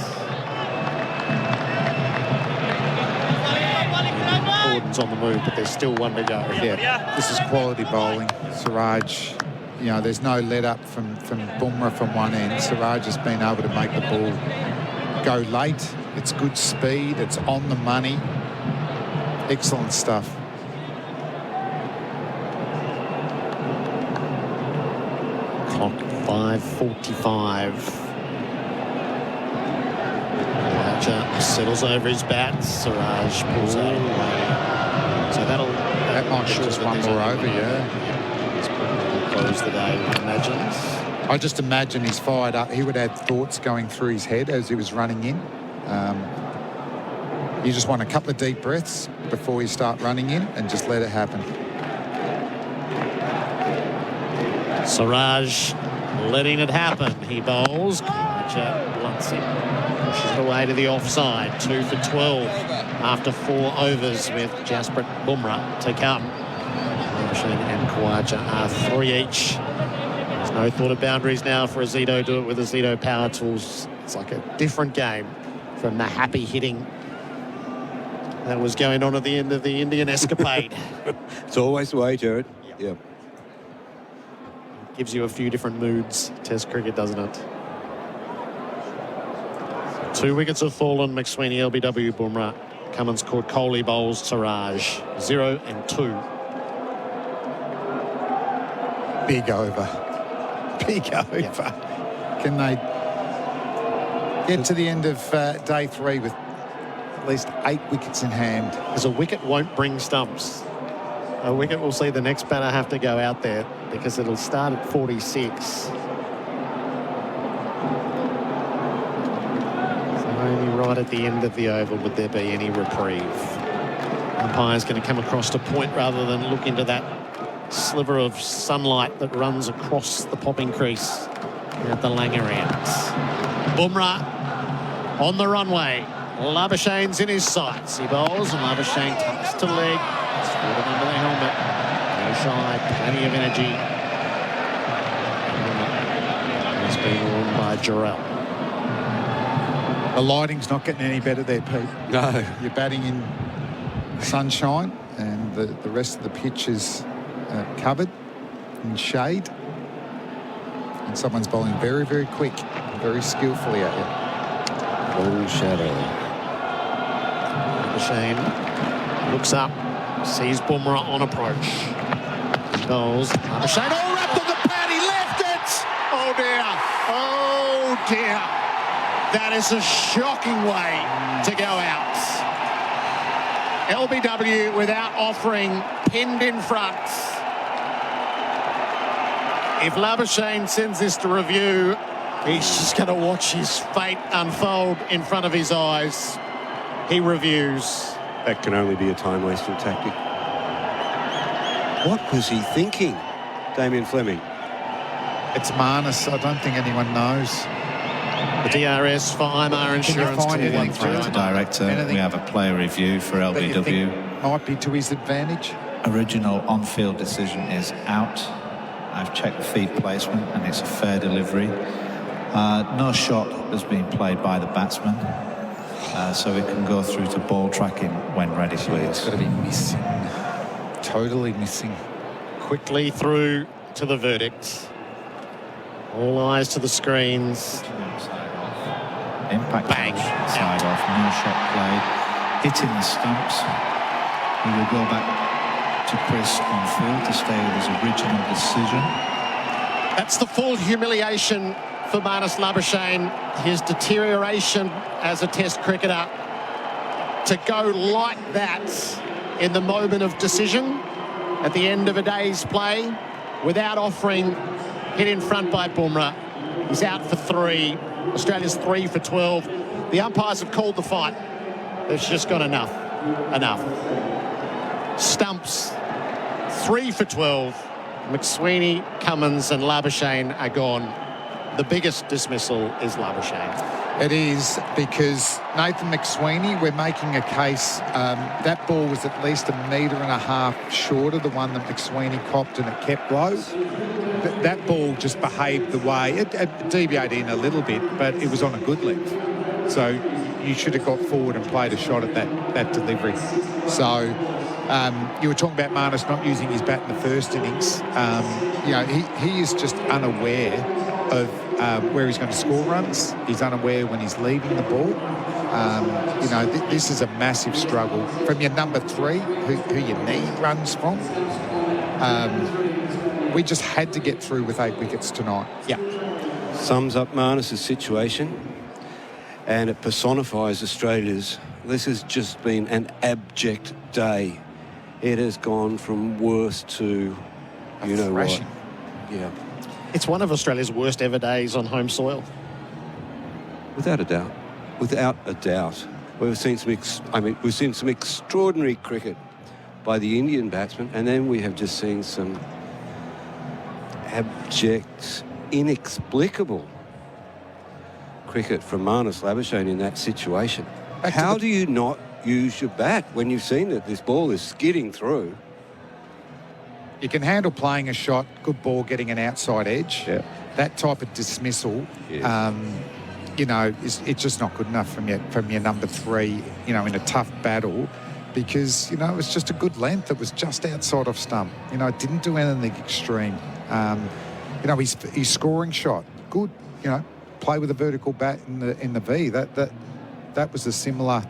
Gordon's on the move, but there's still 1 to go. Yeah, this is quality bowling. Siraj, you know, there's no let up from Bumrah from one end. Siraj has been able to make the ball go late. It's good speed. It's on the money. Excellent stuff. Clock 5:45. Khawaja settles over his bat. Siraj pulls out of the way. So that might be just one more over, yeah. It's probably close the day, one imagines. I just imagine he's fired up. He would have thoughts going through his head as he was running in. You just want a couple of deep breaths before you start running in and just let it happen. Siraj letting it happen. He bowls. Khawaja blunts him. Pushes it away to the offside. 2 for 12 after 4 overs with Jasprit Bumrah to come. Labuschagne and Khawaja are 3 each. There's no thought of boundaries now for Azito. Do it with Azito power tools. It's like a different game from the happy hitting that was going on at the end of the Indian escapade. It's always the way, Gerard. Yep. Gives you a few different moods, Test cricket, doesn't it? 2 wickets have fallen. McSweeney, LBW, Bumrah. Cummins caught Kohli, bowls Siraj. 0 and 2. Big over. Big over. Yep. Can they get to the end of day 3 with at least 8 wickets in hand? Because a wicket won't bring stumps. A wicket will see the next batter have to go out there because it'll start at 46. So only right at the end of the over would there be any reprieve. Umpire's going to come across to point rather than look into that sliver of sunlight that runs across the popping crease at the Langer ends. Bumrah on the runway. Labuschagne's in his sights. He bowls and Labuschagne tucks to leg. It's footed under the helmet. No shy, plenty of energy. It's been worn by Gerard. The lighting's not getting any better there, Pete. No. You're batting in sunshine and the rest of the pitch is covered in shade. And someone's bowling very, very quick, very skillfully at you. Full shadow. Labuschagne looks up, sees Bumrah on approach. He bowls. Labuschagne all wrapped on the pad. He Oh, dear. Oh, dear. That is a shocking way to go out. LBW without offering, pinned in front. If Labuschagne sends this to review, he's just going to watch his fate unfold in front of his eyes. He reviews. That can only be a time-wasting tactic. What was he thinking, Damien Fleming? It's Marnus. I don't think anyone knows. The DRS for IMAR Insurance. Director, we have a player review for LBW. Might be to his advantage. Original on-field decision is out. I've checked the feet placement and it's a fair delivery. No shot has been played by the batsman, so we can go through to ball tracking when ready, please. It's got to be missing. Totally missing. Quickly through to the verdict. All eyes to the screens. Impact bang. Side off, no shot played. Hitting the stumps. We will go back to Chris on field to stay with his original decision. That's the full humiliation for Marnus Labuschagne. His deterioration as a Test cricketer. To go like that in the moment of decision at the end of a day's play without offering, hit in front by Bumrah. He's out for 3. Australia's 3 for 12. The umpires have called the fight. They've just got enough. Stumps, 3 for 12. McSweeney, Cummins and Labuschagne are gone. The biggest dismissal is Labuschagne. It is, because Nathan McSweeney, we're making a case, that ball was at least 1.5 meters shorter, the one that McSweeney copped, and it kept low. That ball just behaved the way, it deviated in a little bit, but it was on a good length. So you should have got forward and played a shot at that delivery. So you were talking about Marnus not using his bat in the first innings. You know, he is just unaware of where he's going to score runs. He's unaware when he's leaving the ball. You know, this is a massive struggle. From your number 3, who you need runs from, we just had to get through with 8 wickets tonight. Yeah. Sums up Marnus' situation, and it personifies Australia's. This has just been an abject day. It has gone from worst to, you know what. Yeah. It's one of Australia's worst ever days on home soil. Without a doubt. Without a doubt. We've seen some extraordinary cricket by the Indian batsmen, and then we have just seen some abject, inexplicable cricket from Marnus Labuschagne in that situation. How do you not use your bat when you've seen that this ball is skidding through? You can handle playing a shot, good ball, getting an outside edge. Yeah. That type of dismissal, Yes. you know, it's just not good enough from your number 3, you know, in a tough battle, because, you know, it was just a good length. It was just outside off stump. You know, it didn't do anything extreme. You know, his scoring shot, good, you know, play with a vertical bat in the V. That was a similar,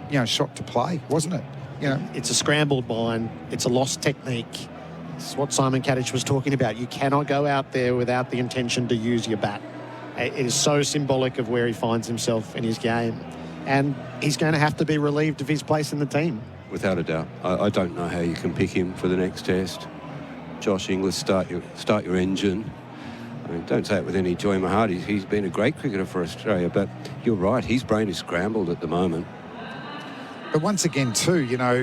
you know, shot to play, wasn't it? You know, it's a scrambled line. It's a lost technique. It's what Simon Katich was talking about. You cannot go out there without the intention to use your bat. It is so symbolic of where he finds himself in his game. And he's going to have to be relieved of his place in the team. Without a doubt. I don't know how you can pick him for the next test. Josh Inglis, start your engine. I mean, don't say it with any joy in my heart. He's been a great cricketer for Australia, but you're right. His brain is scrambled at the moment. But once again, too, you know,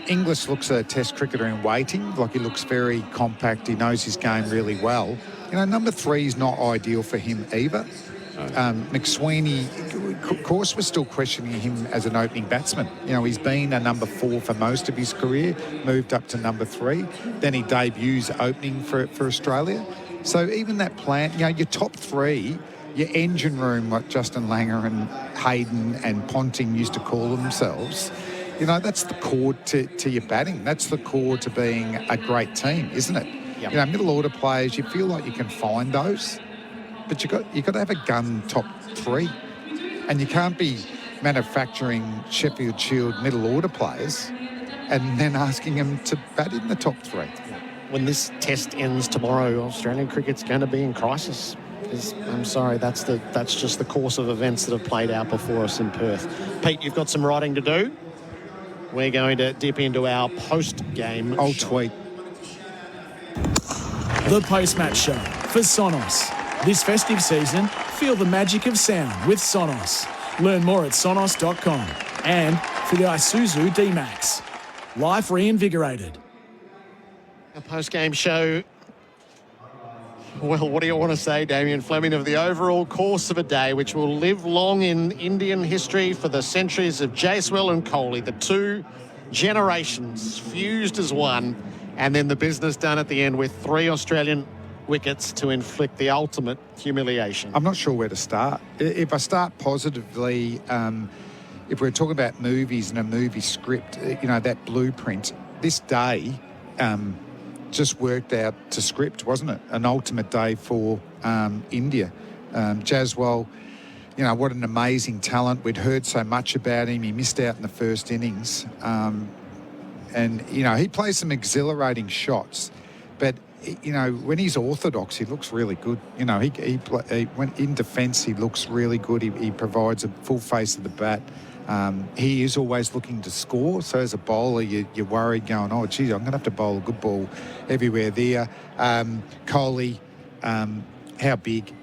Inglis looks a Test cricketer in waiting. Like, he looks very compact. He knows his game really well. You know, number 3 is not ideal for him either. McSweeney, of course, we're still questioning him as an opening batsman. You know, he's been a number 4 for most of his career, moved up to number 3. Then he debuts opening for Australia. So even that plan, you know, your top 3... your engine room, like Justin Langer and Hayden and Ponting used to call themselves, you know, that's the core to your batting. That's the core to being a great team, isn't it? Yep. You know, middle order players, you feel like you can find those, but you got to have a gun top 3, and you can't be manufacturing Sheffield Shield middle order players and then asking them to bat in the top 3. when this test ends tomorrow, Australian cricket's going to be in crisis. I'm sorry, that's just the course of events that have played out before us in Perth. Pete, you've got some writing to do. We're going to dip into our post-game. I'll tweet. The post-match show for Sonos. This festive season, feel the magic of sound with Sonos. Learn more at sonos.com. And for the Isuzu D-Max. Life reinvigorated. A post-game show. Well, what do you want to say, Damien Fleming, of the overall course of a day which will live long in Indian history for the centuries of Jaiswal and Kohli, the two generations fused as one, and then the business done at the end with 3 Australian wickets to inflict the ultimate humiliation? I'm not sure where to start. If I start positively, if we're talking about movies and a movie script, that blueprint, this day just worked out to script, wasn't it? An ultimate day for India. Jaiswal, what an amazing talent. We'd heard so much about him. He missed out in the first innings. And he plays some exhilarating shots. But, when he's orthodox, he looks really good. When in defence, he looks really good. He provides a full face of the bat. He is always looking to score. So as a bowler, you're worried going, oh, geez, I'm going to have to bowl a good ball everywhere there. Kohli, how big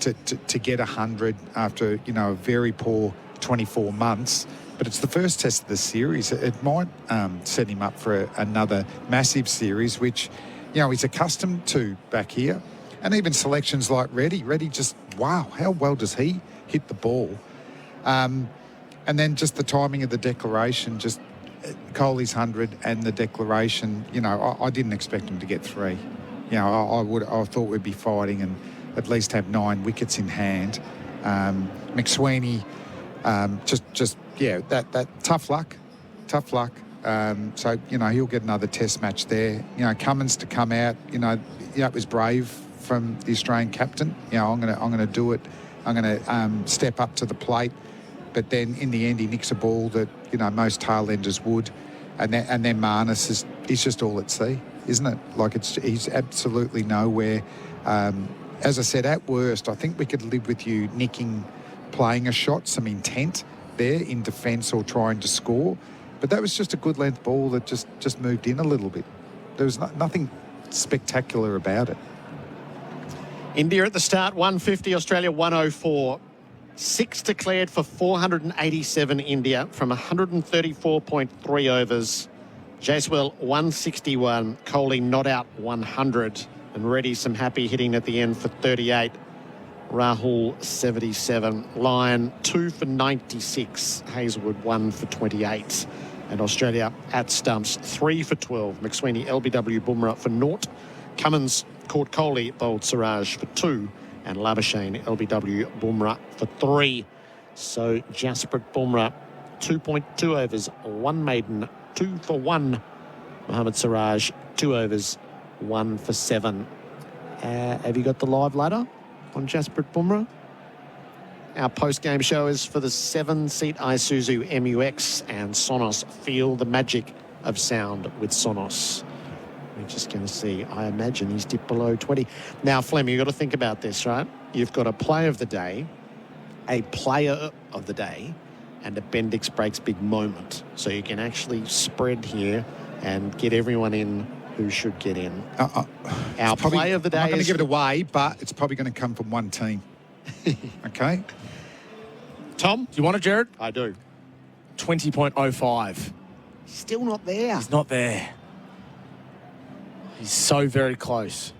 to get 100 after, a very poor 24 months. But it's the first test of the series. It might set him up for another massive series, which, he's accustomed to back here. And even selections like Reddy. Reddy just, wow, how well does he hit the ball? And then just the timing of the declaration, just Kohli's 100 and the declaration, I didn't expect him to get 3. I thought we'd be fighting and at least have 9 wickets in hand. McSweeney, that tough luck. So, he'll get another test match there. Cummins to come out, it was brave from the Australian captain. I'm going to do it. I'm going to step up to the plate. But then in the end, he nicks a ball that, most tail-enders would. And then Marnus is just all at sea, isn't it? Like, he's absolutely nowhere. As I said, at worst, I think we could live with you playing a shot, some intent there in defence or trying to score. But that was just a good length ball that just moved in a little bit. There was nothing spectacular about it. India at the start, 150, Australia 104. 6 declared for 487 India from 134.3 overs. Jaiswal 161, Kohli not out 100, and Reddy some happy hitting at the end for 38. Rahul 77, Lyon 2 for 96, Hazelwood 1 for 28, and Australia at stumps 3 for 12. McSweeney, LBW, Bumrah for 0. Cummins caught Kohli, bowled Siraj for 2. And Labuschagne, LBW, Bumrah for 3. So Jasprit Bumrah, 2.2 overs, 1 maiden, 2 for 1. Mohammad Siraj, 2 overs, 1 for 7. Have you got the live ladder on Jasprit Bumrah? Our post-game show is for the 7-seat Isuzu MUX, and Sonos. Feel the magic of sound with Sonos. We're just going to see. I imagine he's dipped below 20. Now, Fleming, you've got to think about this, right? You've got a play of the day, a player of the day, and a Bendix Breaks big moment. So you can actually spread here and get everyone in who should get in. Our play of the day I'm not going to give it away, but it's probably going to come from one team. Okay? Tom? Do you want it, Gerard? I do. 20.05. Still not there. He's not there. He's so very close.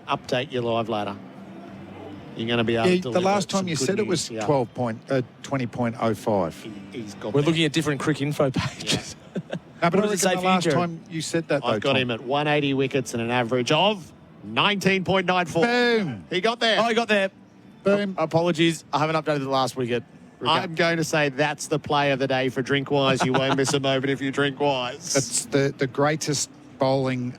Update your live ladder. You're going to be able to deliver. The last time you said it was 20.05. We're looking at different Cricinfo pages. No, but I reckon the last time you said that, though, I've got Tom. him at 180 wickets and an average of 19.94. Boom. He got there. Oh, he got there. Boom. Apologies. I haven't updated the last wicket. I'm going to say that's the play of the day for Drinkwise. You won't miss a moment if you Drinkwise. It's the greatest bowling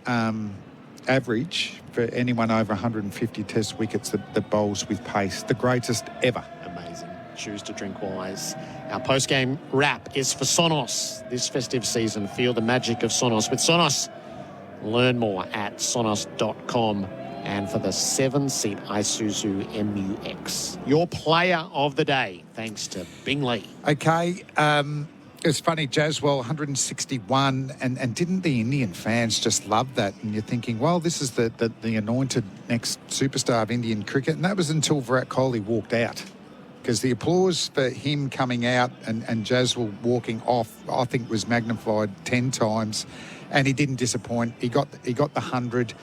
average for anyone over 150 test wickets that bowls with pace. The greatest ever. Amazing. Choose to Drinkwise. Our post-game wrap is for Sonos this festive season. Feel the magic of Sonos. With Sonos, Learn more at sonos.com. And for the 7-seat Isuzu MU-X. Your player of the day, thanks to Bingley. Okay, it's funny, Jaswell, 161, and didn't the Indian fans just love that? And you're thinking, well, this is the anointed next superstar of Indian cricket. And that was until Virat Kohli walked out. Because the applause for him coming out and Jaswell walking off, I think, was magnified 10 times. And he didn't disappoint. He got the 100.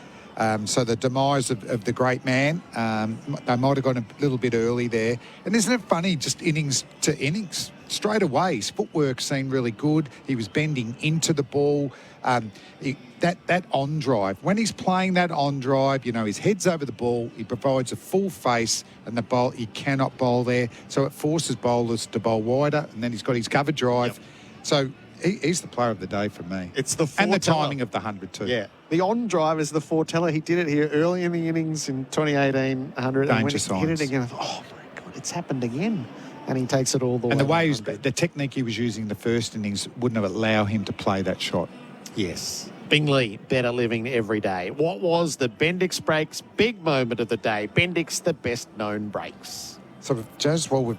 So the demise of the great man, they might have gone a little bit early there. And isn't it funny, just innings to innings, straight away, his footwork seemed really good. He was bending into the ball. That on drive, when he's playing that on drive, his head's over the ball, he provides a full face, and the bowl, he cannot bowl there. So it forces bowlers to bowl wider, and then he's got his cover drive. Yep. So he's the player of the day for me. It's the and the timing of the 100 too. Yeah. The on drive is the foreteller. He did it here early in the innings in 2018, 100. Danger and when he signs. hit it again, I thought, oh my God, it's happened again. And he takes it all the way. And the way the technique he was using the first innings wouldn't have allowed him to play that shot. Yes. Bingley, better living every day. What was the Bendix breaks big moment of the day? Bendix, the best known breaks. So we've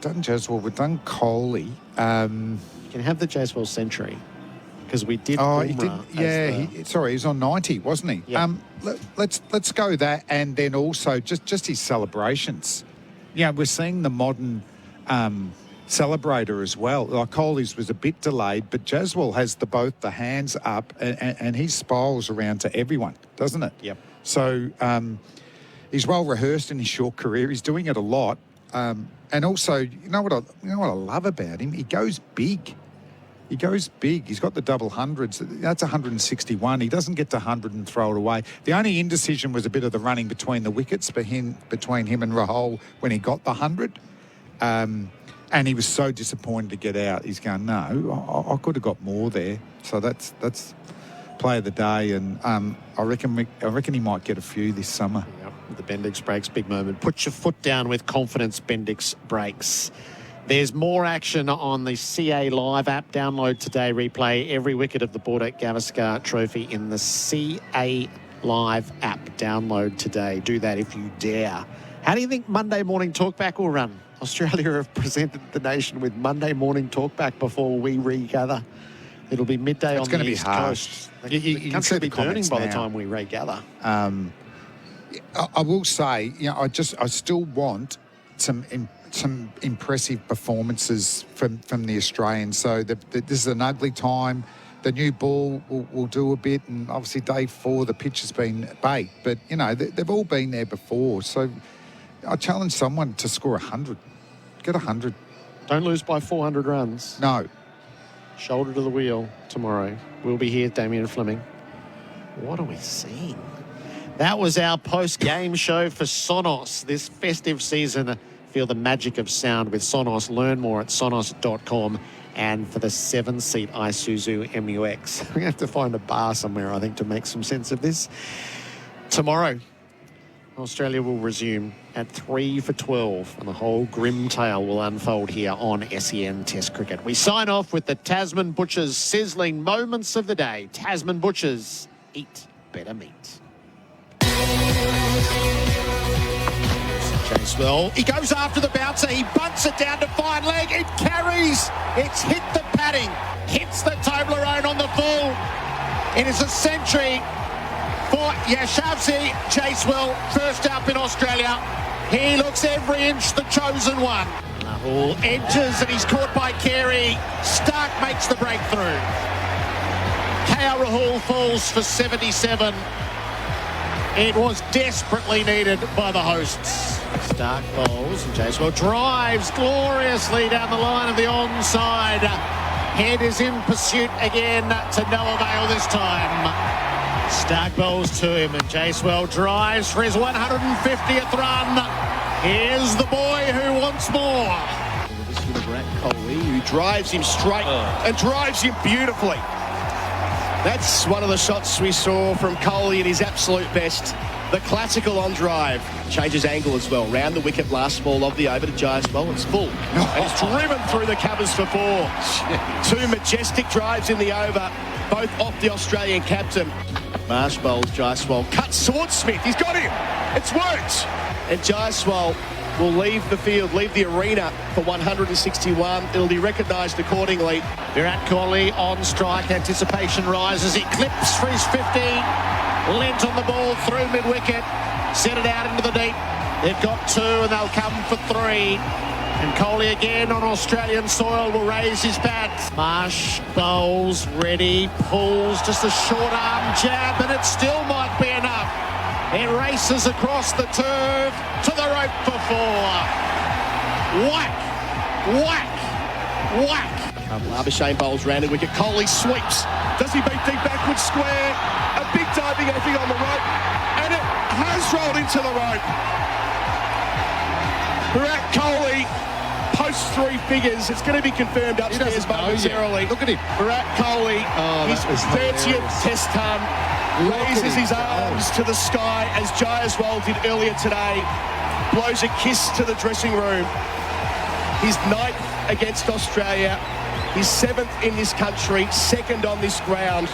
done Kohli. You can have the Jaswell century. Because we did. Oh, he did. Yeah, he's on 90, wasn't he? Yeah. Let's go that, and then also just his celebrations. We're seeing the modern celebrator as well. Like Kohli's was a bit delayed, but Jaswell has both the hands up, and he smiles around to everyone, doesn't it? Yep. So he's well rehearsed in his short career. He's doing it a lot, and also you know what I love about him. He goes big. He goes big. He's got the double hundreds. That's 161. He doesn't get to 100 and throw it away. The only indecision was a bit of the running between the wickets between him and Rahul when he got the 100. And he was so disappointed to get out. He's going, no, I could have got more there. So that's play of the day. And I reckon he might get a few this summer. Yep. The Bendix breaks, big moment. Put your foot down with confidence, Bendix breaks. There's more action on the CA Live app. Download today. Replay every wicket of the Border Gavaskar Trophy in the CA Live app. Download today. Do that if you dare. How do you think Monday morning talkback will run? Australia have presented the nation with Monday morning talkback before we regather. It'll be midday on the East Coast. You can see be burning by now. the time we regather. I will say, I still want some impressive performances from the Australians. So this is an ugly time. The new ball will do a bit, and obviously day 4 the pitch has been baked. But they've all been there before. So I challenge someone to score 100. Get 100. Don't lose by 400 runs. No. Shoulder to the wheel tomorrow. We'll be here, Damien and Fleming. What are we seeing? That was our post-game show for Sonos this festive season. Feel the magic of sound with Sonos. Learn more at sonos.com. And for the 7-seat Isuzu MU-X. We're going to have to find a bar somewhere, I think, to make some sense of this. Tomorrow, Australia will resume at 3 for 12, and the whole grim tale will unfold here on SEN Test Cricket. We sign off with the Tasman Butchers' sizzling moments of the day. Tasman Butchers, eat better meat. Well, he goes after the bouncer. He bunts it down to fine leg. It carries. It's hit the padding. Hits the Toblerone on the full. It is a century for Yashasvi Chasewell, first up in Australia. He looks every inch the chosen one. Rahul edges and he's caught by Carey. Stark makes the breakthrough. KL Rahul falls for 77. It was desperately needed by the hosts. Stark bowls and Chasewell drives gloriously down the line of the onside. Head is in pursuit again to no avail this time. Stark bowls to him and Chasewell drives for his 150th run. Here's the boy who wants more. This is Kohli, who drives him straight and drives him beautifully. That's one of the shots we saw from Kohli at his absolute best. The classical on drive. Changes angle as well. Round the wicket, last ball of the over to Jaiswal. It's full. And it's driven through the covers for 4. 2 majestic drives in the over, both off the Australian captain. Marsh bowls Jaiswal. Cuts towards Smith. He's got him. It's worked. And Jaiswal will leave the field, leave the arena for 161. It'll be recognised accordingly. Virat Kohli on strike. Anticipation rises. He clips for his 50. Lent on the ball through mid-wicket. Set it out into the deep. They've got 2 and they'll come for 3. And Kohli again on Australian soil will raise his bat. Marsh bowls, ready, pulls, just a short arm jab, and it still might be enough. It races across the turf to the rope for 4. Whack, whack, whack. Labuschagne bowls round the wicket. Kohli sweeps. Does he beat deep backward square? A big diving effing on the rope. And it has rolled into the rope. Virat Kohli posts 3 figures. It's going to be confirmed upstairs momentarily. Look at him. Virat Kohli, his 30th test ton, raises his arms to the sky as Jaiswal did earlier today. Blows a kiss to the dressing room. His 9th against Australia. His 7th in this country, 2nd on this ground.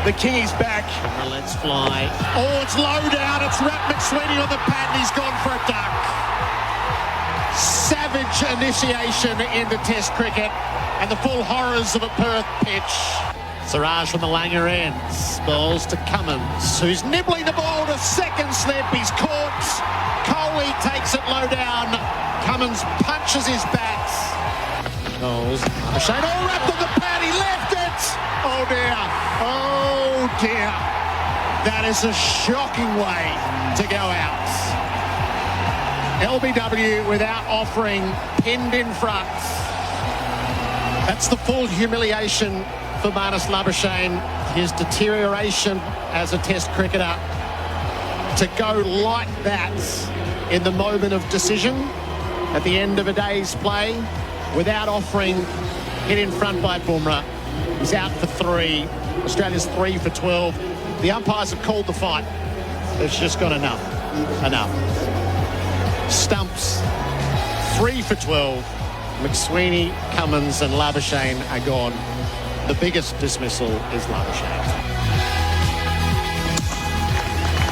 The king is back. Let's fly. Oh, it's low down. It's Rat McSweeney on the pad and he's gone for a duck. Savage initiation into Test cricket and the full horrors of a Perth pitch. Siraj from the Langer ends. Balls to Cummins, who's nibbling the ball to second slip. He's caught. Kohli takes it low down. Cummins punches his bat. Shane all wrapped on the pad. He left it. Oh dear. Oh dear. That is a shocking way to go out. LBW without offering, pinned in front. That's the full humiliation for Marnus Labuschagne. His deterioration as a Test cricketer. To go like that in the moment of decision at the end of a day's play without offering, hit in front by Bumrah. He's out for 3. Australia's 3 for 12. The umpires have called the fight. It's just got enough. Enough. Stumps, 3 for 12. McSweeney, Cummins and Labuschagne are gone. The biggest dismissal is Labuschagne.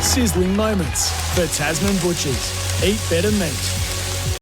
Sizzling moments for Tasman Butchers. Eat better meat.